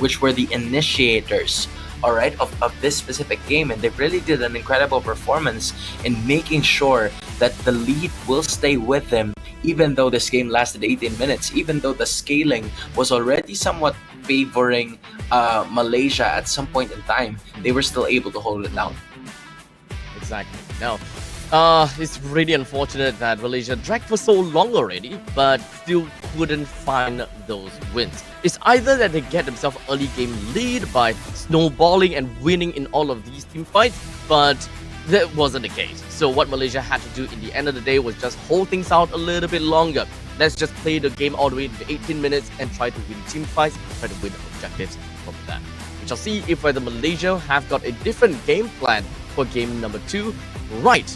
which were the initiators, all right, of this specific game, and they really did an incredible performance in making sure that the lead will stay with them, even though this game lasted 18 minutes, even though the scaling was already somewhat favoring Malaysia at some point in time. They were still able to hold it down. Exactly. Now, it's really unfortunate that Malaysia dragged for so long already, but still couldn't find those wins. It's either that they get themselves early game lead by snowballing and winning in all of these team fights, but that wasn't the case. So what Malaysia had to do in the end of the day was just hold things out a little bit longer. Let's just play the game all the way to 18 minutes and try to win team fights, try to win objectives from that. We shall see if whether Malaysia have got a different game plan for game number 2 right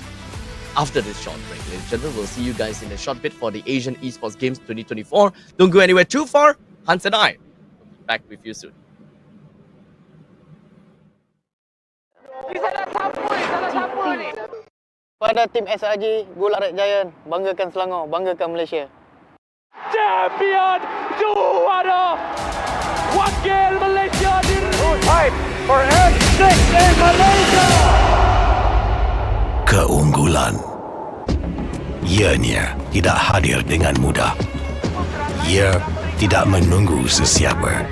after this short break. Ladies and gentlemen, we'll see you guys in a short bit for the Asian Esports Games 2024. Don't go anywhere too far. Hans and I will be back with you soon. Pada tim SRG, Gul Arek Giant, banggakan Selangor, banggakan Malaysia. Champion juara wakil Malaysia di fight for N6 in Malaysia. Keunggulan. Ianya tidak hadir dengan mudah. Ia tidak menunggu sesiapa.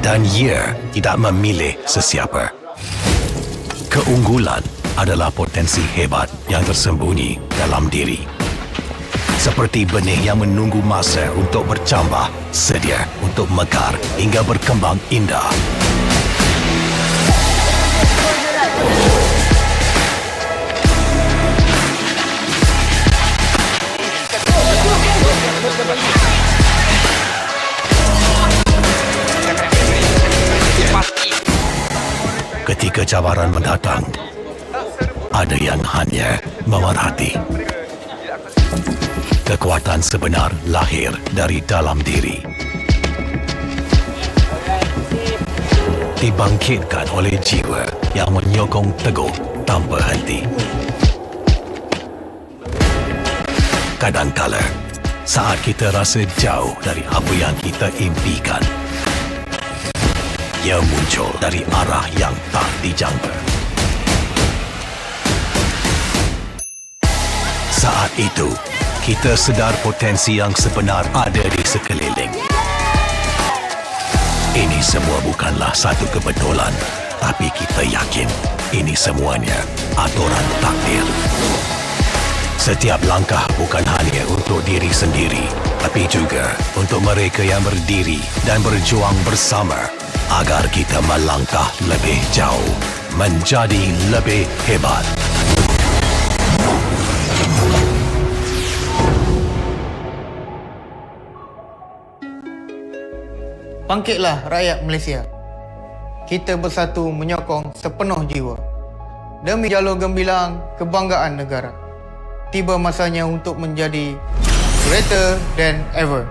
Dan ia tidak memilih sesiapa. Keunggulan adalah potensi hebat yang tersembunyi dalam diri. Seperti benih yang menunggu masa untuk bercambah, sedia untuk mekar hingga berkembang indah. Ketika cabaran mendatang, ada yang hanya memerhati. Kekuatan sebenar lahir dari dalam diri. Dibangkitkan oleh jiwa yang menyokong teguh tanpa henti. Kadangkala, saat kita rasa jauh dari apa yang kita impikan, ia muncul dari arah yang tak dijangka. Saat itu, kita sedar potensi yang sebenar ada di sekeliling. Ini semua bukanlah satu kebetulan, tapi kita yakin ini semuanya aturan takdir. Setiap langkah bukan hanya untuk diri sendiri, tapi juga untuk mereka yang berdiri dan berjuang bersama agar kita melangkah lebih jauh, menjadi lebih hebat. Bangkitlah rakyat Malaysia. Kita bersatu menyokong sepenuh jiwa. Demi jalur gemilang kebanggaan negara. Tiba masanya untuk menjadi greater than ever.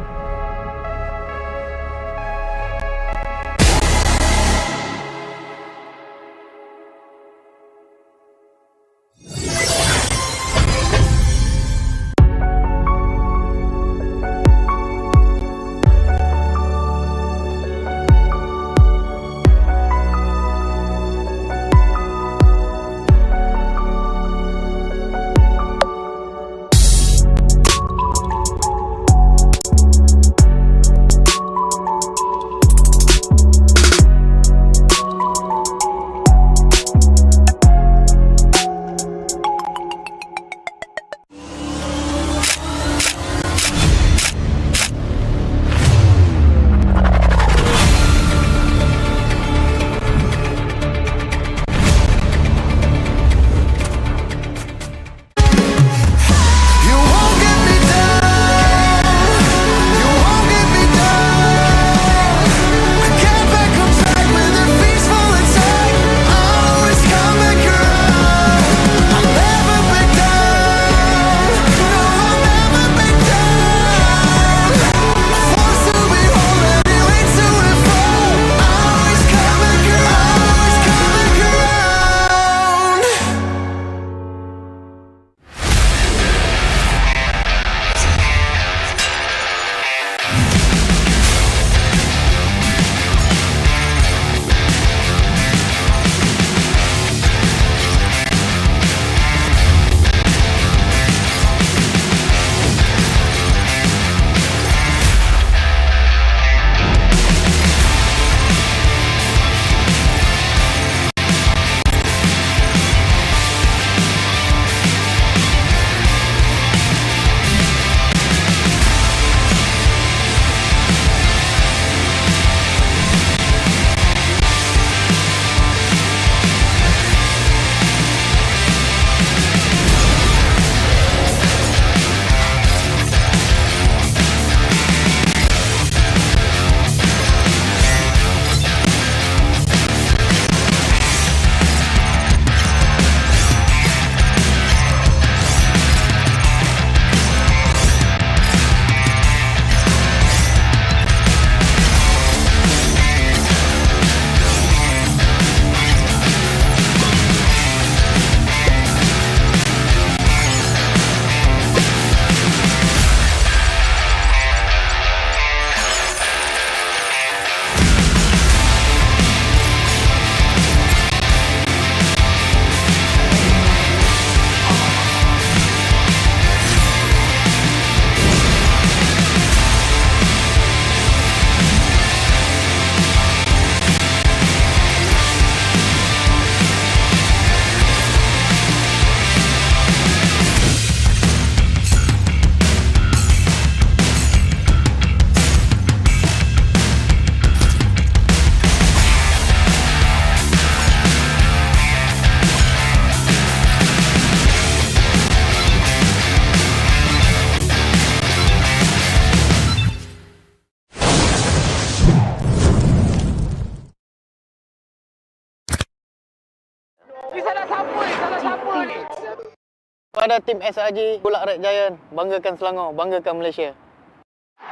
Pada tim SRG Bulak Red Giant, banggakan Selangor, banggakan Malaysia.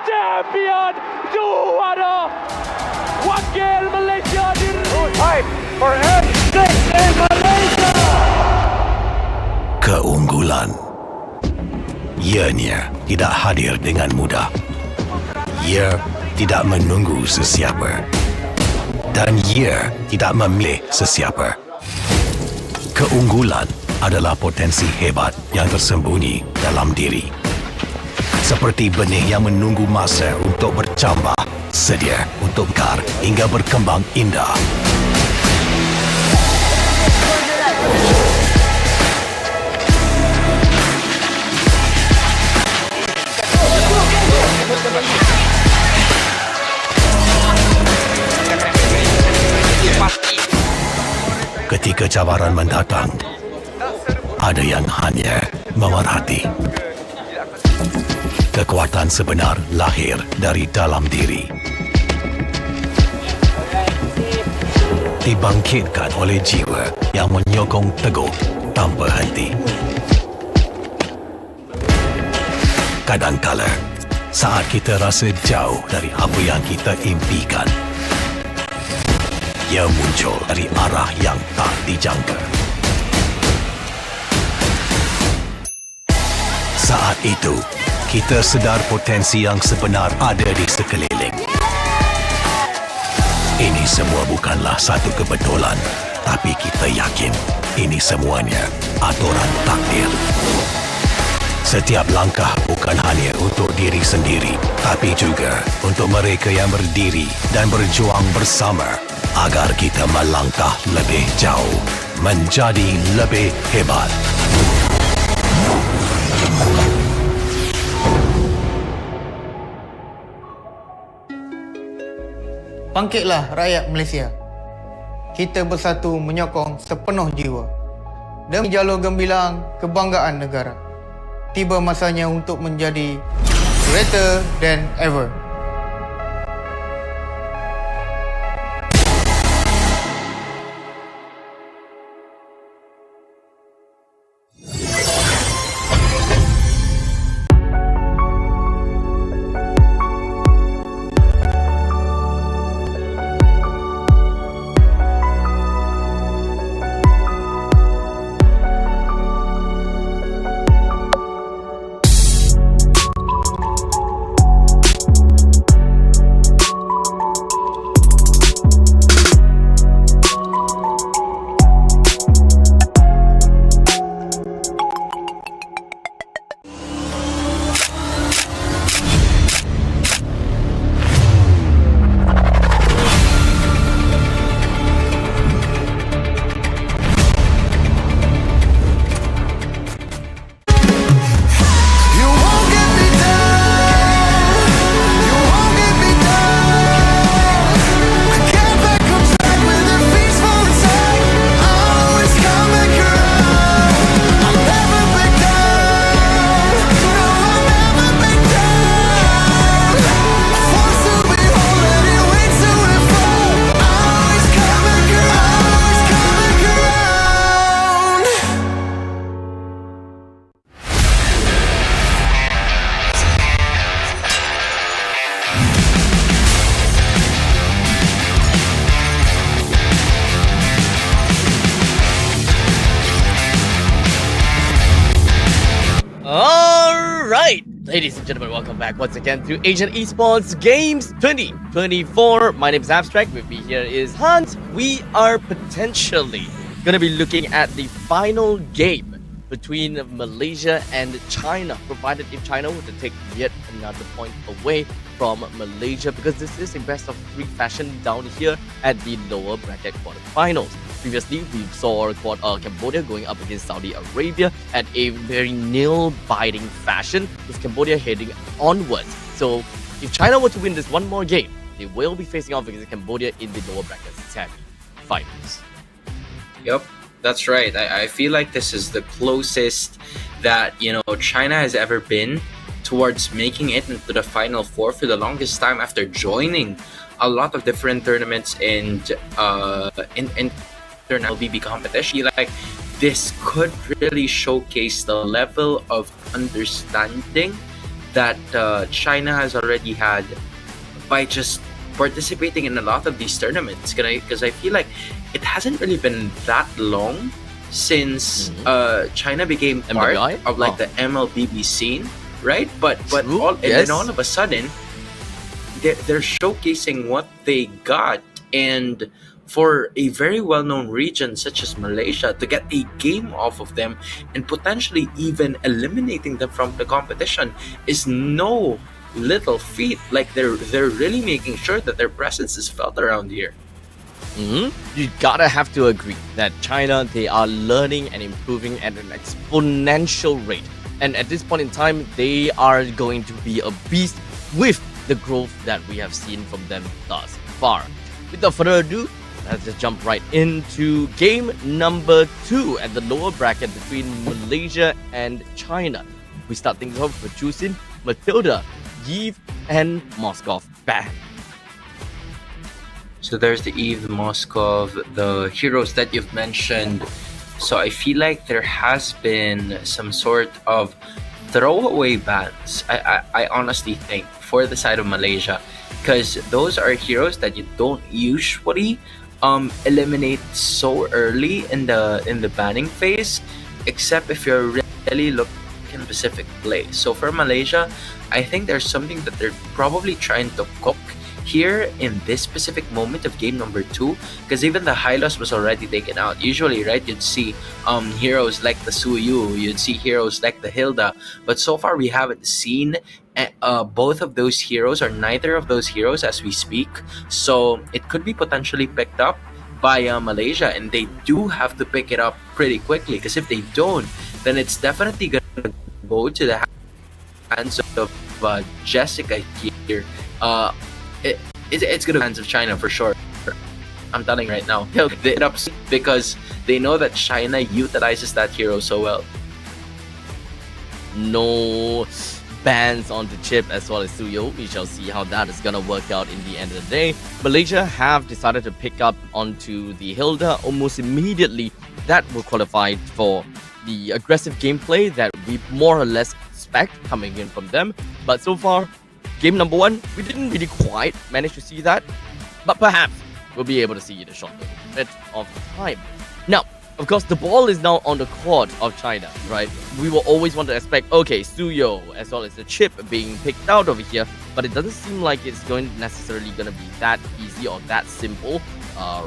Champion juara wakil Malaysia di fight for M6 in Malaysia. Keunggulan ianya tidak hadir dengan mudah. Ia tidak menunggu sesiapa dan ia tidak memilih sesiapa. Keunggulan adalah potensi hebat yang tersembunyi dalam diri. Seperti benih yang menunggu masa untuk bercambah, sedia untuk mekar hingga berkembang indah. Ketika cabaran mendatang, ada yang hanya memerhati. Kekuatan sebenar lahir dari dalam diri. Dibangkitkan oleh jiwa yang menyokong teguh tanpa henti. Kadangkala, saat kita rasa jauh dari apa yang kita impikan, ia muncul dari arah yang tak dijangka. Saat itu, kita sedar potensi yang sebenar ada di sekeliling. Ini semua bukanlah satu kebetulan, tapi kita yakin ini semuanya aturan takdir. Setiap langkah bukan hanya untuk diri sendiri, tapi juga untuk mereka yang berdiri dan berjuang bersama agar kita melangkah lebih jauh, menjadi lebih hebat. Bangkitlah rakyat Malaysia. Kita bersatu menyokong sepenuh jiwa. Demi jalur gemilang kebanggaan negara. Tiba masanya untuk menjadi greater than ever. Ladies and gentlemen, welcome back once again to Asian Esports Games 2024. My name is Abstract. With me here is Hans. We are potentially going to be looking at the final game between Malaysia and China, provided if China were to take yet another point away from Malaysia, because this is a best of three fashion down here at the lower bracket quarterfinals. Previously, we saw Cambodia going up against Saudi Arabia at a very nail-biting fashion, with Cambodia heading onwards. So, if China were to win this one more game, they will be facing off against Cambodia in the lower bracket semi-finals. Yep, that's right. I feel like this is the closest that, China has ever been towards making it into the Final Four for the longest time after joining a lot of different tournaments in MLBB competition. Like, this could really showcase the level of understanding that China has already had by just participating in a lot of these tournaments. Because I feel like it hasn't really been that long since China became part of the MLBB scene, right? But then all of a sudden they're showcasing what they got, and for a very well-known region such as Malaysia to get a game off of them and potentially even eliminating them from the competition is no little feat. Like they're really making sure that their presence is felt around here. You gotta have to agree that China, they are learning and improving at an exponential rate. And at this point in time, they are going to be a beast with the growth that we have seen from them thus far. Without further ado, let's just jump right into game number 2 at the lower bracket between Malaysia and China. We start things off with Chusin, Matilda, Yves, and Moskov. Bang! So there's the Eve, Moskov, the heroes that you've mentioned. So I feel like there has been some sort of throwaway bans, I honestly think, for the side of Malaysia, because those are heroes that you don't usually eliminate so early in the banning phase, except if you're really looking at specific play. So for Malaysia, I think there's something that they're probably trying to cook here in this specific moment of game number 2, because even the Hylos was already taken out. Usually, right, you'd see heroes like the Suyu, you'd see heroes like the Hilda, but so far we haven't seen both of those heroes, or neither of those heroes as we speak. So it could be potentially picked up by Malaysia, and they do have to pick it up pretty quickly, because if they don't, then it's definitely gonna go to the hands of Jessica here. It's gonna be hands of China for sure. I'm telling you right now. They'll get up because they know that China utilizes that hero so well. No bans on the chip as well as Suyo. We shall see how that is gonna work out in the end of the day. Malaysia have decided to pick up onto the Hilda almost immediately. That will qualify for the aggressive gameplay that we more or less expect coming in from them. But so far, game number 1, we didn't really quite manage to see that, but perhaps we'll be able to see it a short bit of time. Now, of course, the ball is now on the court of China, right? We will always want to expect, okay, Suyo as well as the chip being picked out over here, but it doesn't seem like it's necessarily going to be that easy or that simple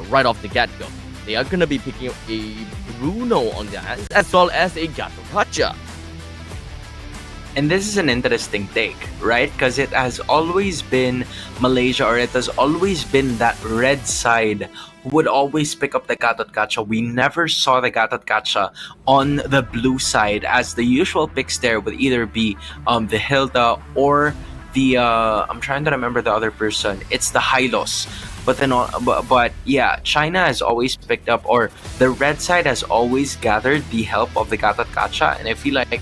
right off the get-go. They are going to be picking up a Bruno on their hands as well as a Gato Kacha. And this is an interesting take, right? Because it has always been Malaysia, or it has always been that red side who would always pick up the Gatot Kacha. We never saw the Gatot Kacha on the blue side, as the usual picks there would either be the Hilda or the I'm trying to remember the other person. It's the Hylos. But then, but yeah, China has always picked up, or the red side has always gathered the help of the Gatot Kacha, and I feel like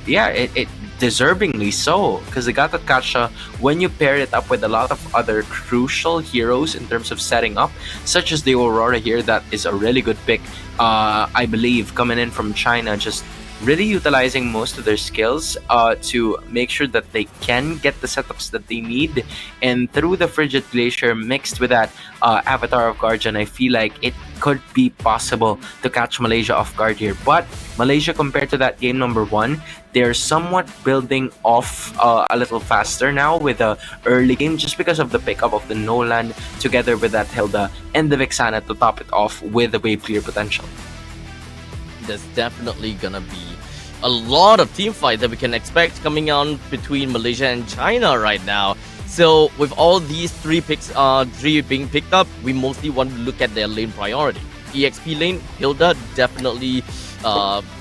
yeah, it deservingly so, because the Gatot Kacha, when you pair it up with a lot of other crucial heroes in terms of setting up, such as the Aurora here, that is a really good pick, I believe, coming in from China, just really utilizing most of their skills to make sure that they can get the setups that they need. And through the Frigid Glacier mixed with that Avatar of Guardian, I feel like it could be possible to catch Malaysia off guard here. But Malaysia, compared to that game number 1, they're somewhat building off a little faster now with the early game, just because of the pickup of the Nolan together with that Hilda and the Vexana to top it off with the wave clear potential. There's definitely gonna be a lot of team fight that we can expect coming on between Malaysia and China right now. So with all these three being picked up, we mostly want to look at their lane priority. EXP lane, Hilda definitely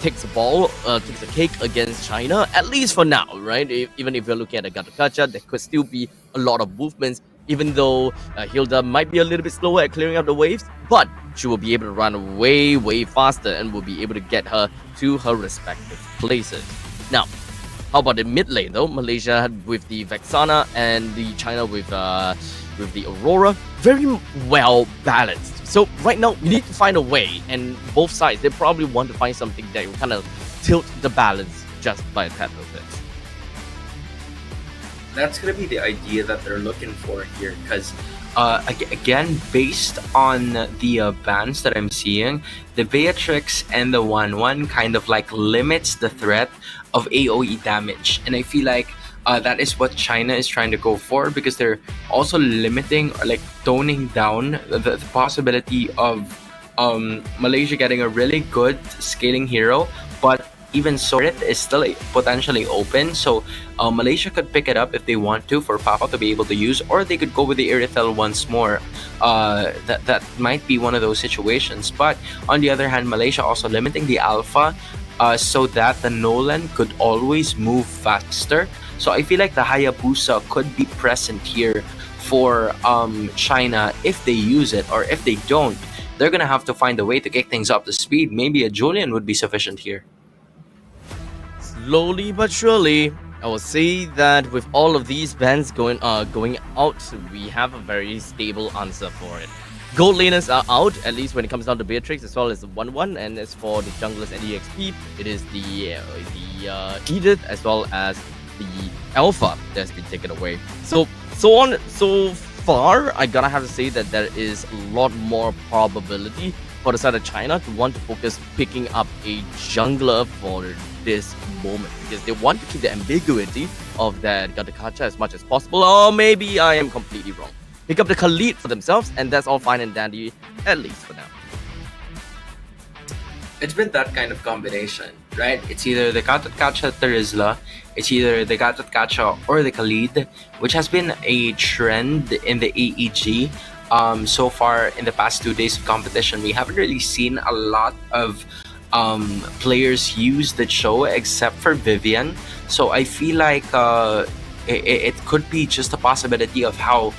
takes the cake against China, at least for now, right? Even if you're looking at the Gato Kacha, there could still be a lot of movements, even though Hilda might be a little bit slower at clearing up the waves, but she will be able to run way faster and will be able to get her to her respective places. Now, how about the mid lane though? Malaysia with the Vexana and the China with the Aurora, very well balanced. So right now we need to find a way, and both sides, they probably want to find something that will kind of tilt the balance just by a tad of it. That's gonna be the idea that they're looking for here, because again, based on the bans that I'm seeing, the Beatrix and the 1-1 kind of like limits the threat of AoE damage, and I feel like That is what China is trying to go for, because they're also limiting or like toning down the possibility of Malaysia getting a really good scaling hero, but even so, it is still potentially open. So Malaysia could pick it up if they want to for Papa to be able to use, or they could go with the Irithel once more. That might be one of those situations. But on the other hand, Malaysia also limiting the alpha so that the Nolan could always move faster. So I feel like the Hayabusa could be present here for China if they use it, or if they don't, they're gonna have to find a way to kick things up to speed. Maybe a Julian would be sufficient here. Slowly but surely, I will say that with all of these bans going out, we have a very stable answer for it. Gold laners are out, at least when it comes down to Beatrix, as well as the 1-1, and as for the junglers and EXP, it is the Edith as well as the Alpha that's been taken away. So far, I gotta have to say that there is a lot more probability for the side of China to want to focus picking up a jungler for this moment, because they want to keep the ambiguity of that Gatakacha as much as possible. Or maybe I am completely wrong. Pick up the Khalid for themselves, and that's all fine and dandy, at least for now. It's been that kind of combination, right? It's either the Gatakacha Terizla, it's either the Gatakacha or the Khalid, which has been a trend in the AEG. So far in the past 2 days of competition, we haven't really seen a lot of players use the show except for Vivian. So I feel like it could be just a possibility of how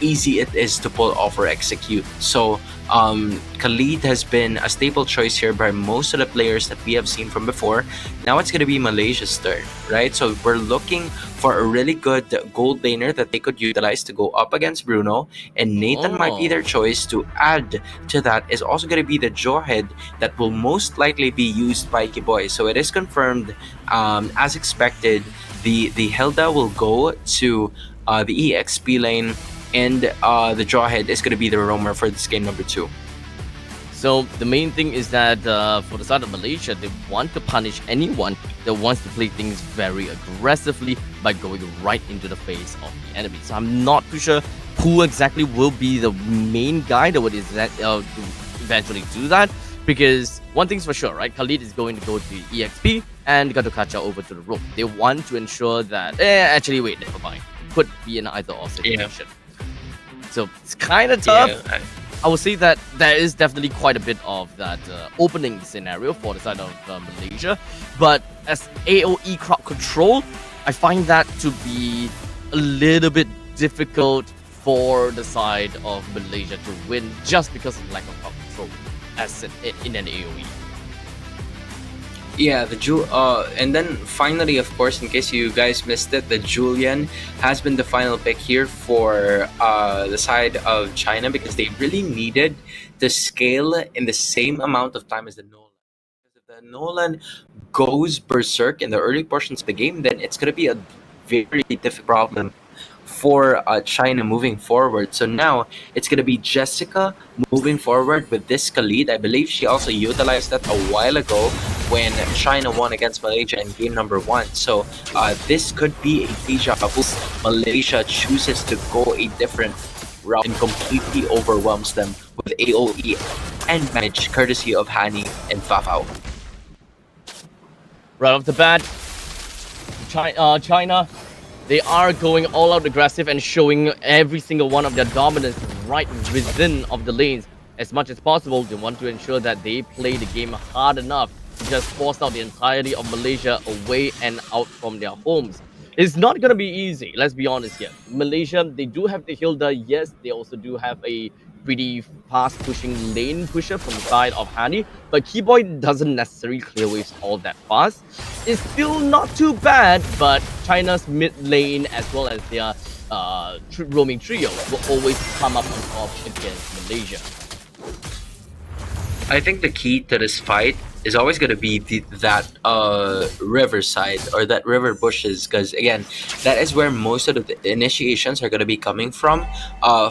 easy it is to pull off or execute. So Khalid has been a staple choice here by most of the players that we have seen from before. Now it's going to be Malaysia's turn, right? So we're looking for a really good gold laner that they could utilize to go up against Bruno, and Nathan might be their choice. To add to that is also going to be the Jawhead that will most likely be used by Kiboy. So it is confirmed, as expected, the Hilda will go to the EXP lane, and the Jawhead is going to be the roamer for this game number 2. So the main thing is that for the side of Malaysia, they want to punish anyone that wants to play things very aggressively by going right into the face of the enemy. So I'm not too sure who exactly will be the main guy that would eventually do that, because one thing's for sure, right? Khalid is going to go to the EXP and Gatakacha over to the rope. They want to ensure that... actually, wait, never mind. Could be an either-or situation. Yeah. So it's kind of tough. Yeah, I would say that there is definitely quite a bit of that opening scenario for the side of Malaysia. But as AoE crowd control, I find that to be a little bit difficult for the side of Malaysia to win, just because of lack of crowd control as in an AoE. Yeah, and then finally, of course, in case you guys missed it, the Julian has been the final pick here for the side of China, because they really needed to scale in the same amount of time as the Nolan. If the Nolan goes berserk in the early portions of the game, then it's going to be a very difficult problem for China moving forward. So now it's going to be Jessica moving forward with this Khalid. I believe she also utilized that a while ago when China won against Malaysia in game number 1. So this could be a deja vu. Malaysia chooses to go a different route and completely overwhelms them with AoE and manage, courtesy of Hani and Fafao. Right off the bat, China, they are going all out aggressive and showing every single one of their dominance right within of the lanes as much as possible. They want to ensure that they play the game hard enough to just force out the entirety of Malaysia away and out from their homes. It's not going to be easy, let's be honest here. Malaysia, they do have the Hilda, yes, they also do have a pretty fast pushing lane pusher from the side of Hani, but Keyboy doesn't necessarily clear waves all that fast. It's still not too bad, but China's mid lane as well as their roaming trio will always come up on top against Malaysia. I think the key to this fight is always going to be that riverside or that river bushes, because again, that is where most of the initiations are going to be coming from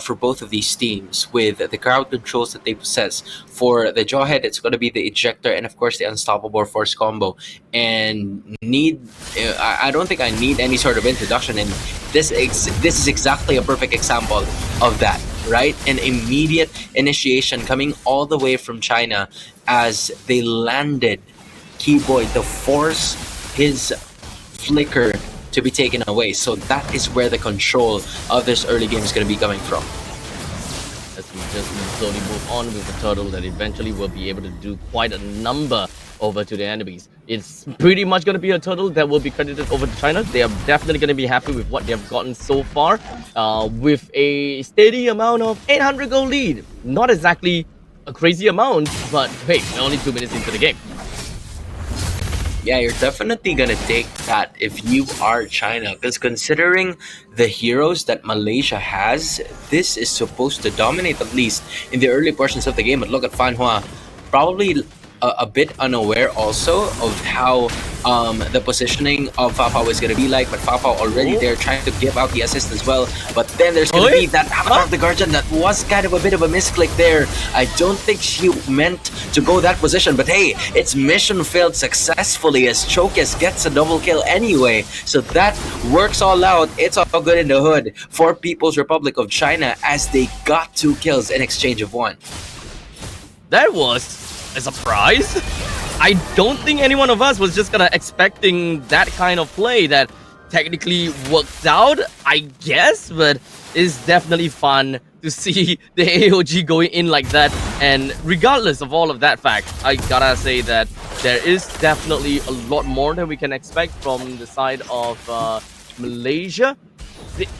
for both of these teams, with the crowd controls that they possess. For the Jawhead, it's going to be the ejector and of course the unstoppable force combo. And I don't think I need any sort of introduction, and this is exactly a perfect example of that, right? An immediate initiation coming all the way from China as they landed Keyboy to force his flicker to be taken away. So that is where the control of this early game is going to be coming from. As we just slowly move on with the turtle that eventually will be able to do quite a number over to the enemies. It's pretty much going to be a turtle that will be credited over to China. They are definitely going to be happy with what they have gotten so far, with a steady amount of 800 gold lead. Not exactly a crazy amount, but hey, we're only 2 minutes into the game. Yeah, you're definitely gonna take that if you are China, because considering the heroes that Malaysia has, this is supposed to dominate at least in the early portions of the game. But look at Fan Hua, probably a bit unaware also of how the positioning of Fafao is going to be like, but Fafao already there trying to give out the assist as well. But then there's going to be that Avatar of the Guardian that was kind of a bit of a misclick there. I don't think she meant to go that position, but hey, it's mission failed successfully as Chokes gets a double kill anyway. So that works all out. It's all good in the hood for People's Republic of China as they got 2 kills in exchange of 1. That was a surprise. I don't think any one of us was just gonna expecting that kind of play that technically worked out, I guess, but it's definitely fun to see the AOG going in like that. And regardless of all of that fact, I gotta say that there is definitely a lot more than we can expect from the side of Malaysia.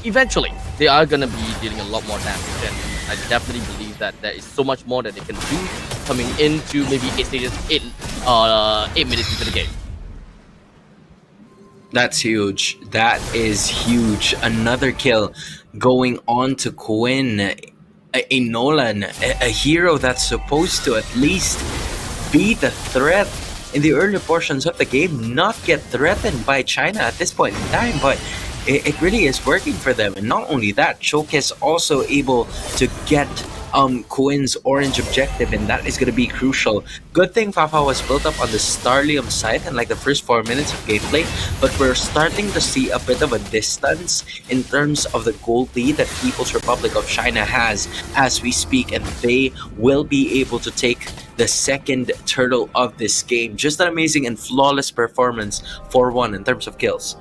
Eventually, they are gonna be dealing a lot more damage, and I definitely believe that there is so much more that they can do coming into maybe 8 stages, 8 minutes into the game. That's huge. That is huge. Another kill going on to Quinn, a Nolan, a hero that's supposed to at least be the threat in the early portions of the game, not get threatened by China at this point in time, but it really is working for them. And not only that, Choke is also able to get Quinn's orange objective, and that is going to be crucial. Good thing Fafa was built up on the Starlium side in like the first 4 minutes of gameplay, but we're starting to see a bit of a distance in terms of the gold lead that People's Republic of China has as we speak, and they will be able to take the second turtle of this game. Just an amazing and flawless performance for 1 in terms of kills.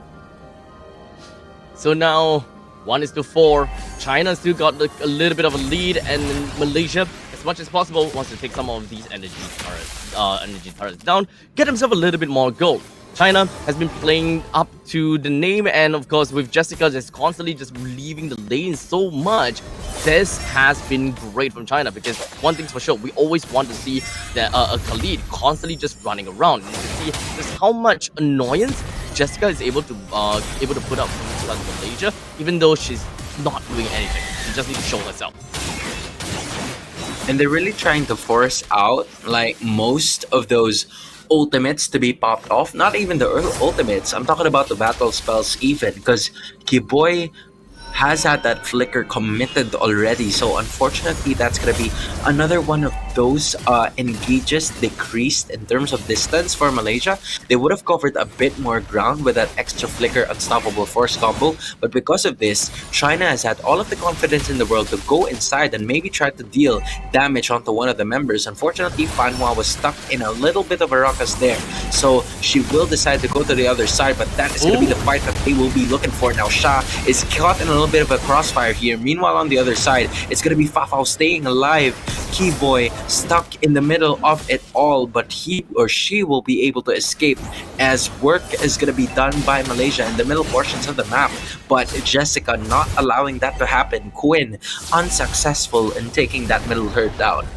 So now 1-4. China still got a little bit of a lead, and Malaysia, as much as possible, wants to take some of these energy turrets down, get himself a little bit more gold. China has been playing up to the name, and of course with Jessica just constantly just leaving the lane so much, this has been great from China, because one thing's for sure, we always want to see that a Khalid constantly just running around, and you can see just how much annoyance Jessica is able to put up with Malaysia, even though she's not doing anything. She just needs to show herself. And they're really trying to force out like most of those ultimates to be popped off. Not even the ultimates. I'm talking about the battle spells even, because Kiboy has had that flicker committed already. So unfortunately, that's going to be another one of those engages decreased in terms of distance for Malaysia. They would have covered a bit more ground with that extra flicker unstoppable force combo. But because of this, China has had all of the confidence in the world to go inside and maybe try to deal damage onto one of the members. Unfortunately, Fanhua was stuck in a little bit of a ruckus there. So she will decide to go to the other side, but that is going to be the fight that they will be looking for. Now Sha is caught in a little bit of a crossfire here. Meanwhile, on the other side, it's going to be Fafao staying alive. Keyboy stuck in the middle of it all, but he or she will be able to escape as work is going to be done by Malaysia in the middle portions of the map. But Jessica not allowing that to happen. Quinn unsuccessful in taking that middle herd down.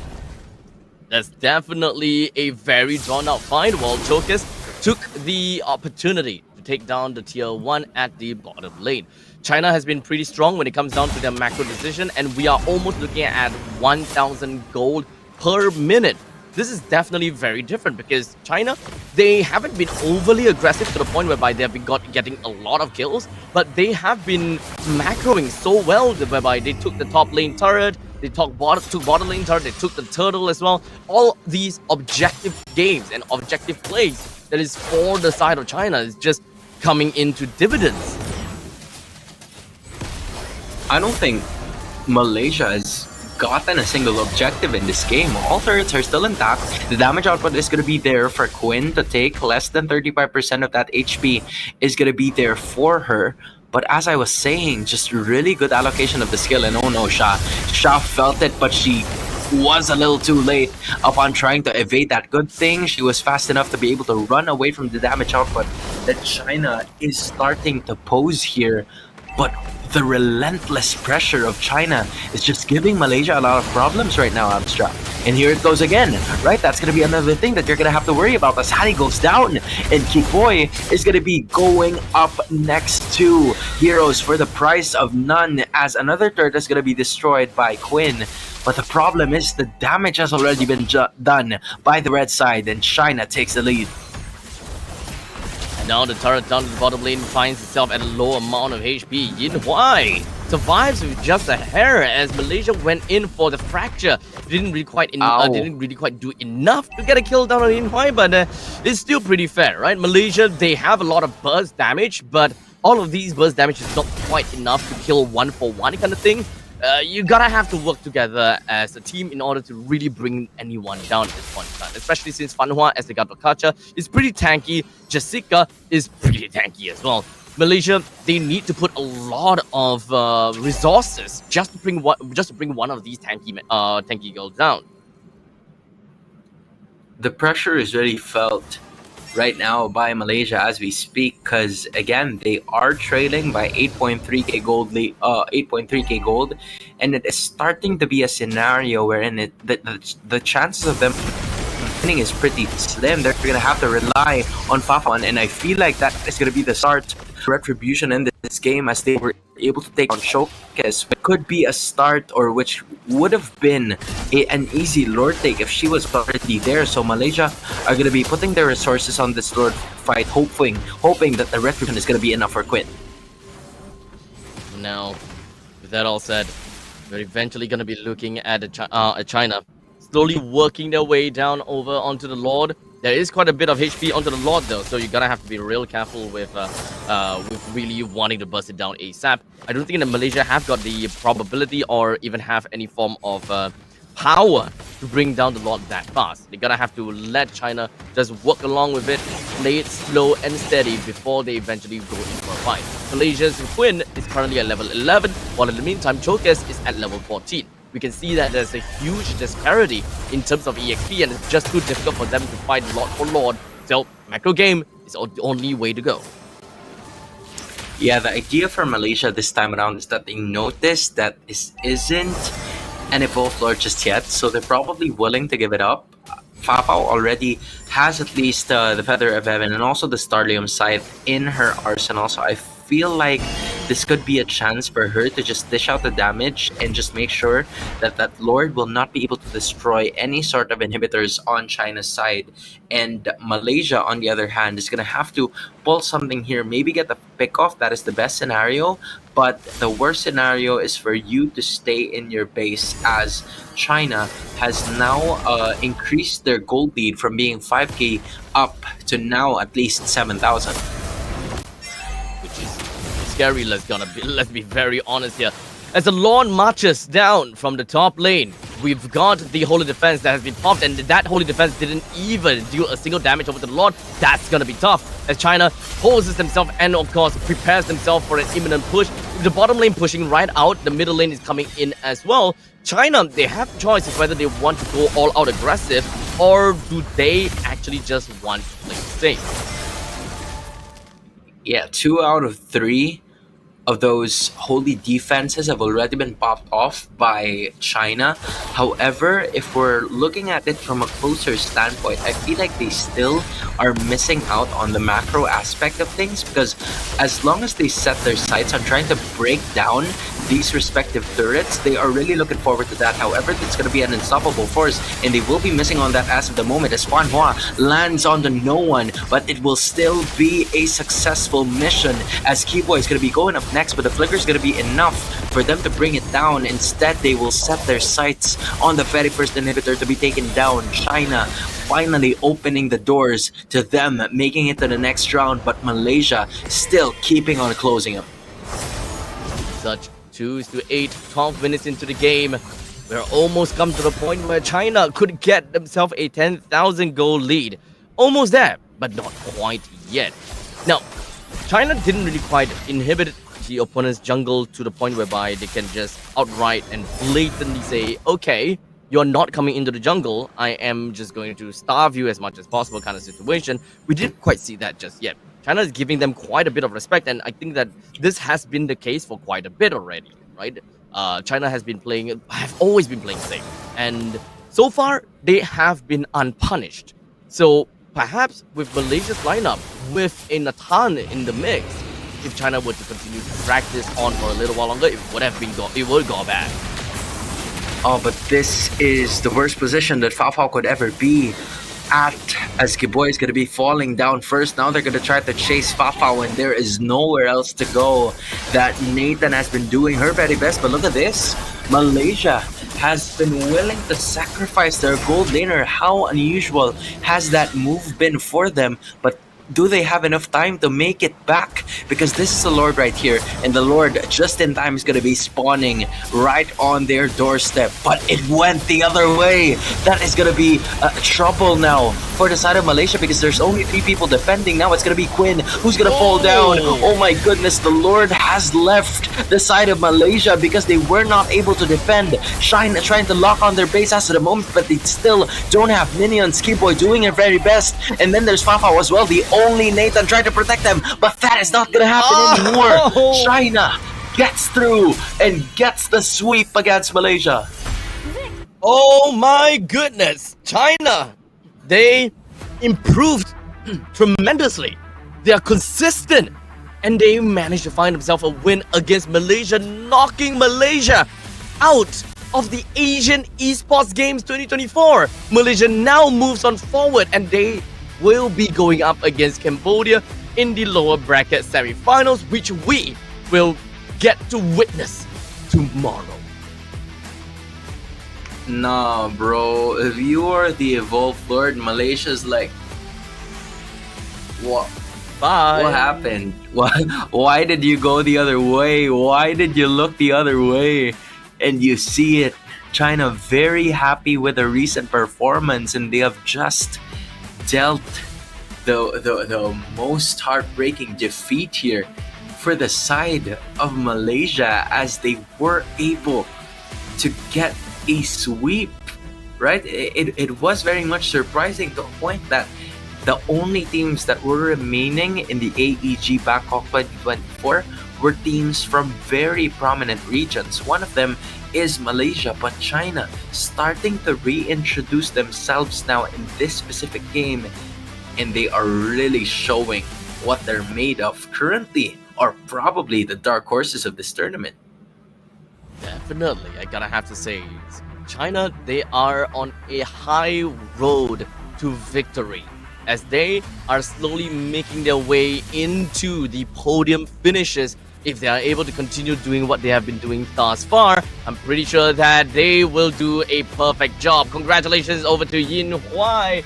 That's definitely a very drawn out fight, while Chokes took the opportunity to take down the tier 1 at the bottom lane. China has been pretty strong when it comes down to their macro decision, and we are almost looking at 1,000 gold per minute this is definitely very different because China, they haven't been overly aggressive to the point whereby they have been getting a lot of kills, but they have been macroing so well whereby they took the top lane turret, they took bottom lane turret, they took the turtle as well. All these objective games and objective plays that is for the side of China is just coming into dividends. I don't think Malaysia has gotten a single objective in this game. All turrets are still intact. The damage output is going to be there for Quinn to take. Less than 35% of that HP is going to be there for her. But as I was saying, just really good allocation of the skill. And oh no, Sha felt it, but she was a little too late upon trying to evade that. Good thing she was fast enough to be able to run away from the damage output that China is starting to pose here. But the relentless pressure of China is just giving Malaysia a lot of problems right now, Abstract. And here it goes again, right? That's going to be another thing that you're going to have to worry about as Hattie goes down. And Kikoy is going to be going up next to Heroes for the price of none, as another turret is going to be destroyed by Quinn. But the problem is the damage has already been done by the red side, and China takes the lead. And now the turret down to the bottom lane finds itself at a low amount of HP. Yin Huai survives with just a hair as Malaysia went in for the fracture. Didn't really quite do enough to get a kill down on Yin Huai, but it's still pretty fair, right? Malaysia, they have a lot of burst damage, but all of these burst damage is not quite enough to kill one for one kind of thing. You gotta have to work together as a team in order to really bring anyone down at this point in time. Especially since Fanhua, as the Gatwakacha, is pretty tanky. Jessica is pretty tanky as well. Malaysia, they need to put a lot of resources just to bring one of these tanky girls down. The pressure is really felt right now by Malaysia as we speak, because again they are trailing by 8.3k gold, 8.3k gold, and it is starting to be a scenario wherein the chances of them winning is pretty slim. They're gonna have to rely on Fafan, and I feel like that is gonna be the start retribution in this game as they were able to take on Showcase. It could be a start, or which would have been an easy Lord take if she was already there. So Malaysia are going to be putting their resources on this Lord fight, hoping that the retribution is going to be enough for Quinn. Now, with that all said, we're eventually going to be looking at China slowly working their way down over onto the Lord. There is quite a bit of HP onto the Lord though, so you're gonna have to be real careful with really wanting to burst it down ASAP. I don't think that Malaysia have got the probability or even have any form of power to bring down the Lord that fast. They're gonna have to let China just work along with it, play it slow and steady before they eventually go in for a fight. Malaysia's Quinn is currently at level 11, while in the meantime Chokes is at level 14. We can see that there's a huge disparity in terms of EXP, and it's just too difficult for them to fight Lord for Lord. So, macro game is the only way to go. Yeah, the idea for Malaysia this time around is that they noticed that this isn't an evolved Lord just yet, so they're probably willing to give it up. Fafao already has at least the Feather of Heaven and also the Starlium Scythe in her arsenal, so I feel like this could be a chance for her to just dish out the damage and just make sure that that Lord will not be able to destroy any sort of inhibitors on China's side. And Malaysia, on the other hand, is going to have to pull something here, maybe get the pick off. That is the best scenario, but the worst scenario is for you to stay in your base, as China has now increased their gold lead from being 5k up to now at least 7,000. Which is scary, let's be very honest here. As the Lord marches down from the top lane, we've got the Holy Defense that has been popped, and that Holy Defense didn't even deal a single damage over to the Lord. That's gonna be tough, as China poses themselves and of course prepares themselves for an imminent push. With the bottom lane pushing right out, the middle lane is coming in as well. China, they have choices whether they want to go all out aggressive, or do they actually just want to play safe. Yeah, 2 out of 3 of those holy defenses have already been popped off by China. However, if we're looking at it from a closer standpoint, I feel like they still are missing out on the macro aspect of things, because as long as they set their sights on trying to break down these respective turrets, they are really looking forward to that. However, it's going to be an unstoppable force, and they will be missing on that as of the moment as Fan Hua lands onto no one, but it will still be a successful mission as Keyboy is going to be going up next, but the flicker is going to be enough for them to bring it down. Instead, they will set their sights on the very first inhibitor to be taken down. China finally opening the doors to them making it to the next round, but Malaysia still keeping on closing up. Such 2-8, 12 minutes into the game. We're almost come to the point where China could get themselves a 10,000 goal lead. Almost there, but not quite yet. Now, China didn't really quite inhibit the opponent's jungle to the point whereby they can just outright and blatantly say, okay, you're not coming into the jungle, I am just going to starve you as much as possible kind of situation. We didn't quite see that just yet. China is giving them quite a bit of respect, and I think that this has been the case for quite a bit already, right? China have always been playing safe, and so far they have been unpunished. So perhaps with Malaysia's lineup, with a Nathan in the mix, if China were to continue to drag this on for a little while longer, it would go bad. Oh, but this is the worst position that Fao Fao could ever be at, as Kiboy is going to be falling down first. Now they're going to try to chase Fao Fao, and there is nowhere else to go. That Nathan has been doing her very best, but look at this. Malaysia has been willing to sacrifice their gold laner. How unusual has that move been for them? But do they have enough time to make it back? Because this is the Lord right here, and the Lord just in time is going to be spawning right on their doorstep. But it went the other way. That is going to be trouble now for the side of Malaysia, because there's only 3 people defending. Now it's going to be Quinn who's going to fall down. Oh my goodness, the Lord has left the side of Malaysia because they were not able to defend. Shine trying to lock on their base as of the moment, but they still don't have minions. Keyboy doing their very best, and then there's Fao Fao as well, the only Nathan trying to protect them, but that is not gonna happen anymore. China gets through and gets the sweep against Malaysia. Oh my goodness, China, they improved tremendously. They are consistent, and they managed to find themselves a win against Malaysia, knocking Malaysia out of the Asian Esports Games 2024. Malaysia now moves on forward, and they will be going up against Cambodia in the lower bracket semi-finals, which we will get to witness tomorrow. Nah, bro. If you are the Evolved Lord, Malaysia's like, what? Bye. What happened? Why did you go the other way? Why did you look the other way? And you see it. China very happy with the recent performance, and they have just dealt the most heartbreaking defeat here for the side of Malaysia, as they were able to get a sweep, right? It was very much surprising to a point that the only teams that were remaining in the AEG Bangkok 2024 were teams from very prominent regions. One of them is Malaysia, but China starting to reintroduce themselves now in this specific game, and they are really showing what they're made of currently, or probably the dark horses of this tournament. Definitely, I gotta have to say, China, they are on a high road to victory, as they are slowly making their way into the podium finishes. If they are able to continue doing what they have been doing thus far, I'm pretty sure that they will do a perfect job. Congratulations over to Yin Huai,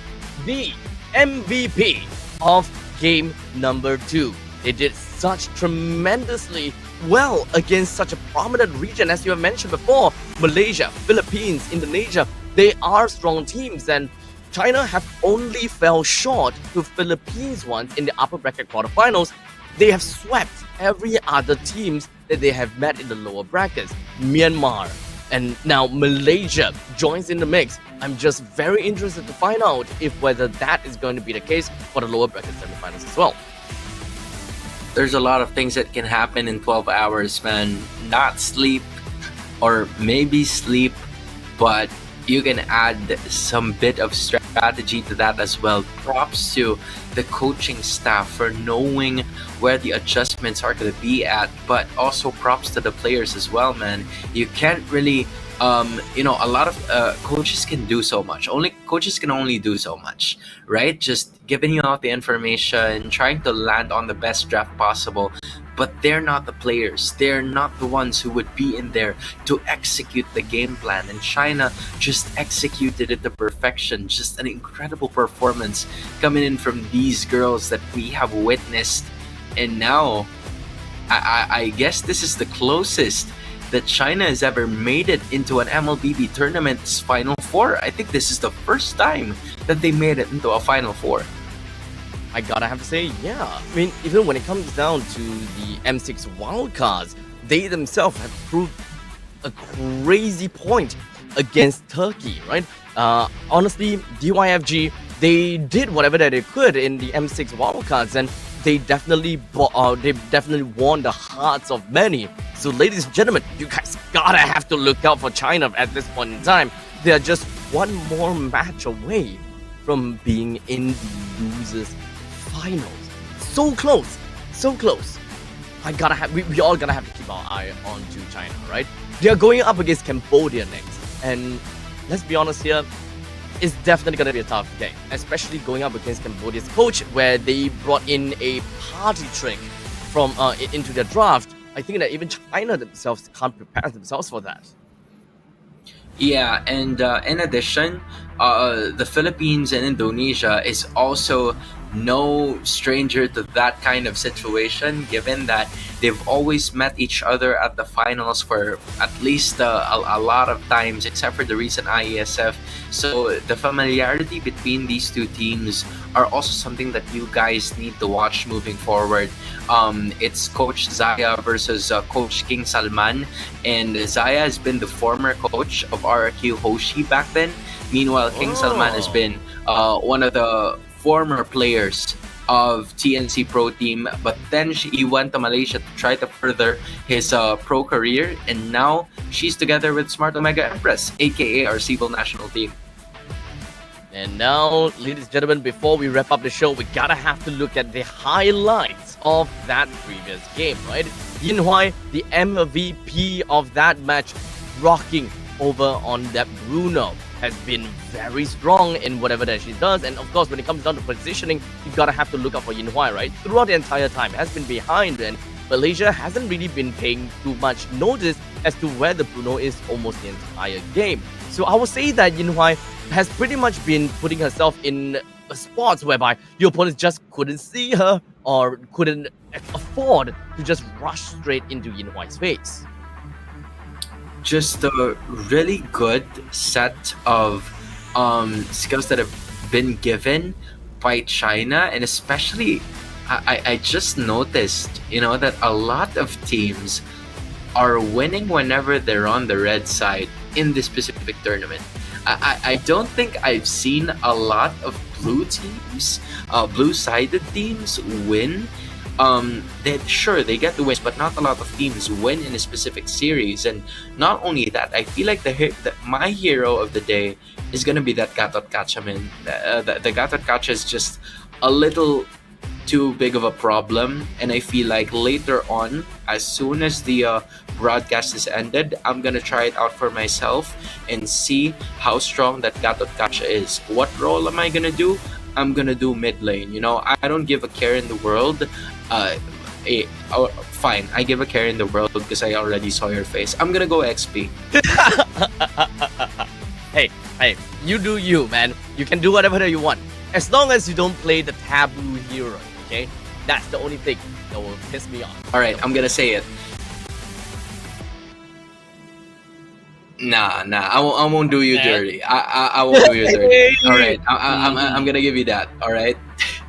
the MVP of game number 2. They did such tremendously well against such a prominent region, as you have mentioned before. Malaysia, Philippines, Indonesia, they are strong teams, and China have only fell short to Philippines once in the upper bracket quarterfinals. They have swept every other teams that they have met in the lower brackets. Myanmar and now Malaysia joins in the mix. I'm just very interested to find out if whether that is going to be the case for the lower bracket semifinals as well. There's a lot of things that can happen in 12 hours, man. Not sleep, or maybe sleep, but you can add some bit of strategy to that as well. Props to the coaching staff for knowing where the adjustments are going to be at, but also props to the players as well, man. You can't really a lot of coaches can do so much. Only coaches can only do so much, right? Just giving you out the information, trying to land on the best draft possible. But they're not the players. They're not the ones who would be in there to execute the game plan. And China just executed it to perfection. Just an incredible performance coming in from these girls that we have witnessed. And now, I guess this is the closest that China has ever made it into an MLBB tournament's Final Four. I think this is the first time that they made it into a Final Four. I gotta have to say, yeah. I mean, even when it comes down to the M6 wildcards, they themselves have proved a crazy point against Turkey, right? Honestly, DYFG, they did whatever that they could in the M6 wildcards, and they definitely won the hearts of many. So, ladies and gentlemen, you guys gotta have to look out for China at this point in time. They are just one more match away from being in the losers' finals. So close, so close. We all gotta have to keep our eye on to China, right? They are going up against Cambodia next, and let's be honest here, it's definitely gonna be a tough game, especially going up against Cambodia's coach, where they brought in a party trick from into their draft. I think that even China themselves can't prepare themselves for that. Yeah, and in addition, the Philippines and Indonesia is also no stranger to that kind of situation, given that they've always met each other at the finals for at least a lot of times, except for the recent IESF. So the familiarity between these two teams are also something that you guys need to watch moving forward. It's Coach Zaya versus Coach King Salman, and Zaya has been the former coach of RRQ Hoshi back then. Meanwhile, King Salman has been one of the former players of TNC Pro Team, but then he went to Malaysia to try to further his pro career, and now she's together with Smart Omega Empress, aka our Civil National Team. And now, ladies and gentlemen, before we wrap up the show, we gotta have to look at the highlights of that previous game, right? Yin Huai, the MVP of that match, rocking over on that Bruno, has been very strong in whatever that she does. And of course, when it comes down to positioning, you gotta have to look out for Yin Huai, right? Throughout the entire time, it has been behind, and Malaysia hasn't really been paying too much notice as to where the Bruno is almost the entire game. So I would say that Yin Huai has pretty much been putting herself in spots whereby your opponents just couldn't see her or couldn't afford to just rush straight into Yin Huai's face. Just a really good set of skills that have been given by China, and especially I just noticed, that a lot of teams are winning whenever they're on the red side in this specific tournament. I don't think I've seen a lot of blue teams, blue-sided teams win. They get the wins, but not a lot of teams win in a specific series. And not only that, I feel like my hero of the day is gonna be that Gatot Kacha, man. The Gatot Kacha is just a little too big of a problem, and I feel like later on, as soon as the broadcast is ended, I'm gonna try it out for myself and see how strong that Gatot Kacha is. What role am I gonna do? I'm gonna do mid lane. I don't give a care in the world. Fine, I give a care in the world because I already saw your face. I'm gonna go XP. Hey, you do you, man. You can do whatever that you want, as long as you don't play the taboo hero. Okay, that's the only thing that will piss me off. All right, I'm gonna say it. Nah, I won't do you dirty. I won't do you dirty. All right, I'm gonna give you that. All right.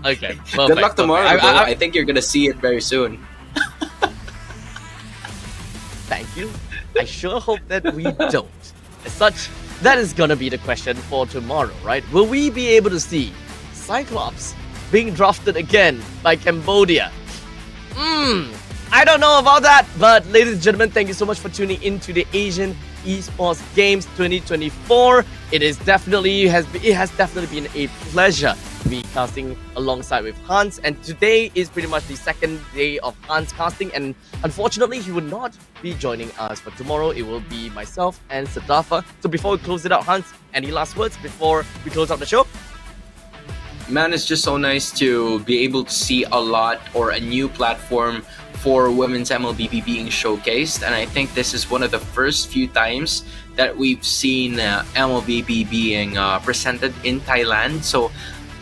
Okay. Good luck tomorrow. I think you're gonna see it very soon. Thank you. I sure hope that we don't. As such, that is gonna be the question for tomorrow, right? Will we be able to see Cyclops being drafted again by Cambodia? I don't know about that, but ladies and gentlemen, thank you so much for tuning into the Asian Esports Games 2024. It has definitely been a pleasure to be casting alongside with Hans, and today is pretty much the second day of Hans casting, and unfortunately he will not be joining us. But tomorrow it will be myself and Sadafa. So before we close it out, Hans, any last words before we close out the show? Man, it's just so nice to be able to see a lot or a new platform for women's MLBB being showcased, and I think this is one of the first few times that we've seen MLBB being presented in Thailand. So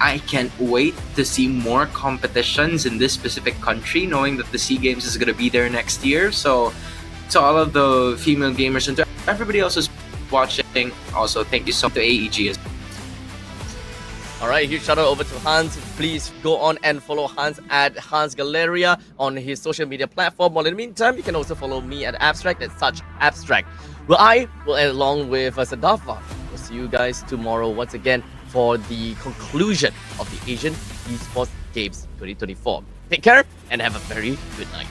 I can't wait to see more competitions in this specific country, knowing that the SEA Games is going to be there next year. So to all of the female gamers and to everybody else who's watching, also thank you so much to AEG as well. Alright, huge shout out over to Hans. Please go on and follow Hans at Hans Galleria on his social media platform. While in the meantime, you can also follow me at Abstract at Such Abstract. Well, I will, along with Sadafa, we'll see you guys tomorrow once again for the conclusion of the Asian Esports Games 2024. Take care and have a very good night.